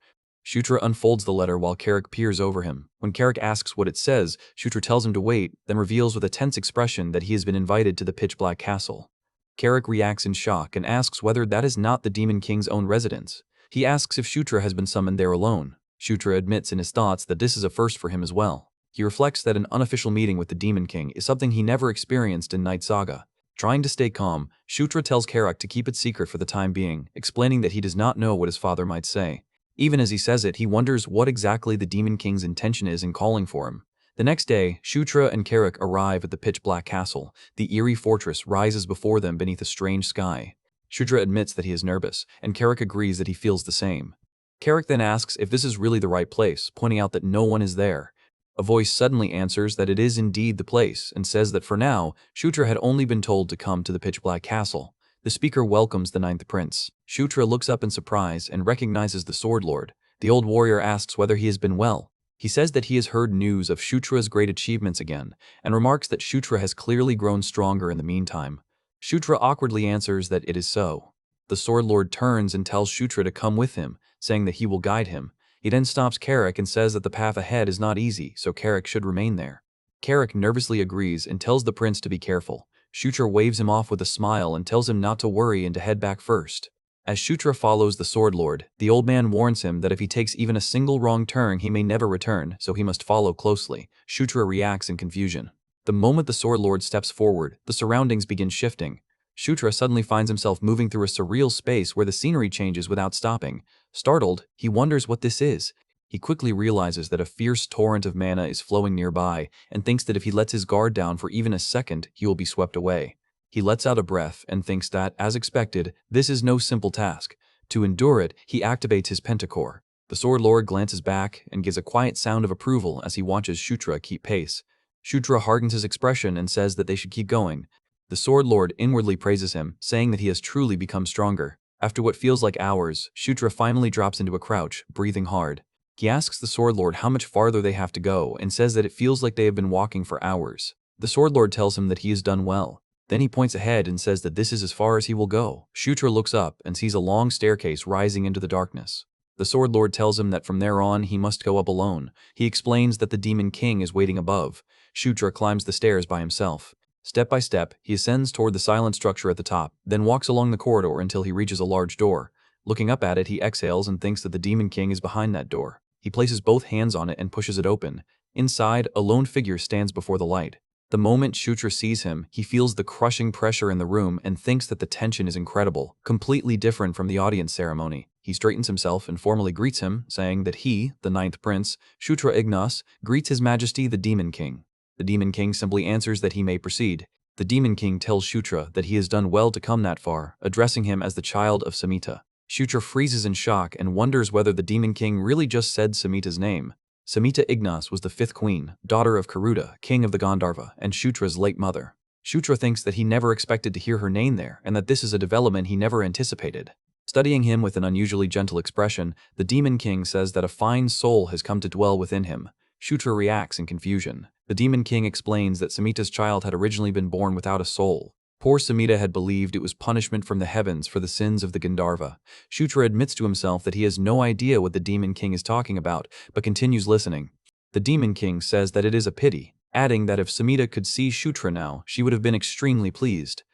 Shutra unfolds the letter while Carrick peers over him. When Carrick asks what it says, Shutra tells him to wait, then reveals with a tense expression that he has been invited to the pitch-black castle. Carrick reacts in shock and asks whether that is not the Demon King's own residence. He asks if Shutra has been summoned there alone. Shutra admits in his thoughts that this is a first for him as well. He reflects that an unofficial meeting with the Demon King is something he never experienced in Night Saga. Trying to stay calm, Shutra tells Carrick to keep it secret for the time being, explaining that he does not know what his father might say. Even as he says it, he wonders what exactly the Demon King's intention is in calling for him. The next day, Shutra and Carrick arrive at the pitch-black castle. The eerie fortress rises before them beneath a strange sky. Shutra admits that he is nervous, and Carrick agrees that he feels the same. Carrick then asks if this is really the right place, pointing out that no one is there. A voice suddenly answers that it is indeed the place, and says that for now, Shutra had only been told to come to the pitch-black castle. The speaker welcomes the 9th prince. Shutra looks up in surprise and recognizes the Sword Lord. The old warrior asks whether he has been well. He says that he has heard news of Shutra's great achievements again, and remarks that Shutra has clearly grown stronger in the meantime. Shutra awkwardly answers that it is so. The Sword Lord turns and tells Shutra to come with him, saying that he will guide him. He then stops Carrick and says that the path ahead is not easy, so Carrick should remain there. Carrick nervously agrees and tells the prince to be careful. Shutra waves him off with a smile and tells him not to worry and to head back first. As Shutra follows the Sword Lord, the old man warns him that if he takes even a single wrong turn he may never return, so he must follow closely. Shutra reacts in confusion. The moment the Sword Lord steps forward, the surroundings begin shifting. Shutra suddenly finds himself moving through a surreal space where the scenery changes without stopping. Startled, he wonders what this is. He quickly realizes that a fierce torrent of mana is flowing nearby and thinks that if he lets his guard down for even a second, he will be swept away. He lets out a breath and thinks that, as expected, this is no simple task. To endure it, he activates his pentacore. The Sword Lord glances back and gives a quiet sound of approval as he watches Shutra keep pace. Shutra hardens his expression and says that they should keep going. The Sword Lord inwardly praises him, saying that he has truly become stronger. After what feels like hours, Shutra finally drops into a crouch, breathing hard. He asks the Sword Lord how much farther they have to go and says that it feels like they have been walking for hours. The Sword Lord tells him that he has done well. Then he points ahead and says that this is as far as he will go. Shutra looks up and sees a long staircase rising into the darkness. The Sword Lord tells him that from there on he must go up alone. He explains that the Demon King is waiting above. Shutra climbs the stairs by himself. Step by step, he ascends toward the silent structure at the top, then walks along the corridor until he reaches a large door. Looking up at it, he exhales and thinks that the Demon King is behind that door. He places both hands on it and pushes it open. Inside, a lone figure stands before the light. The moment Shutra sees him, he feels the crushing pressure in the room and thinks that the tension is incredible, completely different from the audience ceremony. He straightens himself and formally greets him, saying that he, the ninth prince, Shutra Ignas, greets His Majesty the Demon King. The Demon King simply answers that he may proceed. The Demon King tells Shutra that he has done well to come that far, addressing him as the child of Samhita. Shutra freezes in shock and wonders whether the Demon King really just said Samhita's name. Samhita Ignas was the fifth queen, daughter of Karuta, king of the Gandharva, and Shutra's late mother. Shutra thinks that he never expected to hear her name there, and that this is a development he never anticipated. Studying him with an unusually gentle expression, the Demon King says that a fine soul has come to dwell within him. Shutra reacts in confusion. The Demon King explains that Samhita's child had originally been born without a soul. Poor Samhita had believed it was punishment from the heavens for the sins of the Gandharva. Shutra admits to himself that he has no idea what the Demon King is talking about, but continues listening. The Demon King says that it is a pity, adding that if Samhita could see Shutra now, she would have been extremely pleased.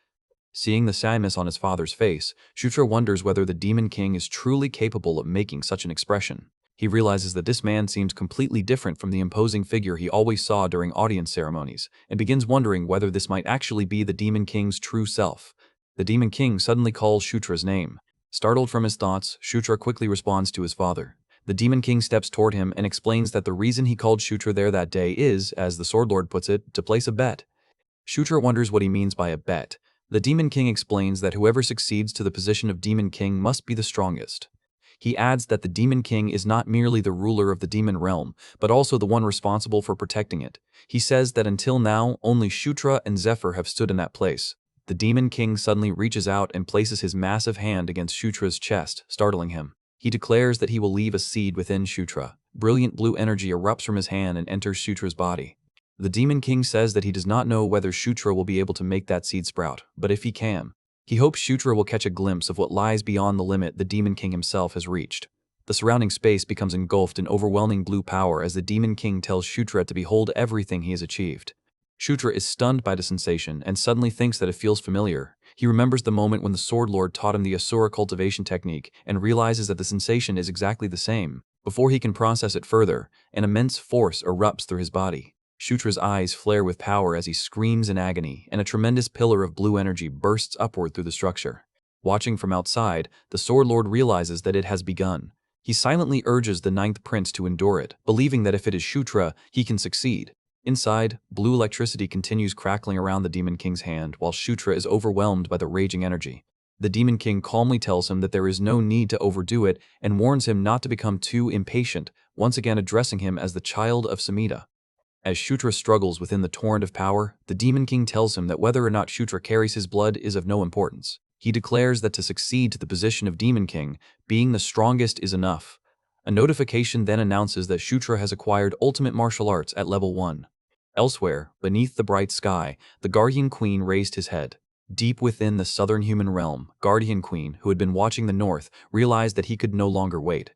Seeing the sadness on his father's face, Shutra wonders whether the Demon King is truly capable of making such an expression. He realizes that this man seems completely different from the imposing figure he always saw during audience ceremonies, and begins wondering whether this might actually be the Demon King's true self. The Demon King suddenly calls Shutra's name. Startled from his thoughts, Shutra quickly responds to his father. The Demon King steps toward him and explains that the reason he called Shutra there that day is, as the Sword Lord puts it, to place a bet. Shutra wonders what he means by a bet. The Demon King explains that whoever succeeds to the position of Demon King must be the strongest. He adds that the Demon King is not merely the ruler of the demon realm, but also the one responsible for protecting it. He says that until now, only Shutra and Zephyr have stood in that place. The Demon King suddenly reaches out and places his massive hand against Shutra's chest, startling him. He declares that he will leave a seed within Shutra. Brilliant blue energy erupts from his hand and enters Shutra's body. The Demon King says that he does not know whether Shutra will be able to make that seed sprout, but if he can, he hopes Shutra will catch a glimpse of what lies beyond the limit the Demon King himself has reached. The surrounding space becomes engulfed in overwhelming blue power as the Demon King tells Shutra to behold everything he has achieved. Shutra is stunned by the sensation and suddenly thinks that it feels familiar. He remembers the moment when the Sword Lord taught him the Asura cultivation technique and realizes that the sensation is exactly the same. Before he can process it further, an immense force erupts through his body. Shutra's eyes flare with power as he screams in agony, and a tremendous pillar of blue energy bursts upward through the structure. Watching from outside, the Sword Lord realizes that it has begun. He silently urges the ninth prince to endure it, believing that if it is Shutra, he can succeed. Inside, blue electricity continues crackling around the Demon King's hand, while Shutra is overwhelmed by the raging energy. The Demon King calmly tells him that there is no need to overdo it and warns him not to become too impatient, once again addressing him as the child of Samhita. As Shutra struggles within the torrent of power, the Demon King tells him that whether or not Shutra carries his blood is of no importance. He declares that to succeed to the position of Demon King, being the strongest is enough. A notification then announces that Shutra has acquired ultimate martial arts at level 1. Elsewhere, beneath the bright sky, the Guardian Queen raised his head. Deep within the southern human realm, Guardian Queen, who had been watching the north, realized that he could no longer wait.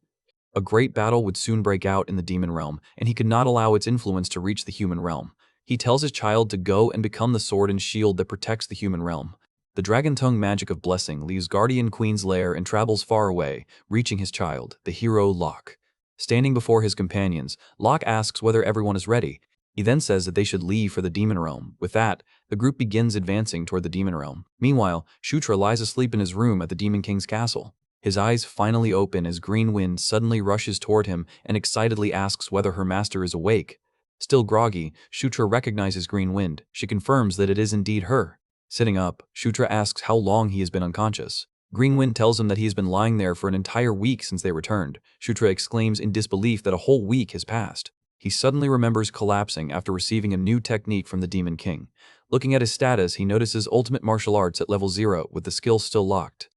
A great battle would soon break out in the demon realm, and he could not allow its influence to reach the human realm. He tells his child to go and become the sword and shield that protects the human realm. The dragon tongue magic of blessing leaves Guardian Queen's lair and travels far away, reaching his child, the hero Loch. Standing before his companions, Loch asks whether everyone is ready. He then says that they should leave for the demon realm. With that, the group begins advancing toward the demon realm. Meanwhile, Shutra lies asleep in his room at the Demon King's castle. His eyes finally open as Green Wind suddenly rushes toward him and excitedly asks whether her master is awake. Still groggy, Shutra recognizes Green Wind. She confirms that it is indeed her. Sitting up, Shutra asks how long he has been unconscious. Green Wind tells him that he has been lying there for an entire week since they returned. Shutra exclaims in disbelief that a whole week has passed. He suddenly remembers collapsing after receiving a new technique from the Demon King. Looking at his status, he notices ultimate martial arts at level 0 with the skill still locked.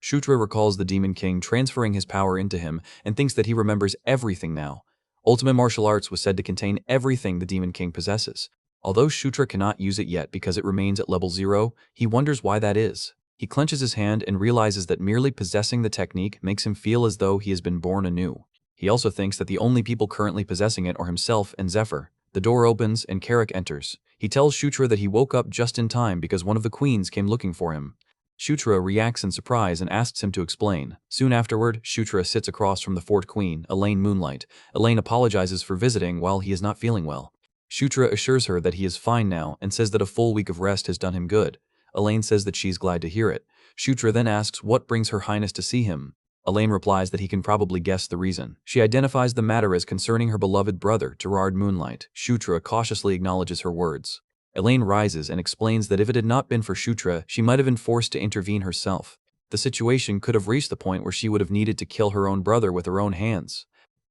Shutra recalls the Demon King transferring his power into him and thinks that he remembers everything now. Ultimate martial arts was said to contain everything the Demon King possesses. Although Shutra cannot use it yet because it remains at level 0, he wonders why that is. He clenches his hand and realizes that merely possessing the technique makes him feel as though he has been born anew. He also thinks that the only people currently possessing it are himself and Zephyr. The door opens and Carrick enters. He tells Shutra that he woke up just in time because one of the queens came looking for him. Shutra reacts in surprise and asks him to explain. Soon afterward, Shutra sits across from the fourth queen, Elaine Moonlight. Elaine apologizes for visiting while he is not feeling well. Shutra assures her that he is fine now and says that a full week of rest has done him good. Elaine says that she's glad to hear it. Shutra then asks what brings Her Highness to see him. Elaine replies that he can probably guess the reason. She identifies the matter as concerning her beloved brother, Gerard Moonlight. Shutra cautiously acknowledges her words. Elaine rises and explains that if it had not been for Shutra, she might have been forced to intervene herself. The situation could have reached the point where she would have needed to kill her own brother with her own hands.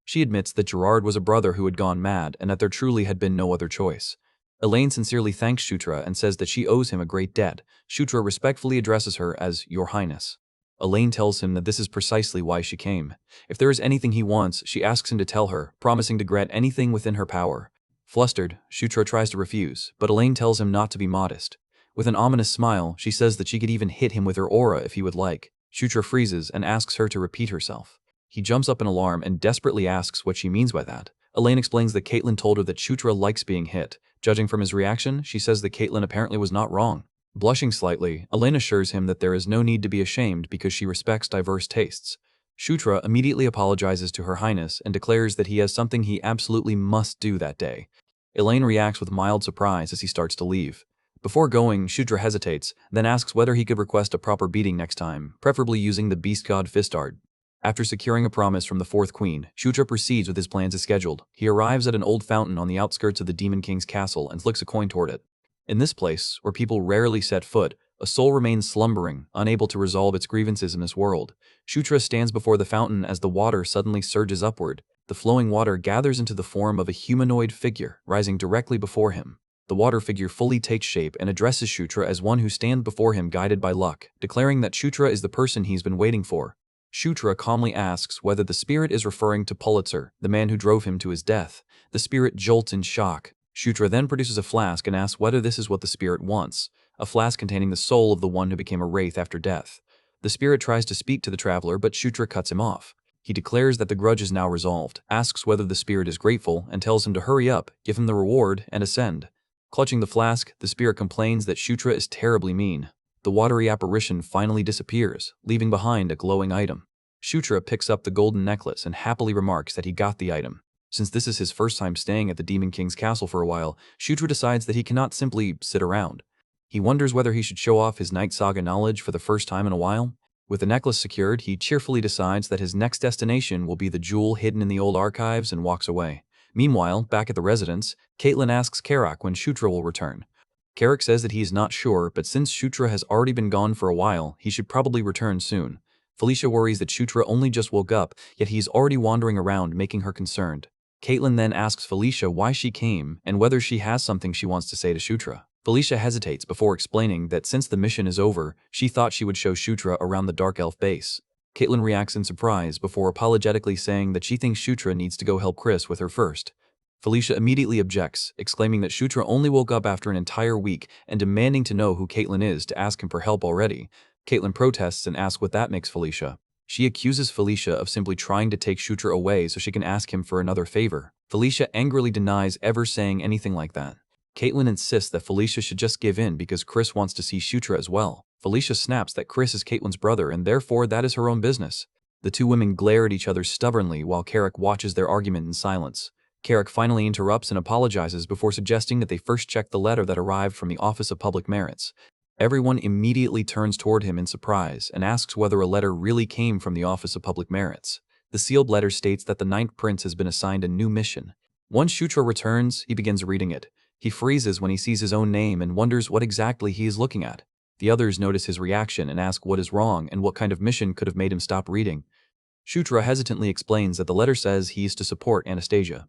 She admits that Gerard was a brother who had gone mad and that there truly had been no other choice. Elaine sincerely thanks Shutra and says that she owes him a great debt. Shutra respectfully addresses her as Your Highness. Elaine tells him that this is precisely why she came. If there is anything he wants, she asks him to tell her, promising to grant anything within her power. Flustered, Shutra tries to refuse, but Elaine tells him not to be modest. With an ominous smile, she says that she could even hit him with her aura if he would like. Shutra freezes and asks her to repeat herself. He jumps up in alarm and desperately asks what she means by that. Elaine explains that Caitlin told her that Shutra likes being hit. Judging from his reaction, she says that Caitlin apparently was not wrong. Blushing slightly, Elaine assures him that there is no need to be ashamed because she respects diverse tastes. Shutra immediately apologizes to Her Highness and declares that he has something he absolutely must do that day. Elaine reacts with mild surprise as he starts to leave. Before going, Shutra hesitates, then asks whether he could request a proper beating next time, preferably using the Beast God Fist Art. After securing a promise from the fourth queen, Shutra proceeds with his plans as scheduled. He arrives at an old fountain on the outskirts of the Demon King's castle and flicks a coin toward it. In this place, where people rarely set foot, a soul remains slumbering, unable to resolve its grievances in this world. Shutra stands before the fountain as the water suddenly surges upward. The flowing water gathers into the form of a humanoid figure, rising directly before him. The water figure fully takes shape and addresses Shutra as one who stands before him guided by luck, declaring that Shutra is the person he's been waiting for. Shutra calmly asks whether the spirit is referring to Pulitzer, the man who drove him to his death. The spirit jolts in shock. Shutra then produces a flask and asks whether this is what the spirit wants, a flask containing the soul of the one who became a wraith after death. The spirit tries to speak to the traveler, but Shutra cuts him off. He declares that the grudge is now resolved, asks whether the spirit is grateful, and tells him to hurry up, give him the reward, and ascend. Clutching the flask, the spirit complains that Shutra is terribly mean. The watery apparition finally disappears, leaving behind a glowing item. Shutra picks up the golden necklace and happily remarks that he got the item. Since this is his first time staying at the Demon King's castle for a while, Shutra decides that he cannot simply sit around. He wonders whether he should show off his Night Saga knowledge for the first time in a while. With the necklace secured, he cheerfully decides that his next destination will be the jewel hidden in the old archives and walks away. Meanwhile, back at the residence, Caitlin asks Carrick when Shutra will return. Carrick says that he is not sure, but since Shutra has already been gone for a while, he should probably return soon. Felicia worries that Shutra only just woke up, yet he's already wandering around, making her concerned. Caitlin then asks Felicia why she came and whether she has something she wants to say to Shutra. Felicia hesitates before explaining that since the mission is over, she thought she would show Shutra around the Dark Elf base. Caitlin reacts in surprise before apologetically saying that she thinks Shutra needs to go help Chris with her first. Felicia immediately objects, exclaiming that Shutra only woke up after an entire week and demanding to know who Caitlin is to ask him for help already. Caitlin protests and asks what that makes Felicia. She accuses Felicia of simply trying to take Shutra away so she can ask him for another favor. Felicia angrily denies ever saying anything like that. Caitlin insists that Felicia should just give in because Chris wants to see Shutra as well. Felicia snaps that Chris is Caitlin's brother and therefore that is her own business. The two women glare at each other stubbornly while Carrick watches their argument in silence. Carrick finally interrupts and apologizes before suggesting that they first check the letter that arrived from the Office of Public Merits. Everyone immediately turns toward him in surprise and asks whether a letter really came from the Office of Public Merits. The sealed letter states that the Ninth Prince has been assigned a new mission. Once Shutra returns, he begins reading it. He freezes when he sees his own name and wonders what exactly he is looking at. The others notice his reaction and ask what is wrong and what kind of mission could have made him stop reading. Shutra hesitantly explains that the letter says he is to support Anastasia.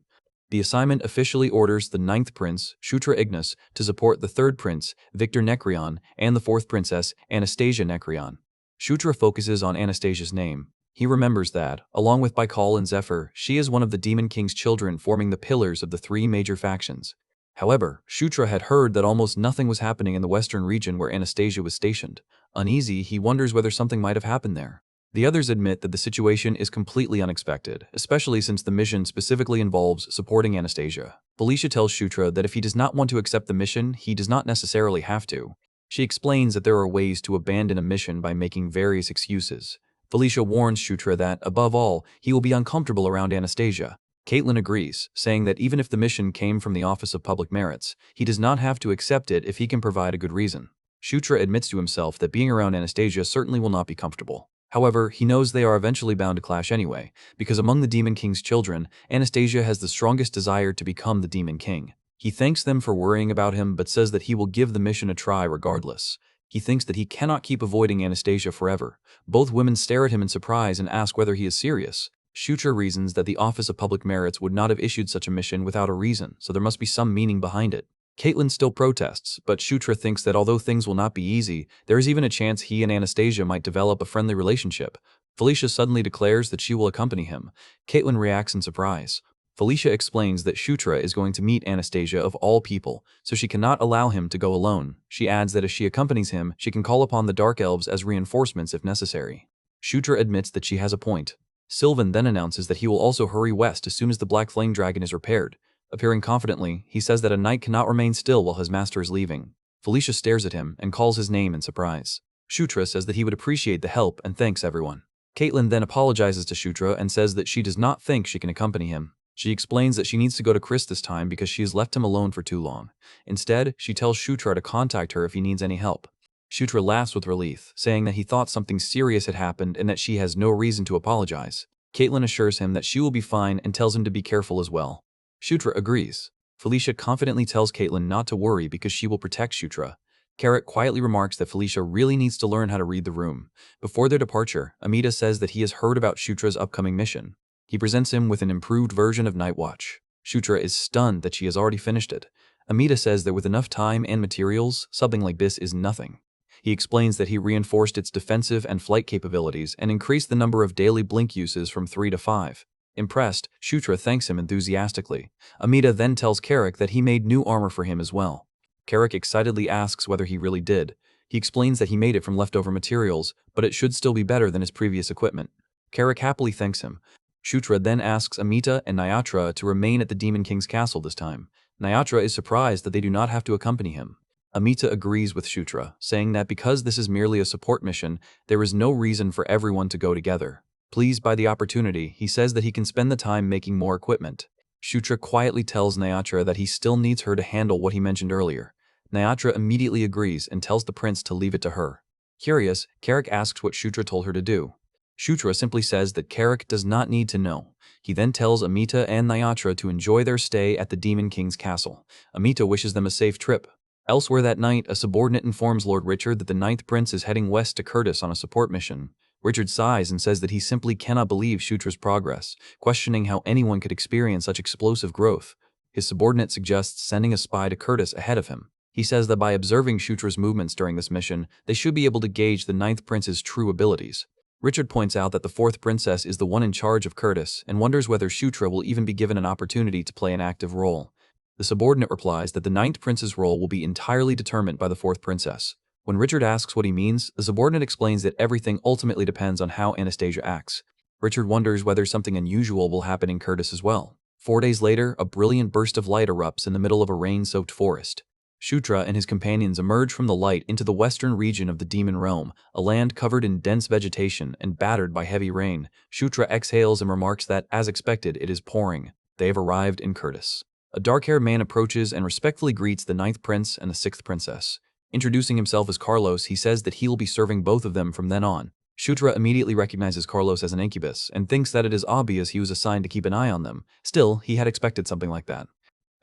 The assignment officially orders the Ninth Prince, Shutra Ignis, to support the Third Prince, Victor Nekrion, and the Fourth Princess, Anastasia Nekrion. Shutra focuses on Anastasia's name. He remembers that, along with Baikal and Zephyr, she is one of the Demon King's children forming the pillars of the three major factions. However, Shutra had heard that almost nothing was happening in the western region where Anastasia was stationed. Uneasy, he wonders whether something might have happened there. The others admit that the situation is completely unexpected, especially since the mission specifically involves supporting Anastasia. Felicia tells Shutra that if he does not want to accept the mission, he does not necessarily have to. She explains that there are ways to abandon a mission by making various excuses. Felicia warns Shutra that, above all, he will be uncomfortable around Anastasia. Caitlin agrees, saying that even if the mission came from the Office of Public Merits, he does not have to accept it if he can provide a good reason. Shutra admits to himself that being around Anastasia certainly will not be comfortable. However, he knows they are eventually bound to clash anyway, because among the Demon King's children, Anastasia has the strongest desire to become the Demon King. He thanks them for worrying about him but says that he will give the mission a try regardless. He thinks that he cannot keep avoiding Anastasia forever. Both women stare at him in surprise and ask whether he is serious. Shutra reasons that the Office of Public Merits would not have issued such a mission without a reason, so there must be some meaning behind it. Caitlin still protests, but Shutra thinks that although things will not be easy, there is even a chance he and Anastasia might develop a friendly relationship. Felicia suddenly declares that she will accompany him. Caitlin reacts in surprise. Felicia explains that Shutra is going to meet Anastasia of all people, so she cannot allow him to go alone. She adds that if she accompanies him, she can call upon the Dark Elves as reinforcements if necessary. Shutra admits that she has a point. Sylvan then announces that he will also hurry west as soon as the Black Flame Dragon is repaired. Appearing confidently, he says that a knight cannot remain still while his master is leaving. Felicia stares at him and calls his name in surprise. Shutra says that he would appreciate the help and thanks everyone. Caitlin then apologizes to Shutra and says that she does not think she can accompany him. She explains that she needs to go to Chris this time because she has left him alone for too long. Instead, she tells Shutra to contact her if he needs any help. Shutra laughs with relief, saying that he thought something serious had happened and that she has no reason to apologize. Caitlin assures him that she will be fine and tells him to be careful as well. Shutra agrees. Felicia confidently tells Caitlin not to worry because she will protect Shutra. Carrot quietly remarks that Felicia really needs to learn how to read the room. Before their departure, Amita says that he has heard about Shutra's upcoming mission. He presents him with an improved version of Night Watch. Shutra is stunned that she has already finished it. Amita says that with enough time and materials, something like this is nothing. He explains that he reinforced its defensive and flight capabilities and increased the number of daily blink uses from 3 to 5. Impressed, Shutra thanks him enthusiastically. Amita then tells Carrick that he made new armor for him as well. Carrick excitedly asks whether he really did. He explains that he made it from leftover materials, but it should still be better than his previous equipment. Carrick happily thanks him. Shutra then asks Amita and Nyatra to remain at the Demon King's castle this time. Nyatra is surprised that they do not have to accompany him. Amita agrees with Shutra, saying that because this is merely a support mission, there is no reason for everyone to go together. Pleased by the opportunity, he says that he can spend the time making more equipment. Shutra quietly tells Nyatra that he still needs her to handle what he mentioned earlier. Nyatra immediately agrees and tells the prince to leave it to her. Curious, Carrick asks what Shutra told her to do. Shutra simply says that Carrick does not need to know. He then tells Amita and Nyatra to enjoy their stay at the Demon King's castle. Amita wishes them a safe trip. Elsewhere that night, a subordinate informs Lord Richard that the Ninth Prince is heading west to Curtis on a support mission. Richard sighs and says that he simply cannot believe Shutra's progress, questioning how anyone could experience such explosive growth. His subordinate suggests sending a spy to Curtis ahead of him. He says that by observing Shutra's movements during this mission, they should be able to gauge the Ninth Prince's true abilities. Richard points out that the fourth princess is the one in charge of Curtis and wonders whether Shutra will even be given an opportunity to play an active role. The subordinate replies that the ninth prince's role will be entirely determined by the fourth princess. When Richard asks what he means, the subordinate explains that everything ultimately depends on how Anastasia acts. Richard wonders whether something unusual will happen in Curtis as well. 4 days later, a brilliant burst of light erupts in the middle of a rain-soaked forest. Shutra and his companions emerge from the light into the western region of the demon realm, a land covered in dense vegetation and battered by heavy rain. Shutra exhales and remarks that, as expected, it is pouring. They have arrived in Curtis. A dark-haired man approaches and respectfully greets the ninth prince and the sixth princess. Introducing himself as Carlos, he says that he will be serving both of them from then on. Shutra immediately recognizes Carlos as an incubus and thinks that it is obvious he was assigned to keep an eye on them. Still, he had expected something like that.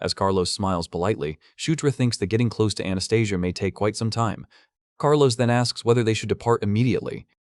As Carlos smiles politely, Shutra thinks that getting close to Anastasia may take quite some time. Carlos then asks whether they should depart immediately.